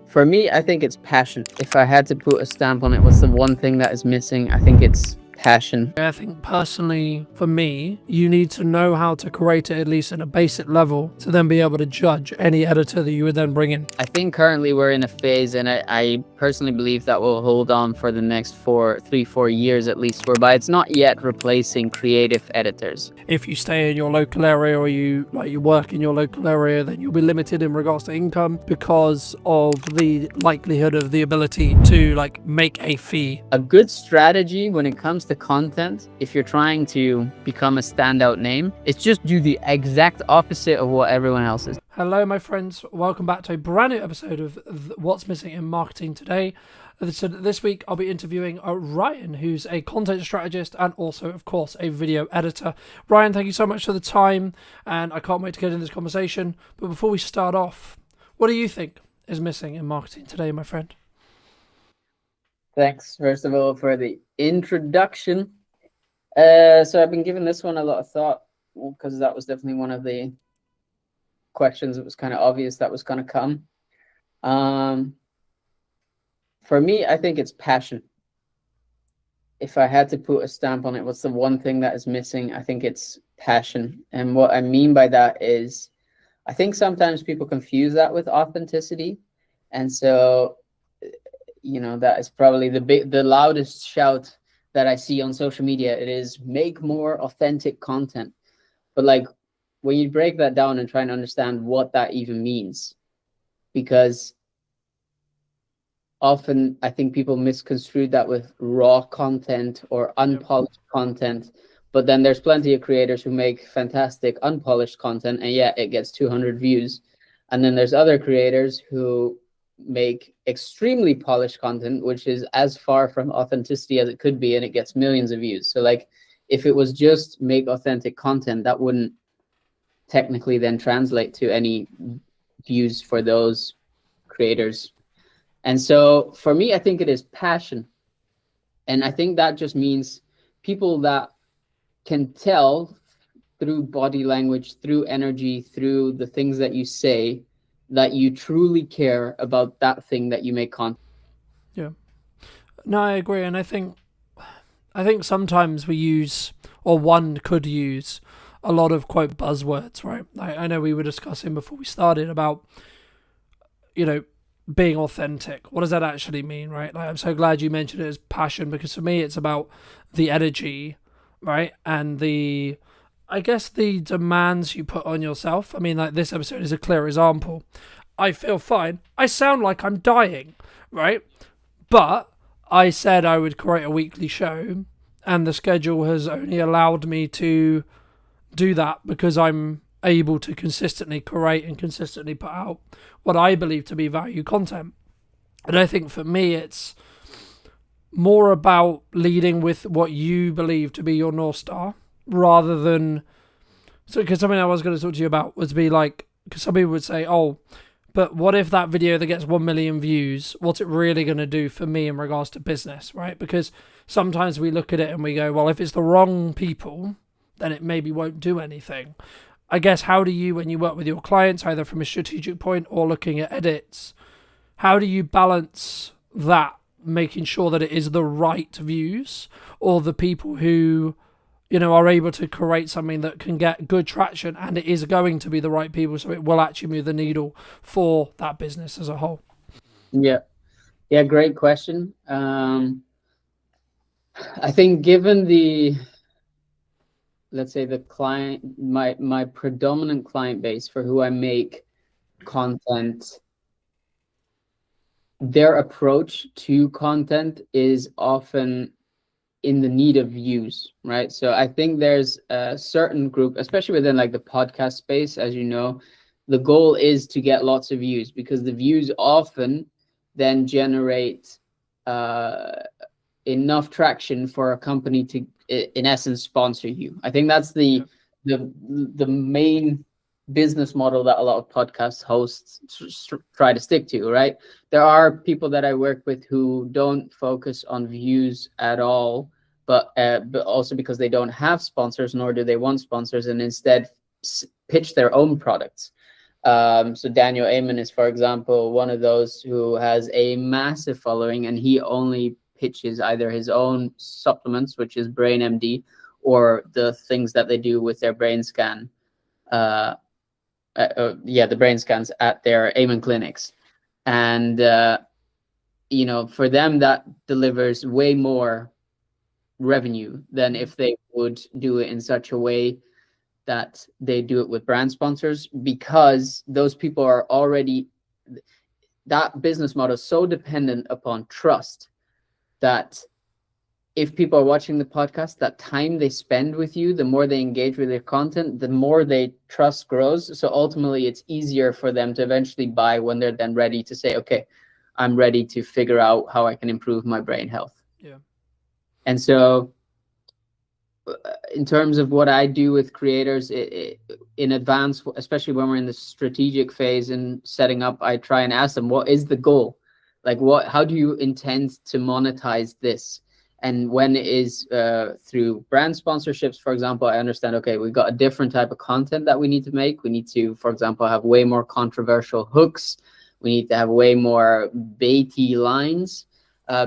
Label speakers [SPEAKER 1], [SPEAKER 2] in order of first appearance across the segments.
[SPEAKER 1] For me, I think it's passion. If I had to put a stamp on it, what's the one thing that is missing? I think it's passion.
[SPEAKER 2] I think personally, for me, you need to know how to create it at least at a basic level to then be able to judge any editor that you would then bring in.
[SPEAKER 1] I think currently we're in a phase, and I personally believe that will hold on for the next 4 years at least, whereby it's not yet replacing creative editors.
[SPEAKER 2] If you stay in your local area or you work in your local area, then you'll be limited in regards to income because of the likelihood of the ability to make a fee.
[SPEAKER 1] A good strategy when it comes to content, if you're trying to become a standout name, is just do the exact opposite of what everyone else is.
[SPEAKER 2] Hello, my friends. Welcome back to a brand new episode of What's Missing in Marketing Today. So this week, I'll be interviewing Ryan, who's a content strategist and also, of course, a video editor. Ryan, thank you so much for the time, and I can't wait to get into this conversation. But before we start off, what do you think is missing in marketing today, my friend?
[SPEAKER 1] Thanks, first of all, for the introduction. So I've been giving this one a lot of thought because that was definitely one of the questions. It was kind of obvious that was going to come. For me, I think it's passion. If I had to put a stamp on it, what's the one thing that is missing? I think it's passion. And what I mean by that is, I think sometimes people confuse that with authenticity. And so, that is probably the loudest shout that I see on social media. It is make more authentic content. But when you break that down and try and understand what that even means, because often I think people misconstrue that with raw content or unpolished content, but then there's plenty of creators who make fantastic unpolished content and yet it gets 200 views. And then there's other creators who make extremely polished content, which is as far from authenticity as it could be, and it gets millions of views. So if it was just make authentic content, that wouldn't technically then translate to any views for those creators. And so for me, I think it is passion. And I think that just means people that can tell through body language, through energy, through the things that you say, that you truly care about that thing that you make content.
[SPEAKER 2] Yeah. No, I agree. And I think sometimes we use, or one could use, a lot of quote buzzwords, right? I know we were discussing before we started about, being authentic. What does that actually mean, right? I'm so glad you mentioned it as passion, because for me it's about the energy, right? And the demands you put on yourself. I mean, this episode is a clear example. I feel fine. I sound like I'm dying, right? But I said I would create a weekly show, and the schedule has only allowed me to do that because I'm able to consistently create and consistently put out what I believe to be value content. And I think for me, it's more about leading with what you believe to be your North Star, rather than, because something I was going to talk to you about was because some people would say, oh, but what if that video that gets 1 million views, what's it really going to do for me in regards to business, right? Because sometimes we look at it and we go, well, if it's the wrong people, then it maybe won't do anything. I guess, how do you, when you work with your clients, either from a strategic point or looking at edits, how do you balance that, making sure that it is the right views or the people who, are able to create something that can get good traction and it is going to be the right people, so it will actually move the needle for that business as a whole?
[SPEAKER 1] Yeah, great question. I think given let's say the client, my predominant client base for who I make content, their approach to content is often in the need of views, right? So I think there's a certain group, especially within the podcast space, as you know, the goal is to get lots of views, because the views often then generate enough traction for a company to, in essence, sponsor you. I think that's the main business model that a lot of podcast hosts try to stick to, right? There are people that I work with who don't focus on views at all, but also because they don't have sponsors, nor do they want sponsors, and instead pitch their own products. So Daniel Amen is, for example, one of those who has a massive following, and he only pitches either his own supplements, which is Brain MD, or the things that they do with their brain scan. The brain scans at their Amen clinics. And for them, that delivers way more revenue than if they would do it in such a way that they do it with brand sponsors, because those people are already, that business model is so dependent upon trust that if people are watching the podcast, that time they spend with you, the more they engage with your content, the more they trust grows. So ultimately it's easier for them to eventually buy when they're then ready to say, okay, I'm ready to figure out how I can improve my brain health.
[SPEAKER 2] Yeah.
[SPEAKER 1] And so in terms of what I do with creators in advance, especially when we're in the strategic phase and setting up, I try and ask them, what is the goal? Like, how do you intend to monetize this? And when it is through brand sponsorships, for example, I understand, okay, we've got a different type of content that we need to make. We need to, for example, have way more controversial hooks. We need to have way more baity lines.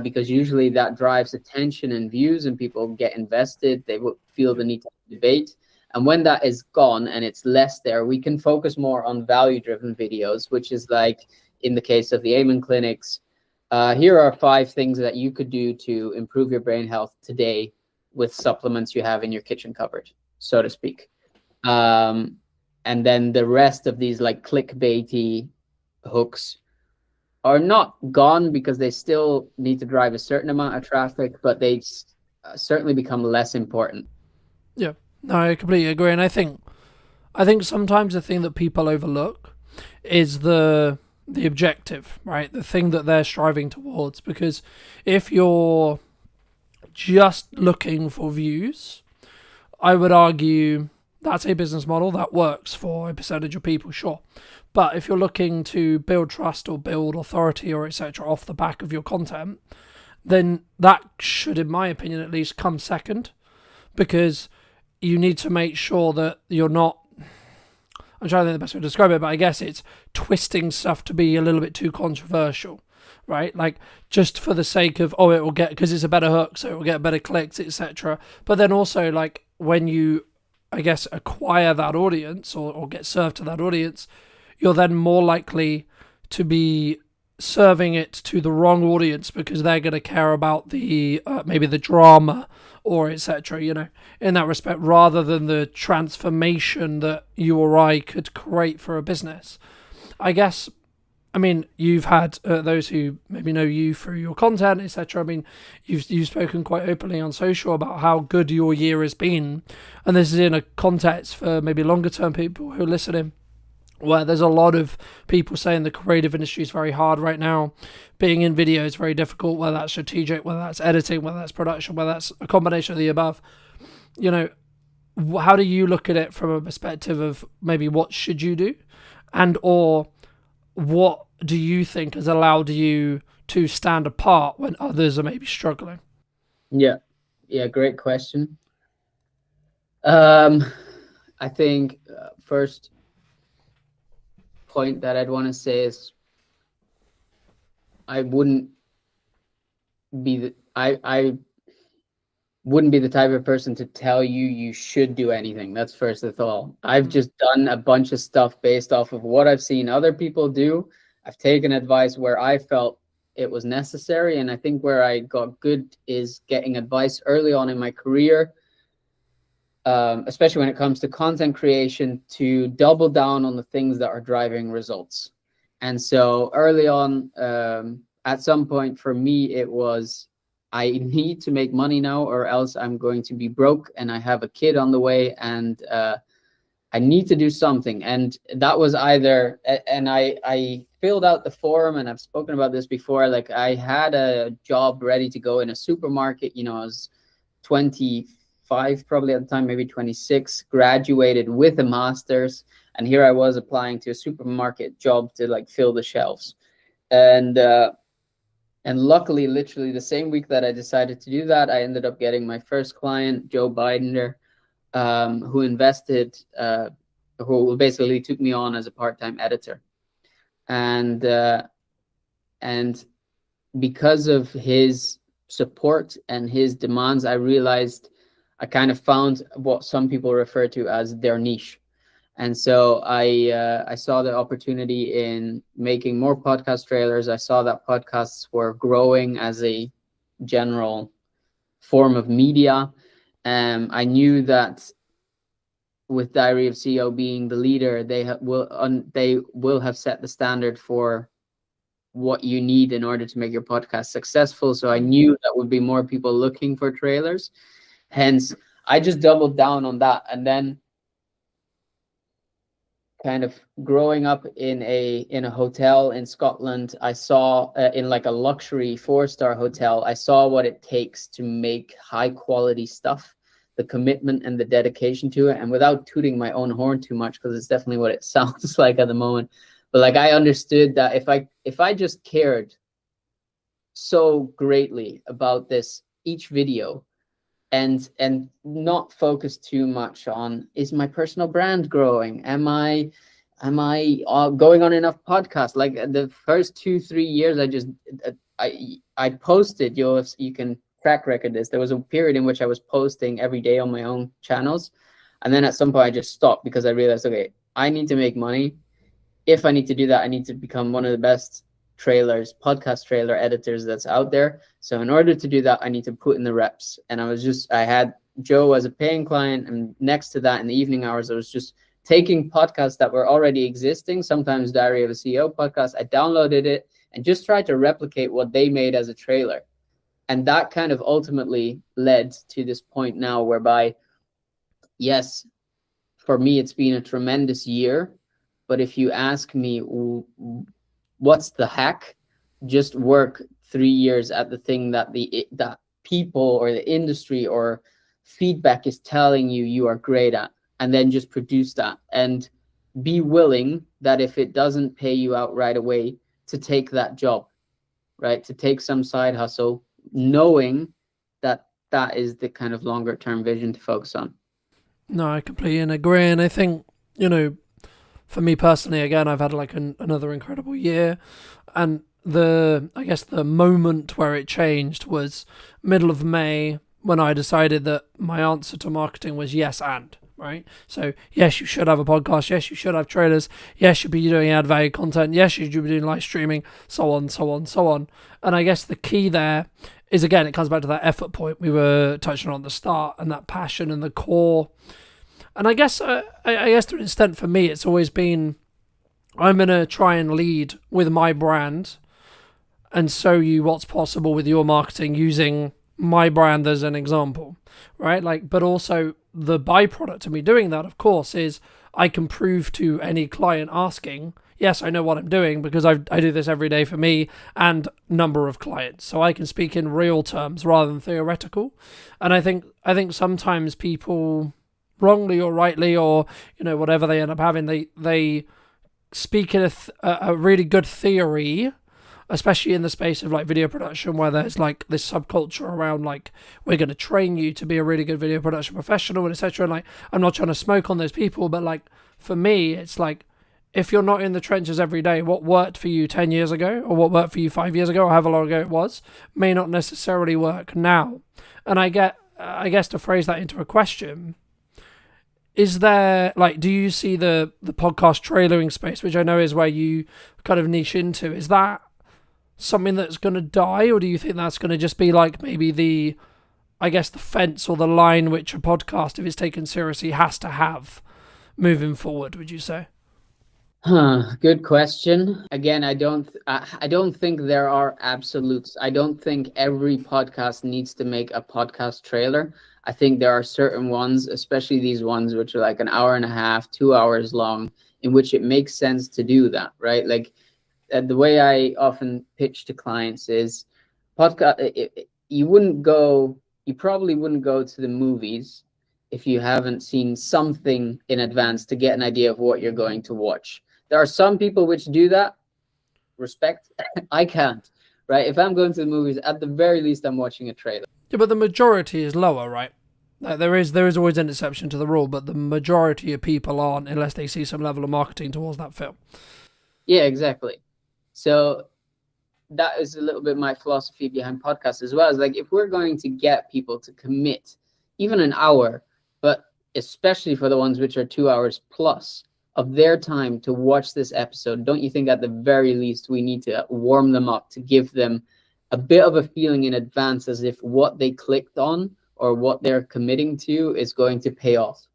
[SPEAKER 1] Because usually that drives attention and views, and people get invested. They will feel the need to debate. And when that is gone and it's less there, we can focus more on value-driven videos, which is like in the case of the Amen clinics. Here are 5 things that you could do to improve your brain health today with supplements you have in your kitchen cupboard, so to speak. And then the rest of these like clickbaity hooks are not gone, because they still need to drive a certain amount of traffic, but they certainly become less important.
[SPEAKER 2] Yeah, no, I completely agree. And I think sometimes the thing that people overlook is the objective, right? The thing that they're striving towards. Because if you're just looking for views, I would argue that's a business model that works for a percentage of people, sure. But if you're looking to build trust or build authority or etc. off the back of your content, then that should, in my opinion at least, come second, because you need to make sure that you're not, I'm trying to think the best way to describe it, but I guess it's twisting stuff to be a little bit too controversial, right? Like just for the sake of, it will get, because it's a better hook, so it will get better clicks, etc. But then also, like, when you, I guess, acquire that audience or get served to that audience, you're then more likely to be serving it to the wrong audience, because they're going to care about the maybe the drama or etc. In that respect, rather than the transformation that you or I could create for a business. I guess, I mean, you've had those who maybe know you through your content, etc. I mean, you've spoken quite openly on social about how good your year has been, and this is in a context for maybe longer term people who are listening, where there's a lot of people saying the creative industry is very hard right now. Being in video is very difficult, whether that's strategic, whether that's editing, whether that's production, whether that's a combination of the above. How do you look at it from a perspective of maybe what should you do, and or what do you think has allowed you to stand apart when others are maybe struggling?
[SPEAKER 1] Yeah, great question. I think first point that I'd want to say is I wouldn't be the type of person to tell you should do anything. That's first of all. I've just done a bunch of stuff based off of what I've seen other people do. I've taken advice where I felt it was necessary, and I think where I got good is getting advice early on in my career, especially when it comes to content creation, to double down on the things that are driving results. And so early on, at some point for me, it was, I need to make money now, or else I'm going to be broke, and I have a kid on the way, and I need to do something. And that was either, and I filled out the form, and I've spoken about this before, like I had a job ready to go in a supermarket. I was 25 probably at the time, maybe 26, graduated with a master's, and here I was applying to a supermarket job to like fill the shelves. And luckily, literally the same week that I decided to do that, I ended up getting my first client, Joe Bidender, who invested who basically took me on as a part-time editor, and and because of his support and his demands, I realized I kind of found what some people refer to as their niche. And so I saw the opportunity in making more podcast trailers. I saw that podcasts were growing as a general form of media. I knew that with Diary of CEO being the leader, they will have set the standard for what you need in order to make your podcast successful. So I knew that would be more people looking for trailers. Hence, I just doubled down on that. And then kind of growing up in a hotel in Scotland, I saw in like a luxury 4-star hotel, I saw what it takes to make high quality stuff, the commitment and the dedication to it. And without tooting my own horn too much, because it's definitely what it sounds like at the moment, but like I understood that if I just cared so greatly about this each video, and not focus too much on, is my personal brand growing, am I going on enough podcasts? Like the first 2-3 years, I posted, you can track record this, there was a period in which I was posting every day on my own channels, and then at some point I just stopped because I realized, okay, I need to make money. If I need to do that, I need to become one of the best podcast trailer editors that's out there. So in order to do that, I need to put in the reps. And I had Joe as a paying client, and next to that, in the evening hours, I was just taking podcasts that were already existing, sometimes Diary of a CEO podcast. I downloaded it and just tried to replicate what they made as a trailer. And that kind of ultimately led to this point now whereby, yes, for me, it's been a tremendous year. But if you ask me, what's the hack? Just work 3 years at the thing that that people or the industry or feedback is telling you are great at, and then just produce that, and be willing that if it doesn't pay you out right away, to take that job, right? To take some side hustle, knowing that that is the kind of longer term vision to focus on.
[SPEAKER 2] No, I completely agree. And I think, for me personally, again, I've had like another incredible year. And I guess the moment where it changed was middle of May, when I decided that my answer to marketing was yes and. Right? So, yes, you should have a podcast. Yes, you should have trailers. Yes, you should be doing add value content. Yes, you should be doing live streaming, so on, so on, so on. And I guess the key there is, again, it comes back to that effort point we were touching on at the start, and that passion and the core. And I guess to an extent for me, it's always been, I'm going to try and lead with my brand and show you what's possible with your marketing using my brand as an example, right? Like, but also the byproduct of me doing that, of course, is I can prove to any client asking, yes, I know what I'm doing because I do this every day for me and number of clients. So I can speak in real terms rather than theoretical. And I think sometimes people, wrongly or rightly, or whatever they end up having, they speak in a really good theory, especially in the space of like video production, where there's like this subculture around like, we're going to train you to be a really good video production professional, and etc. And like, I'm not trying to smoke on those people, but like for me, it's like, if you're not in the trenches every day, what worked for you 10 years ago, or what worked for you 5 years ago, or however long ago it was, may not necessarily work now. And I guess to phrase that into a question, is there, like, do you see the podcast trailering space, which I know is where you kind of niche into, is that something that's going to die, or do you think that's going to just be like maybe the fence or the line which a podcast, if it's taken seriously, has to have moving forward, would you say?
[SPEAKER 1] Good question. Again, I don't think there are absolutes. I don't think every podcast needs to make a podcast trailer. I think there are certain ones, especially these ones which are like an hour and a half, 2 hours long, in which it makes sense to do that, right? Like the way I often pitch to clients is podcast. You probably wouldn't go to the movies if you haven't seen something in advance to get an idea of what you're going to watch. There are some people which do that. Respect. I can't, right? If I'm going to the movies, at the very least, I'm watching a trailer.
[SPEAKER 2] Yeah, but the majority is lower, right? There is always an exception to the rule, but the majority of people aren't unless they see some level of marketing towards that film.
[SPEAKER 1] Yeah, exactly. So that is a little bit my philosophy behind podcasts as well. Is like, if we're going to get people to commit even an hour, but especially for the ones which are 2 hours plus of their time to watch this episode, don't you think at the very least we need to warm them up to give them a bit of a feeling in advance as if what they clicked on or what they're committing to is going to pay off?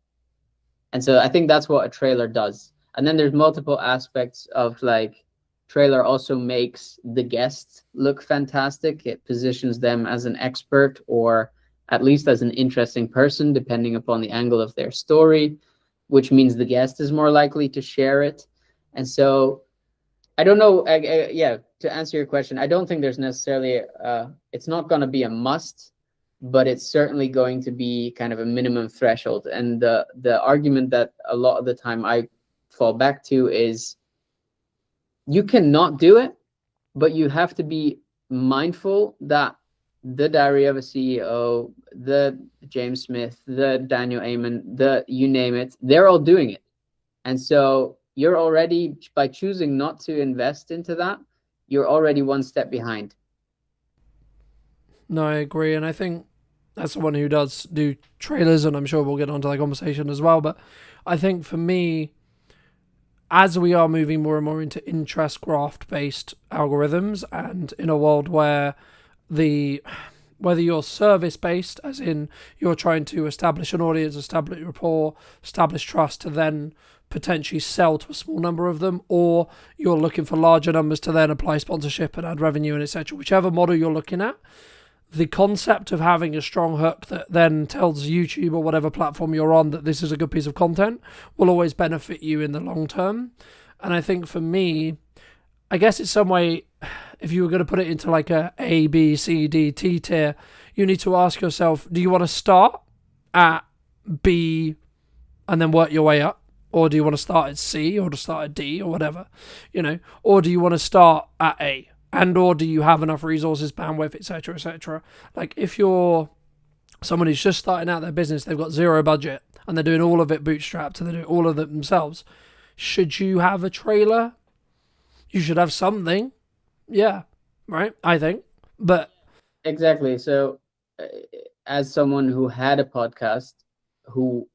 [SPEAKER 1] And so I think that's what a trailer does. And then there's multiple aspects of, like, trailer also makes the guests look fantastic. It positions them as an expert or at least as an interesting person, depending upon the angle of their story, which means the guest is more likely to share it. And so I don't know. Yeah, to answer your question, I don't think there's necessarily it's not going to be a must, but it's certainly going to be kind of a minimum threshold. And the argument that a lot of the time I fall back to is, you cannot do it, but you have to be mindful that the Diary of a CEO, the James Smith, the Daniel Amen, the you name it, they're all doing it. And so you're already, by choosing not to invest into that, you're already one step behind.
[SPEAKER 2] No, I agree. And I think as someone who does do trailers, and I'm sure we'll get onto that conversation as well, but I think for me, as we are moving more and more into interest graph based algorithms, and in a world where whether you're service based, as in you're trying to establish an audience, establish rapport, establish trust to then potentially sell to a small number of them, or you're looking for larger numbers to then apply sponsorship and add revenue and etc., whichever model you're looking at, the concept of having a strong hook that then tells YouTube or whatever platform you're on that this is a good piece of content will always benefit you in the long term. And I think for me, I guess it's some way, if you were going to put it into like A, B, C, D, T tier, you need to ask yourself, do you want to start at B and then work your way up? Or do you want to start at C or to start at D or whatever, or do you want to start at A? And or do you have enough resources, bandwidth, etc., etc.? Like, if you're someone who's just starting out their business, they've got zero budget, and they're doing all of it bootstrapped, and they're doing all of it themselves, should you have a trailer? You should have something. Yeah, right? I think. But
[SPEAKER 1] exactly. So as someone who had a podcast, who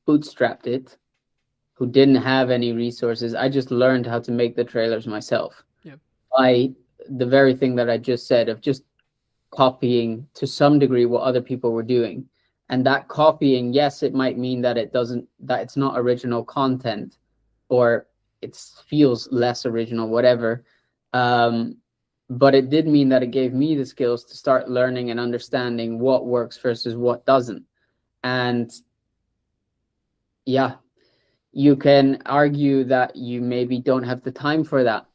[SPEAKER 1] bootstrapped it, who didn't have any resources, I just learned how to make the trailers myself. By the very thing that I just said, of just copying to some degree what other people were doing. And that copying, yes, it might mean that it's not original content, or it feels less original, whatever. But it did mean that it gave me the skills to start learning and understanding what works versus what doesn't. And yeah, you can argue that you maybe don't have the time for that.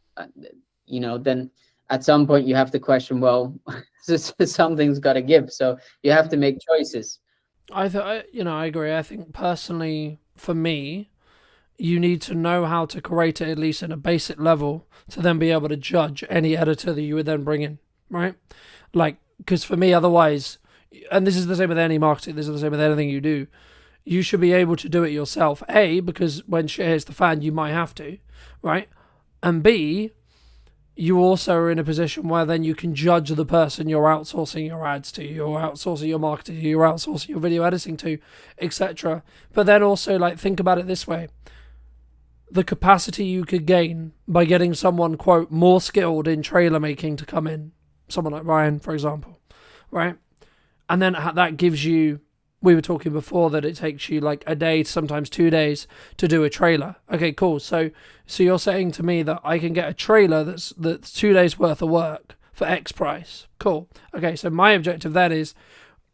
[SPEAKER 1] Then at some point you have to question, well, something's got to give. So you have to make choices.
[SPEAKER 2] I agree. I think personally, for me, you need to know how to create it, at least in a basic level, to then be able to judge any editor that you would then bring in, right? Like, because for me, otherwise, and this is the same with any marketing, this is the same with anything you do, you should be able to do it yourself. A, because when shit hits the fan, you might have to, right? And B, you also are in a position where then you can judge the person you're outsourcing your ads to, you're outsourcing your marketing to, you're outsourcing your video editing to, etc. But then also, like, think about it this way. The capacity you could gain by getting someone, quote, more skilled in trailer making to come in, someone like Ryan, for example, right? And then that gives you, we were talking before that it takes you like a day, sometimes 2 days to do a trailer. Okay, cool. So you're saying to me that I can get a trailer that's 2 days worth of work for X price. Cool. Okay, so my objective then is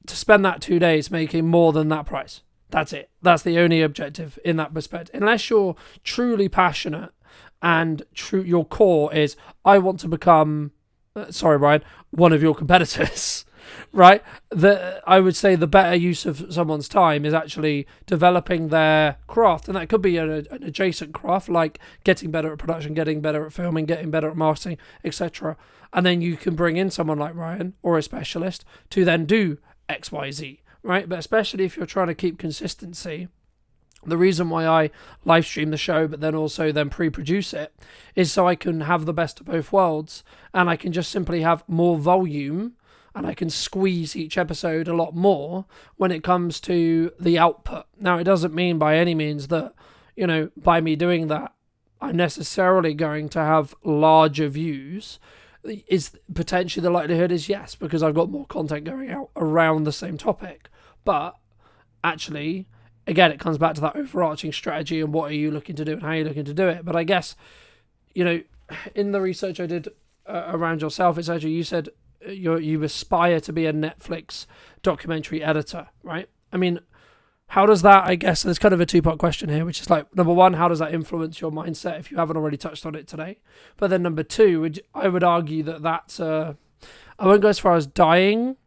[SPEAKER 2] to spend that 2 days making more than that price. That's it. That's the only objective in that respect. Unless you're truly passionate and your core is, I want to become, sorry, Brian, one of your competitors. Right? I would say the better use of someone's time is actually developing their craft. And that could be an adjacent craft, like getting better at production, getting better at filming, getting better at marketing, etc. And then you can bring in someone like Ryan or a specialist to then do XYZ, right? But especially if you're trying to keep consistency, the reason why I live stream the show, but then also then pre-produce it, is so I can have the best of both worlds, and I can just simply have more volume, and I can squeeze each episode a lot more when it comes to the output. Now, it doesn't mean by any means that, by me doing that, I'm necessarily going to have larger views. Is potentially the likelihood is yes, because I've got more content going out around the same topic. But actually, again, it comes back to that overarching strategy and what are you looking to do and how you're looking to do it. But I guess, in the research I did around yourself, it's actually, you said you aspire to be a Netflix documentary editor, right? I mean, how does that, I guess, there's kind of a two-part question here, which is like, number one, how does that influence your mindset if you haven't already touched on it today? But then number two, I would argue that that's I won't go as far as dying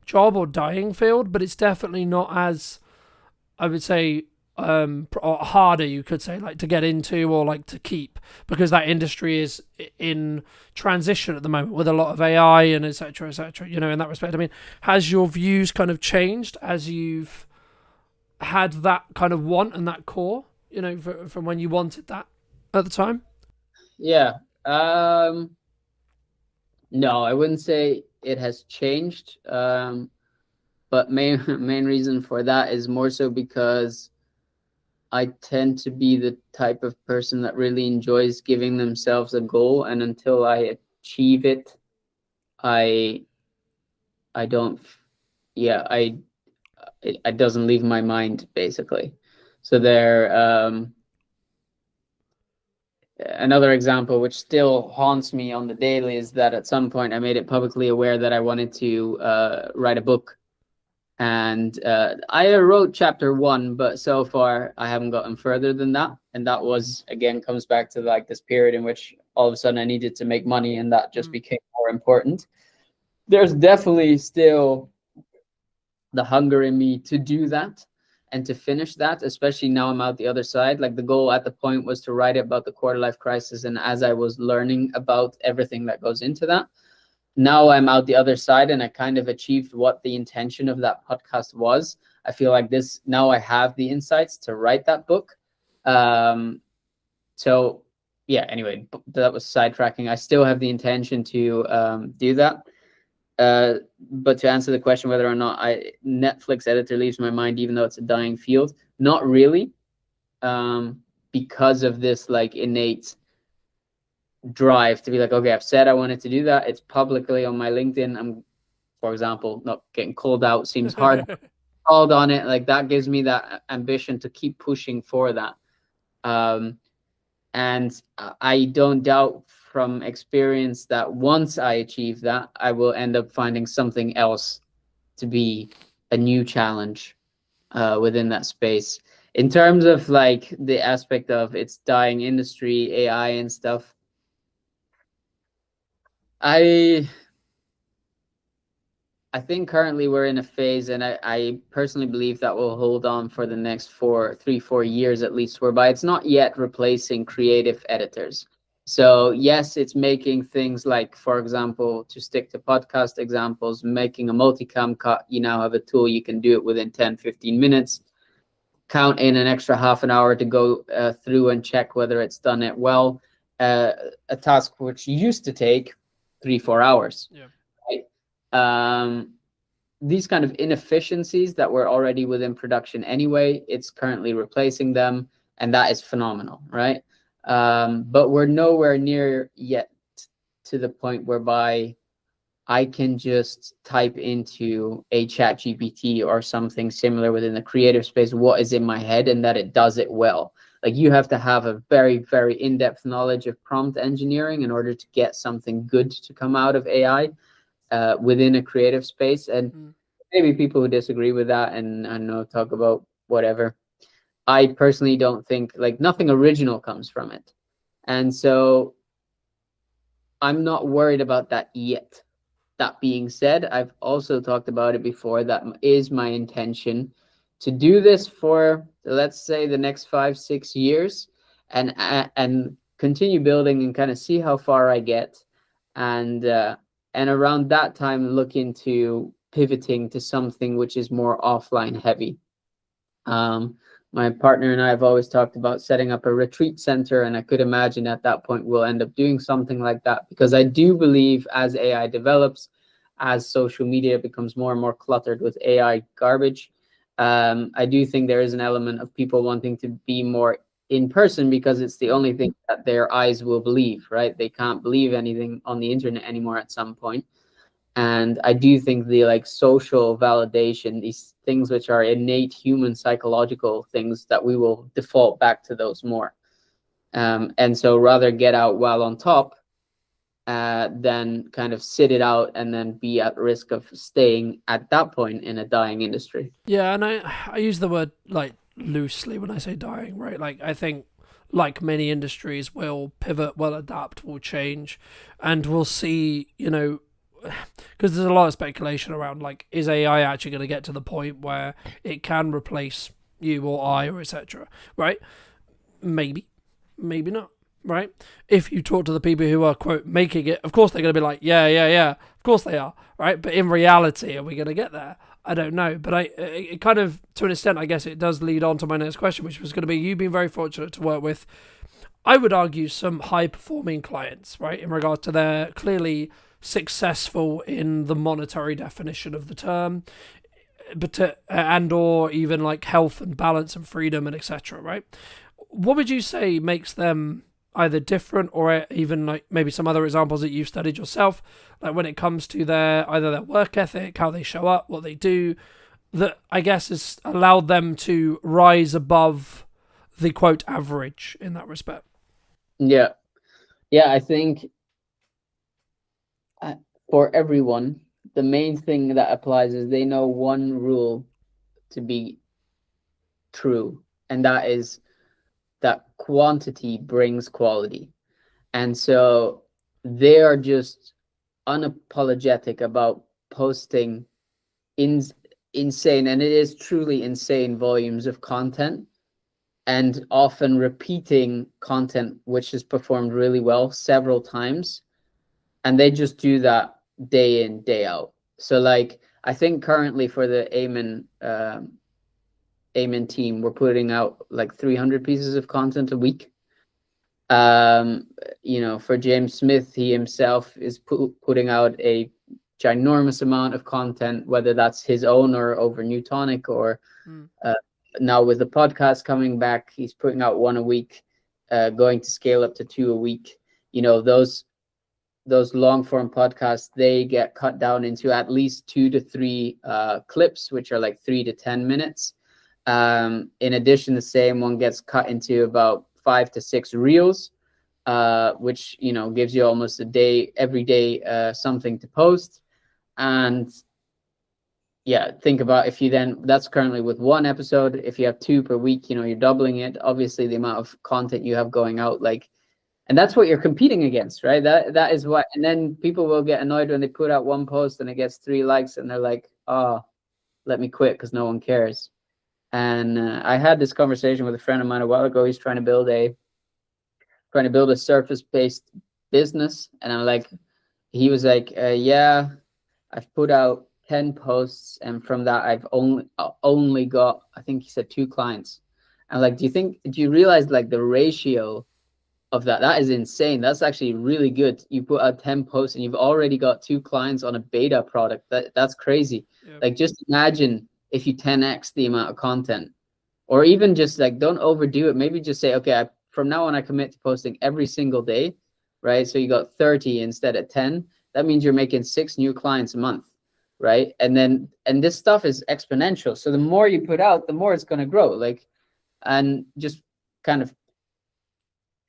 [SPEAKER 2] job or dying field, but it's definitely not as, I would say, or harder, you could say, like to get into or like to keep, because that industry is in transition at the moment with a lot of AI and etc. etc. In that respect, I mean, has your views kind of changed as you've had that kind of want and that core, from when you wanted that at the time?
[SPEAKER 1] Yeah. No, I wouldn't say it has changed. But main reason for that is more so because I tend to be the type of person that really enjoys giving themselves a goal, and until I achieve it, I don't, yeah, it doesn't leave my mind, basically. So another example which still haunts me on the daily is that at some point I made it publicly aware that I wanted to write a book. And I wrote chapter 1, but so far I haven't gotten further than that. And that was, again, comes back to like this period in which all of a sudden I needed to make money, and that just became more important. There's definitely still the hunger in me to do that and to finish that, especially now I'm out the other side. Like, the goal at the point was to write about the quarter life crisis, and as I was learning about everything that goes into that, now I'm out the other side and I kind of achieved what the intention of that podcast was. I feel like now I have the insights to write that book. So yeah, anyway, that was sidetracking. I still have the intention to do that. But to answer the question whether or not Netflix editor leaves my mind, even though it's a dying field, not really, because of this like innate drive to be like, okay, I've said I wanted to do that. It's publicly on my LinkedIn. I'm, for example, not getting called out seems hard. Called on it, like that gives me that ambition to keep pushing for that. And I don't doubt from experience that once I achieve that, I will end up finding something else to be a new challenge within that space. In terms of like the aspect of its dying industry, AI and stuff, I think currently we're in a phase, and I personally believe that will hold on for the next 4 years at least, whereby it's not yet replacing creative editors. So yes, it's making things like, for example, to stick to podcast examples, making a multicam cut. You now have a tool, you can do it within 10-15 minutes. Count in an extra half an hour to go through and check whether it's done it well. A task which used to take 3-4 hours.
[SPEAKER 2] Yeah.
[SPEAKER 1] Right? These kind of inefficiencies that were already within production anyway, it's currently replacing them, and that is phenomenal, right? But we're nowhere near yet to the point whereby I can just type into a chat GPT or something similar within the creative space what is in my head, and that it does it well. Like, you have to have a very, very in-depth knowledge of prompt engineering in order to get something good to come out of AI within a creative space. And maybe people who disagree with that and I don't know, talk about whatever. I personally don't think, like, nothing original comes from it. And so I'm not worried about that yet. That being said, I've also talked about it before. That is my intention to do this for, let's say, the next 5-6 years, and continue building and kind of see how far I get, and around that time look into pivoting to something which is more offline heavy. My partner and I have always talked about setting up a retreat center, and I could imagine at that point we'll end up doing something like that, because I do believe as AI develops, as social media becomes more and more cluttered with AI garbage, I do think there is an element of people wanting to be more in person, because it's the only thing that their eyes will believe, right? They can't believe anything on the internet anymore at some point. And I do think the like social validation, these things which are innate human psychological things, that we will default back to those more. And so rather get out while on top than kind of sit it out and then be at risk of staying at that point in a dying industry.
[SPEAKER 2] Yeah, and I use the word like loosely when I say dying, right? Like I think like many industries will pivot, will adapt, will change, and we'll see, you know, because there's a lot of speculation around like, is AI actually going to get to the point where it can replace you or I or etc. Right? Maybe, maybe not. Right? If you talk to the people who are quote making it, of course they're going to be like, yeah, yeah, yeah. Of course they are. Right? But in reality, are we going to get there? I don't know. But it kind of, to an extent, I guess it does lead on to my next question, which was going to be, you've been very fortunate to work with, I would argue, some high performing clients, right? In regard to their clearly successful in the monetary definition of the term, but and or even like health and balance and freedom and etc. Right? What would you say makes them either different, or even like maybe some other examples that you've studied yourself, like when it comes to their either their work ethic, how they show up, what they do, that I guess has allowed them to rise above the quote average in that respect?
[SPEAKER 1] Yeah, I think for everyone, the main thing that applies is they know one rule to be true, and that is that quantity brings quality. And so they are just unapologetic about posting insane, and it is truly insane, volumes of content, and often repeating content which is performed really well several times. And they just do that day in, day out. So like, I think currently for the Amen team, we're putting out like 300 pieces of content a week. You know, for James Smith, he himself is putting out a ginormous amount of content, whether that's his own or over Newtonic, or now with the podcast coming back, he's putting out one a week, going to scale up to 2 a week. You know, those long form podcasts, they get cut down into at least 2 to 3 clips, which are like 3 to 10 minutes. In addition, the same one gets cut into about 5 to 6 reels, which, you know, gives you almost a day, every day, something to post. And yeah, think about if you then, that's currently with 1 episode. If you have 2 per week, you know, you're doubling it. Obviously, the amount of content you have going out, like, and that's what you're competing against, right? That is what, and then people will get annoyed when they put out 1 post and it gets 3 likes, and they're like, oh, let me quit because no one cares. And I had this conversation with a friend of mine a while ago. He's trying to build a surface-based business, and I'm like, he was like, yeah, I've put out 10 posts, and from that I've only got, I think he said, 2 clients. And like, do you realize like the ratio of that is insane? That's actually really good. You put out 10 posts and you've already got 2 clients on a beta product. That's crazy. Yep. Like, just imagine if you 10x the amount of content, or even just like, don't overdo it. Maybe just say, okay, from now on I commit to posting every single day, right? So you got 30 instead of 10. That means you're making 6 new clients a month, right? And this stuff is exponential. So the more you put out, the more it's going to grow. Like, and just kind of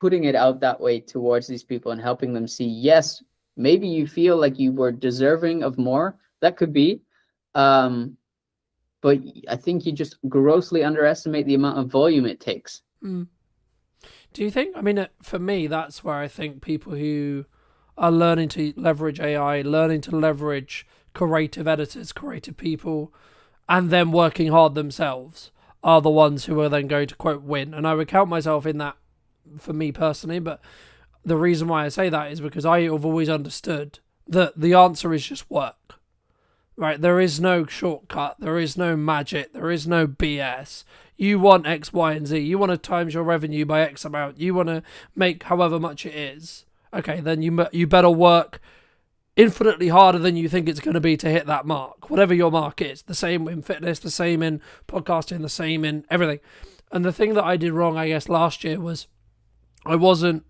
[SPEAKER 1] putting it out that way towards these people and helping them see, yes, maybe you feel like you were deserving of more. That could be. But I think you just grossly underestimate the amount of volume it takes.
[SPEAKER 2] Do you think, I mean, for me, that's where I think people who are learning to leverage AI, learning to leverage creative editors, creative people, and then working hard themselves are the ones who are then going to, quote, win. And I would count myself in that for me personally, but the reason why I say that is because I have always understood that the answer is just work. right? There is no shortcut. There is no magic. There is no BS. You want X, Y, and Z. You want to times your revenue by X amount. You want to make however much it is. Okay, then you better work infinitely harder than you think it's going to be to hit that mark, whatever your mark is. The same in fitness, the same in podcasting, the same in everything. And the thing that I did wrong, I guess, last year was I wasn't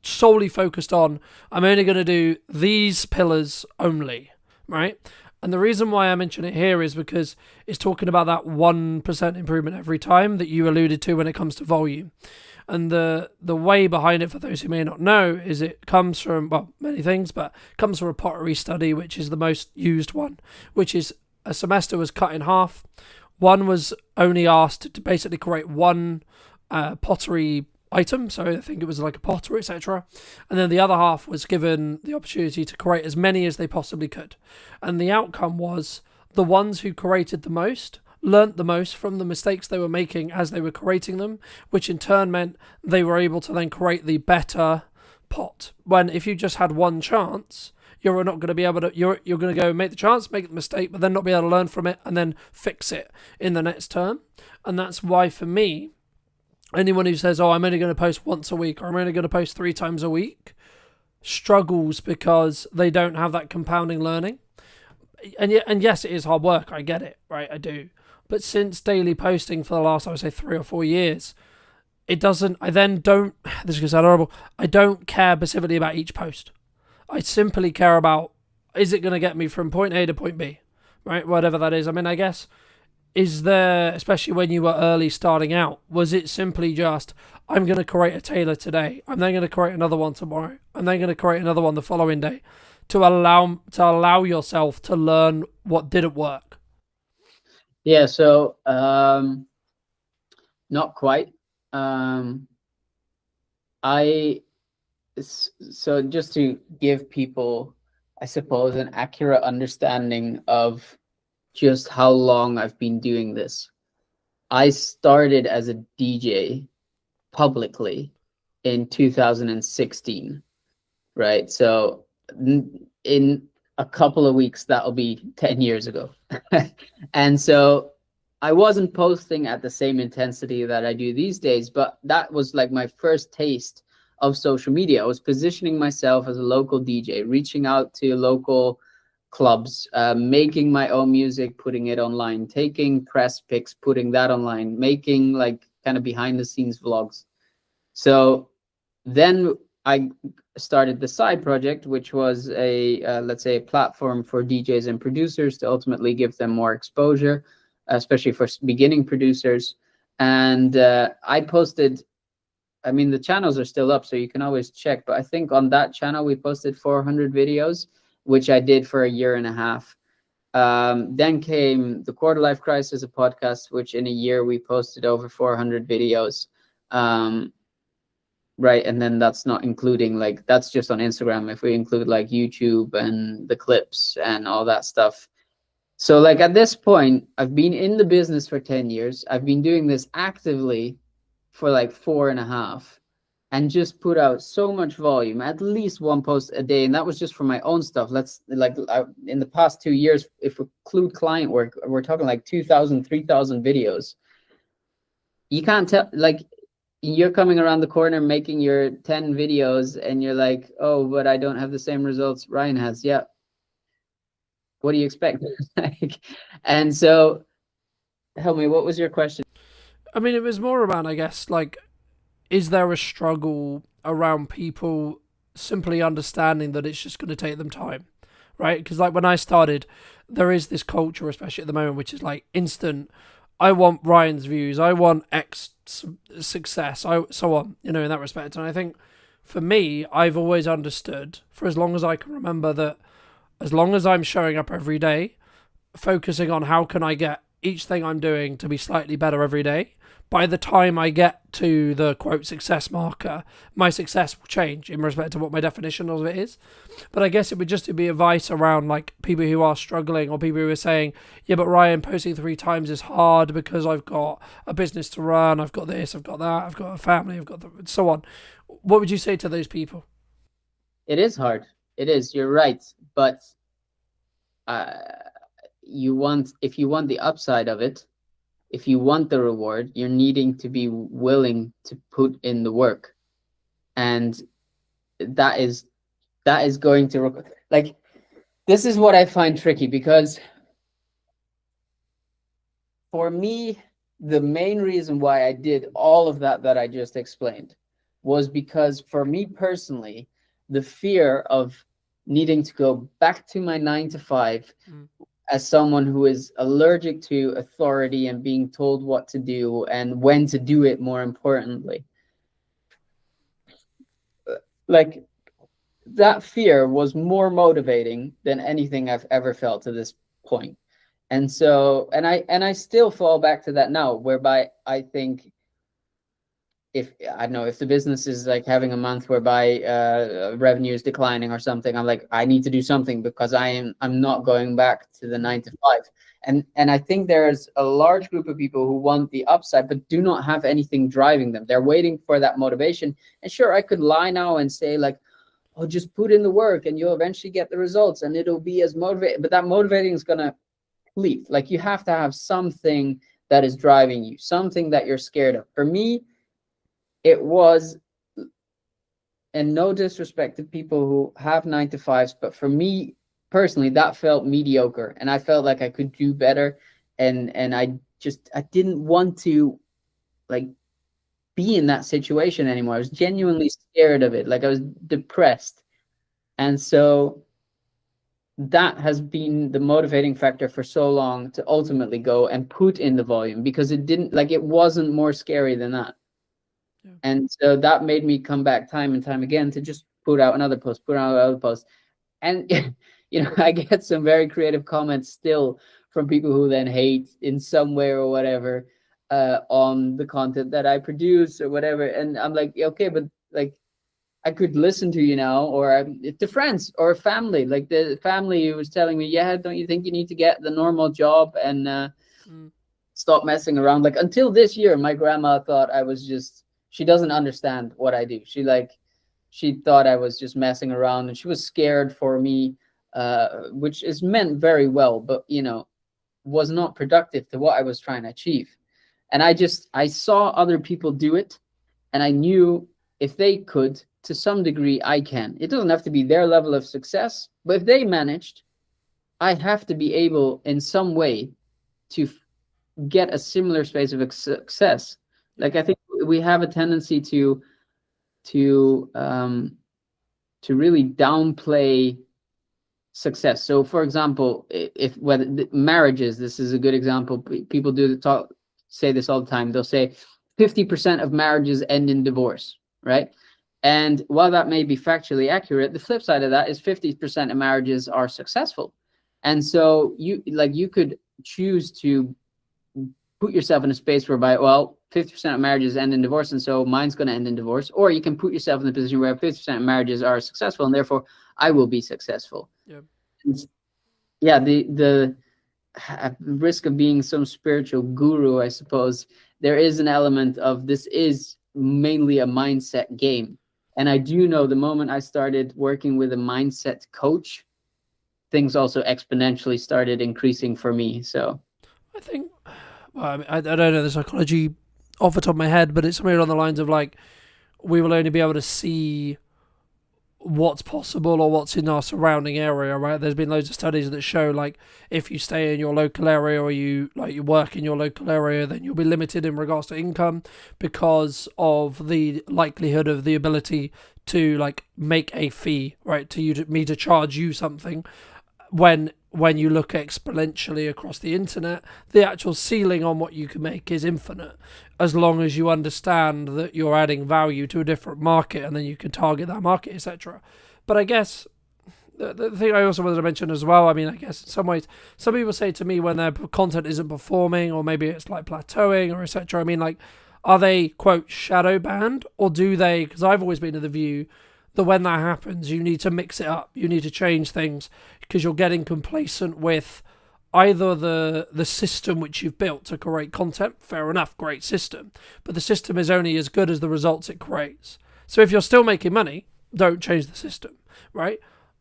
[SPEAKER 2] solely focused on, I'm only going to do these pillars only, right? And the reason why I mention it here is because it's talking about that 1% improvement every time that you alluded to when it comes to volume. And the way behind it, for those who may not know, is it comes from, well, many things, but it comes from a pottery study, which is the most used one, which is a semester was cut in half. One was only asked to basically create one pottery item, so I think it was like a potter, etc. And then the other half was given the opportunity to create as many as they possibly could. And the outcome was the ones who created the most learnt the most from the mistakes they were making as they were creating them, which in turn meant they were able to then create the better pot. When if you just had one chance, you're not going to be able to, you're going to go make the chance, make the mistake, but then not be able to learn from it and then fix it in the next term. And that's why for me, anyone who says, oh, I'm only going to post once a week or I'm only going to post 3 times a week struggles because they don't have that compounding learning. And yes, it is hard work. I get it, right? I do. But since daily posting for the last, I would say 3 or 4 years, it doesn't, I then don't, this is going to sound horrible, I don't care specifically about each post. I simply care about, is it going to get me from point A to point B, right? Whatever that is. I mean, I guess, is there, especially when you were early starting out, was it simply just, I'm going to create a tailor today, I'm then going to create another one tomorrow, I'm then going to create another one the following day, to allow yourself to learn what didn't work?
[SPEAKER 1] Yeah, so not quite. So just to give people, I suppose, an accurate understanding of just how long I've been doing this. I started as a DJ publicly in 2016, right? So in a couple of weeks, that'll be 10 years ago. And so I wasn't posting at the same intensity that I do these days, but that was like my first taste of social media. I was positioning myself as a local DJ, reaching out to local clubs, making my own music, putting it online, taking press pics, putting that online, making like kind of behind the scenes vlogs. So then I started the side project, which was a let's say a platform for DJs and producers to ultimately give them more exposure, especially for beginning producers. And I posted, I mean, the channels are still up, so you can always check, but I think on that channel we posted 400 videos, which I did for a year and a half. Then came the Quarter Life Crisis, a podcast, which in a year we posted over 400 videos. Right, and then that's not including, like, that's just on Instagram. If we include like YouTube and the clips and all that stuff. So like at this point, I've been in the business for 10 years. I've been doing this actively for like 4.5, and just put out so much volume, at least 1 post a day. And that was just for my own stuff. Let's like in the past 2 years, if we include client work, we're talking like 2,000, 3,000 videos. You can't tell, like, you're coming around the corner making your 10 videos and you're like, oh, but I don't have the same results Ryan has. Yeah. What do you expect? And so help me, what was your question?
[SPEAKER 2] I mean, it was more around, I guess, like, is there a struggle around people simply understanding that it's just going to take them time, right? Because like when I started, there is this culture, especially at the moment, which is like instant. I want Ryan's views. I want X success. So on, in that respect. And I think for me, I've always understood, for as long as I can remember, that as long as I'm showing up every day, focusing on how can I get each thing I'm doing to be slightly better every day, by the time I get to the quote success marker, my success will change in respect to what my definition of it is. But I guess it would just be advice around like people who are struggling, or people who are saying, yeah, but Ryan, posting 3 times is hard because I've got a business to run, I've got this, I've got that, I've got a family, I've got so on. What would you say to those people?
[SPEAKER 1] It is hard. It is. You're right. But if you want the upside of it, if you want the reward, you're needing to be willing to put in the work. And that is going to like, this is what I find tricky, because for me, the main reason why I did all of that I just explained was because, for me personally, the fear of needing to go back to my 9 to 5 as someone who is allergic to authority and being told what to do and when to do it, more importantly, like, that fear was more motivating than anything I've ever felt to this point. And so, and I still fall back to that now, whereby I think, if I don't know, if the business is like having a month whereby revenue is declining or something, I'm like, I need to do something, because I'm not going back to the 9 to 5. And I think there's a large group of people who want the upside but do not have anything driving them. They're waiting for that motivation. And sure, I could lie now and say like, oh, just put in the work and you'll eventually get the results and it'll be as motivating. But that motivating is gonna leave. Like, you have to have something that is driving you, something that you're scared of. For me, it was, and no disrespect to people who have 9 to 5s, but for me personally, that felt mediocre, and I felt like I could do better, and I didn't want to like be in that situation anymore. I was genuinely scared of it. Like, I was depressed, and so that has been the motivating factor for so long to ultimately go and put in the volume, because it wasn't more scary than that. Yeah. And so that made me come back time and time again to just put out another post. And I get some very creative comments still from people who then hate in some way or whatever on the content that I produce or whatever. And I'm like, okay, but like, I could listen to you now, or to friends or family. Like, the family who was telling me, yeah, don't you think you need to get the normal job and stop messing around? Like, until this year, my grandma thought I was just, she doesn't understand what I do. She thought I was just messing around, and she was scared for me, which is meant very well, but was not productive to what I was trying to achieve. And I saw other people do it, and I knew if they could, to some degree, I can. It doesn't have to be their level of success, but if they managed, I have to be able in some way to get a similar space of success. Like, I think we have a tendency to really downplay success. So, for example, if whether marriages, this is a good example. People say this all the time. They'll say 50% of marriages end in divorce, right? And while that may be factually accurate, the flip side of that is 50% of marriages are successful. And so you could choose to put yourself in a space whereby, well, 50% of marriages end in divorce, and so mine's going to end in divorce. Or you can put yourself in the position where 50% of marriages are successful, and therefore I will be successful. Yeah. Yeah, the risk of being some spiritual guru, I suppose, there is an element of this is mainly a mindset game. And I do know the moment I started working with a mindset coach, things also exponentially started increasing for me. So
[SPEAKER 2] I think, well, I don't know the psychology off the top of my head, but it's somewhere along the lines of like, we will only be able to see what's possible or what's in our surrounding area, right? There's been loads of studies that show like, if you stay in your local area or you work in your local area, then you'll be limited in regards to income because of the likelihood of the ability to like make a fee, right? Me to charge you something. When you look exponentially across the internet, the actual ceiling on what you can make is infinite, as long as you understand that you're adding value to a different market and then you can target that market, etc. But I guess the thing I also wanted to mention as well, I mean, I guess in some ways, some people say to me when their content isn't performing, or maybe it's like plateauing or etc. I mean, like, are they, quote, shadow banned, or do they, because I've always been of the view that when that happens, you need to mix it up, you need to change things, because you're getting complacent with either the system which you've built to create content. Fair enough, great system, but the system is only as good as the results it creates. So if you're still making money, don't change the system, right?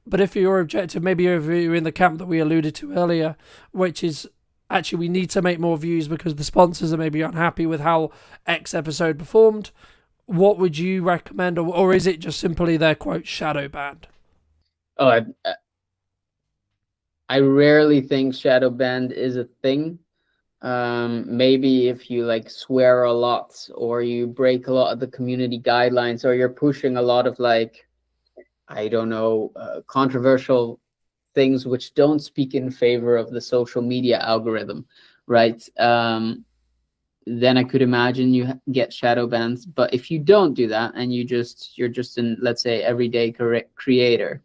[SPEAKER 2] But if your objective, maybe if you're in the camp that we alluded to earlier, which is actually we need to make more views because the sponsors are maybe unhappy with how X episode performed, what would you recommend? Or is it just simply their quote shadow banned?
[SPEAKER 1] Oh, I rarely think shadow band is a thing. Maybe if you like swear a lot or you break a lot of the community guidelines or you're pushing a lot of like, I don't know, controversial things which don't speak in favor of the social media algorithm, right? Then I could imagine you get shadow bans. But if you don't do that and you're just an, let's say, everyday creator,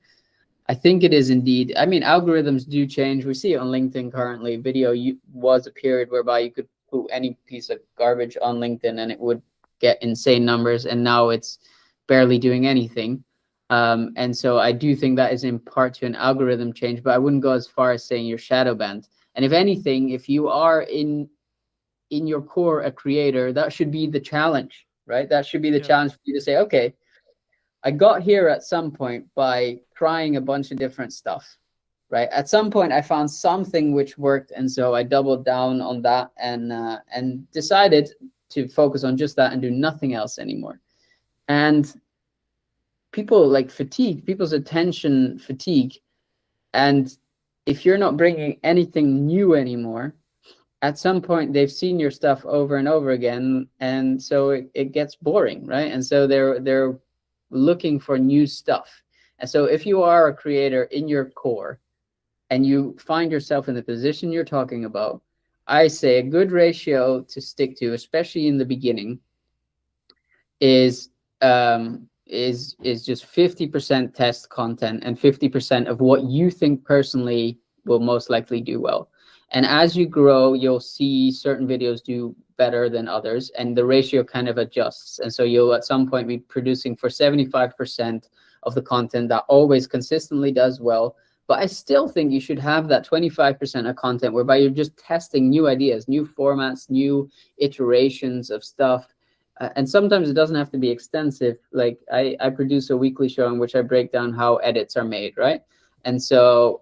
[SPEAKER 1] I think it is indeed. I mean, algorithms do change. We see it on LinkedIn currently. Video was a period whereby you could put any piece of garbage on LinkedIn and it would get insane numbers, and now it's barely doing anything. And so I do think that is in part to an algorithm change, but I wouldn't go as far as saying you're shadow banned. And if anything, if you are in your core a creator, that should be the challenge, right? That should be the challenge for you to say, okay, I got here at some point by trying a bunch of different stuff, right? At some point, I found something which worked, and so I doubled down on that and decided to focus on just that and do nothing else anymore. And people like fatigue, people's attention fatigue, and if you're not bringing anything new anymore, at some point they've seen your stuff over and over again, and so it gets boring, right? And so they're looking for new stuff. And so if you are a creator in your core and you find yourself in the position you're talking about, I say a good ratio to stick to, especially in the beginning, is just 50% test content and 50% of what you think personally will most likely do well. And as you grow, you'll see certain videos do better than others, and the ratio kind of adjusts. And so you'll at some point be producing for 75% of the content that always consistently does well. But I still think you should have that 25% of content whereby you're just testing new ideas, new formats, new iterations of stuff. And sometimes it doesn't have to be extensive. Like I produce a weekly show in which I break down how edits are made, right? And so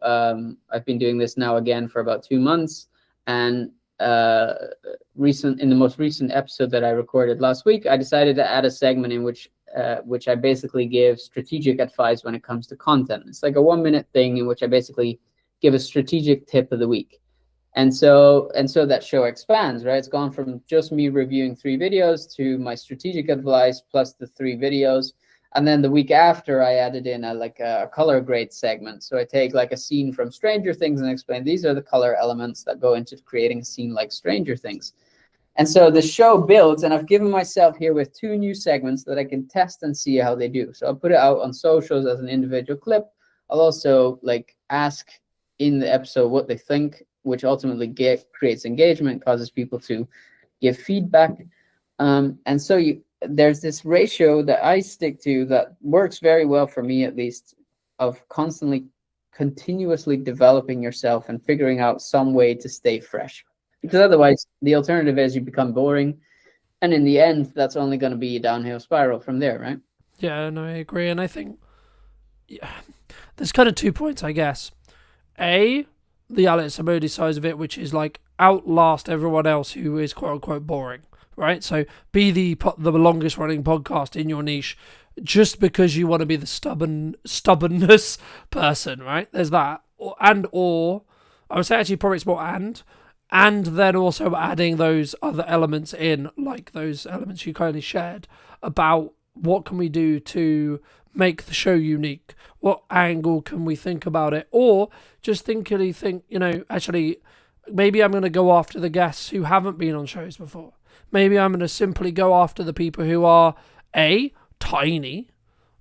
[SPEAKER 1] I've been doing this now again for about 2 months. And in the most recent episode that I recorded last week, I decided to add a segment in which I basically give strategic advice when it comes to content. It's like a 1-minute thing in which I basically give a strategic tip of the week. And so that show expands, right? It's gone from just me reviewing 3 videos to my strategic advice plus the 3 videos. And then the week after, I added in a color grade segment. So I take like a scene from Stranger Things and explain these are the color elements that go into creating a scene like Stranger Things. And so the show builds, and I've given myself here with 2 new segments that I can test and see how they do. So I'll put it out on socials as an individual clip. I'll also like ask in the episode what they think, which ultimately creates engagement, causes people to give feedback. And so there's this ratio that I stick to that works very well for me, at least, of continuously developing yourself and figuring out some way to stay fresh. Because otherwise, the alternative is you become boring. And in the end, that's only going to be a downhill spiral from there, right?
[SPEAKER 2] Yeah, no, I agree. And I think there's kind of 2 points, I guess. A, the Alex Samodi side of it, which is like outlast everyone else who is quote unquote boring. Right, so be the longest running podcast in your niche, just because you want to be the stubbornness person, right? There's that, or I would say actually probably it's more and then also adding those other elements in, like those elements you kindly shared about what can we do to make the show unique, what angle can we think about it, or just think, actually maybe I'm going to go after the guests who haven't been on shows before. Maybe I'm going to simply go after the people who are, tiny,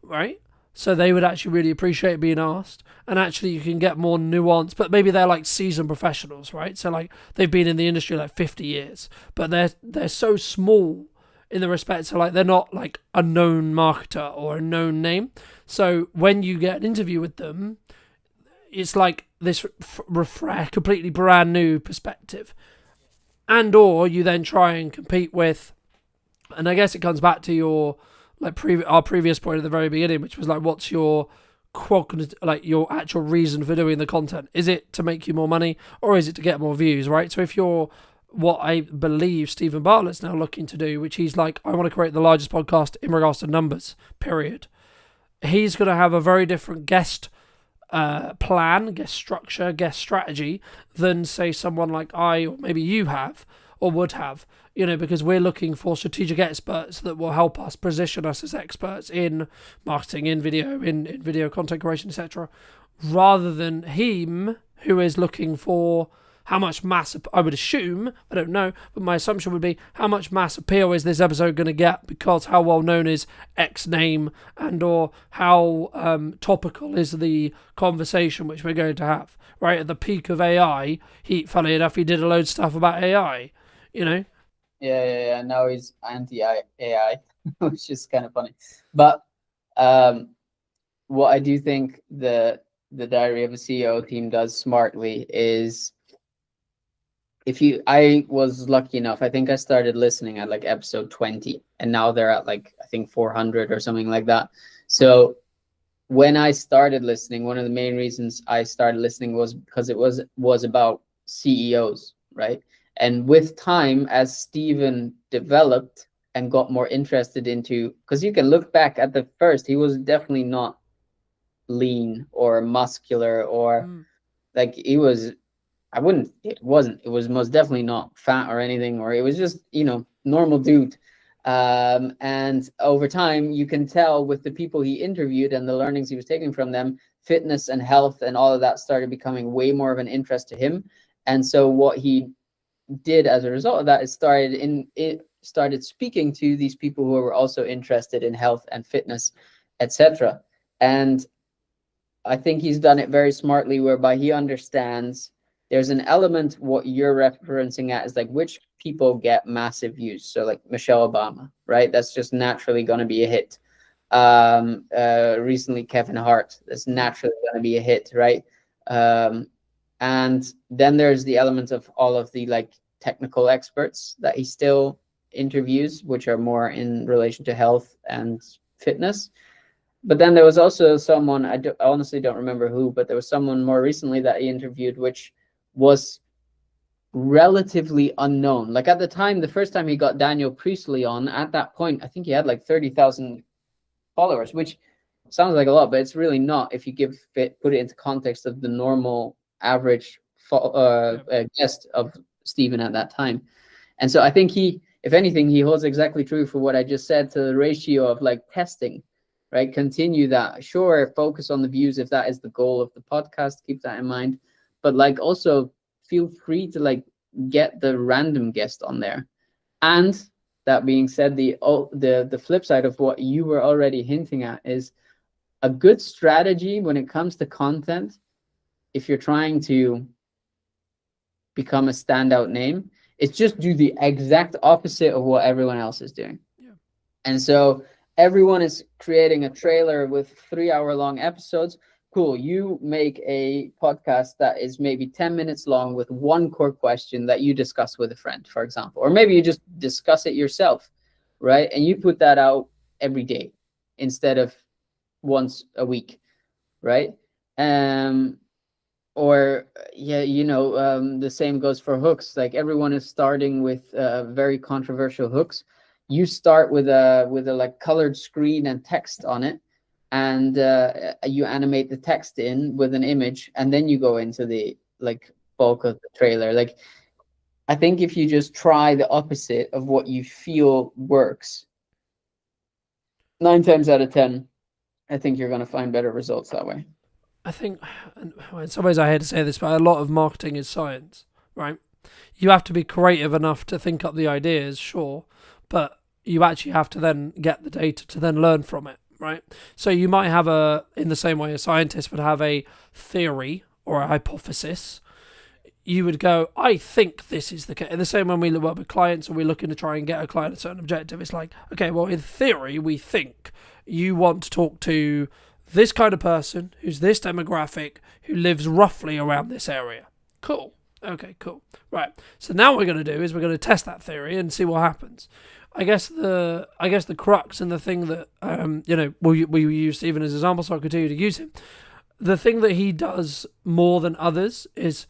[SPEAKER 2] right? So they would actually really appreciate being asked. And actually you can get more nuance, but maybe they're like seasoned professionals, right? So like they've been in the industry like 50 years, but they're so small in the respect to like they're not like a known marketer or a known name. So when you get an interview with them, it's like this completely brand new perspective. And or you then try and compete with, and I guess it comes back to your like our previous point at the very beginning, which was like, what's your like your actual reason for doing the content. Is it to make you more money, or is it to get more views, right? So if you're what I believe Stephen Bartlett's now looking to do, which he's like, I want to create the largest podcast in regards to numbers, period. He's going to have a very different guest plan, guest structure, guest strategy than, say, someone like I or maybe you have or would have, because we're looking for strategic experts that will help us position us as experts in marketing, in video content creation, etc., rather than him who is looking for how much mass, I would assume, I don't know, but my assumption would be how much mass appeal is this episode going to get, because how well known is X name, and or how topical is the conversation which we're going to have, right? At the peak of AI, funny enough, he did a load of stuff about AI,
[SPEAKER 1] Yeah. Now he's anti-AI, which is kind of funny. But what I do think the Diary of a CEO team does smartly is, I was lucky enough, I think I started listening at like episode 20, and now they're at like, I think 400 or something like that. So when I started listening, one of the main reasons I started listening was because it was about CEOs, right? And with time, as Stephen developed and got more interested into, because you can look back at the first, he was definitely not lean or muscular or like he was, it was most definitely not fat or anything, or it was just, normal dude. And over time, you can tell with the people he interviewed and the learnings he was taking from them, fitness and health and all of that started becoming way more of an interest to him. And so what he did as a result of that is started speaking to these people who were also interested in health and fitness, etc. And I think he's done it very smartly, whereby he understands there's an element, what you're referencing at is like which people get massive views. So like Michelle Obama, right? That's just naturally going to be a hit. Recently Kevin Hart, that's naturally going to be a hit, right? And then there's the element of all of the like technical experts that he still interviews, which are more in relation to health and fitness. But then there was also someone, I honestly don't remember who, but there was someone more recently that he interviewed, which was relatively unknown. Like at the time, the first time he got Daniel Priestley on, at that point, I think he had like 30,000 followers, which sounds like a lot, but it's really not if you put it into context of the normal average guest of Stephen at that time. And so I think if anything, he holds exactly true for what I just said to the ratio of like testing, right? Continue that. Sure, focus on the views if that is the goal of the podcast. Keep that in mind. But like also feel free to like get the random guest on there. And that being said, the flip side of what you were already hinting at is a good strategy when it comes to content. If you're trying to become a standout name, it's just do the exact opposite of what everyone else is doing. Yeah. And so everyone is creating a trailer with 3-hour-long episodes. Cool. You make a podcast that is maybe 10 minutes long with one core question that you discuss with a friend, for example, or maybe you just discuss it yourself, right? And you put that out every day instead of once a week, right? Or the same goes for hooks. Like everyone is starting with very controversial hooks. You start with a like colored screen and text on it, and you animate the text in with an image, and then you go into the like bulk of the trailer. Like I think if you just try the opposite of what you feel works, 9 times out of 10, I think you're going to find better results that way.
[SPEAKER 2] I think, in some ways I hate to say this, but a lot of marketing is science, right? You have to be creative enough to think up the ideas, sure, but you actually have to then get the data to then learn from it, right? So you might have in the same way a scientist would have a theory or a hypothesis. You would go, I think this is the case. In the same when we work with clients and we're looking to try and get a client a certain objective, it's like, okay, well, in theory, we think you want to talk to this kind of person who's this demographic who lives roughly around this area. Cool. Okay, cool. Right. So now what we're going to do is we're going to test that theory and see what happens. I guess the crux and the thing that we use Stephen as an example, so I'll continue to use him. The thing that he does more than others is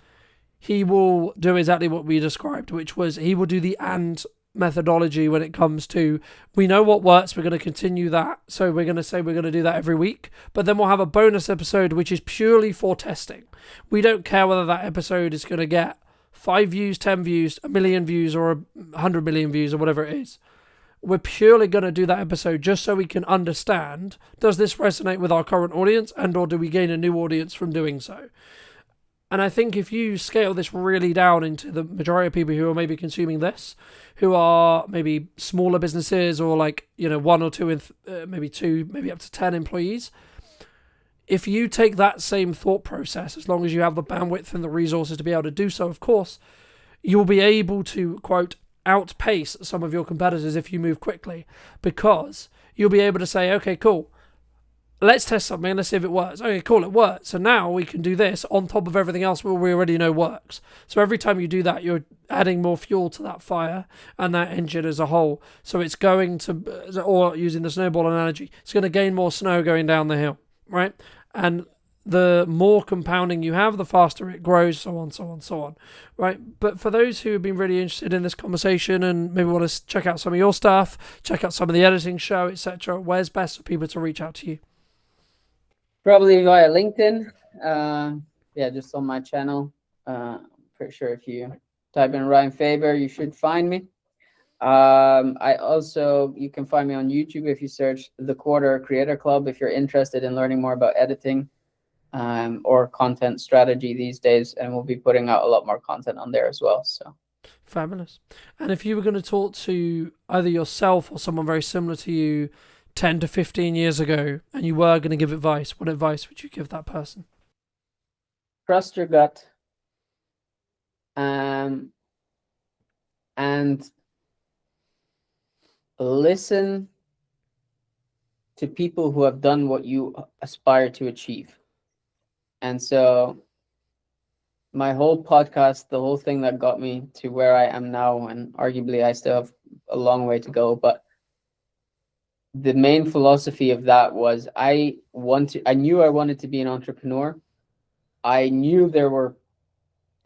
[SPEAKER 2] he will do exactly what we described, which was he will do the and methodology when it comes to, we know what works, we're going to continue that, so we're going to say we're going to do that every week, but then we'll have a bonus episode which is purely for testing. We don't care whether that episode is going to get 5 views, 10 views, 1 million views, or 100 million views, or whatever it is. We're purely going to do that episode just so we can understand, does this resonate with our current audience, and or do we gain a new audience from doing so? And I think if you scale this really down into the majority of people who are maybe consuming this, who are maybe smaller businesses or like, 1 or 2, maybe 2, maybe up to 10 employees, if you take that same thought process, as long as you have the bandwidth and the resources to be able to do so, of course, you'll be able to, quote, outpace some of your competitors if you move quickly, because you'll be able to say, okay, cool, let's test something, let's see if it works. Okay, cool, it works. So now we can do this on top of everything else we already know works. So every time you do that, you're adding more fuel to that fire and that engine as a whole. So it's going to, or using the snowball analogy, it's going to gain more snow going down the hill, right? And the more compounding you have, the faster it grows, so on, so on, so on, right? But for those who have been really interested in this conversation and maybe want to check out some of your stuff, check out some of the editing show, etc., where's best for people to reach out to you?
[SPEAKER 1] Probably via LinkedIn. Just on my channel. Pretty sure if you type in Ryan Faber, you should find me. You can find me on YouTube if you search The Quarter Creator Club if you're interested in learning more about editing or content strategy these days, and we'll be putting out a lot more content on there as well. So
[SPEAKER 2] fabulous. And if you were going to talk to either yourself or someone very similar to you 10 to 15 years ago, and you were going to give advice, what advice would you give that person?
[SPEAKER 1] Trust your gut. And listen to people who have done what you aspire to achieve. And so my whole podcast, the whole thing that got me to where I am now, and arguably I still have a long way to go, but the main philosophy of that was I knew I wanted to be an entrepreneur. I knew there were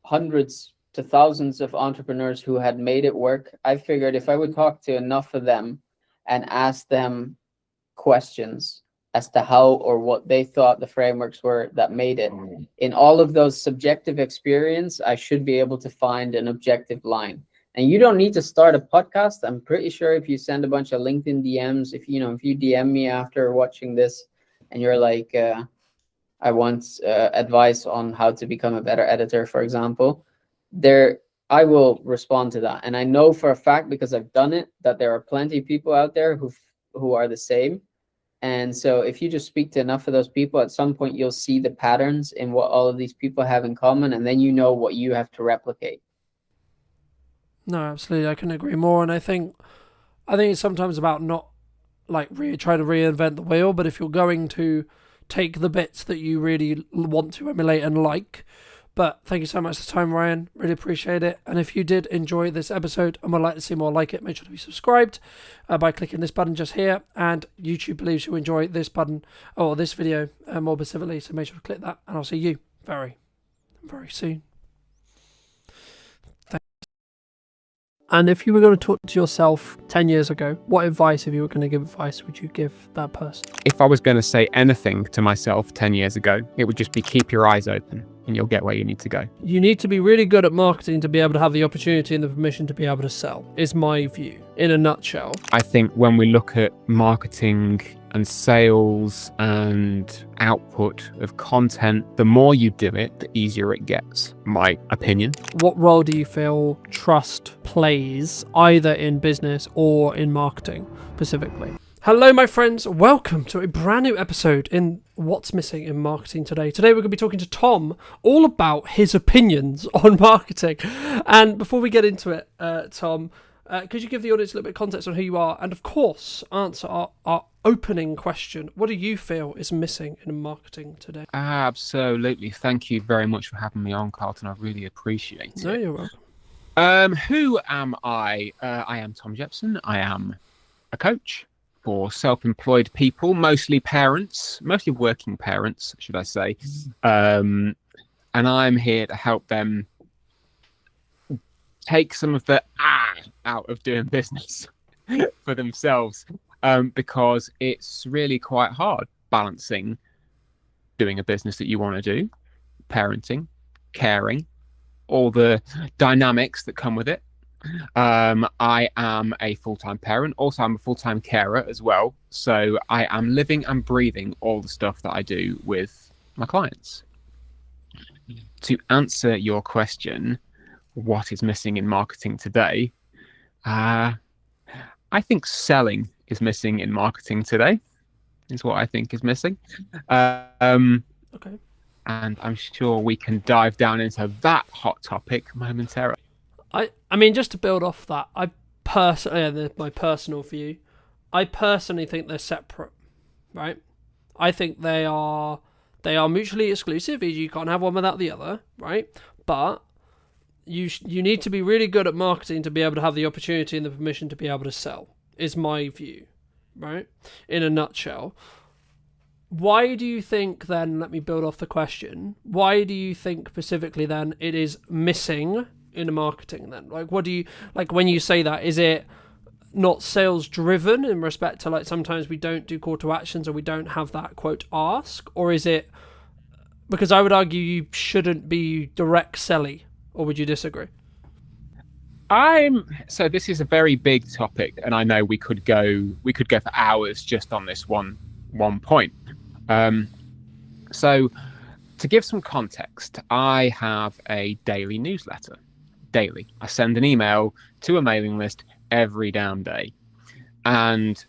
[SPEAKER 1] hundreds to thousands of entrepreneurs who had made it work. I figured if I would talk to enough of them and ask them questions as to how or what they thought the frameworks were that made it, in all of those subjective experience, I should be able to find an objective line. And you don't need to start a podcast. I'm pretty sure if you send a bunch of LinkedIn DMs, if you DM me after watching this and you're like, I want advice on how to become a better editor, for example, I will respond to that. And I know for a fact, because I've done it, that there are plenty of people out there who are the same. And so if you just speak to enough of those people, at some point you'll see the patterns in what all of these people have in common, and then you know what you have to replicate.
[SPEAKER 2] No, absolutely. I can agree more. And I think it's sometimes about not like trying to reinvent the wheel, but if you're going to take the bits that you really want to emulate and like. But thank you so much for the time, Ryan. Really appreciate it. And if you did enjoy this episode and would like to see more like it, make sure to be subscribed by clicking this button just here. And YouTube believes you'll enjoy this button or this video more specifically. So make sure to click that. And I'll see you very, very soon. And if you were going to talk to yourself 10 years ago, what advice, if you were going to give advice, would you give that person?
[SPEAKER 3] If I was going to say anything to myself 10 years ago, it would just be keep your eyes open and you'll get where you need to go.
[SPEAKER 2] You need to be really good at marketing to be able to have the opportunity and the permission to be able to sell, is my view, in a nutshell.
[SPEAKER 3] I think when we look at marketing and sales and output of content, the more you do it, the easier it gets, my opinion.
[SPEAKER 2] What role do you feel trust plays either in business or in marketing specifically? Hello, my friends. Welcome to a brand new episode in What's Missing in Marketing Today. Today, we're going to be talking to Tom all about his opinions on marketing. And before we get into it, Tom, Could you give the audience a little bit of context on who you are, and of course, answer our opening question? What do you feel is missing in marketing today?
[SPEAKER 3] Absolutely. Thank you very much for having me on, Carlton. I really appreciate it.
[SPEAKER 2] No, you're welcome.
[SPEAKER 3] Who am I? I am Tom Jepson. I am a coach for self-employed people, mostly parents, mostly working parents, should I say. And I'm here to help them take some of the out of doing business for themselves, because it's really quite hard balancing doing a business that you want to do, parenting, caring, all the dynamics that come with it. I am a full-time parent. Also, I'm a full-time carer as well. So I am living and breathing all the stuff that I do with my clients. To answer your question, what is missing in marketing today? I think selling is missing in marketing today, is what I think is missing.
[SPEAKER 2] Okay.
[SPEAKER 3] And I'm sure we can dive down into that hot topic momentarily.
[SPEAKER 2] I mean, just to build off that, my personal view, I personally think they're separate, right? I think they are mutually exclusive. You can't have one without the other, right? But you need to be really good at marketing to be able to have the opportunity and the permission to be able to sell, is my view, right? In a nutshell. Why do you think then, let me build off the question, why do you think specifically then it is missing in marketing then? Like, what do you, like when you say that, is it not sales driven in respect to like sometimes we don't do call to actions or we don't have that quote ask, or is it because I would argue you shouldn't be direct selling, or would you disagree?
[SPEAKER 3] So this is a very big topic, and I know we could go for hours just on this one point. So to give some context, I have a daily newsletter. Daily, I send an email to a mailing list every damn day, and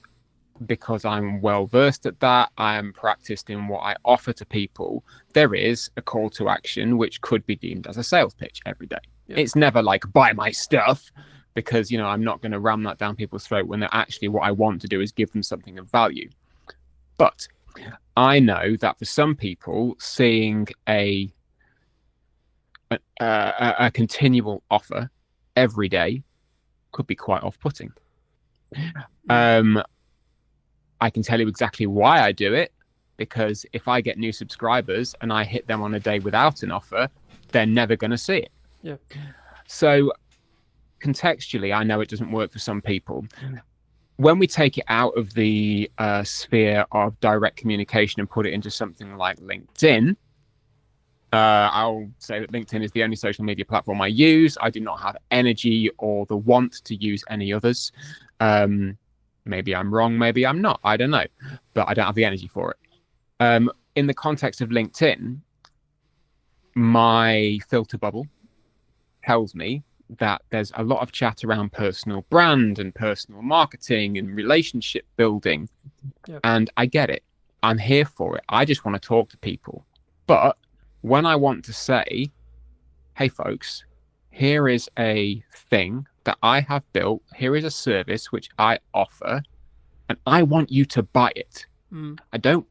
[SPEAKER 3] because I'm well versed at that, I am practiced in what I offer to people. There is a call to action which could be deemed as a sales pitch every day. Yeah. It's never like buy my stuff, because I'm not going to ram that down people's throat when they're actually, what I want to do is give them something of value. But I know that for some people, seeing a continual offer every day could be quite off-putting. I can tell you exactly why I do it, because if I get new subscribers and I hit them on a day without an offer, they're never going to see it.
[SPEAKER 2] Yeah.
[SPEAKER 3] So contextually, I know it doesn't work for some people. When we take it out of the sphere of direct communication and put it into something like LinkedIn, I'll say that LinkedIn is the only social media platform I use. I do not have energy or the want to use any others. Maybe I'm wrong, maybe I'm not. I don't know. But I don't have the energy for it. In the context of LinkedIn, my filter bubble tells me that there's a lot of chat around personal brand and personal marketing and relationship building. Yep. And I get it. I'm here for it. I just want to talk to people. But when I want to say, hey, folks, here is a thing that I have built. Here is a service which I offer, and I want you to buy it. I don't,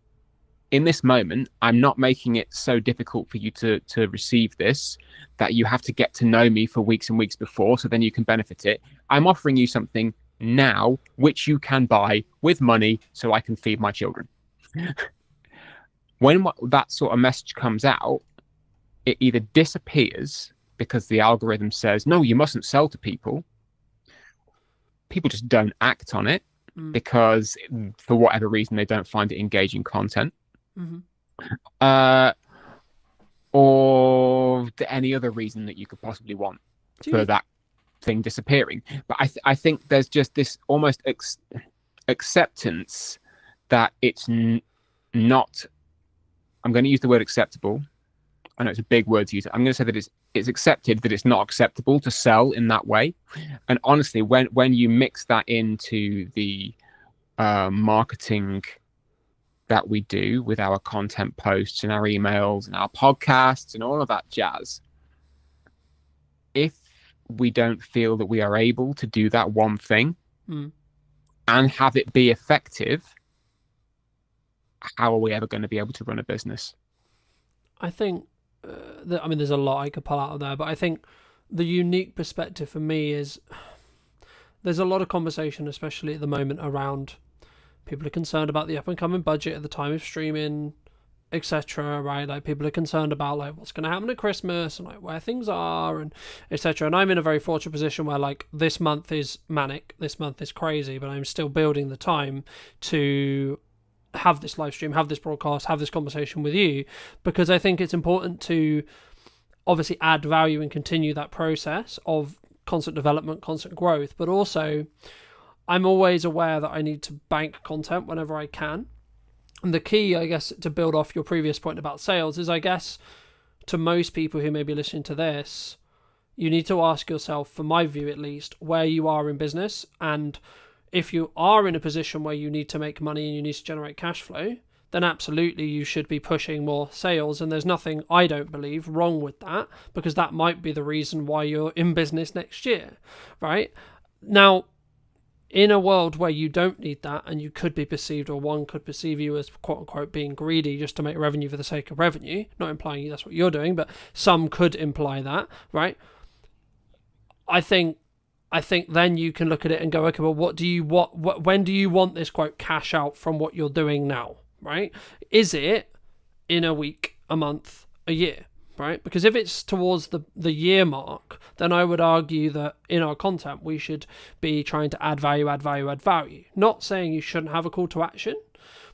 [SPEAKER 3] in this moment, I'm not making it so difficult for you to receive this that you have to get to know me for weeks and weeks before, so then you can benefit it. I'm offering you something now which you can buy with money so I can feed my children. When that sort of message comes out, it either disappears because the algorithm says, no, you mustn't sell to people. People just don't act on it because for whatever reason, they don't find it engaging content. Or any other reason that you could possibly want for that thing disappearing. But I think there's just this almost acceptance that it's not, I'm going to use the word acceptable. I know it's a big word to use. I'm going to say that it's accepted that it's not acceptable to sell in that way. And honestly, when you mix that into the marketing that we do with our content posts and our emails and our podcasts and all of that jazz, if we don't feel that we are able to do that one thing
[SPEAKER 2] and
[SPEAKER 3] have it be effective, how are we ever going to be able to run a business?
[SPEAKER 2] I think, there's a lot I could pull out of there, but I think the unique perspective for me is there's a lot of conversation, especially at the moment, around people are concerned about the up and coming budget at the time of streaming, etc. Right? Like, people are concerned about like what's going to happen at Christmas and like where things are and etc. And I'm in a very fortunate position where like this month is manic, this month is crazy, but I'm still building the time to have this live stream, have this broadcast, have this conversation with you, because I think it's important to obviously add value and continue that process of constant development, constant growth, but also I'm always aware that I need to bank content whenever I can. And the key, I guess, to build off your previous point about sales is, I guess, to most people who may be listening to this, you need to ask yourself, from my view at least, where you are in business. And if you are in a position where you need to make money and you need to generate cash flow, then absolutely you should be pushing more sales. And there's nothing, I don't believe, wrong with that, because that might be the reason why you're in business next year, right? Now, in a world where you don't need that and you could be perceived, or one could perceive you as quote unquote being greedy just to make revenue for the sake of revenue, not implying that's what you're doing, but some could imply that, right? I think then you can look at it and go, okay, well, when do you want this quote cash out from what you're doing now, right? Is it in a week, a month, a year? Right? Because if it's towards the year mark, then I would argue that in our content we should be trying to add value. Not saying you shouldn't have a call to action,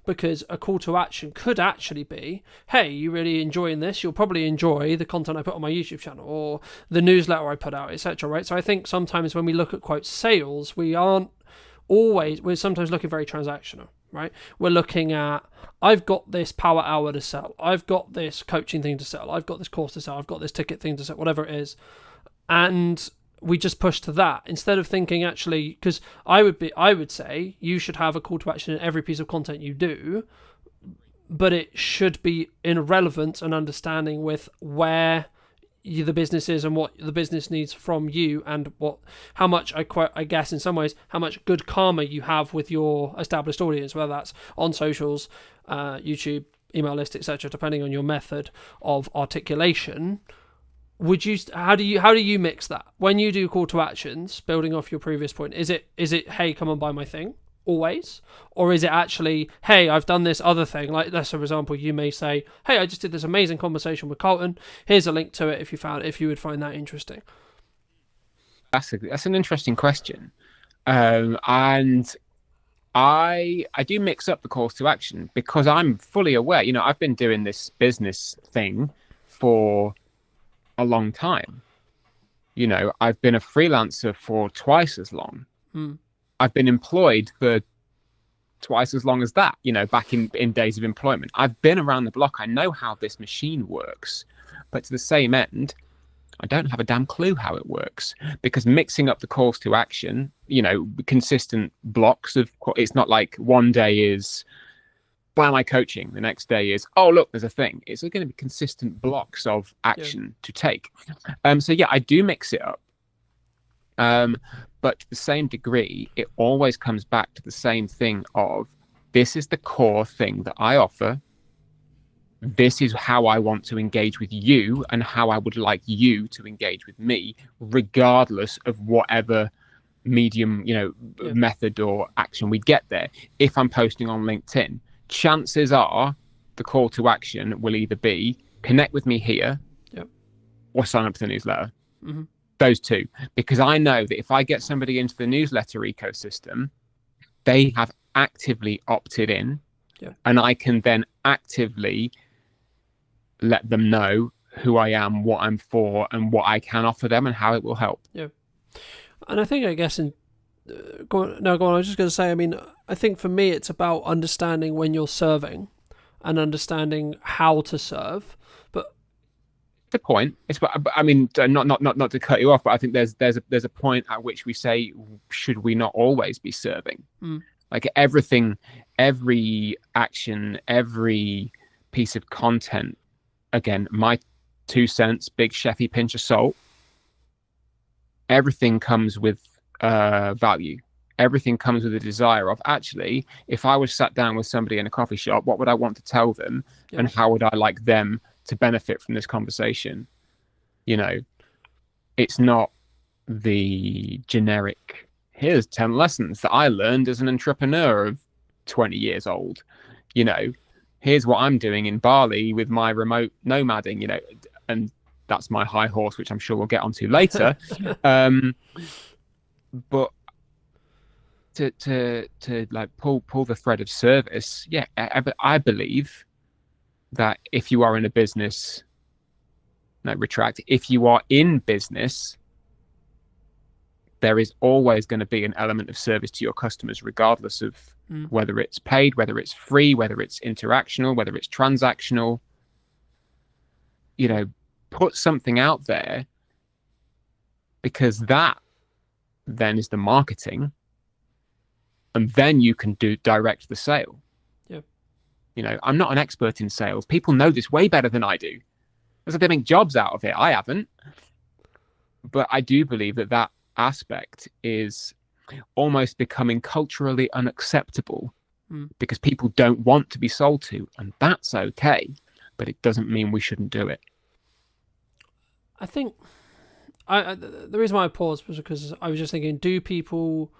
[SPEAKER 2] because a call to action could actually be, hey, you really enjoying this? You'll probably enjoy the content I put on my YouTube channel or the newsletter I put out, etc. Right? So I think sometimes when we look at quote sales, we're sometimes looking very transactional. Right? We're looking at, I've got this power hour to sell, I've got this coaching thing to sell, I've got this course to sell, I've got this ticket thing to sell, whatever it is, and we just push to that instead of thinking, actually, because I would say you should have a call to action in every piece of content you do, but it should be in relevance and understanding with where the business is and what the business needs from you, and how much, I guess in some ways, how much good karma you have with your established audience, whether that's on socials, YouTube, email list, etc., depending on your method of articulation. How do you mix that when you do call to actions, building off your previous point? Is it hey, come and buy my thing always, or is it actually, hey, I've done this other thing? Like, let's, for example, you may say, hey, I just did this amazing conversation with Carlton, here's a link to it if you would find that interesting.
[SPEAKER 3] That's an interesting question, and I do mix up the calls to action because I'm fully aware, I've been doing this business thing for a long time. I've been a freelancer for twice as long. I've been employed for twice as long as that, back in days of employment. I've been around the block. I know how this machine works. But to the same end, I don't have a damn clue how it works, because mixing up the calls to action, consistent blocks of, it's not like one day is, why am I coaching? The next day is, oh, look, there's a thing. It's going to be consistent blocks of action to take. So yeah, I do mix it up. But to the same degree, it always comes back to the same thing of, this is the core thing that I offer. This is how I want to engage with you and how I would like you to engage with me, regardless of whatever medium, method or action we get there. If I'm posting on LinkedIn, chances are the call to action will either be connect with me here or sign up to the newsletter. Mm-hmm. Those two, because I know that if I get somebody into the newsletter ecosystem, they have actively opted in, and I can then actively let them know who I am, what I'm for, and what I can offer them, and how it will help.
[SPEAKER 2] Yeah, and I think, I guess, go on. I was just going to say, I think for me, it's about understanding when you're serving and understanding how to serve.
[SPEAKER 3] The point, not to cut you off, but I think there's a point at which we say, should we not always be serving? Like everything, every action, every piece of content, again, my 2 cents, big chefy pinch of salt, everything comes with value. Everything comes with a desire of, actually, if I was sat down with somebody in a coffee shop, what would I want to tell them, and how would I like them to benefit from this conversation? You know, it's not the generic, here's 10 lessons that I learned as an entrepreneur of 20 years old. You know, here's what I'm doing in Bali with my remote nomading, you know, and that's my high horse, which I'm sure we'll get onto later. But to like pull the thread of service, yeah, I believe that if you are in a business, if you are in business, there is always going to be an element of service to your customers, regardless of whether it's paid, whether it's free, whether it's interactional, whether it's transactional. You know, put something out there, because that then is the marketing, and then you can direct the sale.
[SPEAKER 2] Yeah.
[SPEAKER 3] You know, I'm not an expert in sales. People know this way better than I do. It's like they make jobs out of it. I haven't. But I do believe that aspect is almost becoming culturally unacceptable because people don't want to be sold to, and that's okay, but it doesn't mean we shouldn't do it.
[SPEAKER 2] I think the reason why I paused was because I was just thinking, do people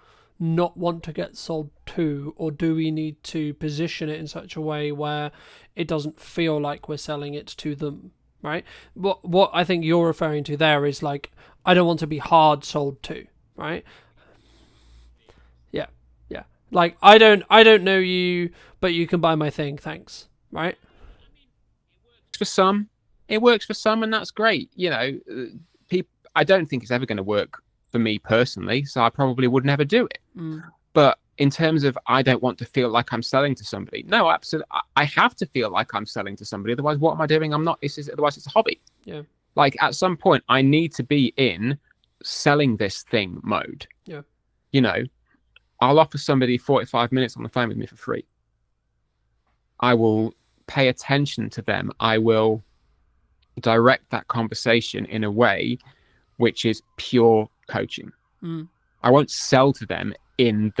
[SPEAKER 2] not want to get sold to, or do we need to position it in such a way where it doesn't feel like we're selling it to them, right? What I think you're referring to there is like, I don't want to be hard sold to, right? Yeah. Like, I don't know you, but you can buy my thing, thanks, right?
[SPEAKER 3] For some, it works for some, and that's great. You know, I don't think it's ever going to work for me personally, so I probably would never do it. But in terms of, I don't want to feel like I'm selling to somebody. No, absolutely. I have to feel like I'm selling to somebody. Otherwise, what am I doing? I'm not. Otherwise, it's a hobby.
[SPEAKER 2] Yeah.
[SPEAKER 3] Like, at some point, I need to be in selling this thing mode.
[SPEAKER 2] Yeah.
[SPEAKER 3] You know, I'll offer somebody 45 minutes on the phone with me for free. I will pay attention to them. I will direct that conversation in a way which is pure coaching. I won't sell to them in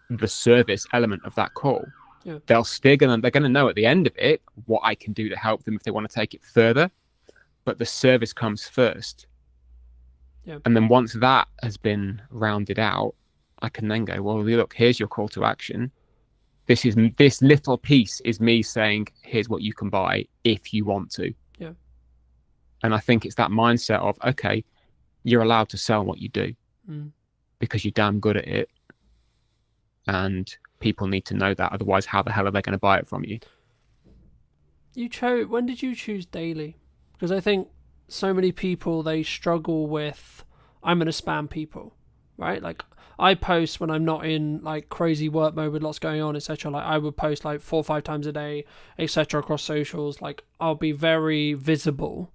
[SPEAKER 3] the service element of that call.
[SPEAKER 2] Yeah.
[SPEAKER 3] They're gonna know at the end of it what I can do to help them if they want to take it further. But the service comes first.
[SPEAKER 2] Yeah.
[SPEAKER 3] And then once that has been rounded out, I can then go, well, look, here's your call to action. This little piece is me saying, here's what you can buy if you want to.
[SPEAKER 2] Yeah.
[SPEAKER 3] And I think it's that mindset of, okay, you're allowed to sell what you do because you're damn good at it. And people need to know that. Otherwise, how the hell are they going to buy it from you?
[SPEAKER 2] When did you choose daily? Because I think so many people, they struggle with, I'm going to spam people, right? Like, I post when I'm not in like crazy work mode with lots going on, etc. Like, I would post like 4 or 5 times a day, etc. across socials. Like, I'll be very visible,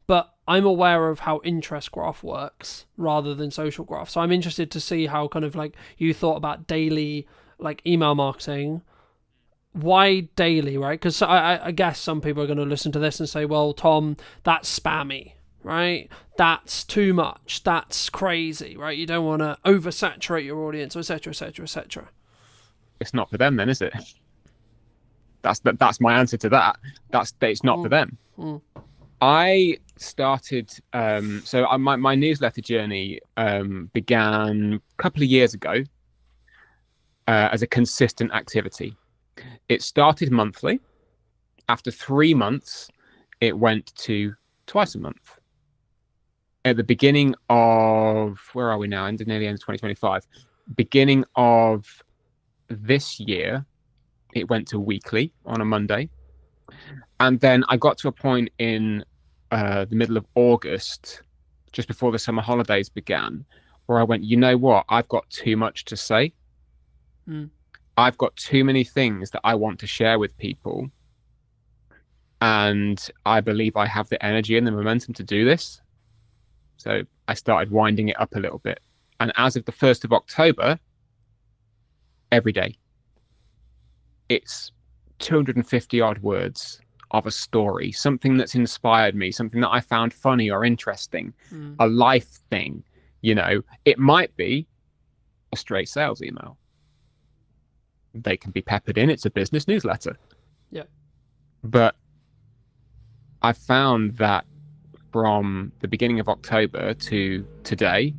[SPEAKER 2] but I'm aware of how interest graph works rather than social graph. So I'm interested to see how kind of like you thought about daily like email marketing. Why daily, right? Because I guess some people are going to listen to this and say, well, Tom, that's spammy, right? That's too much. That's crazy, right? You don't want to oversaturate your audience, etc., etc., etc.
[SPEAKER 3] It's not for them then, is it? That's my answer to that. It's not for them. I started, my newsletter journey began a couple of years ago as a consistent activity. It started monthly. After 3 months, it went to twice a month. At the beginning of, where are we now? Nearly end of 2025. Beginning of this year, it went to weekly on a Monday. And then I got to a point in the middle of August, just before the summer holidays began, where I went, you know what? I've got too much to say. I've got too many things that I want to share with people. And I believe I have the energy and the momentum to do this. So I started winding it up a little bit. And as of the 1st of October, every day, it's 250 odd words of a story, something that's inspired me, something that I found funny or interesting, a life thing, It might be a straight sales email. They can be peppered in. It's a business newsletter.
[SPEAKER 2] Yeah.
[SPEAKER 3] But I found that from the beginning of October to today,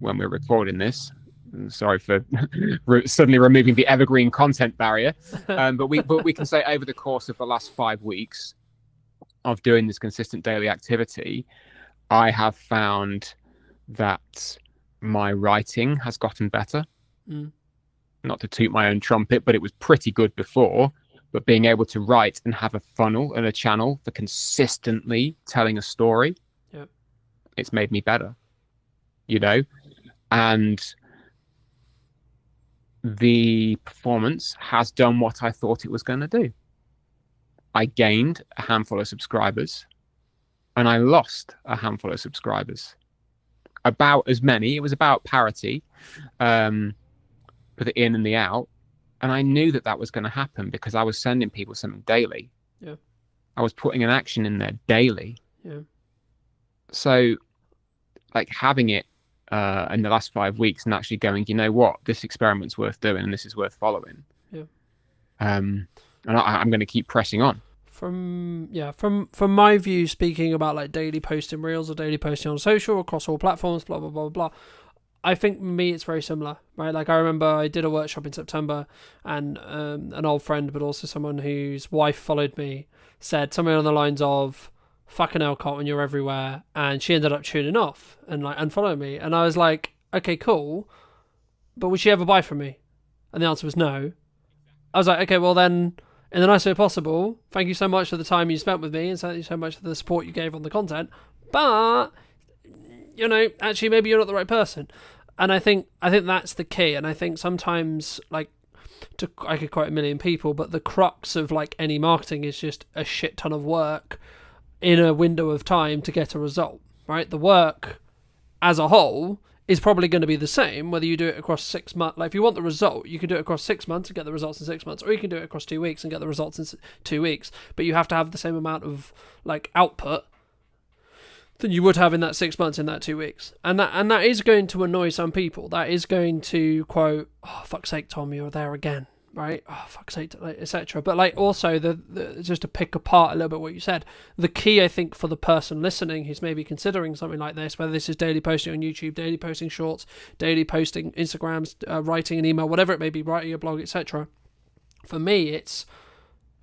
[SPEAKER 3] when we're recording this, sorry for suddenly removing the evergreen content barrier, but we can say over the course of the last 5 weeks of doing this consistent daily activity, I have found that my writing has gotten better. Not to toot my own trumpet, but it was pretty good before. But being able to write and have a funnel and a channel for consistently telling a story, it's made me better, and the performance has done what I thought it was going to do. I gained a handful of subscribers and I lost a handful of subscribers. About as many. It was about parity for the in and the out. And I knew that was going to happen because I was sending people something daily.
[SPEAKER 2] Yeah.
[SPEAKER 3] I was putting an action in there daily.
[SPEAKER 2] Yeah.
[SPEAKER 3] So, like, having it in the last 5 weeks and actually going, you know what, this experiment's worth doing and this is worth following.
[SPEAKER 2] Yeah.
[SPEAKER 3] And I'm going to keep pressing on.
[SPEAKER 2] From my view, speaking about like daily posting reels or daily posting on social across all platforms, blah blah blah blah. I think me it's very similar, right? Like I remember I did a workshop in September, and an old friend, but also someone whose wife followed me, said something on the lines of, "Fucking hell, Carlton, you're everywhere," and she ended up tuning off and like unfollowing me, and I was like, okay, cool, but would she ever buy from me? And the answer was no. I was like, okay, well then, in the nicest way possible, thank you so much for the time you spent with me, and thank you so much for the support you gave on the content, but actually maybe you're not the right person. And I think that's the key. And I think sometimes, like, I could quote a million people, but the crux of like any marketing is just a shit ton of work in a window of time to get a result, right? The work as a whole is probably going to be the same whether you do it across 6 months. Like if you want the result, you can do it across 6 months and get the results in 6 months, or you can do it across 2 weeks and get the results in 2 weeks. But you have to have the same amount of like output than you would have in that 6 months in that 2 weeks. And that is going to annoy some people. That is going to quote, "Oh, fuck's sake, Tom, you're there again." Right? "Oh, fuck's sake," etc. But like also the just to pick apart a little bit what you said, the key I think for the person listening who's maybe considering something like this, whether this is daily posting on YouTube, daily posting shorts, daily posting Instagrams, writing an email, whatever it may be, writing a blog, etc. For me, it's,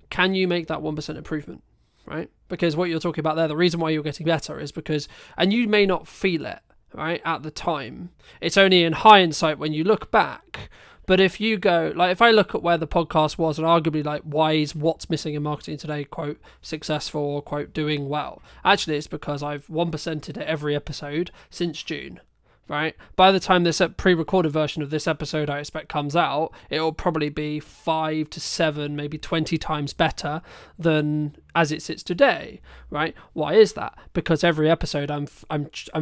[SPEAKER 2] can you make that 1% improvement? Right? Because what you're talking about there, the reason why you're getting better is because, and you may not feel it, right, at the time. It's only in hindsight when you look back. But if you go, like, if I look at where the podcast was and arguably, like, why is what's missing in marketing today, quote, successful or, quote, doing well? Actually, it's because I've 1%ed it every episode since June. Right? By the time this pre-recorded version of this episode I expect comes out, it will probably be 5 to 7, maybe 20 times better than as it sits today. Right? Why is that? Because every episode I'm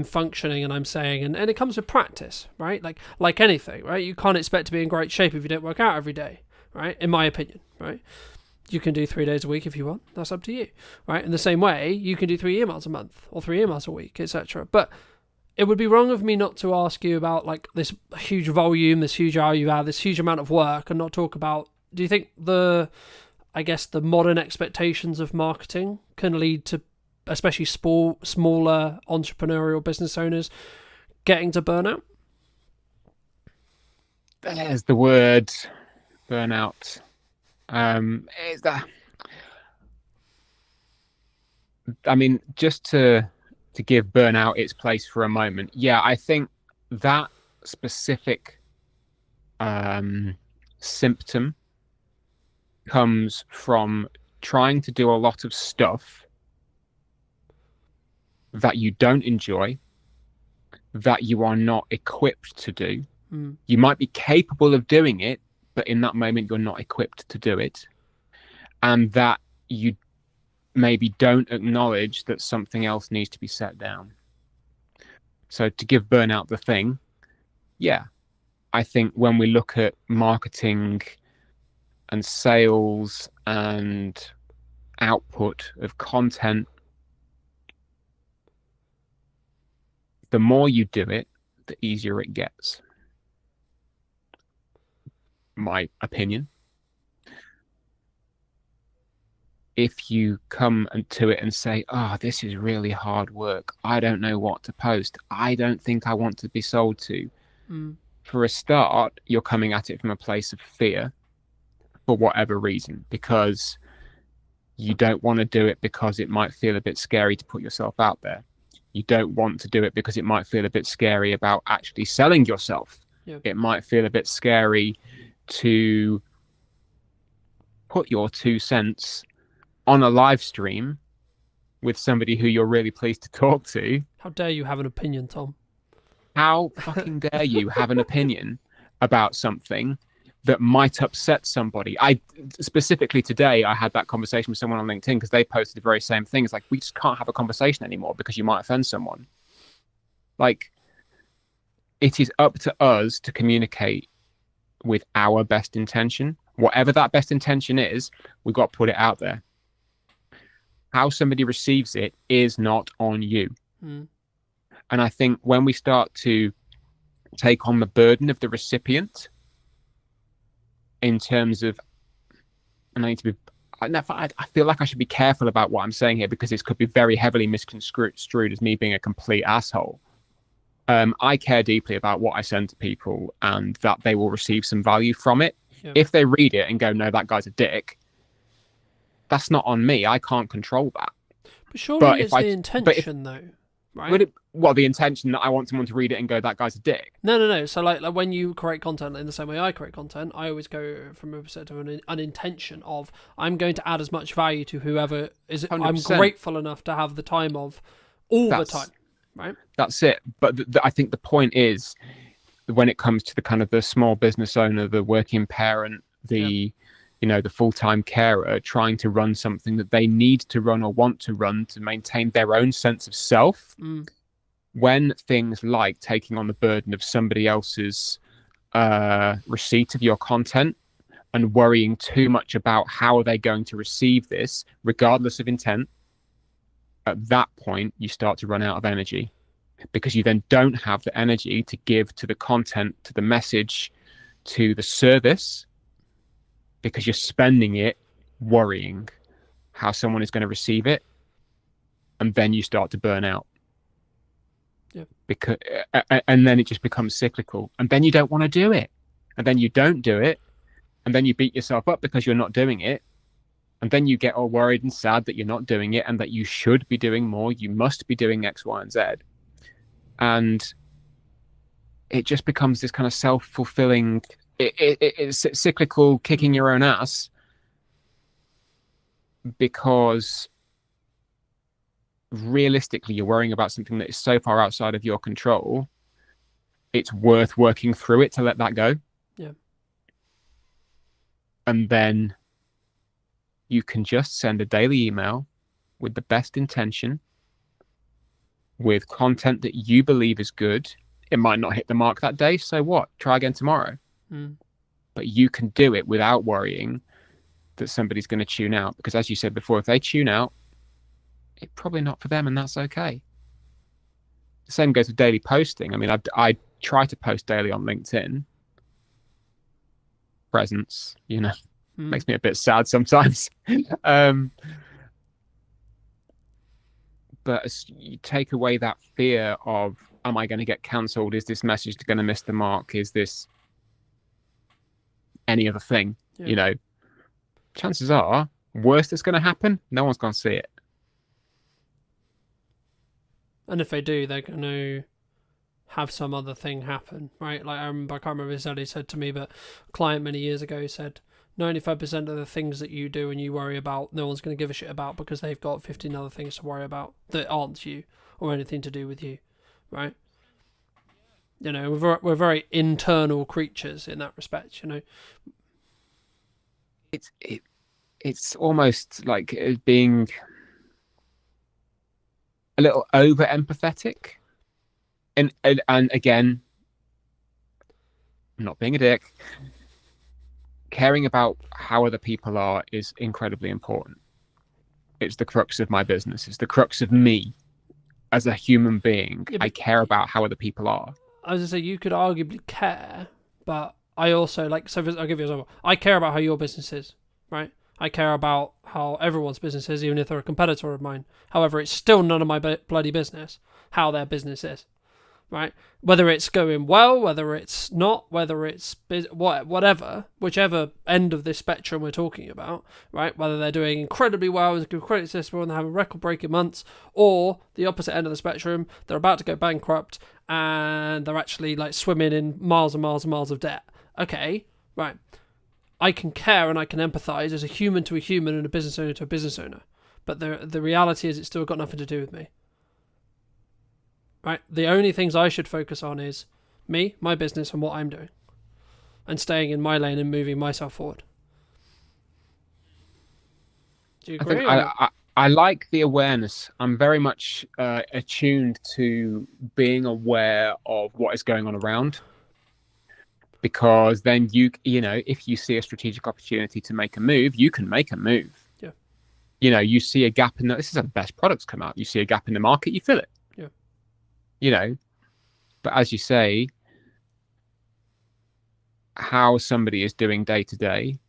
[SPEAKER 2] functioning and I'm saying, and it comes with practice, right? Like anything, right? You can't expect to be in great shape if you don't work out every day, right? In my opinion, right? You can do 3 days a week if you want. That's up to you, right? In the same way, you can do 3 emails a month or 3 emails a week, etc. But it would be wrong of me not to ask you about like this huge volume, this huge value add, this huge amount of work, and not talk about, do you think the modern expectations of marketing can lead to, especially smaller entrepreneurial business owners, getting to burnout?
[SPEAKER 3] There's the word burnout. Is that? I mean, just to give burnout its place for a moment. Yeah, I think that specific symptom comes from trying to do a lot of stuff that you don't enjoy, that you are not equipped to do. You might be capable of doing it, but in that moment you're not equipped to do it. And that you maybe don't acknowledge that something else needs to be set down. So to give burnout the thing, yeah, I think when we look at marketing and sales and output of content, the more you do it, the easier it gets. My opinion. If you come to it and say, oh, this is really hard work, I don't know what to post, I don't think I want to be sold to. For a start, you're coming at it from a place of fear for whatever reason, because you don't want to do it because it might feel a bit scary to put yourself out there. You don't want to do it because it might feel a bit scary about actually selling yourself. It might feel a bit scary to put your 2 cents on a live stream with somebody who you're really pleased to talk to.
[SPEAKER 2] How dare you have an opinion, Tom?
[SPEAKER 3] How fucking dare you have an opinion about something that might upset somebody? I specifically today, I had that conversation with someone on LinkedIn because they posted the very same thing. It's like, we just can't have a conversation anymore because you might offend someone. Like, it is up to us to communicate with our best intention. Whatever that best intention is, we've got to put it out there. How somebody receives it is not on you. And I think when we start to take on the burden of the recipient in terms of, and I feel like I should be careful about what I'm saying here because this could be very heavily misconstrued as me being a complete asshole. I care deeply about what I send to people and that they will receive some value from it. If they read it and go, no, that guy's a dick, that's not on me. I can't control that.
[SPEAKER 2] But surely it's the intention, though, right?
[SPEAKER 3] The intention that I want someone to read it and go, that guy's a dick.
[SPEAKER 2] No. So like when you create content in the same way I create content, I always go from a perspective of an intention of, I'm going to add as much value to whoever is. 100%. I'm grateful enough to have the time of the time, right? That's
[SPEAKER 3] it. But I think the point is, when it comes to the kind of the small business owner, the working parent, the full-time carer trying to run something that they need to run or want to run to maintain their own sense of self, when things like taking on the burden of somebody else's receipt of your content and worrying too much about how are they going to receive this, regardless of intent, at that point, you start to run out of energy because you then don't have the energy to give to the content, to the message, to the service, because you're spending it worrying how someone is going to receive it, and then you start to burn out. And then it just becomes cyclical, and then you don't want to do it, and then you don't do it, and then you beat yourself up because you're not doing it, and then you get all worried and sad that you're not doing it and that you should be doing more. You must be doing X, Y, and Z, and it just becomes this kind of self-fulfilling. It's cyclical, kicking your own ass, because realistically you're worrying about something that is so far outside of your control. It's worth working through it to let that go. And then you can just send a daily email with the best intention, with content that you believe is good. It might not hit the mark that day, so what? Try again tomorrow. But you can do it without worrying that somebody's going to tune out, because as you said before, if they tune out, it's probably not for them, and that's okay. The same goes with daily posting. I mean, I try to post daily on LinkedIn. Presence, makes me a bit sad sometimes. But as you take away that fear of, am I going to get cancelled? Is this message going to miss the mark? Is this any other thing? Chances are, worst that's going to happen, no one's going to see it.
[SPEAKER 2] And if they do, they're going to have some other thing happen, right? Like I can't remember exactly, said to me, but a client many years ago said 95% of the things that you do and you worry about, no one's going to give a shit about because they've got 15 other things to worry about that aren't you or anything to do with you, right? We're very internal creatures in that respect,
[SPEAKER 3] It's almost like being a little over empathetic, and again, I'm not being a dick. Caring about how other people are is incredibly important. It's the crux of my business. It's the crux of me as a human being. I care about how other people are.
[SPEAKER 2] I was gonna say you could arguably care, but I also like. So I'll give you an example. I care about how your business is, right? I care about how everyone's business is, even if they're a competitor of mine. However, it's still none of my bloody business how their business is, right? Whether it's going well, whether it's not, whether it's whatever, whichever end of this spectrum we're talking about, right? Whether they're doing incredibly well and incredibly successful and they're having record-breaking months, or the opposite end of the spectrum, they're about to go bankrupt and they're actually like swimming in miles and miles and miles of debt. Okay, right. I can care and I can empathize as a human to a human and a business owner to a business owner. But the reality is it's still got nothing to do with me. Right? The only things I should focus on is me, my business, and what I'm doing. And staying in my lane and moving myself forward. Do you agree?
[SPEAKER 3] I like the awareness. I'm very much attuned to being aware of what is going on around. Because then you know, if you see a strategic opportunity to make a move, you can make a move.
[SPEAKER 2] Yeah.
[SPEAKER 3] You know, you see a gap in this is how the best products come out. You see a gap in the market, you fill it.
[SPEAKER 2] Yeah.
[SPEAKER 3] You know, but as you say, how somebody is doing day to day,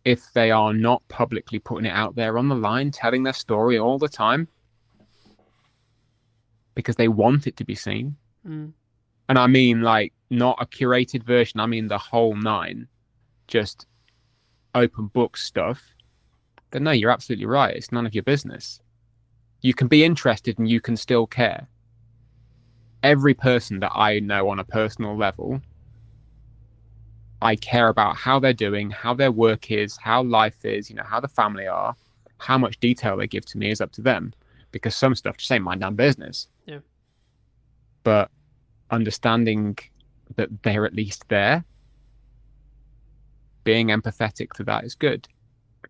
[SPEAKER 3] if they are not publicly putting it out there on the line, telling their story all the time, because they want it to be seen.
[SPEAKER 2] Mm.
[SPEAKER 3] And I mean, like, not a curated version. I mean, the whole nine, just open book stuff. Then no, you're absolutely right. It's none of your business. You can be interested and you can still care. Every person that I know on a personal level, I care about how they're doing, how their work is, how life is, you know, how the family are, how much detail they give to me is up to them. Because some stuff just ain't my damn business.
[SPEAKER 2] Yeah.
[SPEAKER 3] But understanding that they're at least there, being empathetic to that is good.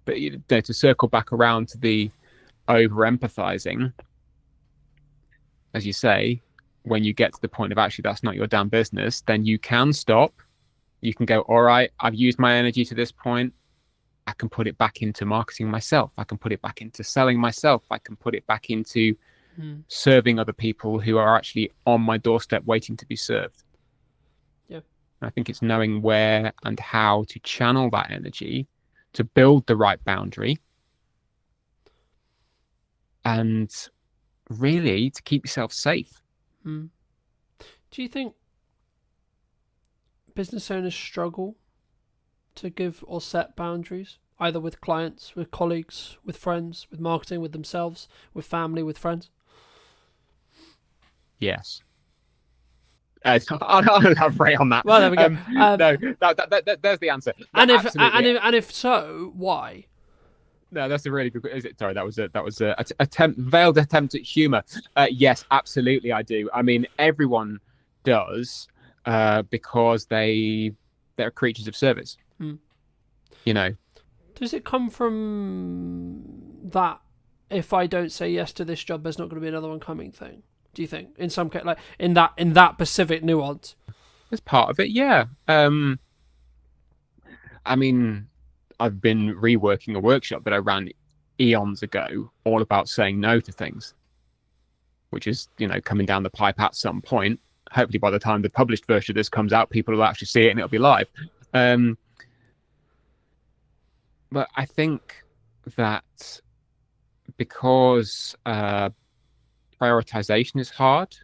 [SPEAKER 3] But you know, to circle back around to the over empathizing, as you say, when you get to the point of actually that's not your damn business, then you can stop. You can go, all right, I've used my energy to this point. I can put it back into marketing myself. I can put it back into selling myself. I can put it back into serving other people who are actually on my doorstep waiting to be served.
[SPEAKER 2] Yeah.
[SPEAKER 3] I think it's knowing where and how to channel that energy to build the right boundary and really to keep yourself safe.
[SPEAKER 2] Do you think business owners struggle to give or set boundaries, either with clients, with colleagues, with friends, with marketing, with themselves, with family, with friends?
[SPEAKER 3] Yes. I'll elaborate on that.
[SPEAKER 2] Well, there we go.
[SPEAKER 3] No, there's the answer.
[SPEAKER 2] And if so, why?
[SPEAKER 3] No, that's a really good. Is it? Sorry, that was a veiled attempt at humor. Yes, absolutely, I do. I mean, everyone does because they're creatures of service. You know.
[SPEAKER 2] Does it come from that? If I don't say yes to this job, there's not going to be another one coming thing. Do you think, in some case, like in that specific nuance?
[SPEAKER 3] As part of it, yeah. I mean, I've been reworking a workshop that I ran eons ago, all about saying no to things, which is, you know, coming down the pipe at some point. Hopefully, by the time the published version of this comes out, people will actually see it and it'll be live. But I think that because prioritization is hard.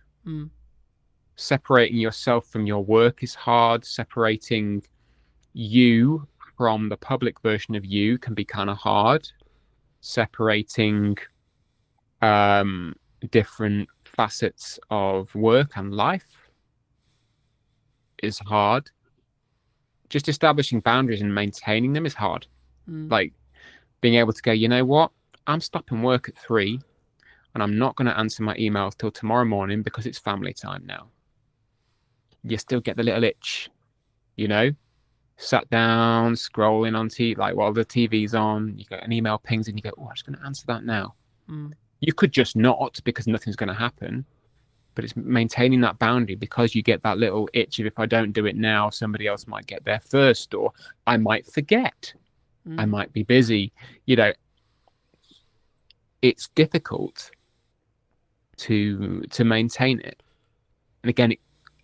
[SPEAKER 3] Separating yourself from your work is hard. Separating you from the public version of you can be kind of hard. Separating different facets of work and life is hard. Just establishing boundaries and maintaining them is hard. Like being able to go, you know what? I'm stopping work at 3. And I'm not going to answer my emails till tomorrow morning because it's family time now. You still get the little itch, you know? Sat down, scrolling on TV, like while the TV's on, you get an email pings and you go, oh, I'm just going to answer that now. You could just not because nothing's going to happen. But it's maintaining that boundary because you get that little itch of if I don't do it now, somebody else might get there first, or I might forget. I might be busy. You know, it's difficult to maintain it. And again,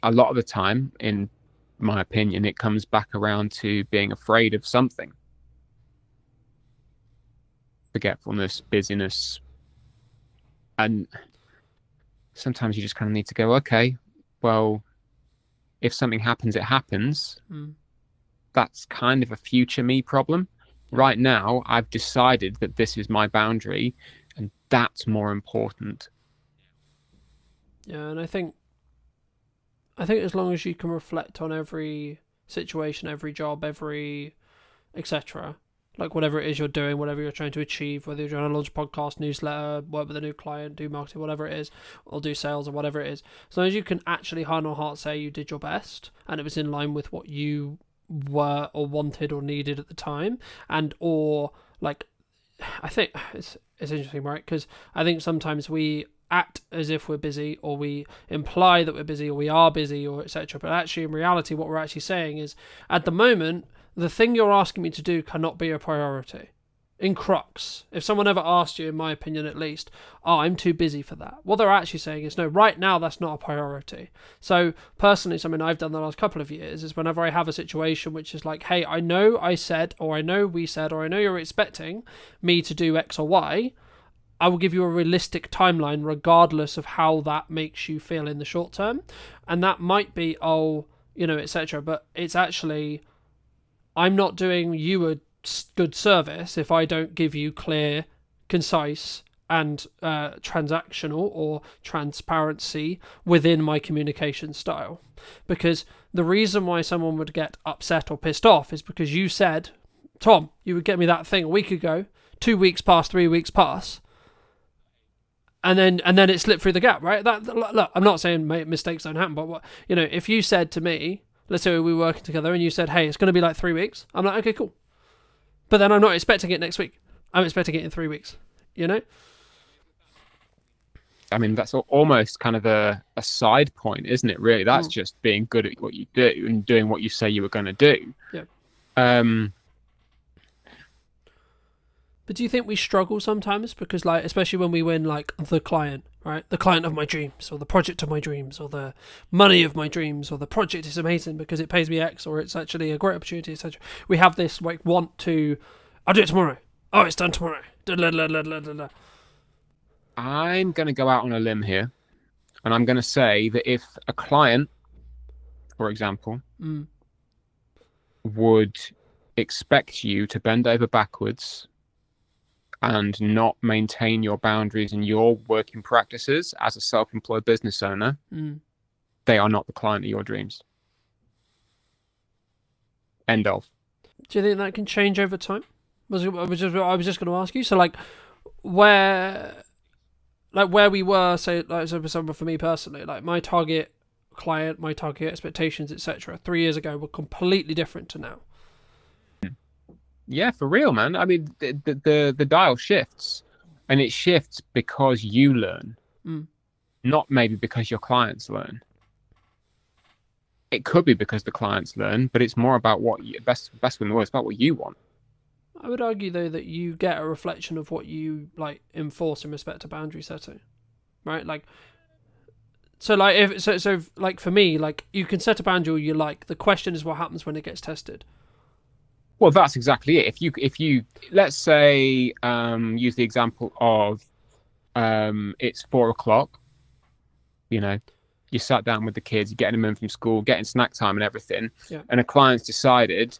[SPEAKER 3] a lot of the time, in my opinion, it comes back around to being afraid of something. Forgetfulness, busyness. And sometimes you just kind of need to go, okay, well, if something happens, it happens. That's kind of a future me problem. Right now, I've decided that this is my boundary, and that's more important.
[SPEAKER 2] Yeah, and I think as long as you can reflect on every situation, every job, every etc., like whatever it is you're doing, whatever you're trying to achieve, whether you're trying to launch a podcast, newsletter, work with a new client, do marketing, whatever it is, or do sales or whatever it is, as long as you can actually hand on heart say you did your best and it was in line with what you were or wanted or needed at the time, and or like, I think it's interesting, right? Because I think sometimes we act as if we're busy, or we imply that we're busy, or we are busy, or etc. But actually, in reality, what we're actually saying is, at the moment, the thing you're asking me to do cannot be a priority. In crux, if someone ever asked you, in my opinion at least, oh, I'm too busy for that, what they're actually saying is, no, right now that's not a priority. So personally, something I've done the last couple of years is whenever I have a situation which is like, hey, I know I said, or I know we said, or I know you're expecting me to do X or Y, I will give you a realistic timeline regardless of how that makes you feel in the short term. And that might be, etc. But it's actually, I'm not doing you a good service if I don't give you clear, concise, and transactional or transparency within my communication style. Because the reason why someone would get upset or pissed off is because you said, Tom, you would get me that thing a week ago, 2 weeks pass, 3 weeks pass, and then it slipped through the gap, right? Look, I'm not saying mistakes don't happen, but if you said to me, let's say we were working together, and you said, hey, it's going to be like 3 weeks, I'm like, okay, cool. But then I'm not expecting it next week. I'm expecting it in 3 weeks,
[SPEAKER 3] I mean, that's almost kind of a side point, isn't it, really? That's just being good at what you do and doing what you say you were going to do.
[SPEAKER 2] Yeah. But do you think we struggle sometimes? Because, like, especially when we win, like, the client, right? The client of my dreams, or the project of my dreams, or the money of my dreams, or the project is amazing because it pays me X, or it's actually a great opportunity, etc. We have this, like, want to, I'll do it tomorrow. Oh, it's done tomorrow.
[SPEAKER 3] I'm going to go out on a limb here, and I'm going to say that if a client, for example, would expect you to bend over backwards and not maintain your boundaries and your working practices as a self-employed business owner, they are not the client of your dreams. End of.
[SPEAKER 2] Do you think that can change over time? I was just going to ask you. So, like, where we were, say, like, so for me personally, like, my target client, my target expectations, etc., 3 years ago were completely different to now.
[SPEAKER 3] Yeah, for real, man. I mean, the dial shifts, and it shifts because you learn, not maybe because your clients learn. It could be because the clients learn, but it's more about what you, best in the world, it's about what you want.
[SPEAKER 2] I would argue, though, that you get a reflection of what you, like, enforce in respect to boundary setting, right? Like, so, like, like, for me, like, you can set a boundary you like. The question is what happens when it gets tested.
[SPEAKER 3] Well, that's exactly it. If you let's say use the example of it's 4 o'clock, you sat down with the kids, you're getting them in from school, getting snack time and everything, and a client's decided,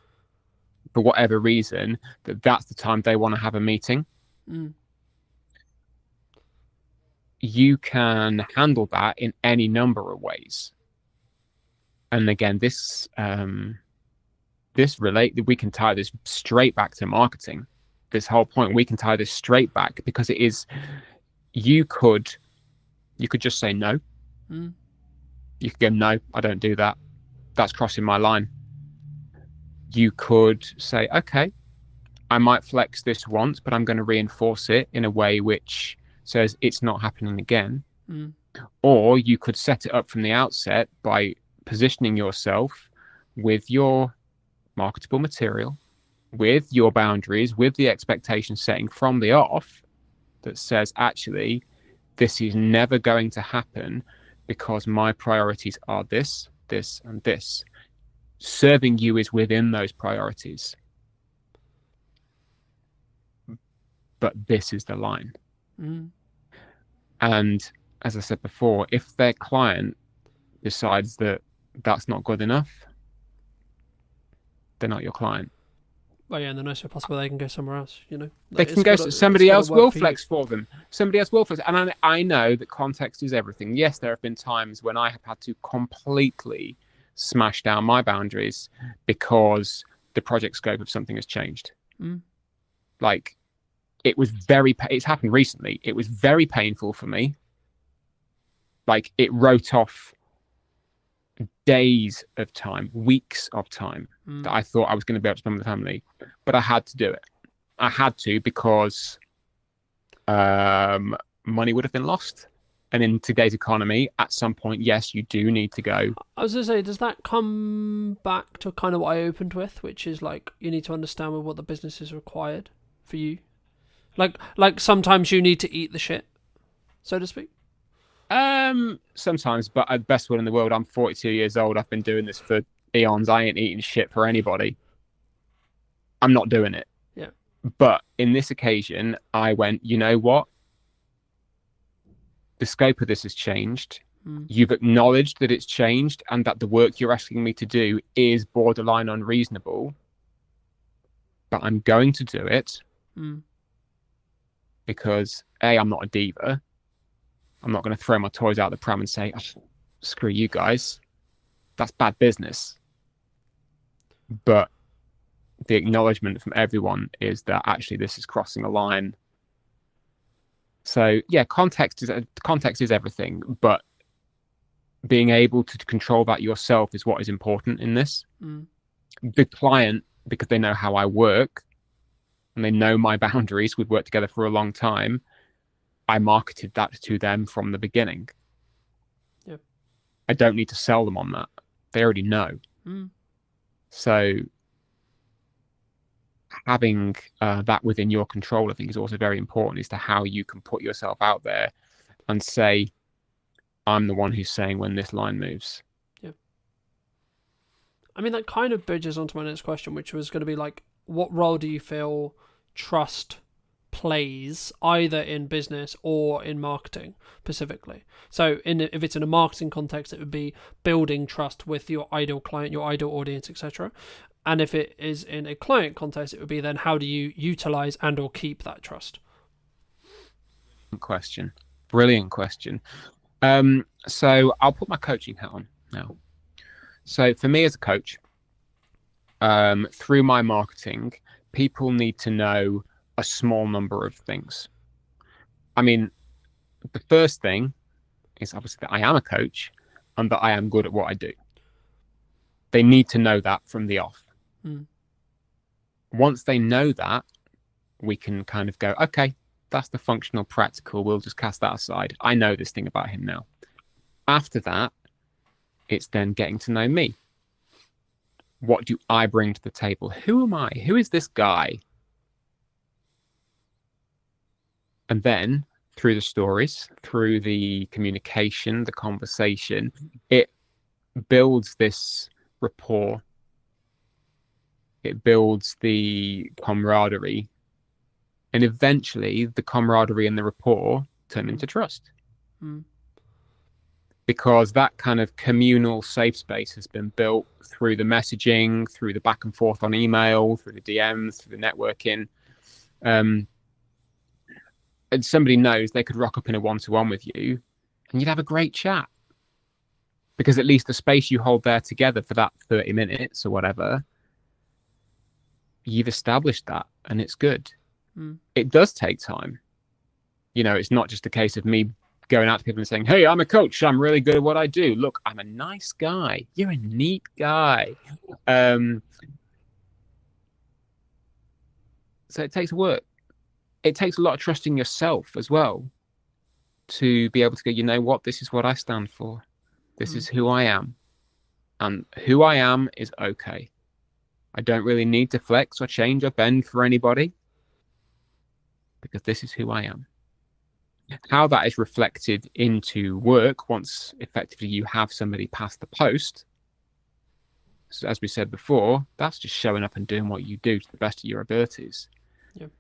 [SPEAKER 3] for whatever reason, that that's the time they want to have a meeting. You can handle that in any number of ways. And again, we can tie this straight back to marketing. This whole point, we can tie this straight back because it is, you could just say no. You could go, no, I don't do that. That's crossing my line. You could say, okay, I might flex this once, but I'm going to reinforce it in a way which says it's not happening again. Or you could set it up from the outset by positioning yourself with your marketable material, with your boundaries, with the expectation setting from the off that says, actually, this is never going to happen because my priorities are this, this, and this. Serving you is within those priorities. But this is the line. And as I said before, if their client decides that that's not good enough, they're not your client.
[SPEAKER 2] Well, yeah, and then also possible they can go somewhere else, you know.
[SPEAKER 3] They can go, somebody else will flex for them. Somebody else will flex. And I know that context is everything. Yes, there have been times when I have had to completely smash down my boundaries because the project scope of something has changed. Like, it's happened recently. It was very painful for me. Like, it wrote off days of time, weeks of time that I thought I was going to be able to spend with the family, but I had to do it. I had to because money would have been lost. And in today's economy, at some point, yes, you do need to go.
[SPEAKER 2] I was going to say, does that come back to kind of what I opened with, which is like you need to understand what the business is required for you? Like sometimes you need to eat the shit, so to speak.
[SPEAKER 3] Sometimes, but at the best will in the world, I'm 42 years old. I've been doing this for eons. I ain't eating shit for anybody. I'm not doing it.
[SPEAKER 2] Yeah.
[SPEAKER 3] But in this occasion, I went, you know what? The scope of this has changed. You've acknowledged that it's changed and that the work you're asking me to do is borderline unreasonable. But I'm going to do it because A, I'm not a diva. I'm not going to throw my toys out the pram and say, oh, screw you guys. That's bad business. But the acknowledgement from everyone is that actually this is crossing a line. So yeah, context is everything, but being able to control that yourself is what is important in this. The client, because they know how I work and they know my boundaries, we've worked together for a long time, I marketed that to them from the beginning.
[SPEAKER 2] Yep.
[SPEAKER 3] I don't need to sell them on that. They already know. So having that within your control, I think, is also very important as to how you can put yourself out there and say, I'm the one who's saying when this line moves.
[SPEAKER 2] Yeah. I mean, that kind of bridges onto my next question, which was going to be like, what role do you feel trust plays either in business or in marketing specifically? So if it's in a marketing context, it would be building trust with your ideal client, your ideal audience, etc. And if it is in a client context, it would be then how do you utilize and or keep that trust?
[SPEAKER 3] Brilliant question. So I'll put my coaching hat on now. So for me as a coach, through my marketing, people need to know a small number of things. I mean, the first thing is obviously that I am a coach and that I am good at what I do. They need to know that from the off. Once they know that, we can kind of go, okay, that's the functional practical. We'll just cast that aside. I know this thing about him now. After that, it's then getting to know me. What do I bring to the table? Who am I? Who is this guy? And then through the stories, through the communication, the conversation, it builds this rapport. It builds the camaraderie. And eventually the camaraderie and the rapport turn into trust. Because that kind of communal safe space has been built through the messaging, through the back and forth on email, through the DMs, through the networking. And somebody knows they could rock up in a one-to-one with you and you'd have a great chat. Because at least the space you hold there together for that 30 minutes or whatever, you've established that and it's good. It does take time. You know, it's not just a case of me going out to people and saying, hey, I'm a coach. I'm really good at what I do. Look, I'm a nice guy. You're a neat guy. So it takes work. It takes a lot of trust in yourself as well to be able to go, you know what, this is what I stand for. This is who I am. And who I am is okay. I don't really need to flex or change or bend for anybody because this is who I am. How that is reflected into work once effectively you have somebody pass the post, so as we said before, that's just showing up and doing what you do to the best of your abilities.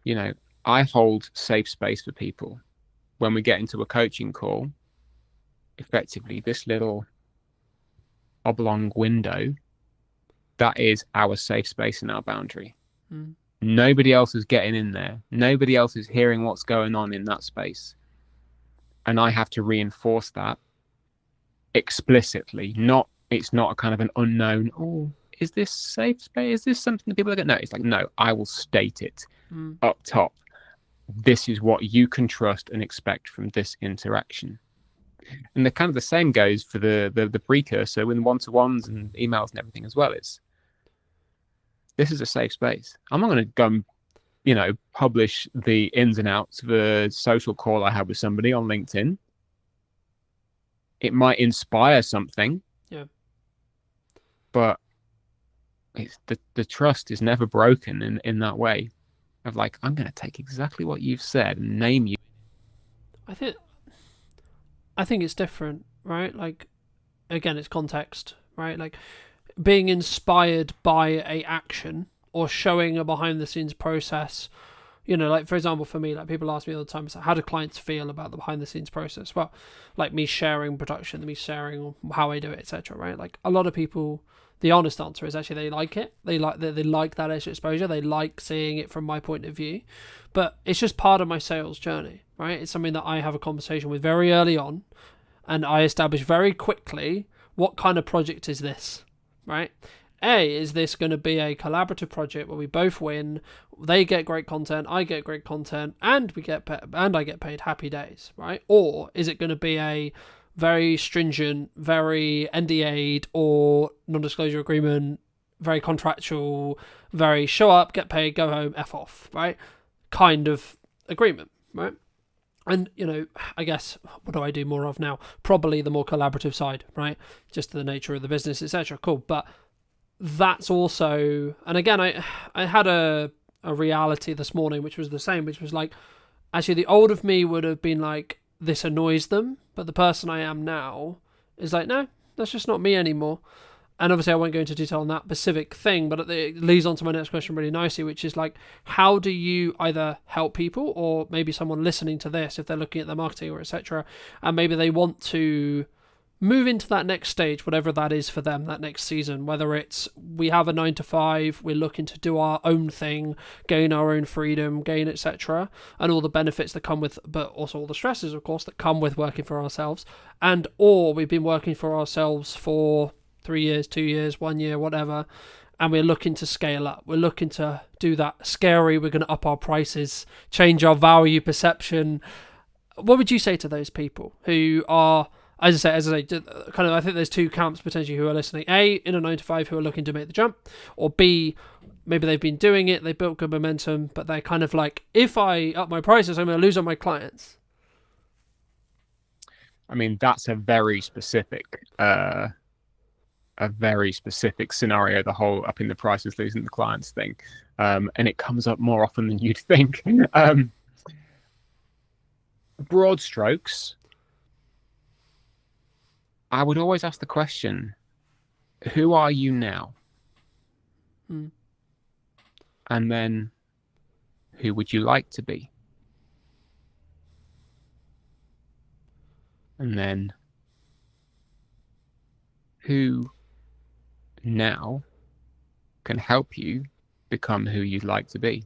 [SPEAKER 2] Yeah.
[SPEAKER 3] I hold safe space for people. When we get into a coaching call, effectively this little oblong window, that is our safe space and our boundary. Nobody else is getting in there. Nobody else is hearing what's going on in that space. And I have to reinforce that explicitly. It's not a kind of an unknown, oh, is this safe space? Is this something that people are going to know? It's like, no, I will state it up top. This is what you can trust and expect from this interaction. And the kind of the same goes for the precursor with one-to-ones and emails and everything as well. This is a safe space. I'm not going to go and, publish the ins and outs of a social call I had with somebody on LinkedIn. It might inspire something.
[SPEAKER 2] Yeah.
[SPEAKER 3] But it's the trust is never broken in that way of like, I'm going to take exactly what you've said and name you.
[SPEAKER 2] I think it's different, right? Like, again, it's context, right? Like, being inspired by a action or showing a behind the scenes process. Like, for example, for me, like, people ask me all the time, so how do clients feel about the behind the scenes process? Well, like, me sharing production, me sharing how I do it, etc., right? Like, a lot of people, the honest answer is actually they like it. They like that extra exposure. They like seeing it from my point of view. But it's just part of my sales journey, right? It's something that I have a conversation with very early on, and I establish very quickly what kind of project is this, right? Is this going to be a collaborative project where we both win? They get great content, I get great content, and I get paid. Happy days, right? Or is it going to be a very stringent, very NDA'd or non-disclosure agreement, very contractual, very show up, get paid, go home, F off, right? Kind of agreement, right? And, I guess, what do I do more of now? Probably the more collaborative side, right? Just the nature of the business, etc. Cool. But that's also, and again, I had a reality this morning, which was the same, which was like, actually, the old of me would have been like, this annoys them. But the person I am now is like, no, that's just not me anymore. And obviously I won't go into detail on that specific thing, but it leads on to my next question really nicely, which is like, how do you either help people, or maybe someone listening to this, if they're looking at their marketing or etc., and maybe they want to move into that next stage, whatever that is for them, that next season, whether it's we have a 9 to 5, we're looking to do our own thing, gain our own freedom, gain etc., and all the benefits that come with, but also all the stresses, of course, that come with working for ourselves, or we've been working for ourselves for 3 years, 2 years, 1 year, whatever, and we're looking to scale up. We're looking to do that scary, we're going to up our prices, change our value perception. What would you say to those people who are, as I say, kind of, I think there's two camps potentially who are listening. A, in a 9 to 5 who are looking to make the jump, or B, maybe they've been doing it, they built good momentum, but they're kind of like, if I up my prices, I'm going to lose on my clients.
[SPEAKER 3] I mean, that's a very specific scenario, the whole upping the prices, losing the clients thing. And it comes up more often than you'd think. Broad strokes, I would always ask the question, who are you now? And then, who would you like to be? And then, who now can help you become who you'd like to be?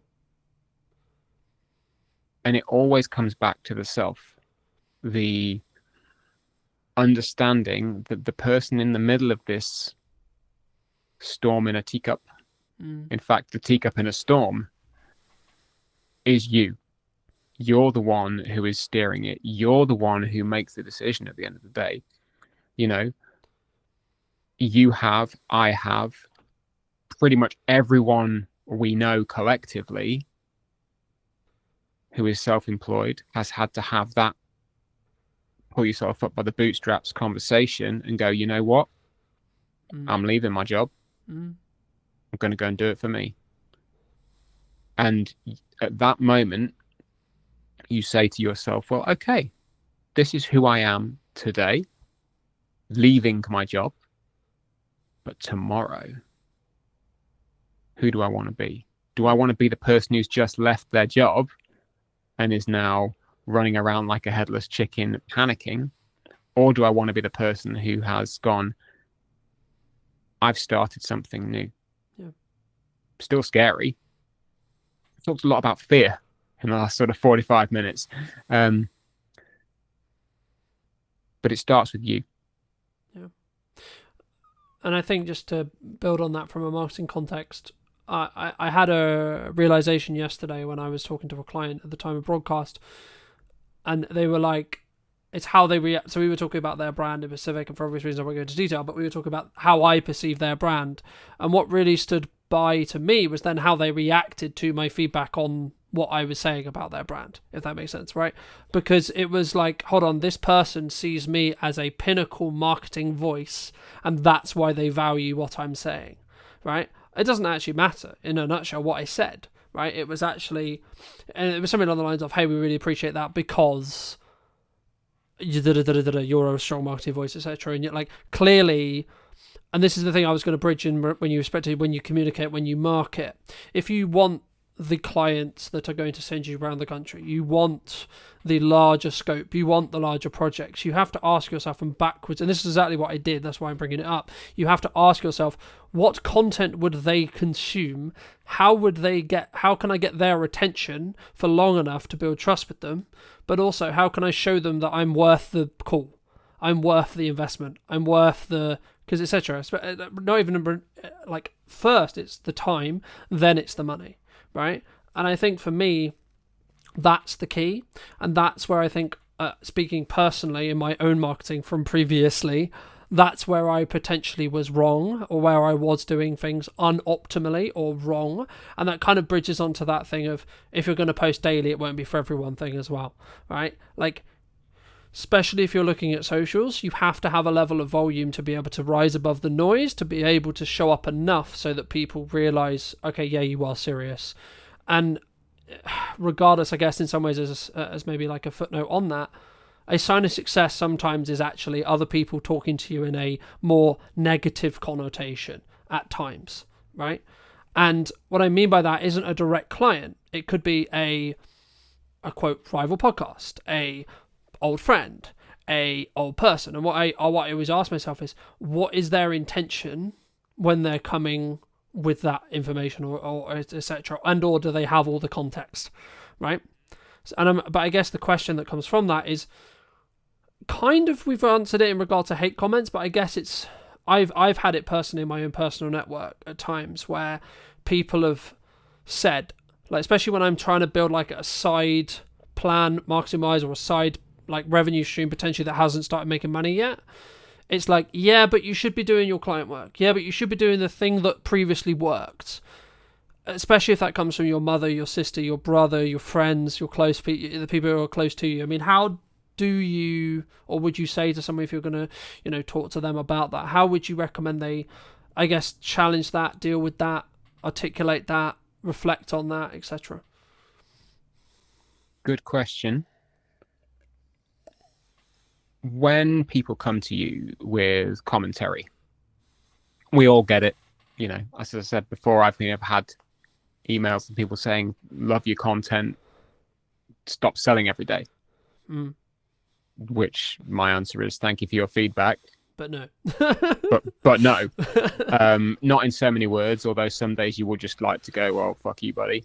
[SPEAKER 3] And it always comes back to the self, the understanding that the person in the middle of this storm in a teacup, in fact, the teacup in a storm, is you. You're the one who is steering it. You're the one who makes the decision at the end of the day. You have, I have, pretty much everyone we know collectively who is self-employed has had to have that pull yourself up by the bootstraps conversation and go, you know what? I'm leaving my job. I'm going to go and do it for me. And at that moment, you say to yourself, well, okay, this is who I am today, leaving my job, but tomorrow, who do I want to be? Do I want to be the person who's just left their job and is now running around like a headless chicken panicking? Or do I want to be the person who has gone, I've started something new?
[SPEAKER 2] Yeah.
[SPEAKER 3] Still scary. I talked a lot about fear in the last sort of 45 minutes. But it starts with you.
[SPEAKER 2] Yeah. And I think just to build on that from a marketing context, I had a realization yesterday when I was talking to a client at the time of broadcast, and they were like, it's how they react. So we were talking about their brand in Pacific, and for obvious reasons I won't go into detail, but we were talking about how I perceive their brand. And what really stood by to me was then how they reacted to my feedback on what I was saying about their brand, if that makes sense, right? Because it was like, hold on, this person sees me as a pinnacle marketing voice, and that's why they value what I'm saying, right? It doesn't actually matter, in a nutshell, what I said, right? It was actually, and it was something along the lines of, hey, we really appreciate that because you're a strong marketing voice, etc. And yet, like, clearly, and this is the thing I was going to bridge in when you when you communicate, when you market, if you want the clients that are going to send you around the country, you want the larger scope, you want the larger projects, you have to ask yourself from backwards, and this is exactly what I did, that's why I'm bringing it up. You have to ask yourself, what content would they consume? How can I get their attention for long enough to build trust with them? But also, how can I show them that I'm worth the call? I'm worth the investment. I'm worth the, because etc. Not even like, first it's the time, then it's the money, right? And I think for me, that's the key. And that's where I think, speaking personally in my own marketing from previously, that's where I potentially was wrong, or where I was doing things unoptimally or wrong. And that kind of bridges onto that thing of, if you're going to post daily, it won't be for everyone thing as well, right? Like, especially if you're looking at socials, you have to have a level of volume to be able to rise above the noise, to be able to show up enough so that people realize, okay, yeah, you are serious. And regardless, I guess, in some ways, as maybe like a footnote on that, a sign of success sometimes is actually other people talking to you in a more negative connotation at times, right? And what I mean by that isn't a direct client. It could be a quote rival podcast, a old friend, a old person. And what I always ask myself is, what is their intention when they're coming with that information, or etc., and or do they have all the context, right? But I guess the question that comes from that is, kind of, we've answered it in regard to hate comments, but I guess it's, I've had it personally in my own personal network at times where people have said, like, especially when I'm trying to build like a side plan marketing wise, or a side like revenue stream potentially that hasn't started making money yet, it's like, yeah, but you should be doing your client work, yeah, but you should be doing the thing that previously worked, especially if that comes from your mother, your sister, your brother, your friends, your close people, the people who are close to you. I mean, how do you, or would you say to someone, if you're going to, talk to them about that, how would you recommend they, I guess, challenge that, deal with that, articulate that, reflect on that, etc.?
[SPEAKER 3] Good question. When people come to you with commentary, we all get it. As I said before, I've had emails from people saying, love your content, stop selling every day. Which my answer is, thank you for your feedback,
[SPEAKER 2] but no.
[SPEAKER 3] but no. Not in so many words, although some days you would just like to go, well, fuck you, buddy.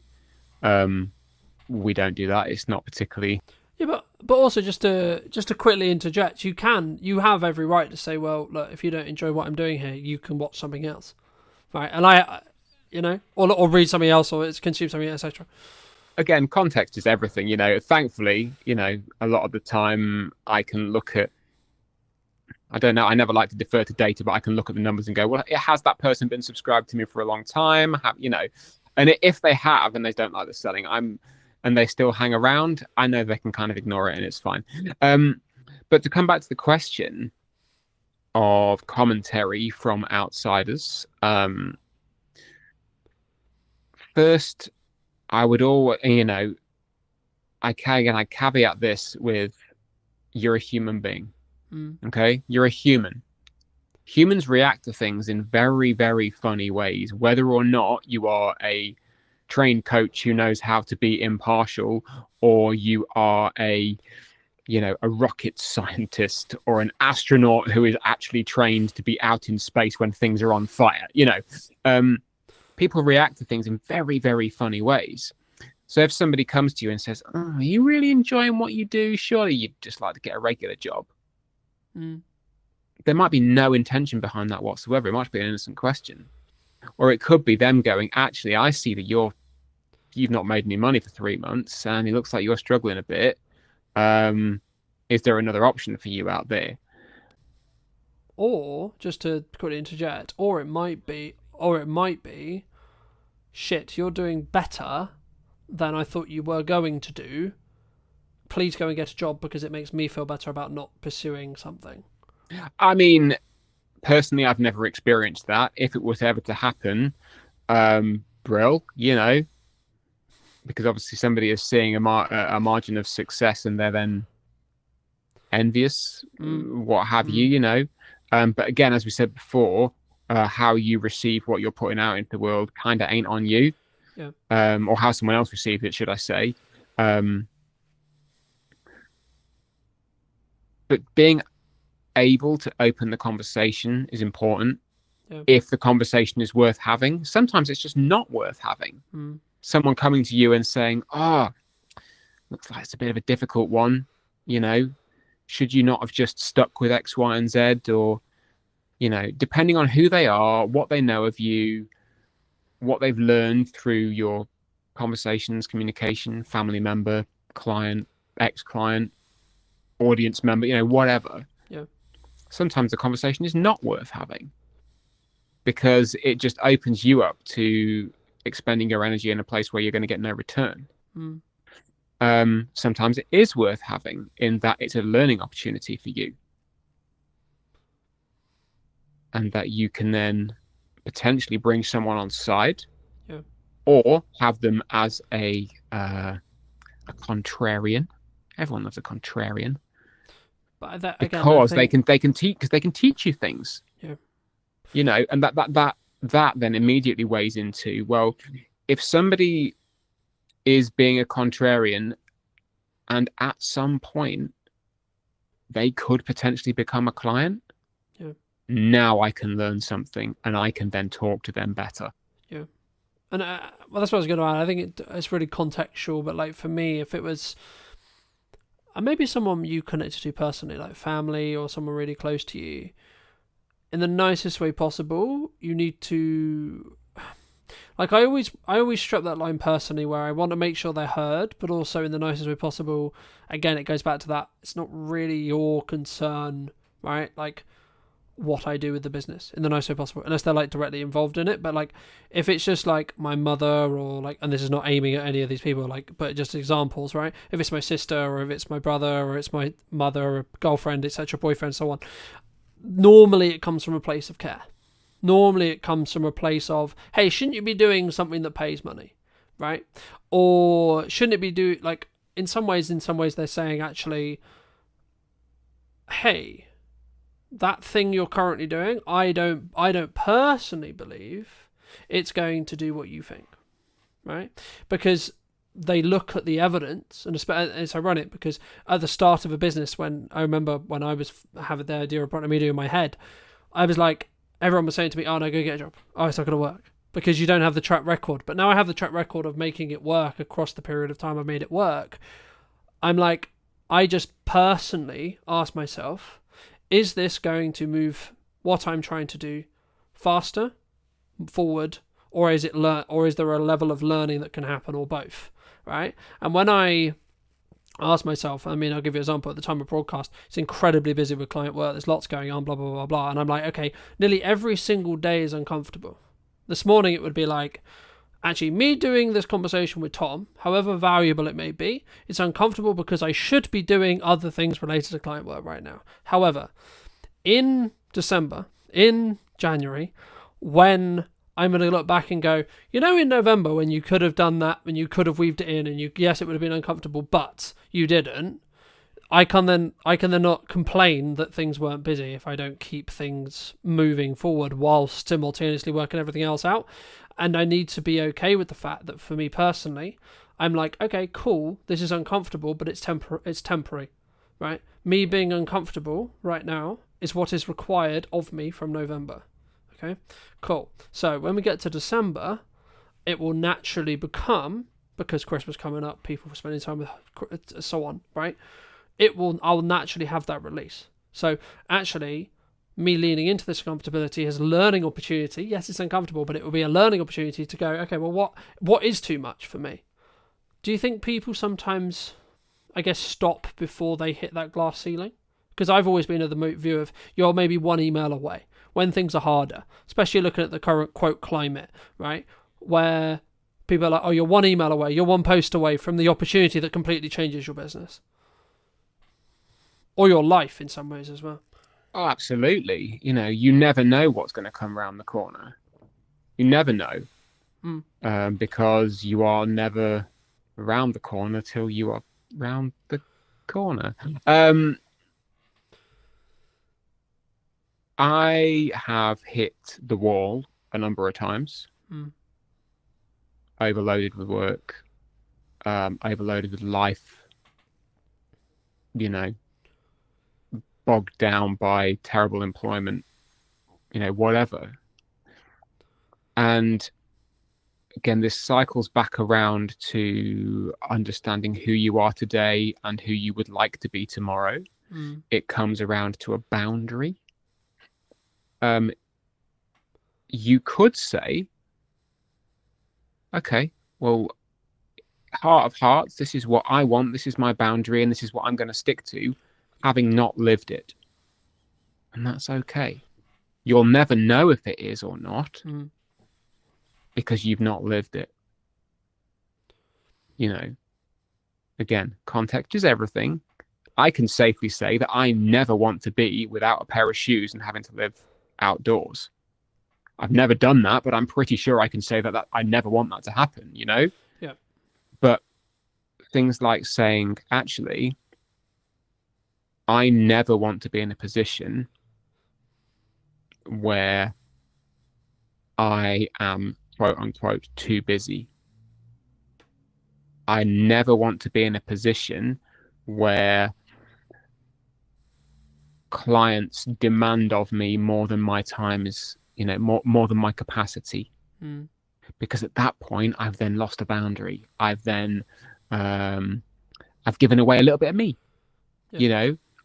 [SPEAKER 3] We don't do that. It's not particularly.
[SPEAKER 2] Yeah, but also just to quickly interject, you have every right to say, well, look, if you don't enjoy what I'm doing here, you can watch something else, right? And or read something else, or consume something, etc.
[SPEAKER 3] Again, context is everything. Thankfully, a lot of the time I can look at, I don't know, I never like to defer to data, but I can look at the numbers and go, well, has that person been subscribed to me for a long time? And if they have and they don't like the selling, and they still hang around, I know they can kind of ignore it and it's fine. But to come back to the question of commentary from outsiders, first, I would always, I caveat this with, you're a human being. Okay, you're a human. Humans react to things in very, very funny ways, whether or not you are a trained coach who knows how to be impartial, or you are a rocket scientist or an astronaut who is actually trained to be out in space when things are on fire. People react to things in very, very funny ways. So if somebody comes to you and says, "Oh, are you really enjoying what you do? Surely you'd just like to get a regular job." There might be no intention behind that whatsoever. It might be an innocent question. Or it could be them going, "Actually, I see that you've not made any money for 3 months and it looks like you're struggling a bit. Is there another option for you out there?"
[SPEAKER 2] Or, just to quickly interject, or it might be, shit, you're doing better than I thought you were going to do. Please go and get a job because it makes me feel better about not pursuing something.
[SPEAKER 3] I mean, personally, I've never experienced that. If it was ever to happen, brill, because obviously somebody is seeing a margin of success and they're then envious, what have you, But again, as we said before, how you receive what you're putting out into the world kind of ain't on you.
[SPEAKER 2] Yeah.
[SPEAKER 3] Or how someone else receives it, should I say. But being able to open the conversation is important.
[SPEAKER 2] Yeah.
[SPEAKER 3] If the conversation is worth having. Sometimes it's just not worth having. Someone coming to you and saying, "Oh, looks like it's a bit of a difficult one, should you not have just stuck with X, Y, and Z?" Or, depending on who they are, what they know of you, what they've learned through your conversations, communication, family member, client, ex-client, audience member, whatever.
[SPEAKER 2] Yeah.
[SPEAKER 3] Sometimes the conversation is not worth having because it just opens you up to expending your energy in a place where you're going to get no return. Sometimes it is worth having in that it's a learning opportunity for you, and that you can then potentially bring someone on side, or have them as a contrarian. Everyone loves a contrarian.
[SPEAKER 2] But again,
[SPEAKER 3] because they can teach you things.
[SPEAKER 2] Yeah.
[SPEAKER 3] And that then immediately weighs into, well, if somebody is being a contrarian and at some point they could potentially become a client, now I can learn something and I can then talk to them better.
[SPEAKER 2] Yeah. And well, that's what I was going to add. I think it's really contextual, but like for me, if it was maybe someone you connected to personally, like family or someone really close to you, in the nicest way possible, you need to, like, I always strip that line personally, where I want to make sure they're heard, but also in the nicest way possible. Again, it goes back to that, it's not really your concern, right? Like, what I do with the business in the nicest way possible, unless they're like directly involved in it. But like, if it's just like my mother, or like, and this is not aiming at any of these people, like, but just examples, right? If it's my sister, or if it's my brother, or it's my mother, or girlfriend, etc., boyfriend, so on, normally it comes from a place of care. Normally it comes from a place of, hey, shouldn't you be doing something that pays money, right? Or shouldn't it be like, in some ways they're saying, actually, hey, that thing you're currently doing, I don't personally believe it's going to do what you think, right? Because they look at the evidence, and it's ironic because at the start of a business, when I remember when I was having the idea of Brand Media in my head, I was like, everyone was saying to me, "Oh no, go get a job. Oh, it's not going to work because you don't have the track record." But now I have the track record of making it work across the period of time I've made it work. I'm like, I just personally ask myself, is this going to move what I'm trying to do faster, forward, or is there a level of learning that can happen, or both, right? And when I ask myself, I mean, I'll give you an example. At the time of broadcast, it's incredibly busy with client work. There's lots going on, blah, blah, blah, blah. And I'm like, okay, nearly every single day is uncomfortable. This morning it would be like, actually, me doing this conversation with Tom, however valuable it may be, it's uncomfortable because I should be doing other things related to client work right now. However, in December, in January, when I'm going to look back and go, in November when you could have done that, when you could have weaved it in, and yes, it would have been uncomfortable, but you didn't. I can then not complain that things weren't busy if I don't keep things moving forward whilst simultaneously working everything else out. And I need to be okay with the fact that for me personally, I'm like, okay, cool, this is uncomfortable, but it's temporary, right? Me being uncomfortable right now is what is required of me from November. Okay, cool. So when we get to December, it will naturally become, because Christmas coming up, people spending time with, so on, right? I'll naturally have that release. So actually, me leaning into this comfortability as a learning opportunity. Yes, it's uncomfortable, but it will be a learning opportunity to go, okay, well, what is too much for me? Do you think people sometimes, I guess, stop before they hit that glass ceiling? Because I've always been of the view of you're maybe one email away when things are harder, especially looking at the current quote climate, right? Where people are like, oh, you're one email away, you're one post away from the opportunity that completely changes your business. Or your life in some ways as well.
[SPEAKER 3] Oh, absolutely. You never know what's going to come around the corner. You never know. Because you are never around the corner till you are round the corner. I have hit the wall a number of times. Overloaded with work, overloaded with life, bogged down by terrible employment, whatever. And again, this cycles back around to understanding who you are today and who you would like to be tomorrow. It comes around to a boundary. You could say, okay, well, heart of hearts, this is what I want, this is my boundary, and this is what I'm going to stick to, having not lived it. And that's okay. You'll never know if it is or not, because you've not lived it. Again, context is everything. I can safely say that I never want to be without a pair of shoes and having to live outdoors. I've never done that, but I'm pretty sure I can say that I never want that to happen, Yeah. But things like saying, actually, I never want to be in a position where I am, quote unquote, too busy. I never want to be in a position where clients demand of me more than my time is, more than my capacity. Because at that point, I've then lost a boundary. I've then, I've given away a little bit of me.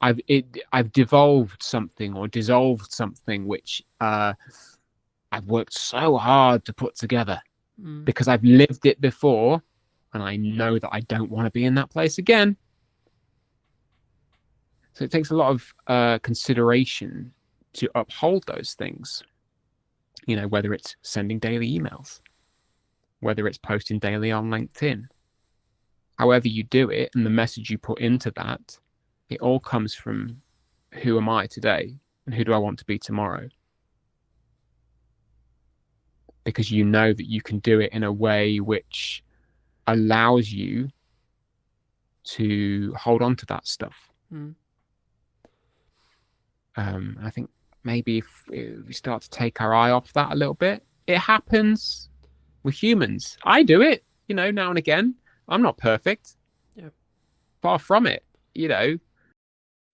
[SPEAKER 3] I've devolved something or dissolved something which I've worked so hard to put together because I've lived it before, and I know that I don't want to be in that place again. So it takes a lot of consideration to uphold those things. Whether it's sending daily emails, whether it's posting daily on LinkedIn, however you do it, and the message you put into that, it all comes from who am I today and who do I want to be tomorrow? Because you know that you can do it in a way which allows you to hold on to that stuff. I think maybe if we start to take our eye off that a little bit, it happens with humans. I do it, now and again. I'm not perfect. Far from it,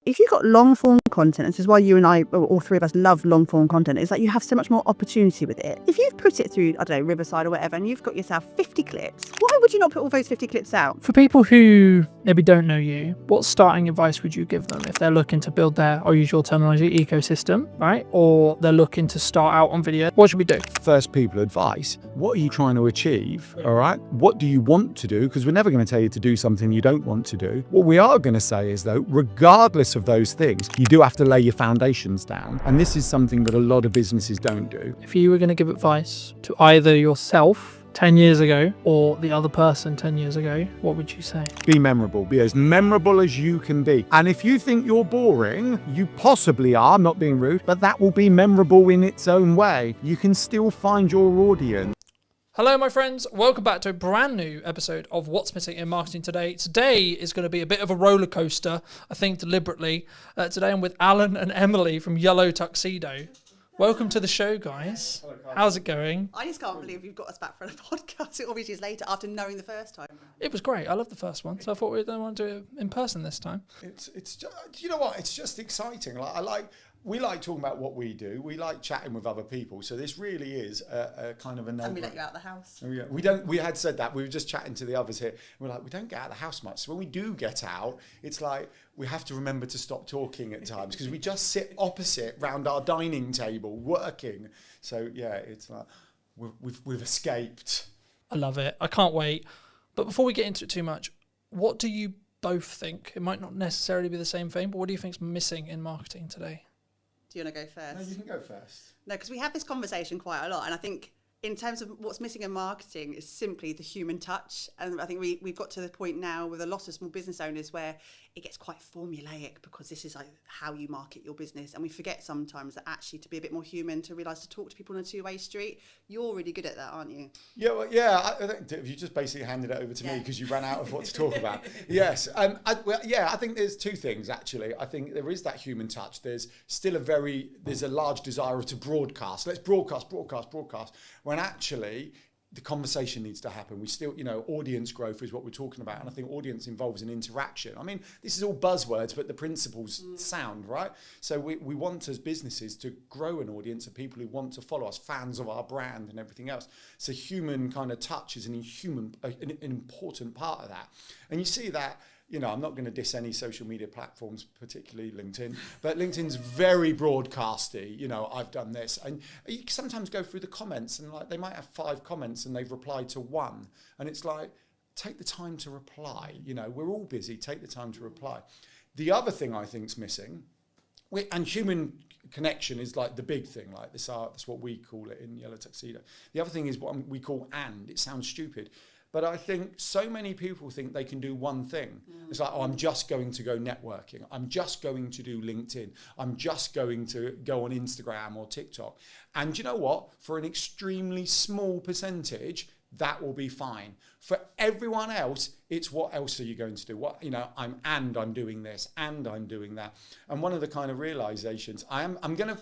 [SPEAKER 4] If you've got long form content, and this is why you and I, or all three of us, love long form content, is that you have so much more opportunity with it. If you've put it through, I don't know, Riverside or whatever, and you've got yourself 50 clips, why would you not put all those 50 clips out?
[SPEAKER 5] For people who maybe don't know you, what starting advice would you give them if they're looking to build their, I'll use your terminology, ecosystem, right? Or they're looking to start out on video? What should we do?
[SPEAKER 6] First people advice. What are you trying to achieve? All right. What do you want to do? Because we're never going to tell you to do something you don't want to do. What we are going to say is, though, regardless of those things, you do have to lay your foundations down. And this is something that a lot of businesses don't do.
[SPEAKER 5] If you were going to give advice to either yourself 10 years ago or the other person 10 years ago, what would you say?
[SPEAKER 6] Be memorable. Be as memorable as you can be. And if you think you're boring, you possibly are, I'm not being rude, but that will be memorable in its own way. You can still find your audience.
[SPEAKER 5] Hello, my friends. Welcome back to a brand new episode of What's Missing in Marketing Today. Today is going to be a bit of a roller coaster, I think deliberately. Today I'm with Alan and Emily from Yellow Tuxedo. Welcome to the show, guys. How's it going?
[SPEAKER 4] I just can't believe you've got us back for a podcast all these years later after knowing the first time.
[SPEAKER 5] It was great. I loved the first one, so I thought we'd want to do it in person this time.
[SPEAKER 6] It's just, you know what? It's just exciting. We like talking about what we do. We like chatting with other people. So this really is a kind of a no.
[SPEAKER 4] And we let you out of the house.
[SPEAKER 6] We had said that. We were just chatting to the others here. We're like, we don't get out of the house much. So when we do get out, it's like we have to remember to stop talking at times because we just sit opposite round our dining table working. So yeah, it's like we've escaped.
[SPEAKER 5] I love it. I can't wait. But before we get into it too much, what do you both think? It might not necessarily be the same thing, but what do you think is missing in marketing today?
[SPEAKER 4] Do you want to go first?
[SPEAKER 6] No, you can go first.
[SPEAKER 4] No, because we have this conversation quite a lot. And I think in terms of what's missing in marketing is simply the human touch. And I think we've got to the point now with a lot of small business owners where it gets quite formulaic because this is like how you market your business. And we forget sometimes that actually to be a bit more human, to realise to talk to people on a two-way street. You're really good at that, aren't you?
[SPEAKER 6] Yeah, well, yeah. I think you just basically handed it over to me because you ran out of what to talk about. Yes. I think there's two things, actually. I think there is that human touch. There's still there's a large desire to broadcast. Let's broadcast. When actually the conversation needs to happen. We still, audience growth is what we're talking about. And I think audience involves an interaction. I mean, this is all buzzwords, but the principles sound, right? So we want as businesses to grow an audience of people who want to follow us, fans of our brand and everything else. So human kind of touch is an important part of that. And you see that, I'm not going to diss any social media platforms, particularly LinkedIn, but LinkedIn's very broadcasty. I've done this. And you sometimes go through the comments and they might have 5 comments and they've replied to 1. And it's like, take the time to reply. We're all busy. Take the time to reply. The other thing I think is missing, and human connection is like the big thing, like that's what we call it in Yellow Tuxedo. The other thing is what we call and. It sounds stupid. But I think so many people think they can do one thing. It's like, I'm just going to go networking. I'm just going to do LinkedIn. I'm just going to go on Instagram or TikTok. And you know what? For an extremely small percentage, that will be fine. For everyone else, it's what else are you going to do? I'm doing this and I'm doing that. And one of the kind of realizations, I'm gonna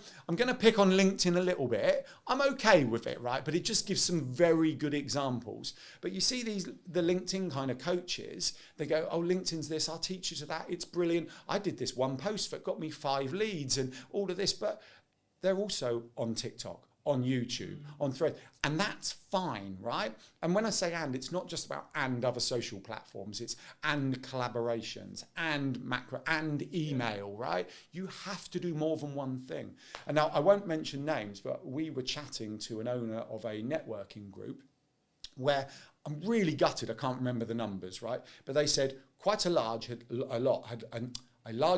[SPEAKER 6] pick on LinkedIn a little bit. I'm okay with it, right? But it just gives some very good examples. But you see the LinkedIn kind of coaches, they go, oh, LinkedIn's this, I'll teach you to that. It's brilliant. I did this one post that got me 5 leads and all of this, but they're also on TikTok, on YouTube, on Thread, and that's fine, right? And when I say and, it's not just about and other social platforms, it's and collaborations, and macro, and email, right? You have to do more than one thing. And now I won't mention names, but we were chatting to an owner of a networking group where I'm really gutted, I can't remember the numbers, right? But they said quite a large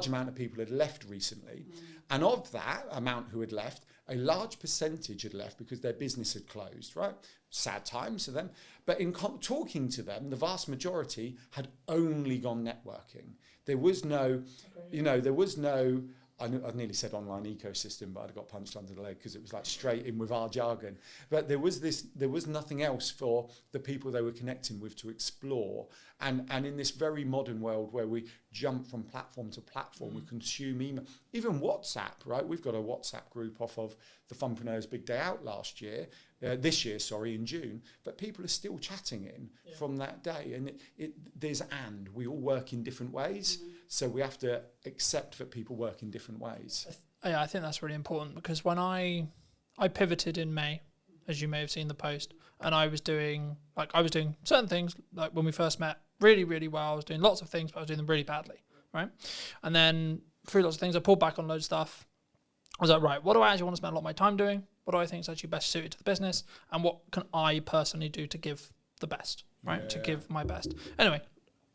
[SPEAKER 6] amount of people had left recently. And of that amount who had left, a large percentage had left because their business had closed, right? Sad times for them. But in talking to them, the vast majority had only gone networking. There was no, I nearly said online ecosystem, but I got punched under the leg because it was like straight in with our jargon. But there was nothing else for the people they were connecting with to explore. And in this very modern world where we jump from platform to platform, we consume email, even WhatsApp, right? We've got a WhatsApp group off of the Funpreneurs Big Day Out this year, in June, but people are still chatting from that day. And we all work in different ways. So we have to accept that people work in different ways.
[SPEAKER 5] Yeah, I think that's really important because when I pivoted in May, as you may have seen the post, and I was doing certain things, like when we first met, really, really well. I was doing lots of things, but I was doing them really badly, right? And then through lots of things, I pulled back on loads of stuff. I was like, right, what do I actually want to spend a lot of my time doing? What do I think is actually best suited to the business? And what can I personally do to give the best, right? To give my best. Anyway,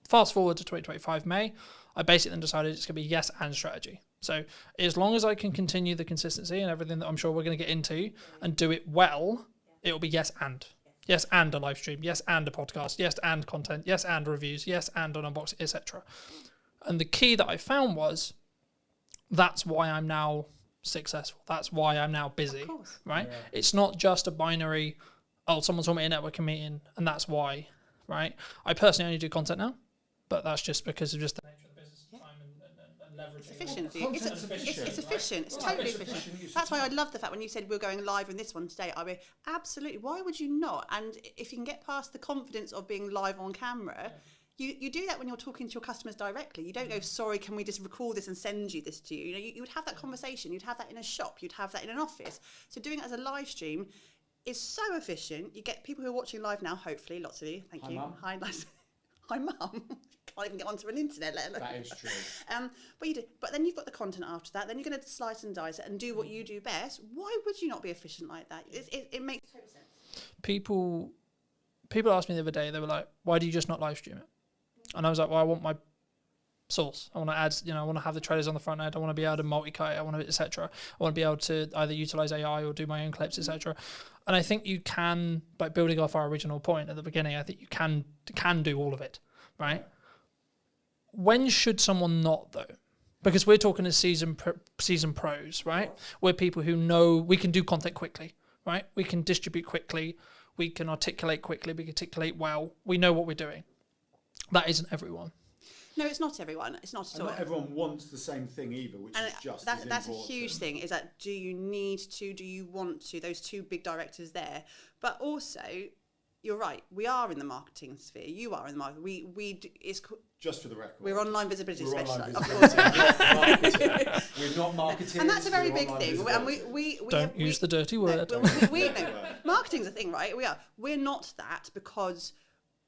[SPEAKER 5] fast forward to 2025 May, I basically then decided it's going to be yes and strategy. So as long as I can continue the consistency and everything that I'm sure we're going to get into and do it well, it will be yes and. Yes, and a live stream. Yes, and a podcast. Yes, and content. Yes, and reviews. Yes, and an unboxing, etc. And the key that I found was that's why I'm now successful. That's why I'm now busy, right? Yeah. It's not just a binary, oh, someone told me a networking meeting and that's why, right? I personally only do content now, but that's just because of just the nature of the business time and leveraging.
[SPEAKER 4] It's efficiency. It's efficient. It's totally efficient. That's why I love the fact when you said we're going live in this one today, I mean, absolutely. Why would you not? And if you can get past the confidence of being live on camera, you do that when you're talking to your customers directly. You don't go, sorry, can we just record this and send you this to you? You know, you would have that conversation. You'd have that in a shop. You'd have that in an office. So doing it as a live stream is so efficient. You get people who are watching live now, hopefully, lots of you. Thank you.
[SPEAKER 3] Mum.
[SPEAKER 4] Hi, nice. Hi, Mum. Can't even get onto an internet, let alone.
[SPEAKER 3] That is true.
[SPEAKER 4] But you do. But then you've got the content after that. Then you're going to slice and dice it and do what you do best. Why would you not be efficient like that? It makes total sense.
[SPEAKER 5] People asked me the other day, they were like, why do you just not live stream it? And I was like, well, I want my source. I want to add, I want to have the trailers on the front end. I want to be able to multi-cut. I want to, etc. I want to be able to either utilize AI or do my own clips, etc. And I think you can, like building off our original point at the beginning, I think you can do all of it, right? When should someone not though? Because we're talking as season pros, right? We're people who know we can do content quickly, right? We can distribute quickly. We can articulate quickly. We can articulate well. We know what we're doing. That isn't everyone.
[SPEAKER 4] No, it's not everyone. It's not at all.
[SPEAKER 6] Not everyone wants the same thing either, which is just as
[SPEAKER 4] that's a
[SPEAKER 6] important.
[SPEAKER 4] huge thing. Is that do you need to? Do you want to? Those two big directors there, but also you're right. We are in the marketing sphere. You are in the market. It's
[SPEAKER 6] just for the record.
[SPEAKER 4] We're online visibility specialists.
[SPEAKER 6] Of course, we're not marketing.
[SPEAKER 4] And that's a very big thing. And we
[SPEAKER 5] don't use the dirty word.
[SPEAKER 4] Marketing's a thing, right? We're not that because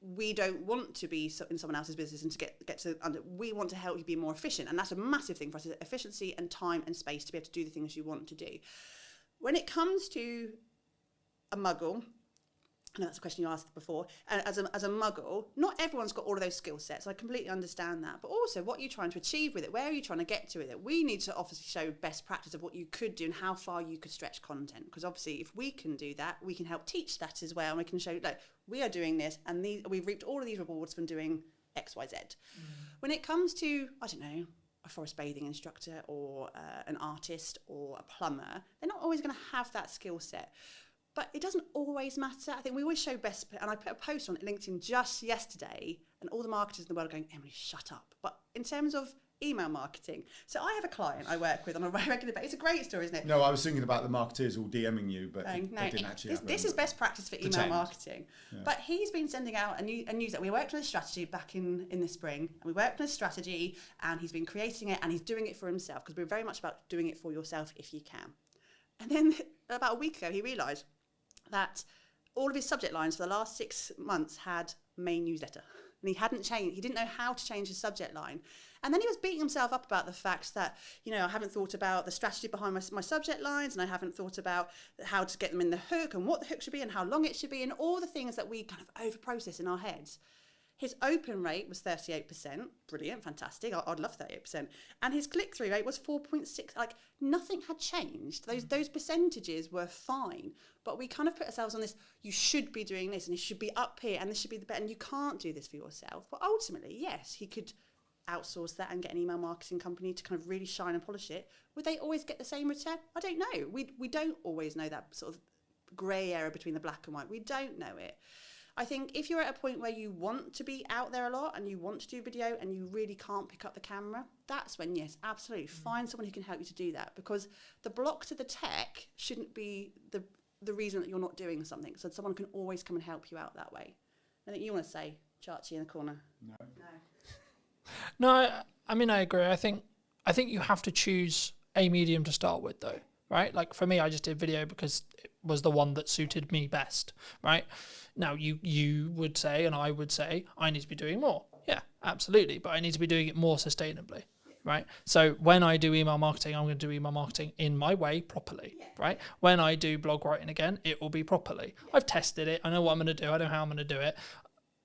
[SPEAKER 4] we don't want to be in someone else's business and to get to under. We want to help you be more efficient, and that's a massive thing for us: is efficiency and time and space to be able to do the things you want to do. When it comes to a muggle, I know that's a question you asked before. As a muggle, not everyone's got all of those skill sets. I completely understand that. But also, what are you trying to achieve with it? Where are you trying to get to with it? We need to obviously show best practice of what you could do and how far you could stretch content. Because obviously, if we can do that, we can help teach that as well. And we can show, like, we are doing this and we've reaped all of these rewards from doing X, Y, Z. When it comes to, I don't know, a forest bathing instructor or an artist or a plumber, they're not always going to have that skill set. But it doesn't always matter. I think we always show best, and I put a post on LinkedIn just yesterday, and all the marketers in the world are going, Emily, shut up. But in terms of email marketing, so I have a client I work with on a regular basis. It's a great story, isn't it?
[SPEAKER 6] No, I was thinking about the marketers all DMing you, but they didn't actually.
[SPEAKER 4] This is best practice for email marketing. Yeah. But he's been sending out a news that we worked on a strategy back in the spring, and we worked on a strategy, and he's been creating it, and he's doing it for himself because we're very much about doing it for yourself if you can. And then about a week ago, he realised that all of his subject lines for the last 6 months had main newsletter. And he hadn't changed. He didn't know how to change his subject line. And then he was beating himself up about the fact that, I haven't thought about the strategy behind my subject lines, and I haven't thought about how to get them in the hook and what the hook should be and how long it should be and all the things that we kind of over-process in our heads. His open rate was 38%. Brilliant, fantastic. I'd love 38%. And his click-through rate was 4.6. Like, nothing had changed. Those percentages were fine. But we kind of put ourselves on this, you should be doing this, and it should be up here, and this should be the better, and you can't do this for yourself. But ultimately, yes, he could outsource that and get an email marketing company to kind of really shine and polish it. Would they always get the same return? I don't know. We don't always know that sort of grey area between the black and white. We don't know it. I think if you're at a point where you want to be out there a lot and you want to do video and you really can't pick up the camera, that's when, yes, absolutely, find someone who can help you to do that, because the block to the tech shouldn't be the reason that you're not doing something. So someone can always come and help you out that way. I think you want to say, Chachi in the corner.
[SPEAKER 5] No, I mean, I agree. I think you have to choose a medium to start with, though, right? Like for me, I just did video because it was the one that suited me best, right? Now, you would say, and I would say, I need to be doing more. Yeah, absolutely. But I need to be doing it more sustainably, right? So when I do email marketing, I'm going to do email marketing in my way properly, right? When I do blog writing again, it will be properly. I've tested it. I know what I'm going to do. I know how I'm going to do it.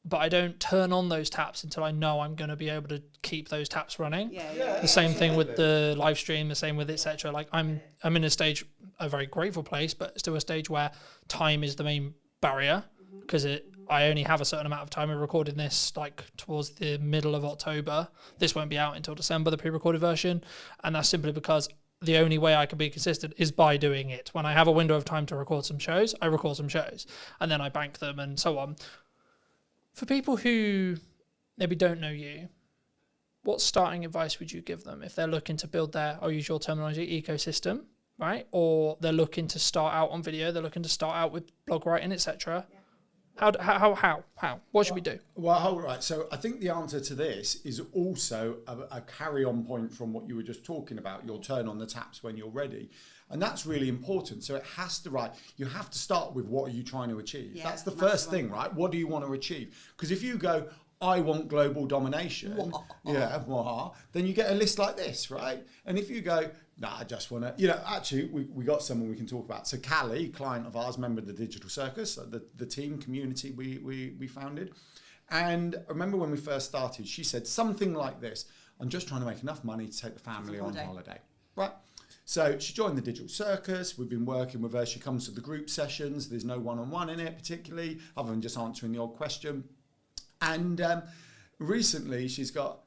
[SPEAKER 5] But I don't turn on those taps until I know I'm going to be able to keep those taps running. The same thing with the live stream, the same with etc. Like I'm in a very grateful place, but still a stage where time is the main barrier, because I only have a certain amount of time. We're recording this like towards the middle of October. This won't be out until December, the pre-recorded version, and that's simply because the only way I can be consistent is by doing it. When I have a window of time to record some shows, I record some shows, and then I bank them and so on. For people who maybe don't know you, what starting advice would you give them if they're looking to build their, I'll use your terminology, ecosystem, right? Or they're looking to start out on video, they're looking to start out with blog writing, etc. How? What should we do?
[SPEAKER 6] Well, all right. So I think the answer to this is also a carry-on point from what you were just talking about. You'll turn on the taps when you're ready. And that's really important. So it has to, you have to start with what are you trying to achieve? Yeah, that's the first thing, right? What do you want to achieve? Because if you go, I want global domination, then you get a list like this, right? And if you go, nah, I just want to, actually, we got someone we can talk about. So Callie, client of ours, member of the Digital Circus, the team community we founded. And I remember when we first started, she said something like this: I'm just trying to make enough money to take the family on holiday, right? So she joined the Digital Circus. We've been working with her. She comes to the group sessions. There's no one-on-one in it particularly, other than just answering the odd question. And recently she's got,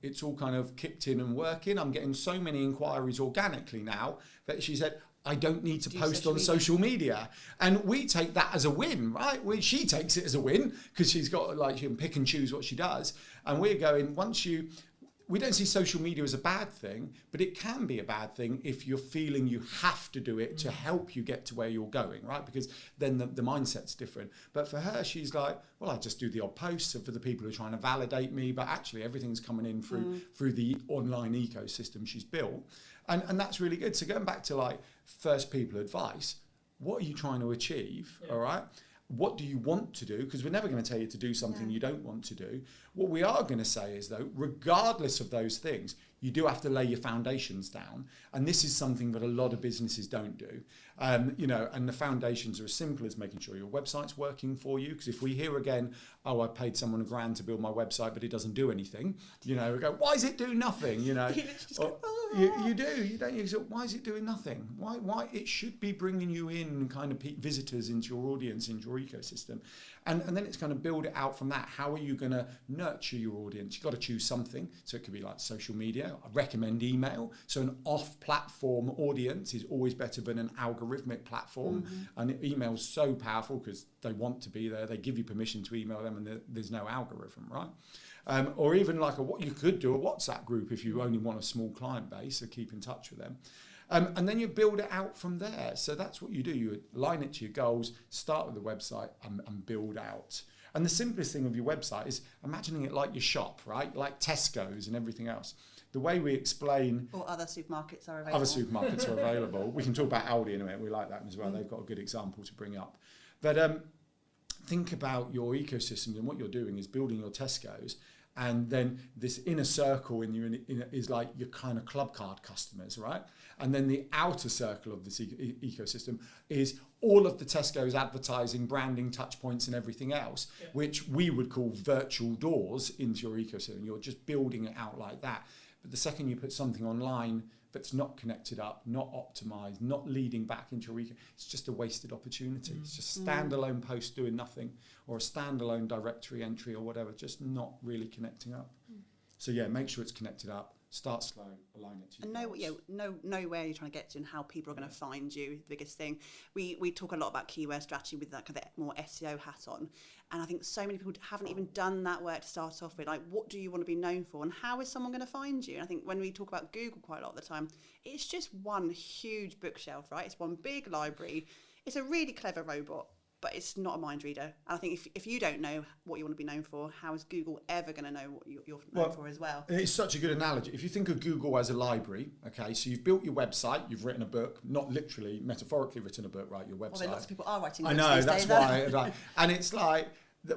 [SPEAKER 6] it's all kind of kicked in and working. I'm getting so many inquiries organically now that she said, I don't need to post on social media. And we take that as a win, right? She takes it as a win because she's got, she can pick and choose what she does. And we're going, we don't see social media as a bad thing, but it can be a bad thing if you're feeling you have to do it to help you get to where you're going, right? Because then the mindset's different. But for her, she's like, well, I just do the odd posts for the people who are trying to validate me, but actually everything's coming in through the online ecosystem she's built. And that's really good. So going back to first people advice, what are you trying to achieve, all right? What do you want to do? Because we're never going to tell you to do something you don't want to do. What we are going to say is, though, regardless of those things, you do have to lay your foundations down. And this is something that a lot of businesses don't do. And the foundations are as simple as making sure your website's working for you. Because if we hear again, I paid someone $1,000 to build my website, but it doesn't do anything, we go, why is it doing nothing? You do. You don't. You say, why is it doing nothing? Why? It should be bringing you in kind of visitors into your audience, into your ecosystem. And then it's going to build it out from that. How are you going to nurture your audience? You've got to choose something. So it could be like social media. I recommend email. So an off-platform audience is always better than an algorithmic platform. And email is so powerful because they want to be there. They give you permission to email them and there's no algorithm, right? Or even what you could do a WhatsApp group if you only want a small client base, so keep in touch with them. And then you build it out from there. So that's what you do. You align it to your goals, start with the website and build out. And the simplest thing of your website is imagining it like your shop, right? Like Tesco's and everything else. The way we explain...
[SPEAKER 4] Or other supermarkets are available.
[SPEAKER 6] Other supermarkets are available. We can talk about Aldi in a minute. We like that as well. They've got a good example to bring up. But think about your ecosystems, and what you're doing is building your Tesco's. And then this inner circle is like your kind of club card customers, right? And then the outer circle of this ecosystem is all of the Tesco's advertising, branding, touch points and everything else, which we would call virtual doors into your ecosystem. You're just building it out like that. But the second you put something online that's not connected up, not optimized, not leading back into your ecosystem, it's just a wasted opportunity. It's just a standalone post doing nothing, or a standalone directory entry or whatever, just not really connecting up. So make sure it's connected up. Start slow, align it to you.
[SPEAKER 4] And know where you're trying to get to and how people are going to find you. The biggest thing. We talk a lot about keyword strategy with that kind of more SEO hat on, and I think so many people haven't even done that work to start off with. Like, what do you want to be known for, and how is someone going to find you? And I think when we talk about Google quite a lot of the time, it's just one huge bookshelf, right? It's one big library. It's a really clever robot, but it's not a mind reader. And I think if you don't know what you want to be known for, how is Google ever going to know what you're known for as well?
[SPEAKER 6] It's such a good analogy. If you think of Google as a library, okay, so you've built your website, you've written a book, not literally, metaphorically written a book, right, your website.
[SPEAKER 4] Well, lots of people are writing
[SPEAKER 6] books. I know, that's why. And it's like,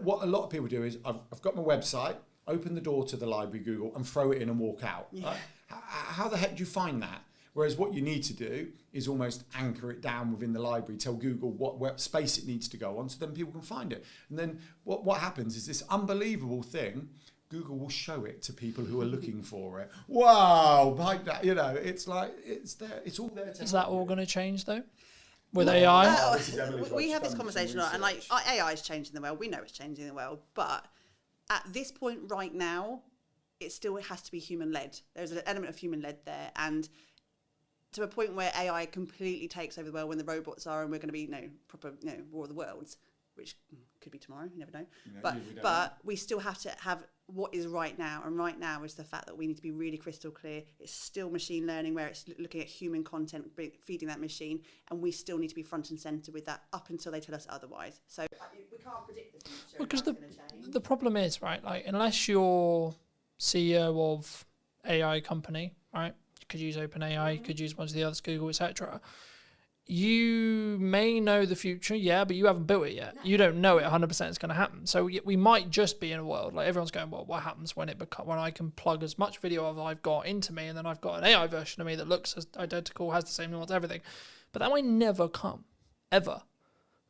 [SPEAKER 6] what a lot of people do is, I've got my website, open the door to the library, Google, and throw it in and walk out. Yeah. Right? How the heck do you find that? Whereas what you need to do is almost anchor it down within the library, tell Google what space it needs to go on, so then people can find it. And then what happens is this unbelievable thing, Google will show it to people who are looking for it. Wow, like that, it's like, it's there, it's all there.
[SPEAKER 5] Is that all going to change though? with AI?
[SPEAKER 4] Well, we have this conversation a lot, and like AI is changing the world. We know it's changing the world, but at this point right now, it still has to be human led. There's an element of human led there, and to a point where AI completely takes over the world when the robots are, and we're going to be proper war of the worlds, which could be tomorrow. You never know. But we still have to have what is right now, and right now is the fact that we need to be really crystal clear. It's still machine learning, where it's looking at human content, feeding that machine, and we still need to be front and center with that up until they tell us otherwise. So we can't predict the future.
[SPEAKER 5] Because the problem is, right, like unless you're CEO of AI company, right, you could use OpenAI, you could use one of the others, Google, etc. You may know the future, yeah, but you haven't built it yet. You don't know it 100% is going to happen. So we might just be in a world like everyone's going, well, what happens when when I can plug as much video as I've got into me, and then I've got an AI version of me that looks as identical, has the same nuance, everything. But that might never come, ever.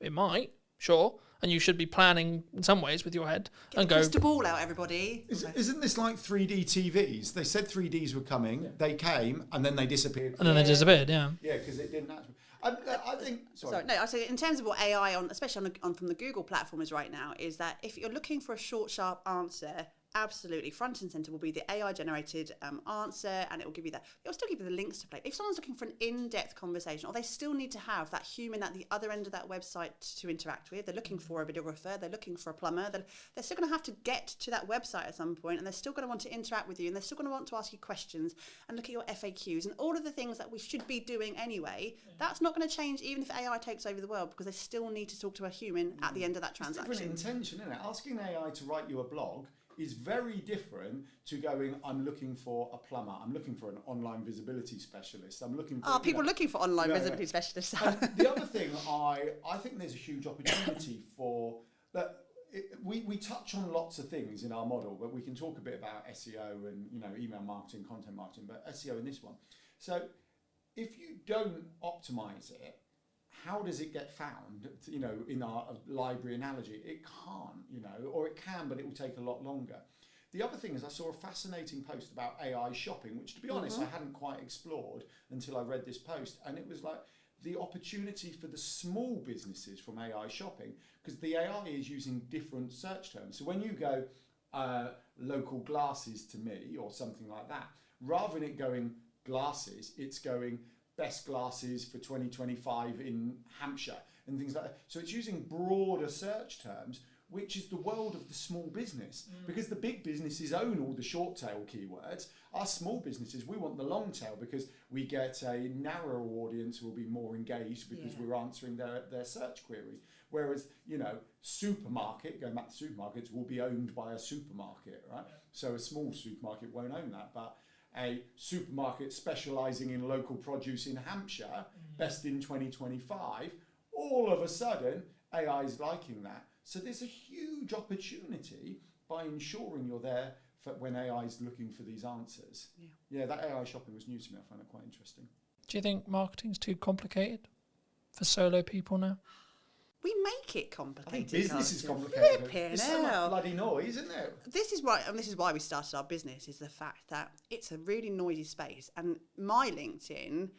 [SPEAKER 5] It might, sure, and you should be planning in some ways with your head and go.
[SPEAKER 4] Crystal ball out, everybody.
[SPEAKER 6] Isn't this like 3D TVs? They said 3Ds were coming, they came, and then they disappeared.
[SPEAKER 5] And then they disappeared, yeah.
[SPEAKER 6] Yeah, because it didn't actually. I think. Sorry.
[SPEAKER 4] No, I say in terms of what AI especially from the Google platform is right now, is that if you're looking for a short, sharp answer, absolutely front and center will be the AI generated answer, and it will give you that. It'll still give you the links to play. If someone's looking for an in-depth conversation, or they still need to have that human at the other end of that website to interact with, they're looking for a videographer, they're looking for a plumber, they're still going to have to get to that website at some point, and they're still going to want to interact with you, and they're still going to want to ask you questions and look at your FAQs and all of the things that we should be doing anyway. That's not going to change even if AI takes over the world, because they still need to talk to a human at the end of that transaction.
[SPEAKER 6] It's different intention, isn't it? Asking AI to write you a blog is very different to going, I'm looking for a plumber, I'm looking for an online visibility specialist, I'm looking for...
[SPEAKER 4] people looking for online visibility specialists.
[SPEAKER 6] The other thing, I think there's a huge opportunity for... We touch on lots of things in our model, but we can talk a bit about SEO and email marketing, content marketing, but SEO in this one. So if you don't optimize it, how does it get found, in our library analogy? It can't, or it can, but it will take a lot longer. The other thing is I saw a fascinating post about AI shopping, which, to be honest, I hadn't quite explored until I read this post. And it was like the opportunity for the small businesses from AI shopping, because the AI is using different search terms. So when you go local glasses to me or something like that, rather than it going glasses, it's going best glasses for 2025 in Hampshire and things like that. So it's using broader search terms, which is the world of the small business, because the big businesses own all the short tail keywords. Our small businesses, we want the long tail, because we get a narrower audience who will be more engaged because we're answering their search query. Whereas, supermarket, going back to supermarkets, will be owned by a supermarket, right? So a small supermarket won't own that, but a supermarket specialising in local produce in Hampshire, best in 2025, all of a sudden, AI is liking that. So there's a huge opportunity by ensuring you're there for when AI is looking for these answers. Yeah, that AI shopping was new to me. I find it quite interesting.
[SPEAKER 5] Do you think marketing's too complicated for solo people now?
[SPEAKER 4] We make it complicated.
[SPEAKER 6] I think business is complicated.
[SPEAKER 4] It's
[SPEAKER 6] so much bloody noise, isn't it?
[SPEAKER 4] This is why we started our business, is the fact that it's a really noisy space. And my LinkedIn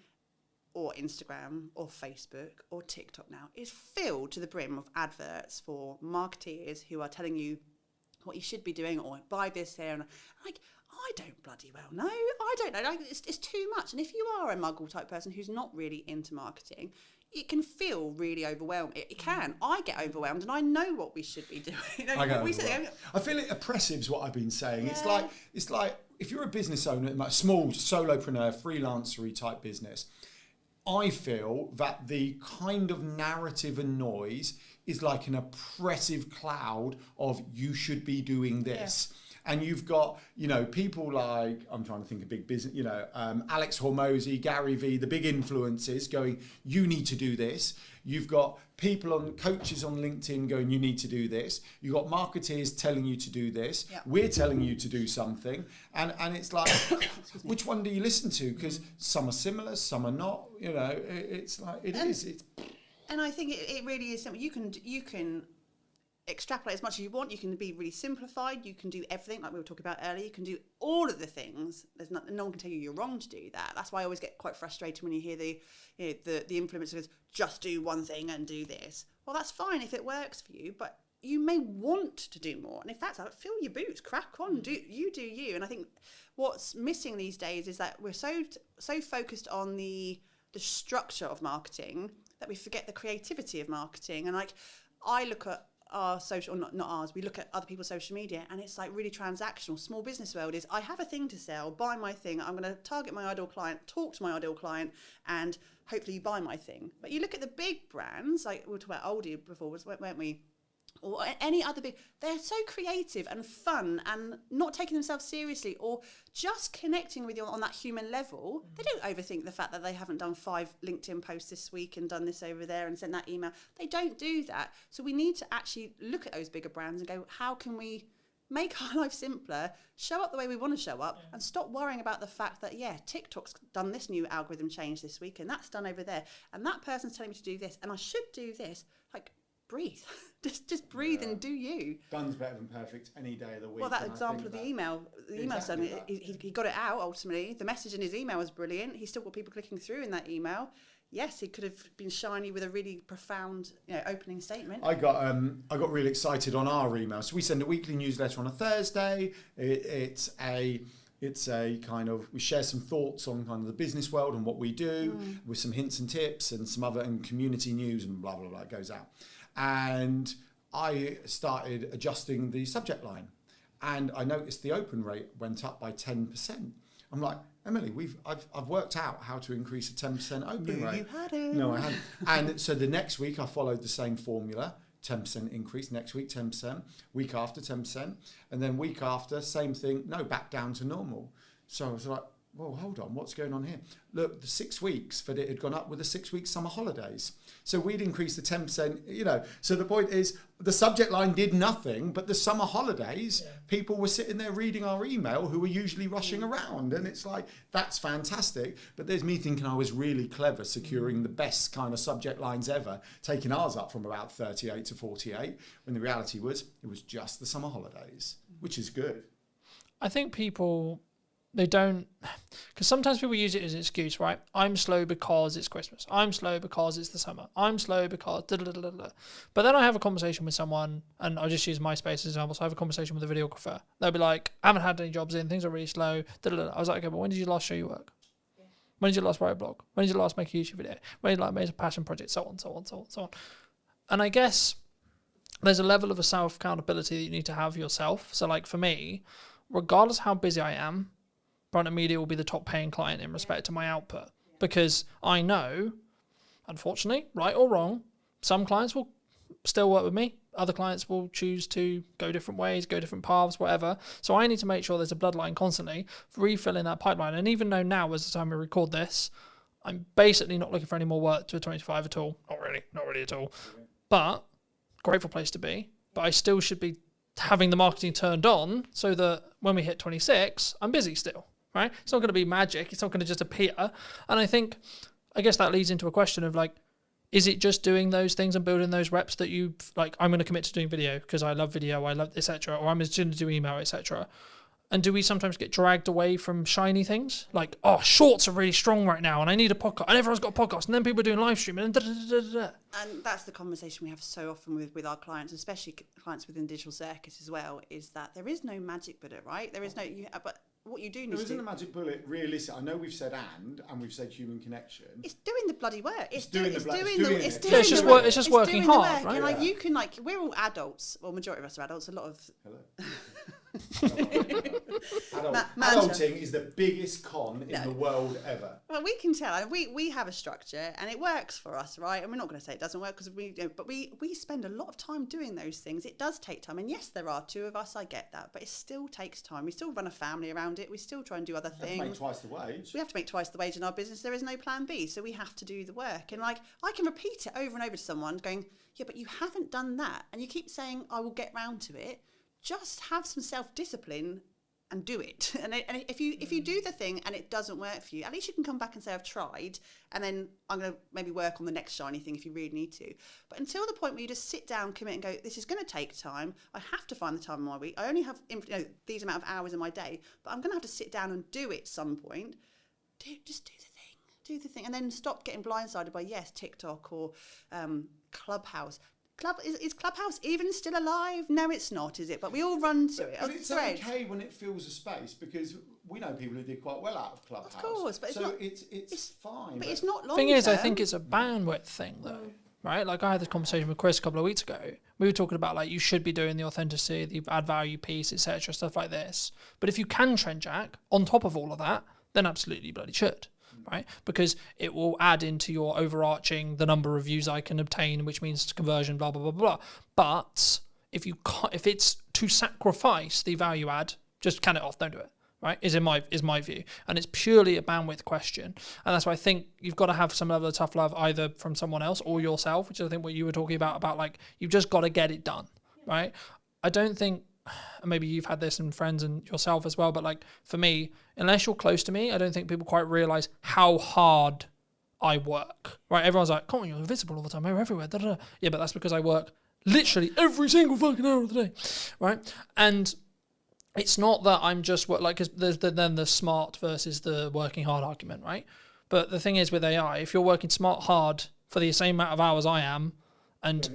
[SPEAKER 4] or Instagram or Facebook or TikTok now is filled to the brim of adverts for marketeers who are telling you what you should be doing, or buy this here. And like, I don't bloody well know. I don't know. Like, it's too much. And if you are a muggle type person who's not really into marketing, it can feel really overwhelming. It can. I get overwhelmed, and I know what we should be doing.
[SPEAKER 6] I feel it oppressive is what I've been saying. Yeah. It's like if you're a business owner, a small solopreneur, freelancery type business, I feel that the kind of narrative and noise is like an oppressive cloud of you should be doing this. Yeah. And you've got, people like, I'm trying to think of big business, Alex Hormozy, Gary Vee, the big influencers going, you need to do this. You've got coaches on LinkedIn going, you need to do this. You've got marketeers telling you to do this. Yeah. We're telling you to do something. And it's like, which one do you listen to? Because some are similar, some are not. It's like, it is.
[SPEAKER 4] And I think it really is simple. You can extrapolate as much as you want. You can be really simplified. You can do everything like we were talking about earlier. You can do all of the things. There's no one can tell you you're wrong to do that. That's why I always get quite frustrated when you hear the influencers just do one thing and do this. Well, that's fine if it works for you, but you may want to do more. And if that's how, fill your boots, crack on, do you. And I think what's missing these days is that we're so focused on the structure of marketing that we forget the creativity of marketing. And like, I look at our social, not ours, we look at other people's social media and it's like really transactional. Small business world is, I have a thing to sell, buy my thing, I'm going to target my ideal client, talk to my ideal client, and hopefully you buy my thing. But you look at the big brands, like we were talking about Aldi before, weren't we? Or any other big, they're so creative and fun and not taking themselves seriously or just connecting with you on that human level. They don't overthink the fact that they haven't done 5 LinkedIn posts this week and done this over there and sent that email. They don't do that. So we need to actually look at those bigger brands and go, how can we make our life simpler, show up the way we want to show up, and stop worrying about the fact that, TikTok's done this new algorithm change this week and that's done over there and that person's telling me to do this and I should do this. Like, breathe. just breathe and do you.
[SPEAKER 6] Done's better than perfect any day of the week.
[SPEAKER 4] Well, that example of the email
[SPEAKER 6] Exactly
[SPEAKER 4] summit, he got it out ultimately. The message in his email was brilliant. He still got people clicking through in that email. Yes, he could have been shiny with a really profound, opening statement.
[SPEAKER 6] I got really excited on our email. So we send a weekly newsletter on a Thursday. It's a kind of, we share some thoughts on kind of the business world and what we do with some hints and tips and some other and community news and blah, blah, blah, it goes out. And I started adjusting the subject line and I noticed the open rate went up by 10%. I'm like, Emily, I've worked out how to increase a 10% open rate.
[SPEAKER 4] You had it.
[SPEAKER 6] No, I hadn't. And so the next week I followed the same formula, 10% increase, next week 10%, week after 10%, and then week after, same thing, no, back down to normal. So I was like, well, hold on, what's going on here? Look, the 6 weeks that it had gone up with the 6 week summer holidays. So we'd increased the 10%, So the point is, the subject line did nothing, but the summer holidays, people were sitting there reading our email who were usually rushing around. And it's like, that's fantastic. But there's me thinking I was really clever, securing the best kind of subject lines ever, taking ours up from about 38 to 48, when the reality was, it was just the summer holidays, which is good.
[SPEAKER 5] I think people... They don't, because sometimes people use it as an excuse, right? I'm slow because it's Christmas. I'm slow because it's the summer. I'm slow because da-da-da-da-da. But then I have a conversation with someone, and I'll just use MySpace as an example. So I have a conversation with a videographer. They'll be like, I haven't had any jobs in, things are really slow. Da-da-da. I was like, okay, but when did you last show your work? When did you last write a blog? When did you last make a YouTube video? When did you make a passion project? So on, so on, so on, so on. And I guess there's a level of a self-accountability that you need to have yourself. So like for me, regardless how busy I am, Brunton Media will be the top paying client in respect to my output, because I know, unfortunately, right or wrong, some clients will still work with me. Other clients will choose to go different ways, go different paths, whatever. So I need to make sure there's a bloodline constantly, refilling that pipeline. And even though now, as the time we record this, I'm basically not looking for any more work to a 25 at all. Not really at all. But grateful place to be. But I still should be having the marketing turned on so that when we hit 26, I'm busy still. Right? It's not going to be magic. It's not going to just appear. And I guess that leads into a question of like, is it just doing those things and building those reps that you like, I'm going to commit to doing video because I love video, I love etc. Or I'm just going to do email, etc. And do we sometimes get dragged away from shiny things? Like, oh, shorts are really strong right now and I need a podcast and everyone's got a podcast and then people are doing live streaming and da-da-da-da-da. And
[SPEAKER 4] that's the conversation we have so often with our clients, especially clients within Digital Circus as well, is that there is no magic bullet, right? There is no, but what you do need to do...
[SPEAKER 6] There isn't a magic bullet, realistic. I know we've said and we've said human connection.
[SPEAKER 4] It's doing the bloody work. It's
[SPEAKER 5] just working hard, right?
[SPEAKER 4] And like, you can, like, we're all adults. Well, majority of us are adults. A lot of...
[SPEAKER 6] Hello. Adulting is the biggest con in the world ever.
[SPEAKER 4] Well, we can tell. We have a structure and it works for us, right? And we're not going to say it doesn't work because but we spend a lot of time doing those things. It does take time. And yes, there are 2 of us. I get that. But it still takes time. We still run a family around it. We still try and do other things.
[SPEAKER 6] We have to make twice the wage.
[SPEAKER 4] We have to make twice the wage in our business. There is no plan B. So we have to do the work. And like, I can repeat it over and over to someone going, yeah, but you haven't done that. And you keep saying, I will get round to it. Just have some self-discipline and do it. And if you do the thing and it doesn't work for you, at least you can come back and say, I've tried, and then I'm going to maybe work on the next shiny thing if you really need to. But until the point where you just sit down, commit and go, this is going to take time. I have to find the time in my week. I only have these amount of hours in my day, but I'm going to have to sit down and do it at some point. Just do the thing. And then stop getting blindsided by, TikTok or Clubhouse. Is Clubhouse even still alive? No, it's not, is it? But we all run to it.
[SPEAKER 6] But it's okay when it fills a space, because we know people who did quite well out of Clubhouse.
[SPEAKER 4] Of course, but
[SPEAKER 6] it's fine.
[SPEAKER 4] But it's not long.
[SPEAKER 5] Thing is, I think it's a bandwidth thing, though. Right? Like I had this conversation with Chris a couple of weeks ago. We were talking about like you should be doing the authenticity, the add value piece, etc., stuff like this. But if you can trend jack on top of all of that, then absolutely you bloody should. Right, because it will add into your overarching the number of views I can obtain, which means conversion, blah blah blah blah. But if it's to sacrifice the value add, just can it off, don't do it. Right, is my view, and it's purely a bandwidth question, and that's why I think you've got to have some level of tough love either from someone else or yourself, which is I think what you were talking about like you've just got to get it done. Right, I don't think. And maybe you've had this in friends and yourself as well, but like for me, unless you're close to me, I don't think people quite realize how hard I work. Right? Everyone's like, "Come on, you're invisible all the time. You're everywhere." Da, da, da. Yeah, but that's because I work literally every single fucking hour of the day, right? And it's not that I'm just like, because there's then the smart versus the working hard argument, right? But the thing is with AI, if you're working smart hard for the same amount of hours I am, and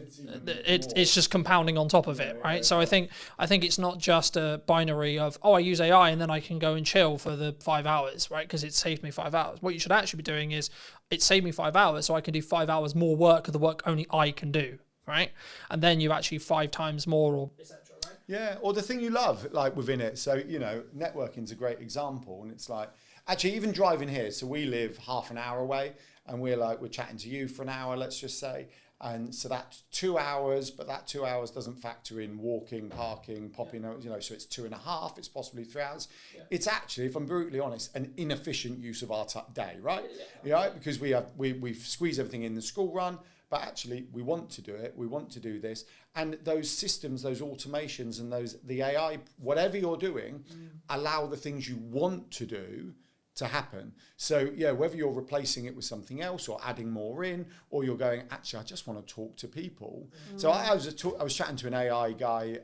[SPEAKER 5] it's just compounding on top of it, right? So I think it's not just a binary of, I use AI and then I can go and chill for the 5 hours, right? Because it saved me 5 hours. What you should actually be doing is, it saved me 5 hours, so I can do 5 hours more work of the work only I can do, right? And then you actually 5 times more, or etc. Right?
[SPEAKER 6] Yeah, or the thing you love, like within it. So networking's a great example, and it's like actually even driving here. So we live half an hour away, and we're chatting to you for an hour, let's just say. And so that's 2 hours, but that 2 hours doesn't factor in walking, parking, popping, so it's 2.5, it's possibly 3 hours. Yeah. It's actually, if I'm brutally honest, an inefficient use of our day, right? Yeah. Because we've squeezed everything in the school run, but actually we want to do it, we want to do this. And those systems, those automations and the AI, whatever you're doing, allow the things you want to do to happen. So whether you're replacing it with something else or adding more in, or you're going, actually, I just want to talk to people. So I was chatting to an AI guy,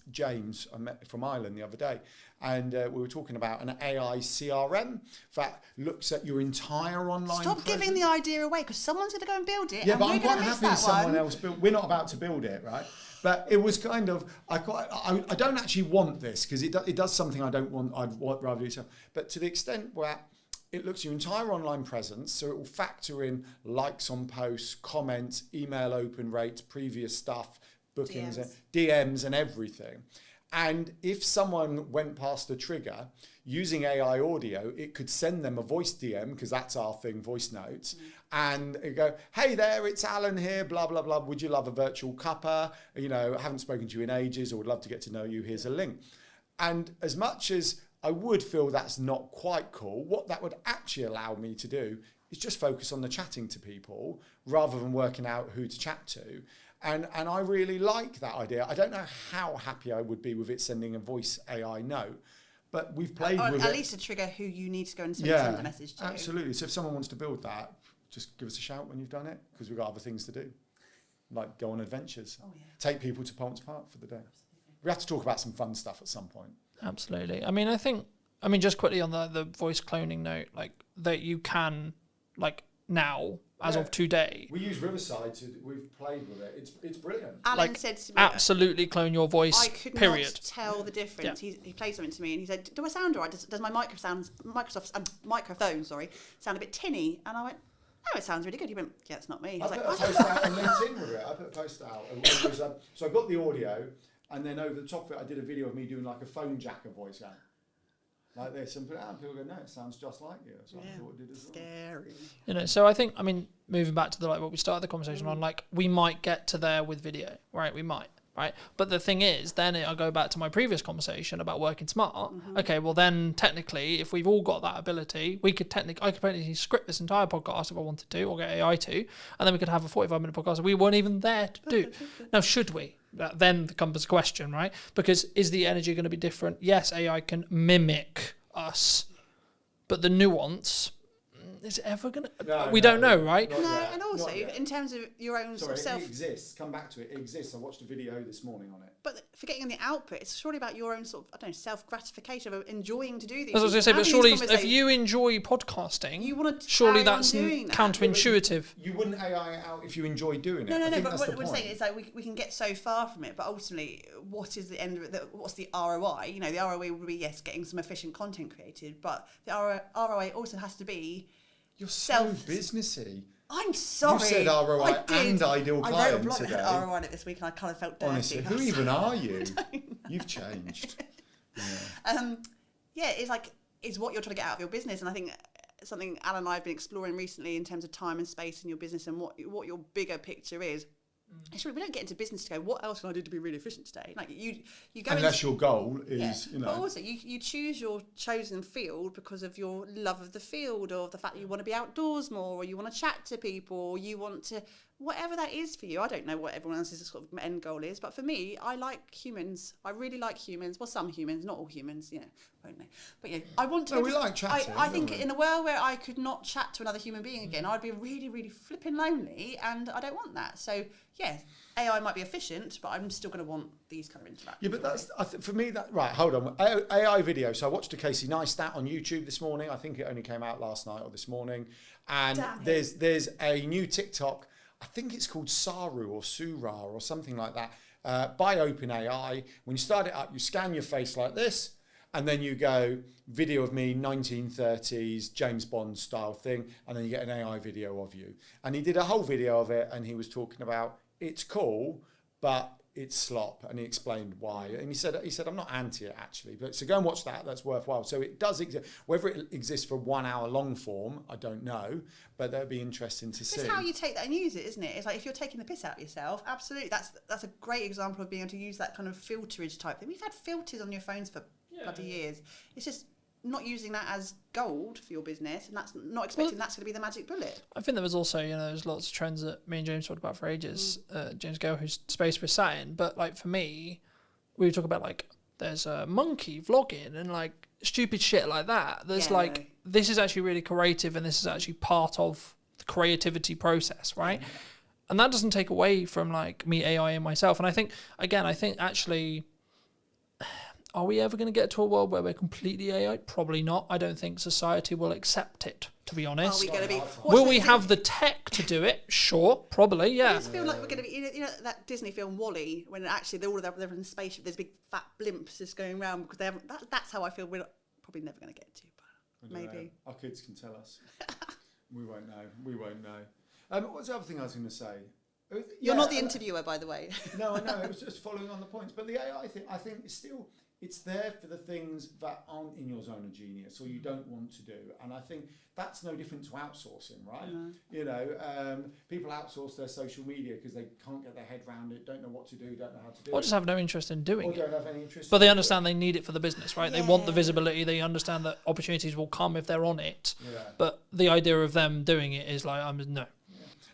[SPEAKER 6] James, I met from Ireland the other day, and we were talking about an AI CRM that looks at your entire online
[SPEAKER 4] Stop
[SPEAKER 6] presence.
[SPEAKER 4] giving the idea away, because someone's going to go and build it.
[SPEAKER 6] Yeah,
[SPEAKER 4] and
[SPEAKER 6] but
[SPEAKER 4] we're
[SPEAKER 6] I'm quite
[SPEAKER 4] miss
[SPEAKER 6] happy
[SPEAKER 4] that
[SPEAKER 6] someone
[SPEAKER 4] one.
[SPEAKER 6] else built. We're not about to build it, right? But it was kind of, I don't actually want this, because it does something I don't want. I'd rather do something. But to the extent where it looks at your entire online presence, so it will factor in likes on posts, comments, email open rates, previous stuff, bookings, DMs and everything. And if someone went past a trigger, using AI audio, it could send them a voice DM, because that's our thing, voice notes, and it go, hey there, it's Alan here, blah, blah, blah. Would you love a virtual cuppa? I haven't spoken to you in ages, or would love to get to know you. Here's a link. And as much as I would feel that's not quite cool, what that would actually allow me to do is just focus on the chatting to people rather than working out who to chat to. And I really like that idea. I don't know how happy I would be with it sending a voice AI note, but we've played with it.
[SPEAKER 4] At least to trigger who you need to go and send a message to.
[SPEAKER 6] Absolutely. So if someone wants to build that, just give us a shout when you've done it, because we've got other things to do, like go on adventures, take people to Ponce Park for the day. Absolutely. We have to talk about some fun stuff at some point.
[SPEAKER 5] Absolutely. I mean, just quickly on the voice cloning note, like that you can, like now, as of today.
[SPEAKER 6] We use Riverside, we've played with it. It's brilliant.
[SPEAKER 4] Alan said to me,
[SPEAKER 5] absolutely clone your voice,
[SPEAKER 4] I could
[SPEAKER 5] period.
[SPEAKER 4] not tell the difference. Yeah. He played something to me and he said, do I sound all right? Does my Microsoft microphone sound a bit tinny? And I went, no, it sounds really good. He went, yeah, it's not me.
[SPEAKER 6] I put a post out on LinkedIn with it. I put a post out. It was, so I got the audio, and then over the top of it, I did a video of me doing like a phone jacker voice out. Like this, and put it out, and people go, no, it sounds just like you. So I thought it did as well.
[SPEAKER 4] Scary.
[SPEAKER 5] So I think, moving back to what we started the conversation on, like we might get to there with video, right? We might, right? But the thing is, then I go back to my previous conversation about working smart. Mm-hmm. Okay, well then technically, if we've all got that ability, I could technically script this entire podcast if I wanted to, or get AI to, and then we could have a 45-minute podcast we weren't even there to do. Now, should we? that then becomes a question, right? Because is the energy going to be different? Yes, AI can mimic us, but the nuance is it ever going to... we don't know, right?
[SPEAKER 6] Not
[SPEAKER 4] No,
[SPEAKER 6] yet,
[SPEAKER 4] and also
[SPEAKER 6] not yet.
[SPEAKER 4] in terms of your own sort of self.
[SPEAKER 6] It exists. Come back to it. It exists. I watched a video this morning on it.
[SPEAKER 4] But forgetting on the output, it's surely about your own sort of, I don't know, self-gratification of enjoying to do these.
[SPEAKER 5] As I was going to say, but
[SPEAKER 4] Having
[SPEAKER 5] surely
[SPEAKER 4] these
[SPEAKER 5] if
[SPEAKER 4] conversations,
[SPEAKER 5] you enjoy podcasting,
[SPEAKER 4] you want to
[SPEAKER 5] surely
[SPEAKER 4] carry on
[SPEAKER 5] that's
[SPEAKER 4] doing that.
[SPEAKER 5] counterintuitive.
[SPEAKER 6] You wouldn't AI it out if you enjoy doing it.
[SPEAKER 4] No,
[SPEAKER 6] I think
[SPEAKER 4] but
[SPEAKER 6] that's
[SPEAKER 4] what
[SPEAKER 6] the
[SPEAKER 4] we're
[SPEAKER 6] point.
[SPEAKER 4] saying is like we can get so far from it, but ultimately, what is the end of it? What's the ROI? You know, the ROI would be, yes, getting some efficient content created, but the ROI also has to be
[SPEAKER 6] You're so businessy.
[SPEAKER 4] I'm sorry.
[SPEAKER 6] You said ROI
[SPEAKER 4] I did.
[SPEAKER 6] and ideal
[SPEAKER 4] I
[SPEAKER 6] client
[SPEAKER 4] wrote a blog
[SPEAKER 6] today.
[SPEAKER 4] that had ROI on it this week, and I kind of felt dirty.
[SPEAKER 6] Honestly, who even are you? You've changed.
[SPEAKER 4] Yeah, it's like it's what you're trying to get out of your business, and I think something Alan and I have been exploring recently in terms of time and space in your business and what your bigger picture is. Actually, we don't get into business to go, what else can I do to be really efficient today? Like you go
[SPEAKER 6] unless your goal is,
[SPEAKER 4] But also you choose your chosen field because of your love of the field, or the fact that you want to be outdoors more, or you want to chat to people, or you want to, whatever that is for you. I don't know what everyone else's sort of end goal is, but for me, I like humans. I really like humans. Well, some humans, not all humans, won't they? But yeah, I want to.
[SPEAKER 6] No, we like chatting.
[SPEAKER 4] I think in a world where I could not chat to another human being again, I'd be really, really flipping lonely, and I don't want that. So yeah, AI might be efficient, but I'm still going to want these kind of interactions.
[SPEAKER 6] Yeah, but that's for me. That right? Hold on. AI video. So I watched a Casey Neistat on YouTube this morning. I think it only came out last night or this morning. And there's a new TikTok. I think it's called Saru or Sura or something like that, by OpenAI. When you start it up, you scan your face like this, and then you go video of me 1930s James Bond style thing, and then you get an AI video of you. And he did a whole video of it, and he was talking about it's cool, but it's slop, and he explained why. And he said I'm not anti it actually, but so go and watch that. That's worthwhile. So it does exist. Whether it exists for 1 hour long form, I don't know, but that'd be interesting to see.
[SPEAKER 4] It's how you take that and use it, isn't it? It's like if you're taking the piss out of yourself, absolutely. That's a great example of being able to use that kind of filterage type thing. We've had filters on your phones for bloody years. It's just not using that as gold for your business, and that's not expecting that's going to be the magic bullet.
[SPEAKER 5] I think there was also, there's lots of trends that me and James talked about for ages. James Gale, whose space we're sat in, but like for me, we talk about like there's a monkey vlogging and like stupid shit like that. There's this is actually really creative, and this is actually part of the creativity process, right? Yeah. And that doesn't take away from like me AI and myself. And I think actually, are we ever going to get to a world where we're completely AI? Probably not. I don't think society will accept it, to be honest.
[SPEAKER 4] Are we going to be?
[SPEAKER 5] Will we have the tech to do it? Sure, probably, yeah.
[SPEAKER 4] I just feel like we're going to be, you know that Disney film WALL-E, when actually they're in a spaceship, there's big fat blimps just going around because they haven't. That's how I feel we're probably never going to get to, but maybe.
[SPEAKER 6] Our kids can tell us. We won't know. What's the other thing I was going to say?
[SPEAKER 4] You're not the interviewer, by the way.
[SPEAKER 6] No, I know. It was just following on the points. But the AI thing, I think, it's there for the things that aren't in your zone of genius or you don't want to do. And I think that's no different to outsourcing, right? Mm-hmm. People outsource their social media because they can't get their head around it, don't know what to do, don't know how to do it.
[SPEAKER 5] Or just have no interest in doing it.
[SPEAKER 6] Or don't have any interest.
[SPEAKER 5] But they understand they need it for the business, right? Yeah. They want the visibility. They understand that opportunities will come if they're on it. Yeah. But the idea of them doing it is like, no.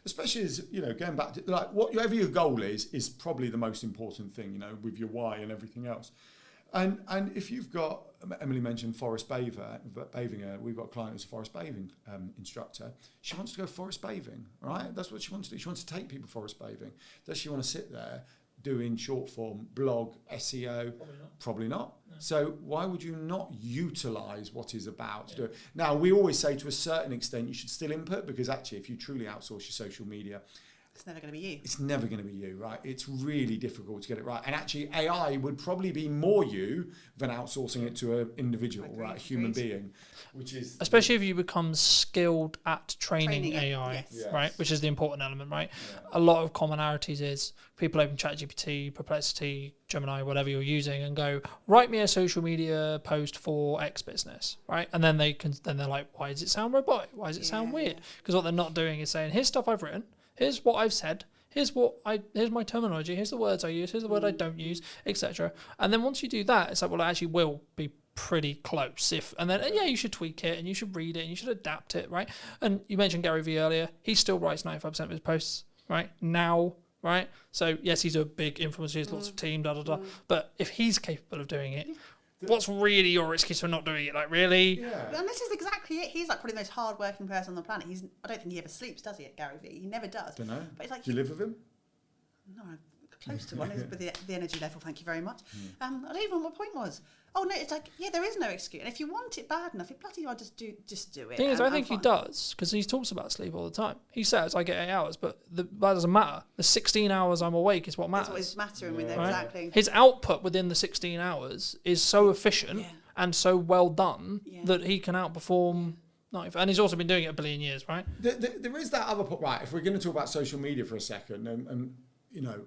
[SPEAKER 6] Especially as, going back to, like, whatever your goal is probably the most important thing, with your why and everything else. And if you've got, Emily mentioned forest bathing, we've got a client who's a forest bathing instructor. She wants to go forest bathing, right? That's what she wants to do. She wants to take people forest bathing. Does she want to sit there doing short form, blog, SEO? Probably not. No. So why would you not utilise what is about to do it? Now, we always say to a certain extent you should still input, because actually if you truly outsource your social media,
[SPEAKER 4] it's never going to be you.
[SPEAKER 6] It's never going to be you, right? It's really difficult to get it right. And actually, AI would probably be more you than outsourcing it to an individual, right? A human being, which is...
[SPEAKER 5] Especially if you become skilled at training AI, right? Which is the important element, right? Yeah. A lot of commonalities is people open ChatGPT, Perplexity, Gemini, whatever you're using, and go, write me a social media post for X business, right? And then they're like, why does it sound robotic? Why does it sound weird? Because what they're not doing is saying, here's stuff I've written, here's what I've said, here's my terminology, here's the words I use, here's the word I don't use, etc. And then once you do that, it's like, well, it actually will be pretty close. And then you should tweak it, and you should read it, and you should adapt it, right? And you mentioned Gary Vee earlier. He still writes 95% of his posts, right? Now right? So yes, he's a big influencer, he has lots of team, but if he's capable of doing it, what's really your excuse for not doing it? Like, really?
[SPEAKER 4] Yeah. And this is exactly it. He's like probably the most hard-working person on the planet. I don't think he ever sleeps, does he, at Gary Vee? He never does.
[SPEAKER 6] Don't know.
[SPEAKER 4] But it's like,
[SPEAKER 6] do you live with him?
[SPEAKER 4] No, I'm close to one with the energy level, thank you very much. I don't even know what my point was. Oh, no, it's like, yeah, there is no excuse. And if you want it bad enough, you bloody well just do it.
[SPEAKER 5] Thing is, I think he does, because he talks about sleep all the time. He says, I get 8 hours, but that doesn't matter. The 16 hours I'm awake is what matters.
[SPEAKER 4] That's what is mattering with it,
[SPEAKER 5] right?
[SPEAKER 4] exactly.
[SPEAKER 5] His output within the 16 hours is so efficient and so well done that he can outperform... And he's also been doing it a billion years, right?
[SPEAKER 6] There is that other point, right? If we're going to talk about social media for a second, and you know,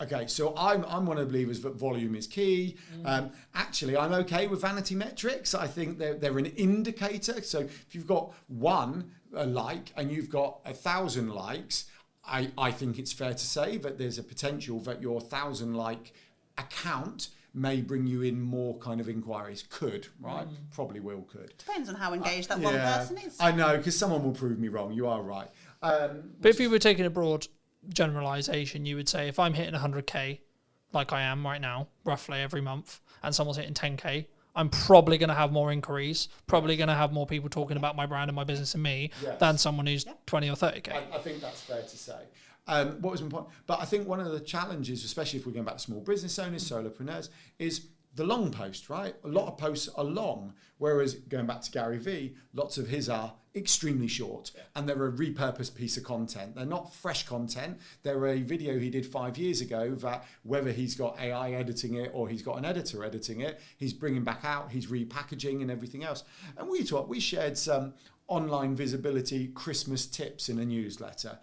[SPEAKER 6] okay, so I'm one of the believers that volume is key. Actually, I'm okay with vanity metrics. I think they're an indicator. So if you've got one like and you've got 1,000 likes, I think it's fair to say that there's a potential that your 1,000 like account may bring you in more kind of inquiries. Could, right? Probably will, could.
[SPEAKER 4] Depends on how engaged that one person is.
[SPEAKER 6] I know, because someone will prove me wrong. You are right.
[SPEAKER 5] But if you were taking a broad generalization, you would say if I'm hitting 100k, like I am right now, roughly every month, and someone's hitting 10k, I'm probably going to have more inquiries, probably going to have more people talking about my brand and my business and me than someone who's 20 or 30k.
[SPEAKER 6] I think that's fair to say. What was my point? But I think one of the challenges, especially if we're going back to small business owners, solopreneurs, is the long post, right? A lot of posts are long, whereas going back to Gary Vee, lots of his are extremely short, and they're a repurposed piece of content. They're not fresh content. They're a video he did 5 years ago that whether he's got AI editing it or he's got an editor editing it, he's bringing back out, he's repackaging and everything else. And we shared some online visibility Christmas tips in a newsletter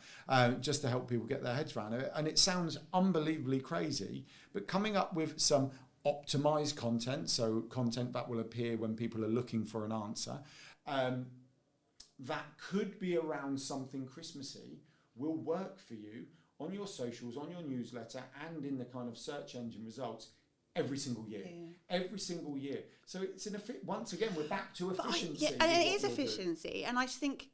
[SPEAKER 6] just to help people get their heads around it. And it sounds unbelievably crazy, but coming up with some optimized content, so content that will appear when people are looking for an answer, that could be around something Christmassy, will work for you on your socials, on your newsletter, and in the kind of search engine results every single year. Every single year. So it's once again, we're back to efficiency.
[SPEAKER 4] And it is efficiency. And I just think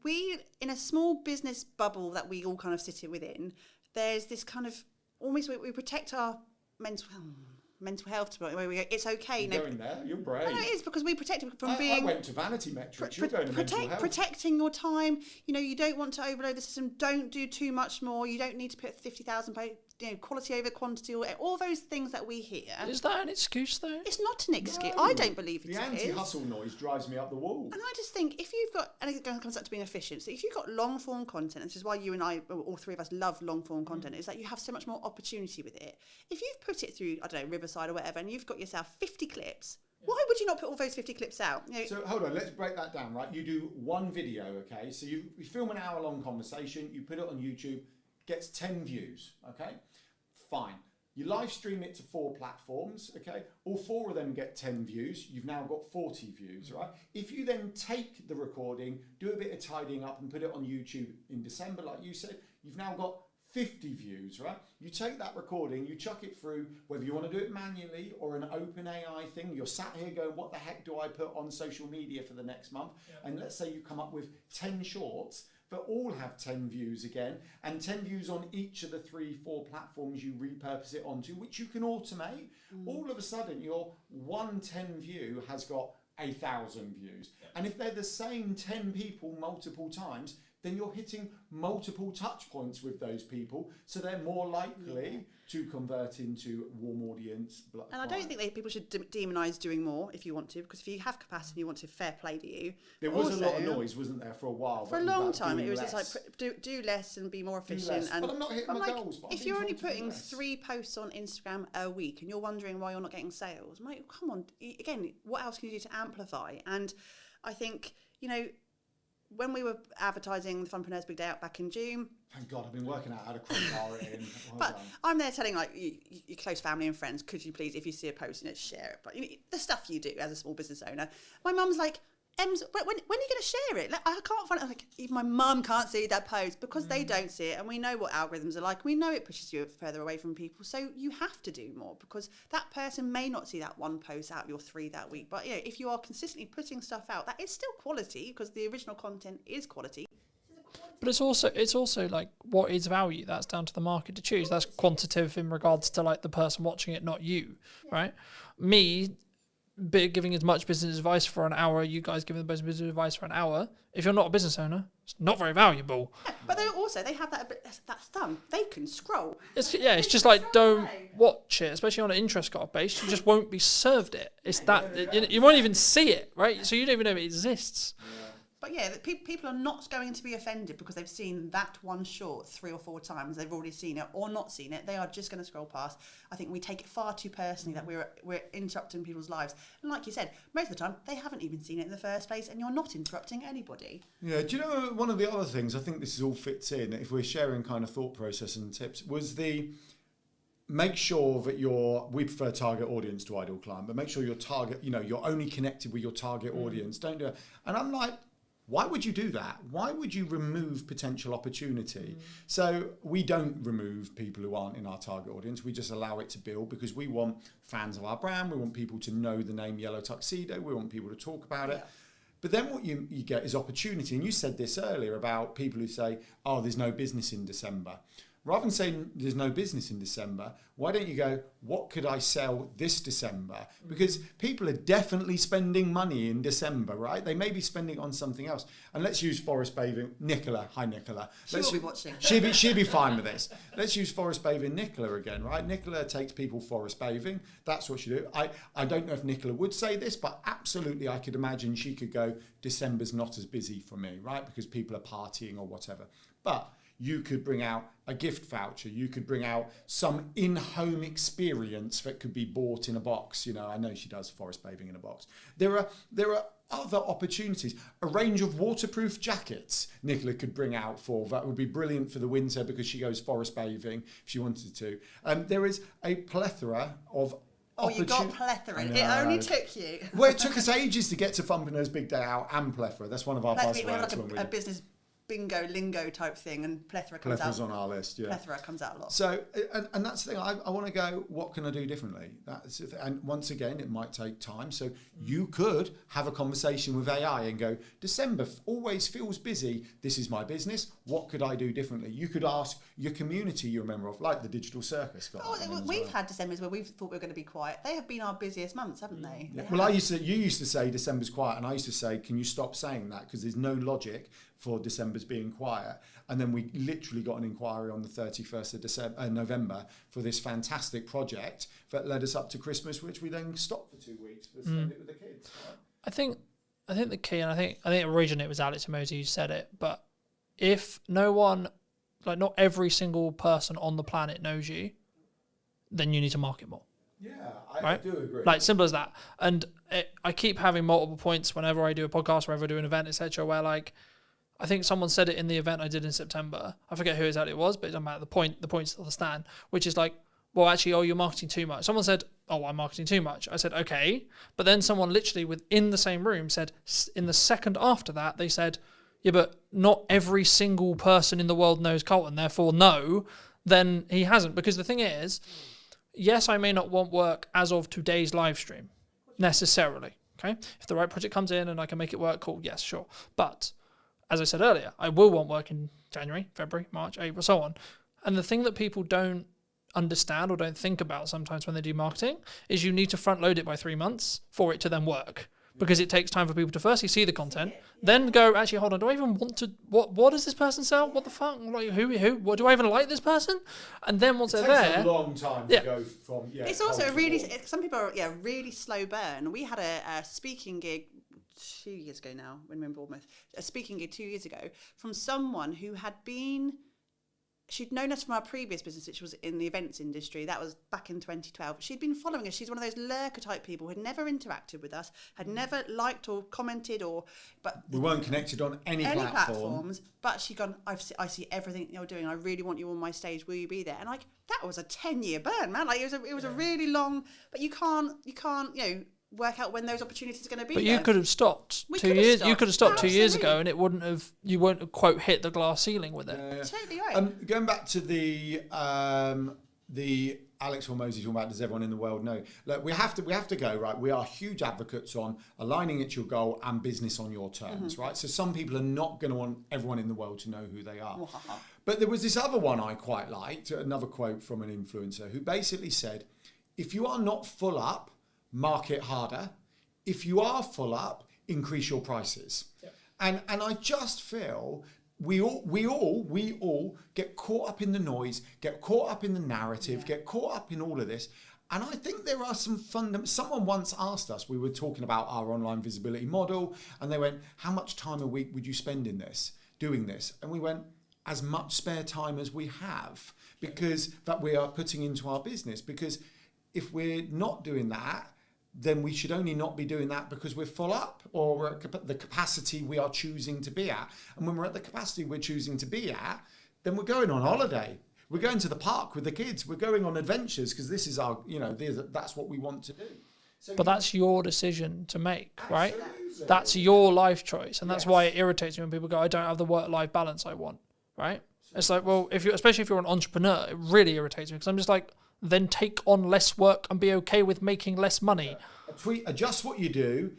[SPEAKER 4] we, in a small business bubble that we all kind of sit within, there's this kind of almost, we protect our mental health, where we go, it's okay.
[SPEAKER 6] You're going there, you're brave.
[SPEAKER 4] No, it is, because we protect it from being...
[SPEAKER 6] I went to vanity metrics, you're going to mental health.
[SPEAKER 4] Protecting your time, you don't want to overload the system, don't do too much more, you don't need to put 50,000, quality over quantity, or all those things that we hear.
[SPEAKER 5] Is that an excuse, though?
[SPEAKER 4] It's not an excuse.
[SPEAKER 6] No.
[SPEAKER 4] I don't believe it is.
[SPEAKER 6] The anti-hustle noise drives me up the wall.
[SPEAKER 4] And I just think if you've got, and it comes back to being efficient, so if you've got long-form content, this is why you and I, all three of us, love long-form content, is that you have so much more opportunity with it. If you've put it through, I don't know, Riverside or whatever, and you've got yourself 50 clips, why would you not put all those 50 clips out?
[SPEAKER 6] So hold on, let's break that down, right? You do one video, okay? So you film an hour-long conversation, you put it on YouTube, gets 10 views, okay? Fine. You live stream it to 4 platforms, okay? All 4 of them get 10 views. You've now got 40 views, right? If you then take the recording, do a bit of tidying up and put it on YouTube in December, like you said, you've now got 50 views, right? You take that recording, you chuck it through, whether you want to do it manually or an open AI thing, you're sat here going, what the heck do I put on social media for the next month? And let's say you come up with 10 shorts, but all have 10 views again, and 10 views on each of the 3-4 platforms you repurpose it onto, which you can automate. All of a sudden, your 110 view has got 1,000 views. And if they're the same 10 people multiple times, then you're hitting multiple touch points with those people, so they're more likely to convert into warm audience.
[SPEAKER 4] And I don't think people should demonise doing more if you want to, because if you have capacity and you want to, fair play to you.
[SPEAKER 6] There was also a lot of noise, wasn't there, for a while?
[SPEAKER 4] For a long time, it was just like do less and be more efficient. And
[SPEAKER 6] but I'm not hitting my goals. But
[SPEAKER 4] if you're only putting 3 posts on Instagram a week and you're wondering why you're not getting sales, mate, come on. Again, what else can you do to amplify? And I think, when we were advertising the Funpreneurs Big Day Out back in June.
[SPEAKER 6] Thank God, I've been working out how to crowbar it in.
[SPEAKER 4] But I'm there telling your close family and friends, could you please, if you see a post, share it. But the stuff you do as a small business owner. My mum's like, Ems, when are you going to share it? I can't find it. Like, even my mum can't see that post because they don't see it, and we know what algorithms are like. We know it pushes you further away from people, so you have to do more because that person may not see that one post out of your 3 that week. But if you are consistently putting stuff out, that is still quality because the original content is quality.
[SPEAKER 5] But it's also like, what is value? That's down to the market to choose. That's quantitative in regards to like the person watching it, not you, right? Me giving as much business advice for an hour, you guys giving the best business advice for an hour. If you're not a business owner, it's not very valuable.
[SPEAKER 4] Yeah, but they have that thumb. They can scroll.
[SPEAKER 5] It's just like, don't watch it, especially on an interest graph base. You just won't be served it. It's you won't even see it, right? So you don't even know it exists.
[SPEAKER 4] But yeah, people are not going to be offended because they've seen that one short 3 or 4 times. They've already seen it or not seen it. They are just going to scroll past. I think we take it far too personally that we're interrupting people's lives. And like you said, most of the time they haven't even seen it in the first place, and you're not interrupting anybody.
[SPEAKER 6] Yeah, do you know one of the other things I think this all fits in, if we're sharing kind of thought process and tips, was the make sure that we prefer target audience to ideal client, but make sure your target, you're only connected with your target audience. Don't do it. And I'm like, why would you do that? Why would you remove potential opportunity? So we don't remove people who aren't in our target audience. We just allow it to build because we want fans of our brand. We want people to know the name Yellow Tuxedo. We want people to talk about it. But then what you get is opportunity. And you said this earlier about people who say, oh, there's no business in December. Rather than saying there's no business in December, why don't you go, what could I sell this December? Because people are definitely spending money in December, right? They may be spending on something else. And let's use forest bathing. Nicola, hi Nicola.
[SPEAKER 4] She'll be watching.
[SPEAKER 6] She'll be fine with this. Let's use forest bathing Nicola again, right? Nicola takes people forest bathing. That's what she do. I don't know if Nicola would say this, but absolutely I could imagine she could go, December's not as busy for me, right? Because people are partying or whatever. But you could bring out a gift voucher. You could bring out some in-home experience that could be bought in a box. I know she does forest bathing in a box. There are other opportunities. A range of waterproof jackets Nicola could bring out that would be brilliant for the winter because she goes forest bathing if she wanted to. There is a plethora of
[SPEAKER 4] you got plethora. It only took you.
[SPEAKER 6] Well, it took us ages to get to Thumpernose Big Day Out and plethora. That's one of our buzzwords.
[SPEAKER 4] We have like a business bingo lingo type thing, and plethora comes
[SPEAKER 6] Plethора's on our list, yeah.
[SPEAKER 4] Plethora comes out a lot.
[SPEAKER 6] So, and that's the thing. I want to go, what can I do differently? And once again, it might take time. So you could have a conversation with AI and go, December always feels busy. This is my business. What could I do differently? You could ask your community you're a member of, like the Digital Circus.
[SPEAKER 4] We've had Decembers where we've thought we were going to be quiet. They have been our busiest months, haven't they?
[SPEAKER 6] Yeah. Well, you used to say December's quiet, and I used to say, can you stop saying that? Because there's no logic for December's being quiet. And then we literally got an inquiry on the 31st of November for this fantastic project that led us up to Christmas, which we then stopped for 2 weeks to spend it with the kids. Right?
[SPEAKER 5] I think the key, and I think originally it was Alex Emosi who said it, but if no one, like not every single person on the planet knows you, then you need to market more.
[SPEAKER 6] Yeah,
[SPEAKER 5] I
[SPEAKER 6] do agree.
[SPEAKER 5] Like, simple as that. And I keep having multiple points whenever I do a podcast, whenever I do an event, etc., where like, I think someone said it in the event I did in September. I forget who exactly it was, but it doesn't matter. The point still stands, which is like, well, actually, you're marketing too much. Someone said, I'm marketing too much. I said, okay. But then someone literally within the same room said, in the second after that, they said, yeah, but not every single person in the world knows Colton, therefore no, then he hasn't. Because the thing is, yes, I may not want work as of today's live stream, necessarily, okay? If the right project comes in and I can make it work, cool, yes, sure. But as I said earlier, I will want work in January, February, March, April, so on. And the thing that people don't understand or don't think about sometimes when they do marketing is you need to front load it by 3 months for it to then work. Because it takes time for people to firstly see the content, then go, actually, hold on, do I even want to, what does this person sell? What the fuck? Like, who? What, do I even like this person? And then once they're there...
[SPEAKER 6] It takes a long time to go from...
[SPEAKER 4] it's also some people are, really slow burn. We had a speaking gig 2 years ago now, when we were in Bournemouth, a speaking gig 2 years ago from someone who had been... She'd known us from our previous business, which was in the events industry. That was back in 2012. She'd been following us. She's one of those lurker type people who had never interacted with us, had never liked or commented but
[SPEAKER 6] we weren't connected on any
[SPEAKER 4] platforms. But she'd gone, I see everything you're doing. I really want you on my stage. Will you be there? And like, that was a 10-year burn, man. Like, it was a really long, but you can't, work out when those opportunities are going to be.
[SPEAKER 5] But you could have stopped 2 years. You could have stopped 2 years ago, and it wouldn't have. You wouldn't have, quote, hit the glass ceiling with it.
[SPEAKER 4] Totally right.
[SPEAKER 6] Going back to the Alex Hormozy talking about, does everyone in the world know? Look, we have to go, right? We are huge advocates on aligning it to your goal and business on your terms, right? So some people are not going to want everyone in the world to know who they are. But there was this other one I quite liked, another quote from an influencer who basically said, if you are not full up, market harder. If you are full up, increase your prices. Yep. And I just feel we all get caught up in the noise, get caught up in the narrative, get caught up in all of this. And I think there are some someone once asked us, we were talking about our online visibility model, and they went, how much time a week would you spend in this, doing this? And we went, as much spare time as we have, because that we are putting into our business. Because if we're not doing that, then we should only not be doing that because we're full up, or we're at the capacity we are choosing to be at. And when we're at the capacity we're choosing to be at, then we're going on holiday. We're going to the park with the kids. We're going on adventures because this is our, that's what we want to do. So
[SPEAKER 5] but that's your decision to make, right?
[SPEAKER 6] Absolutely.
[SPEAKER 5] That's your life choice. And that's why it irritates me when people go, I don't have the work-life balance I want, right? It's like, well, especially if you're an entrepreneur, it really irritates me because I'm just like, then take on less work and be okay with making less money.
[SPEAKER 6] Adjust what you do,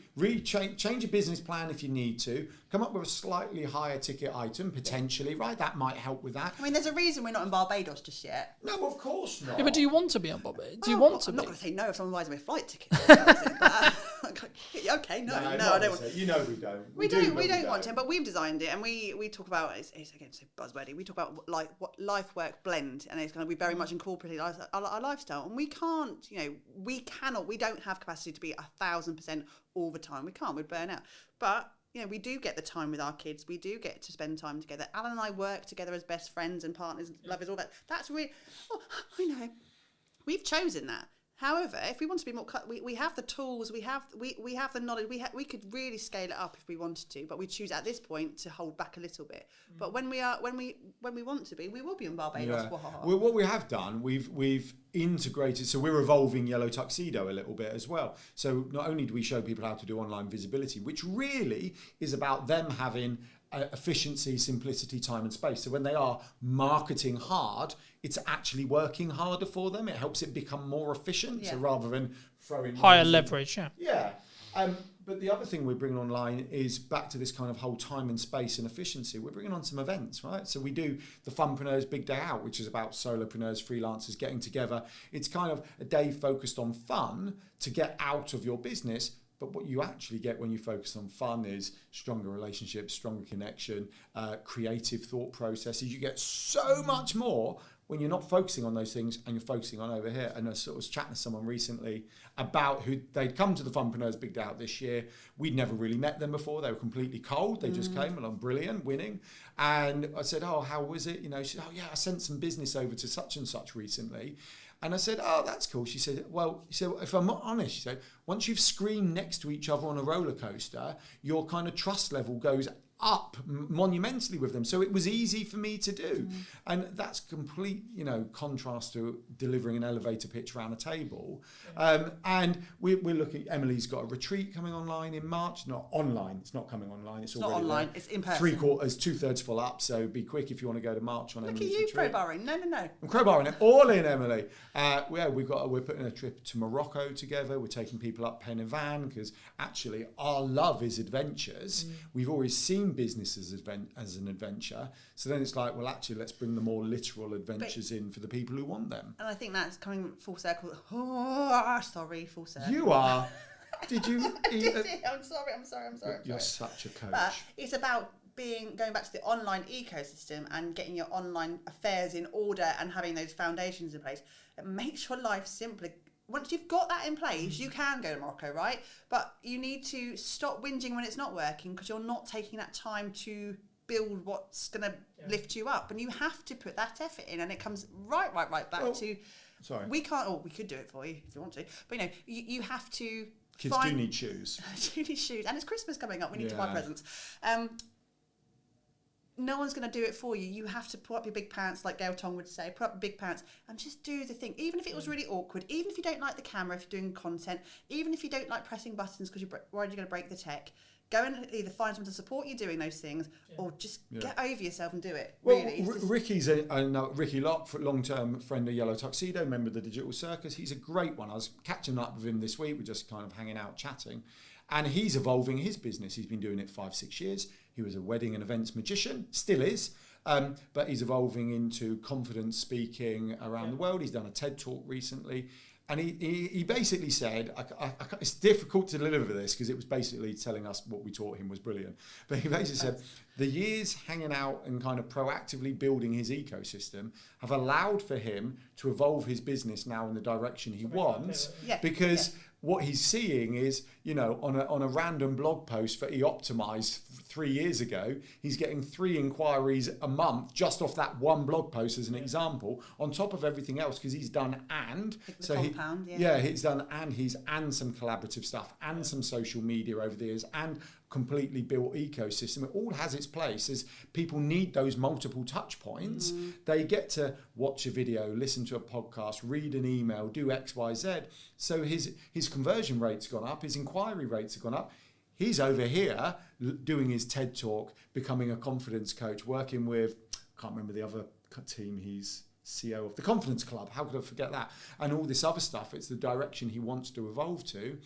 [SPEAKER 6] change your business plan if you need to, come up with a slightly higher ticket item, potentially, right? That might help with that.
[SPEAKER 4] I mean, there's a reason we're not in Barbados just yet.
[SPEAKER 6] No, of course not.
[SPEAKER 5] Yeah, but do you want to be on Barbados? Do you
[SPEAKER 4] Well,
[SPEAKER 5] want to
[SPEAKER 4] I'm
[SPEAKER 5] be?
[SPEAKER 4] not going to say no if someone buys me a flight ticket. Okay, no, I don't want to.
[SPEAKER 6] You know we don't.
[SPEAKER 4] We don't want to, but we've designed it, and we talk about it's again so buzzwordy. We talk about like what life work blend, and it's going to be very much incorporated our lifestyle. And we can't, we don't have capacity to be 1,000% all the time. We can't. We'd burn out. But we do get the time with our kids. We do get to spend time together. Alan and I work together as best friends and partners, lovers, all that. That's really. Oh, I know. We've chosen that. However, if we want to be more, we have the tools, we have the knowledge, we could really scale it up if we wanted to, but we choose at this point to hold back a little bit. But when we want to be, we will be in Barbados.
[SPEAKER 6] Yeah. Well, what we have done, we've integrated, so we're evolving Yellow Tuxedo a little bit as well. So not only do we show people how to do online visibility, which really is about them having efficiency, simplicity, time and space. So when they are marketing hard, it's actually working harder for them. It helps it become more efficient. Yeah. So rather than throwing
[SPEAKER 5] higher leverage,
[SPEAKER 6] Yeah. But the other thing we're bringing online is back to this kind of whole time and space and efficiency. We're bringing on some events, right? So we do the Funpreneurs Big Day Out, which is about solopreneurs, freelancers getting together. It's kind of a day focused on fun to get out of your business. But what you actually get when you focus on fun is stronger relationships, stronger connection, creative thought processes. You get so much more when you're not focusing on those things and you're focusing on over here. And I sort of was chatting to someone recently about who they'd come to the Funpreneurs Big Day Out this year. We'd never really met them before. They were completely cold. They just came along, brilliant, winning. And I said, oh, how was it? She said, oh yeah, I sent some business over to such and such recently. And I said, oh, that's cool. She said, well, if I'm not honest, she said, once you've screamed next to each other on a roller coaster, your kind of trust level goes up monumentally with them. So it was easy for me to do. And that's complete, contrast to delivering an elevator pitch around a table. And we're looking, Emily's got a retreat coming online in March. Not online. It's not coming online. It's already
[SPEAKER 4] not online.
[SPEAKER 6] There.
[SPEAKER 4] It's in person.
[SPEAKER 6] 3/4, 2/3 full up. So be quick if you want to go to March on
[SPEAKER 4] Look
[SPEAKER 6] Emily's
[SPEAKER 4] at you
[SPEAKER 6] retreat.
[SPEAKER 4] crowbarring. No.
[SPEAKER 6] I'm crowbarring it all in, Emily. We're putting a trip to Morocco together. We're taking people up Pen y Fan because actually our love is adventures. We've always seen business as an adventure. So then it's like, well, actually, let's bring the more literal adventures in for the people who want them.
[SPEAKER 4] And I think that's coming full circle. Full circle.
[SPEAKER 6] You are. Did you?
[SPEAKER 4] I'm sorry.
[SPEAKER 6] You're such a coach.
[SPEAKER 4] But it's about going back to the online ecosystem and getting your online affairs in order and having those foundations in place. It makes your life simpler. Once you've got that in place, you can go to Morocco, right? But you need to stop whinging when it's not working because you're not taking that time to build what's going to lift you up. And you have to put that effort in. And it comes right back to...
[SPEAKER 6] Sorry.
[SPEAKER 4] We can't... we could do it for you if you want to. But, you have to...
[SPEAKER 6] Kids do need shoes.
[SPEAKER 4] do need shoes. And it's Christmas coming up. We need to buy presents. No one's going to do it for you. You have to put up your big pants, like Gail Tong would say, put up your big pants and just do the thing. Even if it was really awkward, even if you don't like the camera, if you're doing content, even if you don't like pressing buttons because you're worried you're going to break the tech, Go and either find someone to support you doing those things, or just get over yourself and do it.
[SPEAKER 6] Well,
[SPEAKER 4] Really,
[SPEAKER 6] Ricky's Ricky Locke, long-term friend of Yellow Tuxedo, member of the Digital Circus. He's a great one. I was catching up with him this week. We're just kind of hanging out, chatting. And he's evolving his business. He's been doing it 5-6 years. He was a wedding and events magician, still is. But he's evolving into confidence speaking around the world. He's done a TED Talk recently. And he basically said, it's difficult to deliver this because it was basically telling us what we taught him was brilliant. But he basically said the years hanging out and kind of proactively building his ecosystem have allowed for him to evolve his business now in the direction he wants. Because what he's seeing is, on a random blog post for eOptimize 3 years ago, he's getting 3 inquiries a month just off that one blog post as an example, on top of everything else, because he's done he's done and some collaborative stuff and some social media over the years and completely built ecosystem. It all has its place. As people need those multiple touch points, they get to watch a video, listen to a podcast, read an email, do X, Y, Z. So his conversion rate's gone up, his inquiry rates have gone up. He's over here doing his TED Talk, becoming a confidence coach, working with, I can't remember the other team, he's CEO of the Confidence Club. How could I forget that? And all this other stuff. It's the direction he wants to evolve to.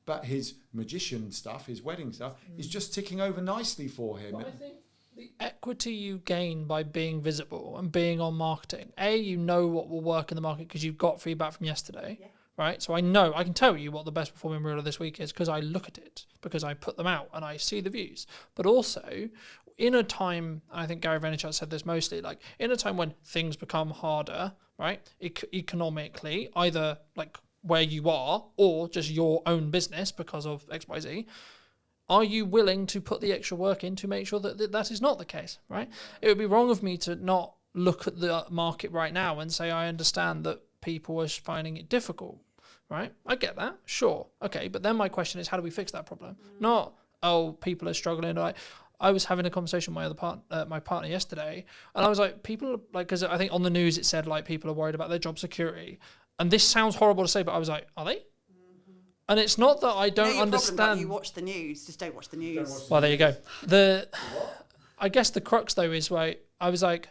[SPEAKER 6] But his magician stuff, his wedding stuff, is just ticking over nicely for him.
[SPEAKER 5] But I think the equity you gain by being visible and being on marketing, you know what will work in the market because you've got feedback from yesterday, right? So I can tell you what the best performing reel of this week is because I look at it, because I put them out and I see the views. But also, in a time, I think Gary Vaynerchuk said this mostly, like in a time when things become harder, right? Economically, either like where you are or just your own business because of XYZ, are you willing to put the extra work in to make sure that that is not the case, right? It would be wrong of me to not look at the market right now and say, I understand that people are finding it difficult, right? I get that, sure. Okay, but then my question is, how do we fix that problem? Not, people are struggling. Like, I was having a conversation with my partner yesterday, and I was like, people are like, because I think on the news it said like people are worried about their job security. And this sounds horrible to say, but I was like, are they? And it's not that I don't understand.
[SPEAKER 4] Problem, you watch the news, just don't watch the news.
[SPEAKER 5] Well, there you go. I guess the crux though is I was like,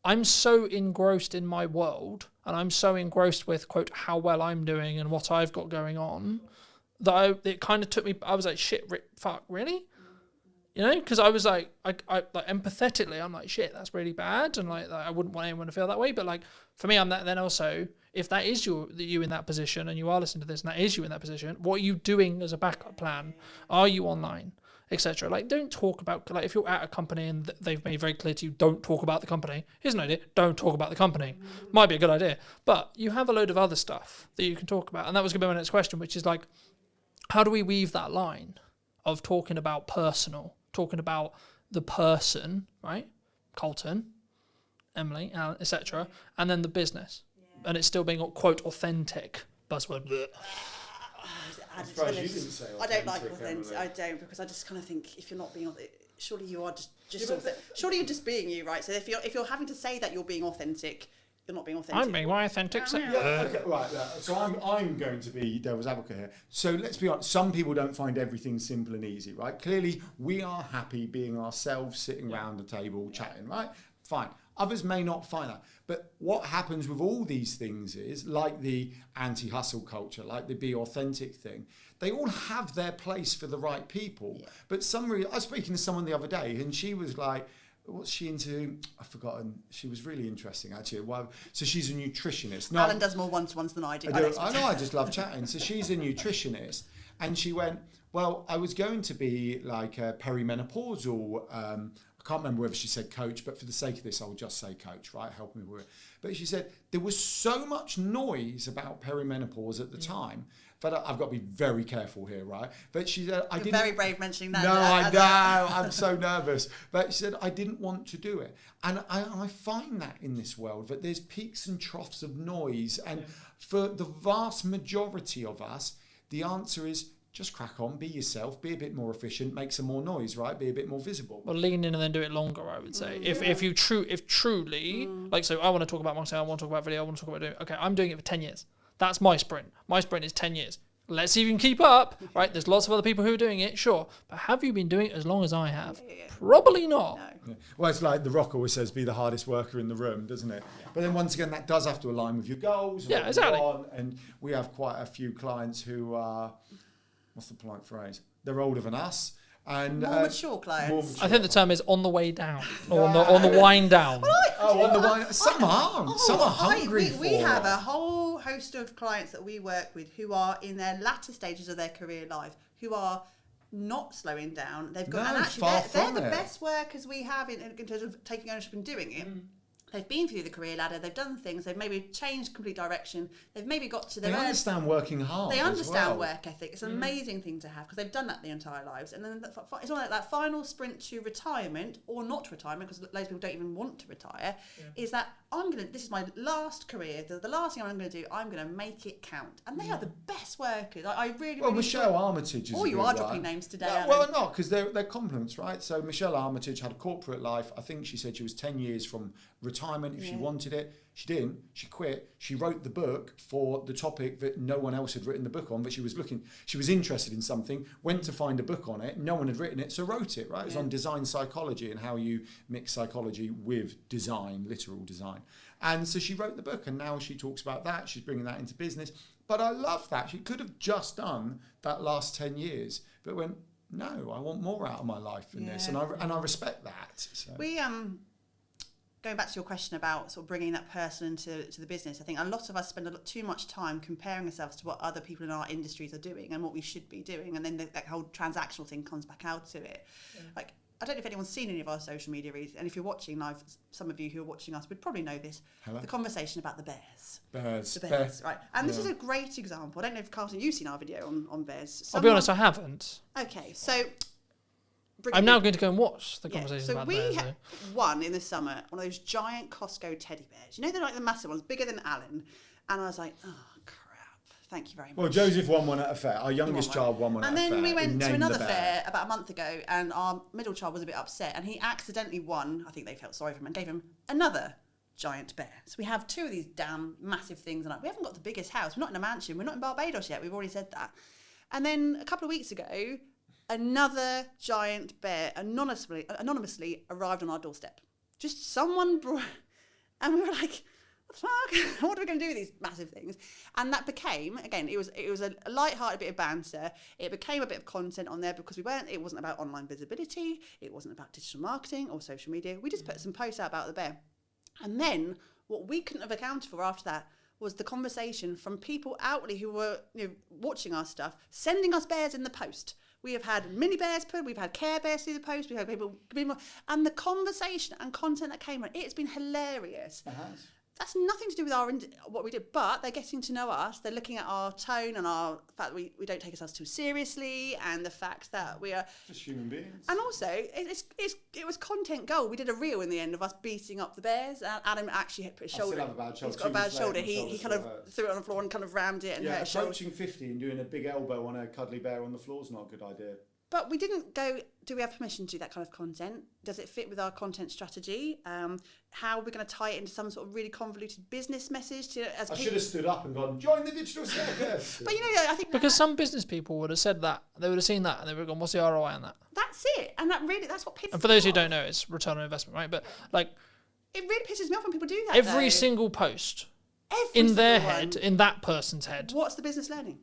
[SPEAKER 5] I'm so engrossed in my world, and I'm so engrossed with quote how well I'm doing and what I've got going on, that it kind of took me. I was like, shit, fuck, really? Because I was like, I like empathetically, I'm like, shit, that's really bad, and like I wouldn't want anyone to feel that way. But like for me, I'm that. Then also, if that is you in that position, and you are listening to this, and that is you in that position, what are you doing as a backup plan? Are you online, etc.? Like, don't talk about like if you're at a company and they've made very clear to you, don't talk about the company. Here's an idea: don't talk about the company. Might be a good idea, but you have a load of other stuff that you can talk about, and that was going to be my next question, which is like, how do we weave that line of talking about personal? Talking about the person, right? Colton, Emily, Alan, etc., and then the business, and it's still being quote authentic. Buzzword.
[SPEAKER 4] I don't like authentic. I don't, because I just kind of think if you're not being authentic, surely you are surely you're just being you, right? So if you're having to say that you're being authentic, you're not being authentic.
[SPEAKER 5] I'm being authentic.
[SPEAKER 6] Right. So I'm going to be devil's advocate here. So let's be honest. Some people don't find everything simple and easy, right? Clearly, we are happy being ourselves, sitting around the table, chatting, right? Fine. Others may not find that. But what happens with all these things is, like the anti-hustle culture, like the be authentic thing, they all have their place for the right people. Yeah. But I was speaking to someone the other day, and she was like, what's she into? I've forgotten. She was really interesting, actually. So she's a nutritionist. No,
[SPEAKER 4] Alan does more one-to-ones than I do.
[SPEAKER 6] I know, I just love chatting. So she's a nutritionist, and she went, well, I was going to be like a perimenopausal, I can't remember whether she said coach, but for the sake of this, I'll just say coach, right? Help me with it. But she said, there was so much noise about perimenopause at the time, but I've got to be very careful here, right? But she said,
[SPEAKER 4] You're very brave mentioning that.
[SPEAKER 6] No, I know, I'm so nervous. But she said, I didn't want to do it. And I find that in this world, that there's peaks and troughs of noise. And for the vast majority of us, the answer is, just crack on, be yourself, be a bit more efficient, make some more noise, right? Be a bit more visible.
[SPEAKER 5] Well, lean in and then do it longer, I would say. If truly, like, so I want to talk about marketing, I want to talk about video, I want to talk about doing, okay, I'm doing it for 10 years. That's my sprint. My sprint is 10 years. Let's see if you can keep up, right? There's lots of other people who are doing it, sure. But have you been doing it as long as I have? Probably not.
[SPEAKER 4] No.
[SPEAKER 6] Yeah. Well, it's like The Rock always says, be the hardest worker in the room, doesn't it? But then once again, that does have to align with your goals.
[SPEAKER 5] Yeah, exactly.
[SPEAKER 6] And we have quite a few clients who are, what's the polite phrase? They're older than us. And
[SPEAKER 4] More mature clients.
[SPEAKER 5] I think the term is on the way down, or on the wind down.
[SPEAKER 6] on the wine. Some aren't. Some are hungry
[SPEAKER 4] we have a whole host of clients that we work with who are in their latter stages of their career life, who are not slowing down. They've got,
[SPEAKER 6] No,
[SPEAKER 4] and actually
[SPEAKER 6] far
[SPEAKER 4] they're
[SPEAKER 6] from
[SPEAKER 4] the
[SPEAKER 6] it.
[SPEAKER 4] best workers we have in terms of taking ownership and doing it. They've been through the career ladder. They've done things. They've maybe changed complete direction. They've maybe got to their
[SPEAKER 6] They
[SPEAKER 4] own.
[SPEAKER 6] understand working hard.
[SPEAKER 4] They
[SPEAKER 6] as
[SPEAKER 4] understand
[SPEAKER 6] well.
[SPEAKER 4] work ethic. It's an amazing thing to have because they've done that their entire lives. And then it's on that final sprint to retirement or not retirement, because loads of people don't even want to retire, is that this is my last career. The last thing I'm going to do, I'm going to make it count. And they are the best workers. I really,
[SPEAKER 6] Well,
[SPEAKER 4] really
[SPEAKER 6] Michelle Armitage is
[SPEAKER 4] Oh,
[SPEAKER 6] a
[SPEAKER 4] you
[SPEAKER 6] good
[SPEAKER 4] are
[SPEAKER 6] one.
[SPEAKER 4] dropping names today,
[SPEAKER 6] No,
[SPEAKER 4] aren't
[SPEAKER 6] well,
[SPEAKER 4] you?
[SPEAKER 6] not because they're compliments, right? So Michelle Armitage had a corporate life. I think she said she was 10 years from retirement if she wanted it. She didn't. She quit. She wrote the book for the topic that no one else had written the book on, but she was interested in something, went to find a book on it. No one had written it, so wrote it, right? It was on design psychology and how you mix psychology with design, literal design. And so she wrote the book, and now she talks about that. She's bringing that into business. But I love that. She could have just done that last 10 years, but went, no, I want more out of my life than this. And I respect that. So.
[SPEAKER 4] We going back to your question about sort of bringing that person into the business, I think a lot of us spend too much time comparing ourselves to what other people in our industries are doing and what we should be doing, and then that whole transactional thing comes back out to it. Like, I don't know if anyone's seen any of our social media reads, and if you're watching live, some of you who are watching us would probably know this.
[SPEAKER 6] Hello?
[SPEAKER 4] The conversation about the bears.
[SPEAKER 6] The
[SPEAKER 4] bears, right? And this is a great example. I don't know if Carlton, you've seen our video on bears.
[SPEAKER 5] I'll be honest, I haven't.
[SPEAKER 4] Okay, so
[SPEAKER 5] I'm now going to go and watch the conversation
[SPEAKER 4] so
[SPEAKER 5] about
[SPEAKER 4] we
[SPEAKER 5] bears.
[SPEAKER 4] had won in the summer one of those giant Costco teddy bears. You know, they're like the massive ones, bigger than Alan. And I was like, oh, crap. Thank you very much.
[SPEAKER 6] Well, Joseph won one at a fair. Our youngest child won one at a fair.
[SPEAKER 4] And then we went to another
[SPEAKER 6] the
[SPEAKER 4] fair about a month ago, and our middle child was a bit upset, and he accidentally won. I think they felt sorry for him and gave him another giant bear. So we have two of these damn massive things, and we haven't got the biggest house. We're not in a mansion. We're not in Barbados yet. We've already said that. And then a couple of weeks ago, another giant bear anonymously arrived on our doorstep. Just someone brought, and we were like, what the fuck? What are we going to do with these massive things? And that became, again, it was a light-hearted bit of banter. It became a bit of content on there because it wasn't about online visibility. It wasn't about digital marketing or social media. We just put some posts out about the bear. And then what we couldn't have accounted for after that was the conversation from people outwardly who were watching our stuff, sending us bears in the post. We have had mini bears put, we've had Care Bears through the post, we've had people, and the conversation and content that came on, it's been hilarious. That's nothing to do with what we did, but they're getting to know us. They're looking at our tone and our fact that we don't take ourselves too seriously, and the fact that we are
[SPEAKER 6] just human beings.
[SPEAKER 4] And also, it was content gold. We did a reel in the end of us beating up the bears. Adam actually had put his shoulder.
[SPEAKER 6] I still have a bad shoulder.
[SPEAKER 4] He's got a bad shoulder. He kind of threw it on the floor and kind of rammed it and hurt his shoulder.
[SPEAKER 6] Approaching 50 and doing a big elbow on a cuddly bear on the floor is not a good idea.
[SPEAKER 4] But we didn't go, do we have permission to do that kind of content? Does it fit with our content strategy? How are we going to tie it into some sort of really convoluted business message?
[SPEAKER 6] I should have stood up and gone, join the digital circus.
[SPEAKER 4] But I think...
[SPEAKER 5] Because some business people would have said that. They would have seen that and they would have gone, what's the ROI on that?
[SPEAKER 4] That's it. And that's what pisses
[SPEAKER 5] And for those
[SPEAKER 4] me
[SPEAKER 5] who
[SPEAKER 4] off.
[SPEAKER 5] don't know, it's return on investment, right? But like...
[SPEAKER 4] It really pisses me off when people do that,
[SPEAKER 5] Every
[SPEAKER 4] though.
[SPEAKER 5] single post
[SPEAKER 4] Every
[SPEAKER 5] in their
[SPEAKER 4] single
[SPEAKER 5] head,
[SPEAKER 4] one.
[SPEAKER 5] in that person's head.
[SPEAKER 4] What's the business learning?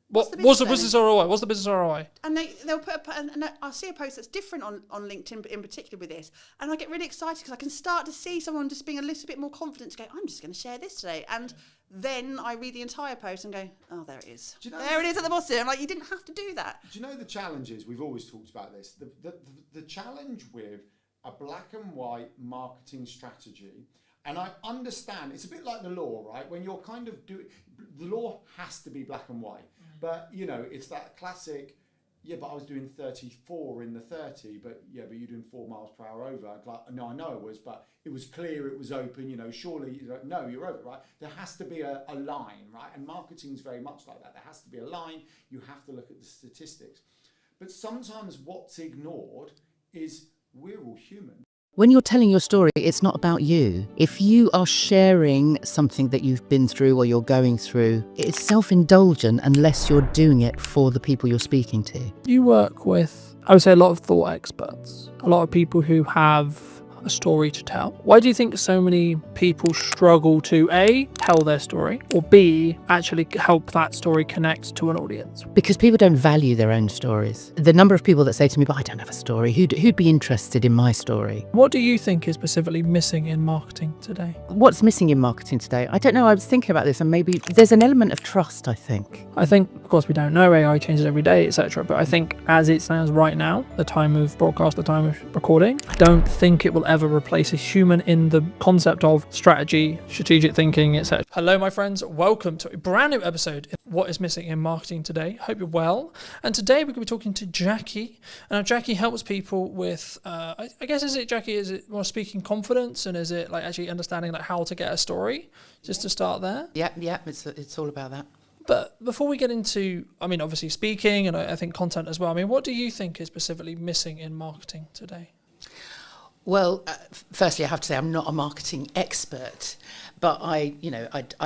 [SPEAKER 5] What's the business ROI? What's the business ROI?
[SPEAKER 4] And they'll put and I'll see a post that's different on LinkedIn in particular with this, and I get really excited because I can start to see someone just being a little bit more confident to go, I'm just going to share this today, and then I read the entire post and go, oh, there it is. There it is at the bottom. I'm like, you didn't have to do that.
[SPEAKER 6] Do you know the challenges? We've always talked about this. The challenge with a black and white marketing strategy, and I understand, it's a bit like the law, right? When you're kind of doing, the law has to be black and white. But, it's that classic, but I was doing 34 in the 30, but you're doing 4 miles per hour over. Like, no, I know it was, but it was clear, it was open, surely, no, you're over, right? There has to be a line, right? And marketing's very much like that. There has to be a line. You have to look at the statistics. But sometimes what's ignored is we're all human.
[SPEAKER 7] When you're telling your story, it's not about you. If you are sharing something that you've been through or you're going through, it's self-indulgent unless you're doing it for the people you're speaking to.
[SPEAKER 2] You work with, I would say, a lot of thought experts, a lot of people who have a story to tell. Why do you think so many people struggle to A, tell their story, or B, actually help that story connect to an audience?
[SPEAKER 7] Because people don't value their own stories. The number of people that say to me, but I don't have a story, who'd be interested in my story?
[SPEAKER 2] What do you think is specifically missing in marketing today?
[SPEAKER 7] What's missing in marketing today? I don't know, I was thinking about this, and maybe there's an element of trust, I think.
[SPEAKER 2] I think, of course, we don't know, AI changes every day, etc. But I think as it stands right now, the time of broadcast, the time of recording, I don't think it will ever replace a human in the concept of strategy, strategic thinking, etc. Hello, my friends. Welcome to a brand new episode of What is Missing in Marketing Today. Hope you're well. And today we're going to be talking to Jackie. And Jackie helps people with, I guess, is it more speaking confidence, and is it like actually understanding like how to get a story? Just to start there.
[SPEAKER 7] Yeah, it's all about that.
[SPEAKER 2] But before we get into, I mean, obviously speaking and I think content as well, I mean, what do you think is specifically missing in marketing today?
[SPEAKER 7] Well, firstly, I have to say I'm not a marketing expert, but I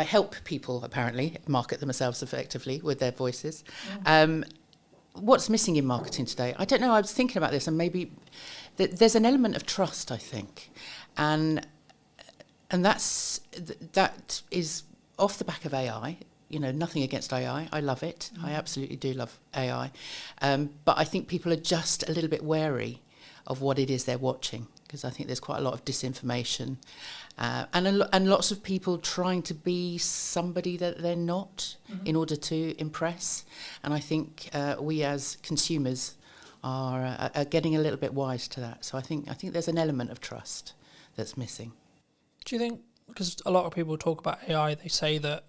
[SPEAKER 7] help people apparently market themselves effectively with their voices. What's missing in marketing today? I don't know. I was thinking about this, and maybe there's an element of trust, I think, and that is off the back of AI. You know, nothing against AI. I love it. I absolutely do love AI, but I think people are just a little bit wary of what it is they're watching, because I think there's quite a lot of disinformation and lots of people trying to be somebody that they're not in order to impress. And I think we as consumers are getting a little bit wise to that. So I think there's an element of trust that's missing.
[SPEAKER 2] Do you think, because a lot of people talk about AI, they say that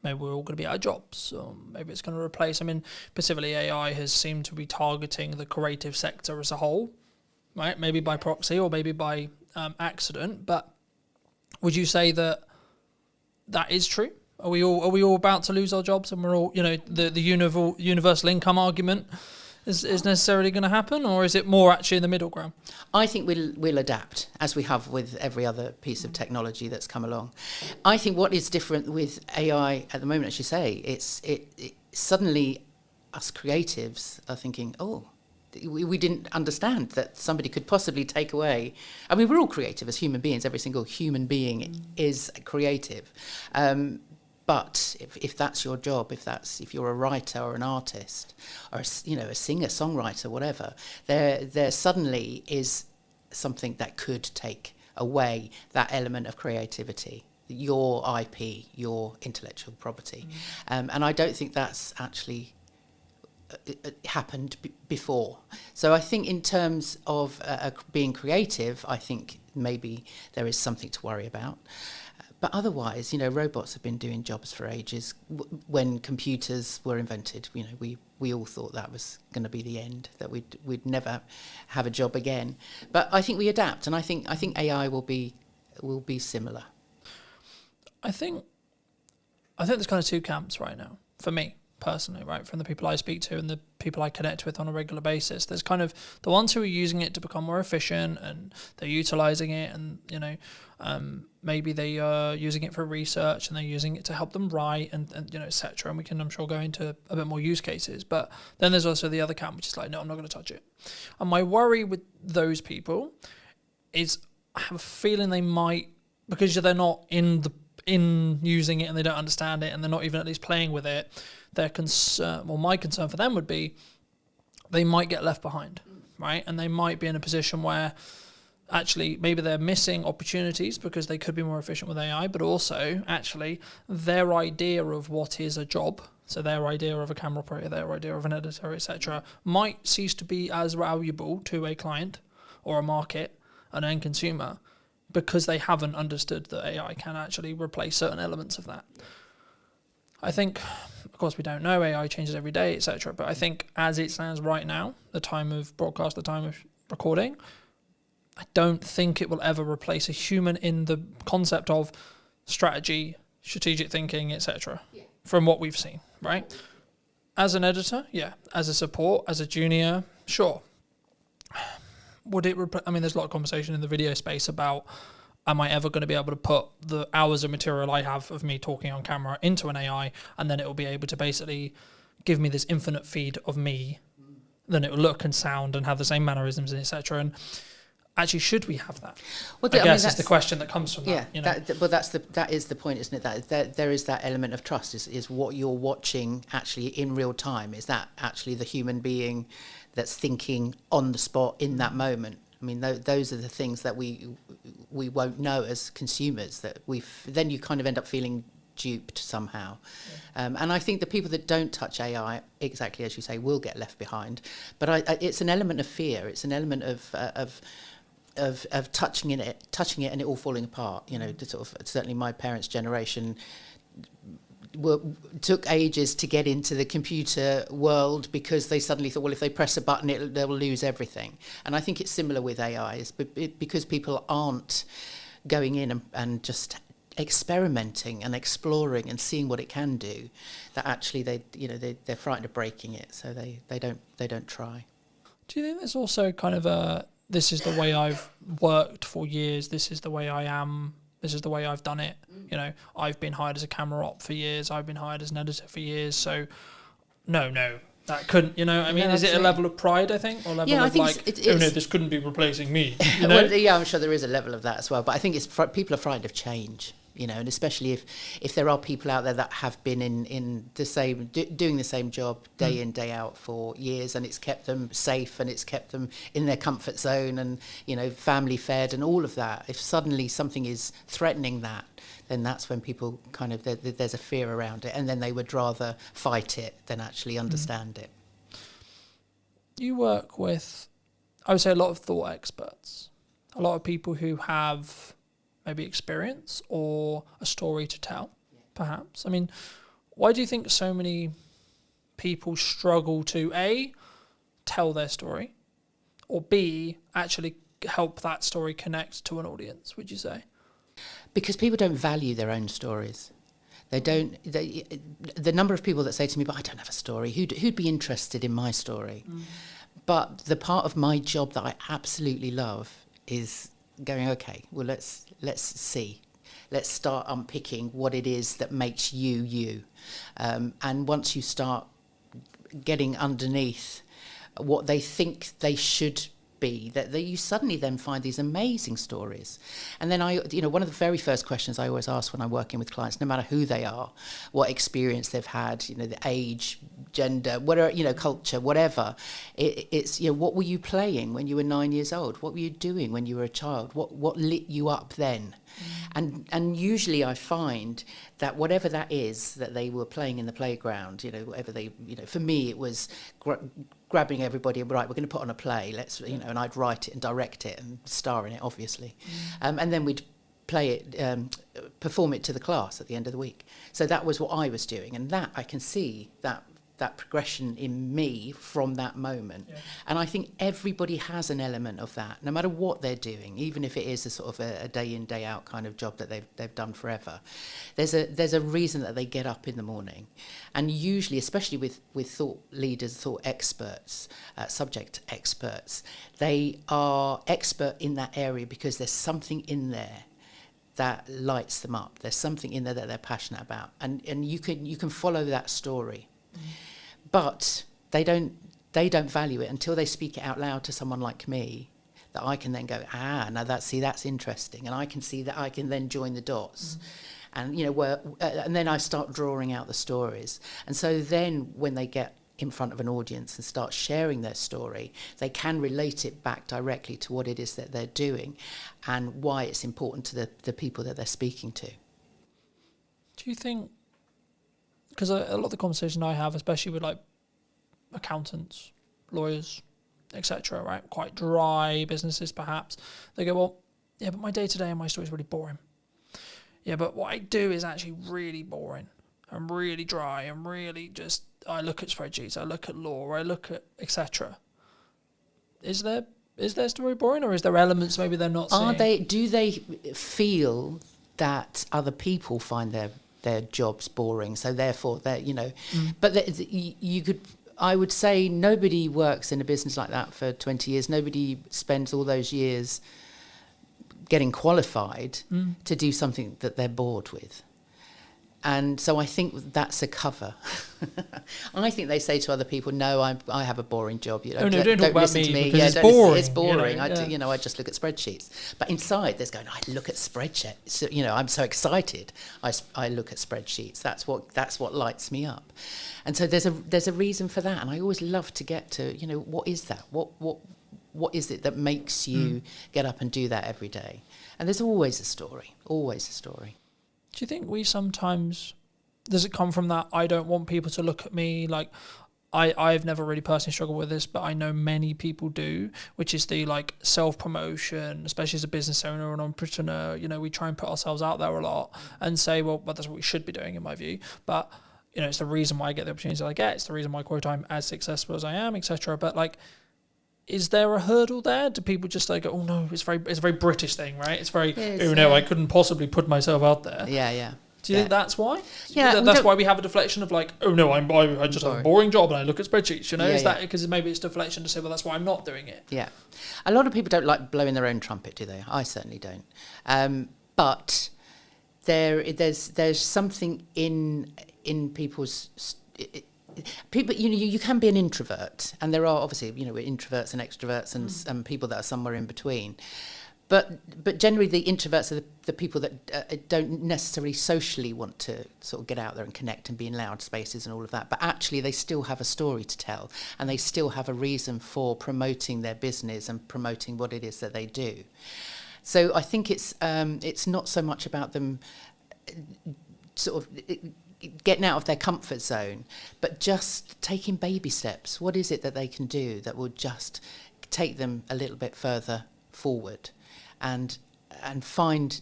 [SPEAKER 2] maybe we're all going to be out of jobs, or maybe it's going to replace, I mean, specifically AI has seemed to be targeting the creative sector as a whole, right? Maybe by proxy or maybe by accident. But would you say that is true? Are we all about to lose our jobs, and we're all, you know, the universal income argument is necessarily going to happen, or is it more actually in the middle ground?
[SPEAKER 7] I think we'll adapt, as we have with every other piece of technology that's come along. I think what is different with AI at the moment, as you say, it suddenly us creatives are thinking, oh, we didn't understand that somebody could possibly take away. I mean, we're all creative as human beings. Every single human being is creative. But if that's your job, if you're a writer or an artist or a singer, songwriter, whatever, there suddenly is something that could take away that element of creativity, your IP, your intellectual property, and I don't think that's actually happened before. So I think in terms of being creative, I think maybe there is something to worry about. But otherwise, robots have been doing jobs for ages. When computers were invented, we all thought that was going to be the end, that we'd never have a job again. But I think we adapt, and I think AI will be similar.
[SPEAKER 2] I think there's kind of two camps right now for me personally, right? From the people I speak to and the people I connect with on a regular basis, there's kind of the ones who are using it to become more efficient and they're utilizing it, and maybe they are using it for research and they're using it to help them write and etc. And we can, I'm sure, go into a bit more use cases. But then there's also the other camp, which is like, no, I'm not going to touch it. And my worry with those people is I have a feeling they might, because they're not in using it and they don't understand it and they're not even at least playing with it, their concern, well, my concern for them would be they might get left behind, right? And they might be in a position where actually maybe they're missing opportunities because they could be more efficient with AI, but also actually their idea of what is a job, so their idea of a camera operator, their idea of an editor, etc., might cease to be as valuable to a client or a market, an end consumer, because they haven't understood that AI can actually replace certain elements of that. I think, of course, we don't know, AI changes every day, etc. But I think as it stands right now, the time of broadcast, the time of recording, I don't think it will ever replace a human in the concept of strategy, strategic thinking, etc. From what we've seen, right? As an editor, yeah. As a support, as a junior, sure.
[SPEAKER 5] would it? I mean, there's a lot of conversation in the video space about, am I ever going to be able to put the hours of material I have of me talking on camera into an AI, and then it will be able to basically give me this infinite feed of me, then it will look and sound and have the same mannerisms and etc. And actually, should we have that? Well, I guess it's the question that comes from that.
[SPEAKER 7] That is the point, isn't it? That there is that element of trust. Is what you're watching actually in real time? Is that actually the human being that's thinking on the spot in that moment? I mean, those are the things that we won't know as consumers. That then you kind of end up feeling duped somehow. And I think the people that don't touch AI, exactly as you say, will get left behind. But it's an element of fear. It's an element of touching it and it all falling apart. You know, certainly my parents' generation took ages to get into the computer world because they suddenly thought, well, if they press a button, they'll lose everything. And I think it's similar with AI, because people aren't going in and just experimenting and exploring and seeing what it can do, that actually they're frightened of breaking it, so they don't try.
[SPEAKER 5] Do you think there's also kind of this is the way I've worked for years, this is the way I am, this is the way I've done it? You know, I've been hired as a camera op for years, I've been hired as an editor for years, so no, that couldn't, you know, I mean, is it a level of pride, I think, or level of like, oh no, this couldn't be replacing me, you know?
[SPEAKER 7] Well, yeah, I'm sure there is a level of that as well, but I think people are frightened of change. You know, and especially if there are people out there that have been in the same doing the same job day in, day out for years, and it's kept them safe and it's kept them in their comfort zone and, you know, family fed and all of that. If suddenly something is threatening that, then that's when people kind of there's a fear around it, and then they would rather fight it than actually understand it.
[SPEAKER 5] You work with, I would say, a lot of thought experts, a lot of people who have maybe experience or a story to tell, perhaps. I mean, why do you think so many people struggle to A, tell their story, or B, actually help that story connect to an audience, would you say?
[SPEAKER 7] Because people don't value their own stories. The number of people that say to me, but I don't have a story, who'd be interested in my story? But the part of my job that I absolutely love is going, okay, well, let's see. Let's start unpicking what it is that makes you you. And once you start getting underneath what they think they should be, that you suddenly then find these amazing stories. And then one of the very first questions I always ask when I'm working with clients, no matter who they are, what experience they've had, you know, the age, gender, whatever, you know, culture, whatever, it's, you know, what were you playing when you were 9 years old? What were you doing when you were a child? What lit you up then? And usually I find that whatever that is that they were playing in the playground, you know, whatever they, you know, for me it was grabbing everybody, right, we're going to put on a play, let's, you know, and I'd write it and direct it and star in it, obviously. And then we'd play it, perform it to the class at the end of the week. So that was what I was doing, and that I can see that progression in me from that moment. And I think everybody has an element of that, no matter what they're doing, even if it is a sort of a day in, day out kind of job that they've done forever. There's a reason that they get up in the morning. And usually, especially with thought leaders, thought experts, subject experts, they are expert in that area because there's something in there that lights them up. There's something in there that they're passionate about. And you can follow that story. But they don't value it until they speak it out loud to someone like me, that I can then go, now that's interesting, and I can see that I can then join the dots, and you know and then I start drawing out the stories, and so then when they get in front of an audience and start sharing their story, they can relate it back directly to what it is that they're doing, and why it's important to the people that they're speaking to.
[SPEAKER 5] Do you think? Because a lot of the conversation I have, especially with like accountants, lawyers, etc., right, quite dry businesses perhaps, they go, well, yeah, but my day-to-day and my story is really boring. Yeah, but what I do is actually really boring and really dry and really just, I look at spreadsheets, I look at law, I look at etc. Is their story boring, or is there elements maybe they're not seeing?
[SPEAKER 7] Do they feel that other people find their jobs boring, so therefore they're, you know, but you could I would say nobody works in a business like that for 20 years. Nobody spends all those years getting qualified to do something that they're bored with. And so I think that's a cover. I think they say to other people, "No, I have a boring job. You know,
[SPEAKER 5] don't talk about
[SPEAKER 7] listen to me.
[SPEAKER 5] because it's
[SPEAKER 7] don't listen-
[SPEAKER 5] boring.
[SPEAKER 7] It's boring.
[SPEAKER 5] You know,
[SPEAKER 7] I just look at spreadsheets." But inside, there's going, "I look at spreadsheets. So, I'm so excited. I look at spreadsheets. That's what lights me up." And so there's a reason for that. And I always love to get to, what is that? What is it that makes you get up and do that every day? And there's always a story. Always a story.
[SPEAKER 5] Do you think we sometimes, does it come from that I don't want people to look at me like, I've never really personally struggled with this, but I know many people do, which is the like self-promotion, especially as a business owner or an entrepreneur. We try and put ourselves out there a lot and say, well, that's what we should be doing in my view. But, it's the reason why I get the opportunities that I get. It's the reason why, quote, I'm as successful as I am, etc. But like, is there a hurdle there? Do people just like, oh no, it's a very British thing, right? It's very, I couldn't possibly put myself out there.
[SPEAKER 7] Yeah.
[SPEAKER 5] Do you think that's why?
[SPEAKER 7] Yeah,
[SPEAKER 5] that's why we have a deflection of like, oh no, I just have a boring job and I look at spreadsheets. Is that because maybe it's deflection to say, well, that's why I'm not doing it?
[SPEAKER 7] Yeah, a lot of people don't like blowing their own trumpet, do they? I certainly don't. But there's something in people's. People, you can be an introvert, and there are obviously, we're introverts and extroverts and people that are somewhere in between. But generally, the introverts are the people that don't necessarily socially want to sort of get out there and connect and be in loud spaces and all of that. But actually, they still have a story to tell, and they still have a reason for promoting their business and promoting what it is that they do. So I think it's not so much about them sort of getting out of their comfort zone, but just taking baby steps. What is it that they can do that will just take them a little bit further forward, and find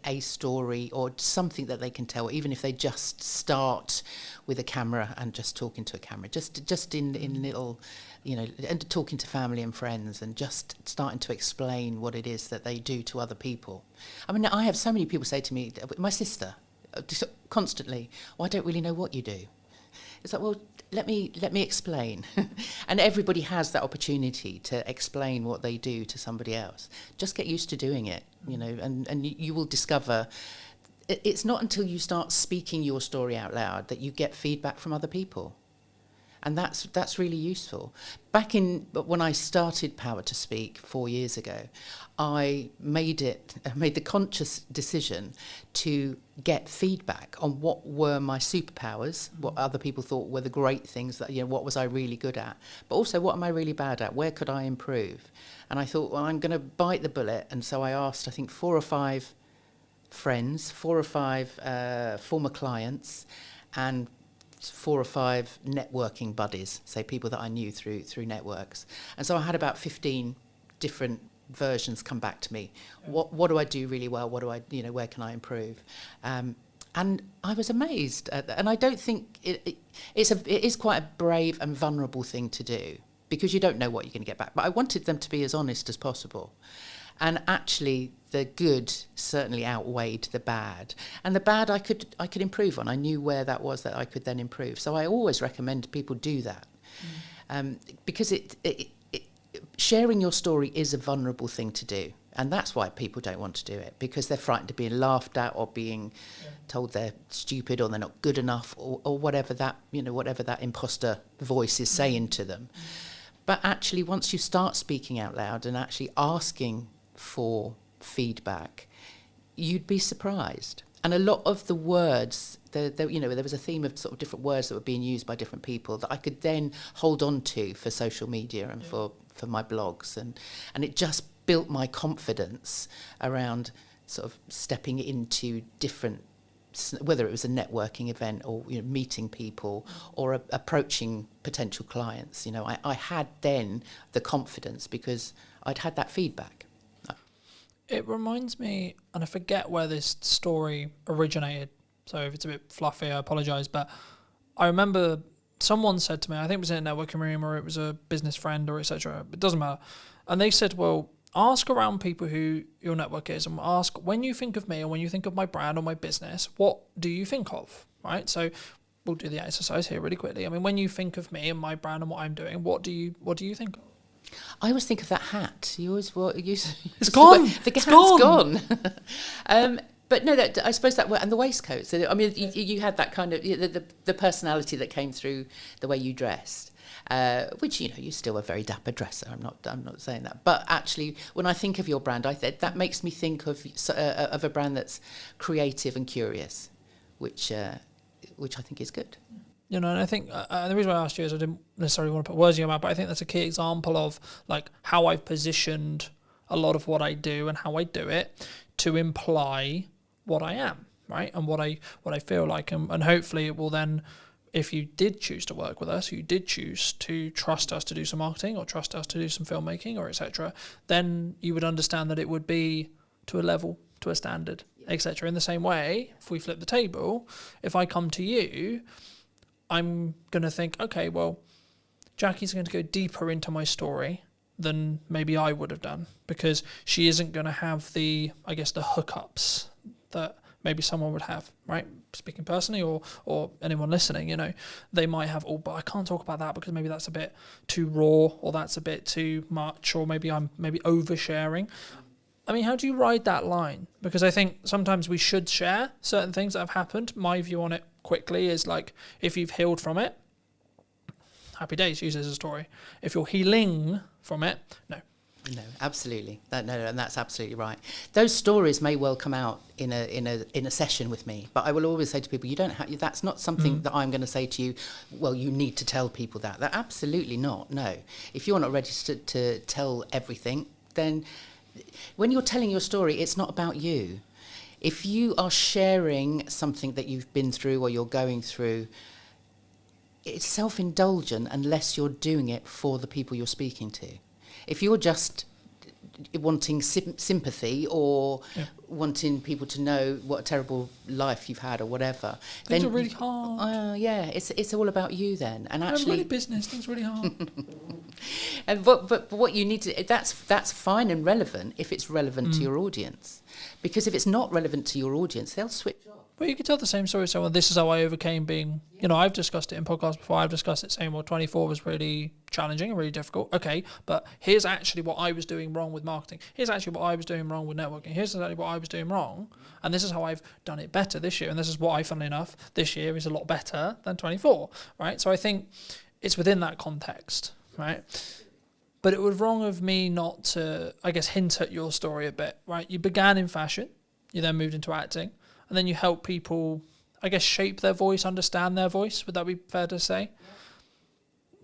[SPEAKER 7] a story or something that they can tell, even if they just start with a camera and just talking to a camera, just in little, and talking to family and friends and just starting to explain what it is that they do to other people. I mean, I have so many people say to me, my sister, constantly, I don't really know what you do. It's like, well, let me explain. And everybody has that opportunity to explain what they do to somebody else. Just get used to doing it, and you will discover it's not until you start speaking your story out loud that you get feedback from other people. And that's really useful. When I started Power to Speak 4 years ago, I made the conscious decision to get feedback on what were my superpowers, what other people thought were the great things that, what was I really good at, but also what am I really bad at, where could I improve? And I thought, well, I'm going to bite the bullet. And so I asked, I think, 4 or 5 friends, 4 or 5 former clients, and 4 or 5 networking buddies, say people that I knew through networks. And so I had about 15 different versions come back to me. What do I do really well? What do I, where can I improve? And I was amazed and I don't think it is quite a brave and vulnerable thing to do, because you don't know what you're going to get back. But I wanted them to be as honest as possible. And actually, the good certainly outweighed the bad. And the bad I could improve on. I knew where that was that I could then improve. So I always recommend people do that, because sharing your story is a vulnerable thing to do. And that's why people don't want to do it, because they're frightened of being laughed at or being told they're stupid or they're not good enough or whatever that imposter voice is saying to them. But actually, once you start speaking out loud and actually asking for feedback, you'd be surprised. And a lot of the words, there was a theme of sort of different words that were being used by different people that I could then hold on to for social media and for my blogs, and it just built my confidence around sort of stepping into different, whether it was a networking event or meeting people or approaching potential clients. I had then the confidence because I'd had that feedback.
[SPEAKER 5] It reminds me, and I forget where this story originated, so if it's a bit fluffy, I apologise, but I remember someone said to me, I think it was in a networking room or it was a business friend or etc., it doesn't matter, and they said, well, ask around people who your network is and ask, when you think of me or when you think of my brand or my business, what do you think of, right? So we'll do the exercise here really quickly. I mean, when you think of me and my brand and what I'm doing, what do you think of?
[SPEAKER 7] I always think of that hat. You always
[SPEAKER 5] It's gone.
[SPEAKER 7] The hat's
[SPEAKER 5] gone.
[SPEAKER 7] But no, I suppose that, and the waistcoat. So I mean, you had that kind of the personality that came through the way you dressed, which you still a very dapper dresser. I'm not saying that, but actually, when I think of your brand, that makes me think of a brand that's creative and curious, which I think is good.
[SPEAKER 5] And I think the reason why I asked you is I didn't necessarily want to put words in your mouth, but I think that's a key example of like how I've positioned a lot of what I do and how I do it to imply what I am, right? And what I feel like, and hopefully it will then, if you did choose to work with us, you did choose to trust us to do some marketing or trust us to do some filmmaking or etc., then you would understand that it would be to a level, to a standard, etc. In the same way, if we flip the table, if I come to you, I'm going to think, okay, well, Jackie's going to go deeper into my story than maybe I would have done, because she isn't going to have the hookups that maybe someone would have, right? Speaking personally or anyone listening, they might have, but I can't talk about that because maybe that's a bit too raw or that's a bit too much, or maybe I'm oversharing. I mean, how do you ride that line? Because I think sometimes we should share certain things that have happened. My view on it quickly is like, if you've healed from it, happy days, use it as a story. If you're healing from it, no.
[SPEAKER 7] No, absolutely. And that's absolutely right. Those stories may well come out in a session with me, but I will always say to people, that's not something that I'm going to say to you, well, you need to tell people that. That absolutely not. No. If you're not ready to tell everything, then when you're telling your story, it's not about you. If you are sharing something that you've been through or you're going through, it's self-indulgent unless you're doing it for the people you're speaking to. If you're just wanting sympathy or wanting people to know what a terrible life you've had or whatever,
[SPEAKER 5] things are really hard.
[SPEAKER 7] It's all about you then. And actually,
[SPEAKER 5] really business, things really hard.
[SPEAKER 7] And but what you need to, that's fine and relevant if it's relevant to your audience, because if it's not relevant to your audience, they'll switch off.
[SPEAKER 5] Well, you could tell the same story. So, this is how I overcame being, I've discussed it in podcasts before. I've discussed it saying, 24 was really challenging and really difficult. Okay, but here's actually what I was doing wrong with marketing. Here's actually what I was doing wrong with networking. Here's exactly what I was doing wrong. And this is how I've done it better this year. And this is why, funnily enough, this year is a lot better than 24, right? So I think it's within that context, right? But it was wrong of me not to, hint at your story a bit, right? You began in fashion. You then moved into acting. And then you help people, shape their voice, understand their voice. Would that be fair to say?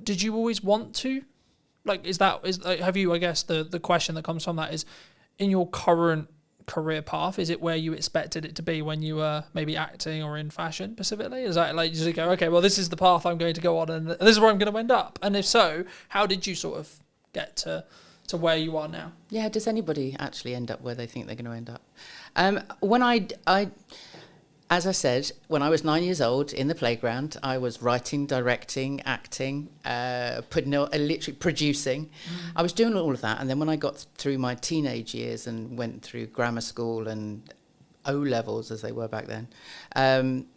[SPEAKER 5] Did you always want to? Have you, the question that comes from that is, in your current career path, is it where you expected it to be when you were maybe acting or in fashion specifically? Is that like, you go, okay, well, this is the path I'm going to go on and this is where I'm going to end up? And if so, how did you sort of get to where you are now?
[SPEAKER 7] Yeah, does anybody actually end up where they think they're going to end up? When as I said, when I was 9 years old in the playground, I was writing, directing, acting, literally producing. I was doing all of that. And then when I got through my teenage years and went through grammar school and O-levels, as they were back then, and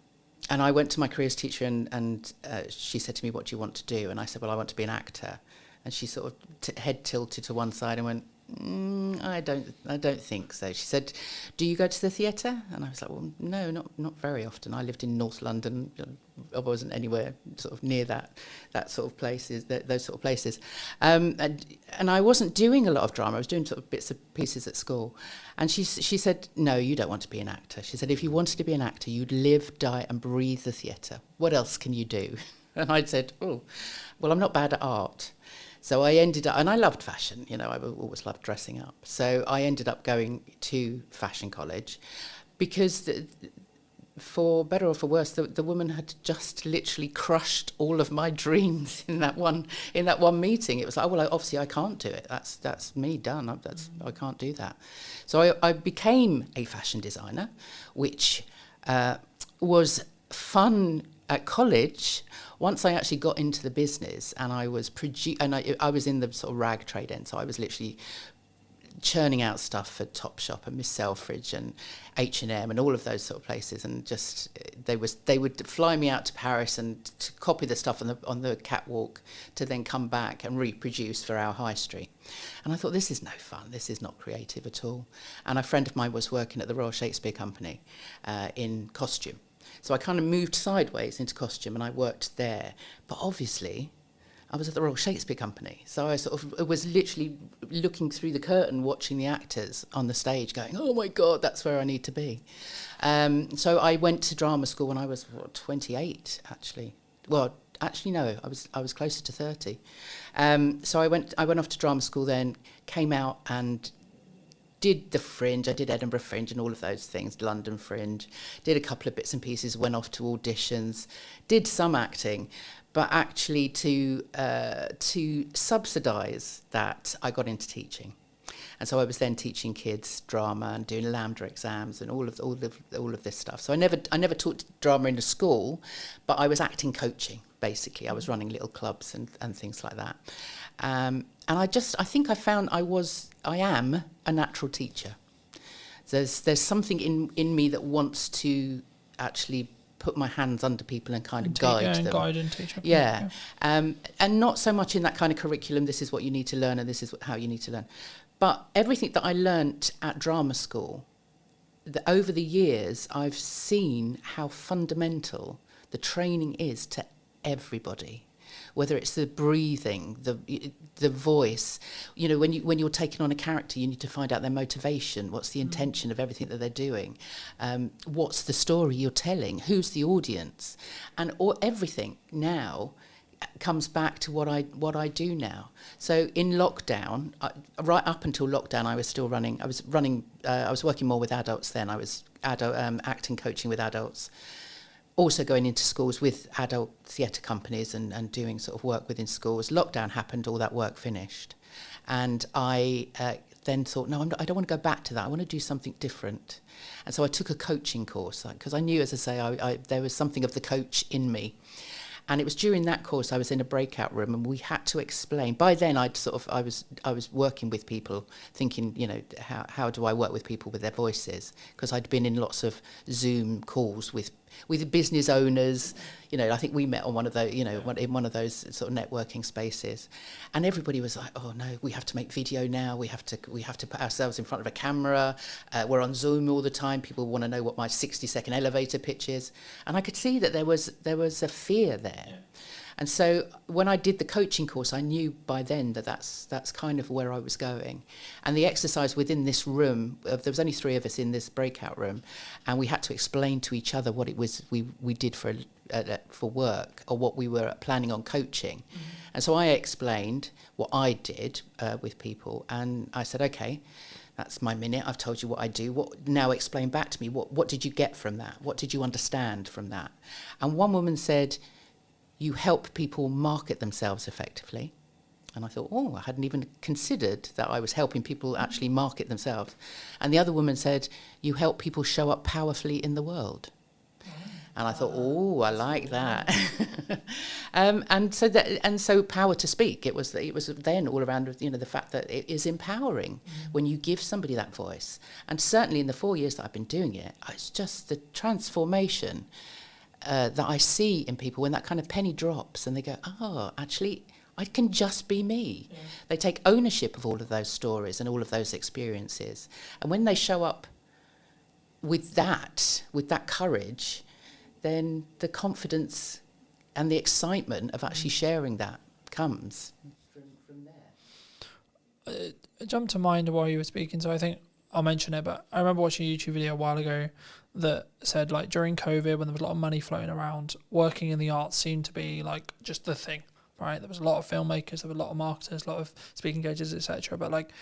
[SPEAKER 7] I went to my careers teacher and she said to me, what do you want to do? And I said, well, I want to be an actor. And she sort of head tilted to one side and went, I don't think so. She said, do you go to the theatre? And I was like, well, no, not very often. I lived in North London. I wasn't anywhere sort of near that sort of places, those sort of places. And I wasn't doing a lot of drama. I was doing sort of bits and pieces at school. And she said, no, you don't want to be an actor. She said, if you wanted to be an actor, you'd live, die and breathe the theatre. What else can you do? And I'd said, oh, well, I'm not bad at art. So I ended up, and I loved fashion, I always loved dressing up. So I ended up going to fashion college because, for better or for worse, the woman had just literally crushed all of my dreams in that one meeting. It was like, well, obviously I can't do it. That's me done. I can't do that. So I became a fashion designer, which was fun at college. Once I actually got into the business and I was I was in the sort of rag trade end, so I was literally churning out stuff for Topshop and Miss Selfridge and H&M and all of those sort of places, and just they would fly me out to Paris and to copy the stuff on the catwalk to then come back and reproduce for our high street. And I thought, this is no fun, this is not creative at all. And a friend of mine was working at the Royal Shakespeare Company in costume. So I kind of moved sideways into costume and I worked there. But obviously, I was at the Royal Shakespeare Company. So I sort of was literally looking through the curtain, watching the actors on the stage going, oh my God, that's where I need to be. So I went to drama school when I was 28, actually. Well, actually, no, I was closer to 30. So I went off to drama school then, came out and did the Fringe. I did Edinburgh Fringe and all of those things, London Fringe, did a couple of bits and pieces, went off to auditions, did some acting, but actually to subsidise that, I got into teaching. And so I was then teaching kids drama and doing Lambda exams and all of this stuff. So I never taught drama in a school, but I was acting coaching, basically. I was running little clubs and things like that. And I think I found I am a natural teacher. There's something in me that wants to actually put my hands under people and kind of guide them.
[SPEAKER 5] Guide and teach.
[SPEAKER 7] Yeah. And not so much in that kind of curriculum, this is what you need to learn and this is how you need to learn. But everything that I learnt at drama school, over the years, I've seen how fundamental the training is to everybody. Whether it's the breathing, the voice, you know, when you're taking on a character, you need to find out their motivation. What's the intention of everything that they're doing? What's the story you're telling? Who's the audience? And everything now comes back to what I do now. So in lockdown, right up until lockdown, I was still running. I was working more with adults then. I was acting coaching with adults. Also going into schools with adult theatre companies and doing sort of work within schools. Lockdown happened, all that work finished. And I then thought, no, I don't want to go back to that. I want to do something different. And so I took a coaching course, because I knew, as I say, there was something of the coach in me. And it was during that course I was in a breakout room and we had to explain. By then I was working with people, thinking, you know, how do I work with people with their voices? Because I'd been in lots of Zoom calls with business owners. You know, I think we met on one of those, you know, in one of those sort of networking spaces, and everybody was like, "Oh no, we have to make video now. We have to put ourselves in front of a camera. We're on Zoom all the time. People want to know what my 60-second elevator pitch is." And I could see that there was a fear there. Yeah. And so when I did the coaching course, I knew by then that that's kind of where I was going. And the exercise within this room, there was only 3 of us in this breakout room, and we had to explain to each other what it was we did for work, or what we were planning on coaching. Mm-hmm. And so I explained what I did with people, and I said, okay, that's my minute. I've told you what I do. Now explain back to me, what did you get from that? What did you understand from that? And one woman said, you help people market themselves effectively. And I thought, I hadn't even considered that I was helping people actually market themselves. And the other woman said, you help people show up powerfully in the world. And I thought, I like that. and so power to speak. It was then all around, you know, the fact that it is empowering when you give somebody that voice. And certainly in the 4 years that I've been doing it, it's just the transformation that I see in people when that kind of penny drops and they go, actually, I can just be me. Yeah. They take ownership of all of those stories and all of those experiences. And when they show up with that courage, then the confidence and the excitement of actually sharing that comes from there.
[SPEAKER 5] It jumped to mind while you were speaking, so I think I'll mention it, but I remember watching a YouTube video a while ago that said, like, during COVID, when there was a lot of money floating around, working in the arts seemed to be like just the thing, right? There was a lot of filmmakers, there were a lot of marketers, a lot of speaking engagements, etc. But like,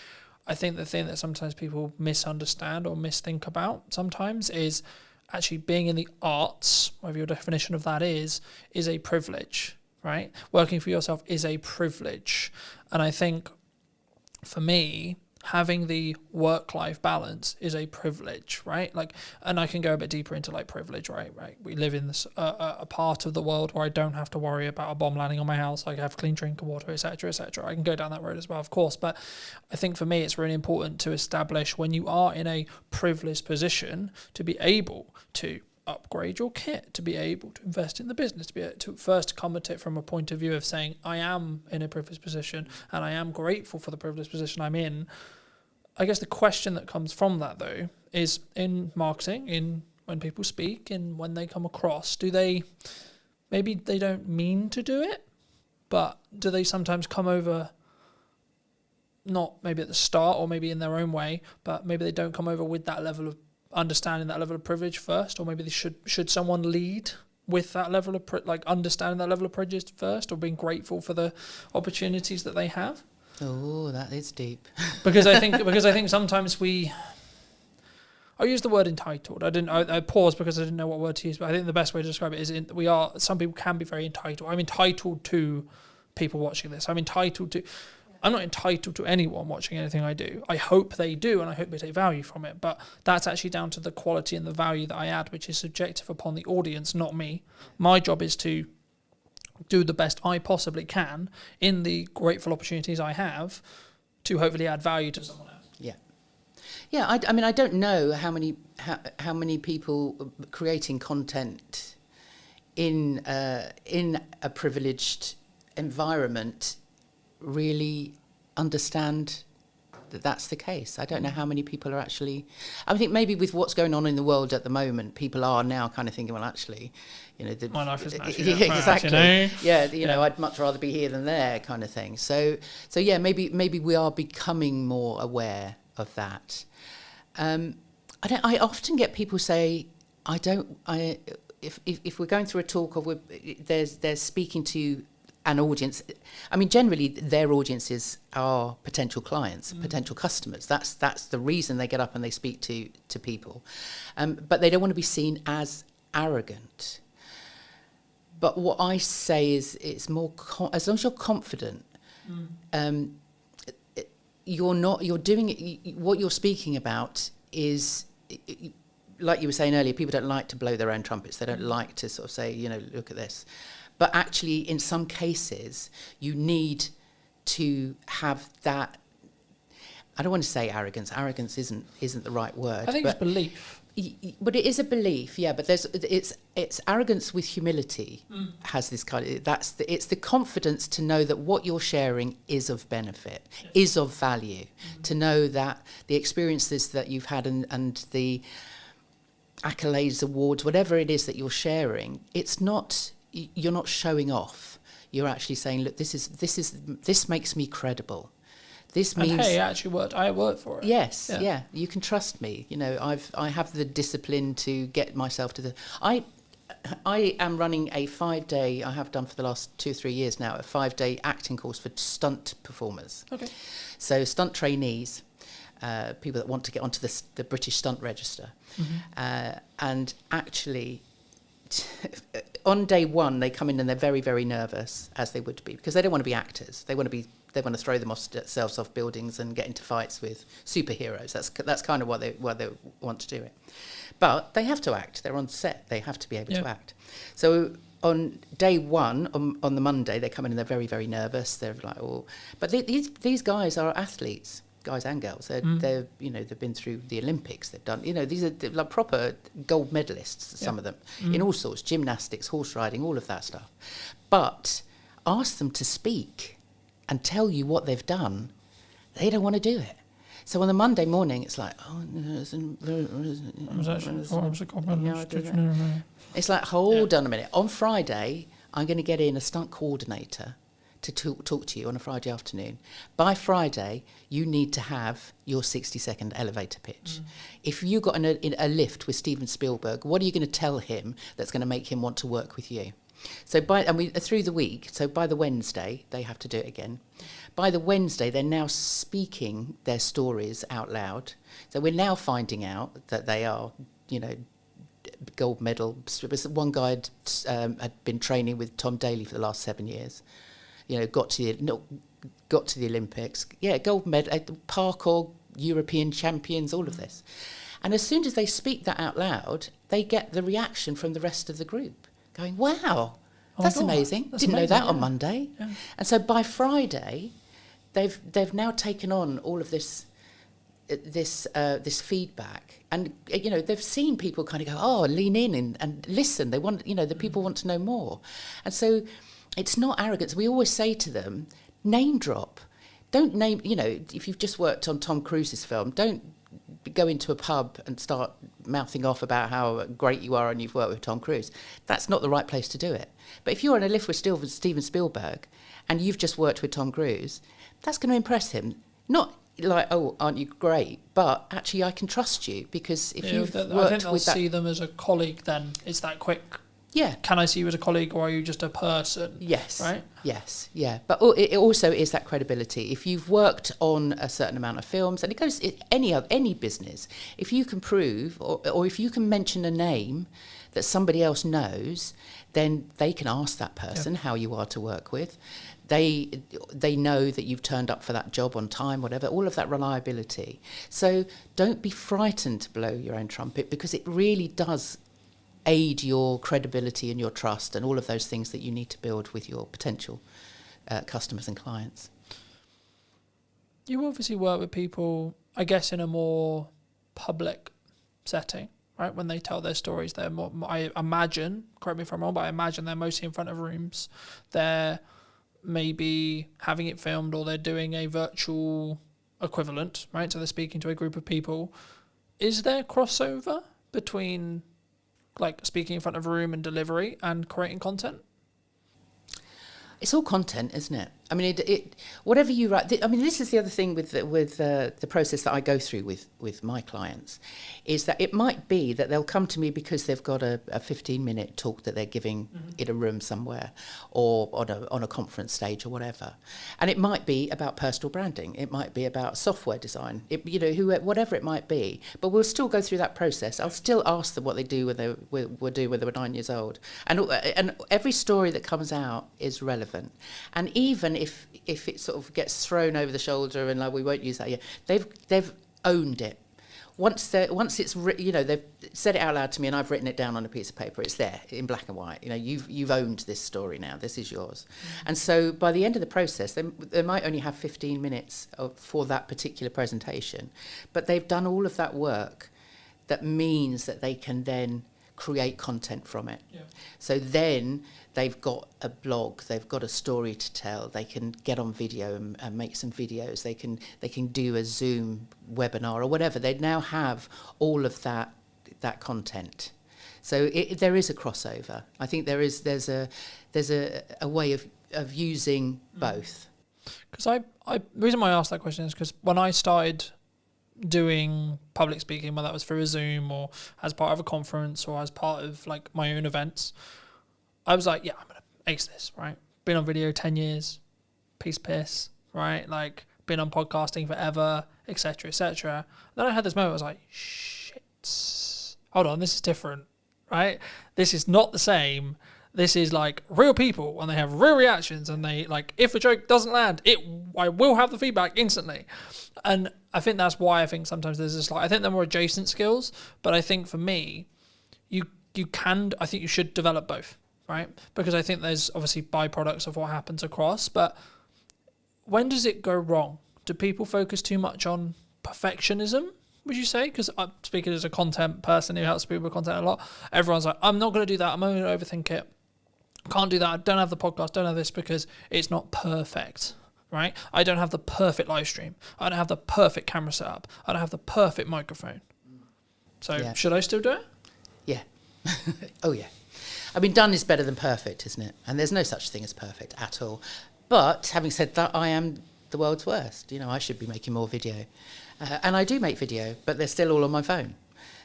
[SPEAKER 5] I think the thing that sometimes people misunderstand or misthink about sometimes is actually being in the arts, whatever your definition of that is a privilege, right? Working for yourself is a privilege. And I think for me, having the work-life balance is a privilege, right? Like, and I can go a bit deeper into like privilege, right? We live in this a part of the world where I don't have to worry about a bomb landing on my house. I have clean drinking water, etc., etc. I can go down that road as well, of course. But I think for me, it's really important to establish when you are in a privileged position to be able to upgrade your kit, to be able to invest in the business, to be able to first come at it from a point of view of saying, I am in a privileged position and I am grateful for the privileged position I'm in. I guess the question that comes from that, though, is in marketing, in when people speak, in when they come across, maybe they don't mean to do it, but do they sometimes come over, not maybe at the start or maybe in their own way, but maybe they don't come over with that level of understanding, that level of privilege first, or maybe they should someone lead with that level of understanding that level of privilege first, or being grateful for the opportunities that they have?
[SPEAKER 7] Oh, that is deep.
[SPEAKER 5] Because I think sometimes I use the word entitled. I paused because I didn't know what word to use, but I think the best way to describe it is some people can be very entitled. I'm entitled to people watching this. I'm not entitled to anyone watching anything I do. I hope they do, and I hope they take value from it. But that's actually down to the quality and the value that I add, which is subjective upon the audience, not me. My job is to do the best I possibly can in the grateful opportunities I have to hopefully add value to someone else.
[SPEAKER 7] Yeah. I mean, I don't know how many people creating content in a privileged environment really understand that that's the case. I don't know how many people are actually. I think maybe with what's going on in the world at the moment, people are now kind of thinking, well, actually,
[SPEAKER 5] my life isn't actually that bad,
[SPEAKER 7] exactly. I'd much rather be here than there, kind of thing. So yeah, maybe we are becoming more aware of that. I often get people say, if we're going through a talk or they're speaking to an audience, I mean, generally their audiences are potential clients, potential customers. That's the reason they get up and they speak to people. But they don't want to be seen as arrogant. But what I say is, it's more as long as you're confident, you're doing it. What you're speaking about is, like you were saying earlier, people don't like to blow their own trumpets. They don't like to sort of say, look at this. But actually, in some cases, you need to have that. I don't want to say arrogance. Arrogance isn't the right word.
[SPEAKER 5] I think it's belief.
[SPEAKER 7] But it is a belief, yeah. But it's arrogance with humility. Has this kind of it's the confidence to know that what you're sharing is of benefit, is of value. To know that the experiences that you've had and the accolades, awards, whatever it is that you're sharing, it's not. You're not showing off. You're actually saying, look, this makes me credible. This means,
[SPEAKER 5] and hey, I worked for it.
[SPEAKER 7] Yes, yeah. You can trust me. I have the discipline to get myself to the. I am running a 5-day. I have done for the last 2 or 3 years now, a 5-day acting course for stunt performers.
[SPEAKER 5] Okay.
[SPEAKER 7] So stunt trainees, people that want to get onto the British Stunt Register, and actually. On day one, they come in and they're very, very nervous, as they would be, because they don't want to be actors. They want to throw themselves off buildings and get into fights with superheroes. That's kind of why they want to do it. But they have to act. They're on set. They have to be able to act. So on day one, on the Monday, they come in and they're very, very nervous. They're like, oh, but these guys are athletes. Guys and girls, they've been through the Olympics. They've done, these are like proper gold medalists. Some of them in all sorts, gymnastics, horse riding, all of that stuff. But ask them to speak and tell you what they've done. They don't want to do it. So on the Monday morning, it's like, it's like, hold on a minute. On Friday, I'm going to get in a stunt coordinator to talk to you on a Friday afternoon. By Friday, you need to have your 60-second elevator pitch. If you got in a lift with Steven Spielberg, what are you going to tell him that's going to make him want to work with you? So through the week, so by the Wednesday, they have to do it again. By the Wednesday, they're now speaking their stories out loud. So we're now finding out that they are, gold medal. One guy had been training with Tom Daley for the last 7 years. got to the Olympics, gold medal, parkour, European champions, all of this. And as soon as they speak that out loud, they get the reaction from the rest of the group going, wow, that's amazing. Didn't know that on Monday. Yeah. And so by Friday, they've now taken on all of this feedback, and they've seen people kind of go, lean in and listen. They want, the people want to know more. And so it's not arrogance. We always say to them, name drop. Don't name, if you've just worked on Tom Cruise's film, don't go into a pub and start mouthing off about how great you are and you've worked with Tom Cruise. That's not the right place to do it. But if you're on a lift with Steven Spielberg and you've just worked with Tom Cruise, that's going to impress him. Not like, oh, aren't you great? But actually, I can trust you, because if you've worked with that... I think
[SPEAKER 5] they'll see them as a colleague then. It's that quick.
[SPEAKER 7] Yeah.
[SPEAKER 5] Can I see you as a colleague, or are you just a person?
[SPEAKER 7] Yes.
[SPEAKER 5] Right?
[SPEAKER 7] Yes, yeah. But it also is that credibility. If you've worked on a certain amount of films, and it goes any business, if you can prove, or if you can mention a name that somebody else knows, then they can ask that person how you are to work with. They know that you've turned up for that job on time, whatever, all of that reliability. So don't be frightened to blow your own trumpet, because it really does aid your credibility and your trust and all of those things that you need to build with your potential customers and clients.
[SPEAKER 5] You obviously work with people, I guess, in a more public setting, right? When they tell their stories, they're more, I imagine, correct me if I'm wrong, but I imagine they're mostly in front of rooms. They're maybe having it filmed, or they're doing a virtual equivalent, right? So they're speaking to a group of people. Is there crossover between like speaking in front of a room and delivery and creating content?
[SPEAKER 7] It's all content, isn't it? I mean, it whatever you write. I mean, this is the other thing with the process that I go through with my clients, is that it might be that they'll come to me because they've got a 15-minute talk that they're giving in a room somewhere, or on a conference stage or whatever, and it might be about personal branding. It might be about software design. Whatever it might be. But we'll still go through that process. I'll still ask them what they do when they were 9 years old, and every story that comes out is relevant. And even if it sort of gets thrown over the shoulder and like, we won't use that yet, they've owned it. Once it's they've said it out loud to me and I've written it down on a piece of paper, it's there in black and white. You've owned this story now. This is yours. And so by the end of the process, they might only have 15 minutes for that particular presentation, but they've done all of that work. That means that they can then create content from it. Yeah. So then they've got a blog, they've got a story to tell, they can get on video and make some videos, they can do a Zoom webinar or whatever. They now have all of that content. So there is a crossover. I think there's a way of using both.
[SPEAKER 5] Because the reason why I asked that question is because when I started doing public speaking, whether that was through a Zoom or as part of a conference or as part of like my own events, I was like, yeah, I'm gonna ace this, right? Been on video 10 years, piss, right? Like been on podcasting forever, etc., etc. Then I had this moment, I was like, shit, hold on, this is different, right? This is not the same. This is like real people, and they have real reactions, and they like, if a joke doesn't land, I will have the feedback instantly. And I think that's why I think sometimes there's this, like, I think they're more adjacent skills, but I think for me, I think you should develop both, right? Because I think there's obviously byproducts of what happens across, but when does it go wrong? Do people focus too much on perfectionism, would you say? Because I'm speaking as a content person who helps people with content a lot. Everyone's like, I'm not going to do that. I'm only going to overthink it. Can't do that. I don't have the podcast. Don't have this because it's not perfect, right? I don't have the perfect live stream. I don't have the perfect camera setup. I don't have the perfect microphone. So should I still do it?
[SPEAKER 7] Yeah. Oh, yeah. I mean, done is better than perfect, isn't it? And there's no such thing as perfect at all. But having said that, I am the world's worst. I should be making more video. And I do make video, but they're still all on my phone.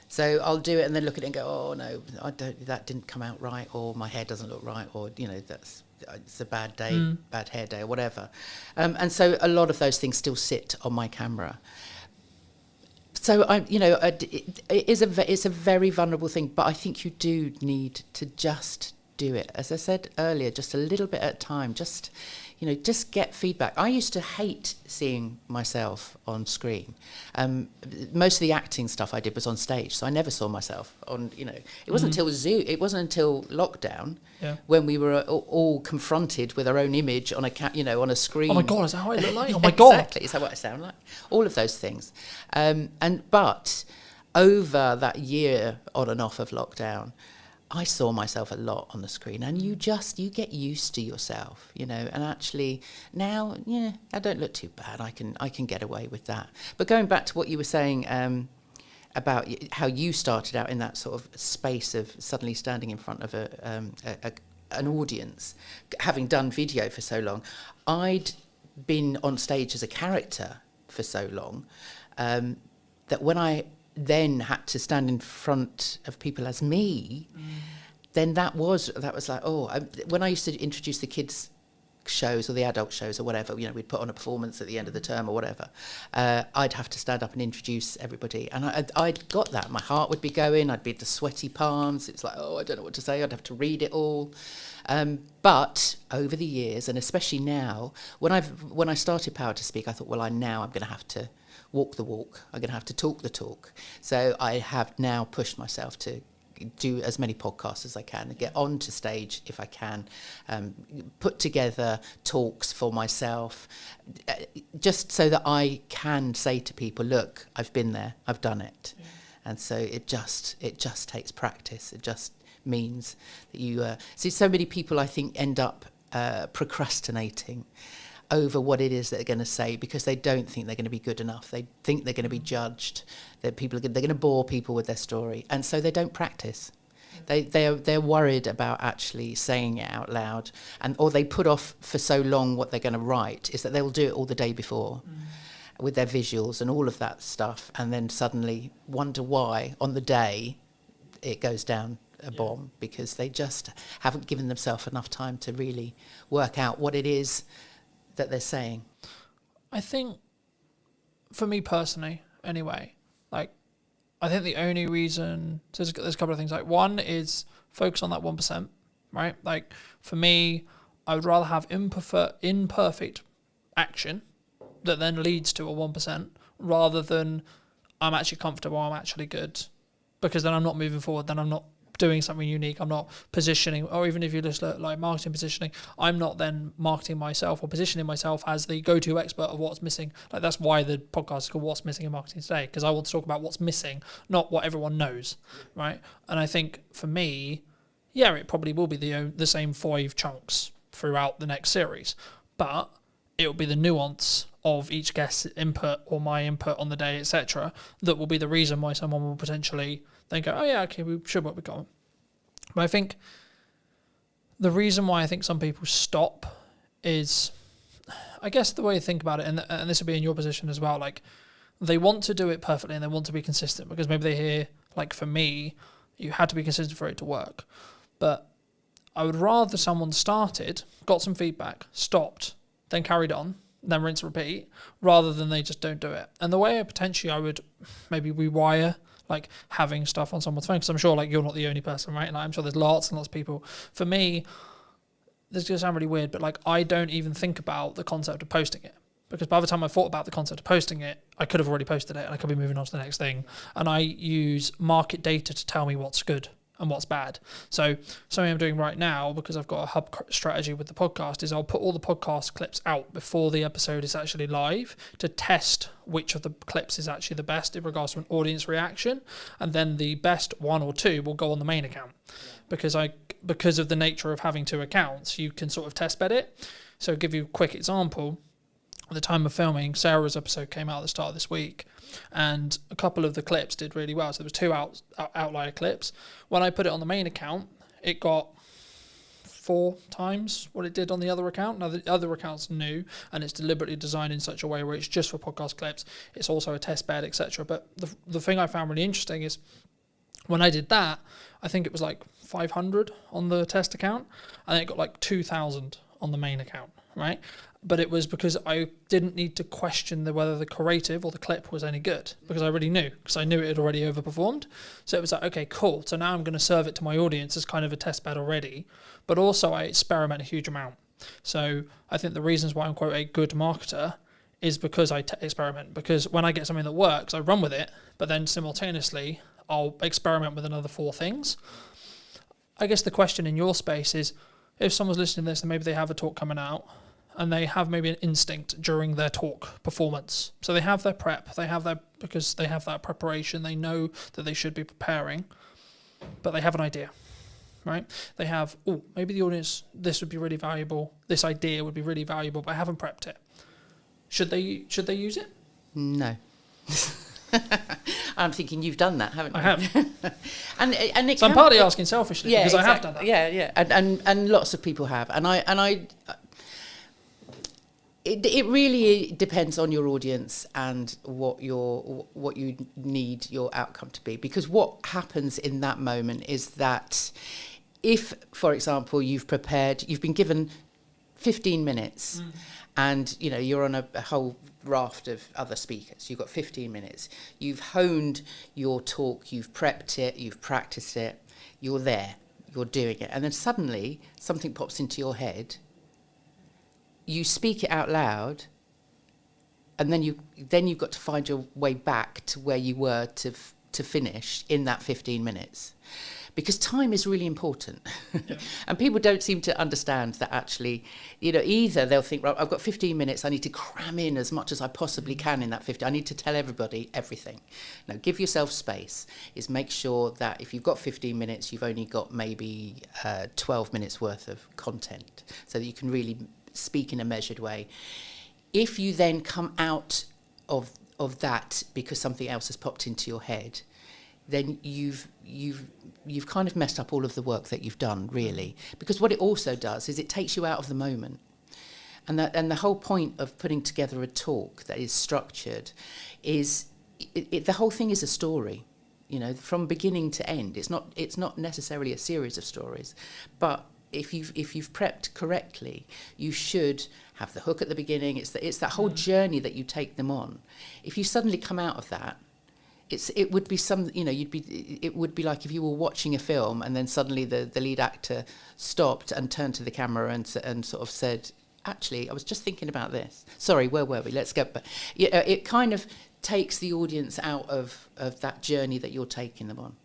[SPEAKER 7] So I'll do it and then look at it and go, oh, no, that didn't come out right, or my hair doesn't look right, or, it's a bad day, bad hair day, or whatever. And so a lot of those things still sit on my camera. So, it's a very vulnerable thing, but I think you do need to just do it. As I said earlier, just a little bit at a time, just get feedback. I used to hate seeing myself on screen. Most of the acting stuff I did was on stage, so I never saw myself on, it wasn't until Zoom, it wasn't until lockdown when we were all confronted with our own image on on a screen.
[SPEAKER 5] Oh my God, is that how I look like? Oh my God.
[SPEAKER 7] Exactly, is that what I sound like? All of those things. But over that year on and off of lockdown, I saw myself a lot on the screen, and you get used to yourself, and actually now, I don't look too bad. I can get away with that. But going back to what you were saying about how you started out in that sort of space of suddenly standing in front of an audience, having done video for so long, I'd been on stage as a character for so long that when I then had to stand in front of people as me, then that was like, when I used to introduce the kids shows or the adult shows or whatever, we'd put on a performance at the end of the term or whatever, I'd have to stand up and introduce everybody, and I'd got that. My heart would be going, I'd be the sweaty palms, it's like, I don't know what to say, I'd have to read it all. But over the years, and especially now, when I started Power to Speak, I thought, well, now I'm going to have to walk the walk. I'm going to have to talk the talk. So I have now pushed myself to do as many podcasts as I can and get onto stage if I can, put together talks for myself, just so that I can say to people, look, I've been there, I've done it. Yeah. And so it just takes practice. It just means that you see, so many people I think end up procrastinating over what it is that they're going to say because they don't think they're going to be good enough. They think they're going to be judged. That they're going to bore people with their story, and so they don't practice. They're worried about actually saying it out loud, or they put off for so long what they're going to write is that they'll do it all the day before with their visuals and all of that stuff, and then suddenly wonder why on the day it goes down a bomb because they just haven't given themselves enough time to really work out what it is that they're saying.
[SPEAKER 5] I think, for me personally, anyway, I think the only reason, so there's a couple of things. One is focus on that 1%, right? For me, I would rather have imperfect action that then leads to a 1% rather than I'm actually comfortable, I'm actually good, because then I'm not moving forward, then I'm not doing something unique, I'm not positioning, or even if you just look like marketing positioning, I'm not then marketing myself or positioning myself as the go-to expert of what's missing. That's why the podcast is called What's Missing in Marketing Today, because I want to talk about what's missing, not what everyone knows, right? And I think for me, it probably will be the same 5 chunks throughout the next series, but it will be the nuance of each guest's input or my input on the day, etc., that will be the reason why someone will potentially then go, okay, we should what we got. But I think the reason why I think some people stop is, I guess the way to think about it, and this will be in your position as well, they want to do it perfectly and they want to be consistent because maybe they hear, for me, you had to be consistent for it to work. But I would rather someone started, got some feedback, stopped, then carried on, then rinse and repeat, rather than they just don't do it. And the way I would maybe rewire having stuff on someone's phone, because I'm sure you're not the only person, right? And I'm sure there's lots and lots of people. For me, this is going to sound really weird, but I don't even think about the concept of posting it, because by the time I thought about the concept of posting it, I could have already posted it and I could be moving on to the next thing. And I use market data to tell me what's good and what's bad. So something I'm doing right now, because I've got a hub strategy with the podcast, is I'll put all the podcast clips out before the episode is actually live to test which of the clips is actually the best in regards to an audience reaction, and then the best 1 or 2 will go on the main account. Because of the nature of having 2 accounts, you can sort of test bed it. So I'll give you a quick example. At the time of filming, Sarah's episode came out at the start of this week, and a couple of the clips did really well. So there was 2 outlier clips. When I put it on the main account, it got 4 times what it did on the other account. Now, the other account's new, and it's deliberately designed in such a way where it's just for podcast clips. It's also a test bed, etc. But the thing I found really interesting is when I did that, I think it was 500 on the test account, and then it got 2,000 on the main account. right? But it was because I didn't need to question whether the creative or the clip was any good, because I already knew, because I knew it had already overperformed. So it was like, okay, cool. So now I'm going to serve it to my audience as kind of a test bed already. But also I experiment a huge amount. So I think the reasons why I'm quite a good marketer is because I experiment. Because when I get something that works, I run with it, but then simultaneously I'll experiment with another 4 things. I guess the question in your space is, if someone's listening to this and maybe they have a talk coming out and they have maybe an instinct during their talk performance. So they have their prep, because they have that preparation, they know that they should be preparing, but they have an idea, right? They have, maybe the audience, this would be really valuable, this idea would be really valuable, but I haven't prepped it. Should they use it?
[SPEAKER 7] No. I'm thinking you've done that, haven't you?
[SPEAKER 5] I have.
[SPEAKER 7] and it
[SPEAKER 5] so I'm partly asking selfishly, because I have done that.
[SPEAKER 7] Yeah. And lots of people have. It really depends on your audience and what you need your outcome to be. Because what happens in that moment is that if, for example, you've been given 15 minutes and you're on a whole raft of other speakers, you've got 15 minutes, you've honed your talk, you've prepped it, you've practiced it, you're there, you're doing it, and then suddenly something pops into your head, you speak it out loud, and then you've got to find your way back to where you were to finish in that 15 minutes. Because time is really important. Yeah. And people don't seem to understand that actually, either they'll think, right, I've got 15 minutes, I need to cram in as much as I possibly can in that 15. I need to tell everybody everything. No, give yourself space. Is make sure that if you've got 15 minutes, you've only got maybe 12 minutes worth of content, so that you can really speak in a measured way. If you then come out of that because something else has popped into your head, then you've kind of messed up all of the work that you've done, really. Because what it also does is it takes you out of the moment. And the whole point of putting together a talk that is structured is the whole thing is a story, from beginning to end. It's not necessarily a series of stories, but if you've prepped correctly, you should have the hook at the beginning. It's that whole journey that you take them on. If you suddenly come out of that, it would be it would be like if you were watching a film and then suddenly the lead actor stopped and turned to the camera and sort of said, actually, I was just thinking about this. Sorry, where were we? Let's go. But it kind of takes the audience out of that journey that you're taking them on.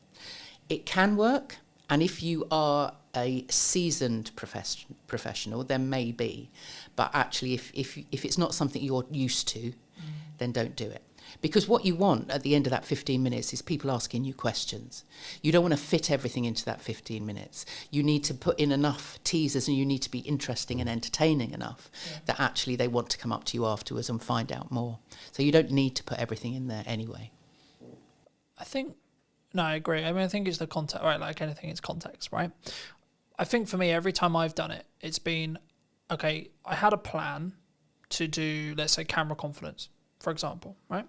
[SPEAKER 7] It can work, and if you are a seasoned professional, then maybe. But actually, if it's not something you're used to, then don't do it. Because what you want at the end of that 15 minutes is people asking you questions. You don't want to fit everything into that 15 minutes. You need to put in enough teasers, and you need to be interesting and entertaining enough that actually they want to come up to you afterwards and find out more. So you don't need to put everything in there anyway.
[SPEAKER 5] I agree. I mean, I think it's the context, right? Like anything, it's context, right? I think for me, every time I've done it, it's been, okay, I had a plan to do, let's say, camera confidence, for example, right?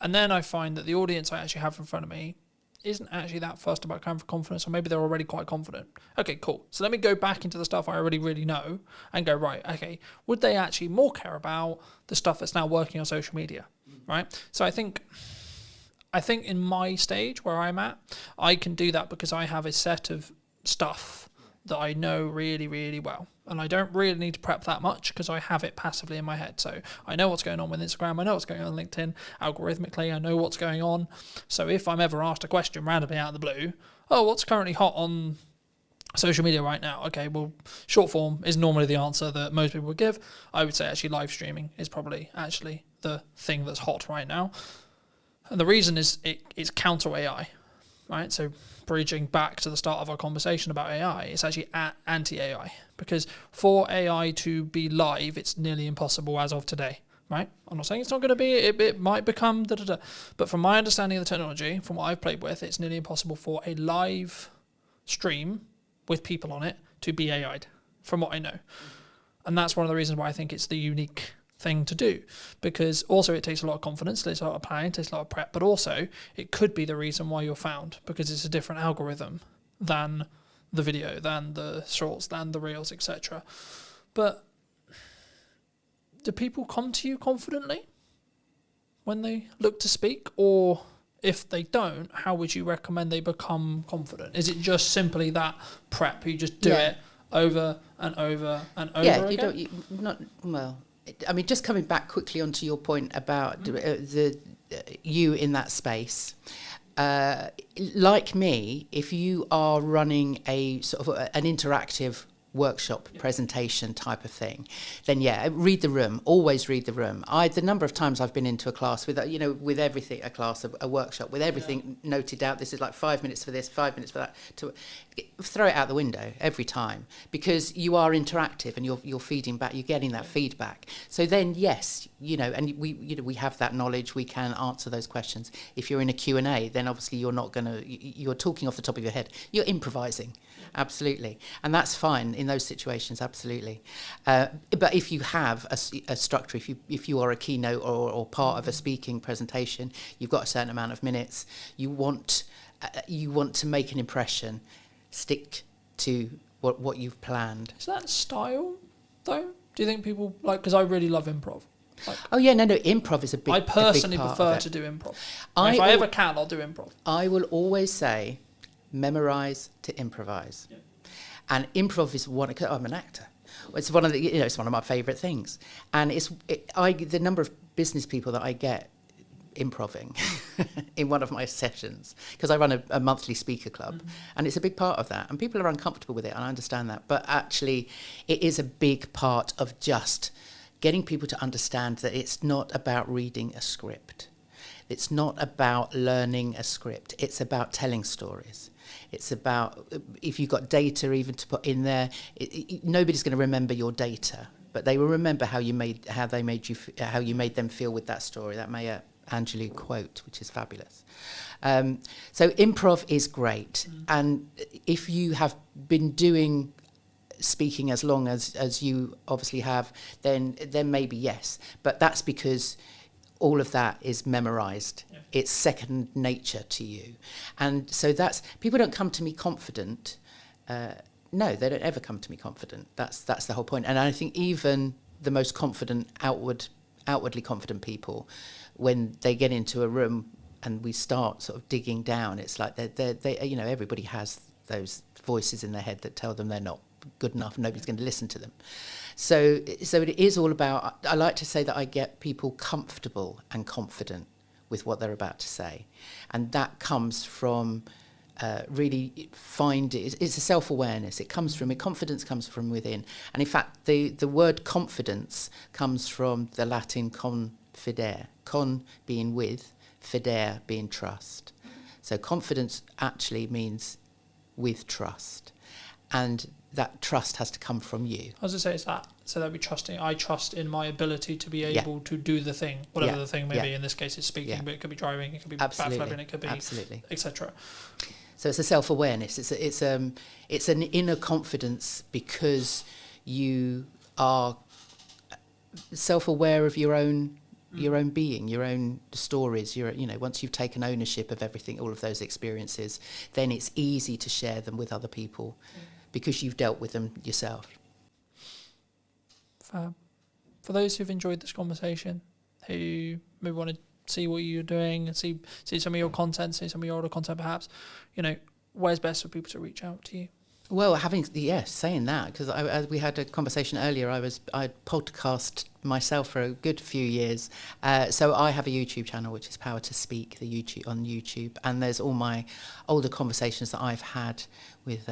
[SPEAKER 5] And then I find that the audience I actually have in front of me isn't actually that fussed about camera confidence, or maybe they're already quite confident. Okay, cool. So let me go back into the stuff I already really know and go, right, okay, would they actually more care about the stuff that's now working on social media, right? So I think in my stage where I'm at, I can do that because I have a set of stuff that I know really, really well. And I don't really need to prep that much because I have it passively in my head. So I know what's going on with Instagram. I know what's going on LinkedIn. Algorithmically, I know what's going on. So if I'm ever asked a question randomly out of the blue, what's currently hot on social media right now? Okay, well, short form is normally the answer that most people would give. I would say actually live streaming is probably actually the thing that's hot right now. And the reason is it's counter AI, right? So bridging back to the start of our conversation about AI, it's actually anti-AI, because for AI to be live, it's nearly impossible as of today, right? I'm not saying it's not going to be, it might become da-da-da, but from my understanding of the technology, from what I've played with, it's nearly impossible for a live stream with people on it to be AI'd, from what I know. And that's one of the reasons why I think it's the unique thing to do, because also it takes a lot of confidence, it takes a lot of planning, it takes a lot of prep, but also it could be the reason why you're found, because it's a different algorithm than the video, than the shorts, than the reels, etc. But do people come to you confidently when they look to speak? Or if they don't, how would you recommend they become confident? Is it just simply that prep? You just do it over and over and over again?
[SPEAKER 7] I mean, just coming back quickly onto your point about you in that space. Like me, if you are running a sort of an interactive workshop presentation type of thing, then read the room. Always read the room. The number of times I've been into a class with with everything, a workshop with everything noted out. This is like 5 minutes for this, 5 minutes for that. To throw it out the window every time, because you are interactive and you're feeding back. You're getting that feedback. So then and we have that knowledge. We can answer those questions. If you're in a Q&A, then obviously you're talking off the top of your head. You're improvising. Absolutely. And that's fine in those situations, absolutely. But if you have a structure, if you are a keynote or part of a speaking presentation, you've got a certain amount of minutes, you want to make an impression, stick to what you've planned.
[SPEAKER 5] Is that style, though? Do you think people, because I really love improv.
[SPEAKER 7] Improv is a big
[SPEAKER 5] I personally prefer to do improv. If I ever can, I'll do improv.
[SPEAKER 7] I will always say, memorize to improvise. Yeah. And improv is I'm an actor. It's one of it's one of my favourite things. And the number of business people that I get improving in one of my sessions, because I run a monthly speaker club, and it's a big part of that. And people are uncomfortable with it, and I understand that. But actually, it is a big part of just getting people to understand that it's not about reading a script. It's not about learning a script. It's about telling stories. It's about, if you've got data even to put in there, nobody's going to remember your data, but they will remember how you made them feel with that story. That Maya Angelou quote, which is fabulous. So improv is great, and if you have been doing speaking as long as you obviously have, then maybe yes, but that's because all of that is memorized. Yeah. It's second nature to you. And so people don't come to me confident. No, they don't ever come to me confident. That's the whole point. And I think even the most confident, outwardly confident people, when they get into a room and we start sort of digging down, it's like they everybody has those voices in their head that tell them they're not good enough, nobody's going to listen to them. So it is all about, I like to say that I get people comfortable and confident with what they're about to say. And that comes from really it's a self-awareness. Confidence comes from within. And in fact, the word confidence comes from the Latin confidere, con being with, fidere being trust. So confidence actually means with trust. And that trust has to come from you.
[SPEAKER 5] I was going to say, it's that. So that we trusting. I trust in my ability to be able to do the thing, whatever the thing may be. In this case, it's speaking, but it could be driving, it could be backflipping, it could be etc.
[SPEAKER 7] So it's a self-awareness. It's an inner confidence because you are self-aware of your own being, your own stories. Once you've taken ownership of everything, all of those experiences, then it's easy to share them with other people. Because you've dealt with them yourself.
[SPEAKER 5] Fab. For those who've enjoyed this conversation, who maybe want to see what you're doing and see some of your content, see some of your older content perhaps, where's best for people to reach out to you?
[SPEAKER 7] Well, saying that, because we had a conversation earlier, I podcast myself for a good few years. So I have a YouTube channel, which is Power to Speak, on YouTube. And there's all my older conversations that I've had with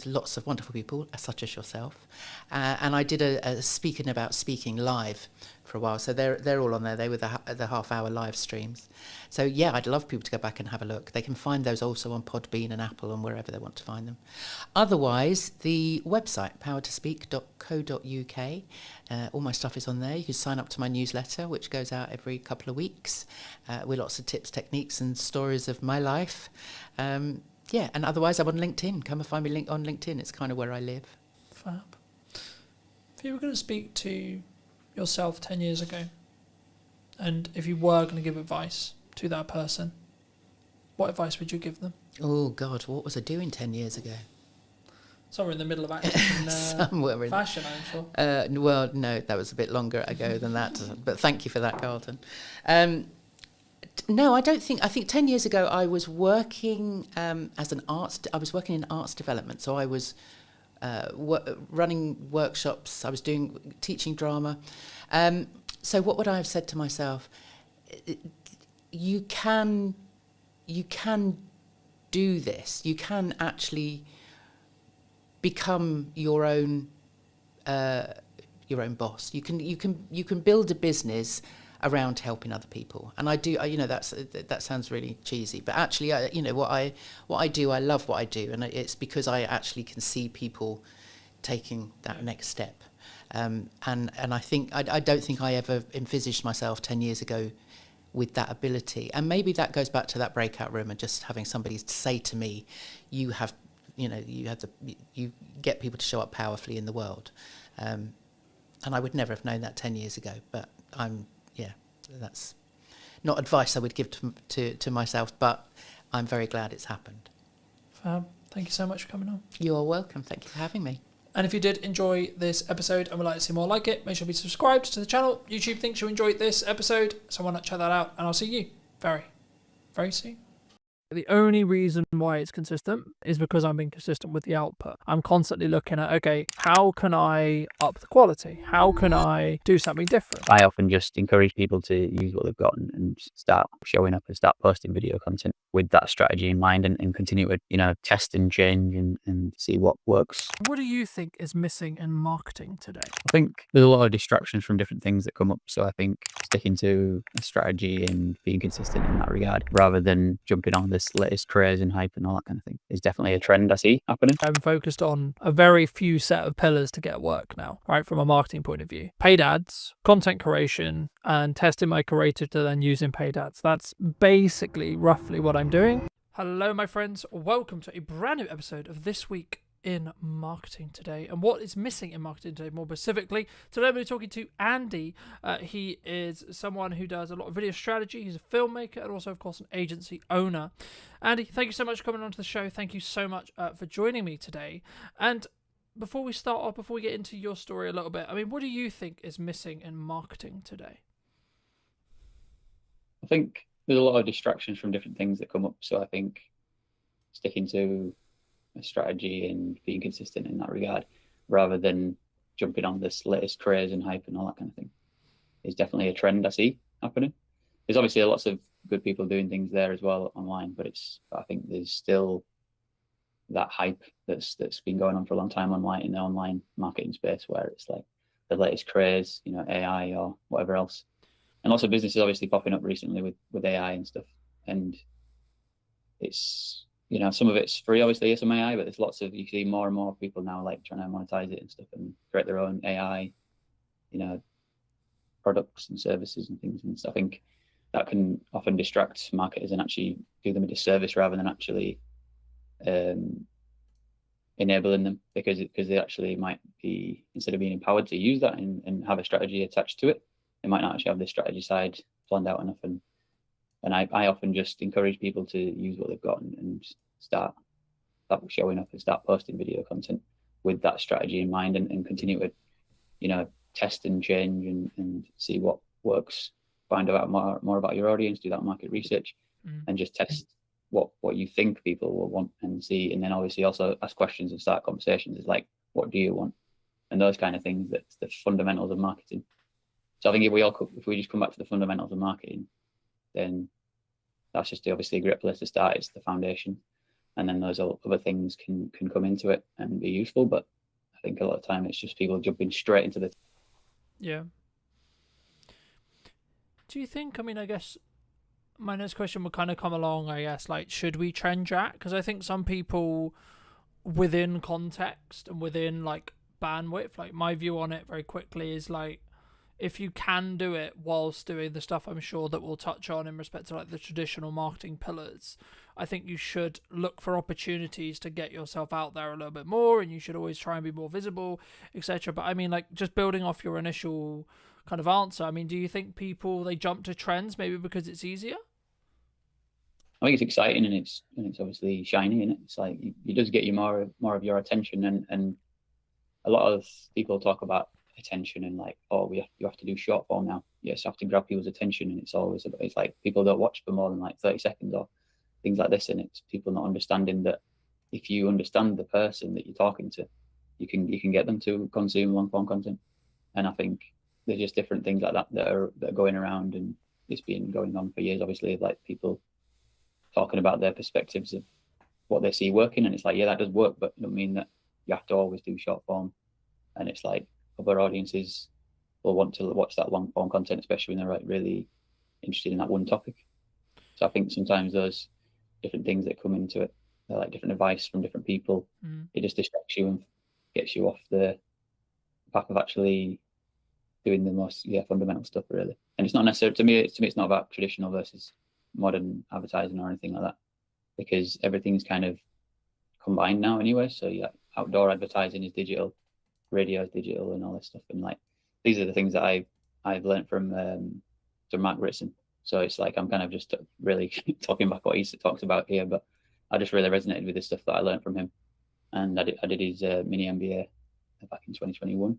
[SPEAKER 7] lots of wonderful people, such as yourself. And I did a speaking about speaking live for a while. So they're all on there. They were the half-hour live streams. So, I'd love people to go back and have a look. They can find those also on Podbean and Apple and wherever they want to find them. Otherwise, the website, powertospeak.co.uk, all my stuff is on there. You can sign up to my newsletter, which goes out every couple of weeks, with lots of tips, techniques and stories of my life. And otherwise I'm on LinkedIn. Come and find me on LinkedIn. It's kind of where I live.
[SPEAKER 5] Fab. If you were going to speak to yourself 10 years ago, and if you were going to give advice to that person, what advice would you give them?
[SPEAKER 7] Oh, God, what was I doing 10 years ago?
[SPEAKER 5] Somewhere in the middle of action
[SPEAKER 7] Somewhere in
[SPEAKER 5] fashion, I'm sure.
[SPEAKER 7] Well, no, that was a bit longer ago than that. But thank you for that, Carlton. No, I don't think. I think 10 years ago I was working as an arts. I was working in arts development, so I was running workshops. I was teaching drama. So what would I have said to myself? You can do this. You can actually become your own boss. You can build a business around helping other people. And I do. That sounds really cheesy, but actually, what I do. I love what I do, and it's because I actually can see people taking that next step. And I think I don't think I ever envisaged myself 10 years ago with that ability. And maybe that goes back to that breakout room and just having somebody say to me, you get people to show up powerfully in the world. And I would never have known that 10 years ago, but that's not advice I would give to myself, but I'm very glad it's happened.
[SPEAKER 5] Thank you so much for coming on.
[SPEAKER 7] You're welcome. Thank you for having me.
[SPEAKER 5] And if you did enjoy this episode and would like to see more like it, make sure to be subscribed to the channel. YouTube thinks you enjoyed this episode, so why not check that out? And I'll see you very, very soon.
[SPEAKER 2] The only reason why it's consistent is because I'm being consistent with the output. I'm constantly looking at, okay, how can I up the quality? How can I do something different?
[SPEAKER 8] I often just encourage people to use what they've got and start showing up and start posting video content with that strategy in mind and continue to, test and change and see what works.
[SPEAKER 2] What do you think is missing in marketing today?
[SPEAKER 8] I think there's a lot of distractions from different things that come up. So I think sticking to a strategy and being consistent in that regard, rather than jumping on this latest craze and hype and all that kind of thing, is definitely a trend I see happening.
[SPEAKER 2] I'm focused on a very few set of pillars to get work now, right? From a marketing point of view: paid ads, content creation, and testing my creative to then using paid ads. That's basically roughly what I'm doing. Hello, my friends. Welcome to a brand new episode of This Week in Marketing Today. And what is missing in marketing today, more specifically, today I'm going to be talking to Andy. He is someone who does a lot of video strategy. He's a filmmaker and also, of course, an agency owner. Andy, thank you so much for coming onto the show. Thank you so much for joining me today. And before we start off, before we get into your story a little bit, I mean, what do you think is missing in marketing today?
[SPEAKER 8] I think there's a lot of distractions from different things that come up. So I think sticking to a strategy and being consistent in that regard, rather than jumping on this latest craze and hype and all that kind of thing, is definitely a trend I see happening. There's obviously lots of good people doing things there as well online, but I think there's still that hype that's been going on for a long time online, in the online marketing space, where it's like the latest craze, AI or whatever else. And lots of businesses obviously popping up recently with AI and stuff. And it's, some of it's free, obviously, some AI, but you see more and more people now like trying to monetize it and stuff and create their own AI, products and services and things. And so I think that can often distract marketers and actually do them a disservice rather than actually enabling them, because they actually might be, instead of being empowered to use that and have a strategy attached to it, they might not actually have the strategy side planned out enough. And I often just encourage people to use what they've got and start showing up and start posting video content with that strategy in mind, and continue to, test and change and see what works, find out more about your audience, do that market research, and just test what you think people will want and see. And then obviously also ask questions and start conversations. It's like, what do you want? And those kind of things, that's the fundamentals of marketing. So I think if we just come back to the fundamentals of marketing, then that's just obviously a great place to start. It's the foundation, and then those other things can come into it and be useful. But I think a lot of time it's just people jumping straight into the.
[SPEAKER 2] Yeah. Do you think? I mean, I guess my next question would kind of come along. I guess, like, should we trend track? Because I think some people, within context and within like bandwidth, like my view on it very quickly is like, if you can do it whilst doing the stuff I'm sure that we'll touch on in respect to like the traditional marketing pillars, I think you should look for opportunities to get yourself out there a little bit more, and you should always try and be more visible, etc. But I mean, like, just building off your initial kind of answer, I mean, do you think people, they jump to trends maybe because it's easier?
[SPEAKER 8] I think it's exciting, and it's obviously shiny, and it's like it does get you more of your attention, and a lot of people talk about attention and like, oh, you have to do short form now. Yes, you have to grab people's attention, and it's like people don't watch for more than like 30 seconds or things like this, and it's people not understanding that if you understand the person that you're talking to, you can get them to consume long form content. And I think there's just different things like that that are going around, and it's been going on for years. Obviously, like people talking about their perspectives of what they see working, and it's like, yeah, that does work, but it doesn't mean that you have to always do short form. And it's like other audiences will want to watch that long form content, especially when they're like really interested in that one topic. So I think sometimes those different things that come into it, they're like different advice from different people. It just distracts you and gets you off the path of actually doing the most fundamental stuff, really. And it's not necessarily, to me it's not about traditional versus modern advertising or anything like that, because everything's kind of combined now anyway. So yeah, outdoor advertising is digital, radio is digital, and all this stuff. And like these are the things that I've learned from Mark Ritson. So it's like I'm kind of just really talking back what he talks about here, but I just really resonated with the stuff that I learned from him. And I did his mini MBA back in 2021.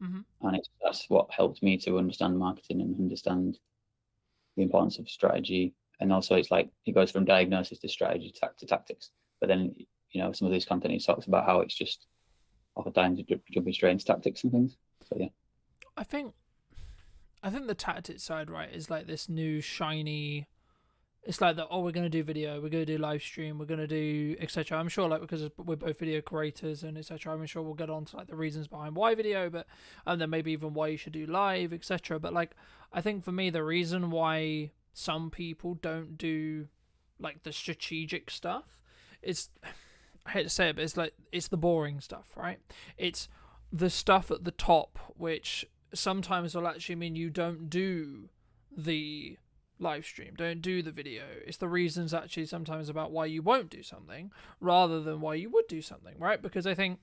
[SPEAKER 8] And that's what helped me to understand marketing and understand the importance of strategy. And also it's like it goes from diagnosis to strategy to tactics. But then, you know, some of these content he talks about how it's just oftentimes jumping straight into tactics and things. So yeah.
[SPEAKER 5] I think the tactics side, right, is like this new shiny. It's like that. Oh, we're gonna do video, we're gonna do live stream, we're gonna do etc. I'm sure, like, because we're both video creators and etc. I'm sure we'll get on to like the reasons behind why video, but and then maybe even why you should do live, etc. But like, I think for me, the reason why some people don't do like the strategic stuff is, I hate to say it, but it's like it's the boring stuff, right? It's the stuff at the top, which sometimes will actually mean you don't do the live stream, don't do the video. It's the reasons actually sometimes about why you won't do something rather than why you would do something, right? Because I think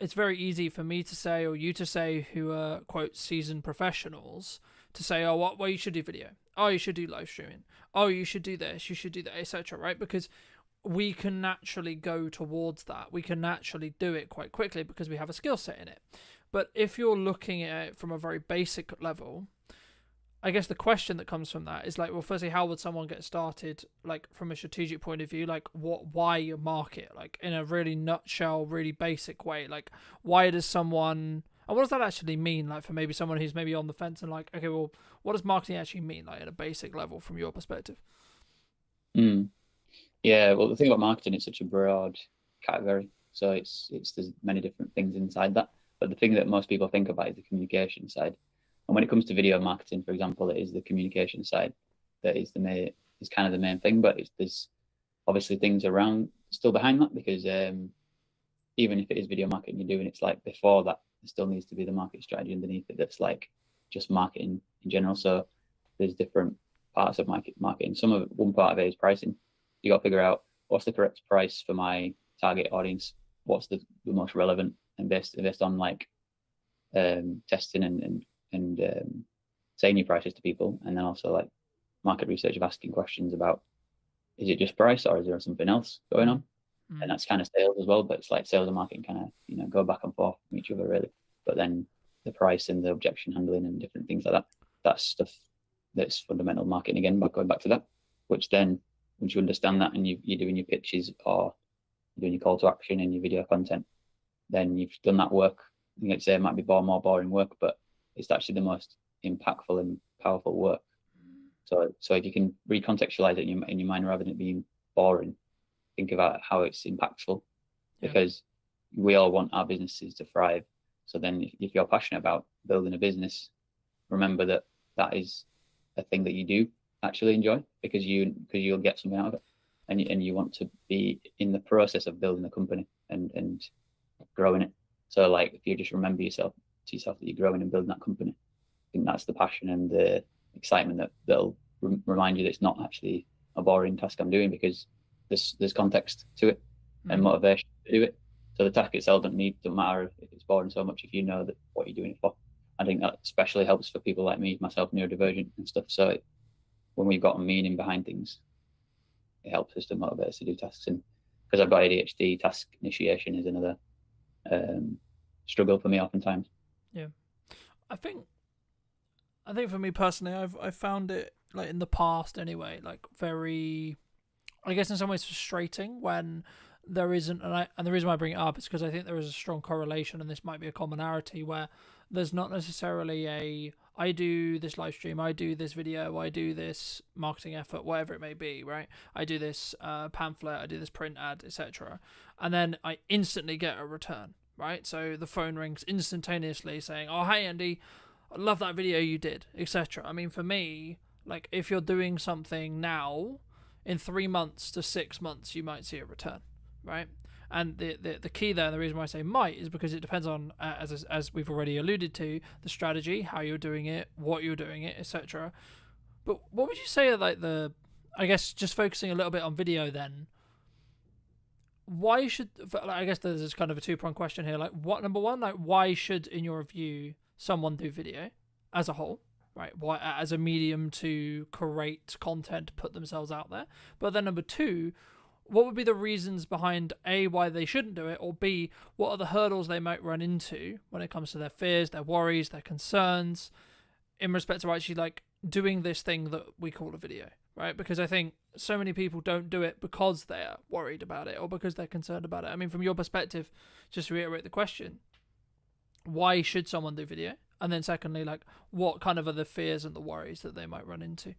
[SPEAKER 5] it's very easy for me to say, or you to say, who are quote seasoned professionals, to say, oh, well, you should do video, oh, you should do live streaming, oh, you should do this, you should do that, etc., right? Because we can naturally go towards that. We can naturally do it quite quickly because we have a skill set in it. But if you're looking at it from a very basic level, I guess the question that comes from that is like, well, firstly, how would someone get started, like from a strategic point of view, like why you market, like in a really nutshell, really basic way, like why does someone, and what does that actually mean, like for maybe someone who's maybe on the fence and like, okay, well, what does marketing actually mean, like at a basic level from your perspective?
[SPEAKER 8] Yeah, well, the thing about marketing, it's such a broad category, so it's there's many different things inside that. But the thing that most people think about is the communication side. And when it comes to video marketing, for example, it is the communication side that is kind of the main thing. But there's obviously things around still behind that, because even if it is video marketing you're doing, it's like before that there still needs to be the market strategy underneath it that's like just marketing in general. So there's different parts of marketing. One part of it is pricing. You got to figure out what's the correct price for my target audience, what's the most relevant, and based on like testing and saying your prices to people, and then also like market research of asking questions about, is it just price or is there something else going on? And that's kind of sales as well, but it's like sales and marketing kind of, you know, go back and forth from each other really. But then the price and the objection handling and different things like that, that's stuff that's fundamental marketing again, by going back to that, which then once you understand that and you're doing your pitches or doing your call to action and your video content, then you've done that work. You can say it might be more boring work, but it's actually the most impactful and powerful work. So if you can recontextualize it in your mind rather than it being boring, think about how it's impactful, because we all want our businesses to thrive. So then if you're passionate about building a business, remember that is a thing that you do actually enjoy, because you'll get something out of it, and you want to be in the process of building a company and growing it. So like if you just remember yourself that you're growing and building that company, I think that's the passion and the excitement that'll remind you that it's not actually a boring task I'm doing, because there's context to it and motivation to do it. So the task itself doesn't matter if it's boring so much if you know that what you're doing it for. I think that especially helps for people like me, myself, neurodivergent and stuff. So when we've got a meaning behind things, it helps us to motivate us to do tasks. And because I've got ADHD, task initiation is another struggle for me oftentimes.
[SPEAKER 5] Yeah, I think for me personally, I've found it, like in the past anyway, like very, I guess in some ways frustrating when there isn't, and the reason why I bring it up is because I think there is a strong correlation, and this might be a commonality, where there's not necessarily I do this live stream, I do this video, I do this marketing effort, whatever it may be, right? I do this pamphlet, I do this print ad, etc. And then I instantly get a return, right? So the phone rings instantaneously saying, oh, hey, Andy, I love that video you did, etc. I mean, for me, like, if you're doing something now, in 3 months to 6 months, you might see a return, right? And the key there, and the reason why I say might, is because it depends on, as we've already alluded to, the strategy, how you're doing it, what you're doing it, etc. But what would you say are like I guess just focusing a little bit on video then, why should, I guess there's this kind of a two-pronged question here, like number one, like why should, in your view, someone do video as a whole? Right, why, as a medium to create content, put themselves out there. But then number two, what would be the reasons behind A, why they shouldn't do it, or B, what are the hurdles they might run into when it comes to their fears, their worries, their concerns, in respect to actually like doing this thing that we call a video, right? Because I think so many people don't do it because they're worried about it or because they're concerned about it. I mean, from your perspective, just to reiterate the question, why should someone do video? And then secondly, like, what kind of are the fears and the worries that they might run into?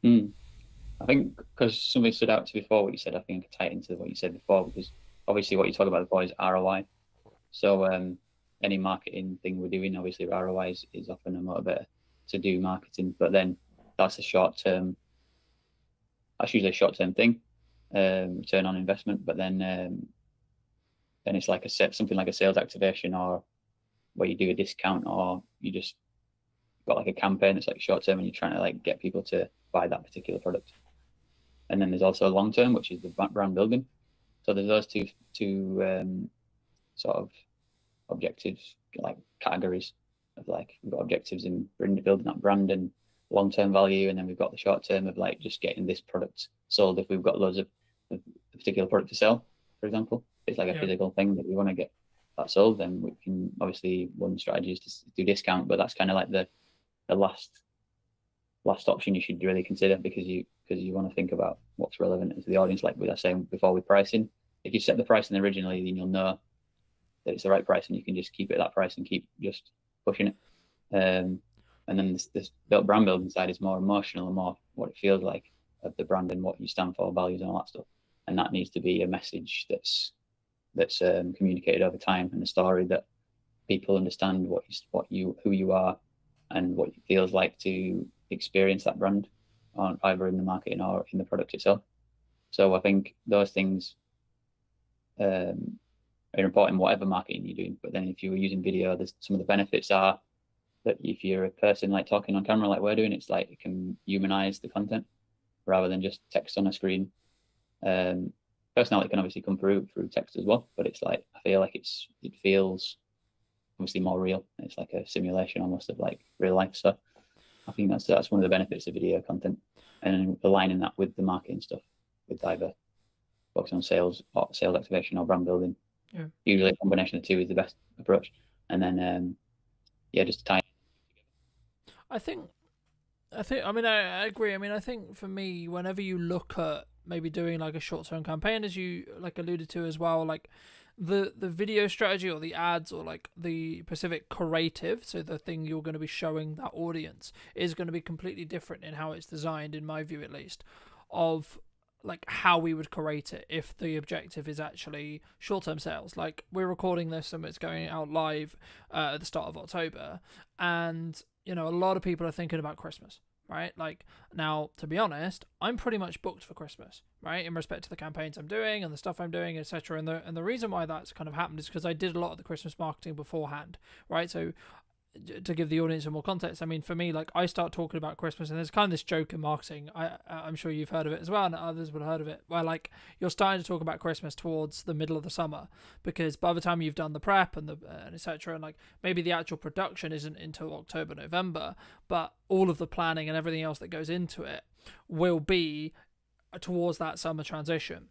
[SPEAKER 8] I think because something stood out to before what you said, I think I could tie it into what you said before, because obviously what you talk about before is ROI. So any marketing thing we're doing, obviously ROI is often a motivator to do marketing, but then that's usually a short-term thing, return on investment, but then it's like something like a sales activation, or where you do a discount, or you just got like a campaign that's like short term and you're trying to like get people to buy that particular product. And then there's also long term, which is the brand building. So there's those two sort of objectives, like categories of like, we've got objectives in building that brand and long term value, and then we've got the short term of like just getting this product sold. If we've got loads of a particular product to sell, for example, it's like a physical thing that we want to get that sold, then we can, obviously one strategy is to do discount, but that's kind of like the last option you should really consider, because you want to think about what's relevant to the audience. Like we were saying before with pricing, if you set the pricing originally, then you'll know that it's the right price and you can just keep it at that price and keep just pushing it. And then this brand building side is more emotional and more what it feels like of the brand and what you stand for, values and all that stuff. And that needs to be a message that's communicated over time, and a story that people understand who you are and what it feels like to experience that brand, either in the marketing or in the product itself. So I think those things are important in whatever marketing you're doing. But then if you were using video, there's some of the benefits are that if you're a person like talking on camera like we're doing, it's like it can humanize the content rather than just text on a screen. Personality can obviously come through text as well, but it's like, I feel like it feels obviously more real. It's like a simulation almost of like real life. So I think that's one of the benefits of video content, and aligning that with the marketing stuff, with either focusing on sales or sales activation or brand building.
[SPEAKER 5] Yeah.
[SPEAKER 8] Usually a combination of the two is the best approach. And then just to tie.
[SPEAKER 5] I mean, I agree. I mean, I think for me, whenever you look at maybe doing like a short-term campaign, as you like alluded to as well, like the video strategy or the ads or like the specific creative, so the thing you're going to be showing that audience, is going to be completely different in how it's designed, in my view at least, of like how we would create it if the objective is actually short-term sales. Like we're recording this and it's going out live at the start of October, and you know, a lot of people are thinking about Christmas, right? Like now, to be honest, I'm pretty much booked for Christmas, right? In respect to the campaigns I'm doing and the stuff I'm doing, etc. And the reason why that's kind of happened is because I did a lot of the Christmas marketing beforehand, right? So to give the audience some more context, I mean, for me, like I start talking about Christmas, and there's kind of this joke in marketing. I'm sure you've heard of it as well, and others would have heard of it, where like you're starting to talk about Christmas towards the middle of the summer, because by the time you've done the prep and etc., and like maybe the actual production isn't until October, November, but all of the planning and everything else that goes into it will be
[SPEAKER 2] towards that summer transition.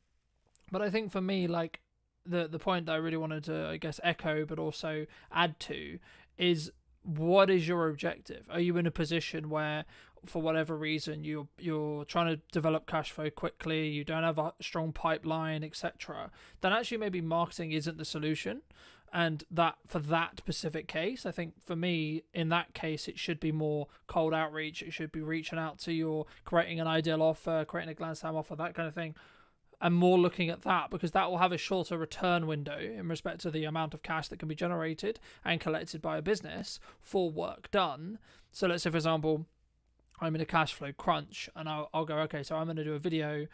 [SPEAKER 2] But I think for me, like the point that I really wanted to, I guess, echo but also add to is, what is your objective? Are you in a position where, for whatever reason, you're trying to develop cash flow quickly, you don't have a strong pipeline, etc., then actually maybe marketing isn't the solution. And that for that specific case, I think for me, in that case, it should be more cold outreach. It should be reaching out to your, creating an ideal offer, creating a glance time offer, that kind of thing. And more looking at that, because that will have a shorter return window in respect to the amount of cash that can be generated and collected by a business for work done. So let's say, for example, I'm in a cash flow crunch, and I'll go, okay, so I'm going to do a video,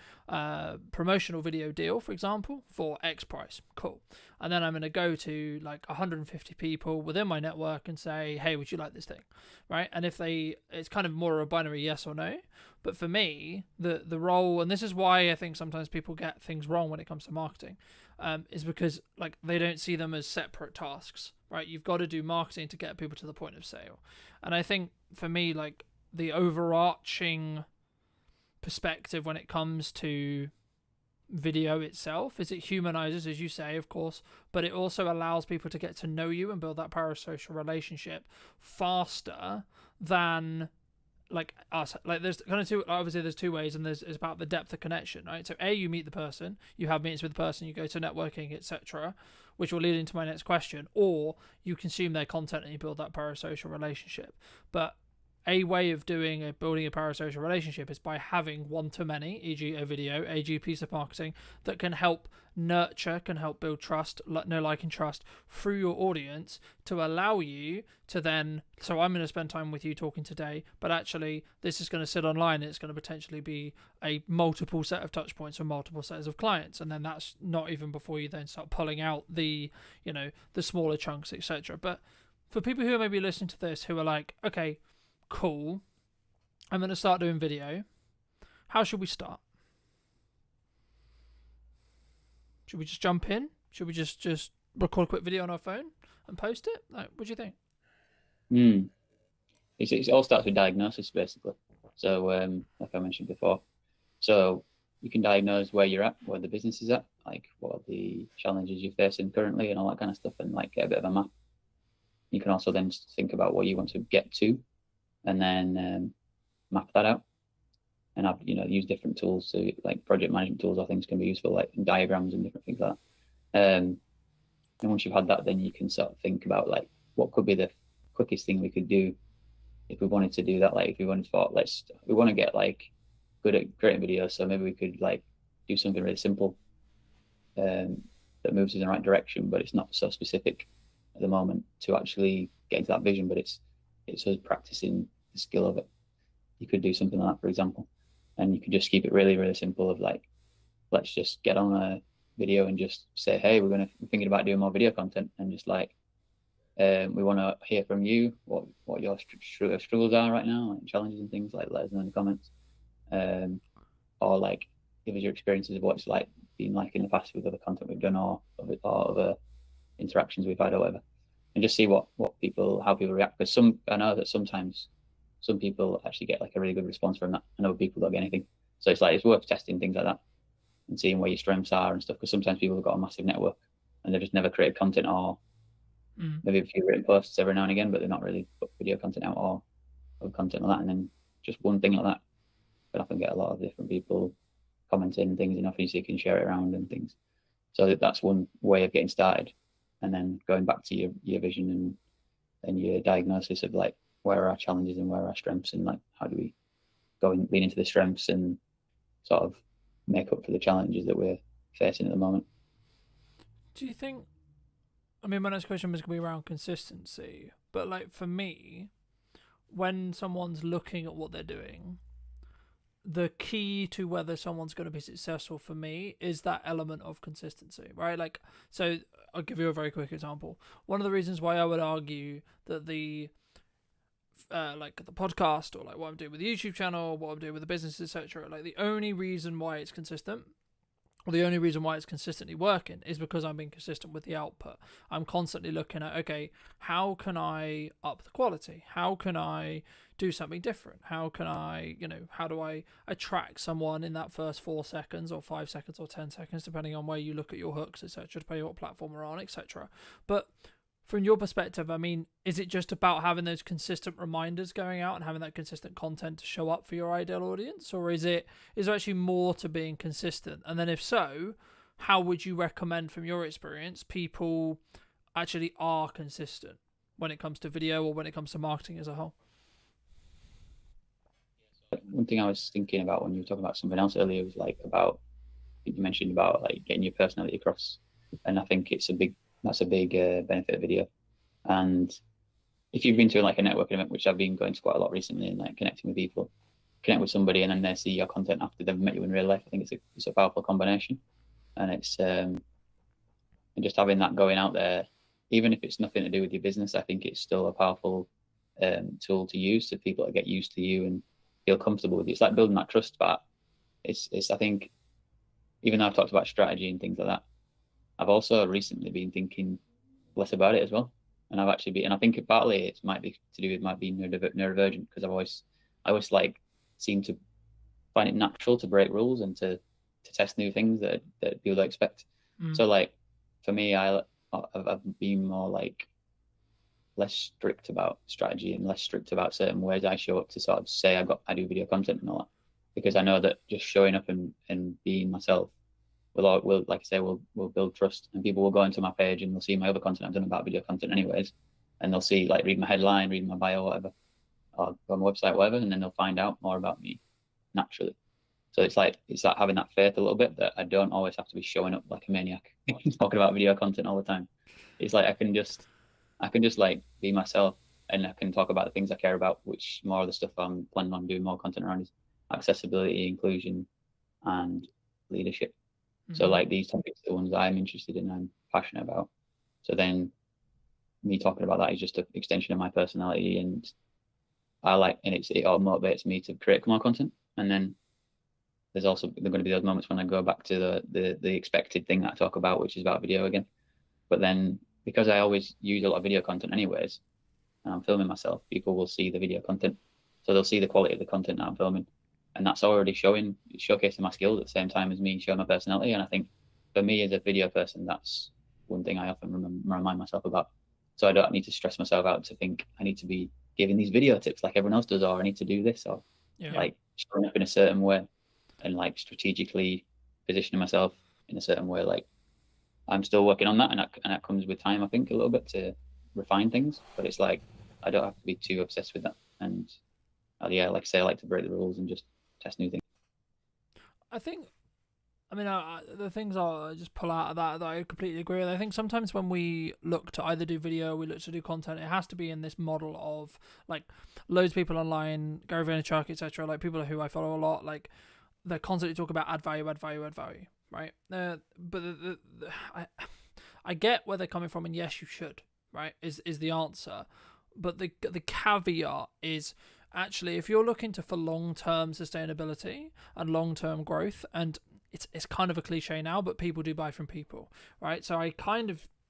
[SPEAKER 2] promotional video deal, for example, for X price. Cool. And then I'm going to go to like 150 people within my network and say, hey, would you like this thing? Right. And if it's kind of more of a binary yes or no. But for me, the role, and this is why I think sometimes people get things wrong when it comes to marketing, is because like they don't see them as separate tasks, right? You've got to do marketing to get people to the point of sale. And I think for me, like, the overarching perspective when it comes to video itself is it humanizes, as you say, of course, but it also allows people to get to know you and build that parasocial relationship faster than like us. Like there's kind of there's two ways, and it's about the depth of connection, right? So you meet the person, you have meetings with the person, you go to networking, etc., which will lead into my next question, or you consume their content and you build that parasocial relationship. But a way of building a parasocial relationship is by having one-to-many, e.g. a video, e.g. piece of marketing that can help nurture, can help build trust, know, like, and trust through your audience to allow you to then, so I'm going to spend time with you talking today, but actually this is going to sit online and it's going to potentially be a multiple set of touch points or multiple sets of clients. And then that's not even before you then start pulling out the, the smaller chunks, etc. But for people who are maybe listening to this who are like, okay, cool, I'm going to start doing video. How should we start? Should we just jump in? Should we just record a quick video on our phone and post it? Like, what do you think?
[SPEAKER 8] It all starts with diagnosis, basically. So, like I mentioned before, so you can diagnose where you're at, where the business is at, like what are the challenges you're facing currently and all that kind of stuff, and like get a bit of a map. You can also then think about what you want to get to, and then map that out, and have use different tools. So like project management tools or things can be useful, like diagrams and different things like that. And once you've had that, then you can sort of think about like what could be the quickest thing we could do if we wanted to do that. Like if we wanted to, we want to get like good at creating videos, so maybe we could like do something really simple that moves in the right direction, but it's not so specific at the moment to actually get into that vision, but it's us practicing the skill of it. You could do something like that, for example, and you could just keep it really, really simple of like, let's just get on a video and just say, hey, we're thinking about doing more video content, and just like, we want to hear from you what your struggles are right now, like challenges and things, like let us know in the comments, or like give us your experiences of what it's like been like in the past with other content we've done, or other interactions we've had or whatever. And just see how people react, because I know that sometimes some people actually get like a really good response from that, and other people don't get anything. So it's worth testing things like that and seeing where your strengths are and stuff, because sometimes people have got a massive network and they've just never created content, or maybe a few written posts every now and again, but they're not really put video content out or content like that. And then just one thing like that can often get a lot of different people commenting and things, and often you can share it around and things. So that's one way of getting started. And then going back to your vision and your diagnosis of like where are our challenges and where are our strengths, and like how do we lean into the strengths and sort of make up for the challenges that we're facing at the moment.
[SPEAKER 2] Do you think, I mean, my next question was going to be around consistency, but like for me, when someone's looking at what they're doing, the key to whether someone's going to be successful for me is that element of consistency, right? Like, so I'll give you a very quick example. One of the reasons why I would argue that the podcast, or like what I'm doing with the YouTube channel, what I'm doing with the business, etc., like the only reason why it's consistent Well, the only reason why it's consistently working is because I'm being consistent with the output. I'm constantly looking at, okay, how can I up the quality? How can I do something different? How can I, how do I attract someone in that first 4 seconds or 5 seconds or 10 seconds, depending on where you look at your hooks, etc., depending on what platform we're on, etc. But from your perspective, I mean, is it just about having those consistent reminders going out and having that consistent content to show up for your ideal audience? Or is there actually more to being consistent? And then if so, how would you recommend from your experience people actually are consistent when it comes to video or when it comes to marketing as a whole?
[SPEAKER 8] One thing I was thinking about when you were talking about something else earlier was like about, you mentioned about like getting your personality across. And I think that's a big benefit of video. And if you've been to like a networking event, which I've been going to quite a lot recently, and like connecting with people, connect with somebody, and then they see your content after they've met you in real life, I think it's a powerful combination. And it's and just having that going out there, even if it's nothing to do with your business, I think it's still a powerful tool to use so people that get used to you and feel comfortable with you. It's like building that trust. But it's I think, even though I've talked about strategy and things like that, I've also recently been thinking less about it as well. And I think partly it might be to do with my being neurodivergent, because I always like seem to find it natural to break rules and to test new things that people don't expect. So like for me, I've been more like less strict about strategy and less strict about certain ways I show up to sort of say I do video content and all that, because I know that just showing up and being myself will like I say, will build trust, and people will go into my page and they'll see my other content I've done about video content anyways, and they'll see, like, read my headline, read my bio, whatever, or go on my website, whatever, and then they'll find out more about me naturally. So it's like having that faith a little bit that I don't always have to be showing up like a maniac talking about video content all the time. It's like I can just like be myself, and I can talk about the things I care about, which more of the stuff I'm planning on doing more content around is accessibility, inclusion, and leadership. So like these topics are the ones I'm interested in, I'm passionate about. So then me talking about that is just an extension of my personality, and it all motivates me to create more content. And then there's also going to be those moments when I go back to the expected thing that I talk about, which is about video again. But then because I always use a lot of video content anyways, and I'm filming myself, people will see the video content. So they'll see the quality of the content that I'm filming. And that's already showcasing my skills at the same time as me showing my personality. And I think for me as a video person, that's one thing I often remind myself about. So I don't need to stress myself out to think I need to be giving these video tips like everyone else does, or I need to do this, or like showing up in a certain way and like strategically positioning myself in a certain way. Like I'm still working on that, and that comes with time, I think, a little bit to refine things. But it's like I don't have to be too obsessed with that. And like I say, I like to break the rules and just test new things.
[SPEAKER 2] I think, the things I'll just pull out of that I completely agree with. I think sometimes when we look to either do video, we look to do content, it has to be in this model of like loads of people online, Gary Vaynerchuk, etc., like people who I follow a lot, like they're constantly talking about add value, right? But I get where they're coming from, and yes, you should, right? Is the answer, but the caveat is, actually, if you're looking for long-term sustainability and long-term growth, and it's kind of a cliche now, but people do buy from people, right? So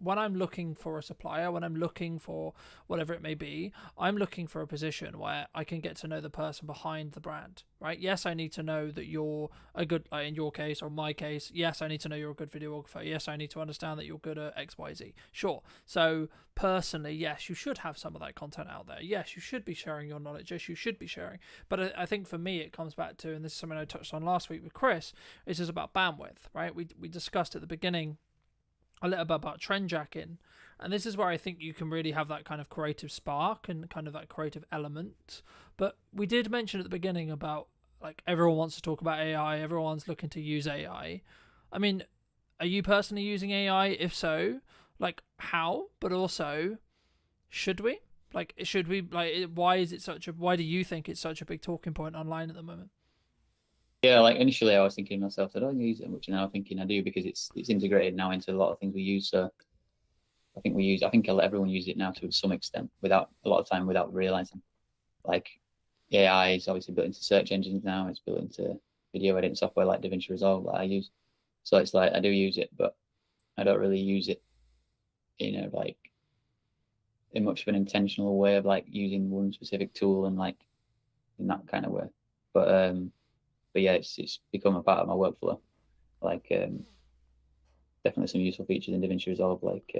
[SPEAKER 2] when I'm looking for a supplier, when I'm looking for whatever it may be, I'm looking for a position where I can get to know the person behind the brand, right? Yes, I need to know that you're a good, in your case or my case, yes, I need to know you're a good videographer. Yes, I need to understand that you're good at X, Y, Z. Sure. So personally, yes, you should have some of that content out there. Yes, you should be sharing your knowledge. Yes, you should be sharing. But I think for me, it comes back to, and this is something I touched on last week with Chris, it's just about bandwidth, right? We discussed at the beginning a little bit about trend jacking, and this is where I think you can really have that kind of creative spark and kind of that creative element. But we did mention at the beginning about, like, everyone wants to talk about AI, everyone's looking to use AI. I mean, are you personally using AI? If so, like, how? But also, should we? Like, why do you think it's such a big talking point online at the moment?
[SPEAKER 8] Yeah, like initially I was thinking to myself, I don't use it much, and now I'm thinking I do, because it's integrated now into a lot of things we use. So I think everyone uses it now to some extent, without realizing. Like AI is obviously built into search engines now. It's built into video editing software like DaVinci Resolve that I use. So it's like I do use it, but I don't really use it in a like in much of an intentional way of like using one specific tool and like in that kind of way. But yeah, it's become a part of my workflow. Like definitely some useful features in DaVinci Resolve, like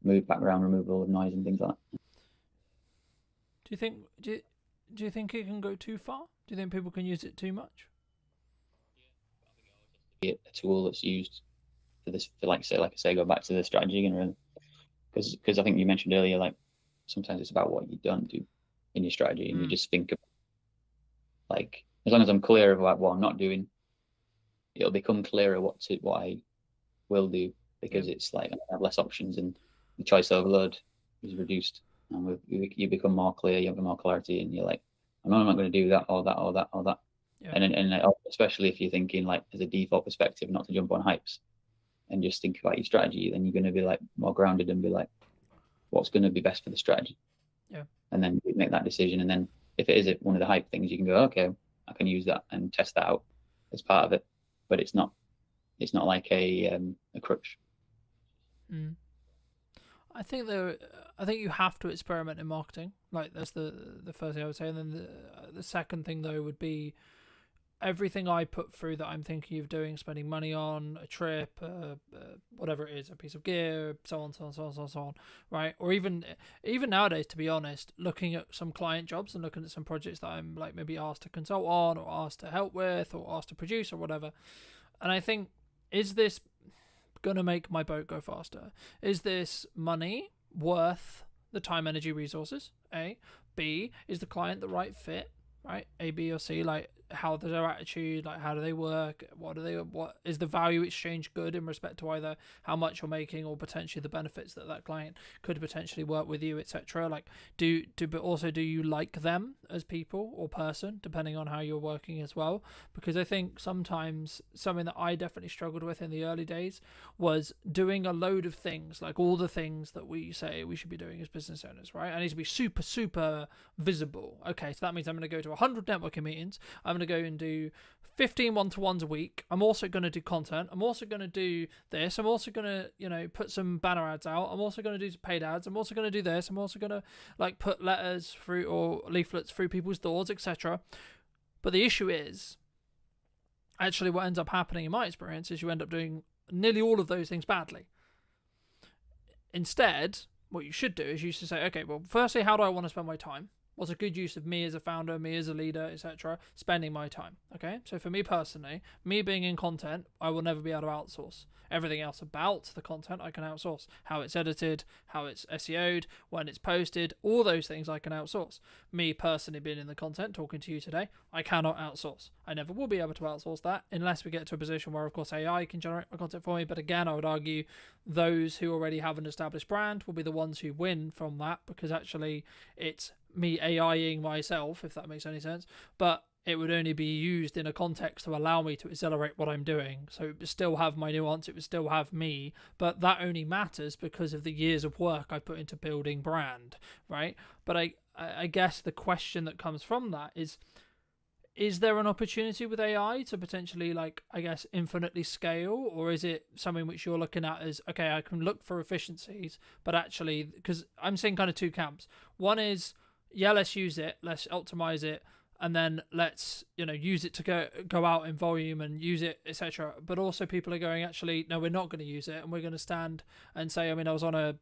[SPEAKER 8] move background removal of noise and things like that.
[SPEAKER 2] Do you think it can go too far? Do you think people can use it too much?
[SPEAKER 8] Be a tool that's used for this, for like I say, go back to the strategy again, really, because I think you mentioned earlier, like sometimes it's about what you don't do in your strategy, and you just think of like, as long as I'm clear of like what I'm not doing, it'll become clearer what I will do, because it's like I have less options and the choice overload is reduced, and you become more clear, you have more clarity, and you're like, I'm not going to do that or that or that or that. Yeah. And especially if you're thinking like as a default perspective, not to jump on hypes and just think about your strategy, then you're going to be like more grounded and be like, what's going to be best for the strategy?
[SPEAKER 2] Yeah.
[SPEAKER 8] And then you make that decision. And then if it is one of the hype things, you can go, okay, I can use that and test that out as part of it. But it's not like a crutch.
[SPEAKER 2] Mm. I think you have to experiment in marketing. Like that's the first thing I would say, and then the second thing though would be everything I put through that I'm thinking of doing, spending money on a trip, whatever it is, a piece of gear, so on, right? Or even nowadays, to be honest, looking at some client jobs and looking at some projects that I'm like maybe asked to consult on, or asked to help with, or asked to produce, or whatever. And I think, is this gonna make my boat go faster? Is this money worth the time, energy, resources? A. B. Is the client the right fit? Right? A, B, or C. Like, how does their attitude, like how do they work, what is the value exchange good in respect to either how much you're making or potentially the benefits that client could potentially work with you, etc. Like but also, do you like them as people or person, depending on how you're working as well? Because I think sometimes something that I definitely struggled with in the early days was doing a load of things, like all the things that we say we should be doing as business owners, right? I need to be super visible. Okay, so that means I'm going to go to 100 networking meetings, I'm going to go and do 15 one-to-ones a week. I'm also going to do content. I'm also going to do this. I'm also going to, put some banner ads out. I'm also going to do some paid ads. I'm also going to do this. I'm also going to like put letters through or leaflets through people's doors, etc. But the issue is, actually what ends up happening in my experience is you end up doing nearly all of those things badly. Instead, what you should do is you should say, okay, well, firstly, how do I want to spend my time? What's a good use of me as a founder, me as a leader, etc., spending my time? Okay, so for me personally, me being in content, I will never be able to outsource. Everything else about the content I can outsource. How it's edited, how it's SEO'd, when it's posted, all those things I can outsource. Me personally being in the content, talking to you today, I cannot outsource. I never will be able to outsource that unless we get to a position where, of course, AI can generate my content for me. But again, I would argue those who already have an established brand will be the ones who win from that, because actually it's me AIing myself, if that makes any sense, but it would only be used in a context to allow me to accelerate what I'm doing. So it would still have my nuance, it would still have me, but that only matters because of the years of work I put into building brand, right? But I guess the question that comes from that is there an opportunity with AI to potentially, like, I guess, infinitely scale? Or is it something which you're looking at as, okay, I can look for efficiencies, but actually, because I'm seeing kind of two camps. One is, yeah, let's use it, let's optimize it, and then let's use it to go out in volume and use it, etc. But also people are going, actually, no, we're not going to use it, and we're going to stand and say, I mean, I was on a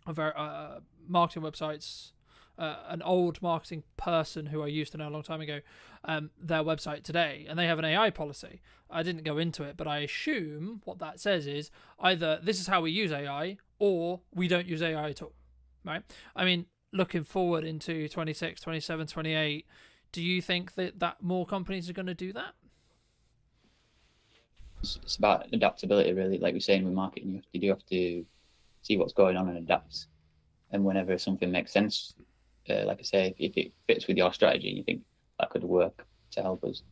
[SPEAKER 2] very marketing websites, an old marketing person who I used to know a long time ago, their website today, and they have an AI policy. I didn't go into it, but I assume what that says is either this is how we use AI, or we don't use AI at all, right? I mean, looking forward into 26, 27, 28, do you think that more companies are going to do that?
[SPEAKER 8] It's about adaptability, really. Like we're saying with marketing, you do have to see what's going on and adapt. And whenever something makes sense, like I say, if it fits with your strategy and you think that could work to help us,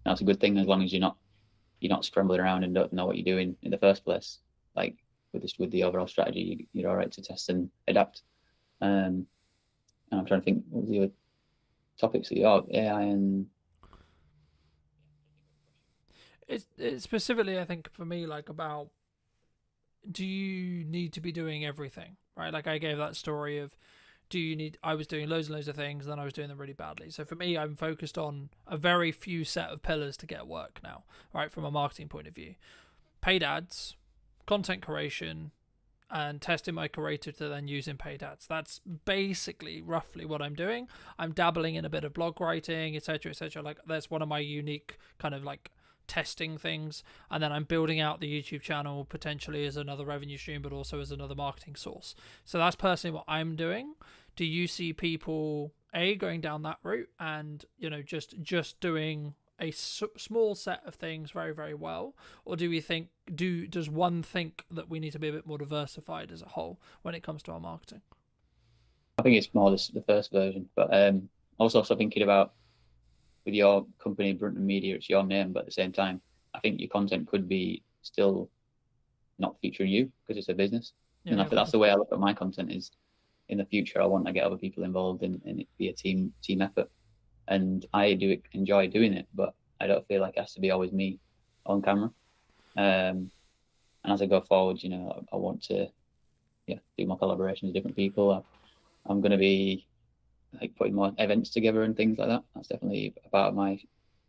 [SPEAKER 8] that's a good thing, as long as you're not scrambling around and don't know what you're doing in the first place. Like with the overall strategy, you're all right to test and adapt. And I'm trying to think, what was the other topics that AI and
[SPEAKER 2] It's specifically, I think, for me, like, about, do you need to be doing everything, right? Like, I gave that story of, I was doing loads and loads of things, and then I was doing them really badly. So for me, I'm focused on a very few set of pillars to get work now, right? From a marketing point of view: paid ads, content creation, and testing my creative to then use in paid ads. That's basically roughly what I'm doing. I'm dabbling in a bit of blog writing, etc., etc. Like, that's one of my unique kind of like testing things. And then I'm building out the YouTube channel potentially as another revenue stream, but also as another marketing source. So that's personally what I'm doing. Do you see people going down that route and, you know, just doing a small set of things very, very well, or do we think does one think that we need to be a bit more diversified as a whole when it comes to our marketing?
[SPEAKER 8] I think it's more the first version, but also thinking about, with your company, Brunton Media, it's your name, but at the same time, I think your content could be still not featuring you because it's a business. Yeah, and I think that's the way I look at my content. Is in the future I want to get other people involved and it be a team effort. And I do enjoy doing it, but I don't feel like it has to be always me on camera. And as I go forward, you know, I want to, do more collaborations with different people. I'm going to be like putting more events together and things like that. That's definitely a part of my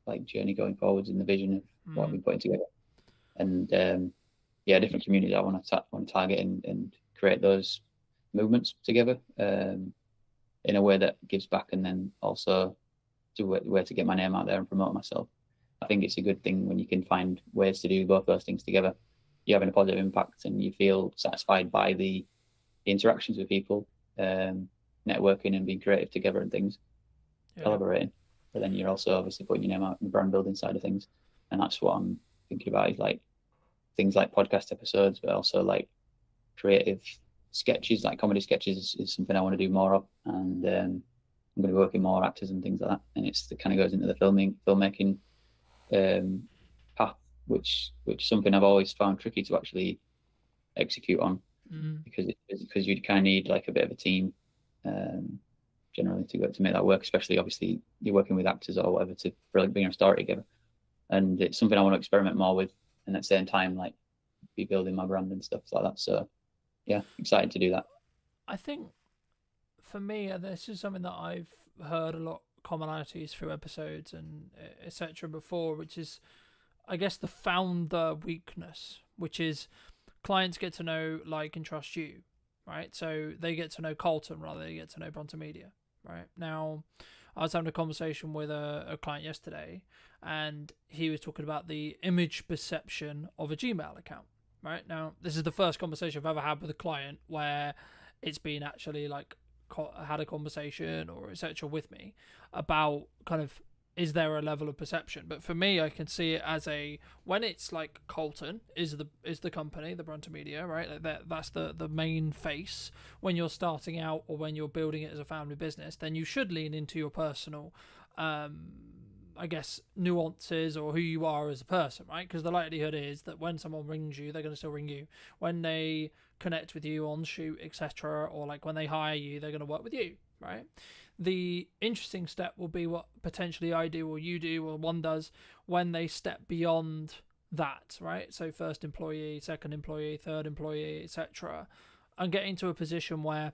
[SPEAKER 8] like journey going forwards in the vision of what I've been putting together. And different communities I want to target and create those movements together in a way that gives back, and then also where to get my name out there and promote myself. I think it's a good thing when you can find ways to do both those things together. You're having a positive impact and you feel satisfied by the interactions with people, networking and being creative together and things, collaborating. But then you're also obviously putting your name out in the brand building side of things. And that's what I'm thinking about, is like things like podcast episodes, but also like creative sketches, like comedy sketches is something I want to do more of. And I'm going to be working more actors and things like that, and it kind of goes into the filmmaking path, which something I've always found tricky to actually execute on, because you kind of need like a bit of a team generally to make that work. Especially obviously you're working with actors or whatever to really bring a story together, and it's something I want to experiment more with, and at the same time like be building my brand and stuff like that. So yeah, excited to do that.
[SPEAKER 2] I think for me, this is something that I've heard a lot commonalities through episodes and etc. before, which is, I guess, the founder weakness, which is clients get to know, like, and trust you, right? So they get to know Colton rather than they get to know Bronte Media, right? Now, I was having a conversation with a client yesterday, and he was talking about the image perception of a Gmail account, right? Now, this is the first conversation I've ever had with a client where it's been actually like had a conversation or etc. with me about kind of, is there a level of perception? But for me, I can see it as when it's like Colton is the company, the Bronte Media, right? Like that's the main face. When you're starting out or when you're building it as a family business, then you should lean into your personal I guess nuances or who you are as a person, right? Because the likelihood is that when someone rings you, they're going to still ring you. When they connect with you on shoot, etc., or like when they hire you, they're going to work with you, right? The interesting step will be what potentially I do or you do or one does when they step beyond that, right? So first employee, second employee, third employee, etc., and getting to a position where,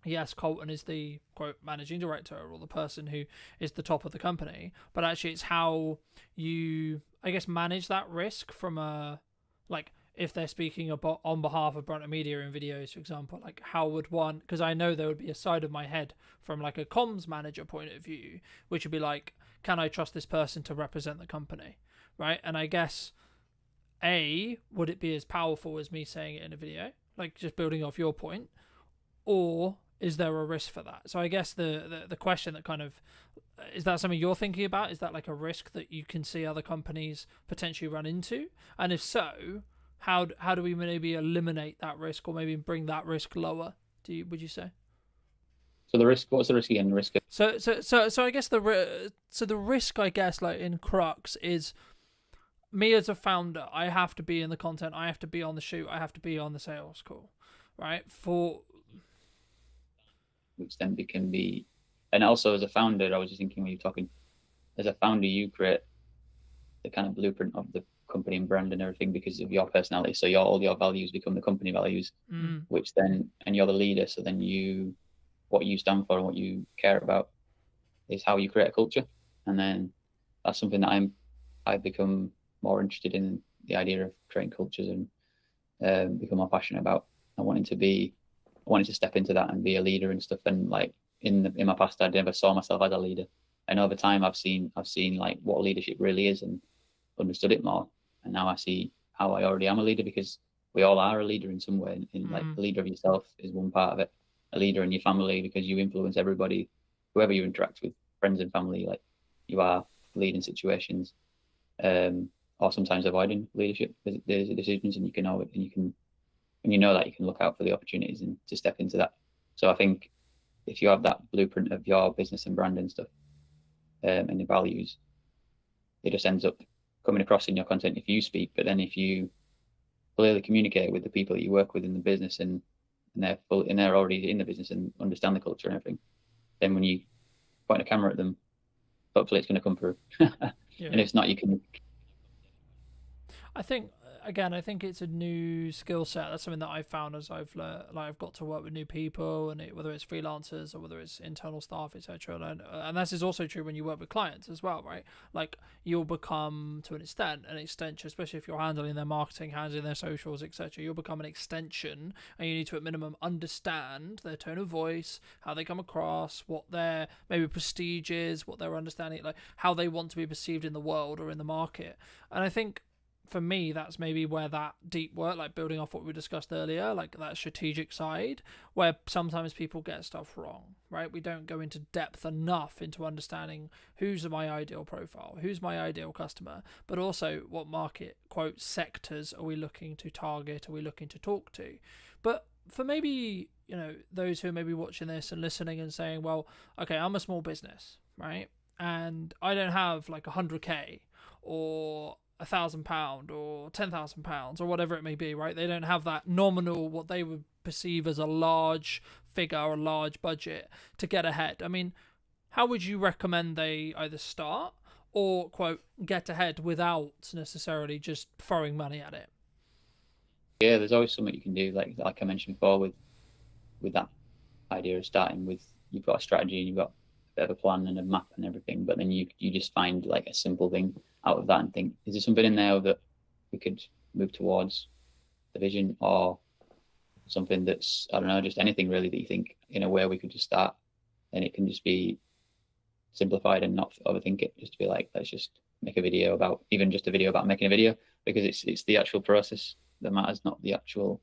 [SPEAKER 2] yes, Colton is the quote managing director or the person who is the top of the company, but actually it's how you, I guess, manage that risk from a, like, if they're speaking about on behalf of Bronte Media in videos, for example, like how would one, because I know there would be a side of my head from like a comms manager point of view, which would be like, can I trust this person to represent the company, right? And I guess, would it be as powerful as me saying it in a video, like just building off your point, or is there a risk for that? So I guess the question that kind of, is that something you're thinking about? Is that like a risk that you can see other companies potentially run into? And if so, how do we maybe eliminate that risk or maybe bring that risk lower? Would you say?
[SPEAKER 8] So the risk, what's the risk again? The risk.
[SPEAKER 2] So I guess the risk, I guess, like in crux is me as a founder. I have to be in the content. I have to be on the shoot. I have to be on the sales call, right?
[SPEAKER 8] Which then can be, and also as a founder, I was just thinking when you're talking, as a founder, you create the kind of blueprint of the company and brand and everything because of your personality. So all your values become the company values, which then, and you're the leader. So then what you stand for and what you care about is how you create a culture. And then that's something that I've become more interested in, the idea of creating cultures, and become more passionate about. I wanted to step into that and be a leader and stuff. And like in my past, I never saw myself as a leader. And over time, I've seen like what leadership really is and understood it more. And now I see how I already am a leader, because we all are a leader in some way. In like a leader of yourself is one part of it. A leader in your family, because you influence everybody, whoever you interact with, friends and family. Like you are leading situations, or sometimes avoiding leadership decisions, and you know that you can look out for the opportunities and to step into that. So I think if you have that blueprint of your business and brand and stuff, and the values, it just ends up coming across in your content if you speak. But then if you clearly communicate with the people that you work with in the business, and they're already in the business and understand the culture and everything, then when you point a camera at them, hopefully it's going to come through. And if it's not, you can.
[SPEAKER 5] I think it's a new skill set. That's something that I've found as I've got to work with new people, and whether it's freelancers or whether it's internal staff, etc. And this is also true when you work with clients as well, right? Like you'll become, to an extension, especially if you're handling their marketing, handling their socials, etc. You'll become an extension, and you need to at minimum understand their tone of voice, how they come across, what their maybe prestige is, what their understanding, like how they want to be perceived in the world or in the market. And I think, for me, that's maybe where that deep work, like building off what we discussed earlier, like that strategic side, where sometimes people get stuff wrong, right? We don't go into depth enough into understanding who's my ideal profile, who's my ideal customer, but also what market, quote, sectors are we looking to target, are we looking to talk to? But for maybe, those who are maybe watching this and listening and saying, well, okay, I'm a small business, right? And I don't have like 100K or £1,000 or £10,000 or whatever it may be, right? They don't have that nominal, what they would perceive as a large figure or a large budget to get ahead. I mean, how would you recommend they either start or, quote, get ahead without necessarily just throwing money at it?
[SPEAKER 8] Yeah, there's always something you can do, like I mentioned before, with that idea of starting with, you've got a strategy and you've got a bit of a plan and a map and everything, but then you just find like a simple thing out of that and think, is there something in there that we could move towards the vision, or something that's, I don't know, just anything really that you think in a way we could just start, and it can just be simplified and not overthink it, just to be like, let's just make a video about, even just a video about making a video, because it's the actual process that matters, not the actual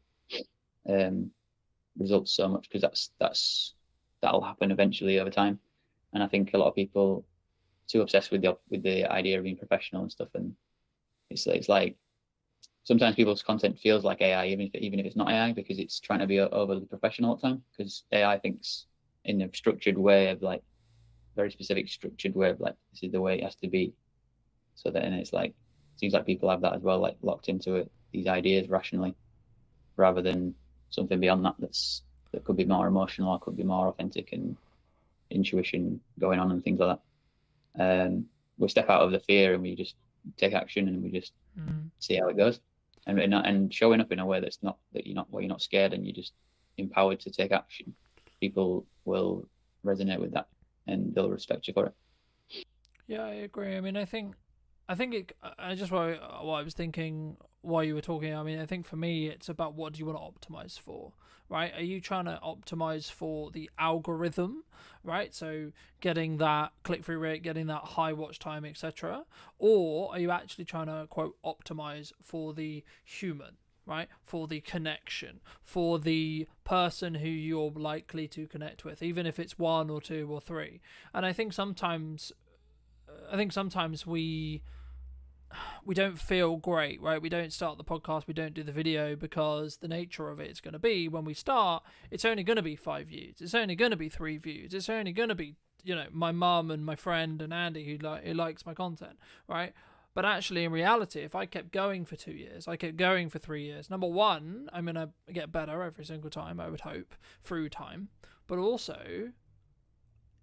[SPEAKER 8] results so much, because that'll happen eventually over time. And I think a lot of people too obsessed with the idea of being professional and stuff, and it's like sometimes people's content feels like AI, even if it's not AI, because it's trying to be overly professional all the time, because AI thinks in a structured way of like, very specific structured way of like, this is the way it has to be. So then it's like, it seems like people have that as well, like locked into it, these ideas rationally, rather than something beyond that could be more emotional, or could be more authentic and intuition going on and things like that. We step out of the fear and we just take action, and we just see how it goes, and showing up in a way that's not that you're not scared, and you're just empowered to take action. People will resonate with that, and they'll respect you for it.
[SPEAKER 5] Yeah, I agree. I mean, I think just what I was thinking while you were talking. I mean, I think for me, it's about what do you want to optimize for, right? Are you trying to optimize for the algorithm, right? So getting that click-through rate, getting that high watch time, etc. Or are you actually trying to, quote, optimize for the human, right? For the connection, for the person who you're likely to connect with, even if it's one or two or three. And I think sometimes we don't feel great, right? We don't start the podcast, we don't do the video, because the nature of it is going to be, when we start, it's only going to be 5 views, it's only going to be 3 views, it's only going to be, my mum and my friend and Andy who likes my content, right? But actually, in reality, if I kept going for 2 years, I kept going for 3 years, number one, I'm going to get better every single time, I would hope, through time. But also,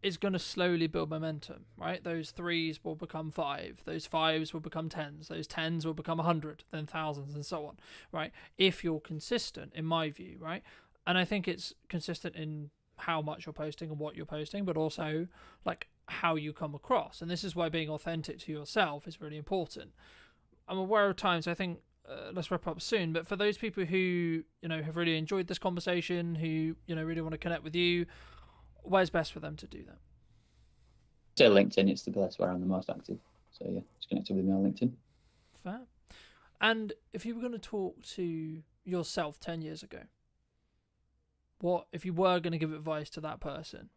[SPEAKER 2] is going to slowly build momentum, right? Those 3s will become 5, those 5s will become 10s, those 10s will become 100, then thousands, and so on, right? If you're consistent, in my view, right? And I think it's consistent in how much you're posting and what you're posting, but also like how you come across. And this is why being authentic to yourself is really important. I'm aware of times, I think, let's wrap up soon, but for those people who, have really enjoyed this conversation, who, really want to connect with you, where's best for them to do that?
[SPEAKER 8] Say LinkedIn, it's the place where I'm the most active. So yeah, just connect with me on LinkedIn.
[SPEAKER 2] Fair. And if you were going to talk to yourself 10 years ago, if you were going to give advice to that person,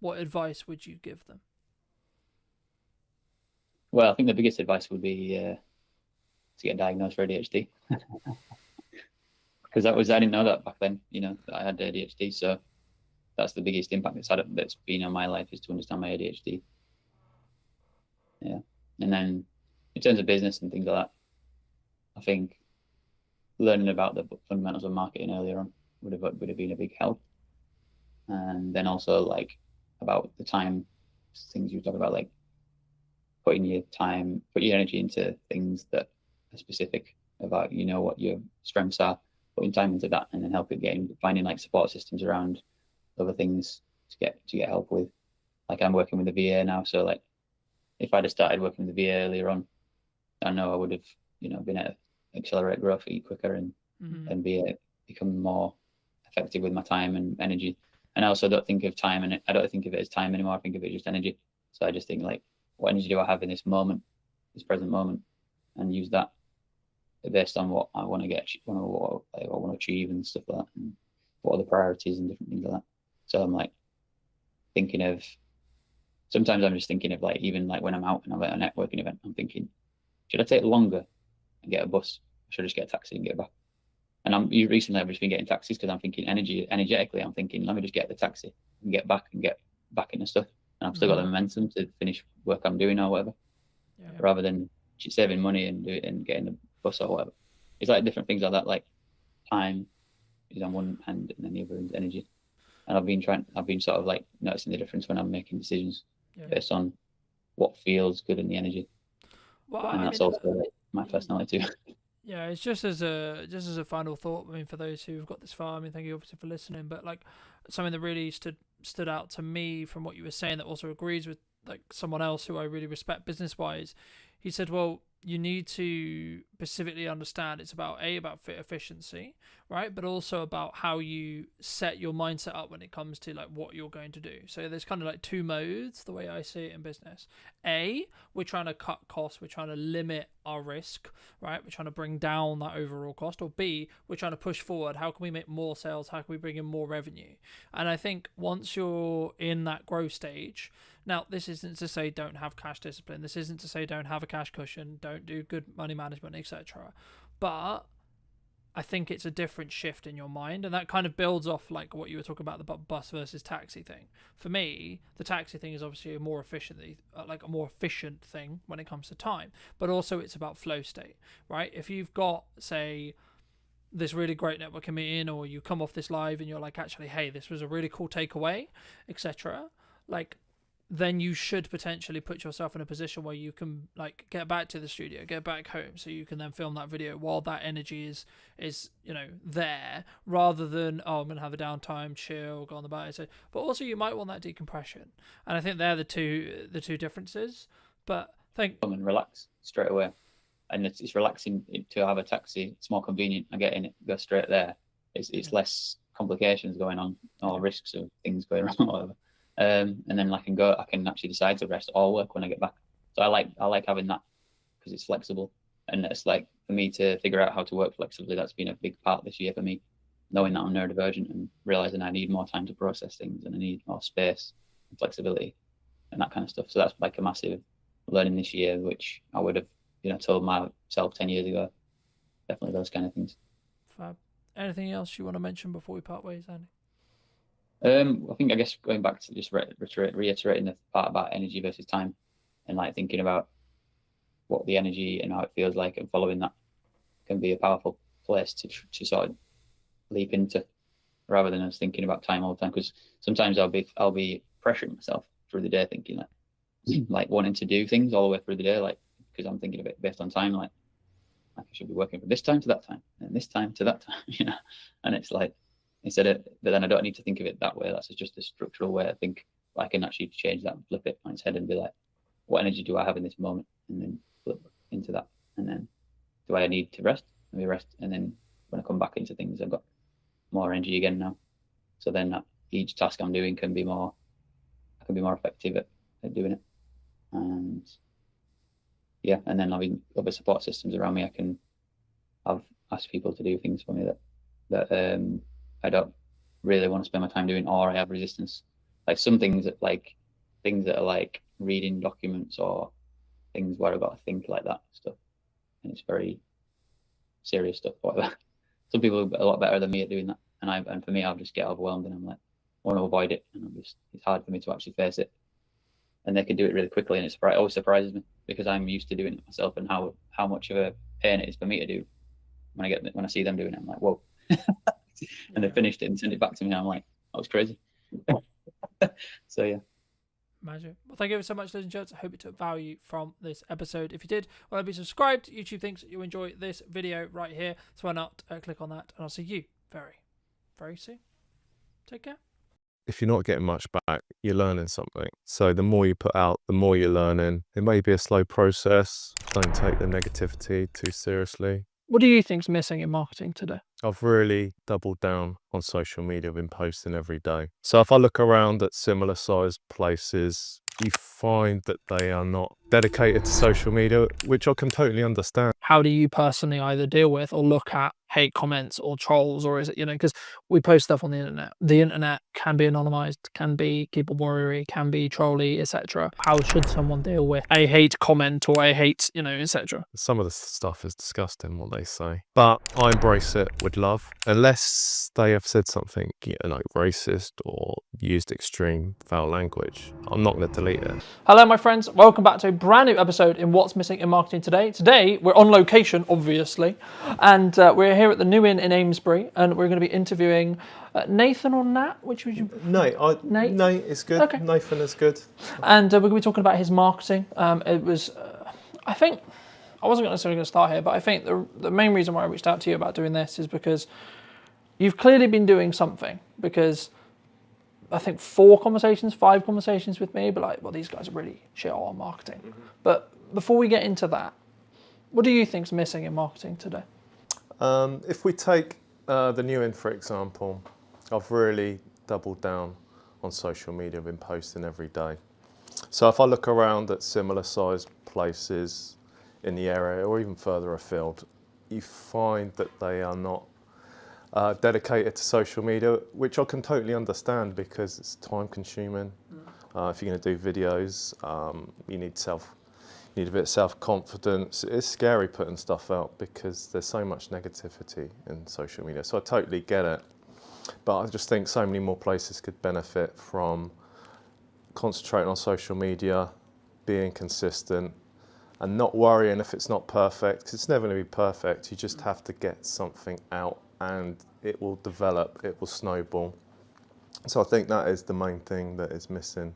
[SPEAKER 2] what advice would you give them?
[SPEAKER 8] Well, I think the biggest advice would be to get diagnosed for ADHD. Because I didn't know that back then, that I had ADHD. So that's the biggest impact that's been on my life, is to understand my ADHD. Yeah. And then in terms of business and things like that, I think learning about the fundamentals of marketing earlier on would have been a big help. And then also like about the time things you talk about, like putting your energy into things that are specific about, what your strengths are, putting time into that, and then finding like support systems around other things to get help with. Like I'm working with the VA now, so like if I'd have started working with the VA earlier on, I know I would have, been able to accelerate growth quicker and become more effective with my time and energy. And I also don't think of time, and I don't think of it as time anymore. I think of it as just energy. So I just think like, what energy do I have in this moment, this present moment, and use that based on what I want to get, what I want to achieve and stuff like that, and what are the priorities and different things like that. So I'm like sometimes I'm just thinking of like, even like when I'm out and I'm at a networking event, I'm thinking, should I take longer and get a bus? Or should I just get a taxi and get back? And recently I've just been getting taxis because I'm thinking energetically, I'm thinking, let me just get the taxi and get back into stuff. And I've still got the momentum to finish work I'm doing or whatever, rather than saving money and do it and getting the bus or whatever. It's like different things like that, like time is on one hand and then the other is energy. And I've been sort of like noticing the difference when I'm making decisions based on what feels good in the energy.
[SPEAKER 2] Well,
[SPEAKER 8] and that's also like my personality too.
[SPEAKER 2] Yeah, it's just as a final thought. I mean, for those who've got this far, I mean, thank you obviously for listening. But like something that really stood out to me from what you were saying, that also agrees with like someone else who I really respect business wise. He said, well, you need to specifically understand it's about fit efficiency, right? But also about how you set your mindset up when it comes to like what you're going to do. So there's kind of like two modes, the way I see it in business. A, we're trying to cut costs, we're trying to limit our risk, right? We're trying to bring down that overall cost. Or B, we're trying to push forward. How can we make more sales? How can we bring in more revenue? And I think once you're in that growth stage, now this isn't to say don't have cash discipline. This isn't to say don't have a cash cushion, don't do good money management, etc. But I think it's a different shift in your mind, and that kind of builds off like what you were talking about, the bus versus taxi thing. For me, the taxi thing is obviously a more efficient thing when it comes to time, but also it's about flow state, right? If you've got, say, this really great networking meeting, or you come off this live and you're like, actually, hey, this was a really cool takeaway, etc. Like, then you should potentially put yourself in a position where you can like get back to the studio, get back home, so you can then film that video while that energy is there, rather than I'm gonna have a downtime, chill, go on the bike. So, but also you might want that decompression, and I think they're the two differences. But
[SPEAKER 8] come and relax straight away, and it's relaxing to have a taxi. It's more convenient. I get in it, go straight there. It's less complications going on or risks of things going wrong or whatever. And then I can actually decide to rest or work when I get back. So I like having that because it's flexible, and it's like for me to figure out how to work flexibly. That's been a big part this year for me, knowing that I'm neurodivergent and realizing I need more time to process things and I need more space and flexibility and that kind of stuff. So that's like a massive learning this year, which I would have told myself 10 years ago. Definitely those kind of things.
[SPEAKER 2] Fab. Anything else you want to mention before we part ways, Andy?
[SPEAKER 8] I guess going back to just reiterating the part about energy versus time, and like thinking about what the energy and how it feels like, and following that can be a powerful place to sort of leap into, rather than us thinking about time all the time. Because sometimes I'll be pressuring myself through the day thinking like wanting to do things all the way through the day, like, because I'm thinking of it based on time, like I should be working from this time to that time and this time to that time, you know. And it's like, but then I don't need to think of it that way. That's just a structural way I think. I can actually change that and flip it on its head and be like, what energy do I have in this moment? And then flip into that. And then do I need to rest? Let me rest. And then when I come back into things, I've got more energy again now. So then each task I'm doing can be more effective at doing it. And yeah, and then having other support systems around me, I can ask people to do things for me that I don't really want to spend my time doing, or I have resistance. Like some things that are like reading documents or things where I've got to think like that stuff, and it's very serious stuff, whatever. Some people are a lot better than me at doing that, and for me, I'll just get overwhelmed, and I'm like, I want to avoid it, and it's hard for me to actually face it. And they can do it really quickly, and it always surprises me because I'm used to doing it myself, and how much of a pain it is for me to do. When I see them doing it, I'm like, whoa. And they finished it and sent it back to me, and I'm like, that was crazy. So yeah.
[SPEAKER 5] Magic. Well, thank you so much, ladies and gents. I hope you took value from this episode. If you did, well, be subscribed. YouTube thinks you enjoy this video right here, so why not click on that, and I'll see you very, very soon. Take care.
[SPEAKER 6] If you're not getting much back, you're learning something. So the more you put out, the more you're learning. It may be a slow process. Don't take the negativity too seriously.
[SPEAKER 5] What do you think's missing in marketing today?
[SPEAKER 6] I've really doubled down on social media. I've been posting every day. So if I look around at similar sized places, you find that they are not dedicated to social media, which I can totally understand.
[SPEAKER 5] How do you personally either deal with or look at hate comments or trolls, or is it, because we post stuff on the internet. The internet can be anonymized, can be keyboard warrior, can be trolly, etc. How should someone deal with a hate comment or a hate, etc.?
[SPEAKER 6] Some of the stuff is disgusting, what they say. But I embrace it with love. Unless they have said something, like racist or used extreme foul language, I'm not going to delete it.
[SPEAKER 5] Hello, my friends. Welcome back to a brand new episode in What's Missing in Marketing Today. Today, we're on location, obviously, and we're here at the New Inn in Amesbury, and we're going to be interviewing Nathan or Nat, which would you...
[SPEAKER 9] Nate is good.
[SPEAKER 5] Okay.
[SPEAKER 9] Nathan is good.
[SPEAKER 5] And we're going to be talking about his marketing. It was, I think, I wasn't necessarily going to start here, but I think the main reason why I reached out to you about doing this is because you've clearly been doing something, because I think 5 conversations with me, but like, well, these guys are really shit on marketing. Mm-hmm. But before we get into that, what do you think's missing in marketing today?
[SPEAKER 9] If we take the New Inn, for example, I've really doubled down on social media. I've been posting every day. So if I look around at similar sized places in the area or even further afield, you find that they are not dedicated to social media, which I can totally understand because it's time consuming. If you're going to do videos, you need a bit of self-confidence. It's scary putting stuff out because there's so much negativity in social media. So I totally get it. But I just think so many more places could benefit from concentrating on social media, being consistent, and not worrying if it's not perfect, because it's never going to be perfect. You just have to get something out and it will develop, it will snowball. So I think that is the main thing that is missing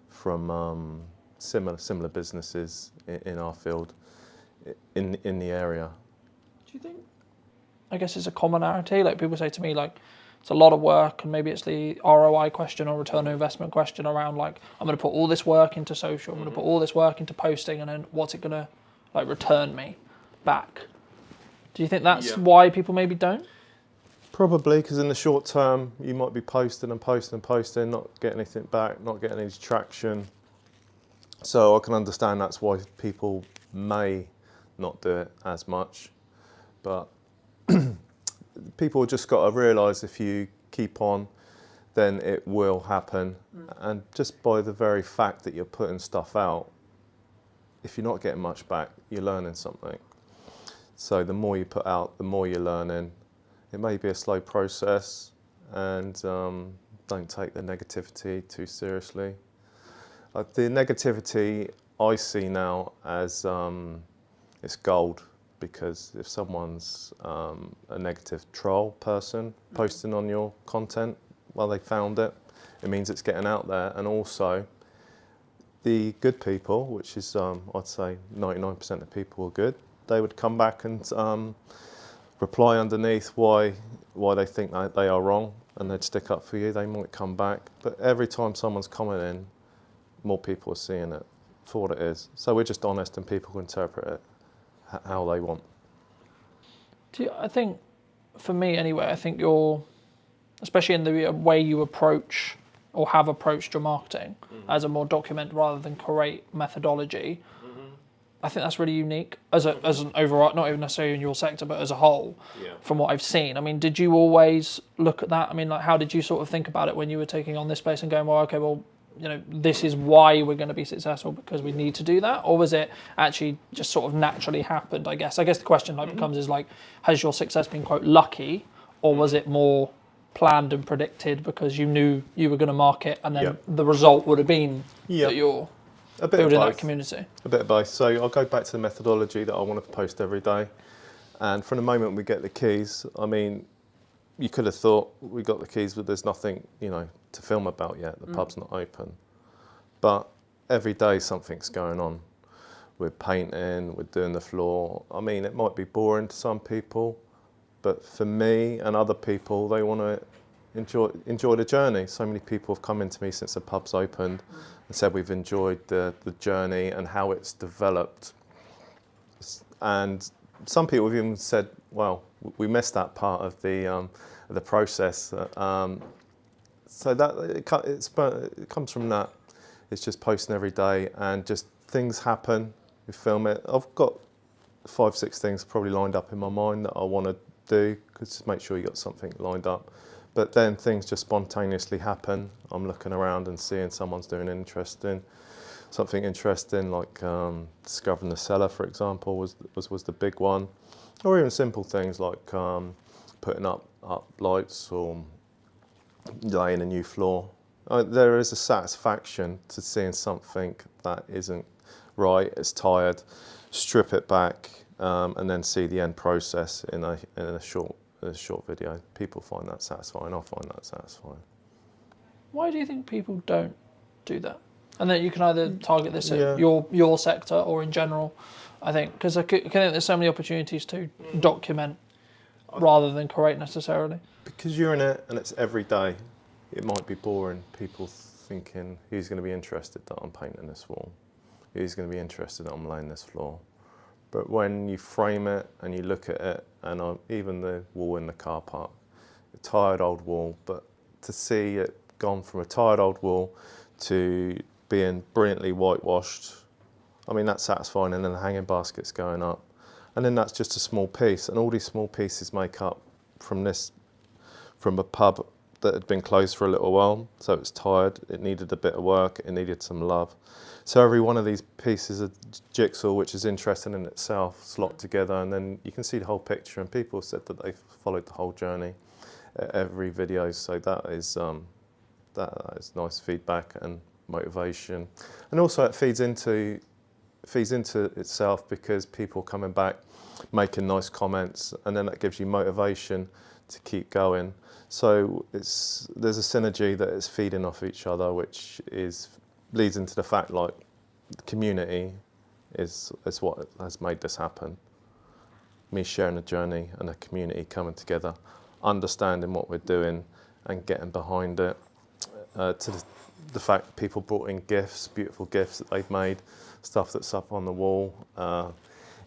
[SPEAKER 9] from similar businesses in our field, in the area.
[SPEAKER 5] Do you think, I guess it's a commonality, like people say to me, like, it's a lot of work, and maybe it's the ROI question or return on investment question around, like, I'm going to put all this work into social, I'm going to put all this work into posting, and then what's it going to, like, return me back? Do you think that's why people maybe don't?
[SPEAKER 9] Probably, because in the short term, you might be posting, not getting anything back, not getting any traction. So I can understand that's why people may not do it as much. But people just got to realise if you keep on, then it will happen. And just by the very fact that you're putting stuff out, if you're not getting much back, you're learning something. So the more you put out, the more you're learning. It may be a slow process, and don't take the negativity too seriously. The negativity I see now as it's gold, because if someone's a negative troll person posting on your content, well, they found it. It means it's getting out there, and also the good people, which is I'd say 99% of people are good, they would come back and reply underneath why they think that they are wrong, and they'd stick up for you. They might come back, but every time someone's commenting, more people are seeing it for what it is. So we're just honest, and people can interpret it how they want.
[SPEAKER 5] I think, for me anyway, I think you're, especially in the way you approach or have approached your marketing as a more document rather than create methodology, I think that's really unique as an overall, not even necessarily in your sector, but as a whole, from what I've seen. I mean, did you always look at that? I mean, like, how did you sort of think about it when you were taking on this space and going, well, okay, well, you know, this is why we're going to be successful because we need to do that? Or was it actually just sort of naturally happened, I guess? I guess the question becomes is like, has your success been, quote, lucky, or was it more planned and predicted because you knew you were going to market and then the result would have been that you're building that community?
[SPEAKER 9] A bit of both. So I'll go back to the methodology that I want to post every day. And from the moment we get the keys, I mean, you could have thought we got the keys, but there's nothing, you know, to film about yet. The pub's not open. But every day something's going on. We're painting, we're doing the floor. I mean, it might be boring to some people, but for me and other people, they want to enjoy the journey. So many people have come into me since the pub's opened and said we've enjoyed the journey and how it's developed. And some people have even said, well, we missed that part of the process. So that it comes from that. It's just posting every day, and just things happen. We film it. I've got 5-6 things probably lined up in my mind that I want to do, because just make sure you got something lined up. But then things just spontaneously happen. I'm looking around and seeing someone's doing something interesting, like discovering the cellar, for example, was the big one, or even simple things like putting up lights or laying a new floor. There is a satisfaction to seeing something that isn't right, it's tired, strip it back, and then see the end process in a short video. People find that satisfying. I find that satisfying.
[SPEAKER 5] Why do you think people don't do that? And then you can either target this at your sector or in general, I think, because I think there's so many opportunities to document rather than create necessarily.
[SPEAKER 9] Because you're in it and it's every day, it might be boring. People thinking, who's going to be interested that I'm painting this wall? Who's going to be interested that I'm laying this floor? But when you frame it and you look at it, and even the wall in the car park, a tired old wall, but to see it gone from a tired old wall to being brilliantly whitewashed, I mean, that's satisfying. And then the hanging basket's going up. And then that's just a small piece. And all these small pieces make up from a pub that had been closed for a little while. So it's tired, it needed a bit of work, it needed some love. So every one of these pieces of jigsaw, which is interesting in itself, slot together, and then you can see the whole picture. And people have said that they've followed the whole journey, every video. So that is nice feedback and motivation. And also it feeds into itself, because people are coming back, making nice comments, and then that gives you motivation to keep going. So there's a synergy that is feeding off each other, which leads into the fact, like, the community is what has made this happen. Me sharing a journey and a community coming together, understanding what we're doing and getting behind it. To the fact that people brought in gifts, beautiful gifts that they've made, stuff that's up on the wall.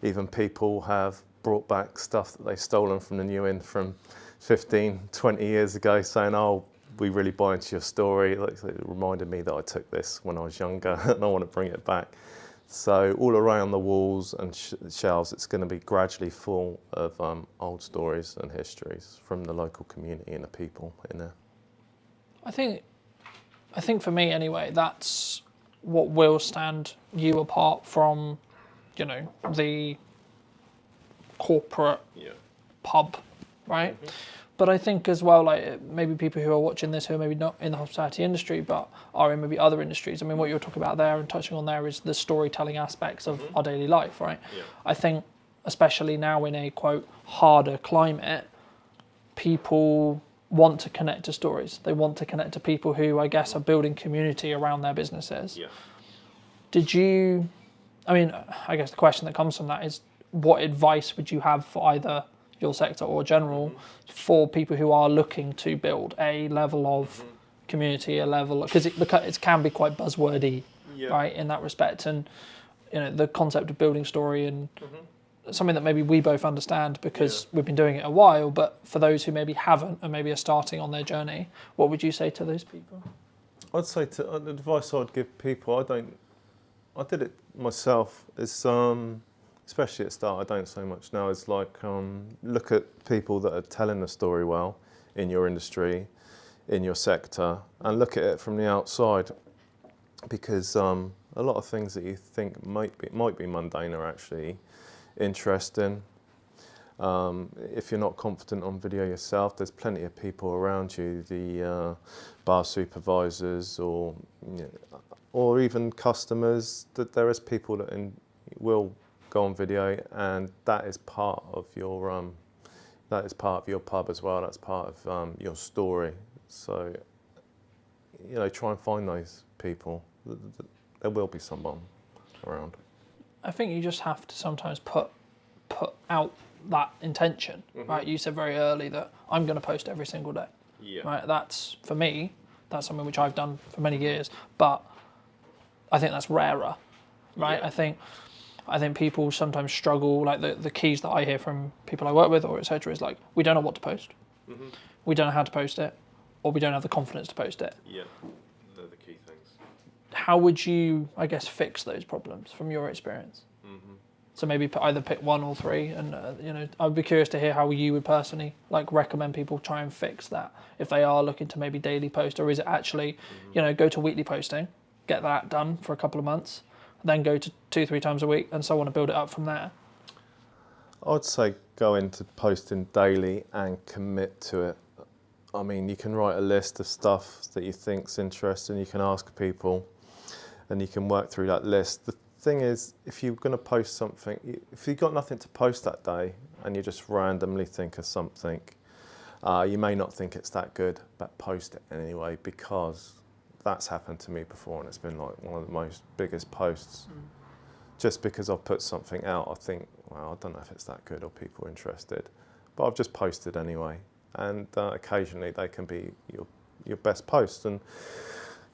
[SPEAKER 9] Even people have brought back stuff that they've stolen from the New Inn from 15, 20 years ago, saying, oh, we really buy into your story. It reminded me that I took this when I was younger and I want to bring it back. So all around the walls and shelves, it's going to be gradually full of old stories and histories from the local community and the people in there.
[SPEAKER 5] I think for me anyway, that's what will stand you apart from, you know, the corporate pub, right? Mm-hmm. But I think as well, like, maybe people who are watching this who are maybe not in the hospitality industry but are in maybe other industries. I mean, what you're talking about there and touching on there is the storytelling aspects of our daily life, right? Yeah. I think especially now in a, quote, harder climate, people want to connect to stories. They want to connect to people who, I guess, are building community around their businesses. Yeah. Did you, I mean, I guess the question that comes from that is, what advice would you have for either your sector or general for people who are looking to build a level of community, a level, because it can be quite buzzwordy, right, in that respect, and the concept of building story and something that maybe we both understand because we've been doing it a while, but for those who maybe haven't and maybe are starting on their journey, what would you say to those people?
[SPEAKER 9] I'd say the advice I'd give people, I did it myself, is especially at the start, I don't so much now, is like look at people that are telling the story well in your industry, in your sector, and look at it from the outside, because a lot of things that you think might be mundane are actually interesting. If you're not confident on video yourself, there's plenty of people around you, the bar supervisors or even customers, that there is people that will go on video, and that is part of your pub as well. That's part of your story. So try and find those people. There will be someone around.
[SPEAKER 5] I think you just have to sometimes put out that intention, right? You said very early that I'm going to post every single day. Right? That's, for me, that's something which I've done for many years, but I think that's rarer, right? I think people sometimes struggle, like the keys that I hear from people I work with or etc. is like, we don't know what to post, we don't know how to post it, or we don't have the confidence to post it.
[SPEAKER 9] Yeah, they're the key things.
[SPEAKER 5] How would you, I guess, fix those problems from your experience? So maybe either pick one or three, and I'd be curious to hear how you would personally recommend people try and fix that if they are looking to maybe daily post, or is it actually, go to weekly posting, get that done for a couple of months, then go to 2-3 times a week, and so on, and build it up from there.
[SPEAKER 9] I'd say go into posting daily and commit to it. I mean, you can write a list of stuff that you think's interesting. You can ask people, and you can work through that list. The thing is, if you're going to post something, if you've got nothing to post that day and you just randomly think of something, you may not think it's that good, but post it anyway, because that's happened to me before, and it's been like one of the most biggest posts. Just because I've put something out, I think, well, I don't know if it's that good or people are interested, but I've just posted anyway. And occasionally they can be your best post. And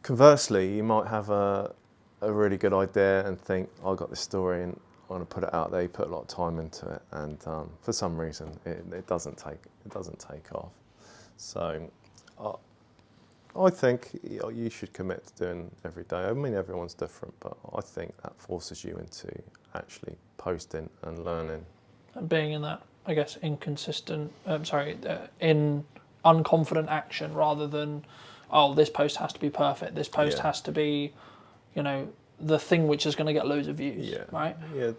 [SPEAKER 9] conversely, you might have a really good idea and think, I've got this story and I want to put it out there. You put a lot of time into it, and for some reason it doesn't take off. So I think you should commit to doing every day. I mean, everyone's different, but I think that forces you into actually posting and learning.
[SPEAKER 5] And being in that, I guess, inconsistent, in unconfident action, rather than, oh, this post has to be perfect, this post has to be, the thing which is going to get loads of views, right? Yeah,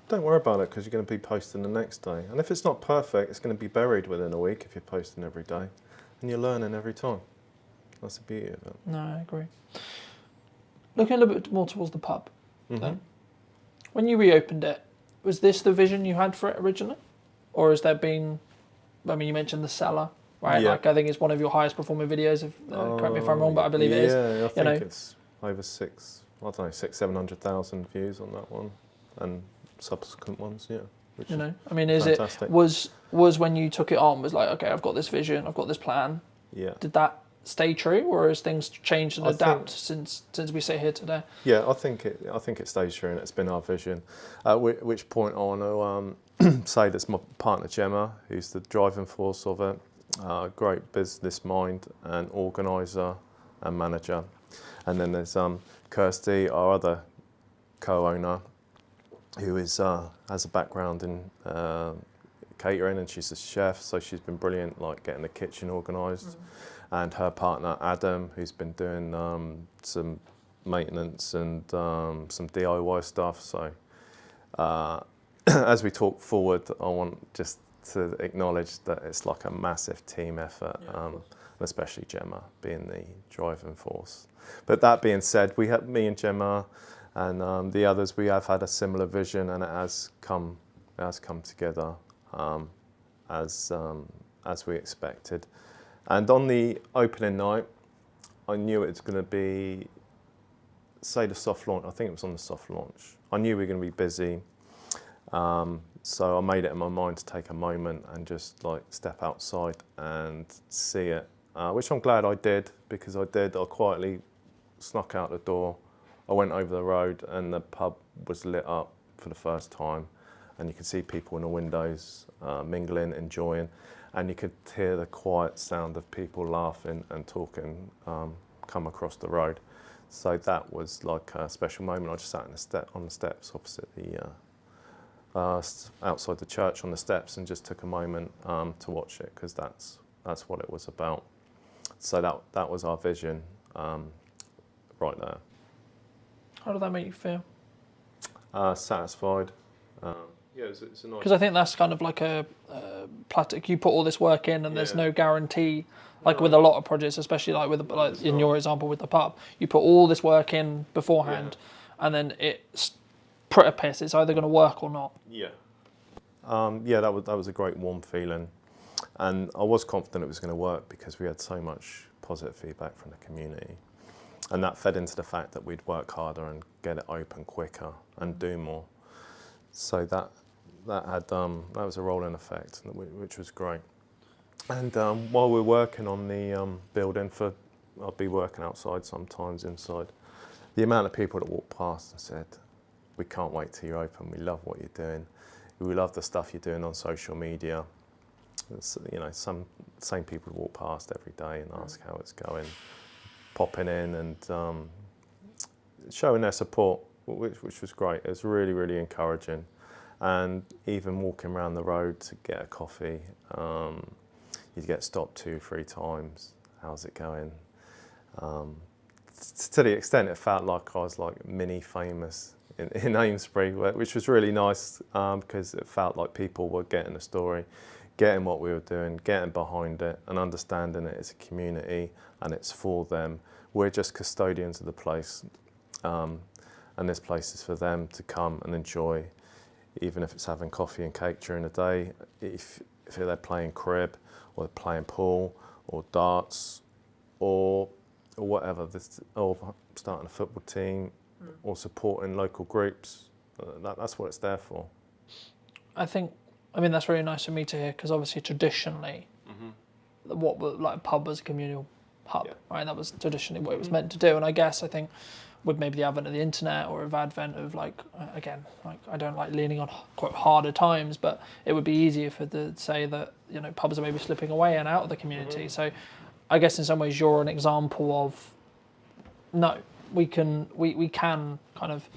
[SPEAKER 9] don't worry about it, because you're going to be posting the next day. And if it's not perfect, it's going to be buried within a week if you're posting every day. And you're learning every time. That's the beauty of it.
[SPEAKER 5] No, I agree. Looking a little bit more towards the pub, then. When you reopened it, was this the vision you had for it originally? Or has there been, I mean, you mentioned the cellar, right?
[SPEAKER 9] Yeah.
[SPEAKER 5] I think it's one of your highest performing videos, correct me if I'm wrong, but I believe it is.
[SPEAKER 9] Yeah, I think it's over 600,000-700,000 views on that one, and subsequent ones, which
[SPEAKER 5] I mean,
[SPEAKER 9] fantastic.
[SPEAKER 5] was when you took it on, was like, okay, I've got this vision, I've got this plan.
[SPEAKER 9] Yeah.
[SPEAKER 5] Did that stay true, or has things changed and adapt since we sit here today?
[SPEAKER 9] Yeah, I think it stays true, and it's been our vision. At which point I want to say that's my partner Gemma, who's the driving force of it, great business mind and organiser and manager. And then there's Kirsty, our other co-owner, who has a background in catering, and she's a chef, so she's been brilliant, like getting the kitchen organised. And her partner Adam, who's been doing some maintenance and some DIY stuff. So as we talk forward, I want just to acknowledge that it's like a massive team effort, especially Gemma being the driving force. But that being said, me and Gemma and the others, we have had a similar vision, and it has come together as we expected. And on the opening night, I knew it was going to be say the soft launch, I think it was on the soft launch, I knew we were going to be busy. So I made it in my mind to take a moment and just like step outside and see it, which I'm glad I did, because I quietly snuck out the door. I went over the road and the pub was lit up for the first time, and you could see people in the windows mingling, enjoying, and you could hear the quiet sound of people laughing and talking come across the road. So that was like a special moment. I just sat on the steps opposite the outside the church on the steps and just took a moment to watch it, because that's what it was about. So that was our vision right there.
[SPEAKER 5] How did that make you feel?
[SPEAKER 9] Satisfied. Yeah, it's a nice.
[SPEAKER 5] Because I think that's kind of like a plastic. You put all this work in, and there's no guarantee. Like with a lot of projects, especially like with like in your example with the pub, you put all this work in beforehand, and then it's pretty piss. It's either going to work or not.
[SPEAKER 9] Yeah. Yeah, that was a great warm feeling, and I was confident it was going to work because we had so much positive feedback from the community, and that fed into the fact that we'd work harder and get it open quicker and do more. So that was a rolling effect, which was great. And while we're working on the building, I'll be working outside sometimes, inside. The amount of people that walked past and said, "We can't wait till you're open. We love what you're doing. We love the stuff you're doing on social media." It's, you know, same people walk past every day and ask how it's going, popping in and showing their support, which was great. It was really, really encouraging. And even walking around the road to get a coffee, you'd get stopped 2-3 times. How's it going? To the extent it felt like I was like mini famous in Amesbury, which was really nice, because it felt like people were getting the story, getting what we were doing, getting behind it and understanding it as a community and it's for them. We're just custodians of the place, and this place is for them to come and enjoy, even if it's having coffee and cake during the day, if they're playing crib or they're playing pool or darts or whatever, or starting a football team or supporting local groups. That's what it's there for. I
[SPEAKER 5] mean, that's really nice for me to hear, because obviously traditionally, what like a pub was a communal hub, right? That was traditionally what it was meant to do. And I think with maybe the advent of the internet or with advent of like, again, like I don't like leaning on quite harder times, but it would be easier to say that, you know, pubs are maybe slipping away and out of the community. So I guess in some ways you're an example of, no, we can kind of,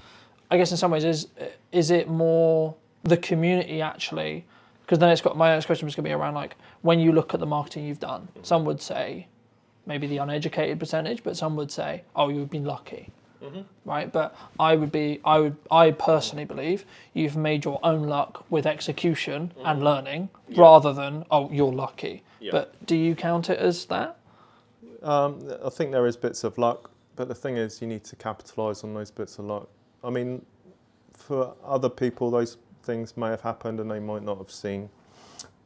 [SPEAKER 5] I guess in some ways is it more the community actually? Because then my next question was going to be around like, when you look at the marketing you've done, some would say maybe the uneducated percentage, but some would say, oh, you've been lucky. Right, but I personally believe you've made your own luck with execution and learning, rather than, oh, you're lucky. But do you count it as that?
[SPEAKER 9] I think there is bits of luck, but the thing is, you need to capitalise on those bits of luck. I mean, for other people, those things may have happened and they might not have seen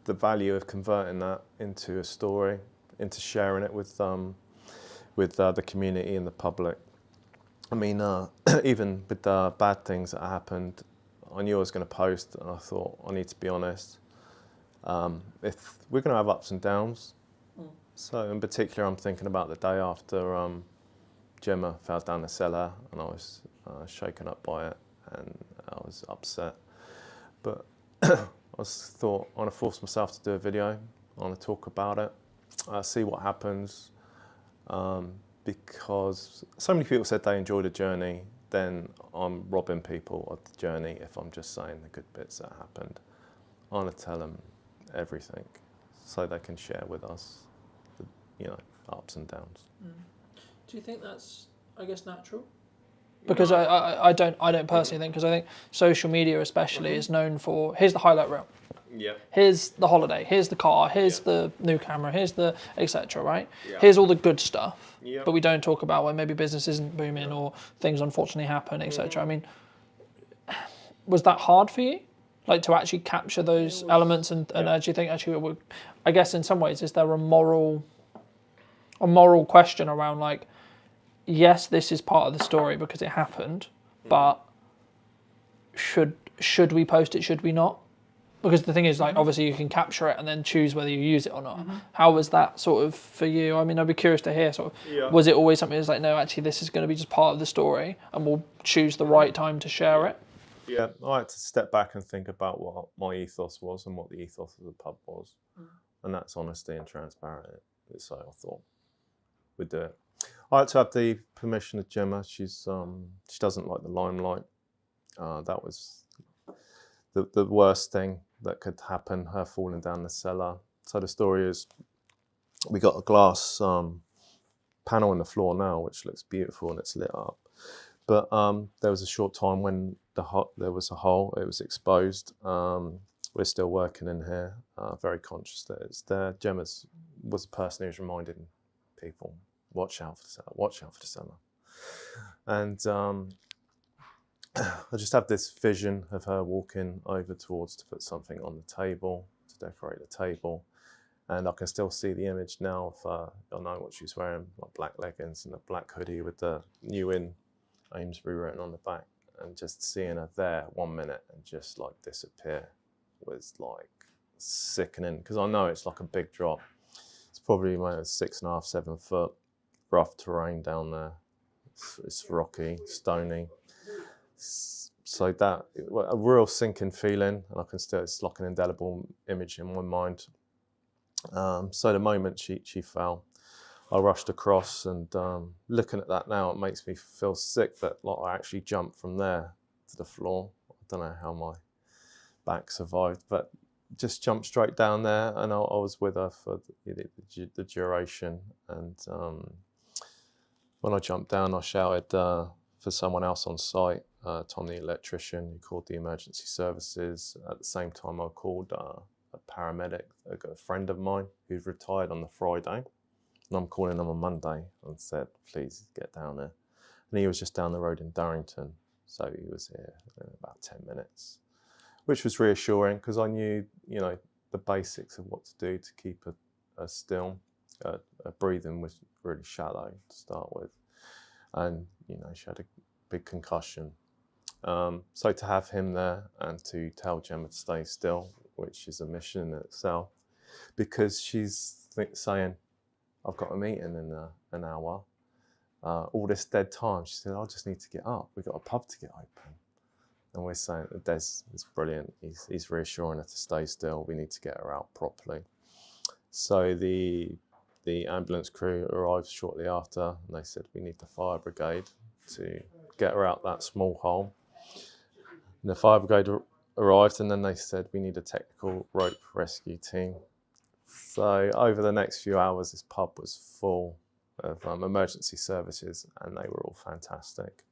[SPEAKER 9] the value of converting that into a story, into sharing it with the community and the public. I mean, even with the bad things that happened, I knew I was going to post, and I thought, I need to be honest. If we're going to have ups and downs, so in particular, I'm thinking about the day after Gemma fell down the cellar, and I was shaken up by it, and I was upset. But I thought, I want to force myself to do a video. I want to talk about it, see what happens. Because so many people said they enjoyed the journey, then I'm robbing people of the journey if I'm just saying the good bits that happened. I want to tell them everything so they can share with us the, you know, ups and downs.
[SPEAKER 5] Do you think that's, I guess, natural? Because I don't personally think, because I think social media especially is known for, here's the highlight reel.
[SPEAKER 9] Yeah.
[SPEAKER 5] Here's the holiday, here's the car, here's the new camera, here's the etc. Right? Yeah. Here's all the good stuff. Yeah. But we don't talk about when maybe business isn't booming or things unfortunately happen, etc. I mean, was that hard for you? Like to actually capture those elements and actually think actually, I guess in some ways, is there a moral question around like, yes, this is part of the story because it happened, but should we post it? Should we not? Because the thing is, like, obviously you can capture it and then choose whether you use it or not. How was that sort of for you? I mean, I'd be curious to hear sort of, was it always something that's like, no, actually this is going to be just part of the story and we'll choose the right time to share it?
[SPEAKER 9] Yeah, I had to step back and think about what my ethos was and what the ethos of the pub was. And that's honesty and transparency. So I thought we'd do it. I had to have the permission of Gemma. She doesn't like the limelight. That was the worst thing that could happen, her falling down the cellar. So the story is, we got a glass panel on the floor now, which looks beautiful and it's lit up. But there was a short time when there was a hole, it was exposed. We're still working in here, very conscious that it's there. Gemma was the person who was reminding people, watch out for the cellar, watch out for the cellar. And I just have this vision of her walking over towards to put something on the table, to decorate the table. And I can still see the image now of, I know what she's wearing, like black leggings and a black hoodie with the New Inn Amesbury written on the back. And just seeing her there 1 minute and just like disappear was like sickening, because I know it's like a big drop. It's probably 6.5, 7 foot, rough terrain down there. It's rocky, stony. So that, a real sinking feeling, and I can still, it's like an indelible image in my mind. So the moment she fell, I rushed across, and looking at that now, it makes me feel sick that like I actually jumped from there to the floor. I don't know how my back survived, but just jumped straight down there, and I was with her for the duration. And when I jumped down, I shouted for someone else on site, Tom the electrician, who called the emergency services. At the same time, I called a paramedic, a friend of mine who's retired on the Friday, and I'm calling him on Monday, and said, please get down there. And he was just down the road in Durrington, so he was here in about 10 minutes, which was reassuring, because I knew, the basics of what to do to keep her still. Her breathing was really shallow to start with, and she had a big concussion. So to have him there and to tell Gemma to stay still, which is a mission in itself, because she's saying, I've got a meeting in an hour, all this dead time. She said, I just need to get up. We've got a pub to get open. And we're saying that Des is brilliant. He's reassuring her to stay still. We need to get her out properly. So the ambulance crew arrived shortly after, and they said, we need the fire brigade to get her out that small hole. And the fire brigade arrived, and then they said, we need a technical rope rescue team. So over the next few hours, this pub was full of emergency services, and they were all fantastic.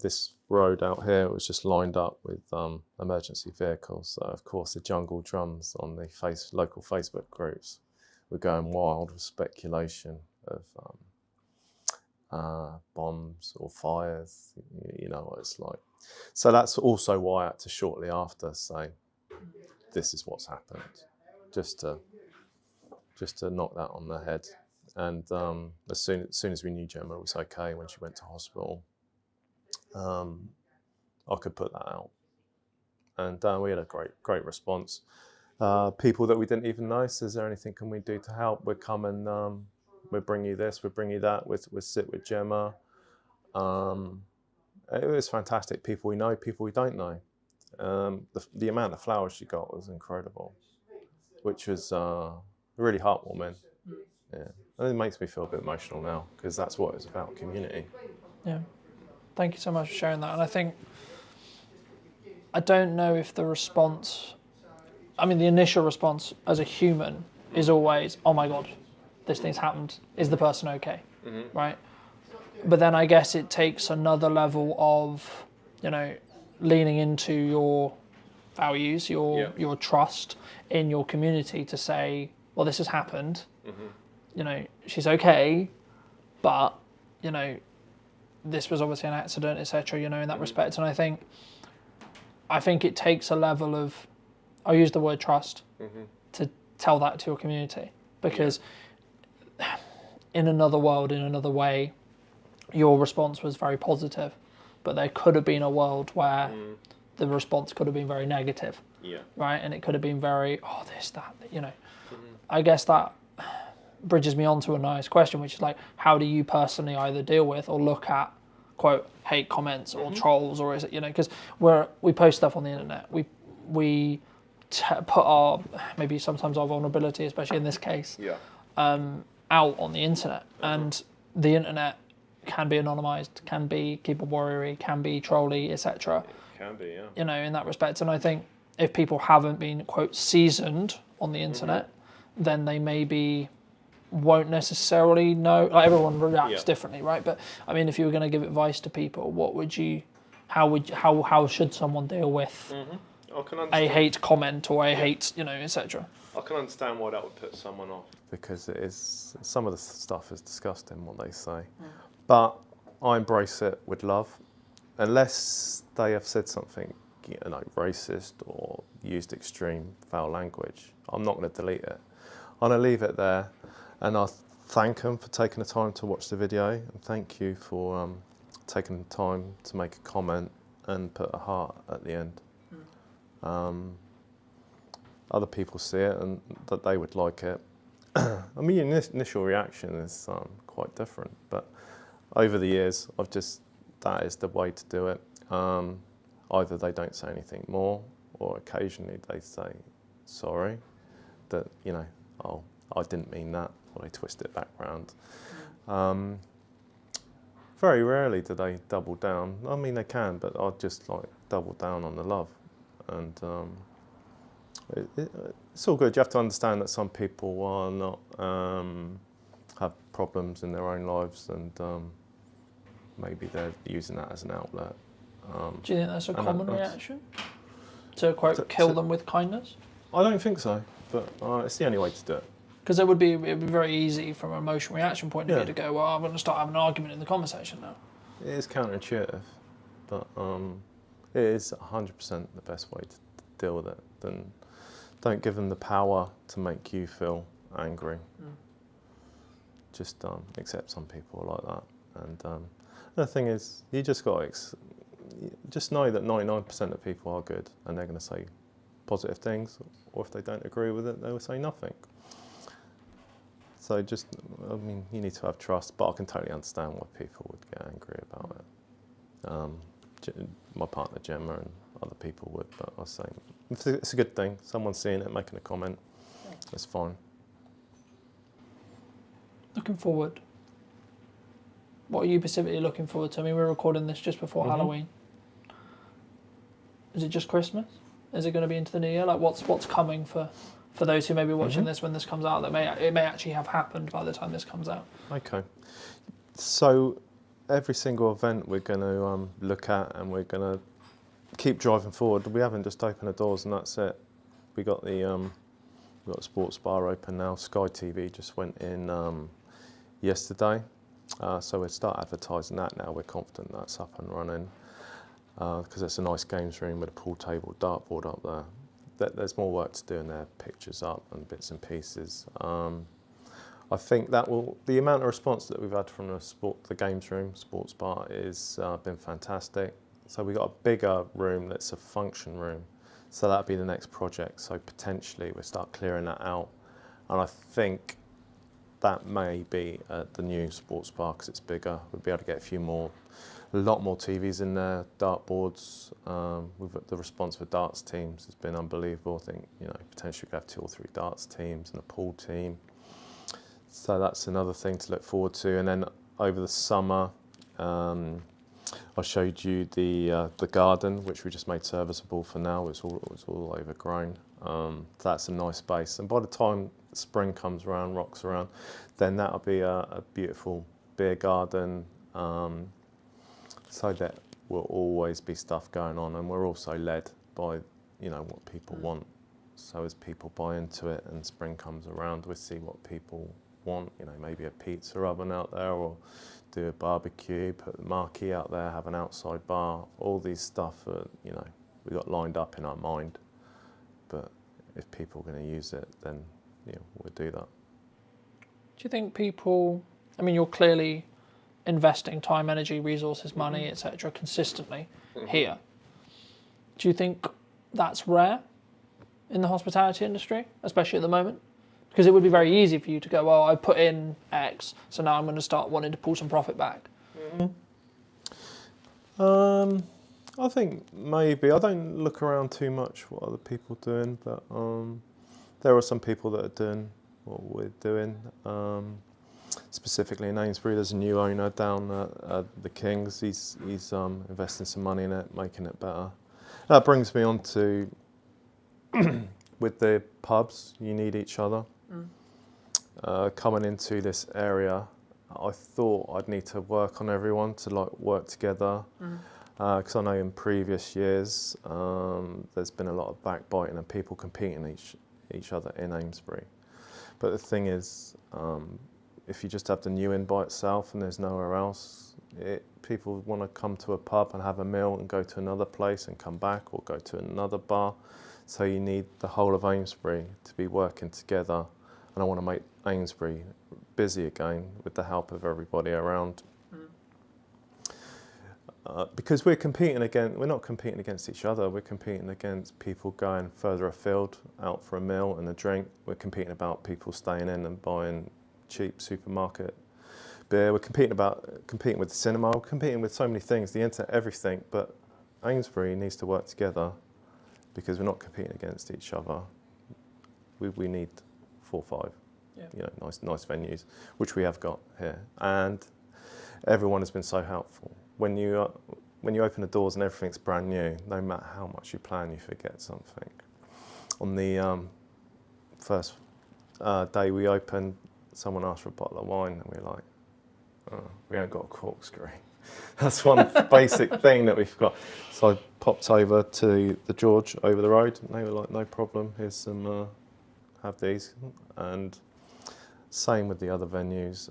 [SPEAKER 9] This road out here was just lined up with emergency vehicles. So of course the jungle drums on the local Facebook groups were going wild with speculation of bombs or fires. You know what it's like. So that's also why I had to shortly after say, this is what's happened, just to knock that on the head. And as soon as we knew Gemma was okay when she went to hospital, I could put that out, and we had a great response. People that we didn't even know says, "Is there anything can we do to help? We'll come and we'll bring you this, we'll bring you that. We'll sit with Gemma." It was fantastic. People we know, people we don't know. The amount of flowers she got was incredible, which was really heartwarming. Yeah, and it makes me feel a bit emotional now, because that's what it's about, community.
[SPEAKER 5] Yeah. Thank you so much for sharing that. And I think, I don't know if the response, the initial response as a human is always, oh my God, this thing's happened. Is the person okay? Mm-hmm. Right? But then I guess it takes another level of, leaning into your values, your trust in your community to say, well, this has happened. Mm-hmm. She's okay, but, this was obviously an accident, etc. In that respect. And I think it takes a level of, I'll use the word trust, to tell that to your community, because in another world, in another way, your response was very positive, but there could have been a world where the response could have been very negative.
[SPEAKER 9] Yeah.
[SPEAKER 5] Right, and it could have been very, oh, this, that, you know. I guess that bridges me on to a nice question, which is like, how do you personally either deal with or look at, quote, hate comments or trolls, or is it, you know, because we post stuff on the internet, we put our, maybe sometimes our vulnerability, especially in this case, out on the internet, and the internet can be anonymized, can be keyboard warrior, can be trolly, etc.
[SPEAKER 9] Can be, yeah.
[SPEAKER 5] You know, in that respect, and I think if people haven't been, quote, seasoned on the internet, then they maybe won't necessarily know. Like, everyone reacts differently, right? But I mean, if you were going to give advice to people, what would you, how should someone deal with a hate comment or a hate, you know, etc.?
[SPEAKER 9] I can understand why that would put someone off, because it is, some of the stuff is disgusting what they say, but I embrace it with love, unless they have said something, you know, racist or used extreme foul language. I'm not going to delete it. I'm going to leave it there, and I thank them for taking the time to watch the video, and thank you for taking the time to make a comment and put a heart at the end. Other people see it and that they would like it. I mean, your initial reaction is quite different, but over the years, that is the way to do it. Either they don't say anything more, or occasionally they say, sorry, that, you know, oh, I didn't mean that, or they twist it back round. Very rarely do they double down. I mean, they can, but I'd just like double down on the love. And it's all good. You have to understand that some people are not, have problems in their own lives, and maybe they're using that as an outlet.
[SPEAKER 5] Do you think that's a common reaction? To, quote, kill them with kindness?
[SPEAKER 9] I don't think so, but it's the only way to do it.
[SPEAKER 5] Because it'd be very easy from an emotional reaction point of view to go, well, I'm going to start having an argument in the conversation now.
[SPEAKER 9] It is counterintuitive, but it is 100% the best way to deal with it. Then don't give them the power to make you feel angry. Just accept some people like that. And the thing is, you just got to just know that 99% of people are good, and they're going to say positive things, or if they don't agree with it, they will say nothing. So just, I mean, you need to have trust, but I can totally understand why people would get angry about it. My partner Gemma and other people would, but I was saying, it's a good thing. Someone's seeing it, making a comment, that's fine.
[SPEAKER 5] Looking forward, what are you specifically looking forward to? I mean, we're recording this just before Halloween. Is it just Christmas? Is it going to be into the new year? Like, what's coming for those who may be watching this when this comes out, that it may actually have happened by the time this comes out?
[SPEAKER 9] Okay. So every single event we're going to look at, and we're going to keep driving forward. We haven't just opened the doors and that's it. We got the we've got a sports bar open now. Sky TV just went in yesterday, so we'll start advertising that now. We're confident that's up and running, because it's a nice games room with a pool table, dartboard up there. There's more work to do in there, pictures up and bits and pieces. I think that the amount of response that we've had from the games room, sports bar, is been fantastic. So we've got a bigger room that's a function room. So that'll be the next project. So potentially we'll start clearing that out. And I think that may be at the new sports bar, because it's bigger. We'll be able to get a lot more TVs in there, dartboards. The response for darts teams has been unbelievable. I think, you know, potentially we could have 2 or 3 darts teams and a pool team. So that's another thing to look forward to. And then over the summer, I showed you the garden, which we just made serviceable for now. It's all overgrown. That's a nice space. And by the time spring comes around, rocks around, then that'll be a beautiful beer garden. So that will always be stuff going on, and we're also led by, you know, what people want. So as people buy into it and spring comes around, we see what people want. You know, maybe a pizza oven out there, or do a barbecue, put the marquee out there, have an outside bar. All these stuff, you know, we got lined up in our mind. But if people are going to use it, then we'll do that.
[SPEAKER 5] Do you think people? I mean, you're clearly investing time, energy, resources, money, etc. consistently here. Do you think that's rare in the hospitality industry, especially at the moment? Because it would be very easy for you to go, well, I put in X, so now I'm going to start wanting to pull some profit back.
[SPEAKER 9] I think maybe. I don't look around too much what other people are doing, but there are some people that are doing what we're doing. Specifically in Amesbury, there's a new owner down at the Kings. He's investing some money in it, making it better. That brings me on to with the pubs, you need each other. Coming into this area, I thought I'd need to work on everyone to like work together. Because I know in previous years there's been a lot of backbiting and people competing each other in Amesbury. But the thing is, if you just have the new inn by itself and there's nowhere else, people want to come to a pub and have a meal and go to another place and come back or go to another bar. So you need the whole of Amesbury to be working together. And I want to make Amesbury busy again with the help of everybody around. Because we're not competing against each other, we're competing against people going further afield, out for a meal and a drink. We're competing about people staying in and buying cheap supermarket beer. We're competing with the cinema, we're competing with so many things, the internet, everything. But Amesbury needs to work together because we're not competing against each other. We need 4 or 5, nice venues, which we have got here. And everyone has been so helpful. When you open the doors and everything's brand new, no matter how much you plan, you forget something. On the first day we opened, someone asked for a bottle of wine, and we were like, oh, we haven't got a corkscrew. That's one basic thing that we've got. So I popped over to the George over the road, and they were like, no problem, here's some, have these. And same with the other venues.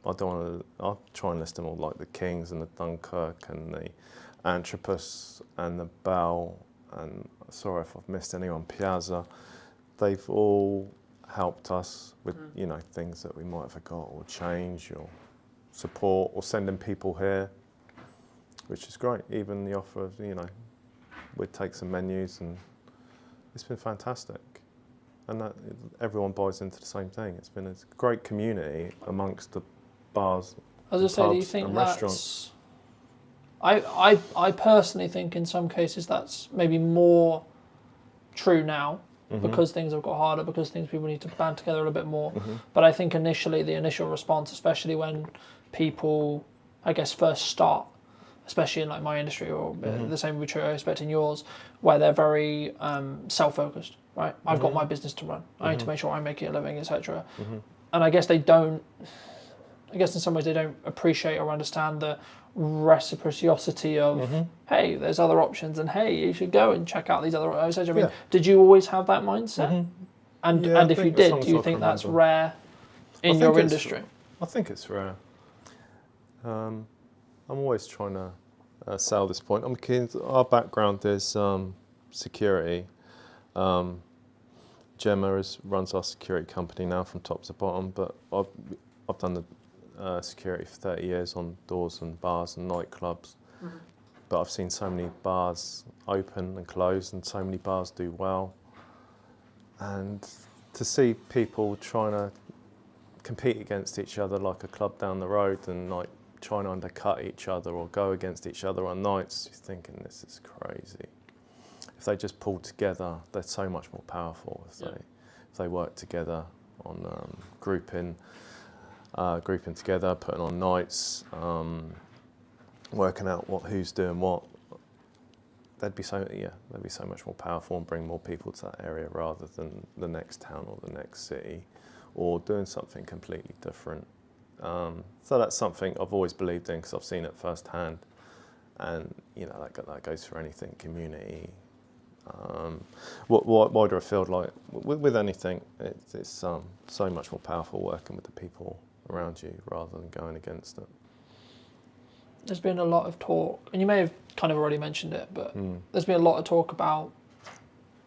[SPEAKER 9] I'll try and list them all, like the Kings and the Dunkirk and the Anthropos and the Bell, and sorry if I've missed anyone, Piazza. They've all helped us with things that we might have forgot or change or support or sending people here, which is great. Even the offer of, we'd take some menus, and it's been fantastic. And that everyone buys into the same thing. It's been a great community amongst the bars.
[SPEAKER 5] As I say, do you think that's... I personally think in some cases that's maybe more true now because things have got harder, because people need to band together a little bit more. But I think initially, the initial response, especially when people, I guess, first start, especially in like my industry, or the same would be true, I expect in yours, where they're very self-focused, right? I've got my business to run. I need to make sure I'm making a living, etc. And I guess in some ways they don't appreciate or understand the reciprocity of, hey, there's other options, and hey, you should go and check out these other options. I mean, did you always have that mindset? And if you did, do you think that's rare in your industry?
[SPEAKER 9] I think it's rare. I'm always trying to sell this point. Our background is security. Gemma runs our security company now from top to bottom, but I've done the security for 30 years on doors and bars and nightclubs. But I've seen so many bars open and close, and so many bars do well. And to see people trying to compete against each other like a club down the road, and like trying to undercut each other or go against each other on nights, you're thinking, this is crazy. If they just pull together, they're so much more powerful if they work together on grouping together, putting on nights, working out who's doing what. They'd be so much more powerful and bring more people to that area rather than the next town or the next city, or doing something completely different. So that's something I've always believed in because I've seen it firsthand, and that goes for anything, community. Wider afield, like with anything, it's so much more powerful working with the people around you rather than going against it.
[SPEAKER 5] There's been a lot of talk, and you may have kind of already mentioned it, but there's been a lot of talk about,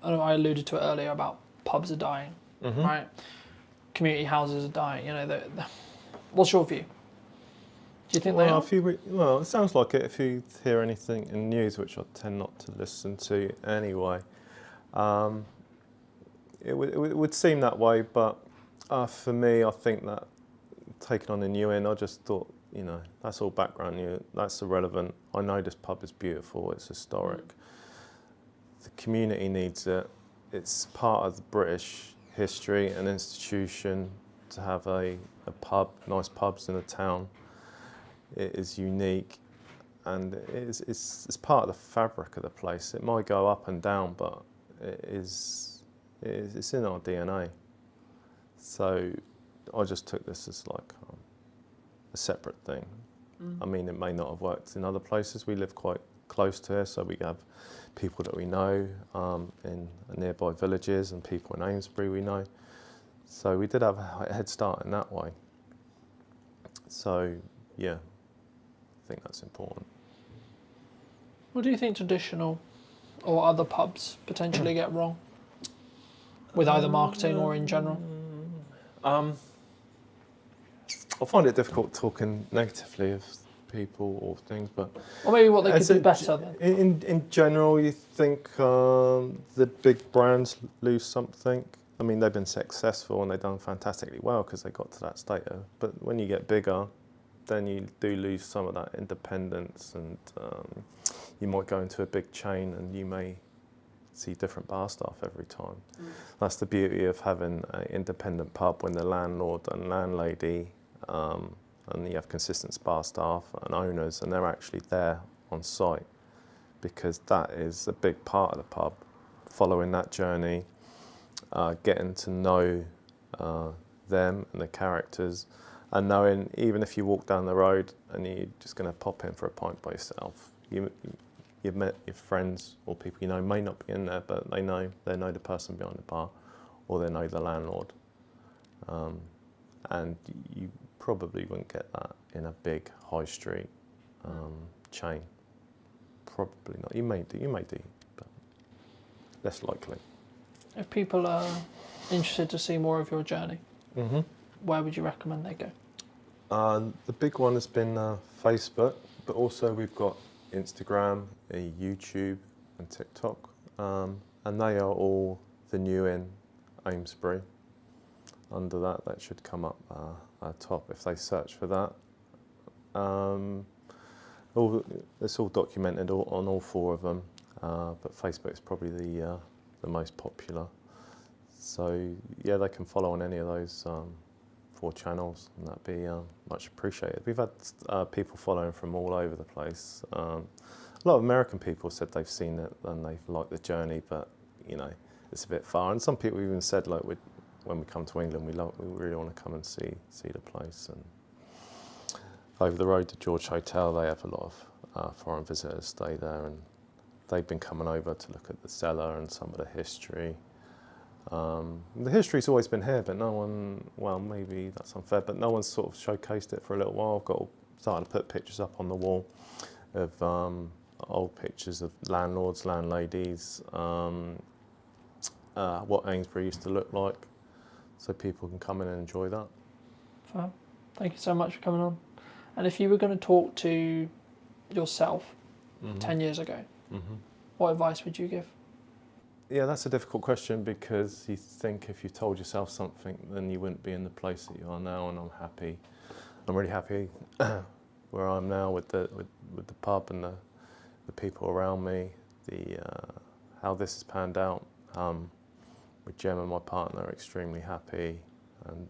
[SPEAKER 5] I alluded to it earlier, about pubs are dying, right? Community houses are dying. What's your view? Do you think they are?
[SPEAKER 9] Well, it sounds like it if you hear anything in news, which I tend not to listen to anyway. It would seem that way, but for me, I think that taking on a new inn, I just thought, you know, that's all background new, that's irrelevant. I know this pub is beautiful, it's historic. The community needs it. It's part of the British history and institution to have a pub, nice pubs in a town. It is unique, and it's part of the fabric of the place. It might go up and down, but it's in our DNA. So I just took this as like a separate thing. I mean, it may not have worked in other places. We live quite close to here, so we have people that we know in nearby villages and people in Amesbury we know. So we did have a head start in that way. So yeah, I think that's important.
[SPEAKER 5] What do you think traditional or other pubs potentially get wrong with either marketing or in general?
[SPEAKER 9] I find it difficult talking negatively of people or things, but
[SPEAKER 5] Or maybe what they could do better then?
[SPEAKER 9] in general, you think the big brands lose something. I mean, they've been successful and they've done fantastically well because they got to that status. But when you get bigger, then you do lose some of that independence, and you might go into a big chain and you may see different bar staff every time. That's the beauty of having an independent pub, when the landlord and landlady and you have consistent bar staff and owners, and they're actually there on site, because that is a big part of the pub. Following that journey, getting to know them and the characters, and knowing even if you walk down the road and you're just going to pop in for a pint by yourself, you've met your friends or people you know may not be in there, but they know the person behind the bar, or they know the landlord, and you probably wouldn't get that in a big high street chain. Probably not. You may do, but less likely.
[SPEAKER 5] If people are interested to see more of your journey, where would you recommend they go?
[SPEAKER 9] The big one has been Facebook, but also we've got Instagram, YouTube and TikTok, and they are all the New Inn Amesbury. Under that should come up top if they search for that. It's all documented on all four of them, but Facebook is probably the most popular. So yeah, they can follow on any of those 4 channels, and that'd be much appreciated. We've had people following from all over the place. A lot of American people said they've seen it and they've liked the journey, but you know, it's a bit far. And some people even said, like, when we come to England, we really want to come and see the place. And over the road to George Hotel, they have a lot of foreign visitors stay there, and they've been coming over to look at the cellar and some of the history. The history's always been here, but no one, well, maybe that's unfair, but no one's sort of showcased it for a little while. I've started to put pictures up on the wall of old pictures of landlords, landladies, what Amesbury used to look like, so people can come in and enjoy that.
[SPEAKER 5] Fab. Thank you so much for coming on. And if you were going to talk to yourself 10 years ago, what advice would you give?
[SPEAKER 9] Yeah, that's a difficult question, because you think if you told yourself something, then you wouldn't be in the place that you are now. And I'm really happy where I am now with the pub and the people around me, how this has panned out. With Gemma, my partner, extremely happy and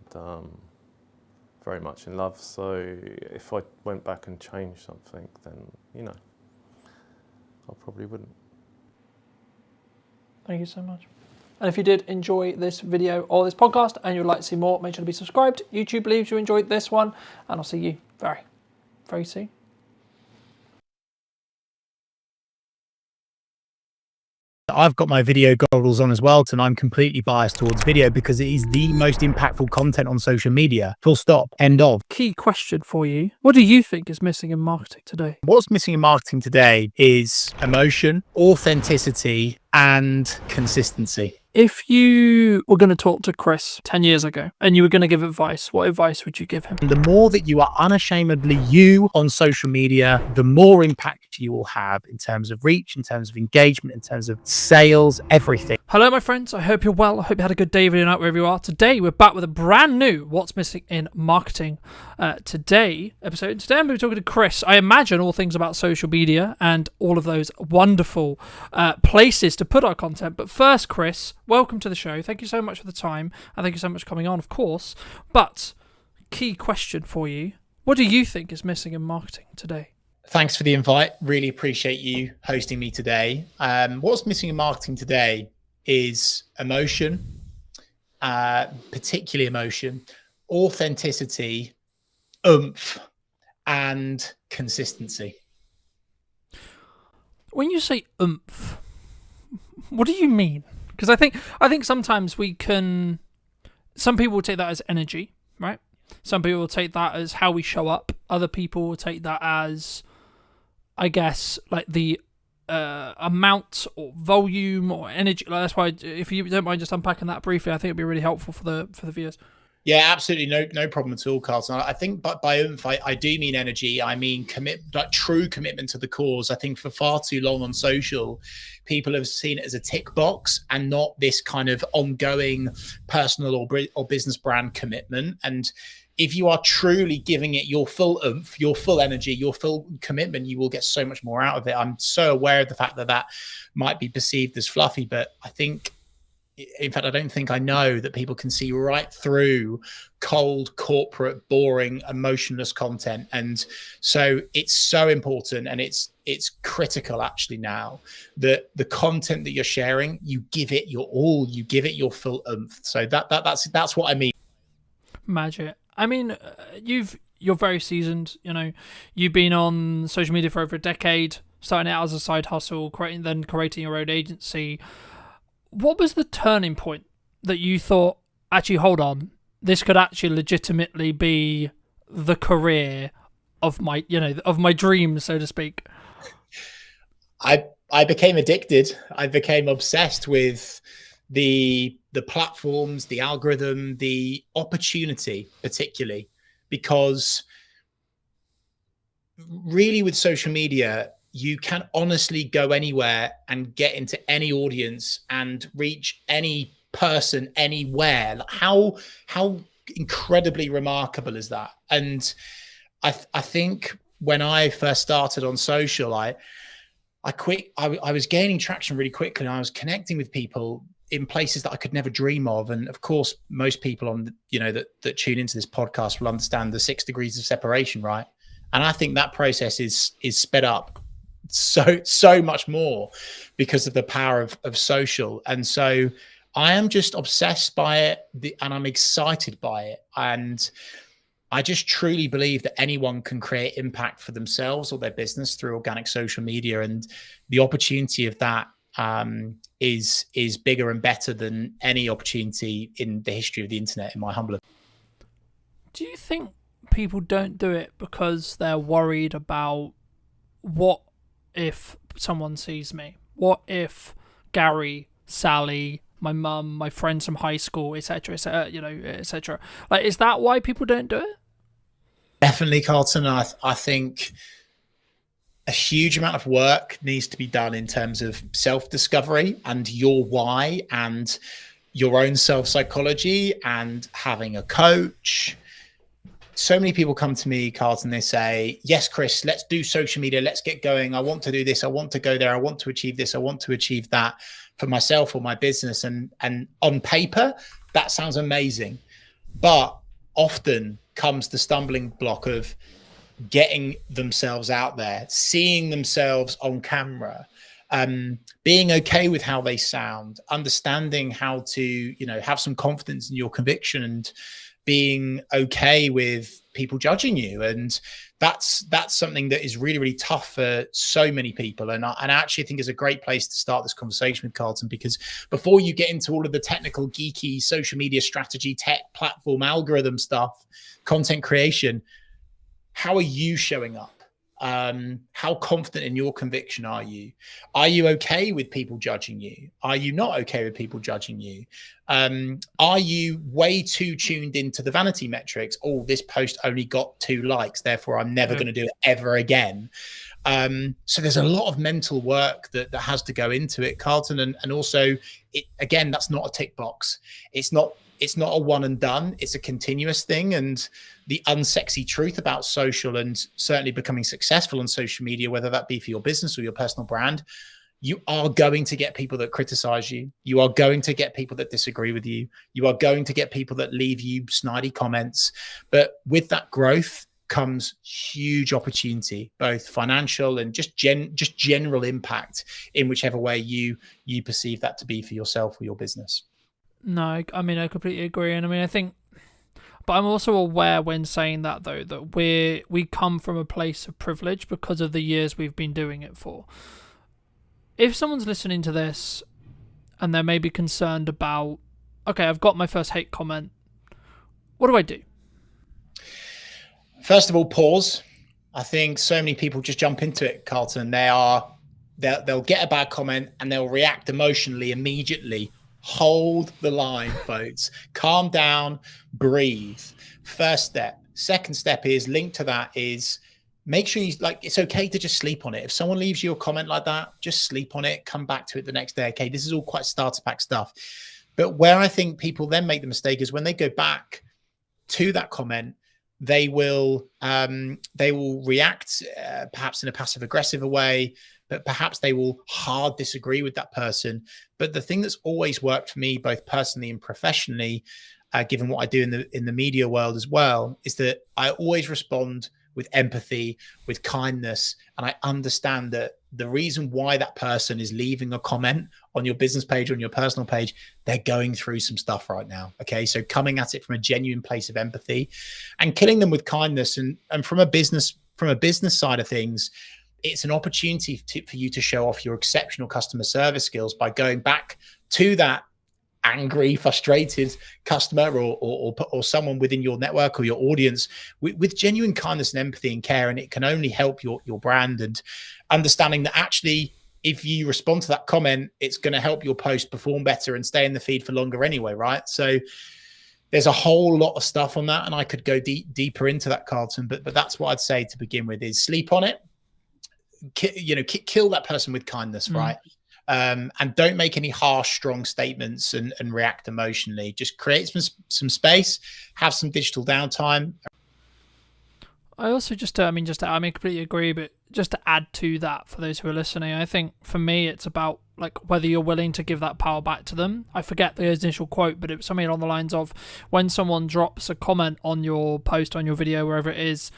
[SPEAKER 9] very much in love. So if I went back and changed something, then, you know, I probably wouldn't.
[SPEAKER 5] Thank you so much. And if you did enjoy this video or this podcast and you'd like to see more, make sure to be subscribed. YouTube believes you enjoyed this one, and I'll see you very, very soon.
[SPEAKER 10] I've got my video goggles on as well, and I'm completely biased towards video because it is the most impactful content on social media. Full stop. End of.
[SPEAKER 2] Key question for you. What do you think is missing in marketing today?
[SPEAKER 10] What's missing in marketing today is emotion, authenticity, and consistency.
[SPEAKER 2] If you were going to talk to Chris 10 years ago and you were going to give advice, what advice would you give him?
[SPEAKER 10] The more that you are unashamedly you on social media, the more impact you will have in terms of reach, in terms of engagement, in terms of sales, everything.
[SPEAKER 2] Hello, my friends. I hope you're well. I hope you had a good day, video night, wherever you are. Today, we're back with a brand new What's Missing in Marketing episode. Today, I'm going to be talking to Chris. I imagine all things about social media and all of those wonderful places to put our content. But first, Chris, welcome to the show. Thank you so much for the time, and thank you so much for coming on, of course. But key question for you: what do you think is missing in marketing today?
[SPEAKER 10] Thanks for the invite. Really appreciate you hosting me today. What's missing in marketing today is emotion, particularly emotion, authenticity, oomph, and consistency.
[SPEAKER 2] When you say oomph, what do you mean? Because I think sometimes some people will take that as energy, right? Some people will take that as how we show up. Other people will take that as, I guess, like the amount or volume or energy. Like, that's why, if you don't mind just unpacking that briefly, I think it'd be really helpful for the viewers.
[SPEAKER 10] Yeah, absolutely. No problem at all, Carlton. I think by oomph, I do mean energy. I mean true commitment to the cause. I think for far too long on social, people have seen it as a tick box and not this kind of ongoing personal or business brand commitment. And if you are truly giving it your full oomph, your full energy, your full commitment, you will get so much more out of it. I'm so aware of the fact that might be perceived as fluffy, but I think, in fact, I don't think I know that people can see right through cold, corporate, boring, emotionless content. And so it's so important, and it's critical actually now that the content that you're sharing, you give it your all, you give it your full oomph. So that's what I mean.
[SPEAKER 2] Magic. I mean, you're very seasoned. You know, you've been on social media for over a decade, starting out as a side hustle, creating your own agency. What was the turning point that you thought, actually, hold on, this could actually legitimately be the career of my dreams, so to speak?
[SPEAKER 10] I became addicted. I became obsessed with the platforms, the algorithm, the opportunity, particularly because really with social media, you can honestly go anywhere and get into any audience and reach any person anywhere. Like how incredibly remarkable is that? And I think when I first started on social, I was gaining traction really quickly, and I was connecting with people in places that I could never dream of. And of course, most people that tune into this podcast will understand the 6 degrees of separation, right? And I think that process is sped up so much more because of the power of social. And so I am just obsessed by it, and I'm excited by it. And I just truly believe that anyone can create impact for themselves or their business through organic social media. And the opportunity of that is bigger and better than any opportunity in the history of the internet, in my humble opinion.
[SPEAKER 2] Do you think people don't do it because they're worried about what if someone sees me? What if Gary, Sally, my mum, my friends from high school, etc., etc.? Like, is that why people don't do it?
[SPEAKER 10] Definitely, Carlton. I think a huge amount of work needs to be done in terms of self-discovery and your why and your own self-psychology and having a coach. So many people come to me, Carlton, they say, yes, Chris, let's do social media. Let's get going. I want to do this. I want to go there. I want to achieve this. I want to achieve that for myself or my business. And on paper, that sounds amazing. But often comes the stumbling block of getting themselves out there, seeing themselves on camera, being okay with how they sound, understanding how to, have some confidence in your conviction, and being okay with people judging you. And that's something that is really, really tough for so many people. And I actually think is a great place to start this conversation with, Carlton, because before you get into all of the technical, geeky social media strategy, tech, platform, algorithm stuff, content creation, how are you showing up? How confident in your conviction are you? Are you okay with people judging you? Are you not okay with people judging you? Are you way too tuned into the vanity metrics? Oh, this post only got 2 likes, therefore I'm never going to do it ever again. So there's a lot of mental work that has to go into it, Carlton, and also again, that's not a tick box. It's not a one and done. It's a continuous thing. And the unsexy truth about social, and certainly becoming successful on social media, whether that be for your business or your personal brand, you are going to get people that criticize you. You are going to get people that disagree with you. You are going to get people that leave you snidey comments. But with that growth comes huge opportunity, both financial and just general impact in whichever way you perceive that to be for yourself or your business.
[SPEAKER 2] No, I mean, I completely agree. And I mean, I think, but I'm also aware when saying that, though, that we come from a place of privilege because of the years we've been doing it for. If someone's listening to this and they're maybe concerned about, okay, I've got my first hate comment, what do I do?
[SPEAKER 10] First of all, pause. I think so many people just jump into it, Carlton. They'll get a bad comment and they'll react emotionally immediately. Hold the line, folks. Calm down, breathe. First step. Second step is linked to that is make sure it's okay to just sleep on it. If someone leaves you a comment like that, just sleep on it, come back to it the next day. Okay, this is all quite starter pack stuff. But where I think people then make the mistake is when they go back to that comment, they will react perhaps in a passive aggressive way, but perhaps they will hard disagree with that person. But the thing that's always worked for me, both personally and professionally, given what I do in the media world as well, is that I always respond with empathy, with kindness. And I understand that the reason why that person is leaving a comment on your business page, on your personal page, they're going through some stuff right now. Okay. So coming at it from a genuine place of empathy and killing them with kindness. And from a business side of things, it's an opportunity for you to show off your exceptional customer service skills by going back to that angry, frustrated customer or someone within your network or your audience with genuine kindness and empathy and care. And it can only help your brand, and understanding that actually, if you respond to that comment, it's going to help your post perform better and stay in the feed for longer anyway, right? So there's a whole lot of stuff on that, and I could go deeper into that, Carlton, but that's what I'd say to begin with is sleep on it. Kill that person with kindness, right? And don't make any harsh, strong statements and react emotionally. Just create some space, have some digital downtime.
[SPEAKER 2] I also I completely agree, but just to add to that for those who are listening, I think for me, it's about like whether you're willing to give that power back to them. I forget the initial quote, but it was something along the lines of when someone drops a comment on your post, on your video, wherever it is,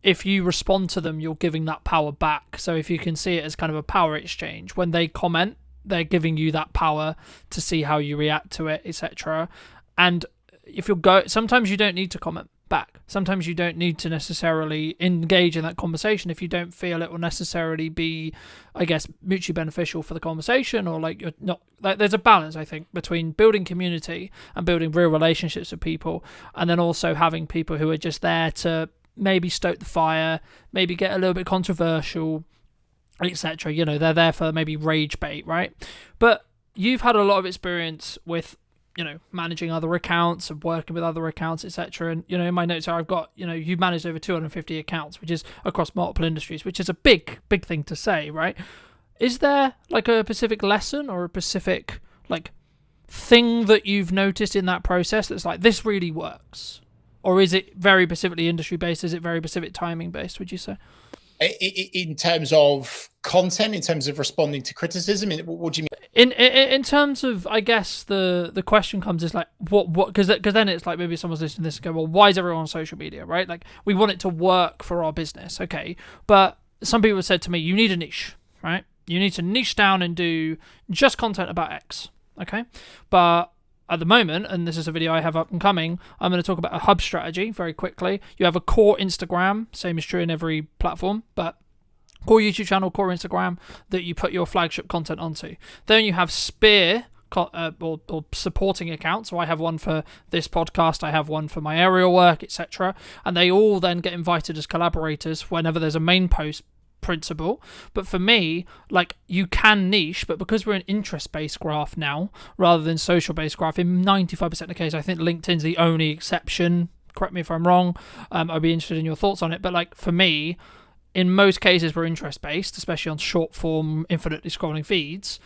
[SPEAKER 2] if you respond to them, you're giving that power back. So if you can see it as kind of a power exchange, when they comment, they're giving you that power to see how you react to it, etc. And if sometimes you don't need to comment back. Sometimes you don't need to necessarily engage in that conversation if you don't feel it will necessarily be, I guess, mutually beneficial for the conversation, or like you're not. Like, there's a balance, I think, between building community and building real relationships with people, and then also having people who are just there to maybe stoke the fire, maybe get a little bit controversial, etc. They're there for maybe rage bait, right? But you've had a lot of experience with, managing other accounts and working with other accounts, etc. And, in my notes here, I've got, you've managed over 250 accounts, which is across multiple industries, which is a big, big thing to say, right? Is there like a specific lesson or a specific like thing that you've noticed in that process that's like, this really works? Or is it very specifically industry based? Is it very specific timing based, would you say?
[SPEAKER 10] In terms of content, in terms of responding to criticism, what do you mean?
[SPEAKER 2] In terms of, I guess the question comes is like what because then it's like maybe someone's listening to this and go, well, why is everyone on social media, right? Like we want it to work for our business, okay? But some people have said to me, you need a niche, right? You need to niche down and do just content about X, okay? But at the moment, and this is a video I have up and coming, I'm going to talk about a hub strategy very quickly. You have a core Instagram, same is true in every platform, but core YouTube channel, core Instagram that you put your flagship content onto. Then you have spear or supporting accounts. So I have one for this podcast, I have one for my aerial work, etc. And they all then get invited as collaborators whenever there's a main post principle. But for me, like, you can niche, but because we're an interest-based graph now rather than social-based graph, in 95% of the case, I think LinkedIn's the only exception. Correct me if I'm wrong. I'd be interested in your thoughts on it. But like, for me, in most cases, we're interest-based, especially on short-form, infinitely scrolling feeds.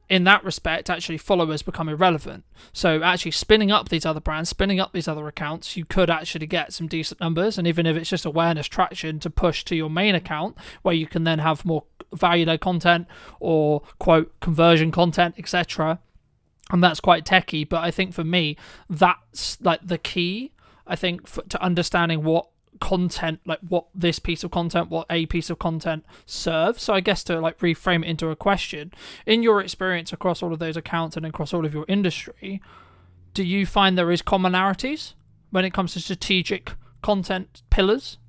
[SPEAKER 2] In that respect, actually, followers become irrelevant. So actually spinning up these other brands, spinning up these other accounts, you could actually get some decent numbers. And even if it's just awareness traction to push to your main account, where you can then have more value-led content or, quote, conversion content, etc. And that's quite techy. But I think for me, that's like the key, I think, to understanding what content, like what this piece of content, what a piece of content serves. So I guess to like reframe it into a question, in your experience across all of those accounts and across all of your industry, do you find there is commonalities when it comes to strategic content pillars?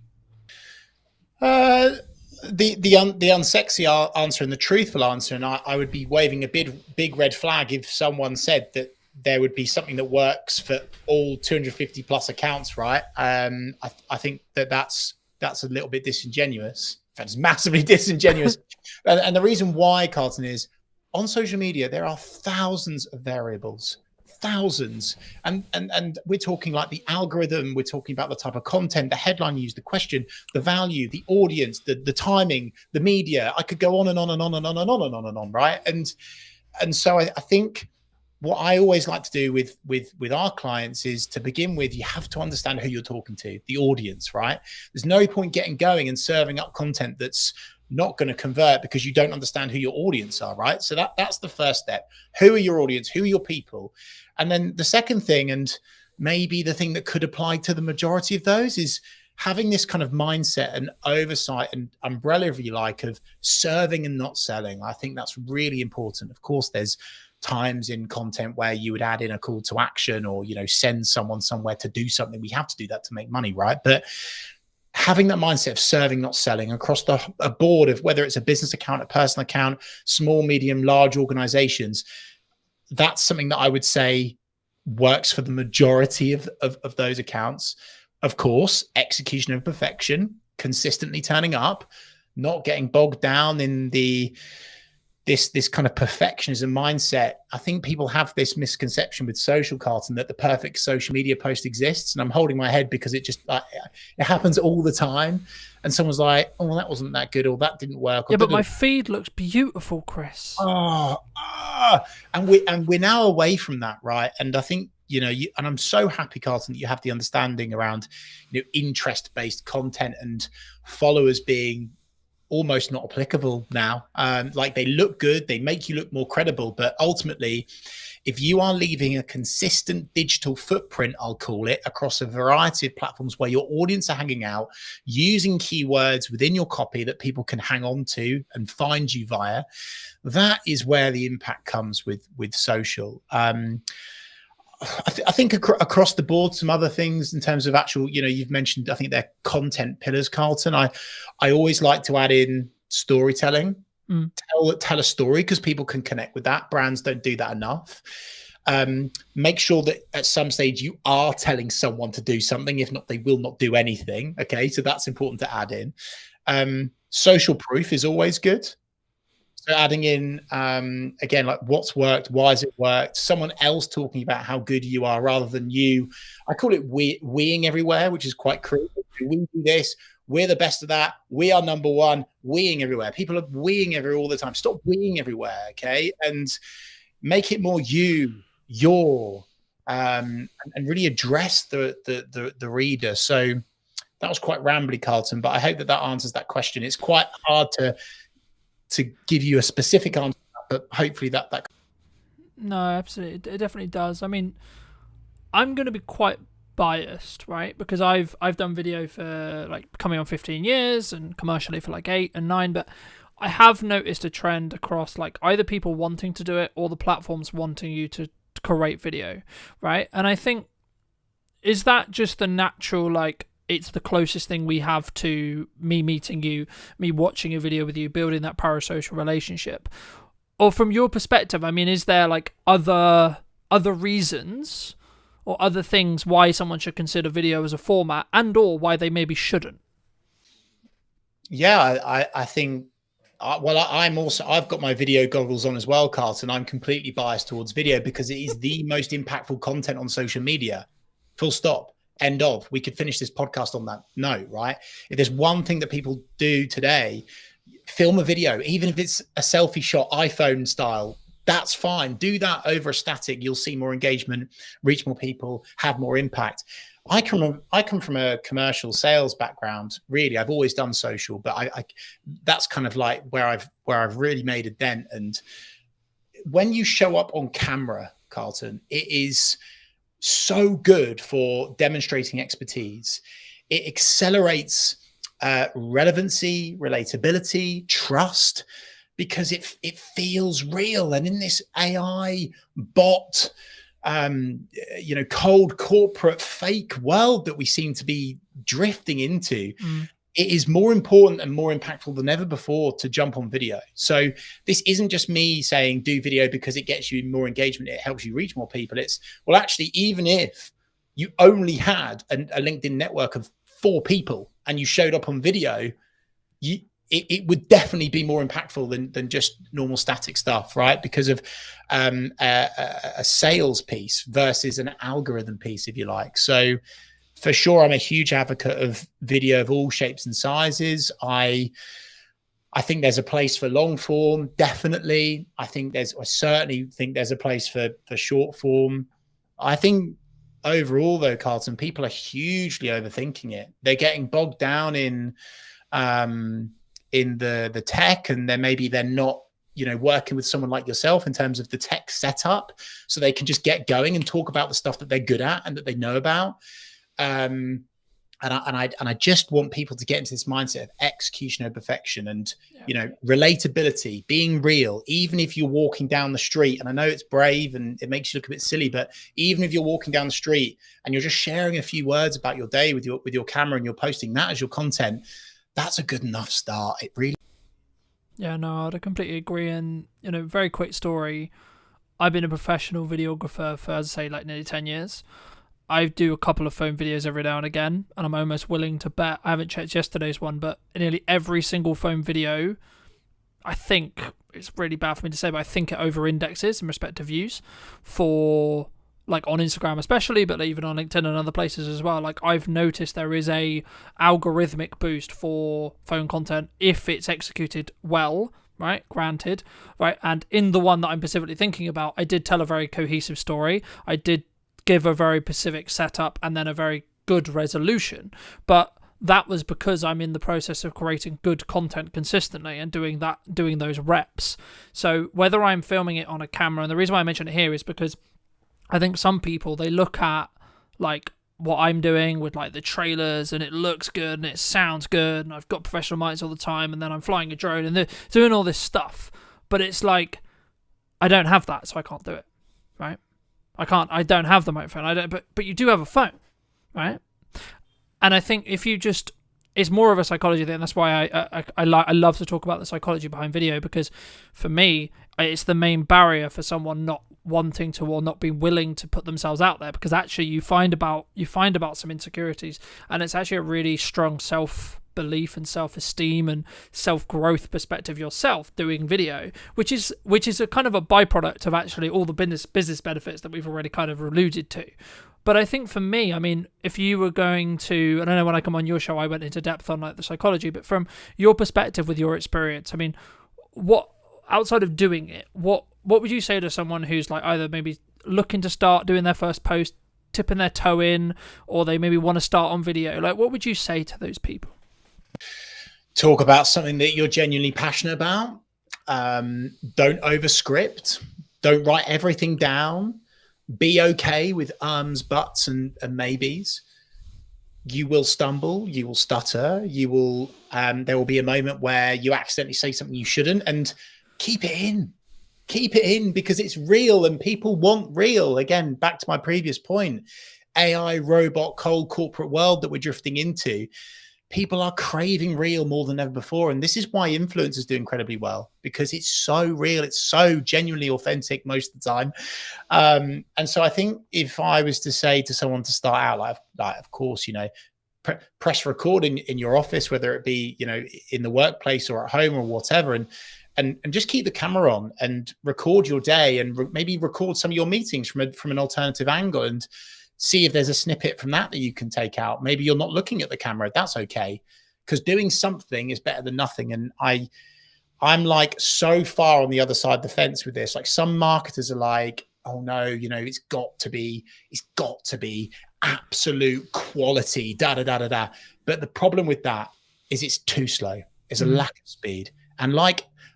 [SPEAKER 10] The unsexy answer and the truthful answer, and I would be waving a big red flag if someone said that there would be something that works for all 250 plus accounts, right? I think that's a little bit disingenuous. That's massively disingenuous. And the reason why, Carlton, is on social media, there are thousands of variables, thousands. And we're talking like the algorithm, we're talking about the type of content, the headline used, the question, the value, the audience, the timing, the media. I could go on and on and on and on and on and on and on, right? And so I think what I always like to do with our clients is, to begin with, you have to understand who you're talking to, the audience, right? There's no point getting going and serving up content that's not going to convert because you don't understand who your audience are, right? So that's the first step. Who are your audience? Who are your people? And then the second thing, and maybe the thing that could apply to the majority of those, is having this kind of mindset and oversight and umbrella, if you like, of serving and not selling. I think that's really important. Of course, there's times in content where you would add in a call to action or, send someone somewhere to do something. We have to do that to make money, right? But having that mindset of serving, not selling, across a board of whether it's a business account, a personal account, small, medium, large organizations, that's something that I would say works for the majority of those accounts. Of course, execution of perfection, consistently turning up, not getting bogged down in this kind of perfectionism mindset. I think people have this misconception with social, Carlton, that the perfect social media post exists. And I'm holding my head because it happens all the time. And someone's like, oh, well, that wasn't that good, or that didn't work.
[SPEAKER 2] Yeah, but my feed looks beautiful, Chris.
[SPEAKER 10] And we're now away from that, right? And I think, and I'm so happy, Carlton, that you have the understanding around, interest-based content and followers being almost not applicable now. Like, they look good, they make you look more credible, but ultimately, if you are leaving a consistent digital footprint, I'll call it, across a variety of platforms where your audience are hanging out, using keywords within your copy that people can hang on to and find you via, that is where the impact comes with social. I think across the board, some other things in terms of actual, you've mentioned, I think they're content pillars, Carlton. I always like to add in storytelling, tell a story, because people can connect with that. Brands don't do that enough. Make sure that at some stage you are telling someone to do something. If not, they will not do anything. Okay, so that's important to add in. Social proof is always good. So adding in, again, like what's worked, why has it worked, someone else talking about how good you are rather than you. I call it weeing everywhere, which is quite creative. We do this, we're the best of that, we are number one, weeing everywhere. People are weeing everywhere all the time. Stop weeing everywhere, okay? And make it more your, and really address the reader. So that was quite rambly, Carlton, but I hope that answers that question. It's quite hard to give you a specific answer, but hopefully that.
[SPEAKER 2] No, absolutely, it definitely does. I mean, I'm going to be quite biased, right? Because I've done video for like coming on 15 years and commercially for like 8 and 9, but I have noticed a trend across like either people wanting to do it or the platforms wanting you to create video, right? And I think, is that just the natural, like, it's the closest thing we have to me meeting you, me watching a video with you, building that parasocial relationship? or from your perspective, I mean, is there like other reasons or other things why someone should consider video as a format, and or why they maybe shouldn't?
[SPEAKER 10] Yeah, I think, I've got my video goggles on as well, Carlton. I'm completely biased towards video because it is the most impactful content on social media. Full stop. End of. We could finish this podcast on that note, right? If there's one thing that people do today, film a video, even if it's a selfie shot, iPhone style, that's fine. Do that over a static. You'll see more engagement, reach more people, have more impact. I come from a commercial sales background. Really, I've always done social, but I that's kind of like where I've really made a dent. And when you show up on camera, Carlton, it is so good for demonstrating expertise. It accelerates relevancy, relatability, trust, because it feels real. And in this AI bot, cold corporate fake world that we seem to be drifting into, it is more important and more impactful than ever before to jump on video. So this isn't just me saying do video because it gets you more engagement, it helps you reach more people. It's, well, actually, even if you only had a LinkedIn network of 4 people and you showed up on video, it would definitely be more impactful than just normal static stuff, right? Because of a sales piece versus an algorithm piece, if you like. So for sure, I'm a huge advocate of video of all shapes and sizes. I think there's a place for long form, definitely. I certainly think there's a place for short form. I think overall, though, Carlton, people are hugely overthinking it. They're getting bogged down in the tech, and they're not, working with someone like yourself in terms of the tech setup, so they can just get going and talk about the stuff that they're good at and that they know about. And I just want people to get into this mindset of execution over perfection, and relatability, being real, even if you're walking down the street. And I know it's brave and it makes you look a bit silly, but even if you're walking down the street and you're just sharing a few words about your day with your camera and you're posting that as your content, that's a good enough start. It really.
[SPEAKER 2] Yeah, no, I'd completely agree. And, very quick story. I've been a professional videographer for, as I say, like nearly 10 years. I do a couple of phone videos every now and again, and I'm almost willing to bet, I haven't checked yesterday's one, but nearly every single phone video, I think, it's really bad for me to say, but I think it over-indexes in respect to views for, like, on Instagram especially, but even on LinkedIn and other places as well. Like, I've noticed there is a algorithmic boost for phone content if it's executed well, right? Granted, right? And in the one that I'm specifically thinking about, I did tell a very cohesive story. I did give a very specific setup and then a very good resolution, but that was because I'm in the process of creating good content consistently and doing those reps. So whether I'm filming it on a camera, and the reason why I mention it here is because I think some people, they look at like what I'm doing with like the trailers and it looks good and it sounds good and I've got professional mics all the time and then I'm flying a drone and they're doing all this stuff, but it's like I don't have that, so I can't do it, right? I don't have the microphone. But you do have a phone, right? And I think if you just, it's more of a psychology thing. That's why I love to talk about the psychology behind video, because for me, it's the main barrier for someone not wanting to or not being willing to put themselves out there, because actually you find about some insecurities, and it's actually a really strong self-belief and self-esteem and self-growth perspective yourself doing video, which is a kind of a byproduct of actually all the business benefits that we've already kind of alluded to. But I think for me, I mean, if you were going to, and I know when I come on your show I went into depth on like the psychology, but from your perspective with your experience, I mean, what outside of doing it, what would you say to someone who's like either maybe looking to start doing their first post, tipping their toe in, or they maybe want to start on video? Like, what would you say to those people?
[SPEAKER 10] Talk about something that you're genuinely passionate about. Don't overscript. Don't write everything down. Be okay with buts, and maybes. You will stumble. You will stutter. You will. There will be a moment where you accidentally say something you shouldn't, and keep it in. Keep it in, because it's real and people want real. Again, back to my previous point, AI, robot, cold corporate world that we're drifting into. people are craving real more than ever before. And this is why influencers do incredibly well, because it's so real. It's so genuinely authentic most of the time. And so I think if I was to say to someone to start out, like of course, you know, press record in your office, whether it be, you know, in the workplace or at home or whatever, and just keep the camera on and record your day, and maybe record some of your meetings from an alternative angle, and see if there's a snippet from that you can take out. Maybe you're not looking at the camera. That's okay, because doing something is better than nothing. And I'm like so far on the other side of the fence with this. Like, some marketers are like, oh no, you know, it's got to be absolute quality, da da da da da. But the problem with that is it's too slow. It's a lack of speed. And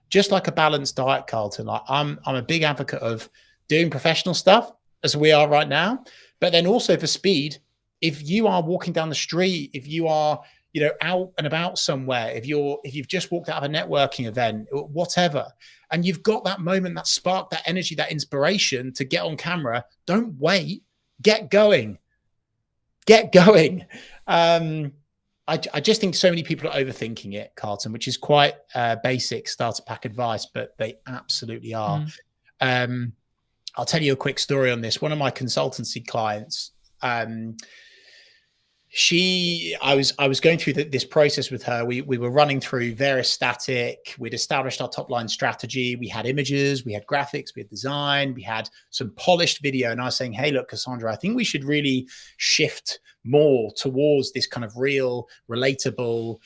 [SPEAKER 10] just like a balanced diet, Carlton, like I'm a big advocate of doing professional stuff as we are right now, but then also for speed. If you are walking down the street, if you are, you know, out and about somewhere, if you've just walked out of a networking event, whatever, and you've got that moment, that spark, that energy, that inspiration to get on camera, don't wait, get going. I just think so many people are overthinking it, Carlton, which is quite basic starter pack advice, but they absolutely are. I'll tell you a quick story on this. One of my consultancy clients, I was going through this process with her. We were running through various static. We'd established our top line strategy. We had images, we had graphics, we had design, we had some polished video. And I was saying, hey, look, Cassandra, I think we should really shift more towards this kind of real, relatable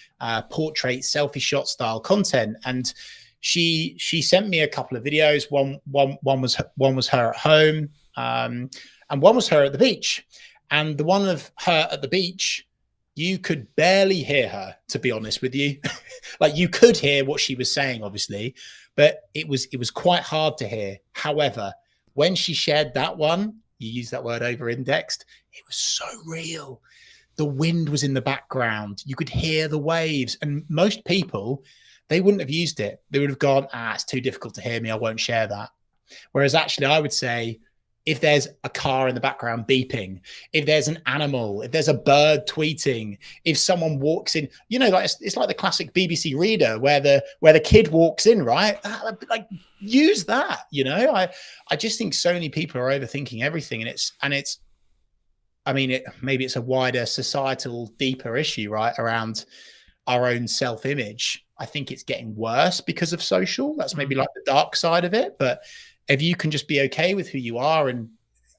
[SPEAKER 10] portrait, selfie shot style content. And she sent me a couple of videos. One was her at home, and one was her at the beach. And the one of her at the beach, you could barely hear her, to be honest with you. Like, you could hear what she was saying, obviously, but it was quite hard to hear. However, when she shared that one, you use that word over-indexed, it was so real. The wind was in the background. You could hear the waves. And most people, they wouldn't have used it. They would have gone, it's too difficult to hear me, I won't share that. Whereas actually I would say, if there's a car in the background beeping, if there's an animal, if there's a bird tweeting, if someone walks in, you know, like it's like the classic BBC Reader where the kid walks in, right? Like, use that, you know. I just think so many people are overthinking everything, and it's I mean, maybe it's a wider societal, deeper issue, right, around our own self-image. I think it's getting worse because of social. That's maybe like the dark side of it, but if you can just be okay with who you are and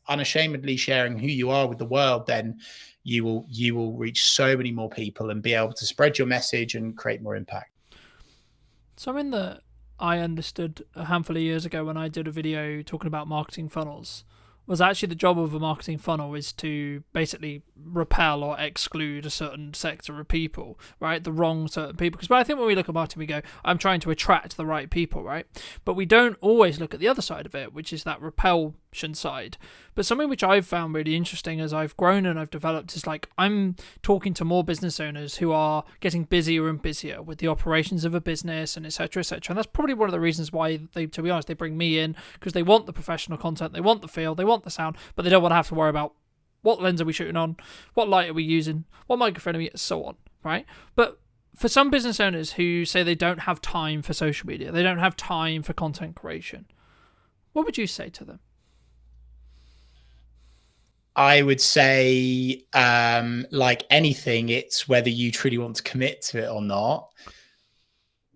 [SPEAKER 10] unashamedly sharing who you are with the world, then you will reach so many more people and be able to spread your message and create more impact.
[SPEAKER 2] Something that I understood a handful of years ago when I did a video talking about marketing funnels was actually the job of a marketing funnel is to basically repel or exclude a certain sector of people, right? The wrong certain people. Because I think when we look at marketing, we go, I'm trying to attract the right people, right? But we don't always look at the other side of it, which is that repulsion side. But something which I've found really interesting as I've grown and I've developed is like I'm talking to more business owners who are getting busier and busier with the operations of a business and et cetera, et cetera. And that's probably one of the reasons why they, to be honest, they bring me in, because they want the professional content, they want the feel, they want the sound, but they don't want to have to worry about what lens are we shooting on, what light are we using, what microphone are we, so on, right? But for some business owners who say they don't have time for social media, they don't have time for content creation, what would you say to them?
[SPEAKER 10] I would say, like anything, it's whether you truly want to commit to it or not.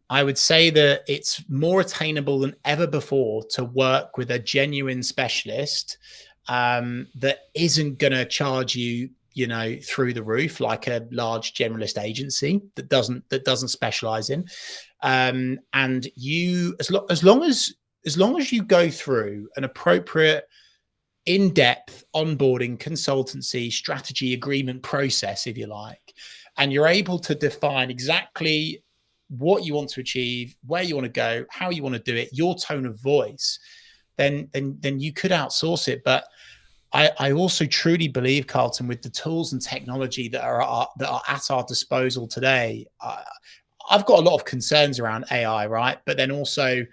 [SPEAKER 10] I would say that it's more attainable than ever before to work with a genuine specialist that isn't going to charge you, you know, through the roof like a large generalist agency that doesn't specialize in. And you, as long as you go through an appropriate in-depth onboarding, consultancy, strategy, agreement process, if you like, and you're able to define exactly what you want to achieve, where you want to go, how you want to do it, your tone of voice, then you could outsource it. But I also truly believe, Carlton, with the tools and technology that are at our disposal today, I've got a lot of concerns around AI, right? But then also,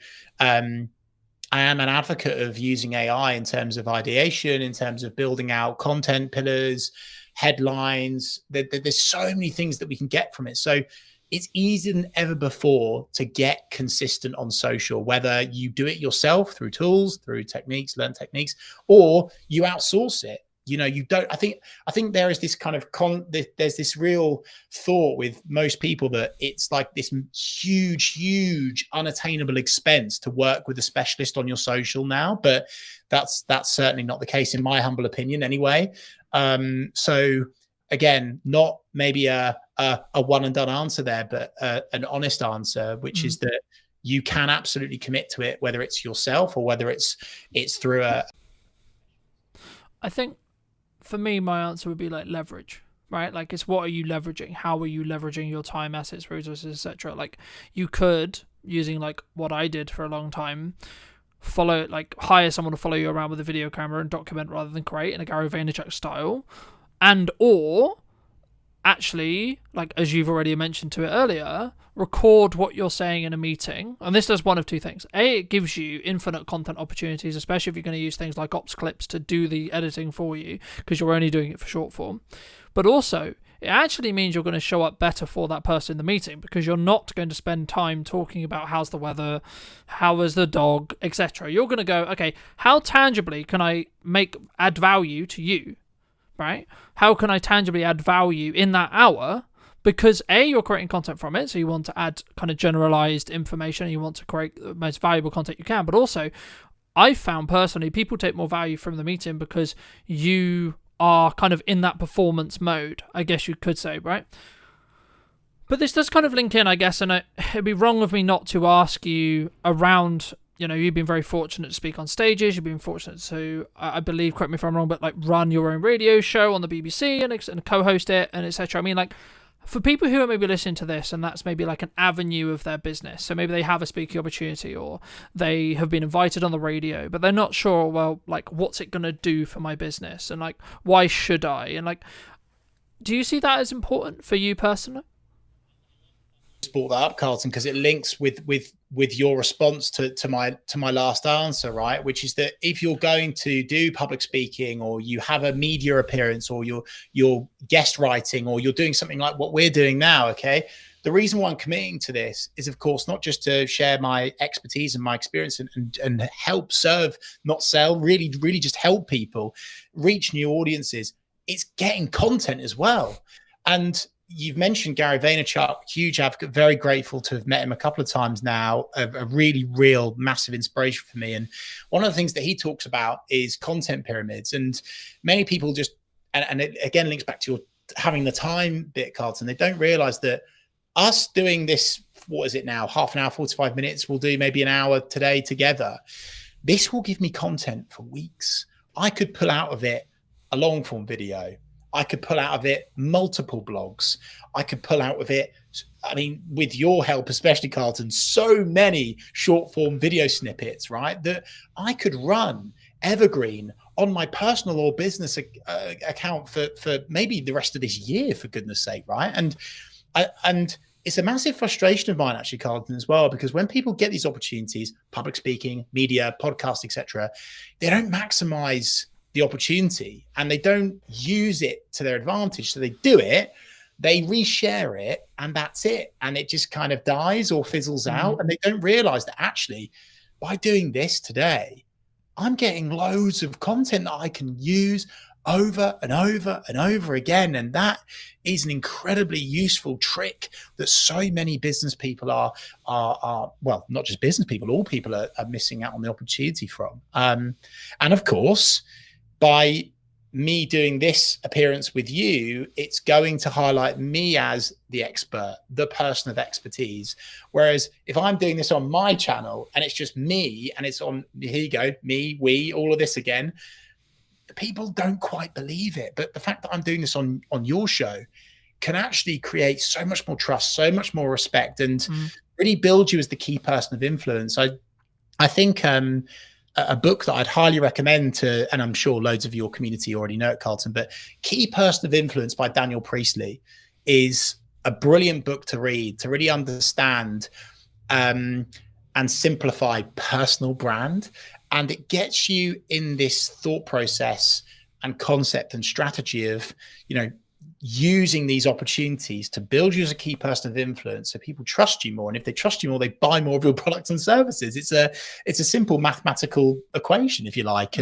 [SPEAKER 10] I am an advocate of using AI in terms of ideation, in terms of building out content pillars, headlines. There's so many things that we can get from it. So it's easier than ever before to get consistent on social, whether you do it yourself through tools, through techniques, learn techniques, or you outsource it. You don't. I think there is this kind of there's this real thought with most people that it's like this huge unattainable expense to work with a specialist on your social now, but that's certainly not the case in my humble opinion anyway. So again, not maybe a one and done answer there, but an honest answer, which is that you can absolutely commit to it, whether it's yourself or whether it's through a.
[SPEAKER 2] I think for me, my answer would be like leverage, right? Like, it's what are you leveraging? How are you leveraging your time, assets, resources, etc.? Like, you could, using like what I did for a long time, hire someone to follow you around with a video camera and document rather than create in a Gary Vaynerchuk style, and or actually, like as you've already mentioned to it earlier, record what you're saying in a meeting. And this does one of two things. A, it gives you infinite content opportunities, especially if you're going to use things like ops clips to do the editing for you, because you're only doing it for short form. But also, it actually means you're going to show up better for that person in the meeting, because you're not going to spend time talking about how's the weather, how is the dog, etc. You're going to go, okay, how tangibly can I add value to you, right? How can I tangibly add value in that hour? Because A, you're creating content from it, so you want to add kind of generalized information, and you want to create the most valuable content you can. But also, I've found personally, people take more value from the meeting because you are kind of in that performance mode, I guess you could say, right? But this does kind of link in, I guess, and it'd be wrong of me not to ask you around, you've been very fortunate to speak on stages, you've been fortunate to, I believe, correct me if I'm wrong, but like run your own radio show on the BBC and co-host it and etc. I mean, like, for people who are maybe listening to this and that's maybe like an avenue of their business, so maybe they have a speaking opportunity or they have been invited on the radio, but they're not sure, well, like, what's it going to do for my business, and like, why should I? And like, do you see that as important for you personally?
[SPEAKER 10] Brought that up, Carlton, because it links with your response to my last answer, right? Which is that if you're going to do public speaking, or you have a media appearance, or you're guest writing, or you're doing something like what we're doing now, okay, the reason why I'm committing to this is, of course, not just to share my expertise and my experience and help serve, not sell, really just help people reach new audiences. It's getting content as well. And you've mentioned Gary Vaynerchuk, huge advocate, very grateful to have met him a couple of times now, a really real massive inspiration for me. And one of the things that he talks about is content pyramids. And many people just, and it again links back to your having the time bit, Carlton, they don't realize that us doing this, what is it now, half an hour, 45 minutes, we'll do maybe an hour today together. This will give me content for weeks. I could pull out of it a long form video. I could pull out of it multiple blogs. I could pull out of it, I mean, with your help, especially Carlton, so many short form video snippets, right? That I could run evergreen on my personal or business account for maybe the rest of this year, for goodness sake, right? And it's a massive frustration of mine, actually, Carlton, as well, because when people get these opportunities, public speaking, media, podcast, etc., they don't maximize the opportunity and they don't use it to their advantage. So they do it, they reshare it, and that's it. And it just kind of dies or fizzles out. And they don't realize that actually by doing this today, I'm getting loads of content that I can use over and over and over again. And that is an incredibly useful trick that so many business people are well, not just business people, all people are missing out on the opportunity from. And of course, by me doing this appearance with you, it's going to highlight me as the expert, the person of expertise. Whereas if I'm doing this on my channel and it's just me and it's on, here you go, me, we, all of this again, people don't quite believe it. But the fact that I'm doing this on your show can actually create so much more trust, so much more respect, and really build you as the key person of influence. I think a book that I'd highly recommend to, and I'm sure loads of your community already know it, Carlton, but Key Person of Influence by Daniel Priestley is a brilliant book to read, to really understand and simplify personal brand. And it gets you in this thought process and concept and strategy of, using these opportunities to build you as a key person of influence so people trust you more. And if they trust you more, they buy more of your products and services. It's a simple mathematical equation, if you like.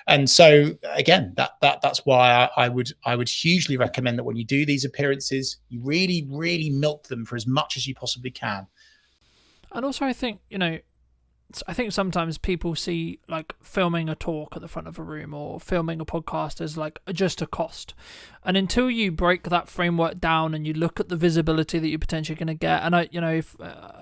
[SPEAKER 10] And so again, that's why I would hugely recommend that when you do these appearances, you really, really milk them for as much as you possibly can.
[SPEAKER 2] And also, I think, sometimes people see like filming a talk at the front of a room or filming a podcast as like just a cost. And until you break that framework down and you look at the visibility that you're potentially going to get, and I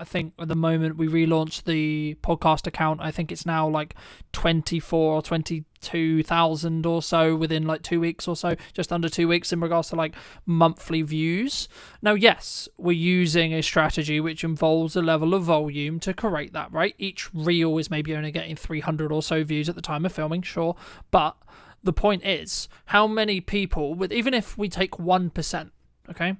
[SPEAKER 2] think at the moment we relaunched the podcast account, I think it's now like 24 or 22,000 or so within like 2 weeks or so, just under 2 weeks in regards to like monthly views. Now, yes, we're using a strategy which involves a level of volume to create that, right? Each reel is maybe only getting 300 or so views at the time of filming, sure, but the point is, how many people, even if we take 1%, okay,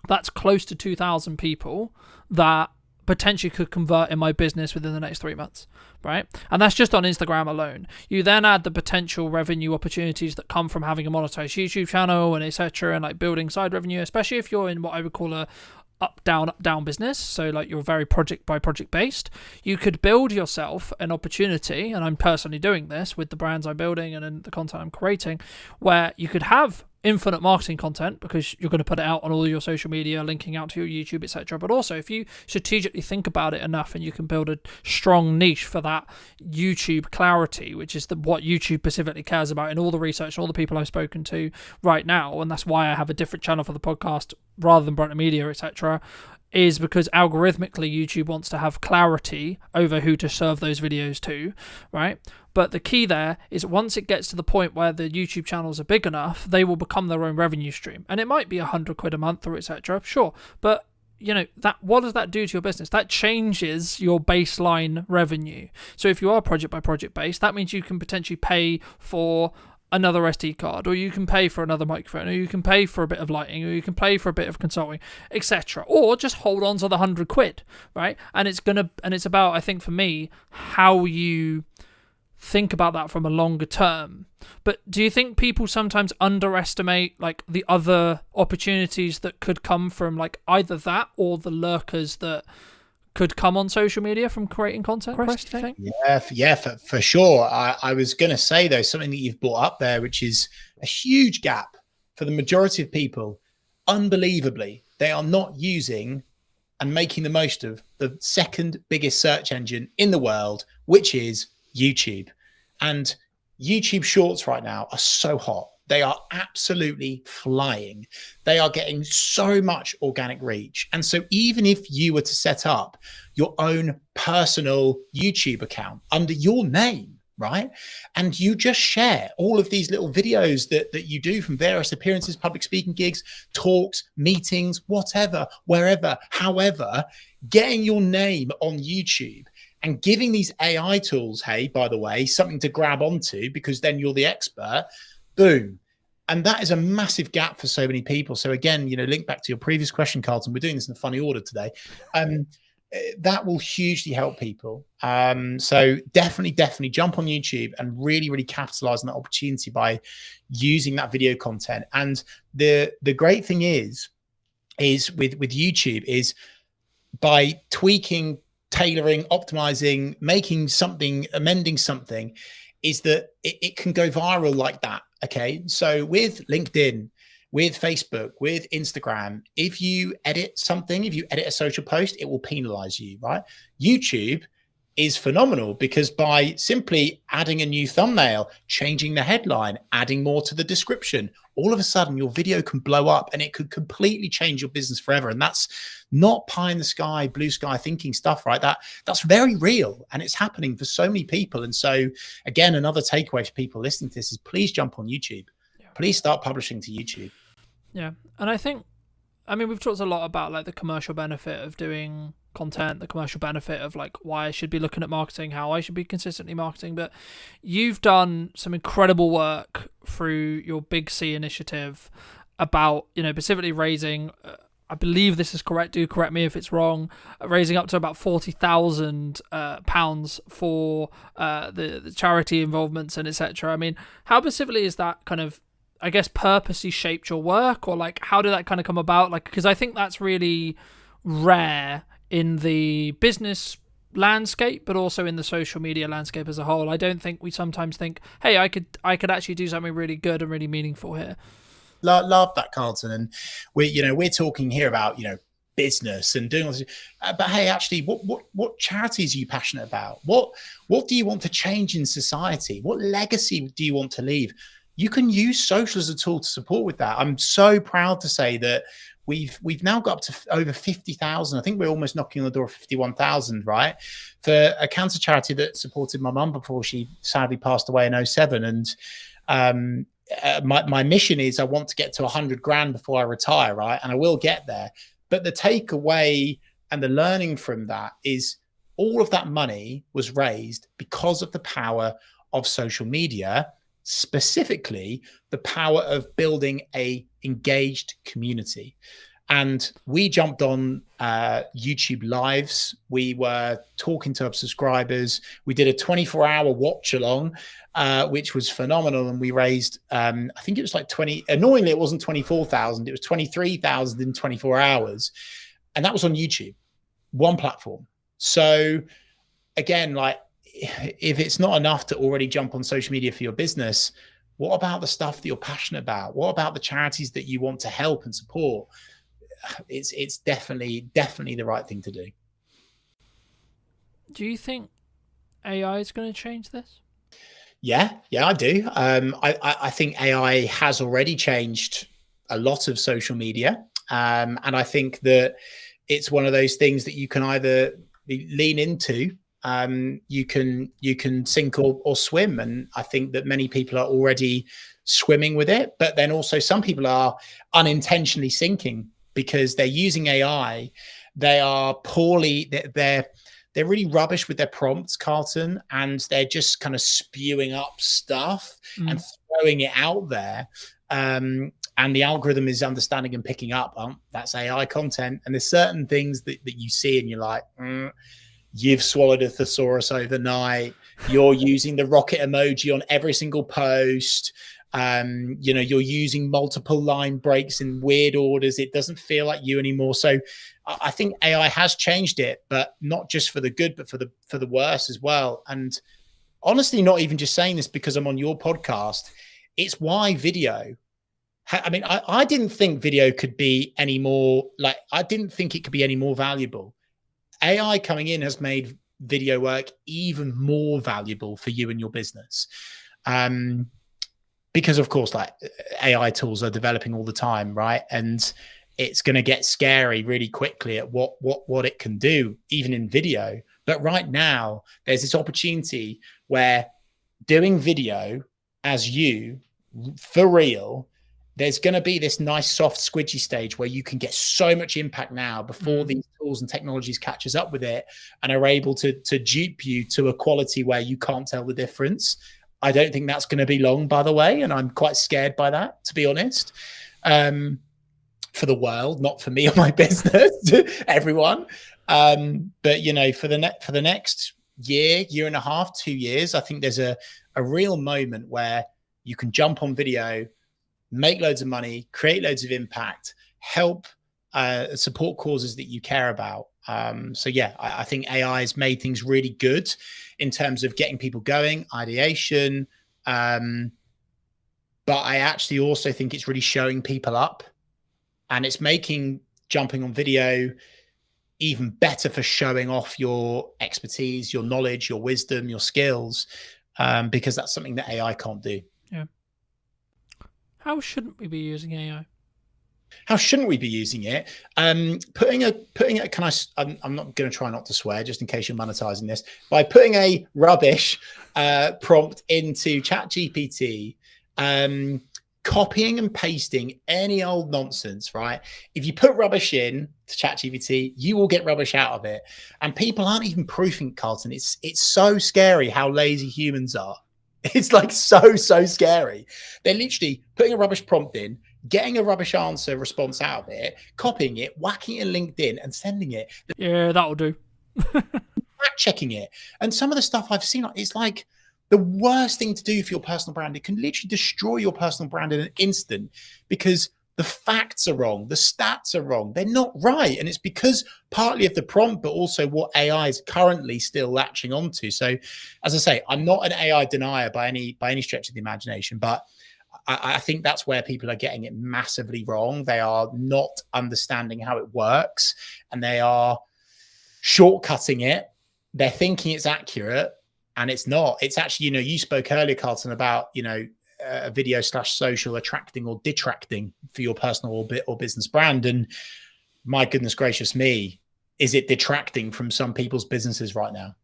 [SPEAKER 2] that's close to 2,000 people that potentially could convert in my business within the next 3 months, right? And that's just on Instagram alone. You then add the potential revenue opportunities that come from having a monetized YouTube channel and etc., and like building side revenue, especially if you're in what I would call a up down business, so like you're very project by project based. You could build yourself an opportunity, and I'm personally doing this with the brands I'm building and in the content I'm creating, where you could have infinite marketing content because you're going to put it out on all your social media, linking out to your YouTube, etc. But also, if you strategically think about it enough, and you can build a strong niche for that YouTube clarity, which is what YouTube specifically cares about in all the research and all the people I've spoken to right now, and that's why I have a different channel for the podcast rather than Brightner Media, etc., is because algorithmically YouTube wants to have clarity over who to serve those videos to, right? But the key there is once it gets to the point where the YouTube channels are big enough, they will become their own revenue stream. And it might be £100 a month or etc. Sure. But that what does that do to your business? That changes your baseline revenue. So if you are project by project based, that means you can potentially pay for another SD card, or you can pay for another microphone, or you can pay for a bit of lighting, or you can pay for a bit of consulting, etc. Or just hold on to the £100, right? And it's about, I think for me, how you think about that from a longer term. But do you think people sometimes underestimate like the other opportunities that could come from like either that or the lurkers that could come on social media from creating content, Chris, do you think?
[SPEAKER 10] Yeah, for sure. I was going to say, though, something that you've brought up there, which is a huge gap for the majority of people. Unbelievably, they are not using and making the most of the second biggest search engine in the world, which is YouTube. And YouTube Shorts right now are so hot. They are absolutely flying. They are getting so much organic reach. And so even if you were to set up your own personal YouTube account under your name, right? And you just share all of these little videos that you do from various appearances, public speaking gigs, talks, meetings, whatever, wherever, however, getting your name on YouTube and giving these AI tools, hey, by the way, something to grab onto because then you're the expert. Boom. And that is a massive gap for so many people. So again, link back to your previous question, Carlton. We're doing this in a funny order today. That will hugely help people. So definitely jump on YouTube and really, really capitalize on that opportunity by using that video content. And the great thing is with YouTube is by tweaking, tailoring, optimizing, making something, amending something, is that it can go viral like that. Okay. So with LinkedIn, with Facebook, with Instagram, if you edit something, if you edit a social post, it will penalize you, right? YouTube is phenomenal because by simply adding a new thumbnail, changing the headline, adding more to the description, all of a sudden your video can blow up and it could completely change your business forever. And that's not pie in the sky, blue sky thinking stuff, right? That's very real and it's happening for so many people. And so again, another takeaway for people listening to this is please jump on YouTube. Please start publishing to YouTube.
[SPEAKER 2] Yeah. And I think, we've talked a lot about like the commercial benefit of doing content, the commercial benefit of like why I should be looking at marketing, how I should be consistently marketing, but you've done some incredible work through your Big C initiative about, specifically raising I believe this is correct. Do correct me if it's wrong. Raising up to about £40,000 for the charity involvements and etc. I mean, how specifically is that kind of, I guess, purposely shaped your work, or like how did that kind of come about? Like, because I think that's really rare in the business landscape, but also in the social media landscape as a whole. I don't think we sometimes think, hey, I could actually do something really good and really meaningful here.
[SPEAKER 10] Love that, Carlton. And we're talking here about business and doing all this, but hey, actually, what charities are you passionate about? What do you want to change in society? What legacy do you want to leave? You can use social as a tool to support with that. I'm so proud to say that we've now got up to over 50,000. I think we're almost knocking on the door of 51,000, right? For a cancer charity that supported my mum before she sadly passed away in 2007. And my mission is I want to get to 100 grand before I retire, right? And I will get there. But the takeaway and the learning from that is all of that money was raised because of the power of social media, specifically the power of building a engaged community. And we jumped on YouTube lives. We were talking to our subscribers. We did a 24-hour watch along, which was phenomenal. And we raised, I think it was like annoyingly, it wasn't 24,000. It was 23,000 in 24 hours. And that was on YouTube, one platform. So again, like, if it's not enough to already jump on social media for your business, what about the stuff that you're passionate about? What about the charities that you want to help and support? It's definitely the right thing to do.
[SPEAKER 2] Do you think AI is going to change this?
[SPEAKER 10] Yeah, I do. I think AI has already changed a lot of social media. And I think that it's one of those things that you can either lean into, you can sink or swim. And I think that many people are already swimming with it, but then also some people are unintentionally sinking because they're using AI. They are they're really rubbish with their prompts, Carlton, and they're just kind of spewing up stuff and throwing it out there. And the algorithm is understanding and picking up, that's AI content. And there's certain things that you see and you're like, you've swallowed a thesaurus overnight. You're using the rocket emoji on every single post. You're using multiple line breaks in weird orders. It doesn't feel like you anymore. So I think AI has changed it, but not just for the good, but for the worse as well. And honestly, not even just saying this because I'm on your podcast. It's why video. I didn't think video could be any more I didn't think it could be any more valuable. AI coming in has made video work even more valuable for you and your business. Because of course, AI tools are developing all the time, right? And it's going to get scary really quickly at what it can do, even in video. But right now, there's this opportunity where doing video as you, for real, there's going to be this nice soft squidgy stage where you can get so much impact now before these tools and technologies catches up with it and are able to dupe you to a quality where you can't tell the difference. I don't think that's going to be long, by the way, and I'm quite scared by that, to be honest. For the world, not for me or my business, everyone. But for the next year and a half, 2 years, I think there's a real moment where you can jump on video, make loads of money, create loads of impact, help support causes that you care about. I think AI has made things really good in terms of getting people going, ideation. But I actually also think it's really showing people up, and it's making jumping on video even better for showing off your expertise, your knowledge, your wisdom, your skills, because that's something that AI can't do.
[SPEAKER 2] Yeah. How shouldn't we be using AI?
[SPEAKER 10] How shouldn't we be using it? Putting it. I'm not going to try not to swear, just in case you're monetizing this. By putting a rubbish prompt into ChatGPT, copying and pasting any old nonsense, right? If you put rubbish in to ChatGPT, you will get rubbish out of it. And people aren't even proofing, Carlton. It's so scary how lazy humans are. It's so scary. They're literally putting a rubbish prompt in, getting a rubbish answer response out of it, copying it, whacking it in LinkedIn and sending it.
[SPEAKER 2] Yeah, that'll do.
[SPEAKER 10] Fact checking it. And some of the stuff I've seen, it's like the worst thing to do for your personal brand. It can literally destroy your personal brand in an instant because the facts are wrong. The stats are wrong. They're not right. And it's because partly of the prompt, but also what AI is currently still latching onto. So as I say, I'm not an AI denier by any stretch of the imagination, but I think that's where people are getting it massively wrong. They are not understanding how it works and they are shortcutting it. They're thinking it's accurate and it's not. It's actually, you spoke earlier, Carlton, about, video / social attracting or detracting for your personal or business brand. And my goodness gracious me, is it detracting from some people's businesses right now?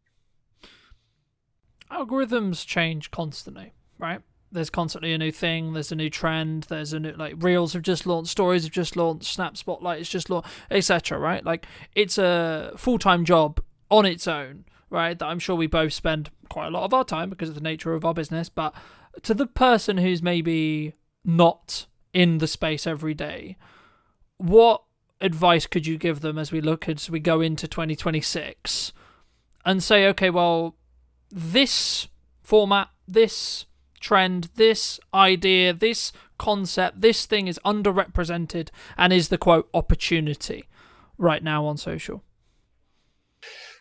[SPEAKER 2] Algorithms change constantly, right? There's constantly a new thing. There's a new trend. There's a new, Reels have just launched, Stories have just launched, Snap Spotlight has just launched, etc. Right? It's a full-time job on its own, right? That I'm sure we both spend quite a lot of our time because of the nature of our business. But to the person who's maybe not in the space every day, what advice could you give them as we go into 2026 and say, okay, well, this format, this trend, this idea, this concept, this thing is underrepresented and is the quote opportunity right now on social?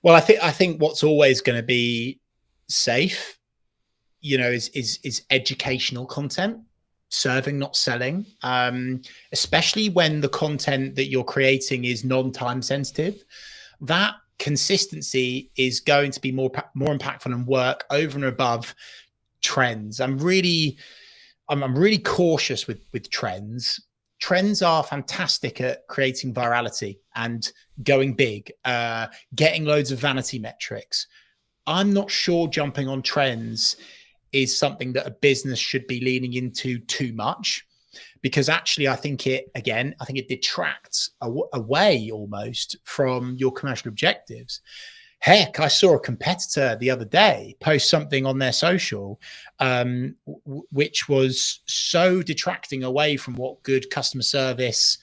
[SPEAKER 10] Well, I think what's always going to be safe, is educational content, serving, not selling, especially when the content that you're creating is non-time sensitive. That consistency is going to be more impactful and work over and above trends. I'm really cautious with trends. Trends are fantastic at creating virality and going big, getting loads of vanity metrics. I'm not sure jumping on trends is something that a business should be leaning into too much, because actually I think it detracts away almost from your commercial objectives. Heck, I saw a competitor the other day post something on their social, which was so detracting away from what good customer service,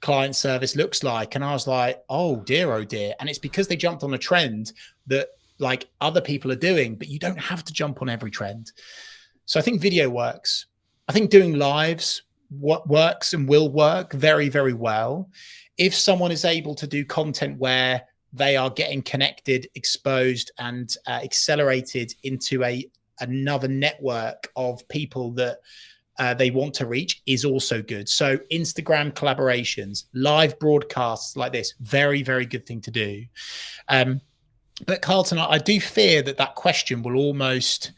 [SPEAKER 10] client service looks like. And I was like, oh dear. And it's because they jumped on a trend that other people are doing, but you don't have to jump on every trend. So I think video works. I think doing lives works and will work very, very well. If someone is able to do content where they are getting connected, exposed, and accelerated into another network of people that they want to reach, is also good. So Instagram collaborations, live broadcasts like this, very, very good thing to do. But Carlton, I do fear that question will almost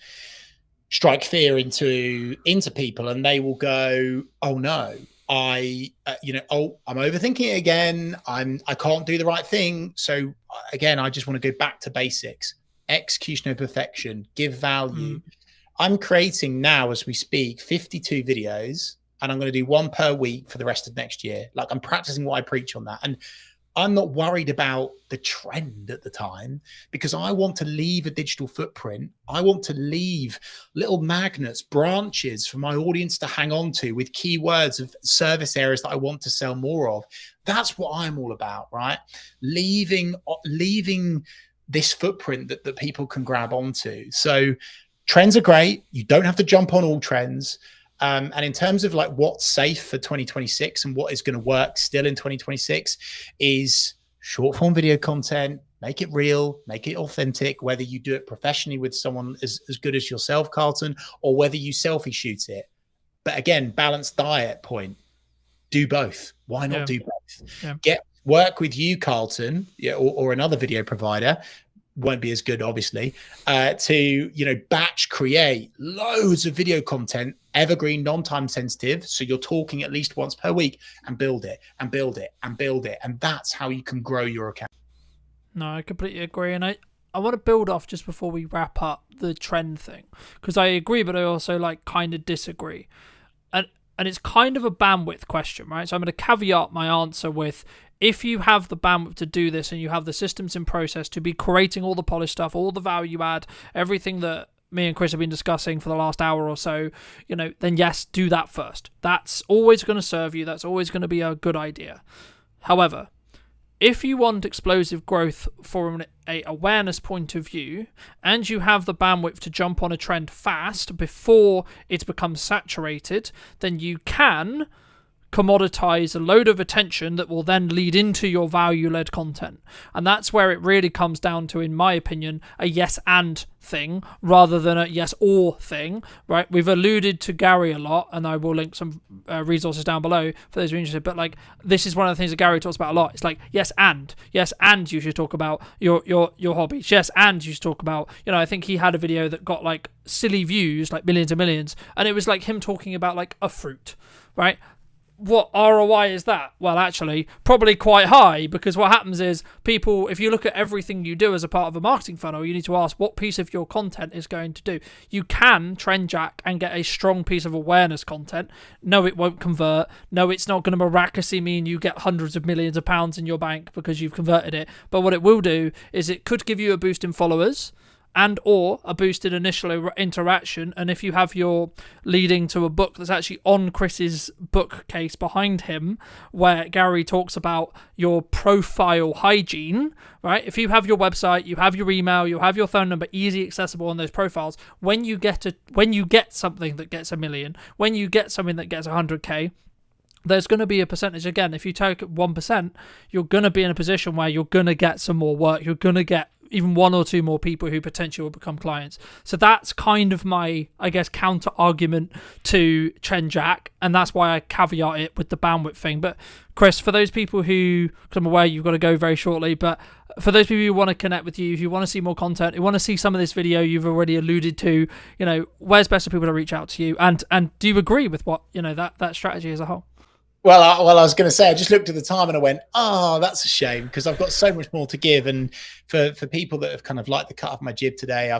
[SPEAKER 10] strike fear into people, and they will go, "Oh no, I'm overthinking it again. I can't do the right thing." So again, I just want to go back to basics: execution of perfection, give value. I'm creating now, as we speak, 52 videos, and I'm going to do one per week for the rest of next year. I'm practicing what I preach on that, and I'm not worried about the trend at the time, because I want to leave a digital footprint. I want to leave little magnets, branches for my audience to hang on to with keywords of service areas that I want to sell more of. That's what I'm all about, right? Leaving this footprint that people can grab onto. So trends are great. You don't have to jump on all trends. And in terms of what's safe for 2026 and what is going to work still in 2026 is short form video content. Make it real, make it authentic, whether you do it professionally with someone as good as yourself, Carlton, or whether you selfie shoot it. But again, balanced diet point. Do both. Why not do both?
[SPEAKER 2] Yeah.
[SPEAKER 10] Work with you, Carlton, or another video provider. Won't be as good, obviously, to batch create loads of video content, evergreen, non-time sensitive, so you're talking at least once per week, and build it and build it and build it, and that's how you can grow your account.
[SPEAKER 2] No, I completely agree, and I want to build off just before we wrap up the trend thing, because I agree, but I also kind of disagree, and it's kind of a bandwidth question, right? So I'm going to caveat my answer with, if you have the bandwidth to do this and you have the systems in process to be creating all the polished stuff, all the value add, everything that me and Chris have been discussing for the last hour or so, then yes, do that first. That's always going to serve you. That's always going to be a good idea. However, if you want explosive growth from an awareness point of view, and you have the bandwidth to jump on a trend fast before it becomes saturated, then you can commoditize a load of attention that will then lead into your value-led content. And that's where it really comes down to, in my opinion, a yes and thing rather than a yes or thing, right? We've alluded to Gary a lot, and I will link some resources down below for those who are interested, but like, this is one of the things that Gary talks about a lot. It's like, yes and you should talk about your hobbies. Yes, and you should talk about, I think he had a video that got like silly views, like millions and millions, and it was like him talking about like a fruit, right? What ROI is that? Well, actually, probably quite high, because what happens is people, if you look at everything you do as a part of a marketing funnel, you need to ask what piece of your content is going to do. You can trend jack and get a strong piece of awareness content. No, it won't convert. No, it's not going to miraculously mean you get hundreds of millions of pounds in your bank because you've converted it. But what it will do is it could give you a boost in followers, and or a boosted initial interaction. And if you have your leading to a book that's actually on Chris's bookcase behind him, where Gary talks about your profile hygiene, right? If you have your website, you have your email, you have your phone number easy accessible on those profiles, when you get something that gets 1 million, when you get something that gets 100k, there's going to be a percentage. Again, if you take 1%, you're going to be in a position where you're going to get some more work. You're going to get even 1 or 2 more people who potentially will become clients. So that's kind of my, I guess, counter argument to trend jack, and that's why I caveat it with the bandwidth thing. But Chris, for those people who, because I'm aware you've got to go very shortly, but for those people who want to connect with you, if you want to see more content, who want to see some of this video you've already alluded to, where's best for people to reach out to you? And do you agree with what, that strategy as a whole?
[SPEAKER 10] Well, I was going to say, I just looked at the time and I went, oh, that's a shame, because I've got so much more to give. And for people that have kind of liked the cut of my jib today,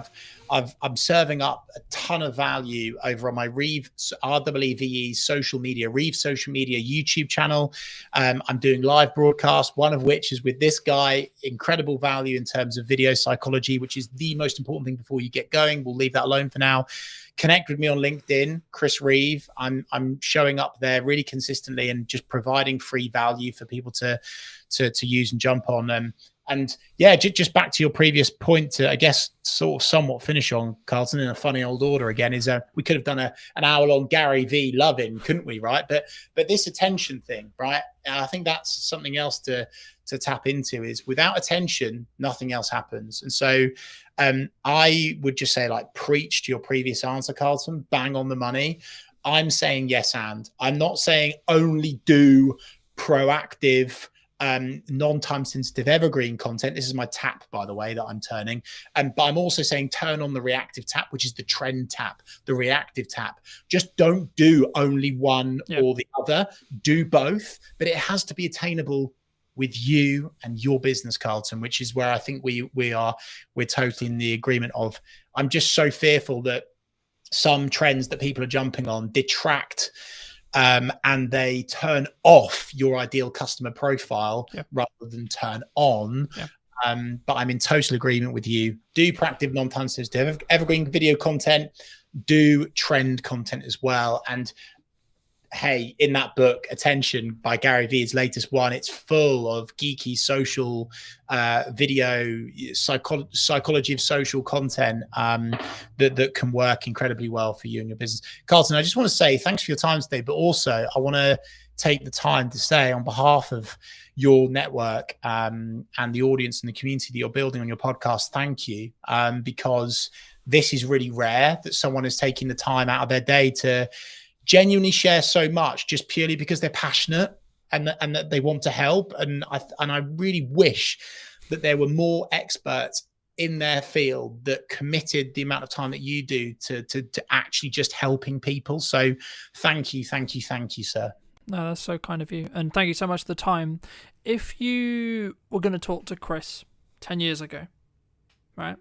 [SPEAKER 10] I'm serving up a ton of value over on my Reeve RWVE social media YouTube channel. I'm doing live broadcasts, one of which is with this guy. Incredible value in terms of video psychology, which is the most important thing before you get going. We'll leave that alone for now. Connect with me on LinkedIn, Chris Reeve. I'm showing up there really consistently and just providing free value for people to use and jump on. And yeah, just back to your previous point, to, I guess, sort of somewhat finish on, Carlton, in a funny old order again, is we could have done an hour-long Gary V love-in, couldn't we, right? But this attention thing, right? I think that's something else to tap into, is without attention, nothing else happens. And so I would just say, like, preach to your previous answer, Carlton, bang on the money. I'm saying yes, and I'm not saying only do proactive, non-time sensitive evergreen content. This is my tap, by the way, that I'm turning. But I'm also saying turn on the reactive tap, which is the trend tap, the reactive tap. Just don't do only one or the other. Do both, but it has to be attainable with you and your business, Carlton, which is where I think we're totally in the agreement of. I'm just so fearful that some trends that people are jumping on detract and they turn off your ideal customer profile rather than turn on. But I'm in total agreement with you. Do proactive, non-time sensitive evergreen video content. Do trend content as well. And hey, in that book, Attention by Gary Vee, his latest one, it's full of geeky social video, psychology of social content that can work incredibly well for you and your business. Carlton, I just want to say thanks for your time today, but also I want to take the time to say, on behalf of your network and the audience and the community that you're building on your podcast, thank you, because this is really rare that someone is taking the time out of their day to genuinely share so much just purely because they're passionate and that they want to help. And I really wish that there were more experts in their field that committed the amount of time that you do to actually just helping people. So thank you, sir.
[SPEAKER 2] No, that's so kind of you. And thank you so much for the time. If you were going to talk to Chris 10 years ago, right,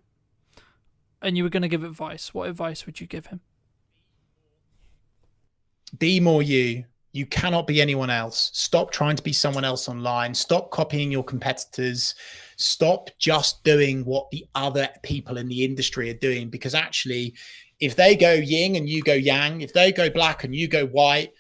[SPEAKER 2] and you were going to give advice, what advice would you give him?
[SPEAKER 10] Be more you. You cannot be anyone else. Stop trying to be someone else online. Stop copying your competitors. Stop just doing what the other people in the industry are doing, because actually, if they go yin and you go yang, if they go black and you go white,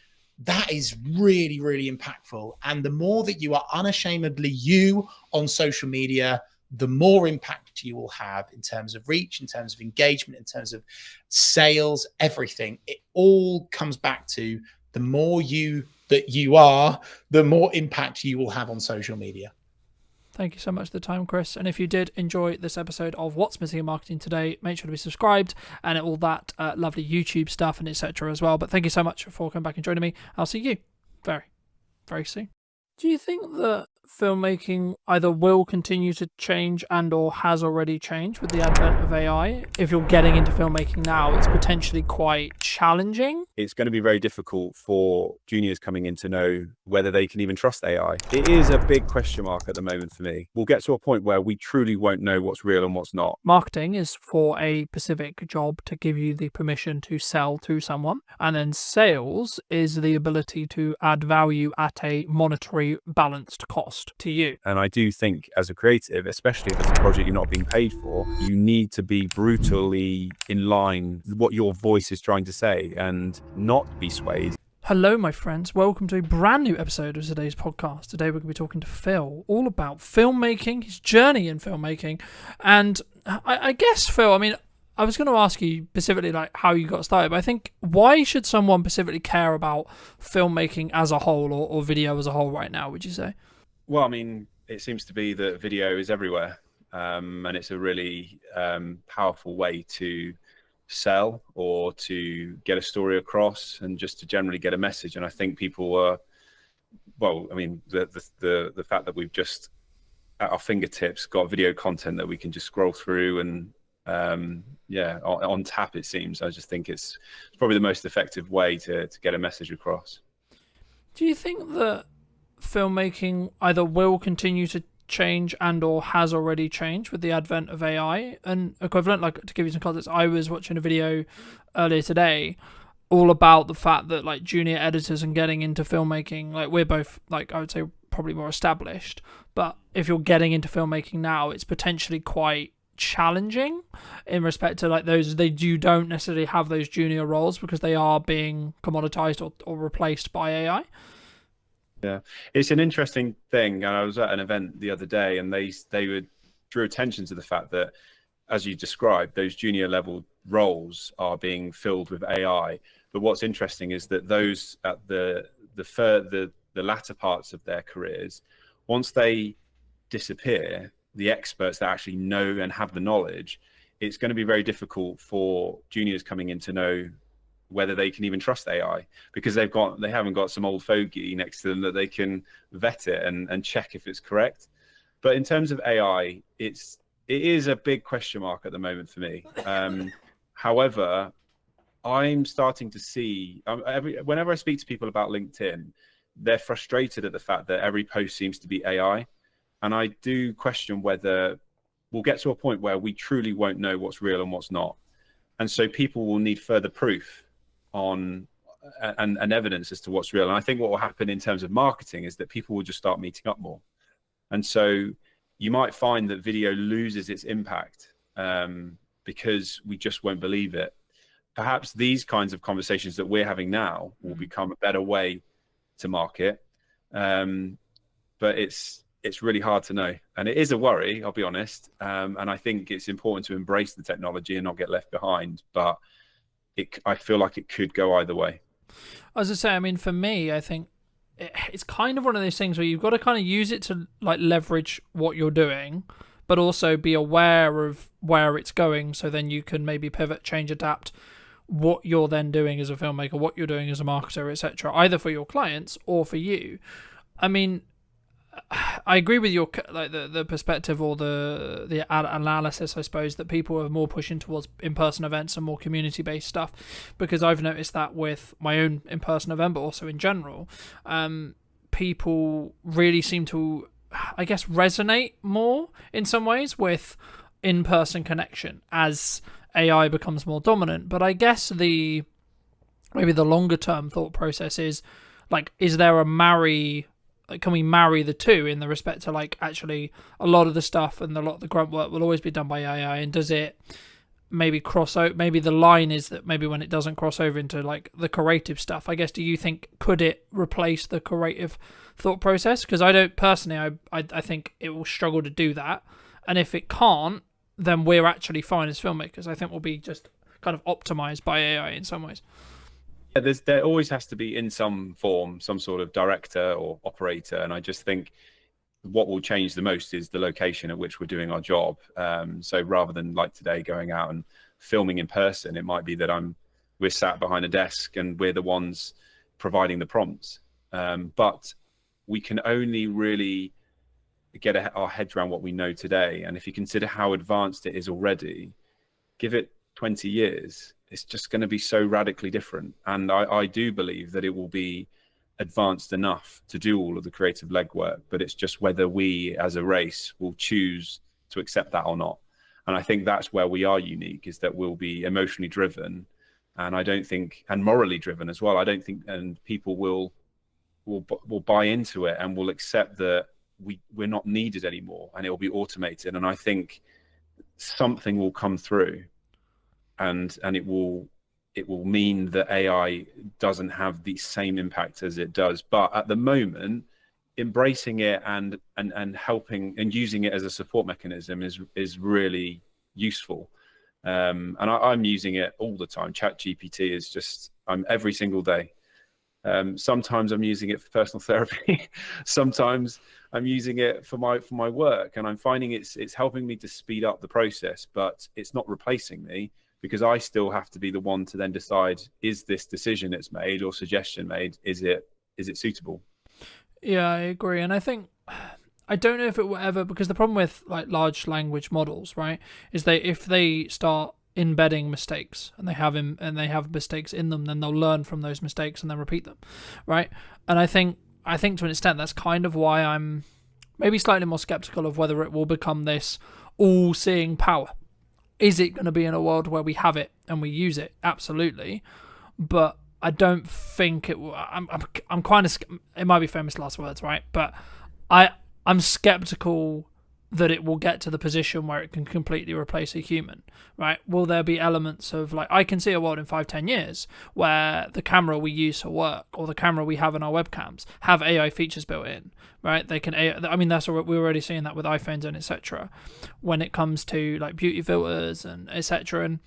[SPEAKER 10] that is really, really impactful. And the more that you are unashamedly you on social media, the more impact you will have in terms of reach, in terms of engagement, in terms of sales, everything. It all comes back to the more you that you are, the more impact you will have on social media.
[SPEAKER 2] Thank you so much for the time, Chris. And if you did enjoy this episode of What's Missing in Marketing Today, make sure to be subscribed and all that lovely YouTube stuff and etc. as well. But thank you so much for coming back and joining me. I'll see you very, very soon. Do you think that filmmaking either will continue to change and or has already changed with the advent of AI? If you're getting into filmmaking now, it's potentially quite challenging.
[SPEAKER 11] It's going to be very difficult for juniors coming in to know whether they can even trust AI. It is a big question mark at the moment for me. We'll get to a point where we truly won't know what's real and what's not.
[SPEAKER 2] Marketing is for a specific job to give you the permission to sell to someone. And then sales is the ability to add value at a monetary balanced cost to you.
[SPEAKER 11] And I do think as a creative, especially if it's a project you're not being paid for, you need to be brutally in line with what your voice is trying to say and not be swayed.
[SPEAKER 2] Hello, my friends. Welcome to a brand new episode of today's podcast. Today we're going to be talking to Phil all about filmmaking, his journey in filmmaking. And I guess, Phil, I mean, I was going to ask you specifically like how you got started, but I think why should someone specifically care about filmmaking as a whole or video as a whole right now, would you say?
[SPEAKER 11] Well, I mean, it seems to be that video is everywhere, and it's a really powerful way to sell or to get a story across and just to generally get a message. And I think people are, well, I mean, the fact that we've just at our fingertips got video content that we can just scroll through and on tap, it seems. I just think it's probably the most effective way to get a message across. Do you think that filmmaking either will continue to change and or has already changed with the advent of AI? And equivalent, like to give you some context, I was watching a video earlier today all about the fact that like junior editors and getting into filmmaking, like we're both like I would say probably more established, but if you're getting into filmmaking now, it's potentially quite challenging in respect to like those don't necessarily have those junior roles because they are being commoditized or replaced by AI. Yeah, it's an interesting thing. And I was at an event the other day and they drew attention to the fact that, as you described, those junior level roles are being filled with AI. But what's interesting is that those at the latter parts of their careers, once they disappear, the experts that actually know and have the knowledge, it's going to be very difficult for juniors coming in to know whether they can even trust AI, because they haven't got some old fogey next to them that they can vet it and check if it's correct. But in terms of AI, it is a big question mark at the moment for me. However, I'm starting to see whenever I speak to people about LinkedIn, they're frustrated at the fact that every post seems to be AI. And I do question whether we'll get to a point where we truly won't know what's real and what's not. And so people will need further proof on and evidence as to what's real. And I think what will happen in terms of marketing is that people will just start meeting up more. And so you might find that video loses its impact because we just won't believe it. Perhaps these kinds of conversations that we're having now will become a better way to market. But it's really hard to know. And it is a worry, I'll be honest. And I think it's important to embrace the technology and not get left behind. But I feel like it could go either way.
[SPEAKER 2] As I say, I mean, for me, I think it's kind of one of those things where you've got to kind of use it to like leverage what you're doing, but also be aware of where it's going. So then you can maybe pivot, change, adapt what you're then doing as a filmmaker, what you're doing as a marketer, etc., either for your clients or for you. I mean, I agree with your like the perspective or the analysis, I suppose, that people are more pushing towards in-person events and more community-based stuff, because I've noticed that with my own in-person event, but also in general, people really seem to, I guess, resonate more in some ways with in-person connection as AI becomes more dominant. But I guess maybe the longer-term thought process is, Like, is there a can we marry the two in the respect to, like, actually a lot of the stuff and a lot of the grunt work will always be done by AI, and does it maybe cross out? Maybe the line is that maybe when it doesn't cross over into like the creative stuff, I guess, do you think, could it replace the creative thought process? Because I don't personally, I think it will struggle to do that, and if it can't, then we're actually fine as filmmakers. I think we'll be just kind of optimized by AI in some ways.
[SPEAKER 11] Yeah, there always has to be, in some form, some sort of director or operator, and I just think what will change the most is the location at which we're doing our job. So rather than, like today, going out and filming in person, it might be that we're sat behind a desk and we're the ones providing the prompts. But we can only really get our heads around what we know today. And if you consider how advanced it is already, give it 20 years, it's just going to be so radically different. And I do believe that it will be advanced enough to do all of the creative legwork, but it's just whether we as a race will choose to accept that or not. And I think that's where we are unique, is that we'll be emotionally driven, and I don't think, and morally driven as well. I don't think, and people will buy into it and will accept that we're not needed anymore, and it will be automated. And I think something will come through, and it will mean that AI doesn't have the same impact as it does. But at the moment, embracing it and helping and using it as a support mechanism is really useful. And I'm using it all the time. ChatGPT is just, I'm every single day. Sometimes I'm using it for personal therapy. Sometimes I'm using it for my work, and I'm finding it's helping me to speed up the process, but it's not replacing me, because I still have to be the one to then decide, is this decision it's made or suggestion made, is it suitable?
[SPEAKER 2] Yeah, I agree. And I think, I don't know if it will ever, because the problem with like large language models, right, is if they start embedding mistakes and they have mistakes in them, then they'll learn from those mistakes and then repeat them, right? And I think to an extent that's kind of why I'm maybe slightly more skeptical of whether it will become this all-seeing power. Is it going to be in a world where we have it and we use it? Absolutely. But I don't think it will. I'm kind of, it might be famous last words, right? But I'm skeptical that it will get to the position where it can completely replace a human, right? Will there be elements of, like, I can see a world in 5-10 years where the camera we use for work or the camera we have in our webcams have AI features built in, right? They can, I mean, that's what we're already seeing that with iPhones and etc. when it comes to like beauty filters and etc. And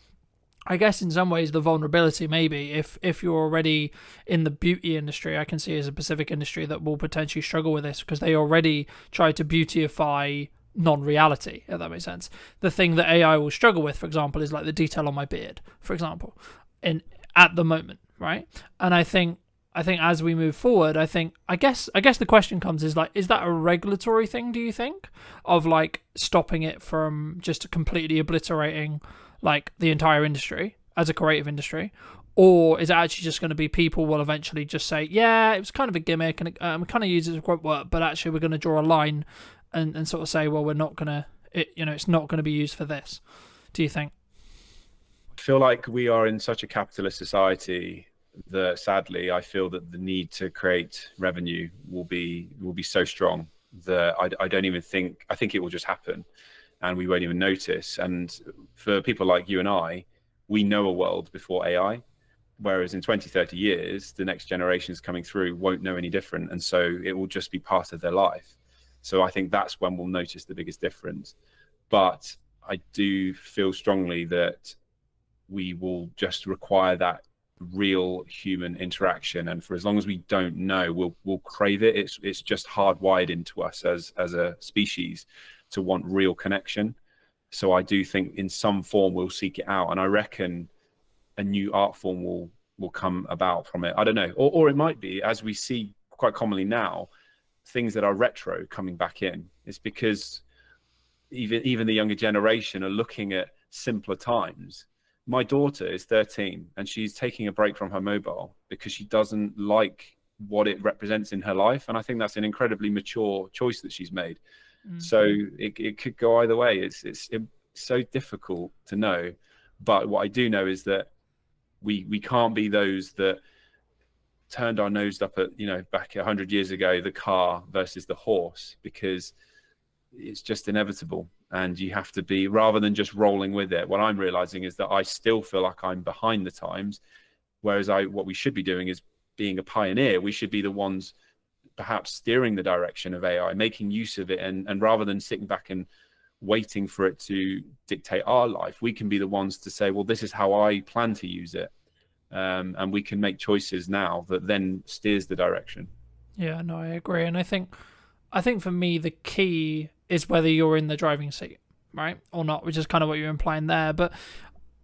[SPEAKER 2] I guess in some ways the vulnerability, maybe if you're already in the beauty industry, I can see as a specific industry that will potentially struggle with this, because they already try to beautify non-reality, if that makes sense. The thing that AI will struggle with, for example, is like the detail on my beard, for example, at the moment, right? And I think as we move forward, I guess the question comes is like, is that a regulatory thing, do you think, of like stopping it from just completely obliterating like the entire industry as a creative industry? Or is it actually just going to be people will eventually just say, yeah, it was kind of a gimmick and we kind of use it as quote work, but actually we're going to draw a line and sort of say, well, we're not going to, it's not going to be used for this. Do you think?
[SPEAKER 11] I feel like we are in such a capitalist society that sadly I feel that the need to create revenue will be so strong that I don't even think, I think it will just happen and we won't even notice. And for people like you and I, we know a world before AI, whereas in 20, 30 years, the next generations coming through won't know any different. And so it will just be part of their life. So I think that's when we'll notice the biggest difference. But I do feel strongly that we will just require that real human interaction. And for as long as we don't know, we'll crave it. It's just hardwired into us as a species to want real connection. So I do think in some form we'll seek it out. And I reckon a new art form will come about from it. I don't know. Or it might be, as we see quite commonly now, things that are retro coming back in. It's because even the younger generation are looking at simpler times. My daughter is 13 and she's taking a break from her mobile because she doesn't like what it represents in her life. And I think that's an incredibly mature choice that she's made. So it could go either way. It's so difficult to know. But what I do know is that we can't be those that turned our nose up at, back 100 years ago, the car versus the horse, because it's just inevitable. And you have to be, rather than just rolling with it, what I'm realizing is that I still feel like I'm behind the times. Whereas what we should be doing is being a pioneer. We should be the ones perhaps steering the direction of AI, making use of it. And rather than sitting back and waiting for it to dictate our life, we can be the ones to say, well, this is how I plan to use it. And we can make choices now that then steers the direction.
[SPEAKER 5] Yeah, no, I agree. And I think for me, the key is whether you're in the driving seat, right, or not, which is kind of what you're implying there. But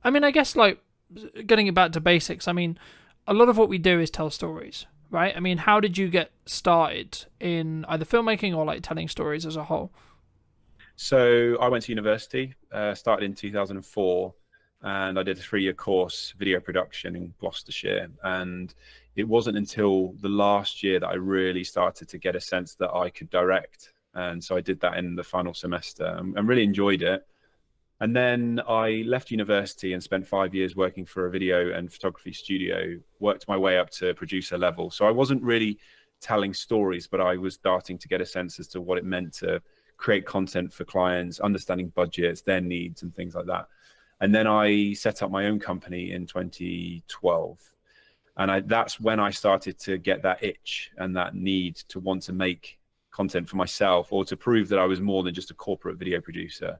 [SPEAKER 5] I mean, I guess, like, getting it back to basics, I mean, a lot of what we do is tell stories, right? I mean, how did you get started in either filmmaking or like telling stories as a whole?
[SPEAKER 11] So I went to university, started in 2004, and I did a 3-year course, video production in Gloucestershire. And it wasn't until the last year that I really started to get a sense that I could direct. And so I did that in the final semester and really enjoyed it. And then I left university and spent 5 years working for a video and photography studio, worked my way up to producer level. So I wasn't really telling stories, but I was starting to get a sense as to what it meant to create content for clients, understanding budgets, their needs and things like that. And then I set up my own company in 2012. And that's when I started to get that itch and that need to want to make content for myself, or to prove that I was more than just a corporate video producer.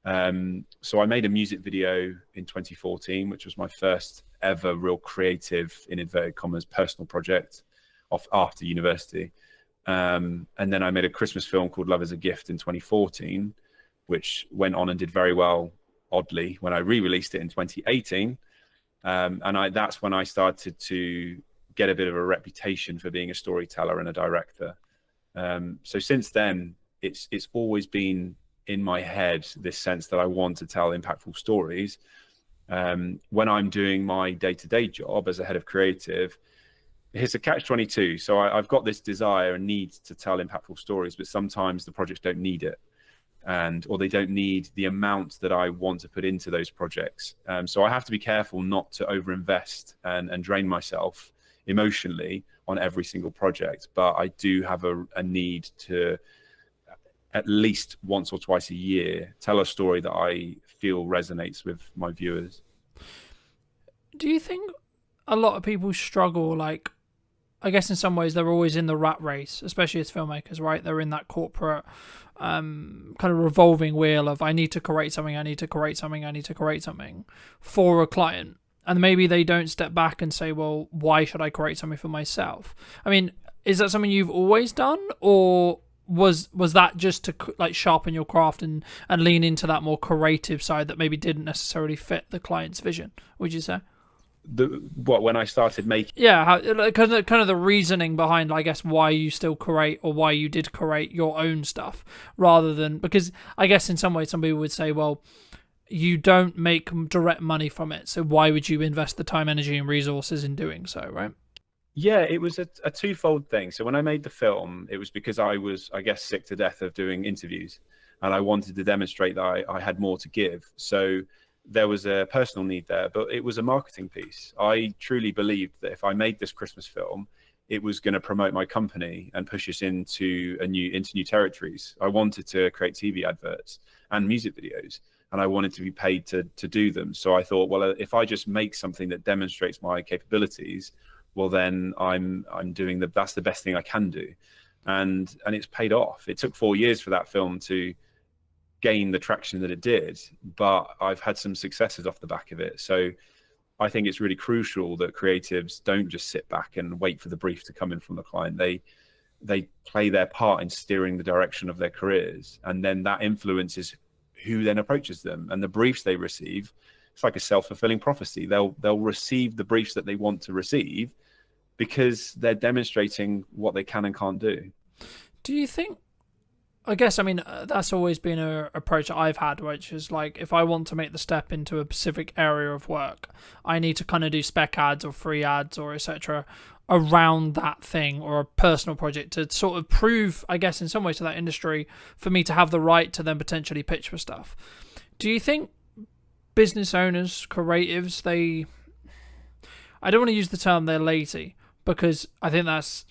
[SPEAKER 11] So I made a music video in 2014, which was my first ever real creative, in inverted commas, personal project after university. And then I made a Christmas film called Love is a Gift in 2014, which went on and did very well, oddly, when I re-released it in 2018. And that's when I started to get a bit of a reputation for being a storyteller and a director. So since then, it's always been in my head, this sense that I want to tell impactful stories. When I'm doing my day-to-day job as a head of creative, it's a catch-22. So I've got this desire and need to tell impactful stories, but sometimes the projects don't need it, or they don't need the amount that I want to put into those projects. So I have to be careful not to overinvest and drain myself emotionally on every single project. But I do have a need to, at least once or twice a year, tell a story that I feel resonates with my viewers.
[SPEAKER 5] Do you think a lot of people struggle, like, I guess in some ways they're always in the rat race, especially as filmmakers, right? They're in that corporate kind of revolving wheel of, I need to create something, I need to create something, I need to create something for a client. And maybe they don't step back and say, well, why should I create something for myself? I mean, is that something you've always done, or was that just to like sharpen your craft and lean into that more creative side that maybe didn't necessarily fit the client's vision, would you say?
[SPEAKER 11] When I started making,
[SPEAKER 5] kind of the reasoning behind, I guess, why you still create, or why you did create your own stuff, rather than, because I guess in some ways some people would say, well, you don't make direct money from it, so why would you invest the time, energy and resources in doing so, right?
[SPEAKER 11] Yeah, it was a twofold thing. So when I made the film, it was because I was, I guess, sick to death of doing interviews, and I wanted to demonstrate that I had more to give. So there was a personal need there, but it was a marketing piece. I truly believed that if I made this Christmas film, it was going to promote my company and push us into new territories. I wanted to create TV adverts and music videos, and I wanted to be paid to do them. So I thought, well, if I just make something that demonstrates my capabilities, well, then I'm doing that's the best thing I can do. And it's paid off. It took 4 years for that film to gain the traction that it did, but I've had some successes off the back of it. So I think it's really crucial that creatives don't just sit back and wait for the brief to come in from the client. They play their part in steering the direction of their careers, and then that influences who then approaches them and the briefs they receive. It's like a self-fulfilling prophecy. They'll receive the briefs that they want to receive because they're demonstrating what they can and can't do.
[SPEAKER 5] Do you think, I guess, I mean, that's always been an approach that I've had, which is like, if I want to make the step into a specific area of work, I need to kind of do spec ads or free ads or etc. around that thing, or a personal project to sort of prove, I guess, in some ways to that industry, for me to have the right to then potentially pitch for stuff. Do you think business owners, creatives, I don't want to use the term they're lazy,
[SPEAKER 2] because I think that's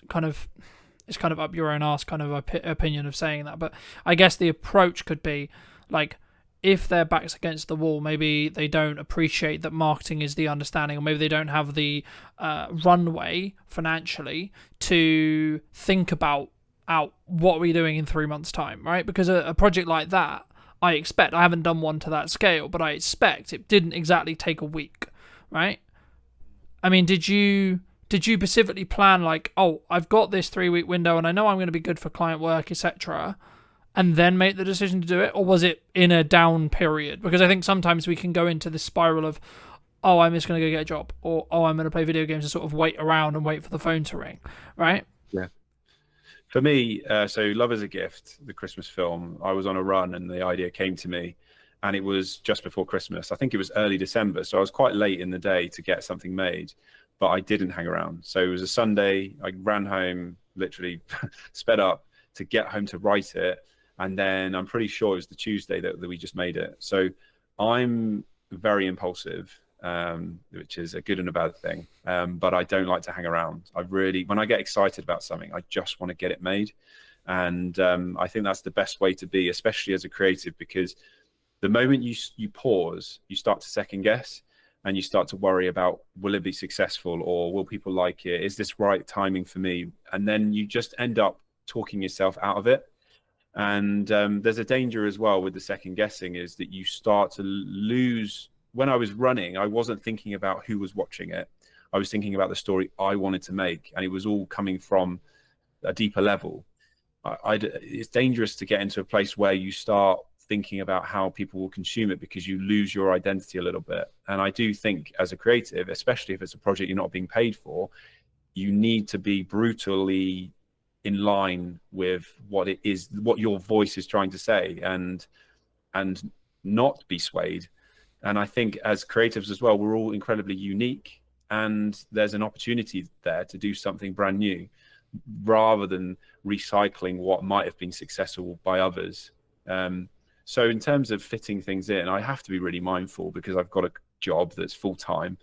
[SPEAKER 2] it's kind of up your own arse kind of opinion of saying that. But I guess the approach could be like, if their back's against the wall, maybe they don't appreciate that marketing is the understanding, or maybe they don't have the runway financially to think about what we're doing in 3 months' time, right? Because a project like that, I haven't done one to that scale, but I expect it didn't exactly take a week, right? I mean, did you specifically plan like, oh, I've got this 3-week window and I know I'm going to be good for client work, etc., and then make the decision to do it? Or was it in a down period? Because I think sometimes we can go into this spiral of, oh, I'm just going to go get a job, or, oh, I'm going to play video games and sort of wait around and wait for the phone to ring, right?
[SPEAKER 11] Yeah. For me, so Love is a Gift, the Christmas film, I was on a run and the idea came to me, and it was just before Christmas. I think it was early December, so I was quite late in the day to get something made, but I didn't hang around. So it was a Sunday, I ran home, literally sped up to get home to write it, and then I'm pretty sure it was the Tuesday that we just made it. So I'm very impulsive, which is a good and a bad thing, but I don't like to hang around. When I get excited about something, I just want to get it made. And I think that's the best way to be, especially as a creative, because the moment you pause, you start to second guess, and you start to worry about, will it be successful, or will people like it? Is this right timing for me? And then you just end up talking yourself out of it. And there's a danger as well with the second guessing, is that you start to lose. When I was running, I wasn't thinking about who was watching it. I was thinking about the story I wanted to make, and it was all coming from a deeper level. It's dangerous to get into a place where you start thinking about how people will consume it, because you lose your identity a little bit. And I do think as a creative, especially if it's a project you're not being paid for, you need to be brutally in line with what it is, what your voice is trying to say, and not be swayed. And I think as creatives as well, we're all incredibly unique, and there's an opportunity there to do something brand new rather than recycling what might have been successful by others. So in terms of fitting things in, I have to be really mindful, because I've got a job that's full-time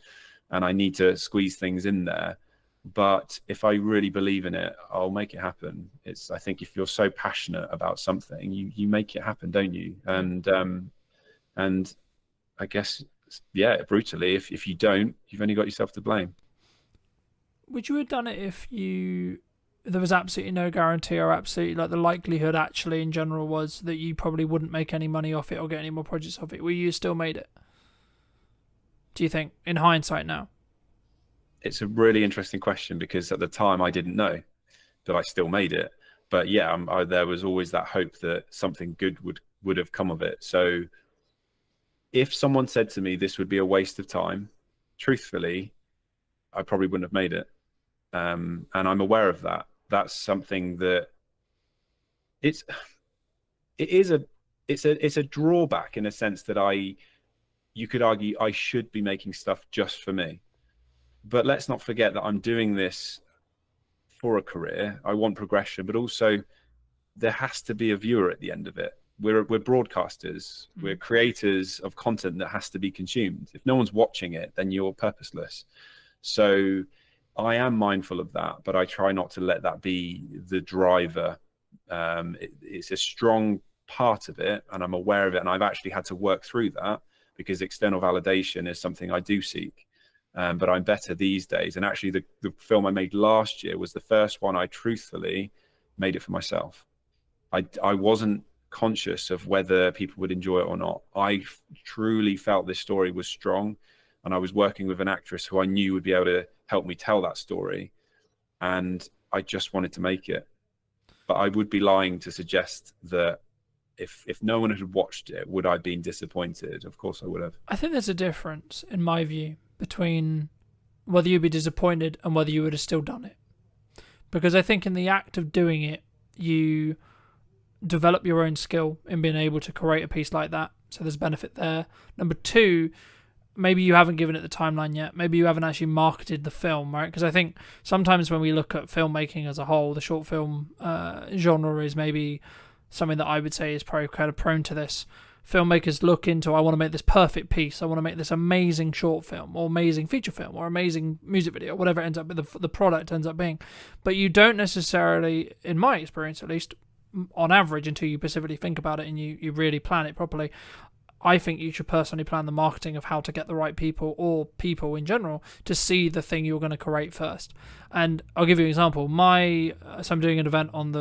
[SPEAKER 11] and I need to squeeze things in there. But if I really believe in it, I'll make it happen. I think if you're so passionate about something, you make it happen, don't you? And I guess, yeah, brutally, if you don't, you've only got yourself to blame.
[SPEAKER 2] Would you have done it if there was absolutely no guarantee, or absolutely like the likelihood actually in general was that you probably wouldn't make any money off it or get any more projects off it? Will you still made it? Do you think, in hindsight now?
[SPEAKER 11] It's a really interesting question, because at the time I didn't know, but I still made it. But yeah, there was always that hope that something good would have come of it. So if someone said to me this would be a waste of time, truthfully, I probably wouldn't have made it. And I'm aware of that. That's something that it's a drawback, in a sense that you could argue I should be making stuff just for me. But let's not forget that I'm doing this for a career. I want progression, but also there has to be a viewer at the end of it. We're broadcasters. We're creators of content that has to be consumed. If no one's watching it, then you're purposeless. So I am mindful of that, but I try not to let that be the driver. It's a strong part of it, and I'm aware of it, and I've actually had to work through that, because external validation is something I do seek. But I'm better these days. And actually, the film I made last year was the first one I truthfully made it for myself. I wasn't conscious of whether people would enjoy it or not. I truly felt this story was strong, and I was working with an actress who I knew would be able to help me tell that story, and I just wanted to make it. But I would be lying to suggest that if no one had watched it, would I have been disappointed? Of course I would have.
[SPEAKER 2] I think there's a difference, in my view, between whether you'd be disappointed and whether you would have still done it. Because I think in the act of doing it, you develop your own skill in being able to create a piece like that. So there's benefit there. Number two, maybe you haven't given it the timeline yet. Maybe you haven't actually marketed the film, right? Because I think sometimes when we look at filmmaking as a whole, the short film genre is maybe something that I would say is probably kind of prone to this. filmmakers look into, I want to make this perfect piece, I want to make this amazing short film or amazing feature film or amazing music video, whatever it ends up, the product ends up being. But you don't necessarily, in my experience at least, on average, until you specifically think about it and you really plan it properly, I think you should personally plan the marketing of how to get the right people, or people in general, to see the thing you're going to create first. And I'll give you an example. So I'm doing an event on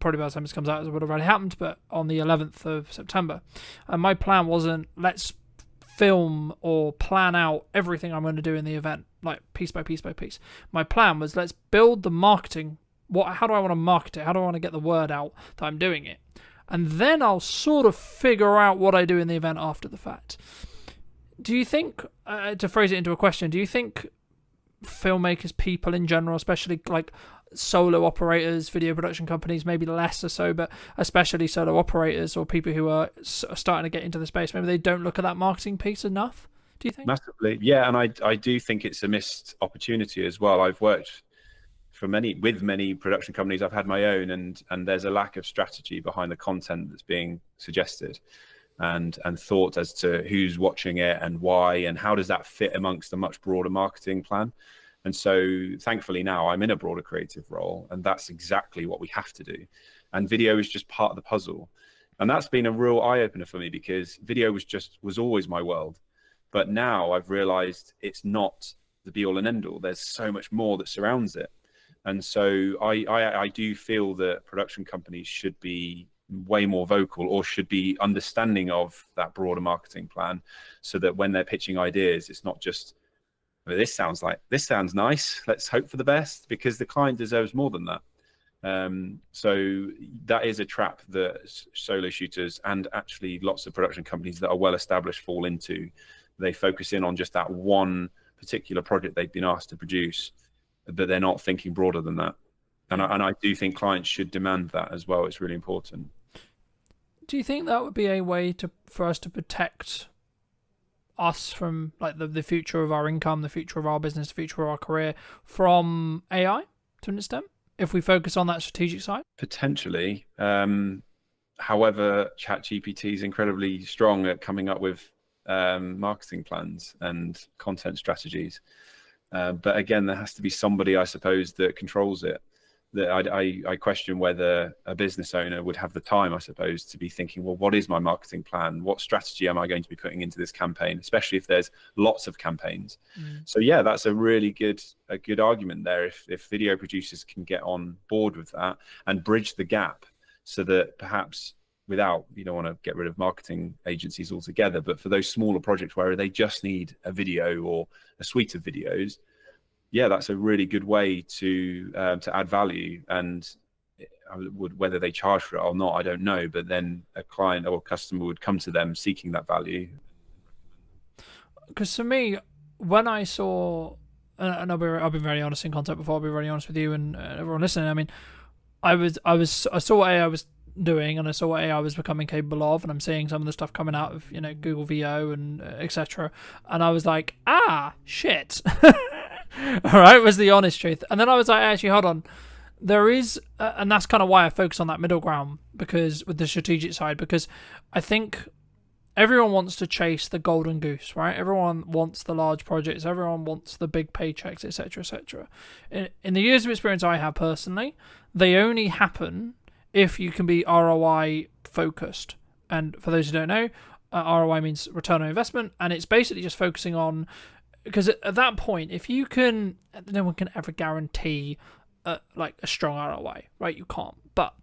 [SPEAKER 2] probably by the time this comes out, it would have already happened, but on the 11th of September. And my plan wasn't, let's film or plan out everything I'm going to do in the event, like piece by piece by piece. My plan was, let's build the marketing. How do I want to market it? How do I want to get the word out that I'm doing it? And then I'll sort of figure out what I do in the event after the fact. Do you think, to phrase it into a question, do you think filmmakers, people in general, especially like solo operators, video production companies, maybe less or so, but especially solo operators or people who are starting to get into the space, maybe they don't look at that marketing piece enough? Do you think?
[SPEAKER 11] Massively, yeah. And I do think it's a missed opportunity as well. I've worked with many production companies. I've had my own, and there's a lack of strategy behind the content that's being suggested, and thought as to who's watching it and why, and how does that fit amongst a much broader marketing plan. And so thankfully now I'm in a broader creative role, and that's exactly what we have to do. And video is just part of the puzzle. And that's been a real eye-opener for me, because video was always my world. But now I've realized it's not the be-all and end-all. There's so much more that surrounds it. And so I do feel that production companies should be way more vocal, or should be understanding of that broader marketing plan, so that when they're pitching ideas, it's not just, this sounds nice, let's hope for the best, because the client deserves more than that. So that is a trap that solo shooters, and actually lots of production companies that are well established, fall into. They focus in on just that one particular project they've been asked to produce, but they're not thinking broader than that. And I do think clients should demand that as well. It's really important.
[SPEAKER 2] Do you think that would be a way for us to protect us from like the future of our income, the future of our business, the future of our career from AI to an extent, if we focus on that strategic side? Potentially.
[SPEAKER 11] However, ChatGPT is incredibly strong at coming up with marketing plans and content strategies. But again, there has to be somebody, I suppose, that controls it. That I question whether a business owner would have the time, I suppose, to be thinking, well, what is my marketing plan? What strategy am I going to be putting into this campaign, especially if there's lots of campaigns? So yeah, that's a really good argument there. If video producers can get on board with that and bridge the gap, so that perhaps you don't want to get rid of marketing agencies altogether, but for those smaller projects where they just need a video or a suite of videos, yeah, that's a really good way to add value. And whether they charge for it or not, I don't know. But then a client or a customer would come to them seeking that value. Because for me, when I saw, and I've been very honest in content before, I'll be very honest with you and everyone listening. I mean, I saw what AI was doing, and I saw what AI was becoming capable of, and I'm seeing some of the stuff coming out of Google VO and etc. And I was like, shit. All right, was the honest truth. And then I was like, actually, hold on. There is, and that's kind of why I focus on that middle ground, because with the strategic side, because I think everyone wants to chase the golden goose, right? Everyone wants the large projects. Everyone wants the big paychecks, etc., etc. In the years of experience I have personally, they only happen if you can be ROI focused. And for those who don't know, ROI means return on investment, and it's basically just focusing on, because at that point, if you can, no one can ever guarantee like a strong ROI, right? You can't. But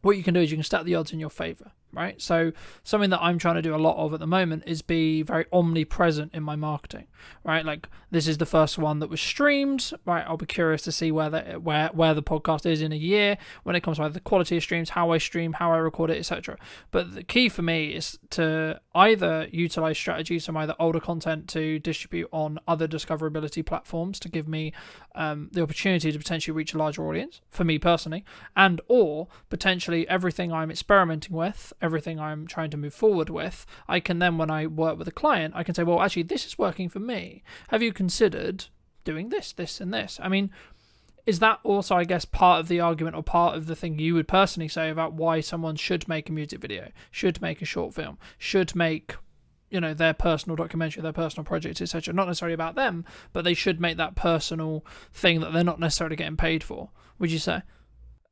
[SPEAKER 11] what you can do is you can stack the odds in your favor, right? So something that I'm trying to do a lot of at the moment is be very omnipresent in my marketing, right? Like, this is the first one that was streamed, right? I'll be curious to see where the podcast is in a year when it comes to either the quality of streams, how I stream, how I record it, etc. But the key for me is to either utilize strategies from either older content to distribute on other discoverability platforms to give me the opportunity to potentially reach a larger audience, for me personally, and or potentially everything I'm experimenting with, everything I'm trying to move forward with, I can then, when I work with a client, I can say, well, actually, this is working for me. Have you considered doing this, this, and this? I mean,
[SPEAKER 2] is that also, I guess, part of the argument or part of the thing you would personally say about why someone should make a music video, should make a short film, should make, you know, their personal documentary, their personal project, etc. Not necessarily about them, but they should make that personal thing that they're not necessarily getting paid for, would you say?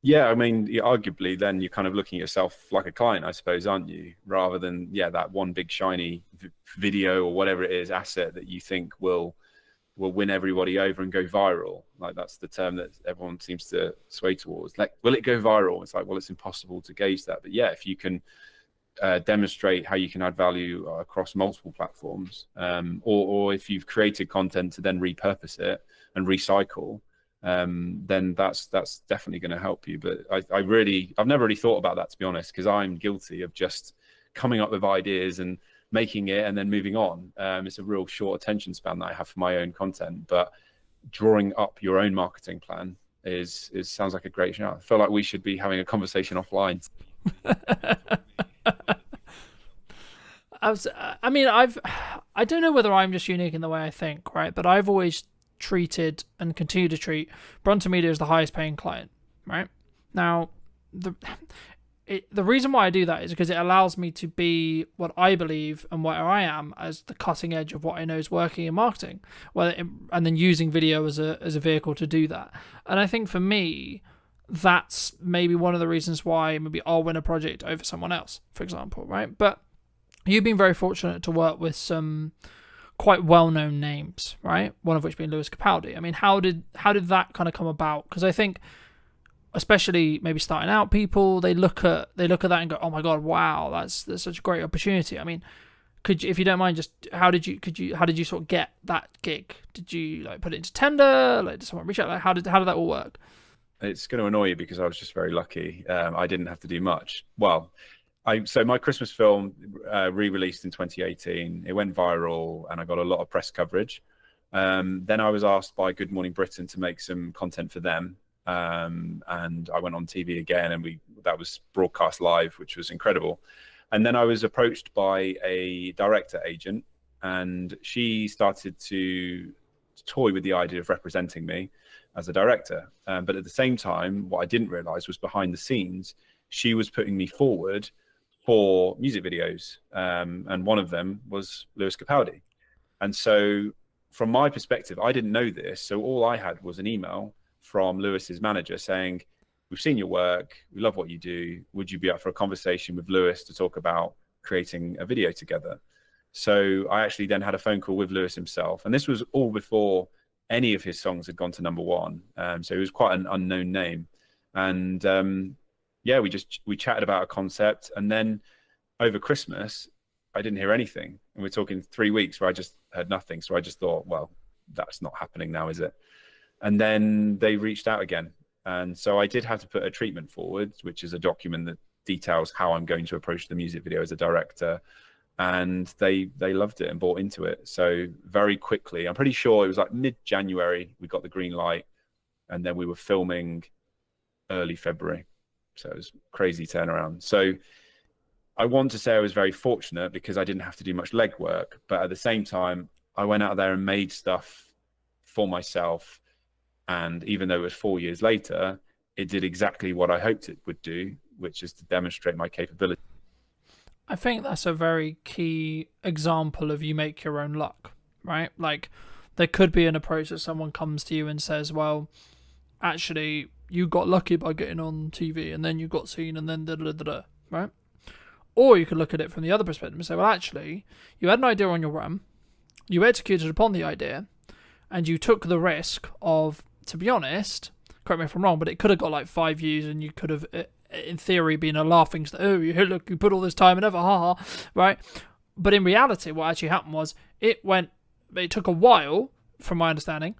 [SPEAKER 11] Yeah, I mean, arguably, then you're kind of looking at yourself like a client, I suppose, aren't you? Rather than, that one big shiny video or whatever it is, asset that you think will win everybody over and go viral. Like, that's the term that everyone seems to sway towards. Like, will it go viral? It's like, well, it's impossible to gauge that. But yeah, if you can demonstrate how you can add value across multiple platforms, or if you've created content to then repurpose it and recycle, then that's definitely going to help you. But I've never really thought about that, to be honest, because I'm guilty of just coming up with ideas and making it and then moving on. It's a real short attention span that I have for my own content, but drawing up your own marketing plan sounds like a great shout. I feel like we should be having a conversation offline.
[SPEAKER 2] I don't know whether I'm just unique in the way I think, right? But I've always treated and continue to treat Brunton Media as the highest paying client, right? Now, the reason why I do that is because it allows me to be what I believe and where I am as the cutting edge of what I know is working in marketing, and then using video as a vehicle to do that. And I think for me, that's maybe one of the reasons why maybe I'll win a project over someone else, for example, right? But you've been very fortunate to work with some quite well-known names, right? One of which being Lewis Capaldi. I mean, how did that kind of come about? Because I think, especially maybe starting out people, they look at that and go, "Oh my god, wow, that's such a great opportunity." I mean, could you, if you don't mind, just how did you sort of get that gig? Did you like put it into tender? Like, did someone reach out? Like, how did that all work?
[SPEAKER 11] It's going to annoy you because I was just very lucky. I didn't have to do much. Well, so my Christmas film re-released in 2018. It went viral and I got a lot of press coverage. Then I was asked by Good Morning Britain to make some content for them. And I went on TV again, and that was broadcast live, which was incredible. And then I was approached by a director agent, and she started to toy with the idea of representing me as a director. But at the same time, what I didn't realize was behind the scenes, she was putting me forward for music videos. And one of them was Lewis Capaldi. And so from my perspective, I didn't know this. So all I had was an email from Lewis's manager saying, "We've seen your work. We love what you do. Would you be up for a conversation with Lewis to talk about creating a video together?" So I actually then had a phone call with Lewis himself. And this was all before any of his songs had gone to #1. So he was quite an unknown name. And we chatted about a concept. And then over Christmas, I didn't hear anything. And we're talking 3 weeks where I just heard nothing. So I just thought, well, that's not happening now, is it? And then they reached out again. And so I did have to put a treatment forward, which is a document that details how I'm going to approach the music video as a director. And they loved it and bought into it. So very quickly, I'm pretty sure it was like mid-January, we got the green light. And then we were filming early February. So it was crazy turnaround. So I want to say I was very fortunate because I didn't have to do much legwork. But at the same time, I went out there and made stuff for myself. And even though it was 4 years later, it did exactly what I hoped it would do, which is to demonstrate my capability.
[SPEAKER 2] I think that's a very key example of you make your own luck, right? Like, there could be an approach that someone comes to you and says, well, actually, you got lucky by getting on TV and then you got seen and then da-da-da-da, right? Or you could look at it from the other perspective and say, well, actually, you had an idea on your run, you executed upon the idea, and you took the risk of, to be honest, correct me if I'm wrong, but it could have got like 5 views and you could have, in theory, been a laughing stock. Oh, look, you put all this time and ever, haha, right? But in reality, what actually happened was it took a while, from my understanding,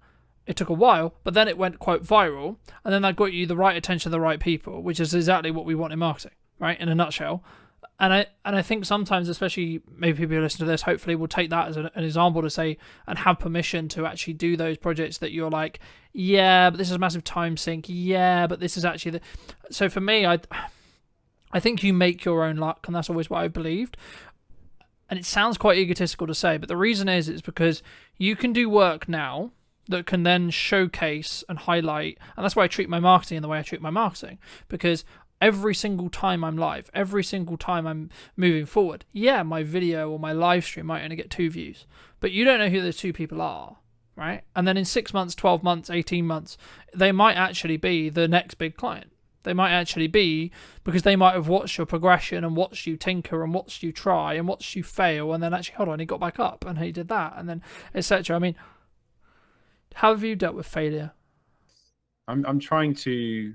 [SPEAKER 2] it took a while, but then it went, quote, viral, and then that got you the right attention of the right people, which is exactly what we want in marketing, right? In a nutshell. And I think sometimes, especially maybe people who listen to this, hopefully will take that as an example to say and have permission to actually do those projects that you're like, yeah, but this is a massive time sink. Yeah, but this is actually So for me, I think you make your own luck, and that's always what I believed. And it sounds quite egotistical to say, but the reason is because you can do work now, that can then showcase and highlight. And that's why I treat my marketing in the way I treat my marketing, because every single time I'm live, every single time I'm moving forward, yeah, my video or my live stream might only get 2 views, but you don't know who those 2 people are, right? And then in 6 months, 12 months, 18 months, they might actually be the next big client. They might actually be, because they might have watched your progression and watched you tinker and watched you try and watched you fail, and then actually, hold on, he got back up and he did that, and then etc. I mean, how have you dealt with failure?
[SPEAKER 11] I'm trying to,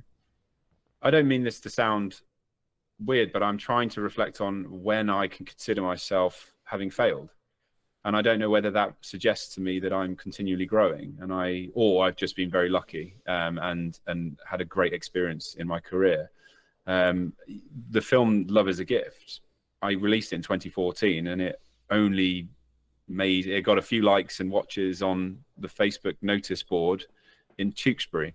[SPEAKER 11] I don't mean this to sound weird, but I'm trying to reflect on when I can consider myself having failed. And I don't know whether that suggests to me that I'm continually growing, and I've just been very lucky, and had a great experience in my career. The film Love is a Gift, I released it in 2014, and it got a few likes and watches on the Facebook notice board in Tewkesbury.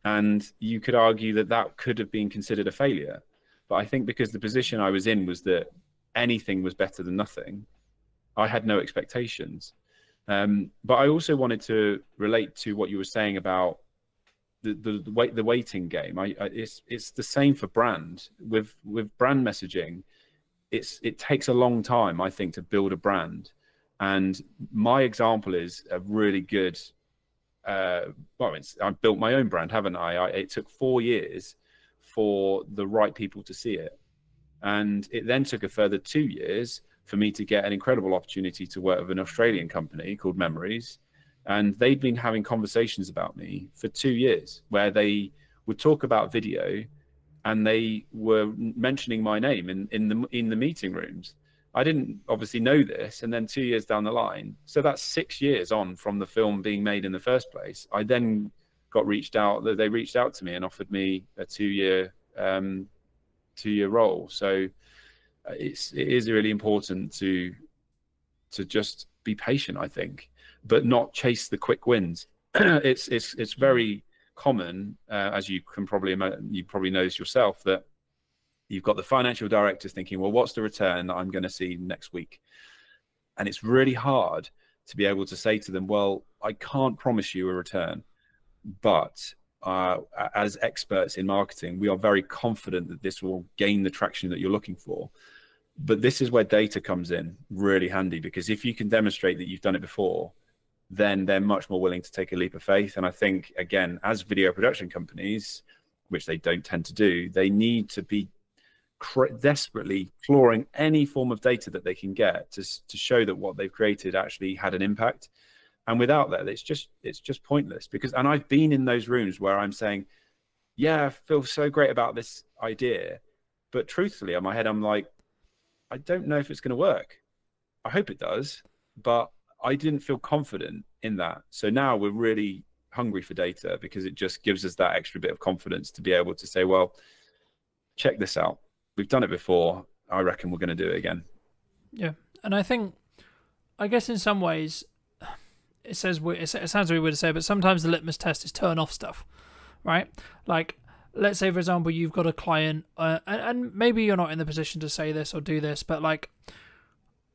[SPEAKER 11] And you could argue that that could have been considered a failure. But I think because the position I was in was that anything was better than nothing, I had no expectations. But I also wanted to relate to what you were saying about the waiting game. It's the same for brand. With brand messaging, it takes a long time, I think, to build a brand. And my example is a really good. I've built my own brand, haven't I? It took 4 years for the right people to see it, and it then took a further 2 years for me to get an incredible opportunity to work with an Australian company called Memories, and they'd been having conversations about me for 2 years, where they would talk about video, and they were mentioning my name in the meeting rooms. I didn't obviously know this, and then 2 years down the line, so that's 6 years on from the film being made in the first place, I then got reached out. They reached out to me and offered me a 2-year role. So it is really important to just be patient, I think, but not chase the quick wins. It's very common, as you probably know this yourself, that you've got the financial directors thinking, well, what's the return that I'm going to see next week? And it's really hard to be able to say to them, well, I can't promise you a return, but as experts in marketing, we are very confident that this will gain the traction that you're looking for. But this is where data comes in really handy, because if you can demonstrate that you've done it before, then they're much more willing to take a leap of faith. And I think, again, as video production companies, which they don't tend to do, they need to be desperately clawing any form of data that they can get to show that what they've created actually had an impact. And without that, it's just pointless. And I've been in those rooms where I'm saying, yeah, I feel so great about this idea, but truthfully, in my head, I'm like, I don't know if it's going to work. I hope it does, but I didn't feel confident in that. So now we're really hungry for data, because it just gives us that extra bit of confidence to be able to say, well, check this out. We've done it before. I reckon we're going to do it again.
[SPEAKER 2] Yeah. And I guess in some ways, it sounds really weird to say, but sometimes the litmus test is turn off stuff, right? Like, let's say, for example, you've got a client, and maybe you're not in the position to say this or do this, but like,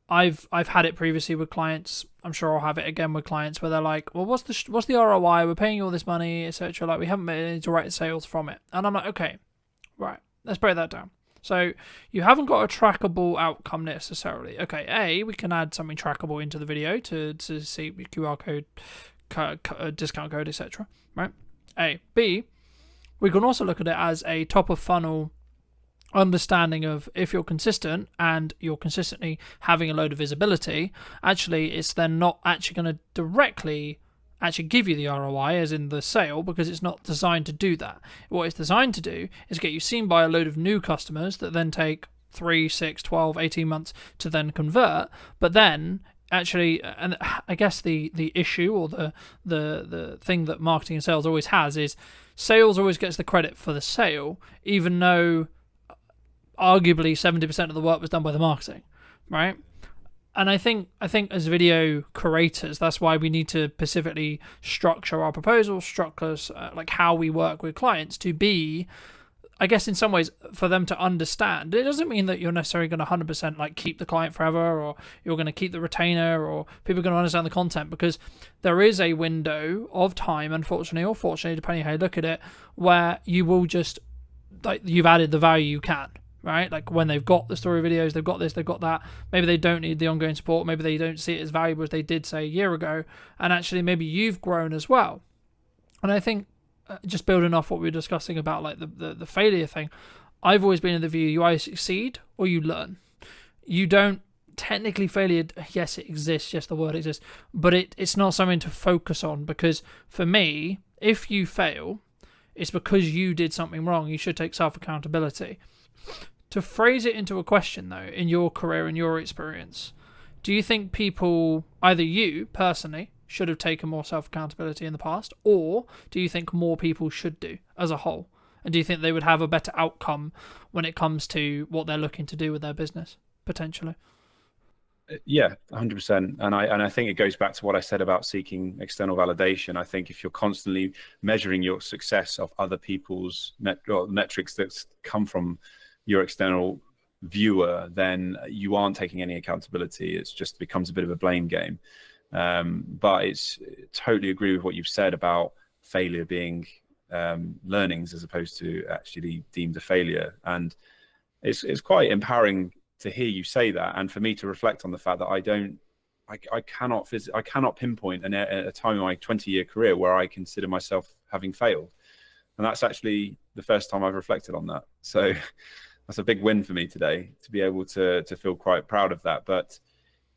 [SPEAKER 2] I've had it previously with clients. I'm sure I'll have it again with clients where they're like, well, what's the ROI? We're paying you all this money, etc. Like, we haven't made any direct sales from it. And I'm like, okay, right, let's break that down. So you haven't got a trackable outcome necessarily. Okay, we can add something trackable into the video to see QR code, discount code, etc. Right? B, we can also look at it as a top of funnel understanding of, if you're consistent and you're consistently having a load of visibility, actually it's then not actually going to directly actually give you the ROI as in the sale, because it's not designed to do that. What it's designed to do is get you seen by a load of new customers that then take 3, 6, 12, 18 months to then convert. But then actually, and I guess the issue or the thing that marketing and sales always has is sales always gets the credit for the sale, even though arguably 70% of the work was done by the marketing, right? And I think as video creators, that's why we need to specifically structure our proposals, structure like how we work with clients to be I guess in some ways for them to understand, it doesn't mean that you're necessarily going to 100% like keep the client forever, or you're going to keep the retainer, or people are going to understand the content, because there is a window of time, unfortunately or fortunately, depending how you look at it, where you will just, like, you've added the value you can, right? Like when they've got the story videos, they've got this, they've got that, maybe they don't need the ongoing support, maybe they don't see it as valuable as they did say a year ago, and actually maybe you've grown as well. And I think just building off what we were discussing about like the failure thing, I've always been in the view you either succeed or you learn. You don't technically failure, yes it exists, yes the word exists, but it's not something to focus on, because for me, if you fail, it's because you did something wrong. You should take self-accountability. To phrase it into a question though, in your career, in your experience, do you think people, either you personally should have taken more self-accountability in the past, or do you think more people should do as a whole? And do you think they would have a better outcome when it comes to what they're looking to do with their business, potentially?
[SPEAKER 11] Yeah, 100%. And I think it goes back to what I said about seeking external validation. I think if you're constantly measuring your success of other people's metrics that come from your external viewer, then you aren't taking any accountability. It just becomes a bit of a blame game. But it's totally agree with what you've said about failure being learnings as opposed to actually deemed a failure. And it's quite empowering to hear you say that, and for me to reflect on the fact that I cannot pinpoint a time in my 20-year career where I consider myself having failed. And that's actually the first time I've reflected on that. So that's a big win for me today, to be able to feel quite proud of that. But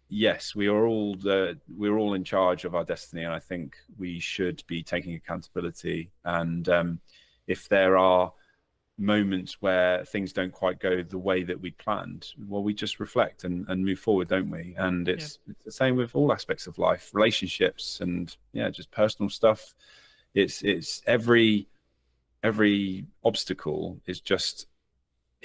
[SPEAKER 11] yes, we're all in charge of our destiny, and I think we should be taking accountability. And if there are moments where things don't quite go the way that we planned, well, we just reflect and move forward, don't we? And it's the same with all aspects of life, relationships, and just personal stuff. It's every obstacle is just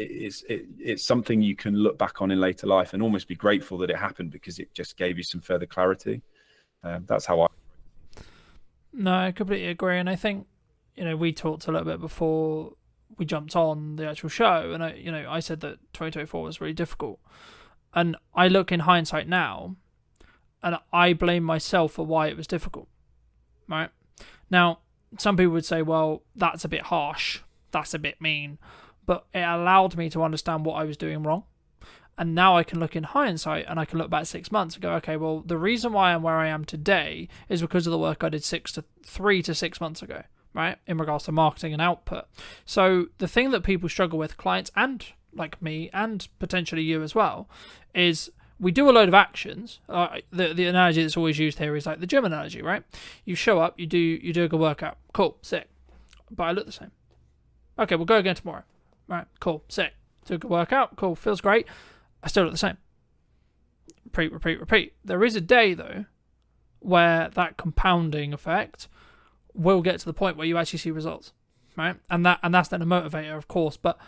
[SPEAKER 11] it's something you can look back on in later life and almost be grateful that it happened, because it just gave you some further clarity. That's how
[SPEAKER 2] No, I completely agree. And I think, we talked a little bit before we jumped on the actual show, and I said that 2024 was really difficult. And I look in hindsight now, and I blame myself for why it was difficult, right? Now, some people would say, well, that's a bit harsh, that's a bit mean, but it allowed me to understand what I was doing wrong. And now I can look in hindsight and I can look back 6 months and go, okay, well, the reason why I'm where I am today is because of the work I did 3 to 6 months ago, right? In regards to marketing and output. So the thing that people struggle with, clients and like me and potentially you as well, is we do a load of actions. The analogy that's always used here is like the gym analogy, right? You show up, you do a good workout. Cool, sick. But I look the same. Okay, we'll go again tomorrow. Right, cool, sick. Do a good workout, cool, feels great. I still look the same. Repeat. There is a day, though, where that compounding effect will get to the point where you actually see results, right? And that's then a motivator, of course. But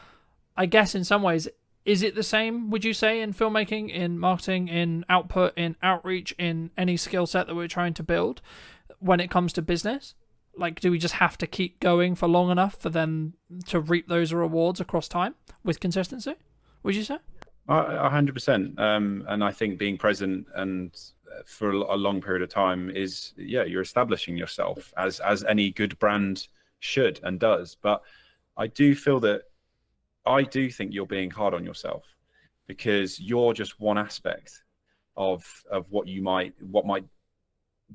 [SPEAKER 2] I guess in some ways, is it the same, would you say, in filmmaking, in marketing, in output, in outreach, in any skill set that we're trying to build when it comes to business? Like, do we just have to keep going for long enough for them to reap those rewards across time with consistency, would you say?
[SPEAKER 11] 100%. And I think being present and for a long period of time is, you're establishing yourself as any good brand should and does. But I do think you're being hard on yourself, because you're just one aspect of what might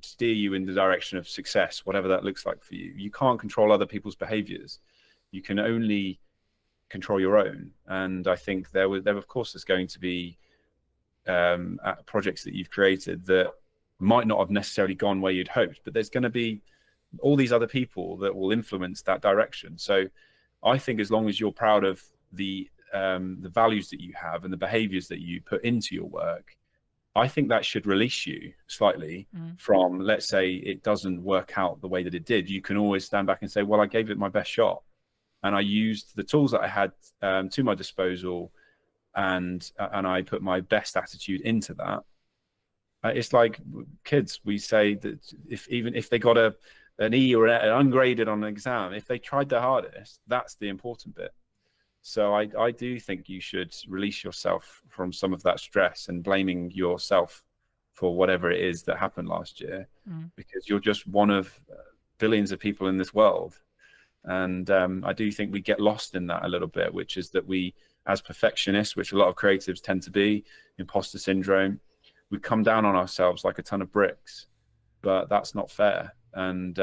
[SPEAKER 11] steer you in the direction of success, whatever that looks like for you. You can't control other people's behaviors. You can only control your own. And I think there of course is going to be projects that you've created that might not have necessarily gone where you'd hoped, but there's going to be all these other people that will influence that direction. So I think as long as you're proud of the values that you have and the behaviors that you put into your work, I think that should release you slightly from, let's say it doesn't work out the way that it did. You can always stand back and say, well, I gave it my best shot, and I used the tools that I had to my disposal, and I put my best attitude into that. It's like kids. We say that if they got an E or an ungraded on an exam, if they tried their hardest, that's the important bit. So I do think you should release yourself from some of that stress and blaming yourself for whatever it is that happened last year, because you're just one of billions of people in this world. And I do think we get lost in that a little bit, which is that we, as perfectionists, which a lot of creatives tend to be, imposter syndrome, we come down on ourselves like a ton of bricks, but that's not fair. And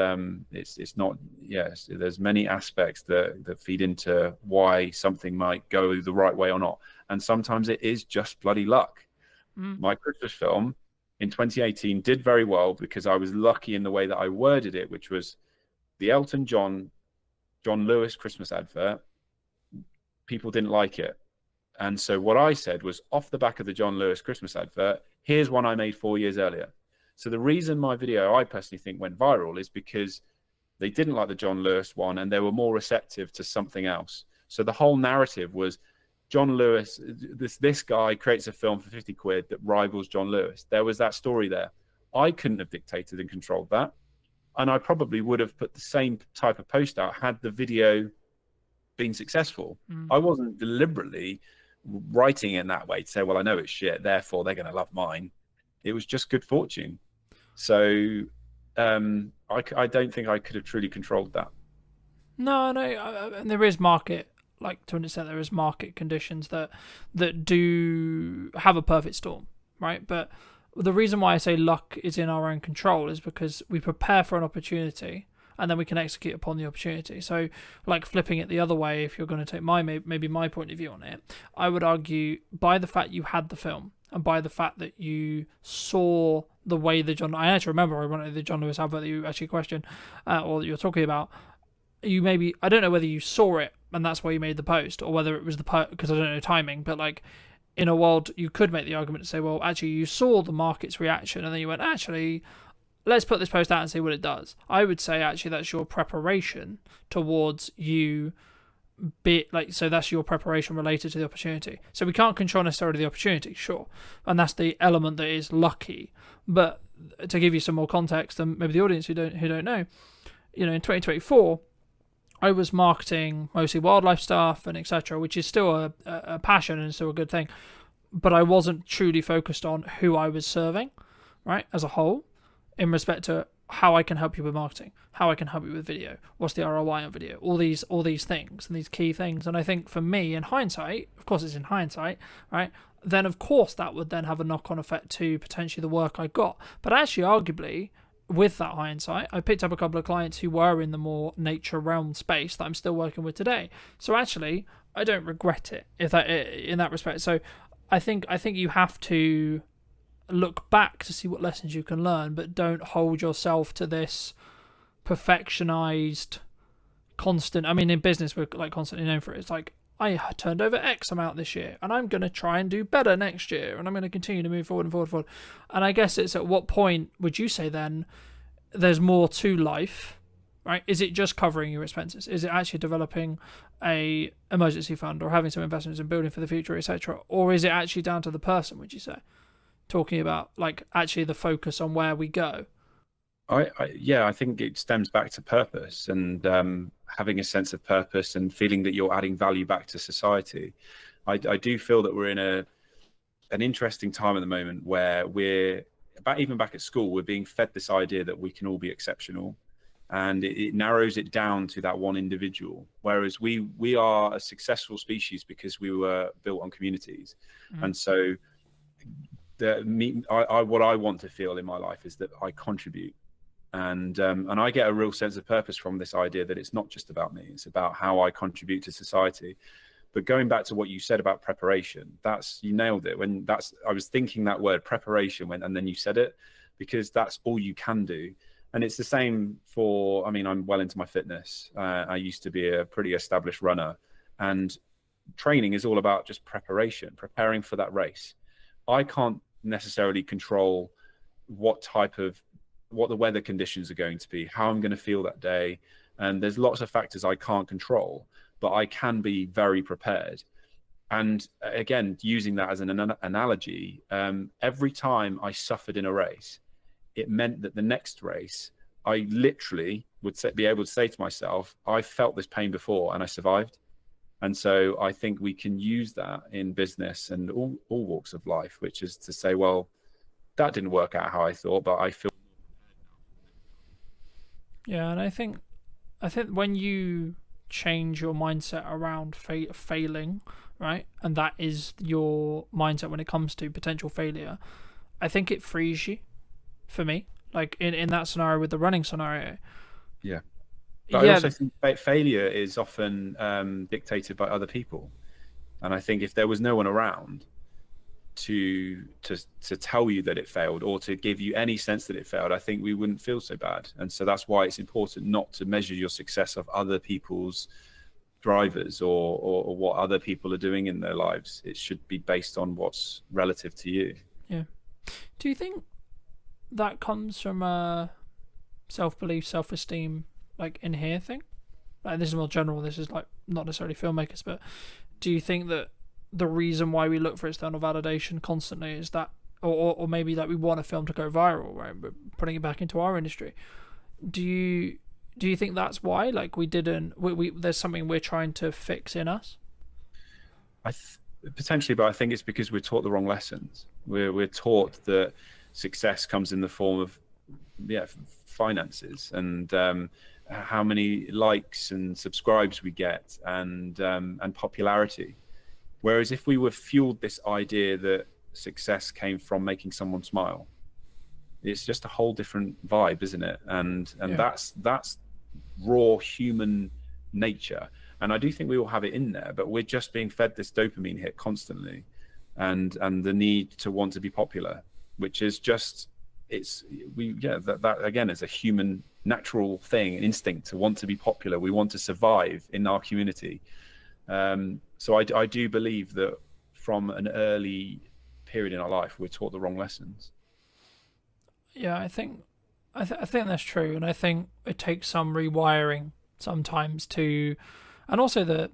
[SPEAKER 11] it's not, yes, there's many aspects that feed into why something might go the right way or not. And sometimes it is just bloody luck. My Christmas film in 2018 did very well because I was lucky in the way that I worded it, which was the Elton John Lewis Christmas advert. People didn't like it. And so what I said was, off the back of the John Lewis Christmas advert, here's one I made 4 years earlier. So the reason my video, I personally think, went viral is because they didn't like the John Lewis one and they were more receptive to something else. So the whole narrative was John Lewis, this guy creates a film for 50 quid that rivals John Lewis. There was that story there. I couldn't have dictated and controlled that. And I probably would have put the same type of post out had the video been successful. I wasn't deliberately writing it in that way to say, well, I know it's shit, therefore they're going to love mine. It was just good fortune. So I don't think I could have truly controlled that.
[SPEAKER 5] No, and there is market, like to an extent, there is market conditions that do have a perfect storm, right? But the reason why I say luck is in our own control is because we prepare for an opportunity and then we can execute upon the opportunity. So, like flipping it the other way, if you're going to take maybe my point of view on it, I would argue by the fact you had the film and by the fact that you saw the way I actually remember I wanted the John Lewis advert that you actually questioned or that you're talking about. I don't know whether you saw it and that's why you made the post, or whether it was because I don't know timing, but like in a world you could make the argument to say, well, actually you saw the market's reaction and then you went, actually, let's put this post out and see what it does. I would say actually that's your preparation towards so that's your preparation related to the opportunity. So we can't control necessarily the opportunity, sure, and that's the element that is lucky. But to give you some more context, and maybe the audience who don't know, in 2024, I was marketing mostly wildlife stuff and etc., which is still a passion and still a good thing. But I wasn't truly focused on who I was serving, right, as a whole, in respect to how I can help you with marketing, how I can help you with video, what's the ROI on video, all these things and these key things. And I think for me, in hindsight, of course it's in hindsight, right, then of course that would then have a knock-on effect to potentially the work I got. But actually, arguably, with that hindsight, I picked up a couple of clients who were in the more nature realm space that I'm still working with today. So actually, I don't regret it in that respect. So I think you have to look back to see what lessons you can learn, but don't hold yourself to this perfectionized constant. I mean, in business we're like constantly known for it. It's like, I turned over X amount this year and I'm going to try and do better next year and I'm going to continue to move forward and forward. And I guess it's at what point would you say then there's more to life, right? Is it just covering your expenses? Is it actually developing a emergency fund or having some investments in building for the future, etc.? Or is it actually down to the person, would you say? Talking about like actually the focus on where we go.
[SPEAKER 11] I think it stems back to purpose and having a sense of purpose and feeling that you're adding value back to society. I do feel that we're in an interesting time at the moment where even back at school, we're being fed this idea that we can all be exceptional, and it narrows it down to that one individual. Whereas we are a successful species because we were built on communities, and so what I want to feel in my life is that I contribute. And I get a real sense of purpose from this idea that it's not just about me, it's about how I contribute to society. But going back to what you said about preparation, you nailed it. I was thinking that word preparation and then you said it, because that's all you can do. And it's the same I'm well into my fitness. I used to be a pretty established runner, and training is all about just preparing for that race. I can't necessarily control what the weather conditions are going to be, how I'm going to feel that day. And there's lots of factors I can't control, but I can be very prepared. And again, using that as an analogy, every time I suffered in a race, it meant that the next race, I literally would be able to say to myself, I felt this pain before and I survived. And so I think we can use that in business and all walks of life, which is to say, well, that didn't work out how I thought, but I feel.
[SPEAKER 5] Yeah, and I think when you change your mindset around failing, right, and that is your mindset when it comes to potential failure, I think it frees you. For me, like in that scenario with the running scenario.
[SPEAKER 11] Yeah. But
[SPEAKER 5] yeah.
[SPEAKER 11] I also think failure is often dictated by other people. And I think if there was no one around to tell you that it failed or to give you any sense that it failed, I think we wouldn't feel so bad. And so that's why it's important not to measure your success of other people's drivers or what other people are doing in their lives. It should be based on what's relative to you.
[SPEAKER 5] Yeah. Do you think that comes from a self-belief, self-esteem, like in here thing? Like, this is more general, this is like not necessarily filmmakers, but do you think that the reason why we look for external validation constantly is that, or maybe that we want a film to go viral, right? But putting it back into our industry, do you think that's why, like, we there's something we're trying to fix in us?
[SPEAKER 11] Potentially, but I think it's because we're taught the wrong lessons. We're taught that success comes in the form of finances and how many likes and subscribes we get and popularity. Whereas if we were fueled this idea that success came from making someone smile, it's just a whole different vibe, isn't it? And that's raw human nature. And I do think we all have it in there, but we're just being fed this dopamine hit constantly, and the need to want to be popular, which is just that again is a human natural thing, an instinct to want to be popular. We want to survive in our community. So I do believe that from an early period in our life, we're taught the wrong lessons.
[SPEAKER 5] Yeah, I think that's true, and I think it takes some rewiring sometimes to, and also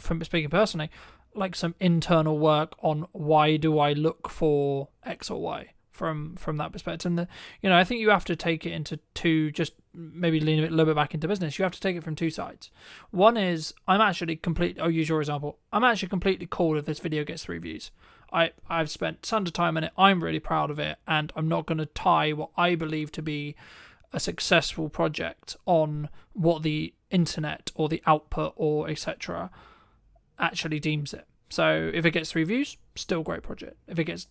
[SPEAKER 5] from speaking personally, like some internal work on why do I look for X or Y from that perspective. And I think you have to take it into two, just maybe lean a little bit back into business. You have to take it from two sides. One is I'll use your example. I'm actually completely cool if this video gets 3 views. I've spent tons of time in it. I'm really proud of it, and I'm not going to tie what I believe to be a successful project on what the internet or the output or etc. actually deems it. So if it gets 3 views, still great project. If it gets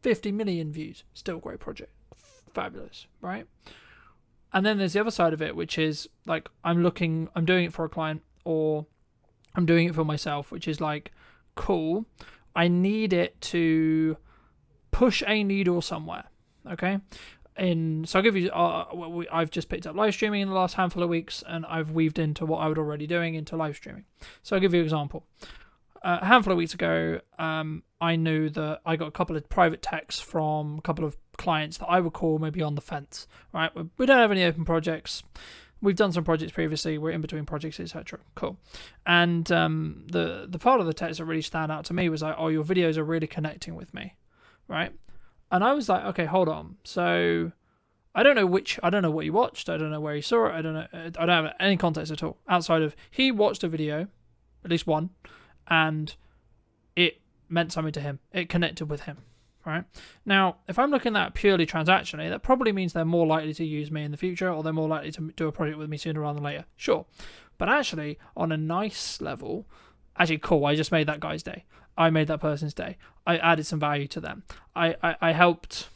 [SPEAKER 5] 50 million views, still great project. Fabulous, right? And then there's the other side of it, which is like I'm doing it for a client or I'm doing it for myself, which is like, cool, I need it to push a needle somewhere, okay? So I'll give you, I've just picked up live streaming in the last handful of weeks, and I've weaved into what I was already doing into live streaming. So I'll give you an example. A handful of weeks ago, I knew that I got a couple of private texts from a couple of clients that I would call maybe on the fence, right? We don't have any open projects. We've done some projects previously. We're in between projects, etc. Cool. And the part of the text that really stand out to me was like, oh, your videos are really connecting with me, right? And I was like, okay, hold on. So I don't know what he watched. I don't know where he saw it. I don't have any context at all outside of he watched a video, at least one, and it meant something to him. It connected with him, right? Now, if I'm looking at purely transactionally, that probably means they're more likely to use me in the future, or they're more likely to do a project with me sooner rather than later. Sure. But actually, on a nice level, actually, cool, I just made that guy's day. I made that person's day. I added some value to them. I helped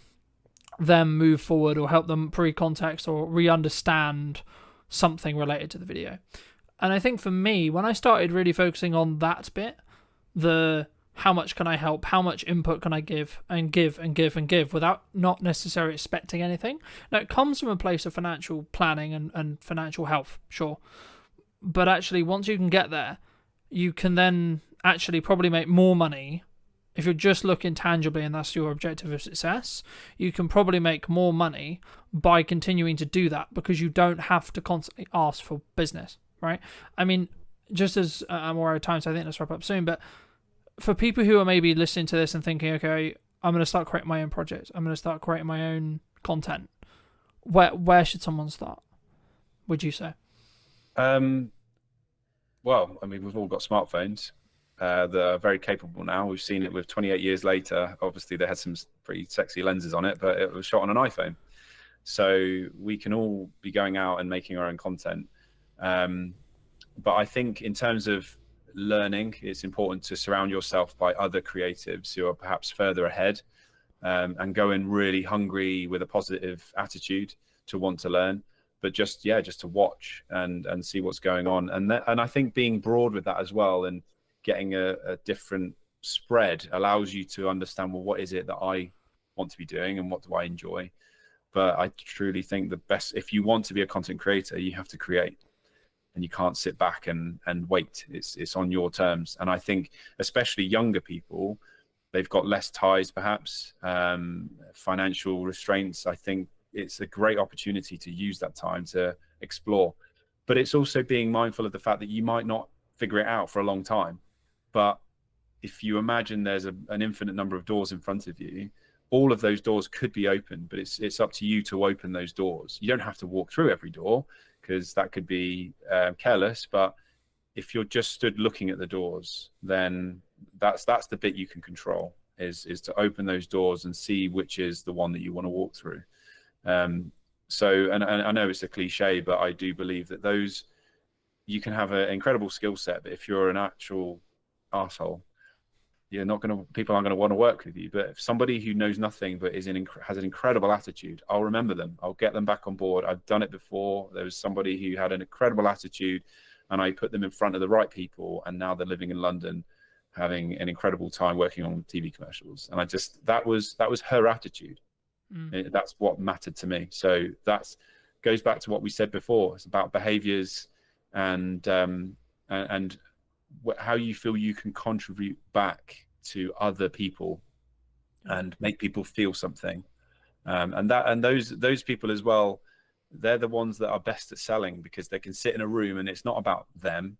[SPEAKER 5] them move forward or help them pre-context or re-understand something related to the video. And I think for me, when I started really focusing on that bit, the how much can I help, how much input can I give and give and give and give without not necessarily expecting anything. Now, it comes from a place of financial planning and financial health, sure. But actually, once you can get there, you can then actually probably make more money. If you're just looking tangibly and that's your objective of success, you can probably make more money by continuing to do that because you don't have to constantly ask for business, right? I mean, just as I'm aware of time, so I think let's wrap up soon, but for people who are maybe listening to this and thinking, okay, I'm going to start creating my own projects, I'm going to start creating my own content, where should someone start, would you say?
[SPEAKER 11] well, I mean, we've all got smartphones that are very capable now. We've seen it with 28 years later. Obviously, they had some pretty sexy lenses on it, but it was shot on an iPhone. So we can all be going out and making our own content. But I think in terms of learning, it's important to surround yourself by other creatives who are perhaps further ahead, and go in really hungry with a positive attitude to want to learn, but just to watch and see what's going on. And I think being broad with that as well, and getting a different spread, allows you to understand, well, what is it that I want to be doing and what do I enjoy? But I truly think the best, if you want to be a content creator, you have to create, and you can't sit back and wait. It's on your terms. And I think especially younger people, they've got less ties, perhaps, financial restraints. I think it's a great opportunity to use that time to explore. But it's also being mindful of the fact that you might not figure it out for a long time. But if you imagine there's an infinite number of doors in front of you, all of those doors could be open, but it's up to you to open those doors. You don't have to walk through every door, because that could be careless. But if you're just stood looking at the doors, then that's the bit you can control, is to open those doors and see which is the one that you want to walk through. So, and I know it's a cliche, but I do believe that those, you can have an incredible skill set, but if you're an actual arsehole, people aren't going to want to work with you. But if somebody who knows nothing but has an incredible attitude, I'll remember them. I'll get them back on board. I've done it before. There was somebody who had an incredible attitude, and I put them in front of the right people, and now they're living in London, having an incredible time working on TV commercials. And that was her attitude. That's what mattered to me. So that goes back to what we said before. It's about behaviors and how you feel you can contribute back to other people and make people feel something. And those people as well, they're the ones that are best at selling, because they can sit in a room and it's not about them.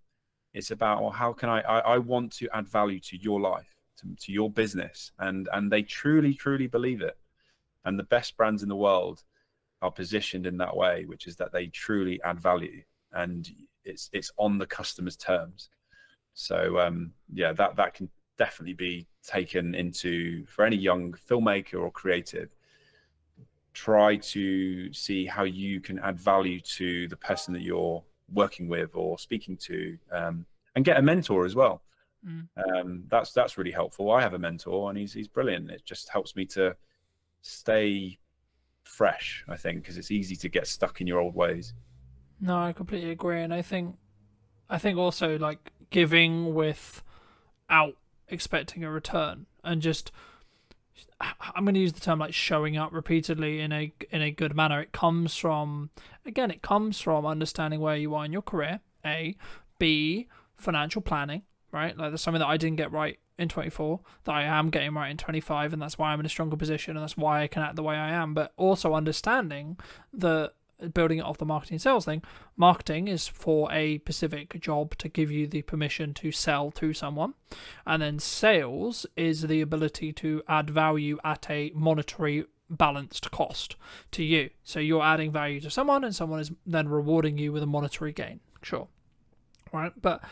[SPEAKER 11] It's about, well, how can I want to add value to your life, to your business. And they truly, truly believe it. And the best brands in the world are positioned in that way, which is that they truly add value, and it's on the customer's terms. So that can definitely be taken into, for any young filmmaker or creative, try to see how you can add value to the person that you're working with or speaking to, and get a mentor as well. That's really helpful. I have a mentor, and he's brilliant. It just helps me to stay fresh, I think, because it's easy to get stuck in your old ways.
[SPEAKER 2] No, I completely agree. And I think also, like, giving without expecting a return, and just, I'm going to use the term like showing up repeatedly in a good manner. It comes from understanding where you are in your career, A. B, financial planning, right? Like, there's something that I didn't get right in 24 that I am getting right in 25, and that's why I'm in a stronger position, and that's why I can act the way I am. But also understanding the building it off the marketing sales thing. Marketing is for a specific job to give you the permission to sell to someone, and then sales is the ability to add value at a monetary balanced cost to you. So you're adding value to someone, and someone is then rewarding you with a monetary gain. Sure. Right, but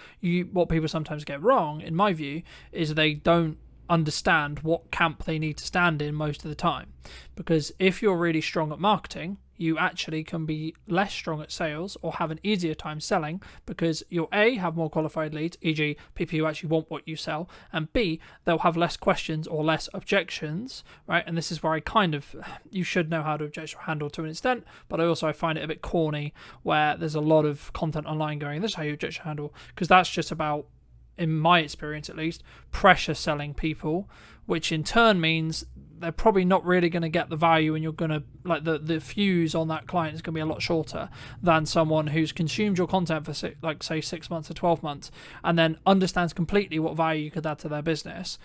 [SPEAKER 2] what people sometimes get wrong, in my view, is they don't understand what camp they need to stand in most of the time. Because if you're really strong at marketing, you actually can be less strong at sales, or have an easier time selling, because you'll A, have more qualified leads, e.g. people who actually want what you sell, and B, they'll have less questions or less objections, right? And this is where you should know how to objection handle to an extent, but I find it a bit corny where there's a lot of content online going, this is how you objection handle, because that's just about, in my experience at least, pressure selling people, which in turn means they're probably not really going to get the value, and you're going to, like, the fuse on that client is going to be a lot shorter than someone who's consumed your content for say 6 months or 12 months, and then understands completely what value you could add to their business,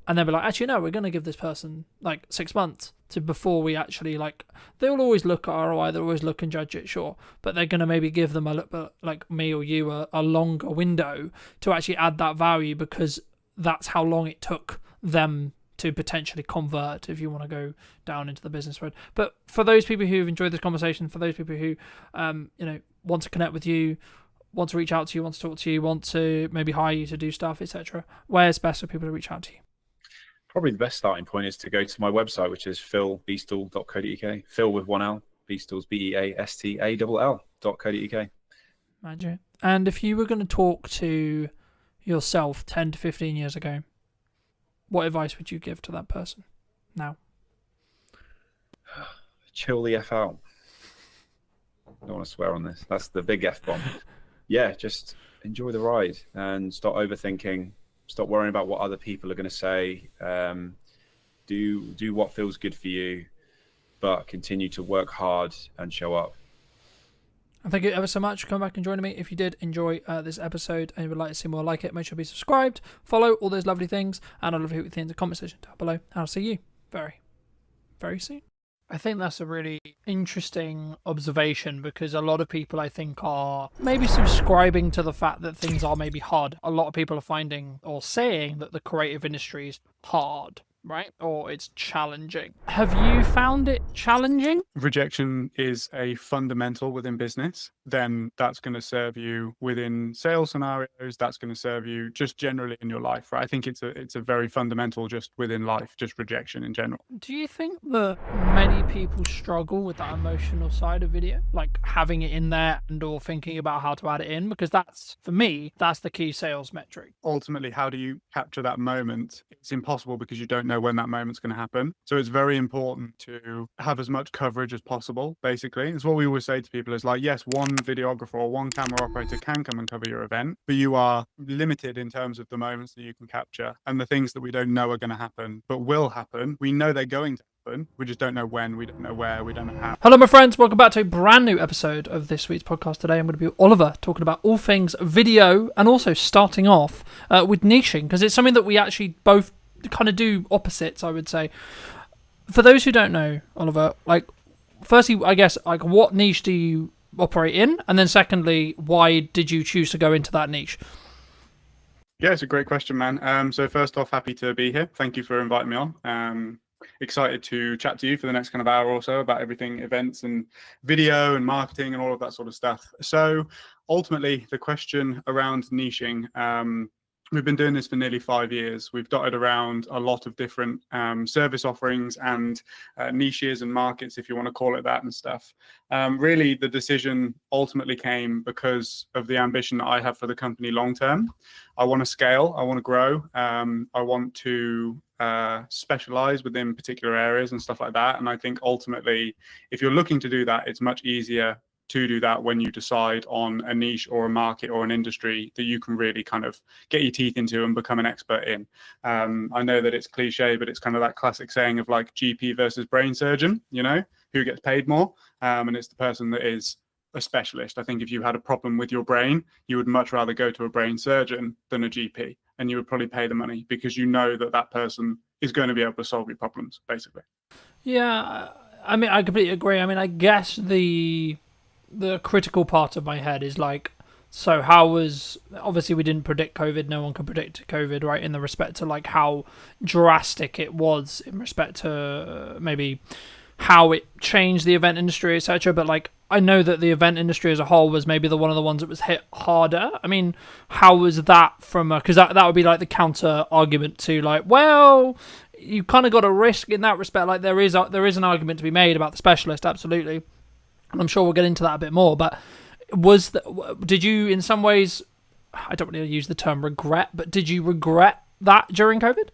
[SPEAKER 2] and then be like, actually no, we're going to give this person like 6 months to before we actually, like, they'll always look at ROI, they'll always look and judge it, sure, but they're going to maybe give them a little bit, like me or you, a longer window to actually add that value, because that's how long it took them to potentially convert, if you want to go down into the business road. But for those people who've enjoyed this conversation, for those people who want to connect with you, want to reach out to you, want to talk to you, want to maybe hire you to do stuff, etc., where's best for people to reach out to you?
[SPEAKER 11] Probably the best starting point is to go to my website, which is philbeastall.co.uk. Phil with one L, Beastall's BEASTALL.co.uk.
[SPEAKER 2] Magic. And if you were going to talk to yourself 10 to 15 years ago, what advice would you give to that person now?
[SPEAKER 11] Chill the F out. I don't want to swear on this. That's the big F bomb. Yeah, just enjoy the ride and stop overthinking. Stop worrying about what other people are going to say. Do what feels good for you, but continue to work hard and show up.
[SPEAKER 2] Thank you ever so much for coming back and joining me. If you did enjoy this episode and you would like to see more like it, make sure to be subscribed, follow, all those lovely things, and I'd love to hear what you think in the comment section down below. And I'll see you very, very soon. I think that's a really interesting observation, because a lot of people, I think, are maybe subscribing to the fact that things are maybe hard. A lot of people are finding or saying that the creative industry is hard, right? Or it's challenging. Have you found it challenging?
[SPEAKER 6] Rejection is a fundamental within business. Then that's going to serve you within sales scenarios. That's going to serve you just generally in your life, right? I think it's a very fundamental just within life, just rejection in general.
[SPEAKER 2] Do you think that many people struggle with that emotional side of video, like having it in there and or thinking about how to add it in? Because that's, for me, that's the key sales metric.
[SPEAKER 6] Ultimately, how do you capture that moment? It's impossible because you don't know when that moment's going to happen. So it's very important to have as much coverage as possible, basically. It's what we always say to people is like, yes, one videographer or one camera operator can come and cover your event, but you are limited in terms of the moments that you can capture and the things that we don't know are going to happen, but will happen. We know they're going to happen. We just don't know when, we don't know where, we don't know how.
[SPEAKER 2] Hello, my friends. Welcome back to a brand new episode of this week's podcast. Today, I'm going to be with Oliver, talking about all things video and also starting off with niching, because it's something that we actually both kind of do opposites, I would say. For those who don't know, Oliver, like, firstly, I guess, like, what niche do you operate in? And then secondly, why did you choose to go into that niche?
[SPEAKER 6] Yeah, it's a great question, man. So first off, happy to be here. Thank you for inviting me on. Excited to chat to you for the next kind of hour or so about everything events and video and marketing and all of that sort of stuff. So ultimately, the question around niching, we've been doing this for nearly 5 years. We've dotted around a lot of different service offerings and niches and markets, if you want to call it that, and stuff. Really, the decision ultimately came because of the ambition that I have for the company long term. I want to scale. I want to grow. I want to specialize within particular areas and stuff like that. And I think ultimately, if you're looking to do that, it's much easier to do that when you decide on a niche or a market or an industry that you can really kind of get your teeth into and become an expert in. I know that it's cliche, but it's kind of that classic saying of like GP versus brain surgeon, you know, who gets paid more. And it's the person that is a specialist. I think if you had a problem with your brain, you would much rather go to a brain surgeon than a GP, and you would probably pay the money because you know that that person is going to be able to solve your problems, basically.
[SPEAKER 2] Yeah, I mean, I completely agree. I mean, I guess the critical part of my head is like, so how was, obviously we didn't predict COVID, no one could predict COVID, right, in the respect to like how drastic it was in respect to maybe how it changed the event industry, etc. But like, I know that the event industry as a whole was maybe one of the ones that was hit harder. I mean, how was that from because that would be like the counter argument to like, well, you kind of got a risk in that respect. Like there is an argument to be made about the specialist, absolutely. And I'm sure we'll get into that a bit more. But did you, in some ways, I don't really use the term regret, but did you regret that during COVID?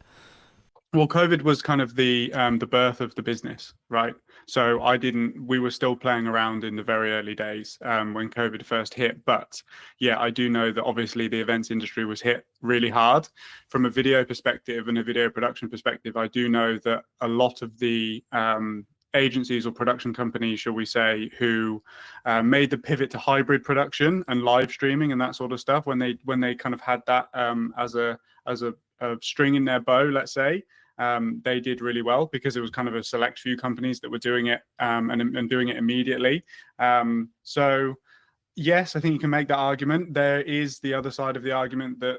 [SPEAKER 6] Well, COVID was kind of the birth of the business, right? So we were still playing around in the very early days when COVID first hit. But yeah, I do know that obviously the events industry was hit really hard. From a video perspective and a video production perspective, I do know that a lot of the agencies or production companies, shall we say, who made the pivot to hybrid production and live streaming and that sort of stuff, when they kind of had that as a string in their bow, let's say, they did really well because it was kind of a select few companies that were doing it and doing it immediately. So yes, I think you can make that argument. There is the other side of the argument that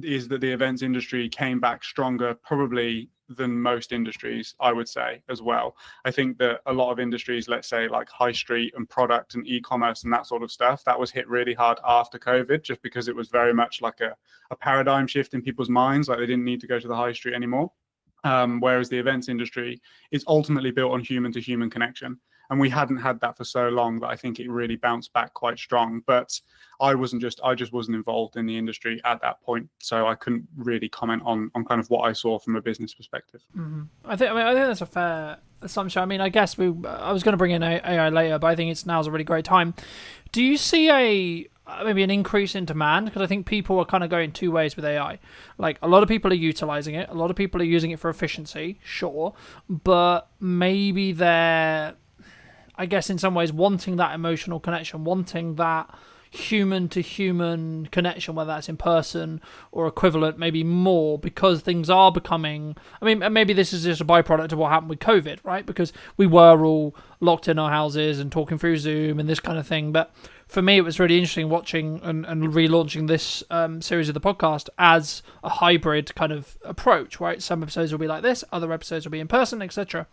[SPEAKER 6] is that the events industry came back stronger probably
[SPEAKER 12] than most industries, I would say, as well. I think that a lot of industries, let's say like high street and product and e-commerce and that sort of stuff, that was hit really hard after COVID, just because it was very much like a paradigm shift in people's minds, like they didn't need to go to the high street anymore. Whereas the events industry is ultimately built on human to human connection. And we hadn't had that for so long that I think it really bounced back quite strong. But I just wasn't involved in the industry at that point, so I couldn't really comment on kind of what I saw from a business perspective.
[SPEAKER 5] Mm-hmm. I think that's a fair assumption. I mean, I guess I was going to bring in AI later, but I think now's a really great time. Do you see maybe an increase in demand? Because I think people are kind of going two ways with AI. Like, a lot of people are utilizing it, a lot of people are using it for efficiency, sure, but maybe they're, I guess, in some ways wanting that emotional connection, wanting that human to human connection, whether that's in person or equivalent, maybe more, because things are becoming, I mean, maybe this is just a byproduct of what happened with COVID, right? Because we were all locked in our houses and talking through Zoom and this kind of thing. But for me, it was really interesting watching and relaunching this series of the podcast as a hybrid kind of approach, right? Some episodes will be like this, other episodes will be in person, etc.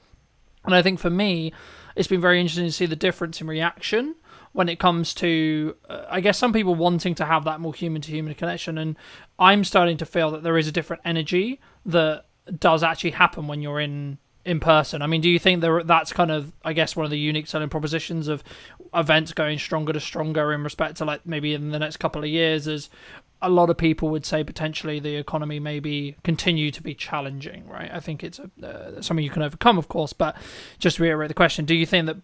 [SPEAKER 5] And I think for me, it's been very interesting to see the difference in reaction when it comes to, I guess, some people wanting to have that more human-to-human connection. And I'm starting to feel that there is a different energy that does actually happen when you're in person. I mean, do you think that's kind of, I guess, one of the unique selling propositions of events going stronger to stronger in respect to, like, maybe in the next couple of years, as a lot of people would say potentially the economy maybe continue to be challenging, right? I think it's something you can overcome, of course, but just to reiterate the question, do you think that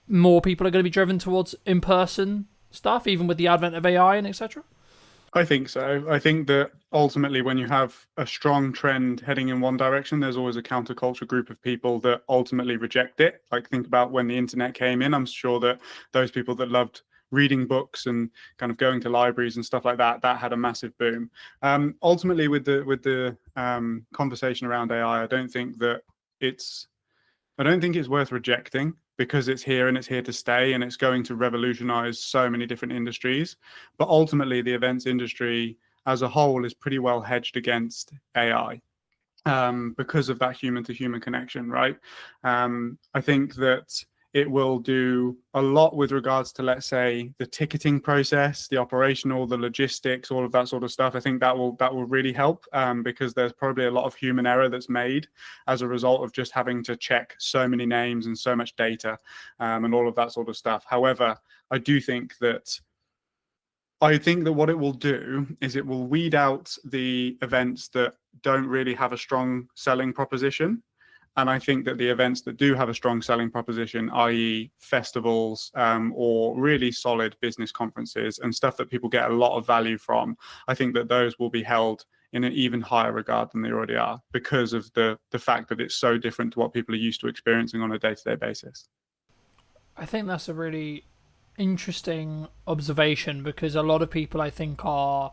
[SPEAKER 5] more people are going to be driven towards in-person stuff, even with the advent of AI and etc.?
[SPEAKER 12] I think so. I think that ultimately when you have a strong trend heading in one direction, there's always a counterculture group of people that ultimately reject it. Like, think about when the internet came in. I'm sure that those people that loved reading books and kind of going to libraries and stuff like that had a massive boom. Ultimately, with the conversation around AI, I don't think it's worth rejecting, because it's here and it's here to stay, and it's going to revolutionize so many different industries. But ultimately, the events industry as a whole is pretty well hedged against AI because of that human to human connection, right? I think that it will do a lot with regards to, let's say, the ticketing process, the operational, the logistics, all of that sort of stuff. I think that will really help because there's probably a lot of human error that's made as a result of just having to check so many names and so much data and all of that sort of stuff. However, I think that what it will do is it will weed out the events that don't really have a strong selling proposition. And I think that the events that do have a strong selling proposition, i.e. festivals or really solid business conferences and stuff that people get a lot of value from, I think that those will be held in an even higher regard than they already are, because of the fact that it's so different to what people are used to experiencing on a day-to-day basis.
[SPEAKER 5] I think that's a really interesting observation, because a lot of people, I think, are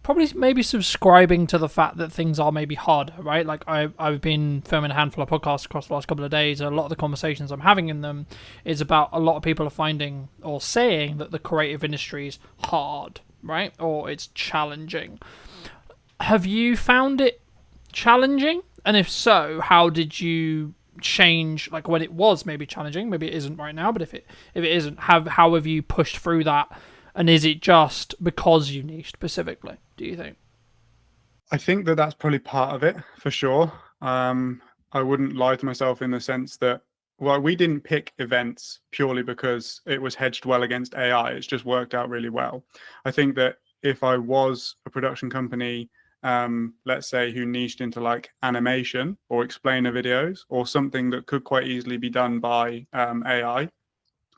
[SPEAKER 5] probably maybe subscribing to the fact that things are maybe harder, right? Like, I've been filming a handful of podcasts across the last couple of days, and a lot of the conversations I'm having in them is about a lot of people are finding or saying that the creative industry is hard, right? Or it's challenging. Have you found it challenging? And if so, how did you change, like, when it was maybe challenging? Maybe it isn't right now, but if it isn't, how have you pushed through that? And is it just because you niche specifically, do you think?
[SPEAKER 12] I think that that's probably part of it, for sure. I wouldn't lie to myself in the sense that, well, we didn't pick events purely because it was hedged well against AI. It's just worked out really well. I think that if I was a production company, let's say, who niched into like animation or explainer videos or something that could quite easily be done by AI,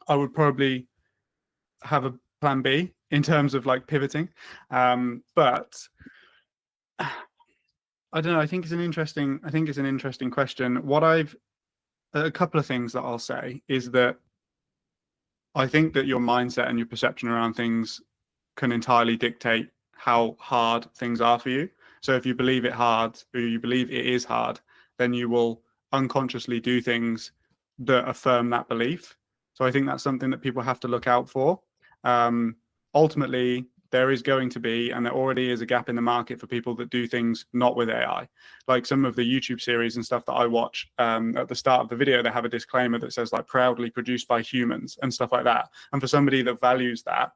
[SPEAKER 12] I would probably have a plan B in terms of like pivoting. But I don't know. I think it's an interesting question. A couple of things that I'll say is that I think that your mindset and your perception around things can entirely dictate how hard things are for you. So if you believe it is hard, then you will unconsciously do things that affirm that belief. So I think that's something that people have to look out for. Ultimately, there is going to be, and there already is, a gap in the market for people that do things not with AI. Like some of the YouTube series and stuff that I watch, at the start of the video, they have a disclaimer that says like proudly produced by humans and stuff like that. And for somebody that values that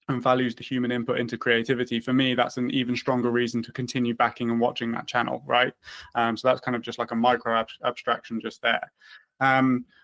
[SPEAKER 12] and values the human input into creativity, for me, that's an even stronger reason to continue backing and watching that channel, right? So that's kind of just like a micro abstraction just there.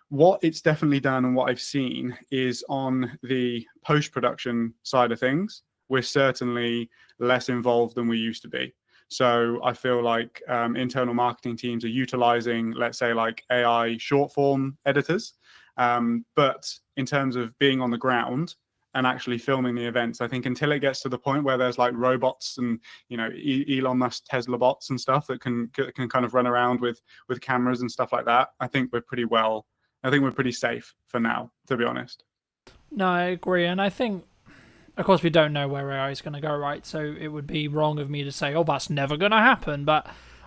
[SPEAKER 12] What it's definitely done and what I've seen is on the post-production side of things, we're certainly less involved than we used to be. So I feel like internal marketing teams are utilizing, let's say, like AI short form editors. But in terms of being on the ground and actually filming the events, I think until it gets to the point where there's like robots and, you know, Elon Musk Tesla bots and stuff that can kind of run around with cameras and stuff like that, I think we're pretty safe for now, to be honest.
[SPEAKER 5] No, I agree. And I think, of course, we don't know where AI is going to go, right? So it would be wrong of me to say, oh, that's never going to happen. But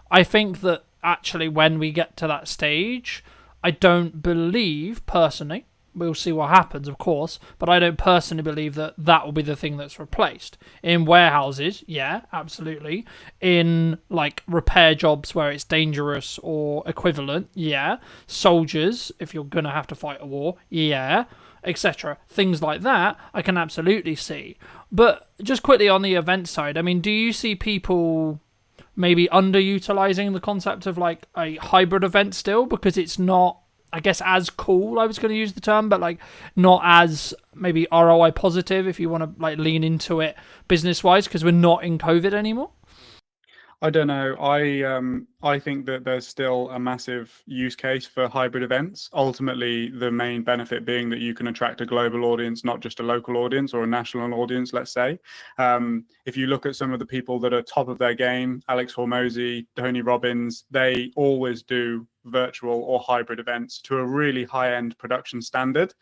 [SPEAKER 5] I think that actually when we get to that stage, I don't believe, personally, we'll see what happens, of course, but I don't personally believe that that will be the thing that's replaced. In warehouses, yeah, absolutely. In, like, repair jobs where it's dangerous or equivalent, yeah. Soldiers, if you're going to have to fight a war, yeah. Etc. Things like that, I can absolutely see. But just quickly on the event side, I mean, do you see people maybe underutilizing the concept of like a hybrid event still because it's not, I guess, as cool, I was going to use the term, but like not as maybe ROI positive if you want to like lean into it business wise because we're not in COVID anymore?
[SPEAKER 12] I don't know. I think that there's still a massive use case for hybrid events. Ultimately, the main benefit being that you can attract a global audience, not just a local audience or a national audience, let's say. If you look at some of the people that are top of their game, Alex Hormozy, Tony Robbins, they always do virtual or hybrid events to a really high-end production standard,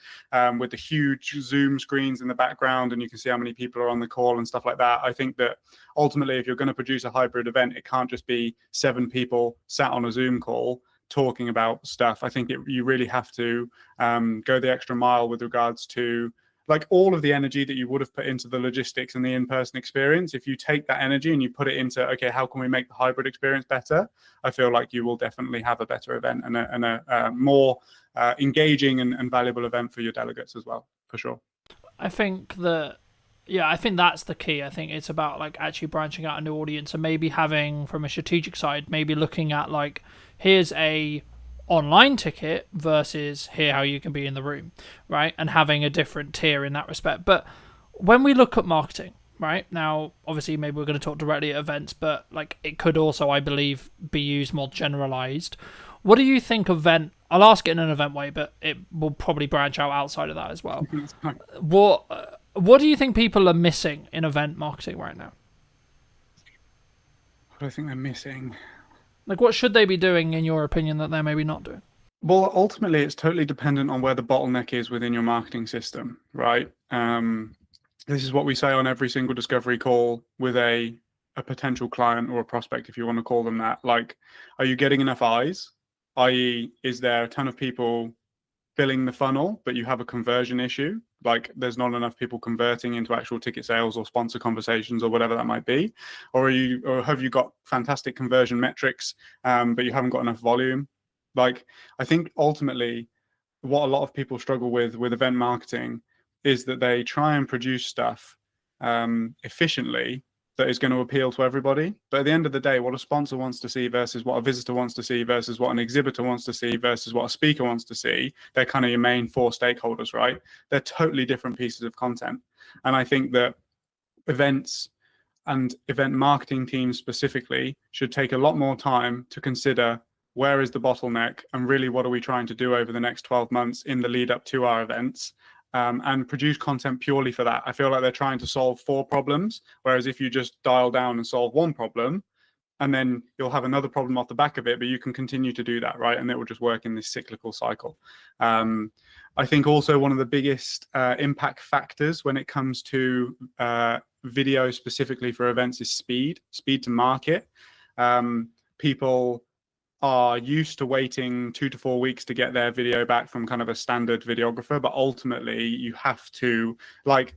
[SPEAKER 12] with the huge Zoom screens in the background, and you can see how many people are on the call and stuff like that. I think that ultimately, if you're going to produce a hybrid event, it can't just be 7 people sat on a Zoom call talking about stuff. I think you really have to go the extra mile with regards to like all of the energy that you would have put into the logistics and the in-person experience. If you take that energy and you put it into, okay, how can we make the hybrid experience better? I feel like you will definitely have a better event and a more engaging and valuable event for your delegates as well, for sure.
[SPEAKER 5] I think that, yeah, I think that's the key. I think it's about like actually branching out a new audience and maybe having, from a strategic side, maybe looking at like, here's a online ticket versus here how you can be in the room, right? And having a different tier in that respect. But when we look at marketing, right now, obviously maybe we're going to talk directly at events, but like it could also, I believe, be used more generalized. What do you think I'll ask it in an event way, but it will probably branch out outside of that as well. What do you think people are missing in event marketing right now?
[SPEAKER 12] What do I think they're missing?
[SPEAKER 5] Like, what should they be doing, in your opinion, that they're maybe not doing?
[SPEAKER 12] Well, ultimately, it's totally dependent on where the bottleneck is within your marketing system, right? This is what we say on every single discovery call with a potential client or a prospect, if you want to call them that. Like, are you getting enough eyes? I.e., is there a ton of people filling the funnel, but you have a conversion issue? Like there's not enough people converting into actual ticket sales or sponsor conversations or whatever that might be, or have you got fantastic conversion metrics, but you haven't got enough volume? Like I think ultimately, what a lot of people struggle with event marketing is that they try and produce stuff efficiently that is going to appeal to everybody. But at the end of the day, what a sponsor wants to see versus what a visitor wants to see versus what an exhibitor wants to see versus what a speaker wants to see, they're kind of your main 4 stakeholders, right? They're totally different pieces of content. And I think that events and event marketing teams specifically should take a lot more time to consider where is the bottleneck and really what are we trying to do over the next 12 months in the lead up to our events. And produce content purely for that. I feel like they're trying to solve 4 problems, whereas if you just dial down and solve 1 problem, and then you'll have another problem off the back of it, but you can continue to do that, right? And it will just work in this cyclical cycle. I think also one of the biggest impact factors when it comes to video specifically for events is speed to market. People are used to waiting 2 to 4 weeks to get their video back from kind of a standard videographer, but ultimately you have to, like,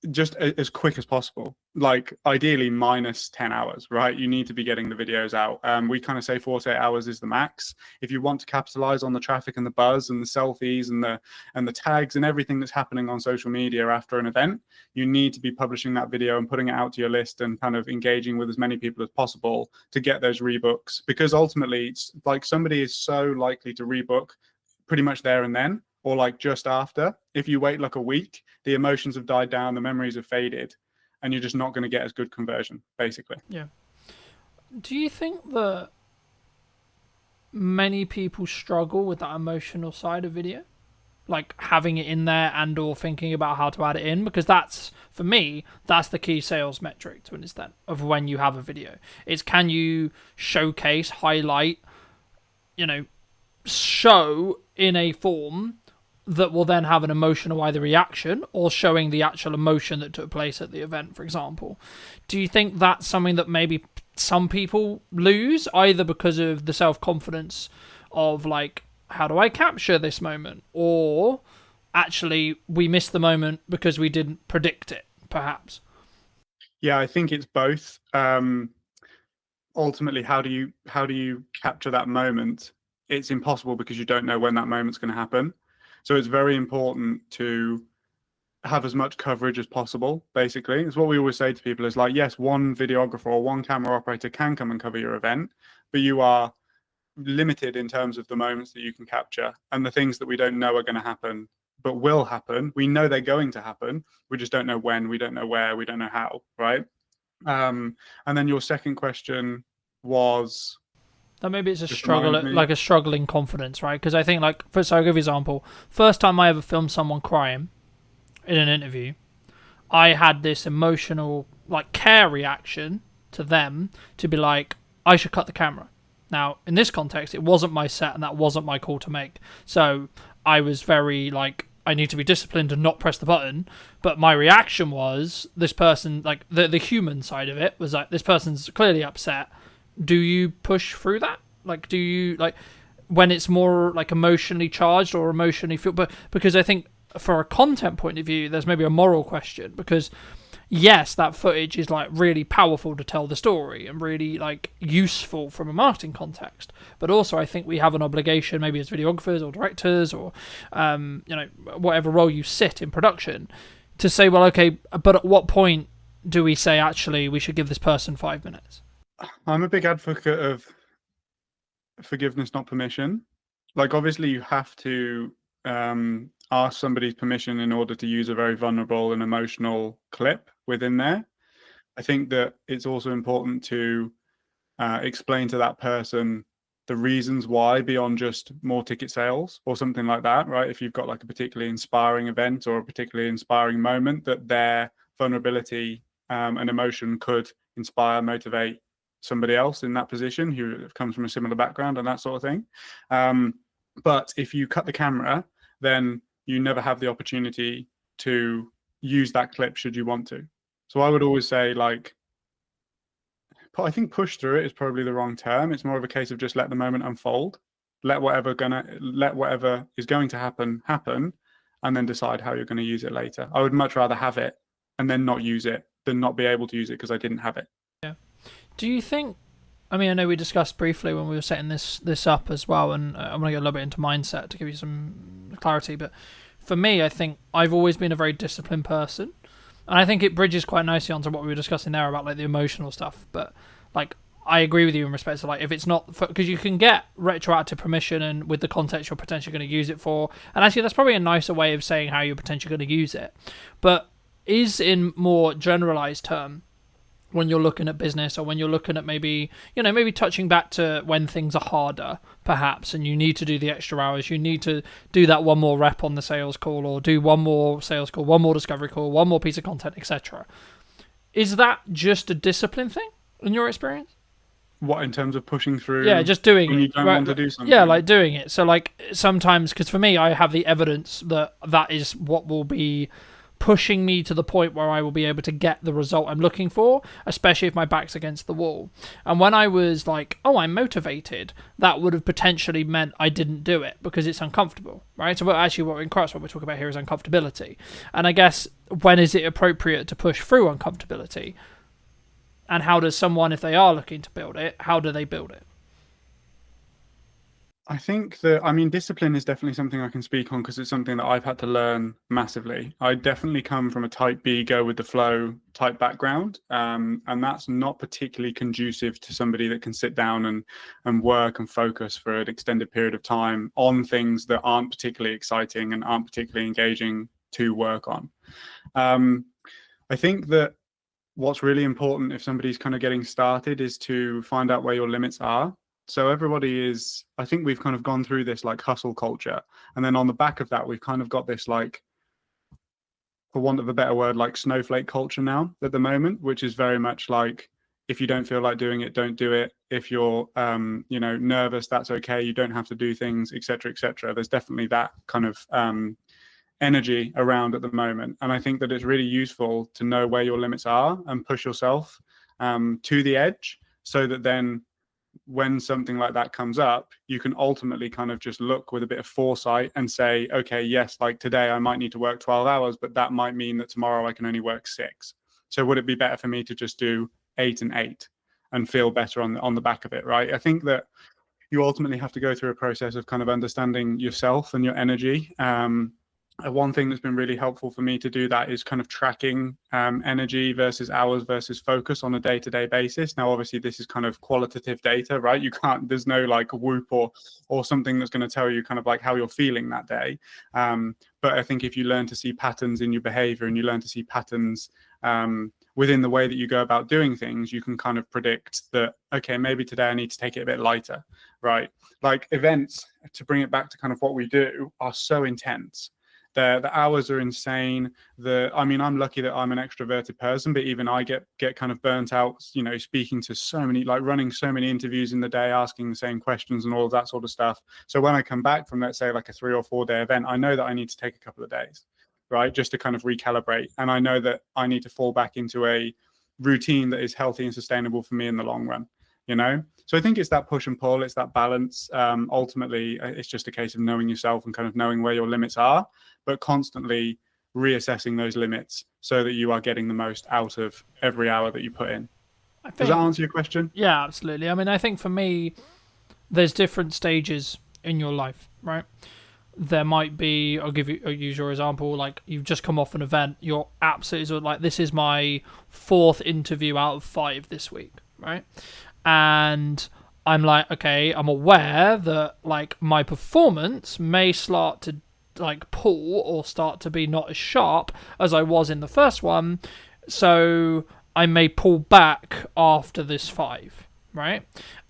[SPEAKER 12] just as quick as possible, like ideally minus 10 hours, right? You need to be getting the videos out. We kind of say 48 hours is the max. If you want to capitalize on the traffic and the buzz and the selfies and the tags and everything that's happening on social media after an event, you need to be publishing that video and putting it out to your list and kind of engaging with as many people as possible to get those rebooks, because ultimately it's like somebody is so likely to rebook pretty much there and then, or like just after. If you wait like a week, the emotions have died down, the memories have faded, and you're just not going to get as good conversion, basically.
[SPEAKER 2] Yeah. Do you think that many people struggle with that emotional side of video? Like having it in there and or thinking about how to add it in? Because that's, for me, that's the key sales metric to an extent of when you have a video. It's can you showcase, highlight, show in a form that will then have an emotional either reaction or showing the actual emotion that took place at the event, for example. Do you think that's something that maybe some people lose, either because of the self-confidence of like, how do I capture this moment? Or actually we missed the moment because we didn't predict it, perhaps?
[SPEAKER 12] Yeah, I think it's both. Ultimately, how do you capture that moment? It's impossible because you don't know when that moment's going to happen. So it's very important to have as much coverage as possible, basically. It's what we always say to people is like, yes, one videographer or one camera operator can come and cover your event, but you are limited in terms of the moments that you can capture and the things that we don't know are going to happen, but will happen. We know they're going to happen. We just don't know when, we don't know where, we don't know how, right? And then your second question was...
[SPEAKER 2] That maybe it's a struggle, like a struggling confidence, right? Because I think, like, so I'll give you an example. First time I ever filmed someone crying in an interview, I had this emotional, like, care reaction to them to be like, I should cut the camera. Now, in this context, it wasn't my set and that wasn't my call to make. So I was very, like, I need to be disciplined and not press the button. But my reaction was, this person, like, the human side of it was like, this person's clearly upset. Do you push through that? Like, do you, like, when it's more like emotionally charged or emotionally feel? But because I think for a content point of view, there's maybe a moral question, because yes, that footage is like really powerful to tell the story and really like useful from a marketing context. But also I think we have an obligation, maybe as videographers or directors or, whatever role you sit in production, to say, well, okay, but at what point do we say, actually, we should give this person 5 minutes?
[SPEAKER 12] I'm a big advocate of forgiveness, not permission. Like, obviously, you have to ask somebody's permission in order to use a very vulnerable and emotional clip within there. I think that it's also important to explain to that person the reasons why, beyond just more ticket sales or something like that, right? If you've got like a particularly inspiring event or a particularly inspiring moment, that their vulnerability and emotion could inspire, motivate somebody else in that position who comes from a similar background and that sort of thing. But if you cut the camera, then you never have the opportunity to use that clip should you want to. So I would always say, like, I think push through it is probably the wrong term. It's more of a case of just let the moment unfold, let whatever is going to happen, and then decide how you're going to use it later. I would much rather have it and then not use it than not be able to use it because I didn't have it.
[SPEAKER 2] Yeah. Do you think, I mean, I know we discussed briefly when we were setting this up as well, and I'm going to get a little bit into mindset to give you some clarity, but for me, I think I've always been a very disciplined person, and I think it bridges quite nicely onto what we were discussing there about like the emotional stuff, but like, I agree with you in respect to like, if it's not, because you can get retroactive permission and with the context you're potentially going to use it for, and actually that's probably a nicer way of saying how you're potentially going to use it, but is in more generalized term, when you're looking at business or when you're looking at maybe touching back to when things are harder, perhaps, and you need to do the extra hours, you need to do that one more rep on the sales call or do one more sales call, one more discovery call, one more piece of content, etc. Is that just a discipline thing in your experience?
[SPEAKER 12] What, in terms of pushing through?
[SPEAKER 2] Yeah, just doing it.
[SPEAKER 12] You don't want to do something.
[SPEAKER 2] Yeah, like doing it. So like sometimes, because for me, I have the evidence that is what will be pushing me to the point where I will be able to get the result I'm looking for, especially if my back's against the wall. And when I was like, oh, I'm motivated, that would have potentially meant I didn't do it because it's uncomfortable, right? So what we're talking about here is uncomfortability. And I guess, when is it appropriate to push through uncomfortability? And how does someone, if they are looking to build it, how do they build it?
[SPEAKER 12] I think that, discipline is definitely something I can speak on because it's something that I've had to learn massively. I definitely come from a type B, go with the flow type background. And that's not particularly conducive to somebody that can sit down and work and focus for an extended period of time on things that aren't particularly exciting and aren't particularly engaging to work on. I think that what's really important if somebody's kind of getting started is to find out where your limits are. So I think we've kind of gone through this like hustle culture. And then on the back of that, we've kind of got this, like, for want of a better word, like snowflake culture now at the moment, which is very much like, if you don't feel like doing it, don't do it. If you're, nervous, that's okay. You don't have to do things, et cetera, et cetera. There's definitely that kind of energy around at the moment. And I think that it's really useful to know where your limits are and push yourself to the edge, so that then when something like that comes up, you can ultimately kind of just look with a bit of foresight and say, okay, yes, like today I might need to work 12 hours, but that might mean that tomorrow I can only work 6. So would it be better for me to just do 8 and 8 and feel better on the back of it, right? I think that you ultimately have to go through a process of kind of understanding yourself and your energy. One thing that's been really helpful for me to do that is kind of tracking energy versus hours versus focus on a day-to-day basis. Now, obviously, this is kind of qualitative data, right? There's no like whoop or something that's going to tell you kind of like how you're feeling that day. But I think if you learn to see patterns in your behavior and you learn to see patterns within the way that you go about doing things, you can kind of predict that, okay, maybe today I need to take it a bit lighter, right? Like events, to bring it back to kind of what we do, are so intense. The hours are insane. I'm lucky that I'm an extroverted person, but even I get kind of burnt out, speaking to so many, like running so many interviews in the day, asking the same questions and all of that sort of stuff. So when I come back from, let's say, like a 3 or 4 day event, I know that I need to take a couple of days, right? Just to kind of recalibrate. And I know that I need to fall back into a routine that is healthy and sustainable for me in the long run, So I think it's that push and pull, it's that balance. Ultimately, it's just a case of knowing yourself and kind of knowing where your limits are, but constantly reassessing those limits so that you are getting the most out of every hour that you put in. Does that answer your question?
[SPEAKER 2] Yeah, absolutely. I think for me, there's different stages in your life, right? There might be, I'll use your example, like you've just come off an event, you're absolutely like, this is my 4th interview out of 5 this week, right? And I'm like, okay, I'm aware that like my performance may start to like pull or start to be not as sharp as I was in the first one, so I may pull back after this 5, right?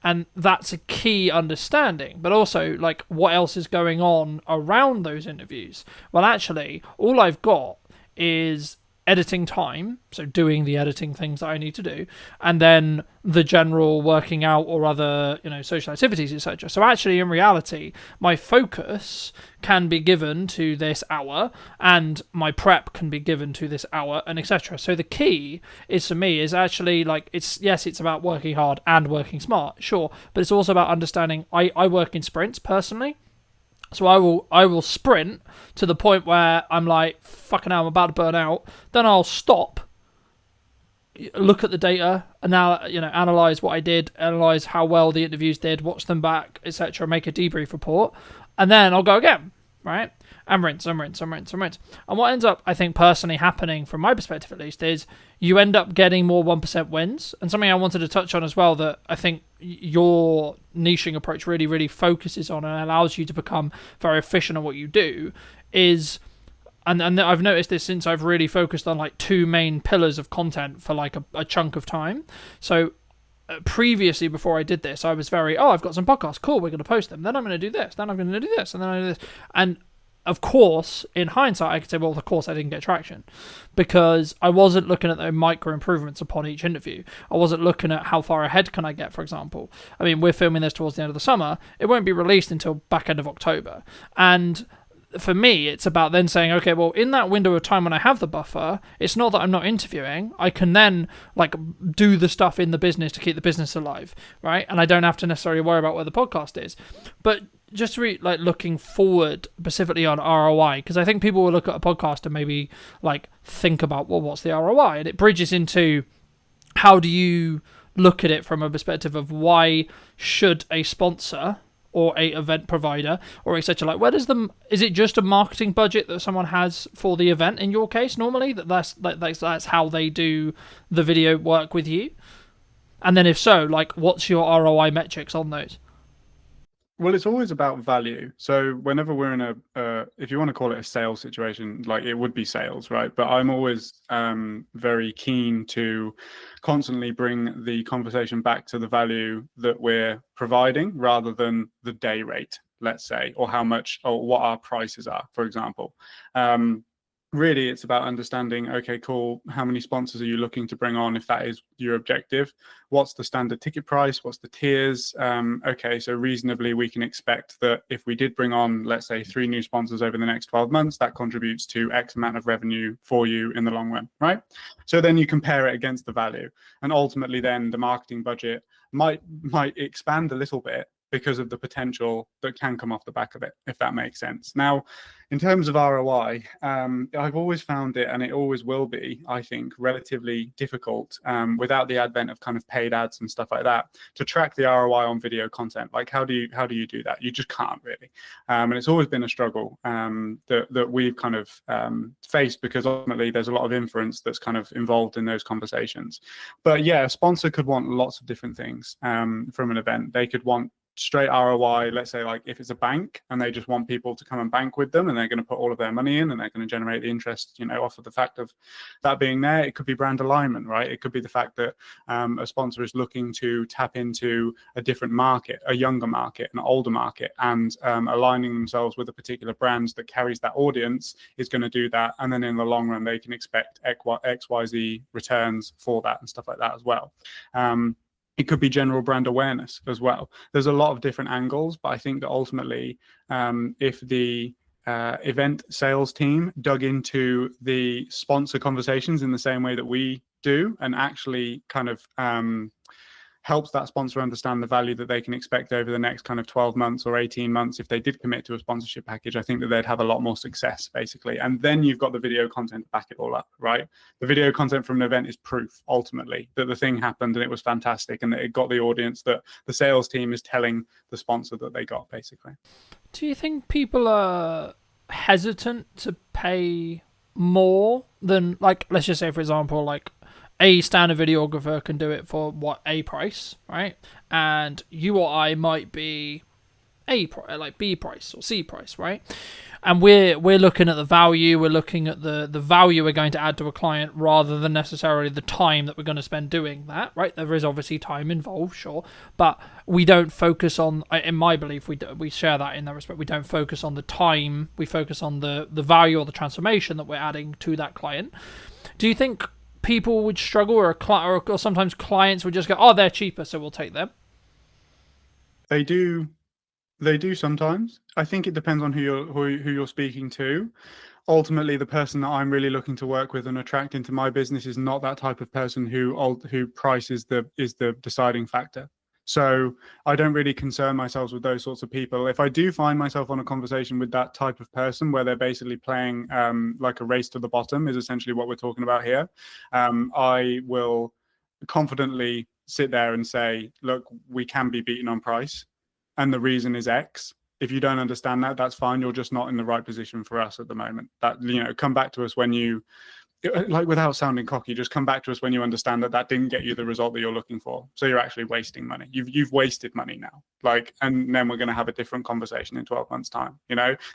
[SPEAKER 2] And that's a key understanding. But also, like, what else is going on around those interviews? Well, actually, all I've got is editing time, so doing the editing things that I need to do, and then the general working out or other, social activities, etc. So actually, in reality, my focus can be given to this hour, and my prep can be given to this hour, and etc. So the key is, for me, is actually like, it's about working hard and working smart, sure, but it's also about understanding. I work in sprints personally. So I will sprint to the point where I'm like, fucking hell, I'm about to burn out. Then I'll stop, look at the data, and now analyze what I did, analyze how well the interviews did, watch them back, etc., make a debrief report, and then I'll go again, right? And rinse. And what ends up, I think, personally happening, from my perspective at least, is you end up getting more 1% wins. And something I wanted to touch on as well that I think your niching approach really, really focuses on and allows you to become very efficient at what you do is, and I've noticed this since I've really focused on like 2 main pillars of content for like a chunk of time. So previously, before I did this, I was very, I've got some podcasts, cool, we're going to post them, then I'm going to do this, then I'm going to do this, and then I do this. And of course, in hindsight, I could say, well, of course I didn't get traction because I wasn't looking at the micro improvements upon each interview. I wasn't looking at how far ahead can I get, for example. I mean, we're filming this towards the end of the summer. It won't be released until back end of October. And for me, it's about then saying, okay, well, in that window of time when I have the buffer, it's not that I'm not interviewing. I can then like do the stuff in the business to keep the business alive, right? And I don't have to necessarily worry about where the podcast is. But just like looking forward specifically on ROI, because I think people will look at a podcast and maybe like think about, well, what's the ROI? And it bridges into how do you look at it from a perspective of why should a sponsor or a event provider or etc. Like, where does is it just a marketing budget that someone has for the event in your case normally that's how they do the video work with you? And then if so, like, what's your ROI metrics on those?
[SPEAKER 12] Well, it's always about value. So whenever we're in if you want to call it a sales situation, like it would be sales, right? But I'm always very keen to constantly bring the conversation back to the value that we're providing rather than the day rate, let's say, or how much or what our prices are, for example. Really, it's about understanding, okay, cool, how many sponsors are you looking to bring on if that is your objective? What's the standard ticket price? What's the tiers? Okay, so reasonably we can expect that if we did bring on, let's say, 3 new sponsors over the next 12 months, that contributes to X amount of revenue for you in the long run, right? So then you compare it against the value. And ultimately then the marketing budget might expand a little bit because of the potential that can come off the back of it, if that makes sense. Now, in terms of ROI, I've always found it, and it always will be, I think, relatively difficult without the advent of kind of paid ads and stuff like that to track the ROI on video content. Like, how do you do that? You just can't really. And it's always been a struggle that we've kind of faced, because ultimately there's a lot of inference that's kind of involved in those conversations. But yeah, a sponsor could want lots of different things from an event. They could want straight ROI, let's say, like if it's a bank and they just want people to come and bank with them and they're going to put all of their money in and they're going to generate the interest, off of the fact of that being there. It could be brand alignment, right? It could be the fact that a sponsor is looking to tap into a different market, a younger market, an older market, and aligning themselves with a particular brand that carries that audience is going to do that. And then in the long run, they can expect XYZ returns for that and stuff like that as well. It could be general brand awareness as well. There's a lot of different angles, but I think that ultimately, if the event sales team dug into the sponsor conversations in the same way that we do and actually kind of helps that sponsor understand the value that they can expect over the next kind of 12 months or 18 months if they did commit to a sponsorship package, I think that they'd have a lot more success, basically. And then you've got the video content to back it all up, right? The video content from an event is proof, ultimately, that the thing happened and it was fantastic and that it got the audience that the sales team is telling the sponsor that they got, basically.
[SPEAKER 2] Do you think people are hesitant to pay more than, like, let's just say, for example, like, a standard videographer can do it for a price, right? And you or I might be like B price or C price, right? And we're looking at the value, we're looking at the value we're going to add to a client rather than necessarily the time that we're going to spend doing that, right? There is obviously time involved, sure, but we don't focus on, in my belief, we share that in that respect. We don't focus on the time, we focus on the value or the transformation that we're adding to that client. Do you think people would struggle, or sometimes clients would just go, oh, they're cheaper, so we'll take them?
[SPEAKER 12] They do sometimes. I think it depends on who you're speaking to. Ultimately, the person that I'm really looking to work with and attract into my business is not that type of person who price is the deciding factor. So I don't really concern myself with those sorts of people. If I do find myself on a conversation with that type of person where they're basically playing like a race to the bottom is essentially what we're talking about here, I will confidently sit there and say, look, we can be beaten on price. And the reason is X. If you don't understand that, that's fine. You're just not in the right position for us at the moment. That, come back to us when you, like, without sounding cocky, just come back to us when you understand that didn't get you the result that you're looking for. So you're actually wasting money. You've wasted money now. Like, and then we're going to have a different conversation in 12 months time.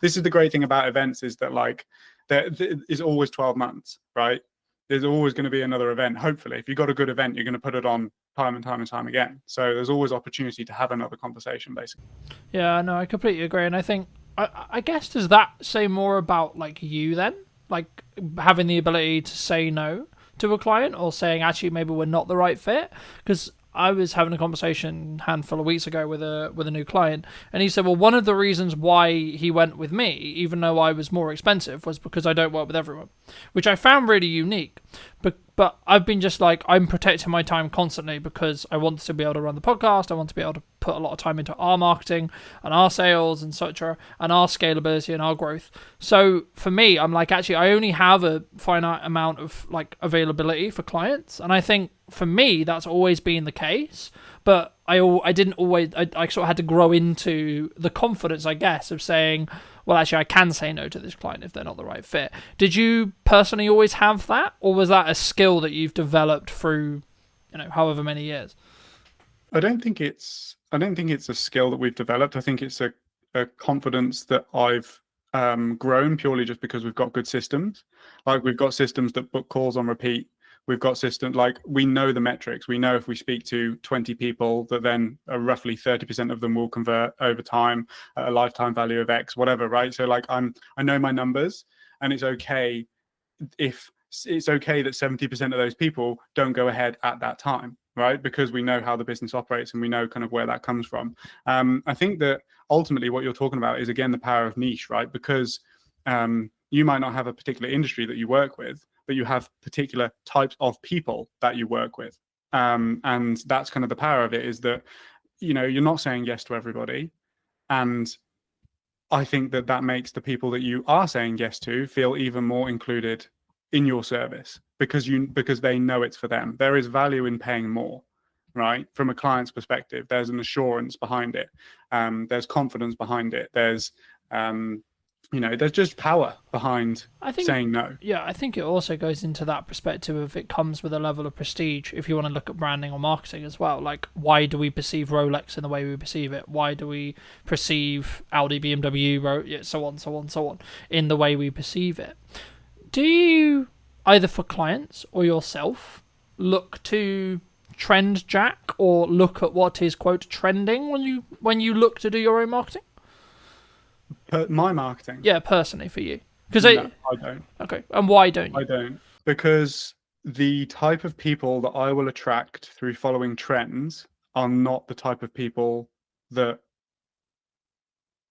[SPEAKER 12] This is the great thing about events, is that, like, there is always 12 months, right? There's always going to be another event. Hopefully, if you've got a good event, you're going to put it on time and time and time again. So there's always opportunity to have another conversation, basically.
[SPEAKER 2] Yeah, no, I completely agree. And I think, I guess, does that say more about, like, you then? Like, having the ability to say no to a client, or saying, actually, maybe we're not the right fit? Because I was having a conversation a handful of weeks ago with a new client, and he said, well, one of the reasons why he went with me, even though I was more expensive, was because I don't work with everyone, which I found really unique. But I've been just like, I'm protecting my time constantly because I want to be able to run the podcast. I want to be able to put a lot of time into our marketing and our sales and such, and our scalability and our growth. So for me, I'm like, actually, I only have a finite amount of like availability for clients. And I think for me, that's always been the case. But I didn't always, I sort of had to grow into the confidence, I guess, of saying, well, actually, I can say no to this client if they're not the right fit. Did you personally always have that, or was that a skill that you've developed through, however many years?
[SPEAKER 12] I don't think it's a skill that we've developed. I think it's a confidence that I've grown purely just because we've got good systems. Like, we've got systems that book calls on repeat. We've got systems, like, we know the metrics. We know if we speak to 20 people, that then roughly 30% of them will convert over time at a lifetime value of X, whatever, right? So like, I know my numbers, and it's okay if it's okay that 70% of those people don't go ahead at that time, right? Because we know how the business operates and we know kind of where that comes from. I think that ultimately what you're talking about is, again, the power of niche, right? Because you might not have a particular industry that you work with, but you have particular types of people that you work with. And that's kind of the power of it, is that, you're not saying yes to everybody. And I think that makes the people that you are saying yes to feel even more included in your service, because they know it's for them. There is value in paying more, right? From a client's perspective, there's an assurance behind it. There's confidence behind it. There's there's just power behind saying no.
[SPEAKER 2] Yeah, I think it also goes into that perspective of, it comes with a level of prestige if you want to look at branding or marketing as well. Like, why do we perceive Rolex in the way we perceive it? Why do we perceive Audi, BMW, so on, in the way we perceive it? Do you, either for clients or yourself, look to trend jack or look at what is, quote, trending when you look to do your own marketing?
[SPEAKER 12] My marketing?
[SPEAKER 2] Yeah, personally for you.
[SPEAKER 12] No, I don't.
[SPEAKER 2] Okay, and why don't you?
[SPEAKER 12] I don't. Because the type of people that I will attract through following trends are not the type of people that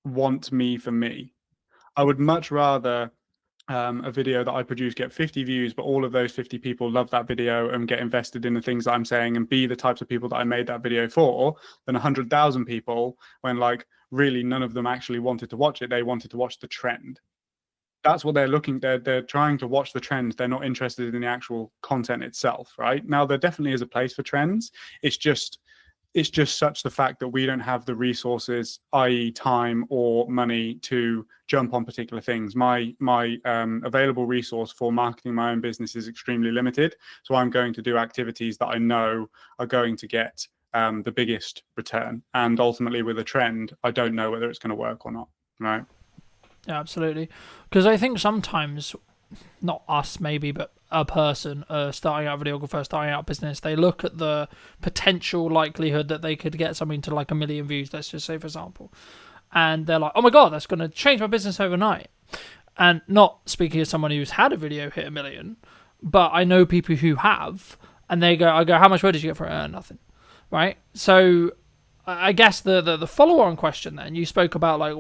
[SPEAKER 12] want me for me. I would much rather a video that I produce get 50 views, but all of those 50 people love that video and get invested in the things that I'm saying and be the types of people that I made that video for, than 100,000 people when, like, really none of them actually wanted to watch it. They wanted to watch the trend. That's what they're looking. They're trying to watch the trend. They're not interested in the actual content itself, right? Now, there definitely is a place for trends. It's just such the fact that we don't have the resources, i.e. time or money, to jump on particular things. My available resource for marketing my own business is extremely limited. So I'm going to do activities that I know are going to get the biggest return. And ultimately, with a trend, I don't know whether it's going to work or not, right?
[SPEAKER 2] Yeah, absolutely. Because I think sometimes, not us maybe, but a person starting out a videographer, starting out a business, they look at the potential likelihood that they could get something to like 1 million views, let's just say, for example, and they're like, oh my god, that's going to change my business overnight. And not speaking as someone who's had a video hit 1 million, but I know people who have, and I go, how much money did you get for it? Nothing, right? So I guess the follow-on question then, you spoke about like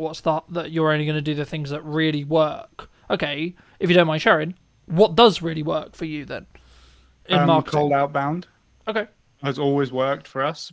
[SPEAKER 2] that you're only going to do the things that really work. Okay, if you don't mind sharing, what does really work for you then in marketing?
[SPEAKER 12] Cold outbound.
[SPEAKER 2] Okay.
[SPEAKER 12] Has always worked for us,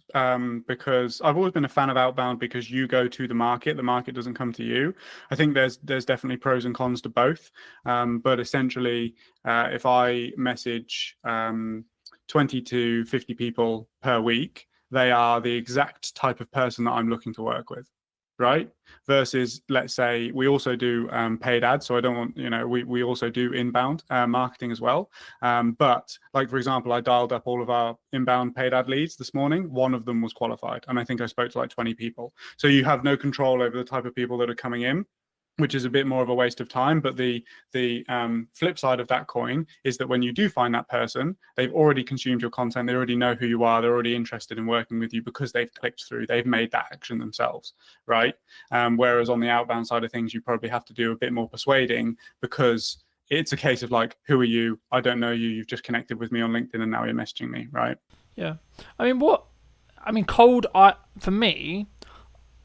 [SPEAKER 12] because I've always been a fan of outbound, because you go to the market doesn't come to you. I think there's definitely pros and cons to both, but essentially, if I message 20 to 50 people per week, they are the exact type of person that I'm looking to work with, right? Versus, let's say, we also do paid ads. So I don't want, we also do inbound marketing as well. But like, for example, I dialed up all of our inbound paid ad leads this morning. One of them was qualified. And I think I spoke to like 20 people. So you have no control over the type of people that are coming in, which is a bit more of a waste of time. But the flip side of that coin is that when you do find that person, they've already consumed your content. They already know who you are. They're already interested in working with you because they've clicked through. They've made that action themselves, right? Whereas on the outbound side of things, you probably have to do a bit more persuading, because it's a case of like, who are you? I don't know you. You've just connected with me on LinkedIn and now you're messaging me, right?
[SPEAKER 2] Yeah. I mean, what I mean, for me,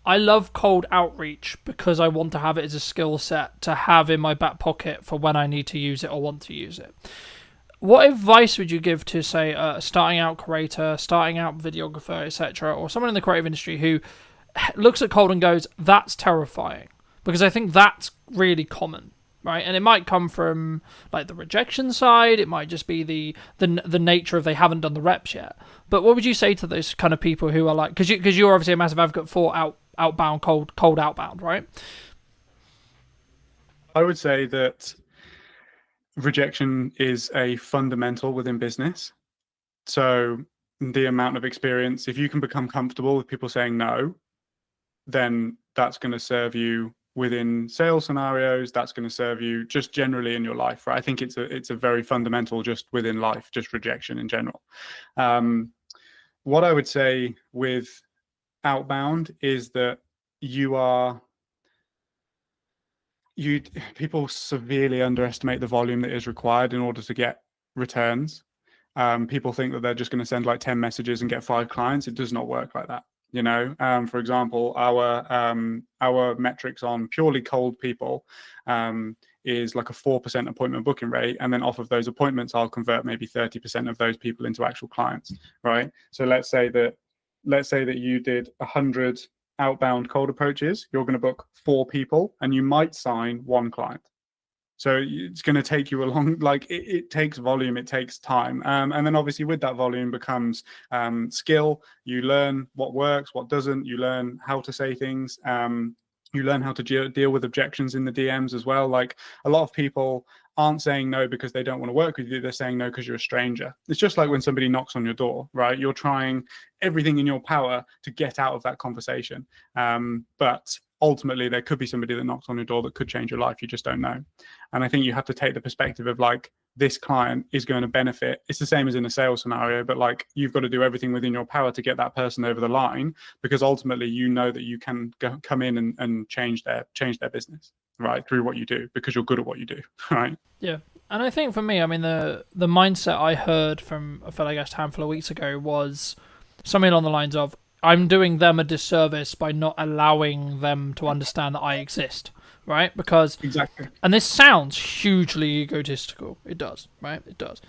[SPEAKER 2] I love cold outreach because I want to have it as a skill set to have in my back pocket for when I need to use it or want to use it. What advice would you give to, say, a starting out creator, starting out videographer, etc., or someone in the creative industry who looks at cold and goes, that's terrifying? Because I think that's really common, right? And it might come from like the rejection side. It might just be the nature of they haven't done the reps yet. But what would you say to those kind of people who are like, because you're obviously a massive advocate for outbound, cold outbound, right?
[SPEAKER 12] I would say that rejection is a fundamental within business. So the amount of experience, if you can become comfortable with people saying no, then that's going to serve you within sales scenarios. That's going to serve you just generally in your life, right? I think it's a very fundamental just within life, just rejection in general. What I would say with outbound is that people severely underestimate the volume that is required in order to get returns. People think that they're just going to send like 10 messages and get 5 clients. It does not work like that. You know, for example, our metrics on purely cold people is like a 4% appointment booking rate, and then off of those appointments, I'll convert maybe 30% of those people into actual clients, right? So let's say that you did 100 outbound cold approaches, you're going to book 4 people, and you might sign 1 client. So it's going to take you a long, like it takes volume, it takes time. And then obviously with that volume becomes skill. You learn what works, what doesn't. You learn how to say things. You learn how to deal with objections in the DMs as well. Like a lot of people aren't saying no because they don't want to work with you. They're saying no because you're a stranger. It's just like when somebody knocks on your door, right? You're trying everything in your power to get out of that conversation. But ultimately there could be somebody that knocks on your door that could change your life. You just don't know. And I think you have to take the perspective of like, this client is going to benefit. It's the same as in a sales scenario, but like you've got to do everything within your power to get that person over the line, because ultimately you know that you can come in and change their business, right, through what you do, because you're good at what you do, right?
[SPEAKER 2] Yeah. And I think for me, I mean, the mindset I heard from a fellow guest a handful of weeks ago was something along the lines of, I'm doing them a disservice by not allowing them to understand that I exist, right? Because
[SPEAKER 12] exactly,
[SPEAKER 2] and this sounds hugely egotistical. It does, right? It does.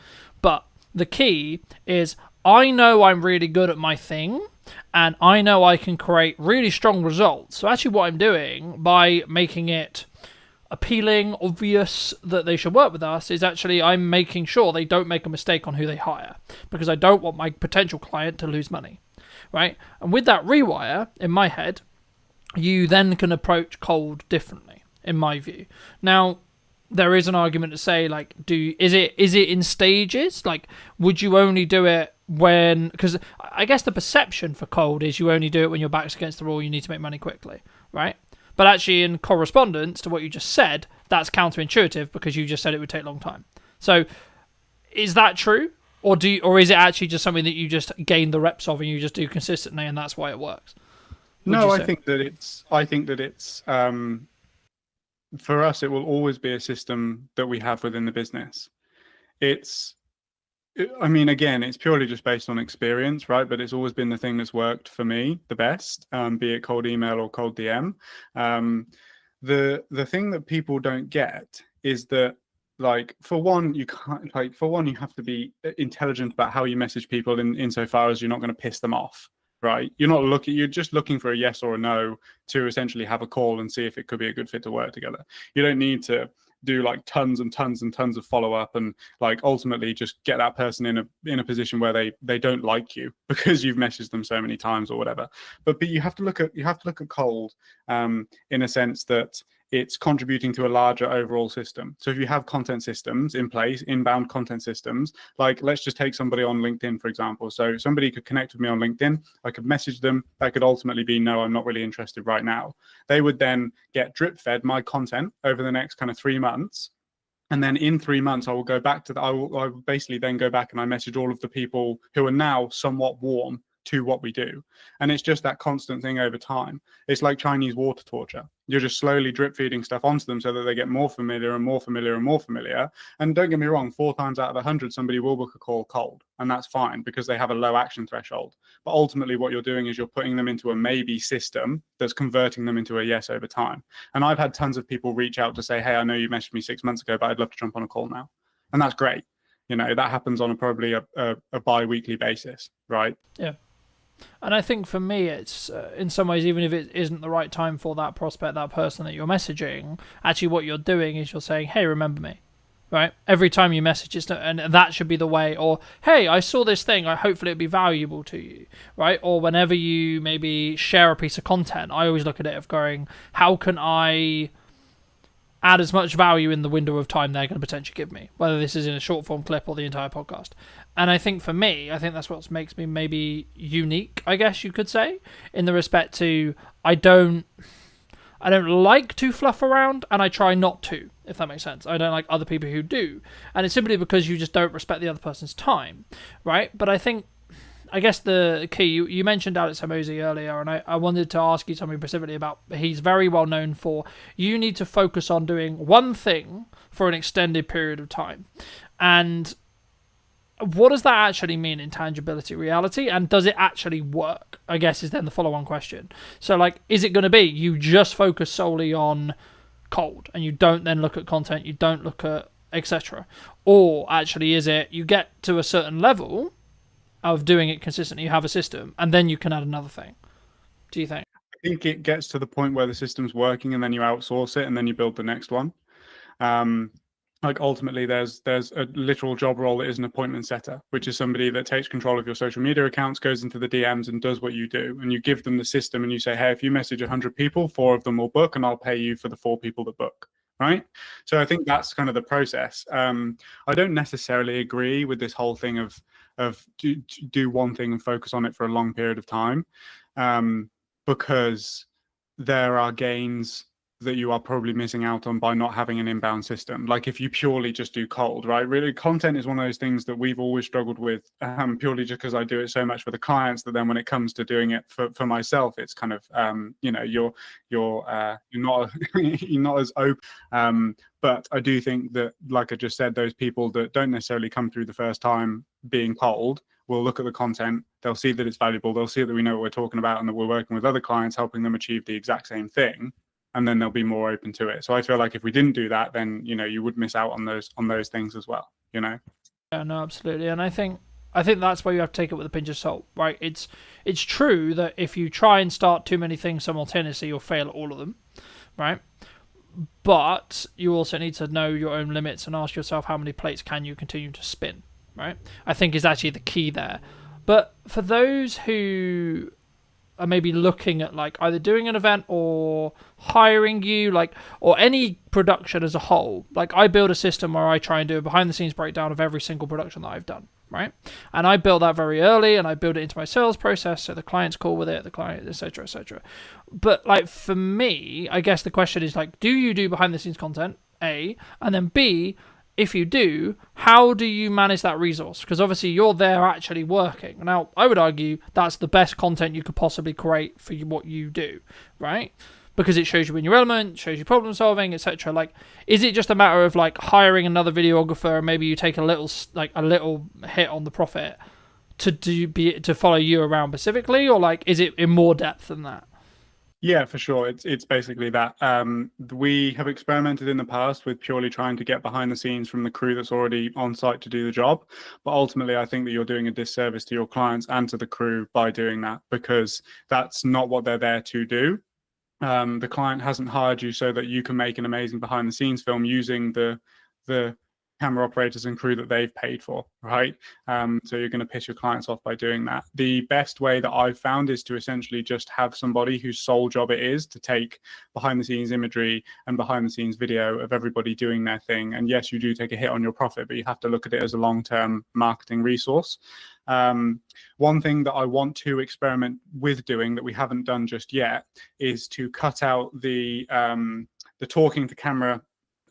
[SPEAKER 2] But the key is I know I'm really good at my thing, and I know I can create really strong results. So actually what I'm doing by making it appealing, obvious that they should work with us is actually I'm making sure they don't make a mistake on who they hire, because I don't want my potential client to lose money. Right? And with that rewire in my head, you then can approach cold differently, in my view. Now, there is an argument to say, like, is it in stages? Like, would you only do it when, because I guess the perception for cold is you only do it when your back's against the wall, you need to make money quickly, right? But actually, in correspondence to what you just said, that's counterintuitive because you just said it would take a long time. So, is that true? Or is it actually just something that you just gain the reps of and you just do consistently, and that's why it works?
[SPEAKER 12] No, I think that it's for us, it will always be a system that we have within the business. I mean, again, it's purely just based on experience, right? But it's always been the thing that's worked for me the best, be it cold email or cold DM. The thing that people don't get is that, like, for one, you have to be intelligent about how you message people insofar as you're not going to piss them off, right? You're just looking for a yes or a no to essentially have a call and see if it could be a good fit to work together. You don't need to do like tons and tons and tons of follow-up and like ultimately just get that person in a position where they don't like you because you've messaged them so many times or whatever. But you have to look at cold in a sense that it's contributing to a larger overall system. So if you have content systems in place, inbound content systems, like let's just take somebody on LinkedIn, for example. So somebody could connect with me on LinkedIn. I could message them. That could ultimately be, no, I'm not really interested right now. They would then get drip fed my content over the next kind of 3 months. And then in 3 months, I will go back to I will basically then go back and I message all of the people who are now somewhat warm to what we do. And it's just that constant thing over time. It's like Chinese water torture. You're just slowly drip feeding stuff onto them so that they get more familiar and more familiar and more familiar. And don't get me wrong, 4 times out of 100, somebody will book a call cold, and that's fine because they have a low action threshold. But ultimately what you're doing is you're putting them into a maybe system that's converting them into a yes over time. And I've had tons of people reach out to say, hey, I know you messaged me 6 months ago, but I'd love to jump on a call now. And that's great. That happens on probably a bi-weekly basis, right?
[SPEAKER 5] Yeah. And I think for me, it's in some ways, even if it isn't the right time for that prospect, that person that you're messaging, actually what you're doing is you're saying, hey, remember me, right? Every time you message, and that should be the way. Or, hey, I saw this thing, hopefully it'd be valuable to you, right? Or whenever you maybe share a piece of content, I always look at it of going, how can I add as much value in the window of time they're going to potentially give me, whether this is in a short form clip or the entire podcast. And I think for me, that's what makes me maybe unique, I guess you could say, in the respect to I don't like to fluff around, and I try not to, if that makes sense. I don't like other people who do, and it's simply because you just don't respect the other person's time, right? But I guess the key, you mentioned Alex Hormozi earlier, and I wanted to ask you something specifically about, he's very well known for, you need to focus on doing one thing for an extended period of time. And what does that actually mean in tangibility reality, and does it actually work, I guess is then the follow-on question. So is it going to be you just focus solely on cold and you don't then look at content, you don't look at etc., or actually is it you get to a certain level of doing it consistently, you have a system, and then you can add another thing? Do you think?
[SPEAKER 12] I think it gets to the point where the system's working and then you outsource it and then you build the next one. Ultimately there's a literal job role that is an appointment setter, which is somebody that takes control of your social media accounts, goes into the DMs and does what you do. And you give them the system and you say, hey, if you message 100 people, 4 of them will book, and I'll pay you for the 4 people that book. Right. So I think that's kind of the process. I don't necessarily agree with this whole thing of do one thing and focus on it for a long period of time, because there are gains that you are probably missing out on by not having an inbound system. Like if you purely just do cold, right? Really, content is one of those things that we've always struggled with, purely just because I do it so much for the clients that then when it comes to doing it for myself, it's kind of you're not you're not as open. But I do think that, like I just said, those people that don't necessarily come through the first time being cold will look at the content, they'll see that it's valuable, they'll see that we know what we're talking about and that we're working with other clients helping them achieve the exact same thing, and then they'll be more open to it. So I feel like if we didn't do that, then you would miss out on those things as well. Yeah,
[SPEAKER 5] no, absolutely. And I think that's why you have to take it with a pinch of salt, right? It's true that if you try and start too many things simultaneously, you'll fail at all of them, right? But you also need to know your own limits and ask yourself how many plates can you continue to spin, right? I think is actually the key there. But for those who are maybe looking at either doing an event or hiring you, or any production as a whole, I build a system where I try and do a behind the scenes breakdown of every single production that I've done, right? And I built that very early, and I build it into my sales process so the client's cool with it, the client, etc., etc. But for me, I guess the question is do you do behind the scenes content, A, and then B, if you do, how do you manage that resource? Because obviously you're there actually working. Now, I would argue that's the best content you could possibly create for what you do, right? Because it shows you in your element, shows you problem solving, etc. Is it just a matter of hiring another videographer and maybe you take a little hit on the profit to follow you around specifically, or is it in more depth than that?
[SPEAKER 12] Yeah, for sure. It's basically that. We have experimented in the past with purely trying to get behind the scenes from the crew that's already on site to do the job. But ultimately, I think that you're doing a disservice to your clients and to the crew by doing that, because that's not what they're there to do. The client hasn't hired you so that you can make an amazing behind the scenes film using the camera operators and crew that they've paid for, right? So you're going to piss your clients off by doing that. The best way that I've found is to essentially just have somebody whose sole job it is to take behind the scenes imagery and behind the scenes video of everybody doing their thing. And yes, you do take a hit on your profit, but you have to look at it as a long-term marketing resource. One thing that I want to experiment with doing that we haven't done just yet is to cut out the talking to camera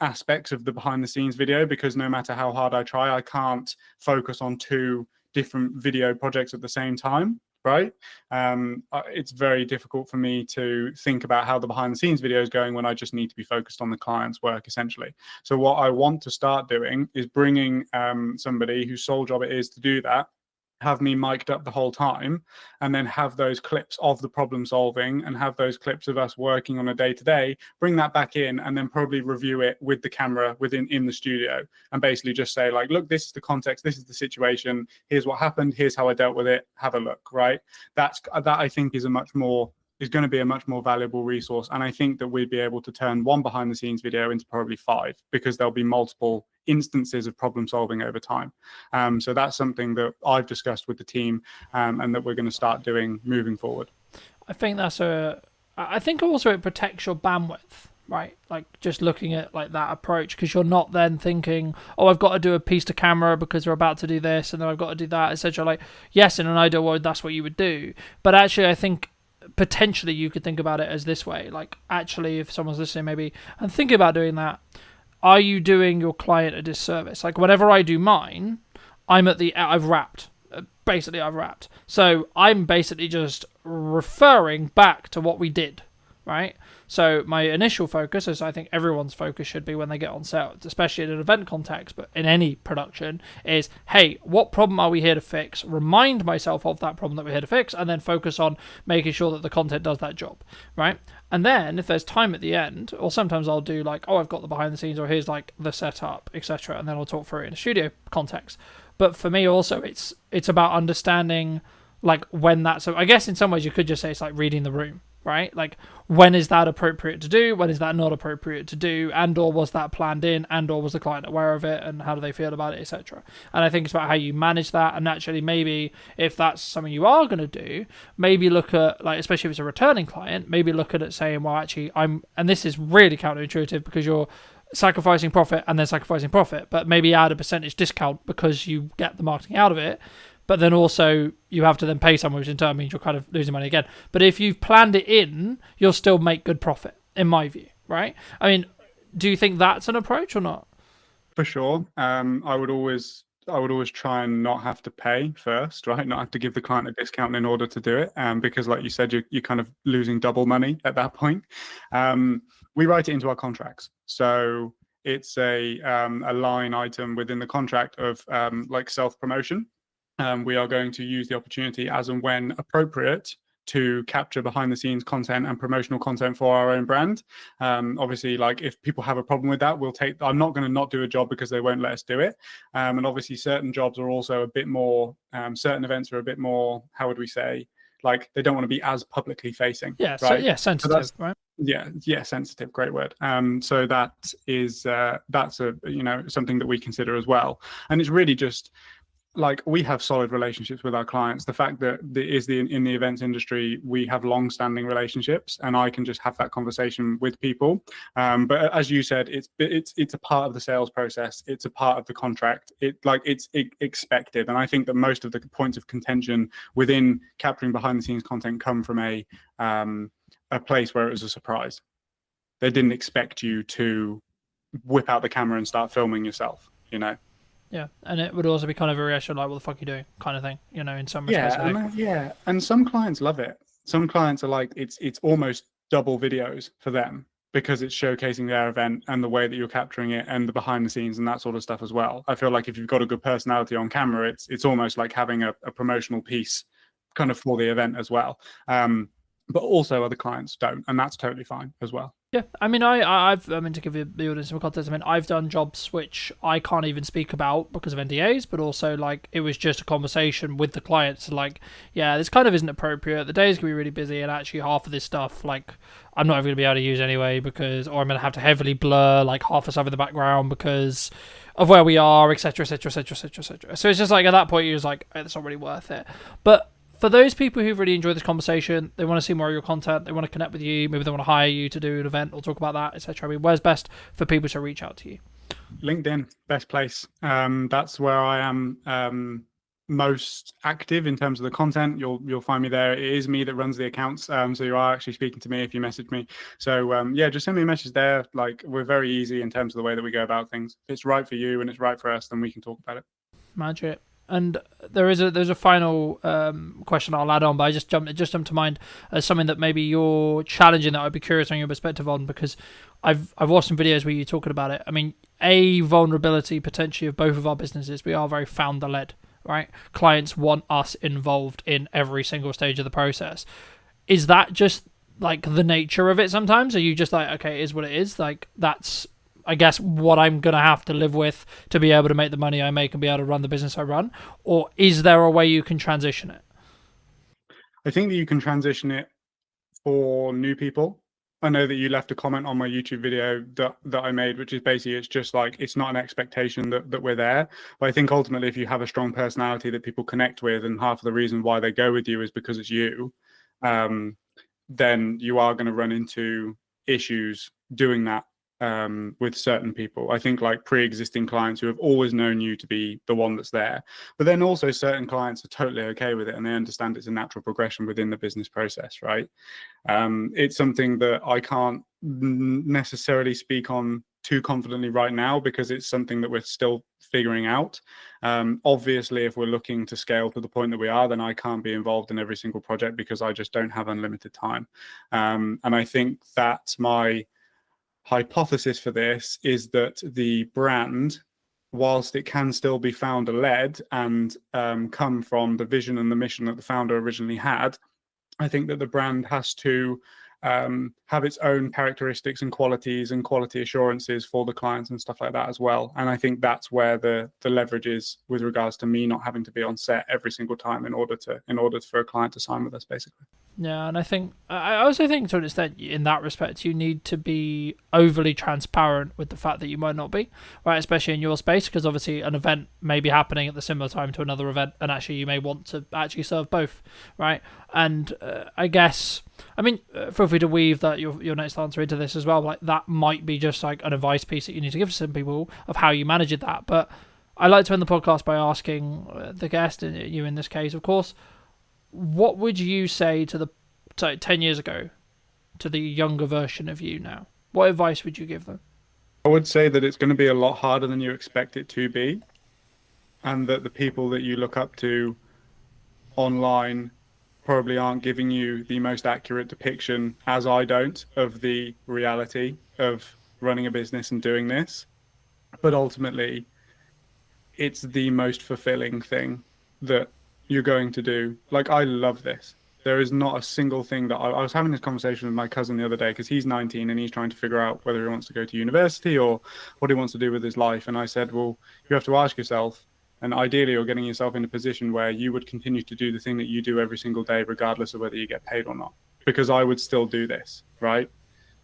[SPEAKER 12] aspects of the behind the scenes video, because no matter how hard I try, I can't focus on 2 different video projects at the same time, right? It's very difficult for me to think about how the behind the scenes video is going when I just need to be focused on the client's work, essentially. So what I want to start doing is bringing somebody whose sole job it is to do that, have me mic'd up the whole time, and then have those clips of the problem solving and have those clips of us working on a day-to-day, bring that back in, and then probably review it with the camera in the studio, and basically just say, like, look, this is the context, this is the situation, here's what happened, here's how I dealt with it, have a look, right? That I think is going to be a much more valuable resource. And I think that we'd be able to turn one behind the scenes video into probably 5, because there'll be multiple instances of problem solving over time. So that's something that I've discussed with the team, and that we're going to start doing moving forward.
[SPEAKER 2] I think I think also it protects your bandwidth, right? Like just looking at like that approach, because you're not then thinking, oh, I've got to do a piece to camera because we're about to do this, and then I've got to do that, etc. Like, yes, in an ideal world, that's what you would do. But actually, I think potentially you could think about it as this way. Like, actually, if someone's listening maybe and thinking about doing that, are you doing your client a disservice? Like, whenever I do mine, I've wrapped. Basically, I've wrapped. So I'm basically just referring back to what we did, right? So my initial focus, as I think everyone's focus should be when they get on set, especially in an event context, but in any production, is, hey, what problem are we here to fix? Remind myself of that problem that we're here to fix, and then focus on making sure that the content does that job, right? And then if there's time at the end, or sometimes I'll do like, oh, I've got the behind the scenes, or here's like the setup, etc., and then I'll talk through it in a studio context. But for me also, it's about understanding like when that's, so I guess in some ways you could just say it's like reading the room, right? Like, when is that appropriate to do? When is that not appropriate to do? And or was that planned in? And or was the client aware of it? And how do they feel about it, etc.? And I think it's about how you manage that. And actually, maybe if that's something you are going to do, maybe look at, like, especially if it's a returning client, maybe look at it saying, well, actually, and this is really counterintuitive because you're sacrificing profit and then sacrificing profit, but maybe add a percentage discount because you get the marketing out of it. But then also you have to then pay someone, which in turn means you're kind of losing money again. But if you've planned it in, you'll still make good profit, in my view, right? I mean, do you think that's an approach or not?
[SPEAKER 12] For sure. I would always try and not have to pay first, right? Not have to give the client a discount in order to do it, because, like you said, you're kind of losing double money at that point. We write it into our contracts, so it's a line item within the contract of like self-promotion. We are going to use the opportunity as and when appropriate to capture behind the scenes content and promotional content for our own brand. Obviously, like, if people have a problem with that, I'm not going to not do a job because they won't let us do it. And obviously certain jobs are also a bit more, certain events are a bit more, how would we say, like, they don't want to be as publicly facing.
[SPEAKER 2] Yeah,
[SPEAKER 12] right?
[SPEAKER 2] so, yeah, sensitive,
[SPEAKER 12] so
[SPEAKER 2] right?
[SPEAKER 12] Yeah, sensitive, great word. So that is that's a something that we consider as well. And it's really just, like, we have solid relationships with our clients. The fact that in the events industry, we have long-standing relationships, and I can just have that conversation with people. But as you said, it's a part of the sales process. It's a part of the contract. It's expected, and I think that most of the points of contention within capturing behind-the-scenes content come from a place where it was a surprise. They didn't expect you to whip out the camera and start filming yourself.
[SPEAKER 2] Yeah, and it would also be kind of a reaction like, what the fuck are you doing, kind of thing, in some respects.
[SPEAKER 12] And some clients love it. Some clients are like, it's almost double videos for them because it's showcasing their event and the way that you're capturing it and the behind the scenes and that sort of stuff as well. I feel like if you've got a good personality on camera, it's almost like having a promotional piece kind of for the event as well. But also other clients don't, and that's totally fine as well.
[SPEAKER 2] Yeah, I mean, I mean, to give you the audience some context, I mean, I've done jobs which I can't even speak about because of NDAs, but also, like, it was just a conversation with the clients, like, yeah, this kind of isn't appropriate, the day's gonna be really busy, and actually half of this stuff, like, I'm not even gonna be able to use anyway, or I'm gonna have to heavily blur, like, half the stuff in the background because of where we are, etc., etc., etc., etc., etc. So it's just like, at that point, you're just like, oh, it's not really worth it. But for those people who really enjoy this conversation, they want to see more of your content, they want to connect with you, maybe they want to hire you to do an event or talk about that, etc. I mean, where's best for people to reach out to you?
[SPEAKER 12] LinkedIn, best place. That's where I am most active in terms of the content. You'll find me there. It is me that runs the accounts, so you are actually speaking to me if you message me. So yeah, just send me a message there. Like, we're very easy in terms of the way that we go about things. If it's right for you and it's right for us, then we can talk about it.
[SPEAKER 2] Magic. And there's a final question I'll add on, but it just jumped to mind as something that maybe you're challenging that I'd be curious on your perspective on, because I've watched some videos where you're talking about it. I mean, a vulnerability potentially of both of our businesses, we are very founder led, right? Clients want us involved in every single stage of the process. Is that just like the nature of it sometimes? Are you just like, okay, it is what it is? Like, that's, I guess, what I'm going to have to live with to be able to make the money I make and be able to run the business I run? Or is there a way you can transition it?
[SPEAKER 12] I think that you can transition it for new people. I know that you left a comment on my YouTube video that I made, which is basically, it's just like, it's not an expectation that we're there. But I think ultimately, if you have a strong personality that people connect with, and half of the reason why they go with you is because it's you, then you are going to run into issues doing that with certain people. I think like pre-existing clients who have always known you to be the one that's there, but then also certain clients are totally okay with it and they understand it's a natural progression within the business process, right? It's something that I can't necessarily speak on too confidently right now because it's something that we're still figuring out. Obviously, if we're looking to scale to the point that we are, then I can't be involved in every single project because I just don't have unlimited time. And I think that's my hypothesis for this, is that the brand, whilst it can still be founder led and come from the vision and the mission that the founder originally had, I think that the brand has to have its own characteristics and qualities and quality assurances for the clients and stuff like that as well. And I think that's where the leverage is with regards to me not having to be on set every single time in order for a client to sign with us, basically.
[SPEAKER 2] Yeah, and I also think to an extent in that respect you need to be overly transparent with the fact that you might not be, right, especially in your space, because obviously an event may be happening at the similar time to another event and actually you may want to actually serve both, right? And I guess, I mean, feel free to weave that your next answer into this as well, like that might be just like an advice piece that you need to give to some people of how you manage that. But I like to end the podcast by asking the guest, and you in this case of course, what would you say to 10 years ago to the younger version of you now? What advice would you give them?
[SPEAKER 12] I would say that it's going to be a lot harder than you expect it to be, and that the people that you look up to online probably aren't giving you the most accurate depiction, as I don't, of the reality of running a business and doing this. But ultimately, it's the most fulfilling thing that you're going to do. Like, I love this. There is not a single thing that I was having this conversation with my cousin the other day because he's 19 and he's trying to figure out whether he wants to go to university or what he wants to do with his life. And I said, well, you have to ask yourself, and ideally you're getting yourself in a position where you would continue to do the thing that you do every single day, regardless of whether you get paid or not, because I would still do this, right?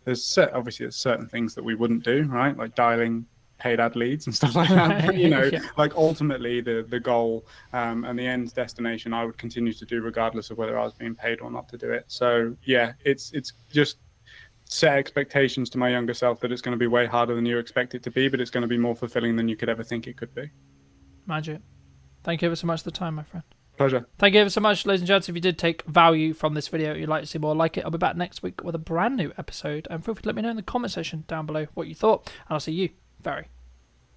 [SPEAKER 12] There's certain things that we wouldn't do, right? Like dialing paid ad leads and stuff like that. But, yeah. Like ultimately the goal and the end destination, I would continue to do regardless of whether I was being paid or not to do it. So yeah, it's just set expectations to my younger self that it's going to be way harder than you expect it to be, but it's going to be more fulfilling than you could ever think it could be.
[SPEAKER 2] Magic. Thank you ever so much for the time, my friend.
[SPEAKER 12] Pleasure.
[SPEAKER 2] Thank you ever so much, ladies and gents. If you did take value from this video, you'd like to see more like it, I'll be back next week with a brand new episode. And feel free to let me know in the comment section down below what you thought. And I'll see you very,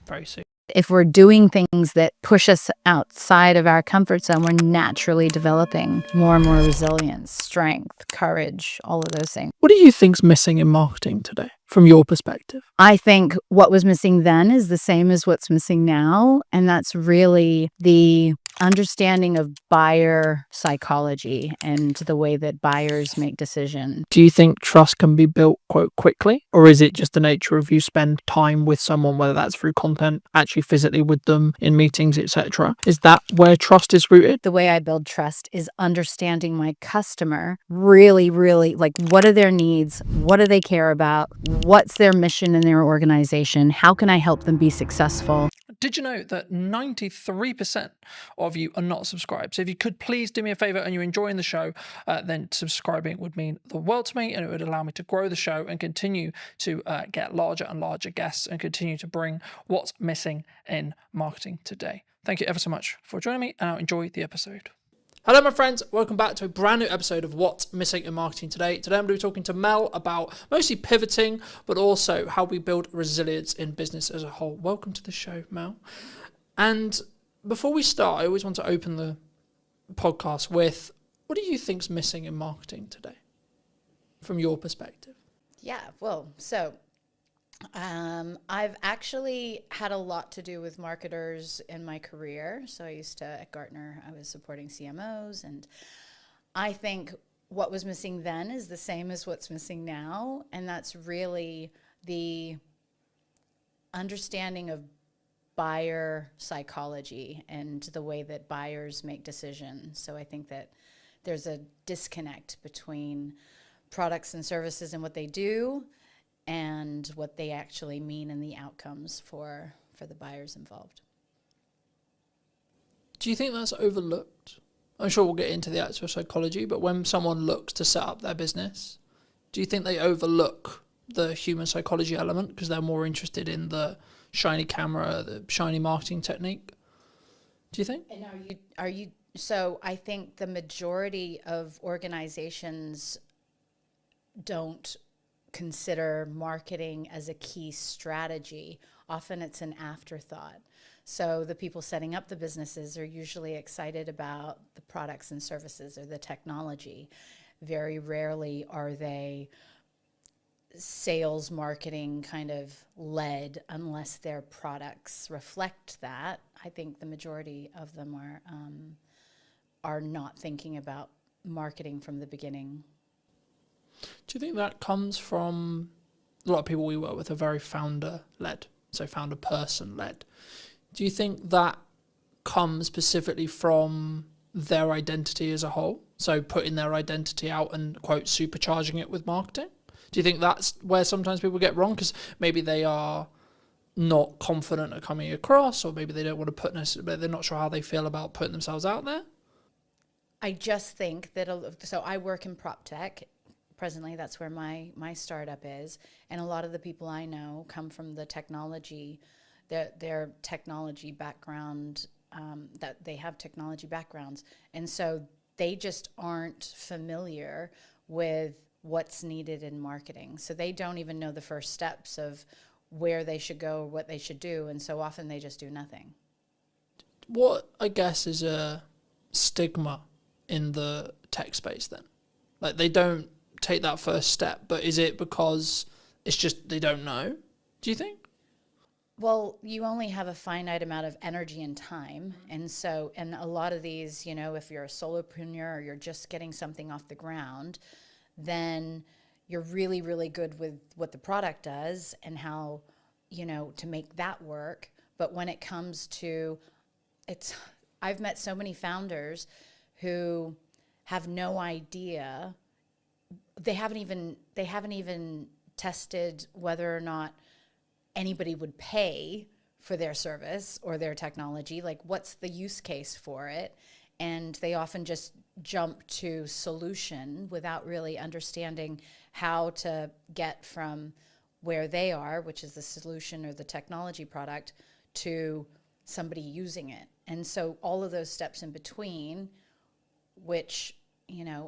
[SPEAKER 2] very soon.
[SPEAKER 13] If we're doing things that push us outside of our comfort zone, we're naturally developing more and more resilience, strength, courage, all of those things.
[SPEAKER 2] What do you think's missing in marketing today, from your perspective?
[SPEAKER 13] I think what was missing then is the same as what's missing now, and that's really the understanding of buyer psychology and the way that buyers make decisions.
[SPEAKER 2] Do you think trust can be built quite quickly, or is it just the nature of you spend time with someone, whether that's through content, actually physically with them in meetings, etc.? Is that where trust is rooted?
[SPEAKER 13] The way I build trust is understanding my customer really, like, what are their needs? What do they care about? What's their mission in their organization? How can I help them be successful?
[SPEAKER 2] Did you know that 93% of you are not subscribed? So if you could please do me a favor and you're enjoying the show, then subscribing would mean the world to me, and it would allow me to grow the show and continue to get larger and larger guests and continue to bring what's missing in marketing today. Thank you ever so much for joining me, and I'll enjoy the episode. Hello, my friends. Welcome back to a brand new episode of What's Missing in Marketing Today. Today, I'm going to be talking to Mel about mostly pivoting, but also how we build resilience in business as a whole. Welcome to the show, Mel. And
[SPEAKER 5] before we start, I always want to open the podcast with, what do you think's missing in marketing today, from your perspective?
[SPEAKER 13] Yeah, well, so I've actually had a lot to do with marketers in my career. So I used to, at Gartner, I was supporting CMOs, and I think what was missing then is the same as what's missing now, and that's really the understanding of buyer psychology and the way that buyers make decisions. So I think that there's a disconnect between products and services and what they do and what they actually mean and the outcomes for the buyers involved.
[SPEAKER 5] Do you think that's overlooked? I'm sure we'll get into the actual psychology, but when someone looks to set up their business, do you think they overlook the human psychology element because they're more interested in the shiny camera, the shiny marketing technique? Do you think?
[SPEAKER 13] And are you so I think the majority of organizations don't consider marketing as a key strategy. Often it's an afterthought. So the people setting up the businesses are usually excited about the products and services or the technology. Very rarely are they sales marketing kind of led unless their products reflect that. I think the majority of them are not thinking about marketing from the beginning.
[SPEAKER 5] Do you think that comes from a lot of people we work with are very founder-led, so founder person-led? Do you think that comes specifically from their identity as a whole? So putting their identity out and, quote, supercharging it with marketing? Do you think that's where sometimes people get wrong? Because maybe they are not confident at coming across, or maybe they don't want to put necessarily, they're not sure how they feel about putting themselves out there?
[SPEAKER 13] I just think that, so I work in prop tech. Presently, that's where my startup is. And a lot of the people I know come from the technology, their technology background, that they have technology backgrounds. And so they just aren't familiar with what's needed in marketing. So they don't even know the first steps of where they should go, what they should do. And so often they just do nothing.
[SPEAKER 5] What, I guess, is a stigma in the tech space then? Like, they don't take that first step, but is it because it's just they don't know, do you think?
[SPEAKER 13] Well, you only have a finite amount of energy and time. And so, and a lot of these, if you're a solopreneur or you're just getting something off the ground, then you're really, really good with what the product does and how, to make that work. But when it comes to I've met so many founders who have no idea. They haven't even tested whether or not anybody would pay for their service or their technology. Like, what's the use case for it? And they often just jump to solution without really understanding how to get from where they are, which is the solution or the technology product, to somebody using it. And so all of those steps in between, which,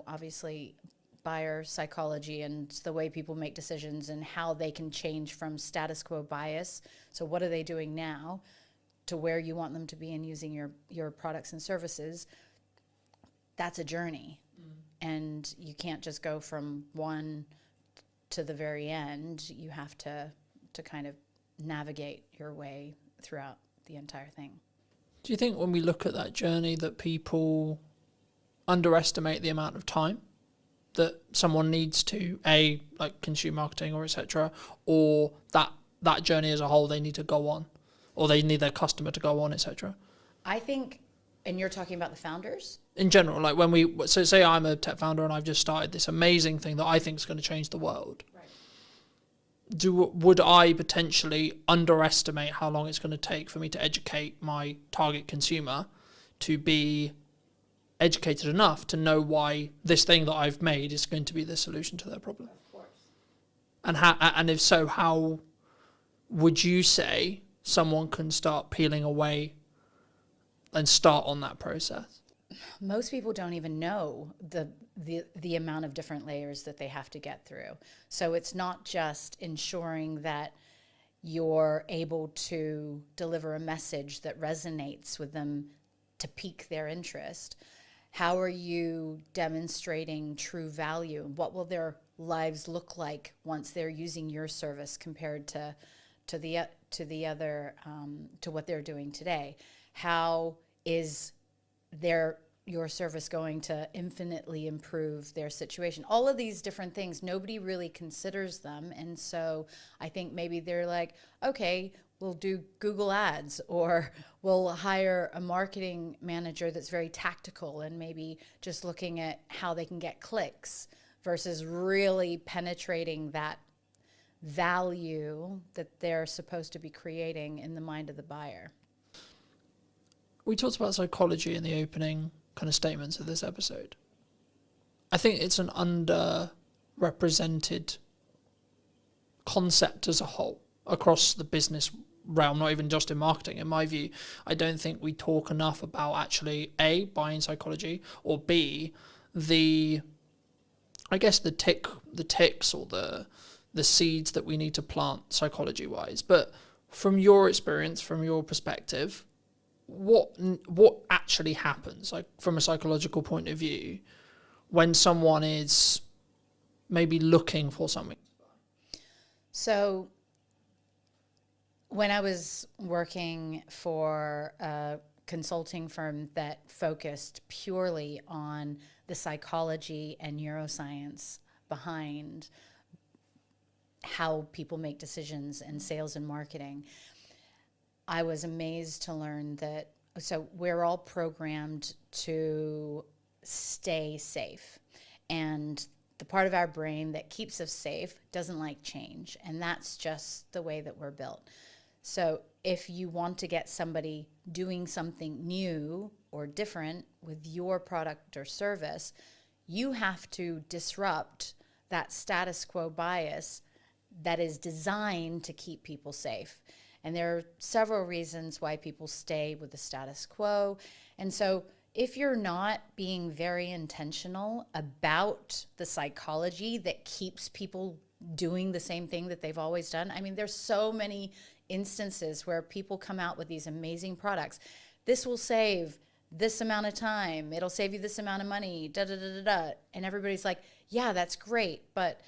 [SPEAKER 13] obviously buyer psychology and the way people make decisions and how they can change from status quo bias. So what are they doing now to where you want them to be in using your products and services? That's a journey. And you can't just go from one to the very end. You have to kind of navigate your way throughout the entire thing.
[SPEAKER 5] Do you think when we look at that journey that people underestimate the amount of time that someone needs to consume marketing or etc., or that journey as a whole they need to go on, or they need their customer to go on, etc.? I
[SPEAKER 13] think, and you're talking about the founders?
[SPEAKER 5] In general, like when so say I'm a tech founder and I've just started this amazing thing that I think is going to change the world. Right. Would I potentially underestimate how long it's going to take for me to educate my target consumer to be educated enough to know why this thing that I've made is going to be the solution to their problem?
[SPEAKER 13] Of course.
[SPEAKER 5] And if so, how would you say someone can start peeling away and start on that process?
[SPEAKER 13] Most people don't even know the amount of different layers that they have to get through. So it's not just ensuring that you're able to deliver a message that resonates with them to pique their interest? How are you demonstrating true value? What will their lives look like once they're using your service compared to what they're doing today? How is your service going to infinitely improve their situation? All of these different things, nobody really considers them. And so I think maybe they're like, okay, we'll do Google ads, or we'll hire a marketing manager that's very tactical and maybe just looking at how they can get clicks versus really penetrating that value that they're supposed to be creating in the mind of the buyer.
[SPEAKER 5] We talked about psychology in the opening kind of statements of this episode. I think it's an underrepresented concept as a whole across the business realm, not even just in marketing. In my view, I don't think we talk enough about actually A, buying psychology, or B, the ticks or the seeds that we need to plant psychology wise. But from your experience, from your perspective, what actually happens, like from a psychological point of view, when someone is maybe looking for something?
[SPEAKER 13] So when I was working for a consulting firm that focused purely on the psychology and neuroscience behind how people make decisions in sales and marketing, I was amazed to learn that, so we're all programmed to stay safe. And the part of our brain that keeps us safe doesn't like change. And that's just the way that we're built. So if you want to get somebody doing something new or different with your product or service, you have to disrupt that status quo bias that is designed to keep people safe. And there are several reasons why people stay with the status quo. And so if you're not being very intentional about the psychology that keeps people doing the same thing that they've always done, I mean, there's so many instances where people come out with these amazing products. This will save this amount of time. It'll save you this amount of money, da da da da da. And everybody's like, yeah, that's great, but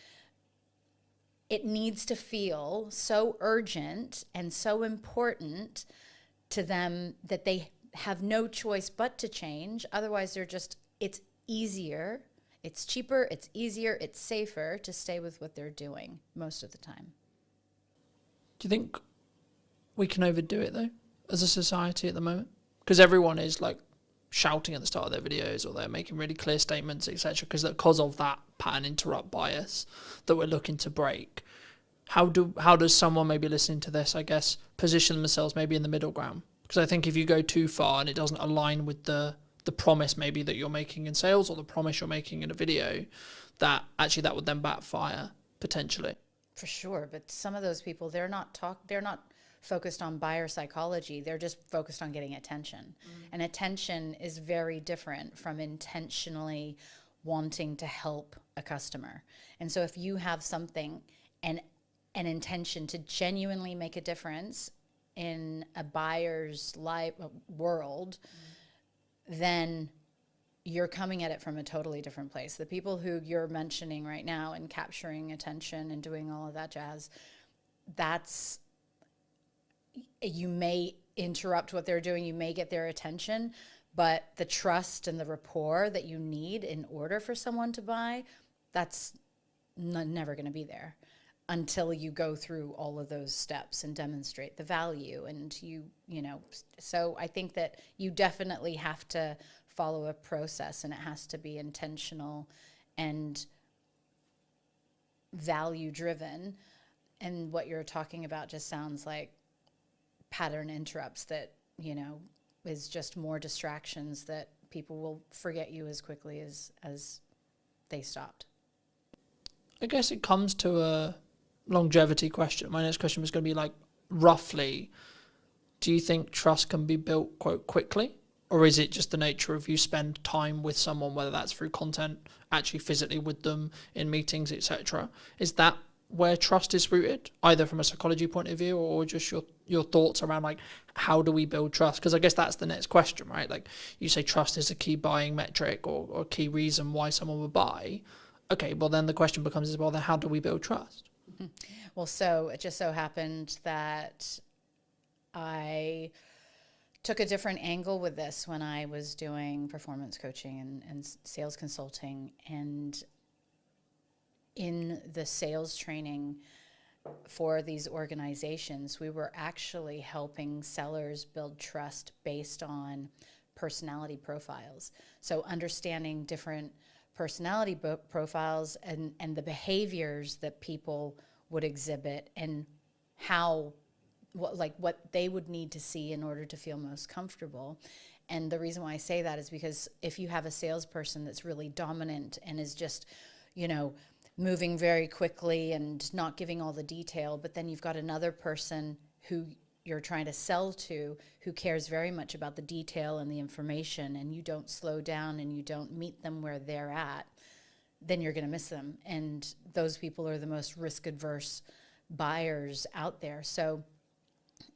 [SPEAKER 13] it needs to feel so urgent and so important to them that they have no choice but to change. Otherwise, it's easier, it's cheaper, it's easier, it's safer to stay with what they're doing most of the time.
[SPEAKER 5] Do you think we can overdo it, though, as a society at the moment? Because everyone is like shouting at the start of their videos, or they're making really clear statements, etc., because of that pattern interrupt bias that we're looking to break. How does someone maybe listening to this, I guess, position themselves maybe in the middle ground? Because I think if you go too far and it doesn't align with the promise maybe that you're making in sales, or the promise you're making in a video, that would then backfire potentially.
[SPEAKER 13] For sure, but some of those people, they're not focused on buyer psychology. They're just focused on getting attention. And attention is very different from intentionally wanting to help a customer. And so if you have something and an intention to genuinely make a difference in a buyer's life world, then you're coming at it from a totally different place. The people who you're mentioning right now and capturing attention and doing all of that jazz, you may interrupt what they're doing, you may get their attention, but the trust and the rapport that you need in order for someone to buy, that's never going to be there until you go through all of those steps and demonstrate the value. And so I think that you definitely have to follow a process, and it has to be intentional and value driven. And what you're talking about just sounds like pattern interrupts that, is just more distractions that people will forget you as quickly as they stopped.
[SPEAKER 5] I guess it comes to a longevity question. My next question was going to be like, roughly, do you think trust can be built quite quickly? Or is it just the nature of you spend time with someone, whether that's through content, actually physically with them in meetings, etc.? Is that where trust is rooted, either from a psychology point of view or just your thoughts around like how do we build trust? Because I guess that's the next question, right? Like you say trust is a key buying metric or key reason why someone would buy. Okay, well then the question becomes well then how do we build trust?
[SPEAKER 13] Well, so it just so happened that I took a different angle with this when I was doing performance coaching and sales consulting. And in the sales training for these organizations, we were actually helping sellers build trust based on personality profiles. So understanding different personality profiles and the behaviors that people would exhibit and how what they would need to see in order to feel most comfortable. And the reason why I say that is because if you have a salesperson that's really dominant and is just, moving very quickly and not giving all the detail, but then you've got another person who you're trying to sell to who cares very much about the detail and the information, and you don't slow down and you don't meet them where they're at, then you're going to miss them. And those people are the most risk adverse buyers out there. So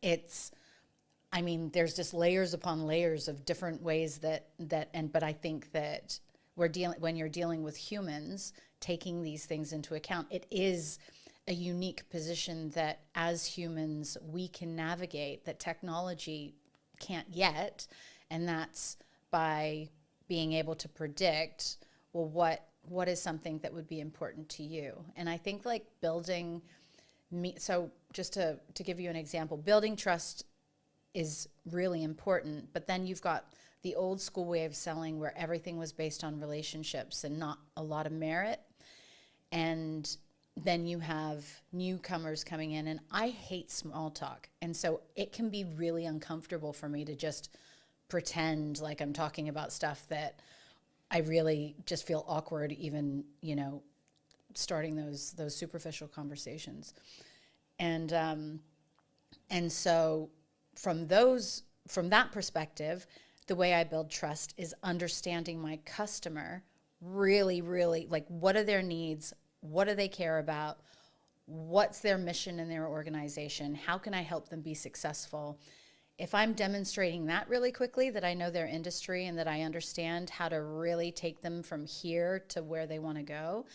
[SPEAKER 13] there's just layers upon layers of different ways but I think that when you're dealing with humans, taking these things into account, it is a unique position that as humans we can navigate that technology can't yet, and that's by being able to predict, well, what is something that would be important to you. And I think like so just to give you an example, building trust is really important, but then you've got the old school way of selling where everything was based on relationships and not a lot of merit. And then you have newcomers coming in, and I hate small talk. And so it can be really uncomfortable for me to just pretend like I'm talking about stuff that I really just feel awkward even, starting those superficial conversations. And so from that perspective, the way I build trust is understanding my customer really, really, like what are their needs? What do they care about? What's their mission in their organization? How can I help them be successful? If I'm demonstrating that really quickly, that I know their industry and that I understand how to really take them from here to where they want to go,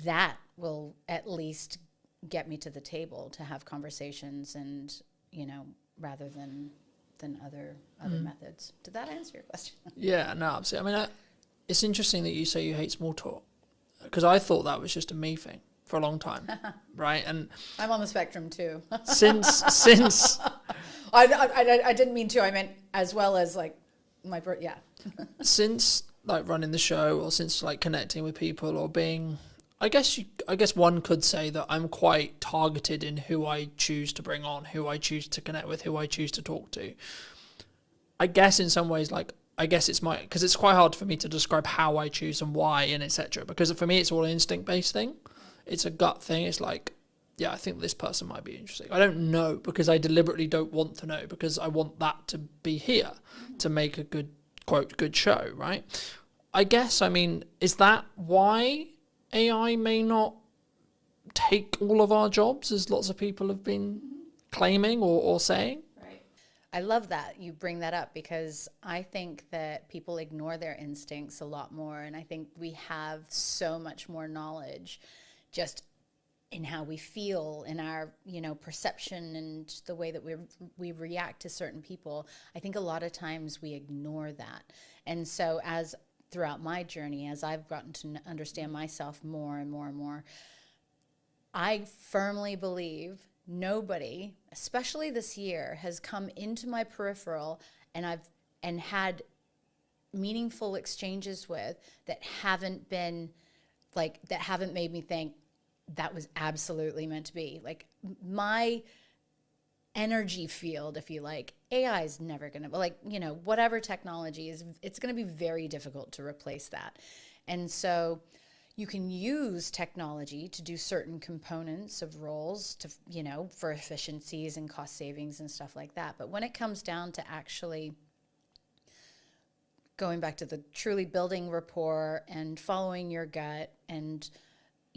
[SPEAKER 13] that will at least get me to the table to have conversations and, rather than other methods. Did that answer your question?
[SPEAKER 5] Yeah, no, absolutely. I mean, it's interesting that you say you hate small talk, because I thought that was just a me thing for a long time, right? And
[SPEAKER 13] I'm on the spectrum too.
[SPEAKER 5] since
[SPEAKER 13] I didn't mean to. I meant as well as like yeah.
[SPEAKER 5] Since like running the show, or since like connecting with people, or being, I guess one could say that I'm quite targeted in who I choose to bring on, who I choose to connect with, who I choose to talk to. I guess in some ways, because it's quite hard for me to describe how I choose and why and etc. Because for me, it's all an instinct-based thing. It's a gut thing. It's like, yeah, I think this person might be interesting. I don't know because I deliberately don't want to know, because I want that to be here to make a good, quote, good show, right? I guess, is that why AI may not take all of our jobs, as lots of people have been claiming or saying?
[SPEAKER 13] Right. I love that you bring that up, because I think that people ignore their instincts a lot more, and I think we have so much more knowledge just in how we feel, in our perception, and the way that we react to certain people. I think a lot of times we ignore that. And so throughout my journey, as I've gotten to understand myself more and more and more, I firmly believe nobody, especially this year, has come into my peripheral and had meaningful exchanges with that haven't made me think that was absolutely meant to be. Like my energy field, if you like, AI is never going to, whatever technology is, it's going to be very difficult to replace that. And so you can use technology to do certain components of roles to, for efficiencies and cost savings and stuff like that. But when it comes down to actually going back to the truly building rapport and following your gut and,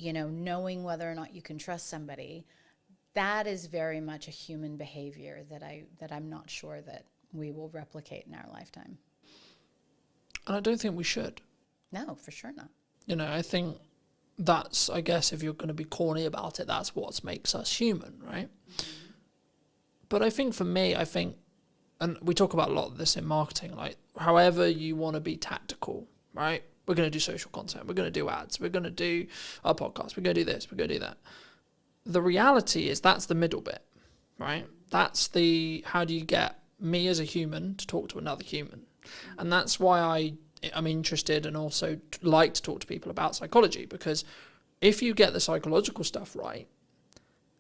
[SPEAKER 13] you know, knowing whether or not you can trust somebody, that is very much a human behavior that I'm not sure that we will replicate in our lifetime.
[SPEAKER 5] And I don't think we should.
[SPEAKER 13] No, for sure not.
[SPEAKER 5] You know, I think that's, I guess, if you're going to be corny about it, that's what makes us human, right? But I think for me, and we talk about a lot of this in marketing, like however you want to be tactical, right? We're going to do social content. We're going to do ads. We're going to do our podcast. We're going to do this. We're going to do that. The reality is that's the middle bit, right? That's how do you get me as a human to talk to another human? And that's why I'm interested and also like to talk to people about psychology, because if you get the psychological stuff right,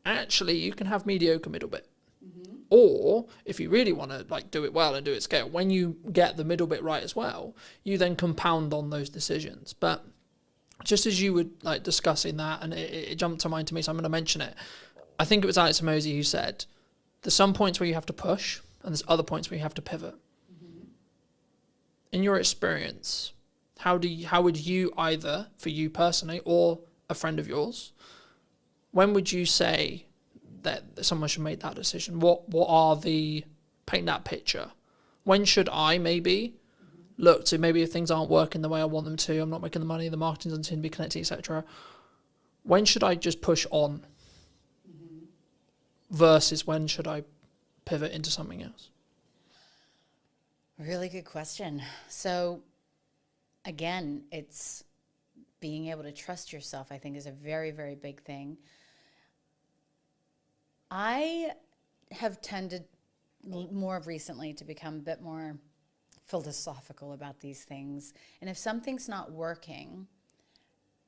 [SPEAKER 5] actually you can have mediocre middle bit. Mm-hmm. Or if you really want to like do it well and do it scale, when you get the middle bit right as well, you then compound on those decisions. But just as you were like discussing that, and it jumped to mind to me, so I'm going to mention it. I think it was Alex Hormozi who said, there's some points where you have to push, and there's other points where you have to pivot. Mm-hmm. In your experience, how would you, either for you personally or a friend of yours, when would you say that someone should make that decision? What are paint that picture? When should I maybe look to, maybe if things aren't working the way I want them to, I'm not making the money, the marketing doesn't seem to be connected, etc. When should I just push on? Mm-hmm. Versus when should I pivot into something else?
[SPEAKER 13] Really good question. So again, it's being able to trust yourself, I think, is a very, very big thing. I have tended more recently to become a bit more philosophical about these things. And if something's not working,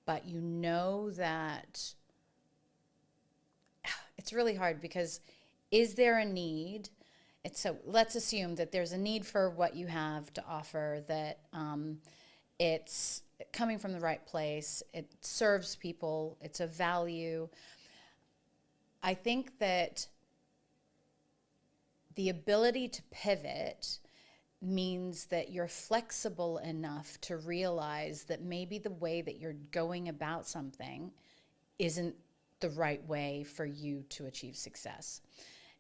[SPEAKER 13] but you know that it's really hard, because is there a need? So let's assume that there's a need for what you have to offer, that it's coming from the right place, it serves people, it's a value. I think that the ability to pivot means that you're flexible enough to realize that maybe the way that you're going about something isn't the right way for you to achieve success.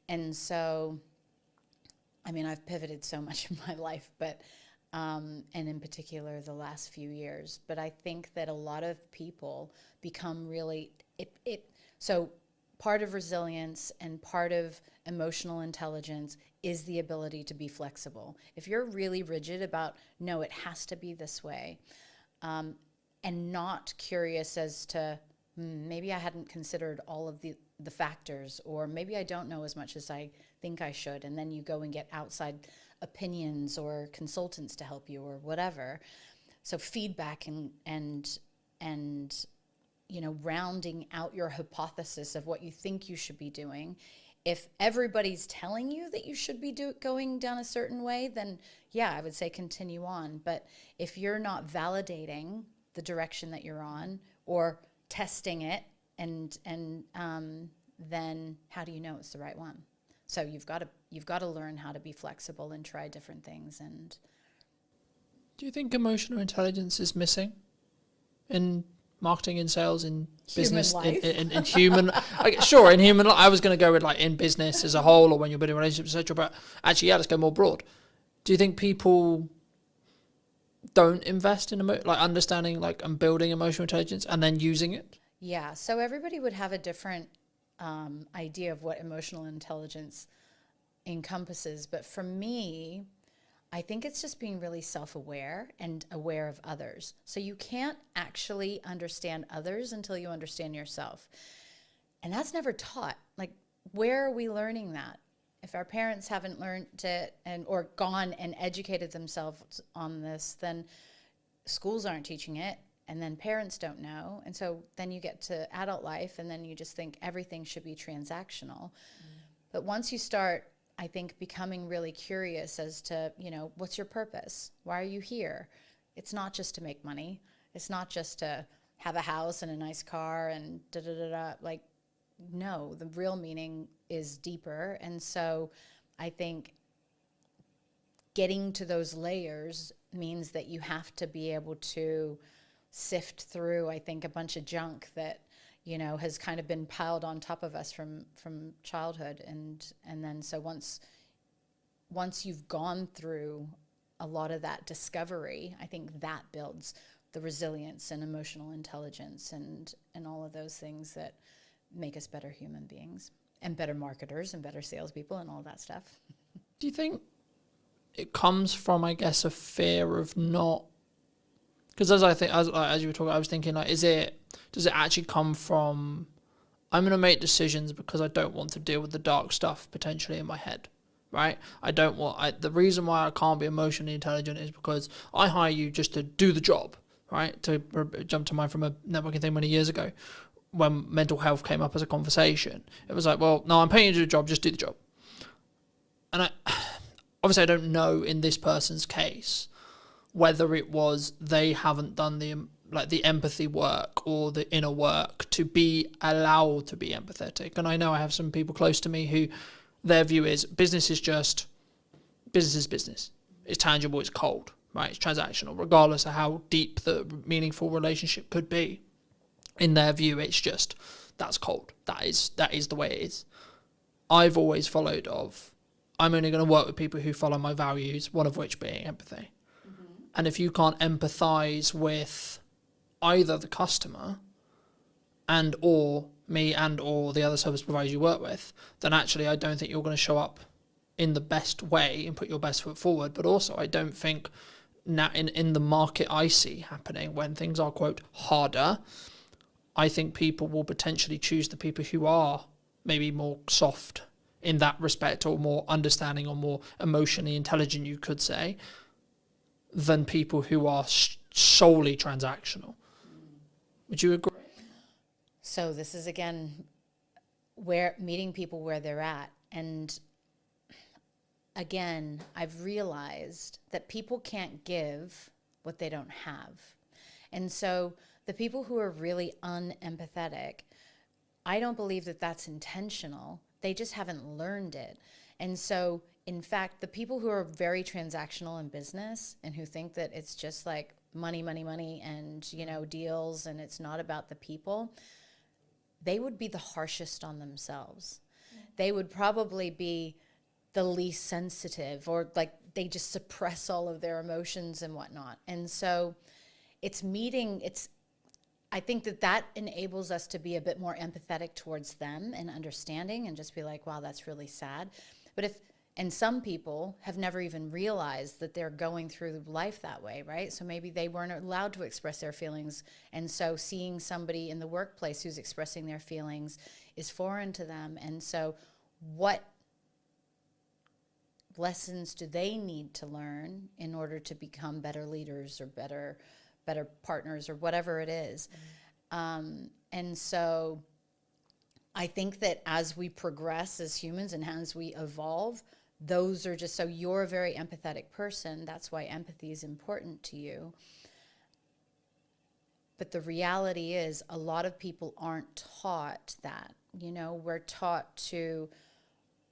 [SPEAKER 13] And so, I mean, I've pivoted so much in my life, but and in particular the last few years, but I think that a lot of people become really, so part of resilience and part of emotional intelligence is the ability to be flexible. If you're really rigid about, no, it has to be this way, and not curious as to, maybe I hadn't considered all of the factors, or maybe I don't know as much as I think I should, and then you go and get outside opinions or consultants to help you or whatever. So feedback and you know, rounding out your hypothesis of what you think you should be doing. If everybody's telling you that you should be going down a certain way, then yeah, I would say continue on. But if you're not validating the direction that you're on or testing it, and then how do you know it's the right one? So you've got to learn how to be flexible and try different things. And
[SPEAKER 5] do you think emotional intelligence is missing in marketing, in sales, in business, in human? Sure, in human life. I was going to go with like in business as a whole, or when you're building relationships, etc. But actually, yeah, let's go more broad. Do you think people don't invest in like understanding, like, and building emotional intelligence and then using it?
[SPEAKER 13] Yeah. So everybody would have a different idea of what emotional intelligence encompasses, but for me, I think it's just being really self-aware and aware of others. So you can't actually understand others until you understand yourself. And that's never taught. Like, where are we learning that? If our parents haven't learned it or gone and educated themselves on this, then schools aren't teaching it, and then parents don't know. And so then you get to adult life, and then you just think everything should be transactional. But once you start, I think, becoming really curious as to, you know, what's your purpose? Why are you here? It's not just to make money. It's not just to have a house and a nice car and da-da-da-da. Like, no, the real meaning is deeper. And so I think getting to those layers means that you have to be able to sift through, I think, a bunch of junk that, you know, has kind of been piled on top of us from childhood. And then so once you've gone through a lot of that discovery, I think that builds the resilience and emotional intelligence and all of those things that make us better human beings and better marketers and better salespeople and all that stuff.
[SPEAKER 5] Do you think it comes from, I guess, a fear of not? Because as you were talking, I was thinking, like, does it actually come from, I'm going to make decisions because I don't want to deal with the dark stuff potentially in my head, right? The reason why I can't be emotionally intelligent is because I hire you just to do the job, right? To jump to mind from a networking thing many years ago, when mental health came up as a conversation, it was like, well, no, I'm paying you to do the job, just do the job. And obviously I don't know in this person's case whether it was they haven't done the empathy work or the inner work to be allowed to be empathetic. And I know I have some people close to me who their view is business is business. It's tangible, it's cold, right? It's transactional, regardless of how deep the meaningful relationship could be. In their view, it's just, that's cold. That is the way it is. I've always followed I'm only going to work with people who follow my values, one of which being empathy. Mm-hmm. And if you can't empathize with either the customer and or me and or the other service providers you work with, then actually I don't think you're going to show up in the best way and put your best foot forward. But also I don't think now in the market I see happening when things are, quote, harder, I think people will potentially choose the people who are maybe more soft in that respect, or more understanding, or more emotionally intelligent, you could say, than people who are solely transactional. Would you agree?
[SPEAKER 13] So this is, again, meeting people where they're at. And again, I've realized that people can't give what they don't have. And so the people who are really unempathetic, I don't believe that that's intentional. They just haven't learned it. And so, in fact, the people who are very transactional in business and who think that it's just like money, and, you know, deals, and it's not about the people, they would be the harshest on themselves. They would probably be the least sensitive, or like they just suppress all of their emotions and whatnot. And so I think that enables us to be a bit more empathetic towards them and understanding, and just be like, wow, that's really sad. And some people have never even realized that they're going through life that way, right? So maybe they weren't allowed to express their feelings. And so seeing somebody in the workplace who's expressing their feelings is foreign to them. And so what lessons do they need to learn in order to become better leaders or better partners or whatever it is? And so I think that as we progress as humans and as we evolve, those are just, so you're a very empathetic person. That's why empathy is important to you. But the reality is a lot of people aren't taught that. You know, we're taught to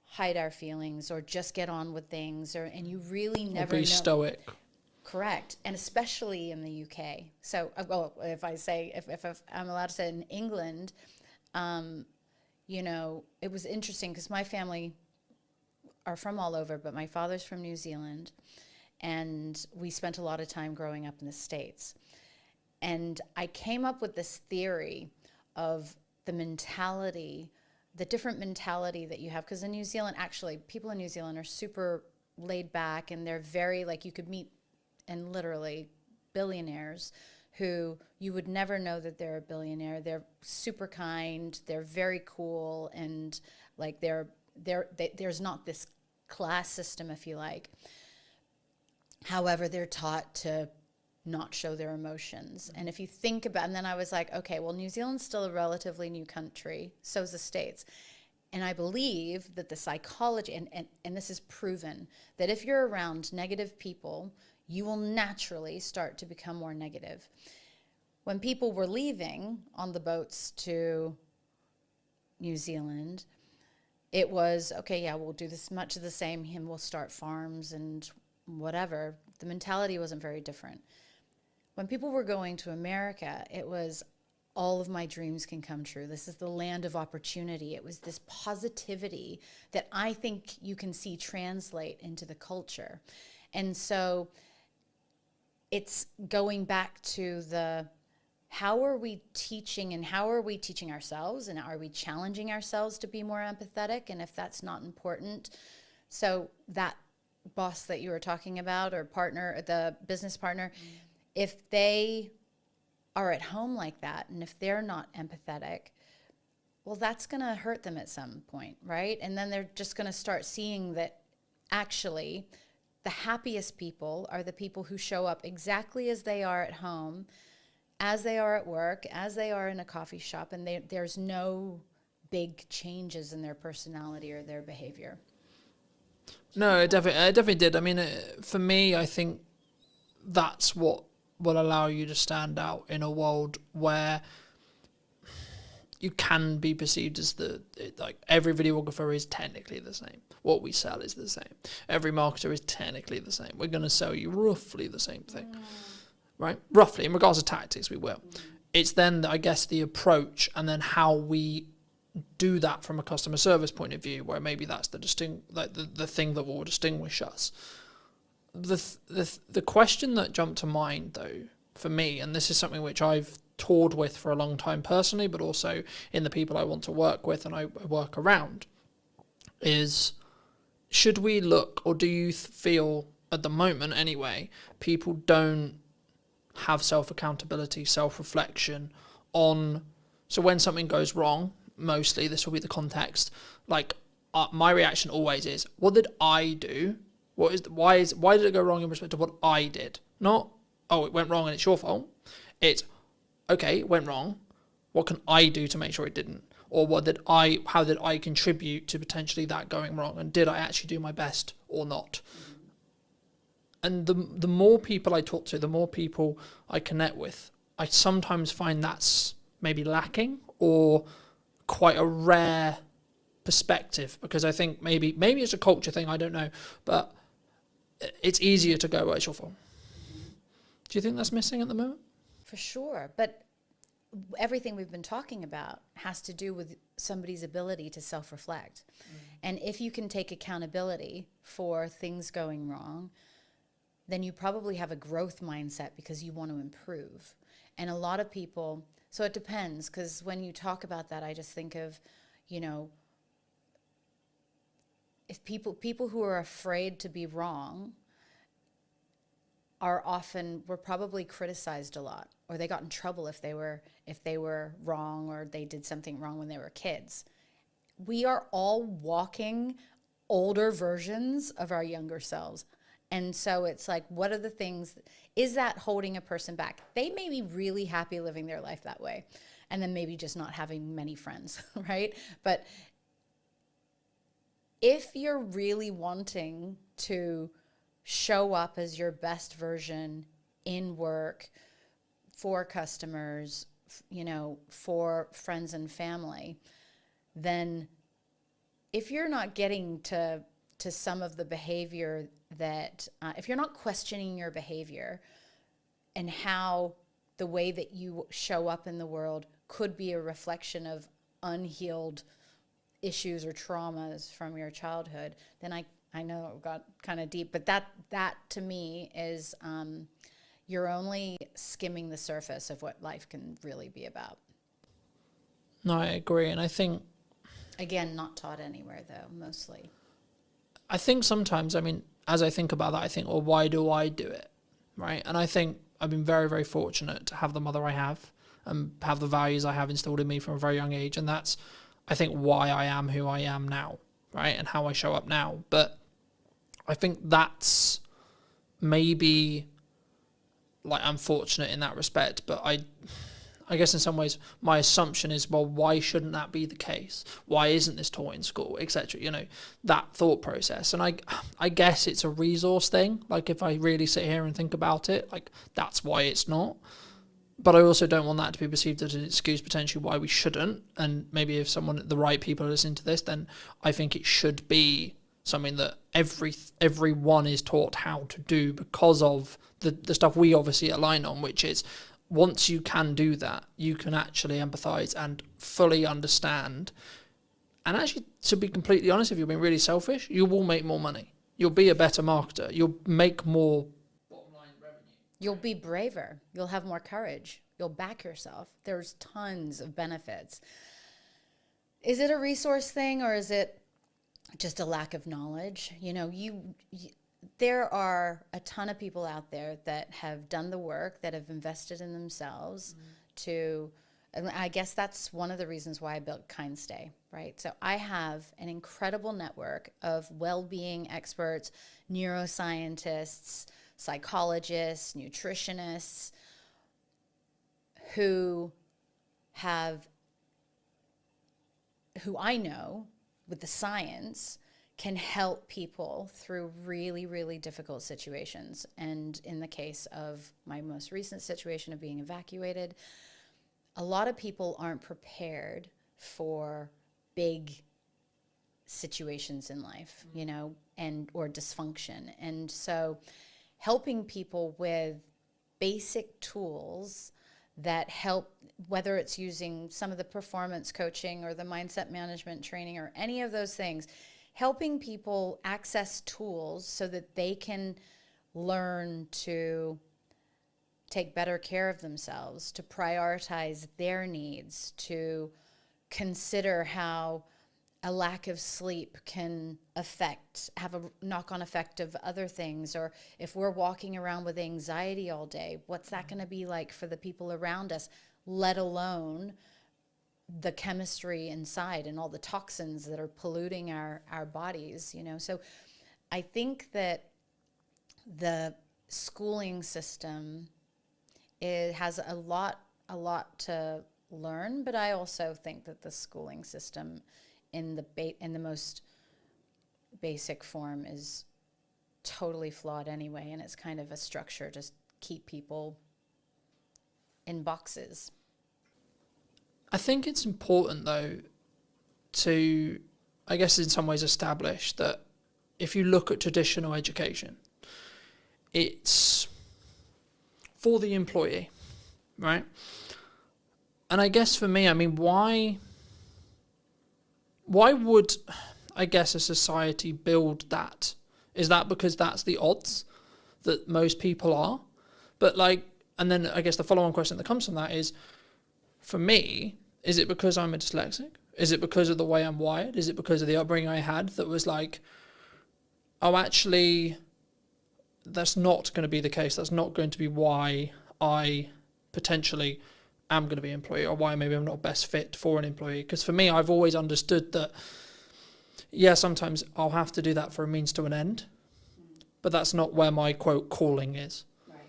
[SPEAKER 13] hide our feelings or just get on with things, and you really never
[SPEAKER 5] be
[SPEAKER 13] know.
[SPEAKER 5] Stoic.
[SPEAKER 13] Correct. And especially in the UK. So, well, if I'm allowed to say, in England, you know, it was interesting because my family are from all over, but my father's from New Zealand, and we spent a lot of time growing up in the States. And I came up with this theory of the different mentality that you have. Because in New Zealand, actually, people in New Zealand are super laid back, and they're very, like, you could meet, and literally billionaires who you would never know that they're a billionaire. They're super kind, they're very cool, and like there's not this class system, if you like. However, they're taught to not show their emotions. And if you think about, and then I was like, okay, well, New Zealand's still a relatively new country, so is the States. And I believe that the psychology, and this is proven, that if you're around negative people, you will naturally start to become more negative. When people were leaving on the boats to New Zealand, it was, okay, yeah, we'll do this much of the same, and we'll start farms and whatever. The mentality wasn't very different. when people were going to America, it was all of my dreams can come true. This is the land of opportunity. It was this positivity that I think you can see translate into the culture. And so it's going back to the, how are we teaching, and how are we teaching ourselves, and are we challenging ourselves to be more empathetic? And if that's not important, so that boss that you were talking about, or partner, the business partner, if they are at home like that, and if they're not empathetic, well, that's going to hurt them at some point, right? And then they're just going to start seeing that actually the happiest people are the people who show up exactly as they are at home, as they are at work, as they are in a coffee shop, and there's no big changes in their personality or their behavior.
[SPEAKER 5] No, it definitely did. I mean, for me, I think that's what will allow you to stand out in a world where you can be perceived as like every videographer is technically the same. What we sell is the same. Every marketer is technically the same. We're going to sell you roughly the same thing, right? Roughly, in regards to tactics, we will. It's then, I guess, the approach and then how we do that from a customer service point of view, where maybe that's the thing that will distinguish us. The question that jumped to mind, though, for me, and this is something which I've toured with for a long time personally, but also in the people I want to work with and I work around, is should we look, or do you feel at the moment anyway, people don't have self-accountability, self-reflection on, so when something goes wrong, mostly this will be the context, like my reaction always is, what did I do? Why did it go wrong in respect to what I did? Not, oh, it went wrong and it's your fault. It's, okay, it went wrong. What can I do to make sure it didn't? Or how did I contribute to potentially that going wrong? And did I actually do my best or not? And the more people I talk to, the more people I connect with, I sometimes find that's maybe lacking or quite a rare perspective, because I think maybe it's a culture thing, I don't know, but it's easier to go, well, it's your fault. Do you think that's missing at the moment?
[SPEAKER 13] For sure, but everything we've been talking about has to do with somebody's ability to self-reflect. And if you can take accountability for things going wrong, then you probably have a growth mindset because you want to improve. And a lot of people, so it depends, because when you talk about that, I just think of, if people who are afraid to be wrong were probably criticized a lot, or they got in trouble if they were wrong, or they did something wrong when they were kids. We are all walking older versions of our younger selves. And so it's like, what are the things, is that holding a person back? They may be really happy living their life that way, and then maybe just not having many friends, right? But if you're really wanting to show up as your best version in work, for customers, for friends and family, then if you're not getting to some of the behavior that, if you're not questioning your behavior and how the way that you show up in the world could be a reflection of unhealed issues or traumas from your childhood, then I know it got kind of deep, but that to me is you're only skimming the surface of what life can really be about.
[SPEAKER 5] No, I agree. And I think,
[SPEAKER 13] again, not taught anywhere though, mostly.
[SPEAKER 5] I think sometimes, I mean, as I think about that, I think, well, why do I do it? Right. And I think I've been very, very fortunate to have the mother I have and have the values I have instilled in me from a very young age. And that's, I think, why I am who I am now, right? And how I show up now. But I think that's maybe, like, I'm fortunate in that respect, but I guess in some ways my assumption is, well, why shouldn't that be the case? Why isn't this taught in school, etc.? That thought process. And I guess it's a resource thing. Like, if I really sit here and think about it, like, that's why it's not. But I also don't want that to be perceived as an excuse potentially why we shouldn't. And maybe if the right people are listening to this, then I think it should be something that everyone is taught how to do because of the stuff we obviously align on, which is once you can do that, you can actually empathize and fully understand. And actually, to be completely honest, if you're being really selfish, you will make more money. You'll be a better marketer. You'll make more bottom line revenue.
[SPEAKER 13] You'll be braver. You'll have more courage. You'll back yourself. There's tons of benefits. Is it a resource thing, or is it just a lack of knowledge? You know, there are a ton of people out there that have done the work, that have invested in themselves and I guess that's one of the reasons why I built KindStay, right? So I have an incredible network of well-being experts, neuroscientists, psychologists, nutritionists, who I know with the science can help people through really, really difficult situations. And in the case of my most recent situation of being evacuated, a lot of people aren't prepared for big situations in life, you know, or dysfunction. And so helping people with basic tools that help, whether it's using some of the performance coaching or the mindset management training or any of those things, helping people access tools so that they can learn to take better care of themselves, to prioritize their needs, to consider how a lack of sleep can have a knock-on effect of other things. Or if we're walking around with anxiety all day, what's that going to be like for the people around us, let alone the chemistry inside and all the toxins that are polluting our bodies, you know? So I think that the schooling system, it has a lot to learn, but I also think that the schooling system in the most basic form is totally flawed anyway, and it's kind of a structure to keep people in boxes.
[SPEAKER 5] I think it's important, though, to, I guess in some ways, establish that if you look at traditional education, it's for the employee, right? And I guess for me, I mean, why would, I guess, a society build that? Is that because that's the odds that most people are? But like, and then I guess the follow-on question that comes from that is, for me, is it because I'm a dyslexic? Is it because of the way I'm wired? Is it because of the upbringing I had that was like, oh, actually, that's not going to be the case. That's not going to be why I potentially am going to be an employee, or why maybe I'm not best fit for an employee. Because for me, I've always understood that, yeah, sometimes I'll have to do that for a means to an end, but that's not where my quote calling is. Right.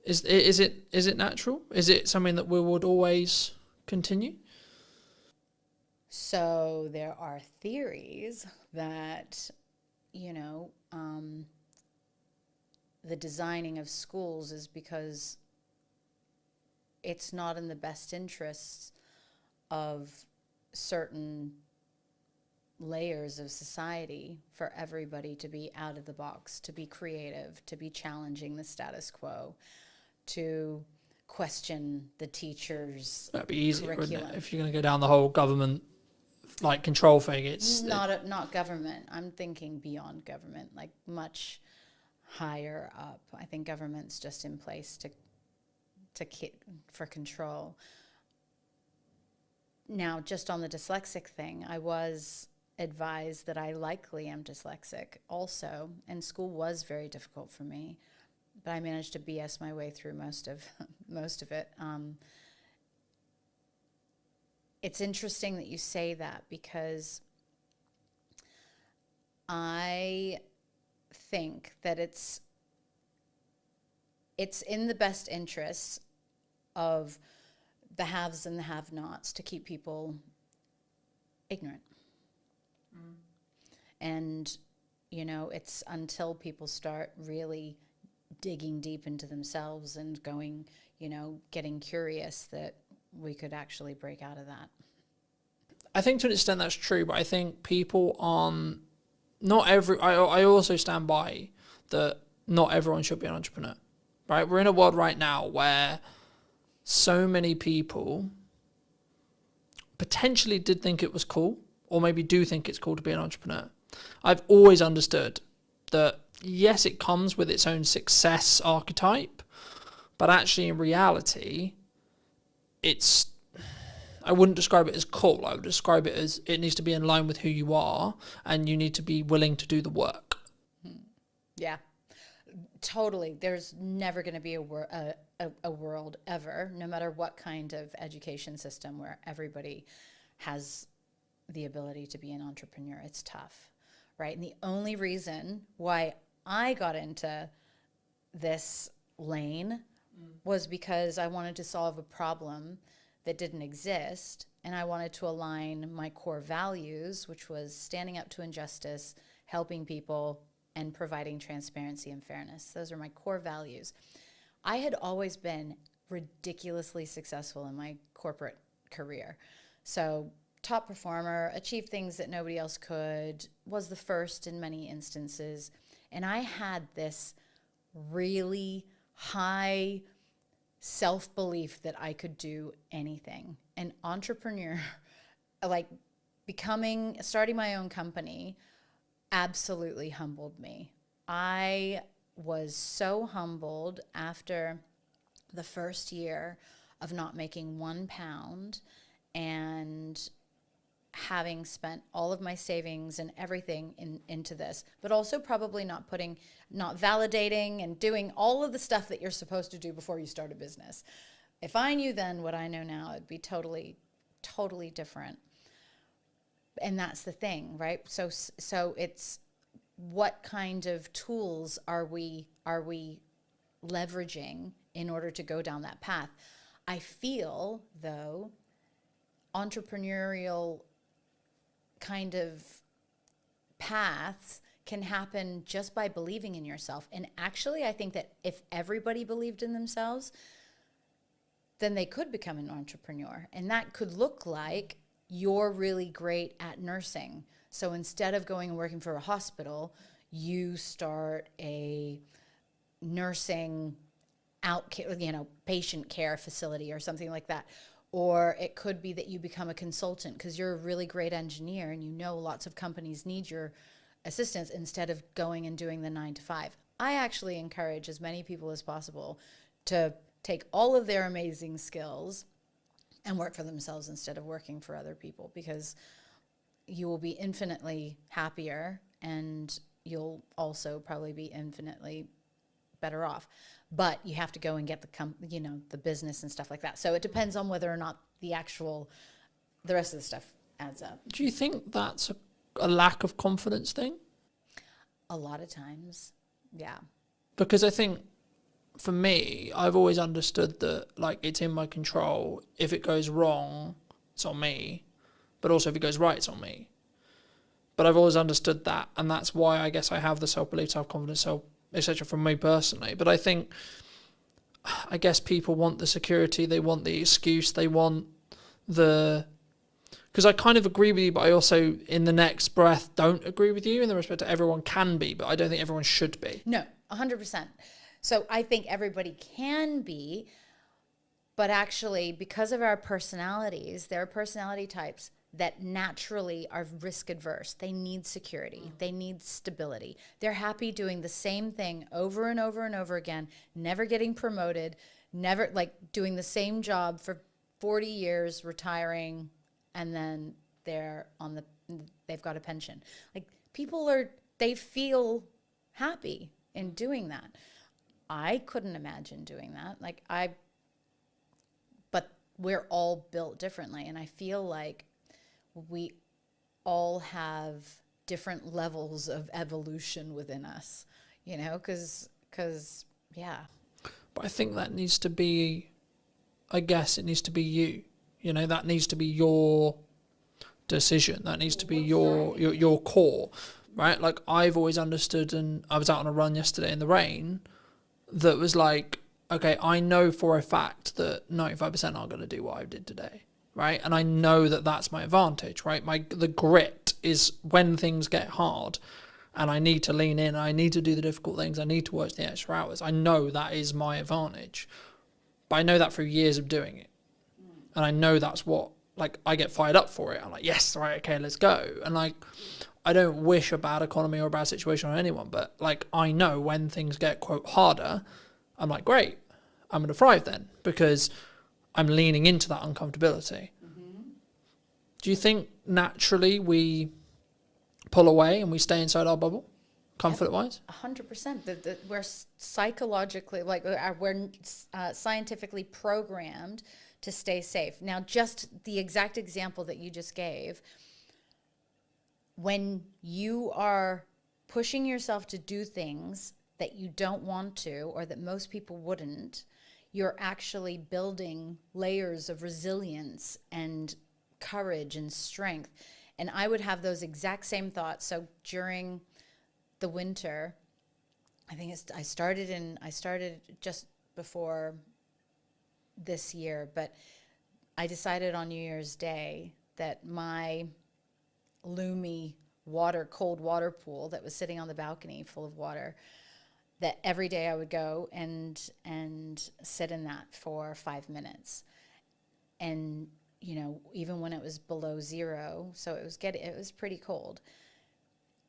[SPEAKER 5] Is it natural? Is it something that we would always continue?
[SPEAKER 13] So there are theories that, you know, the designing of schools is because it's not in the best interests of certain layers of society for everybody to be out of the box, to be creative, to be challenging the status quo, to question the teachers'
[SPEAKER 5] That'd be easier,
[SPEAKER 13] curriculum.
[SPEAKER 5] wouldn't it? If you're going to go down the whole government like control thing, it's
[SPEAKER 13] not government. I'm thinking beyond government, like much higher up. I think government's just in place for control. Now, just on the dyslexic thing, I was advised that I likely am dyslexic also, and school was very difficult for me, but I managed to BS my way through most of it. It's interesting that you say that, because I think that it's in the best interests of the haves and the have-nots to keep people ignorant. And, you know, it's until people start really digging deep into themselves and going, you know, getting curious, that we could actually break out of that.
[SPEAKER 5] I think to an extent that's true, but I think people aren't I also stand by that not everyone should be an entrepreneur, right? We're in a world right now where so many people potentially did think it was cool, or maybe do think it's cool to be an entrepreneur. I've always understood that, yes, it comes with its own success archetype, but actually in reality, I wouldn't describe it as cool. I would describe it as it needs to be in line with who you are, and you need to be willing to do the work.
[SPEAKER 13] Yeah, totally. There's never going to be a world ever, no matter what kind of education system, where everybody has the ability to be an entrepreneur. It's tough, right? And the only reason why I got into this lane was because I wanted to solve a problem that didn't exist, and I wanted to align my core values, which was standing up to injustice, helping people, and providing transparency and fairness. Those are my core values. I had always been ridiculously successful in my corporate career. So top performer, achieved things that nobody else could, was the first in many instances. And I had this really high self-belief that I could do anything. An entrepreneur, like starting my own company, absolutely humbled me. I was so humbled after the first year of not making £1 and having spent all of my savings and everything into this, but also probably not validating and doing all of the stuff that you're supposed to do before you start a business. If I knew then what I know now, it'd be totally, totally different. And that's the thing, right? So it's what kind of tools are we leveraging in order to go down that path? I feel, though, entrepreneurial kind of paths can happen just by believing in yourself. And actually, I think that if everybody believed in themselves, then they could become an entrepreneur. And that could look like you're really great at nursing. So instead of going and working for a hospital, you start a nursing patient care facility or something like that. Or it could be that you become a consultant because you're a really great engineer and you know lots of companies need your assistance instead of going and doing the 9 to 5. I actually encourage as many people as possible to take all of their amazing skills and work for themselves instead of working for other people, because you will be infinitely happier and you'll also probably be infinitely better off. But you have to go and get the business and stuff like that. So it depends on whether or not the rest of the stuff adds up.
[SPEAKER 5] Do you think that's a lack of confidence thing?
[SPEAKER 13] A lot of times, yeah.
[SPEAKER 5] Because I think for me, I've always understood that it's in my control. If it goes wrong, it's on me. But also if it goes right, it's on me. But I've always understood that, and that's why I guess I have the self-belief, self-confidence, etc. from me personally. But I guess people want the security, they want the excuse, they want because I kind of agree with you, but I also, in the next breath, don't agree with you in the respect that everyone can be, but I don't think everyone should be.
[SPEAKER 13] No, 100%. So I think everybody can be, but actually, because of our personalities, there are personality types that naturally are risk adverse. They need security. They need stability. They're happy doing the same thing over and over and over again, never getting promoted, never doing the same job for 40 years, retiring, and then they've got a pension. They feel happy in doing that. I couldn't imagine doing that. But we're all built differently, and I feel like we all have different levels of evolution within us, because yeah.
[SPEAKER 5] But I think that needs to be, it needs to be you. That needs to be your decision. That needs to be your core, right? I've always understood, and I was out on a run yesterday in the rain, that was okay, I know for a fact that 95% aren't going to do what I did today. Right, and I know that that's my advantage. Right, the grit is when things get hard. and I need to lean in, I need to do the difficult things, I need to work the extra hours, I know that is my advantage. But I know that through years of doing it. And I know that's what, like, I get fired up for it. I'm like, yes, right, okay, let's go. And like, I don't wish a bad economy or a bad situation on anyone, but like, I know when things get, quote, harder, I'm like, great, I'm going to thrive then, because I'm leaning into that uncomfortability. Do you think naturally we pull away and we stay inside our bubble, comfort-wise?
[SPEAKER 13] 100%. We're psychologically, like, we're scientifically programmed to stay safe. Now, just the exact example that you just gave, when you are pushing yourself to do things that you don't want to, or that most people wouldn't, you're actually building layers of resilience and courage and strength. And I would have those exact same thoughts. So during the winter, I think I started just before this year, but I decided on New Year's Day that my Lumi cold water pool that was sitting on the balcony full of water, that every day I would go and sit in that for 5 minutes. And, you know, even when it was below zero, so it was pretty cold.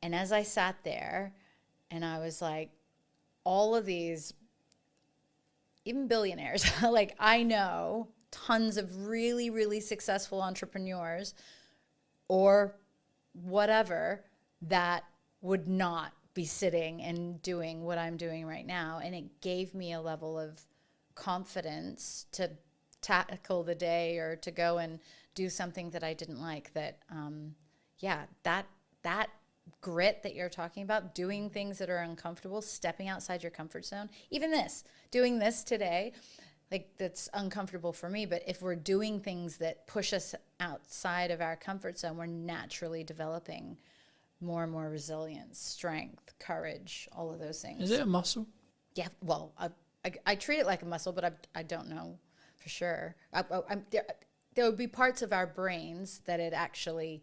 [SPEAKER 13] And as I sat there, and I was like, all of these, even billionaires, like, I know tons of really, really successful entrepreneurs or whatever that would not be sitting and doing what I'm doing right now. And it gave me a level of confidence to tackle the day or to go and do something that I didn't like. That, that grit that you're talking about, doing things that are uncomfortable, stepping outside your comfort zone, even doing this today, like, that's uncomfortable for me. But if we're doing things that push us outside of our comfort zone, we're naturally developing more and more resilience, strength, courage, all of those things.
[SPEAKER 5] Is it a muscle?
[SPEAKER 13] Yeah, well, I treat it like a muscle, but I don't know for sure. There would be parts of our brains that it actually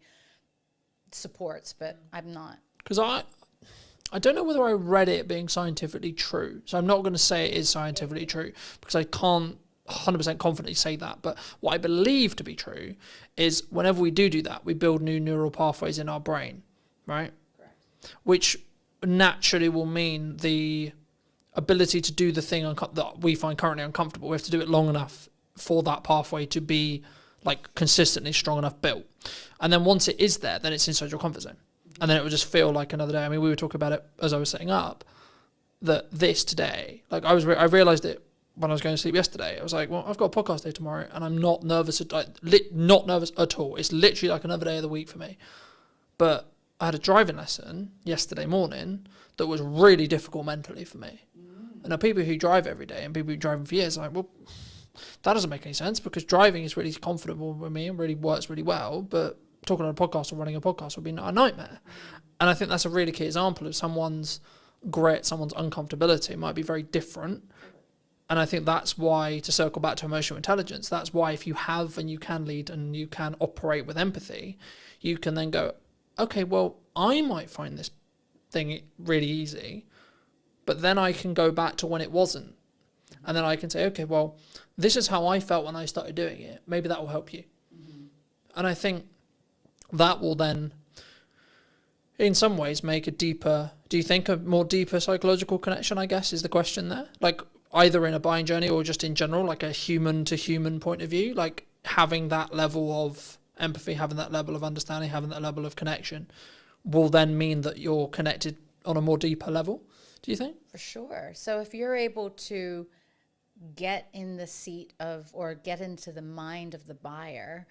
[SPEAKER 13] supports, but I'm not.
[SPEAKER 5] Because I don't know whether I read it being scientifically true. So I'm not going to say it is scientifically true, because I can't 100% confidently say that. But what I believe to be true is whenever we do that, we build new neural pathways in our brain, right? Correct. Which naturally will mean the ability to do the thing that we find currently uncomfortable. We have to do it long enough for that pathway to be, like, consistently strong enough built. And then once it is there, then it's inside your comfort zone. And then it will just feel like another day. I mean, we were talking about it as I was setting up, that this today, like, I realized it when I was going to sleep yesterday. I was like, well, I've got a podcast day tomorrow, and I'm not nervous, not nervous at all. It's literally like another day of the week for me. But I had a driving lesson yesterday morning that was really difficult mentally for me. And now people who drive every day and people who drive for years are like, well, that doesn't make any sense, because driving is really comfortable with me and really works really well, but talking on a podcast or running a podcast would be a nightmare. And I think that's a really key example of someone's grit, someone's uncomfortability might be very different. And I think that's why, to circle back to emotional intelligence, that's why if you have and you can lead and you can operate with empathy, you can then go, okay, well, I might find this thing really easy, but then I can go back to when it wasn't. And then I can say, okay, well, this is how I felt when I started doing it. Maybe that will help you. Mm-hmm. And I think that will then, in some ways, make a more deeper psychological connection, I guess, is the question there. Like, either in a buying journey or just in general, like a human to human point of view, like having that level of empathy, having that level of understanding, having that level of connection will then mean that you're connected on a more deeper level. Do you think?
[SPEAKER 13] For sure. So if you're able to get in the seat of, or get into the mind of the buyer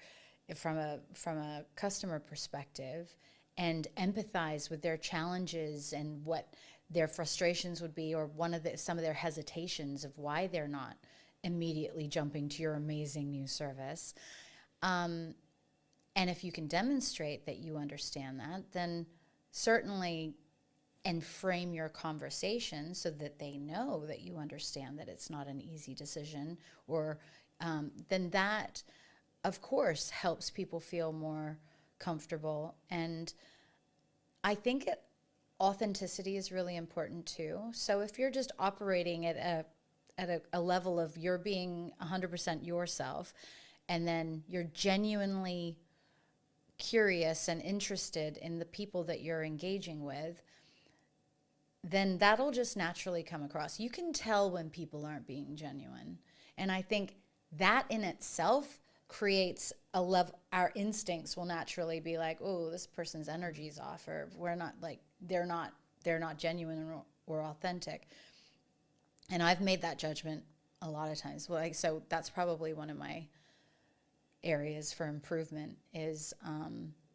[SPEAKER 13] from a customer perspective, and empathize with their challenges and what their frustrations would be, or some of their hesitations of why they're not immediately jumping to your amazing new service, and if you can demonstrate that you understand that, then certainly, and frame your conversation so that they know that you understand that it's not an easy decision, or then that, of course, helps people feel more comfortable. And I think authenticity is really important too. So if you're just operating at a level of you're being 100% yourself, and then you're genuinely curious and interested in the people that you're engaging with, then that'll just naturally come across. You can tell when people aren't being genuine. And I think that in itself creates a level, our instincts will naturally be like, oh, this person's energy's off, or we're not like, they're not genuine or authentic. And I've made that judgment a lot of times. So that's probably one of my areas for improvement is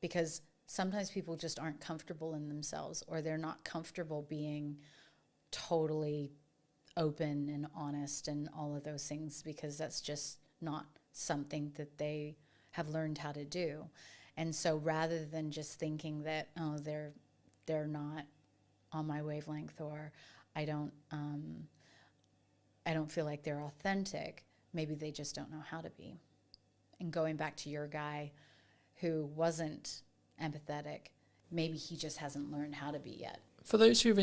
[SPEAKER 13] because sometimes people just aren't comfortable in themselves, or they're not comfortable being totally open and honest and all of those things, because that's just not something that they have learned how to do. And so rather than just thinking that, oh, they're not on my wavelength, or I don't feel like they're authentic, maybe they just don't know how to be. And going back to your guy who wasn't empathetic, maybe he just hasn't learned how to be yet.
[SPEAKER 5] For those who've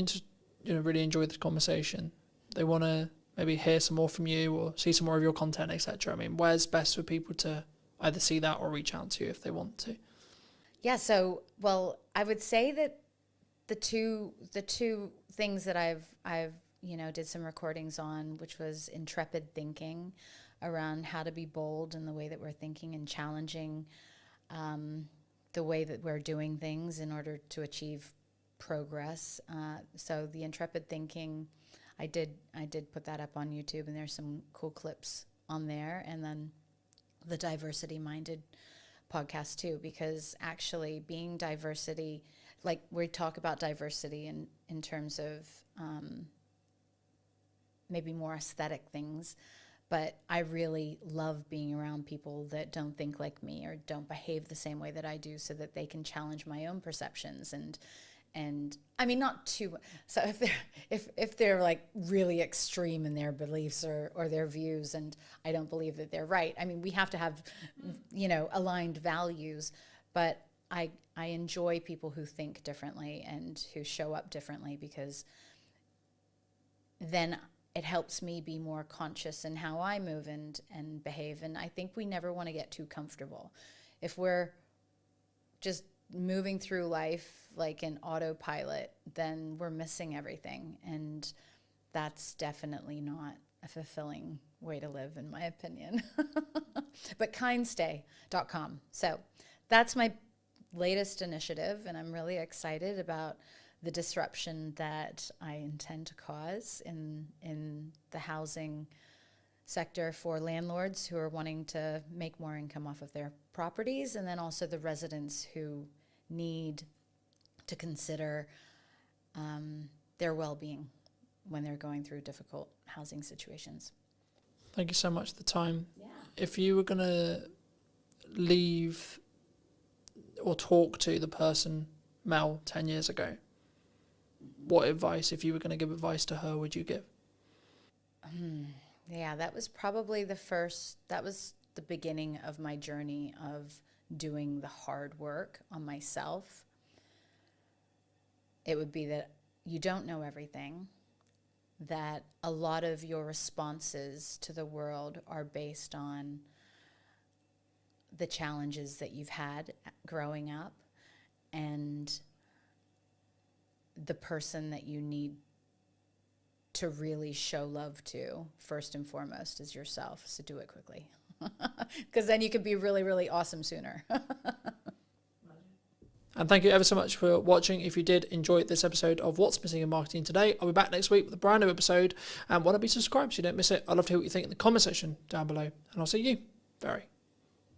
[SPEAKER 5] really enjoyed this conversation, they want to maybe hear some more from you or see some more of your content, etc. I mean, where's best for people to either see that or reach out to you if they want to?
[SPEAKER 13] Yeah, so, well, I would say that the two things that I've did some recordings on, which was intrepid thinking around how to be bold in the way that we're thinking and challenging the way that we're doing things in order to achieve progress. So the intrepid thinking, I did put that up on YouTube, and there's some cool clips on there. And then the diversity minded podcast too, because actually being diversity, like we talk about diversity in terms of maybe more aesthetic things, but I really love being around people that don't think like me or don't behave the same way that I do, so that they can challenge my own perceptions. And I mean, not too, so if they're like really extreme in their beliefs or their views, and I don't believe that they're right, I mean, we have to have, aligned values, but I enjoy people who think differently and who show up differently, because then it helps me be more conscious in how I move and behave. And I think we never want to get too comfortable. If we're just moving through life like an autopilot, then we're missing everything. And that's definitely not a fulfilling way to live, in my opinion. But kindstay.com. So that's my latest initiative, and I'm really excited about the disruption that I intend to cause in the housing sector for landlords who are wanting to make more income off of their properties, and then also the residents who need to consider their well-being when they're going through difficult housing situations.
[SPEAKER 5] Thank you so much for the time.
[SPEAKER 13] Yeah.
[SPEAKER 5] If you were going to leave or talk to the person, Mel, 10 years ago, what advice, if you were going to give advice to her, would you give?
[SPEAKER 13] Yeah, that was probably that was the beginning of my journey of doing the hard work on myself. It would be that you don't know everything, that a lot of your responses to the world are based on the challenges that you've had growing up, and the person that you need to really show love to first and foremost is yourself. So do it quickly, because then you can be really, really awesome sooner.
[SPEAKER 5] And thank you ever so much for watching. If you did enjoy this episode of What's Missing in Marketing Today, I'll be back next week with a brand new episode. And why not be subscribed so you don't miss it? I'd love to hear what you think in the comment section down below. And I'll see you very,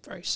[SPEAKER 5] very soon.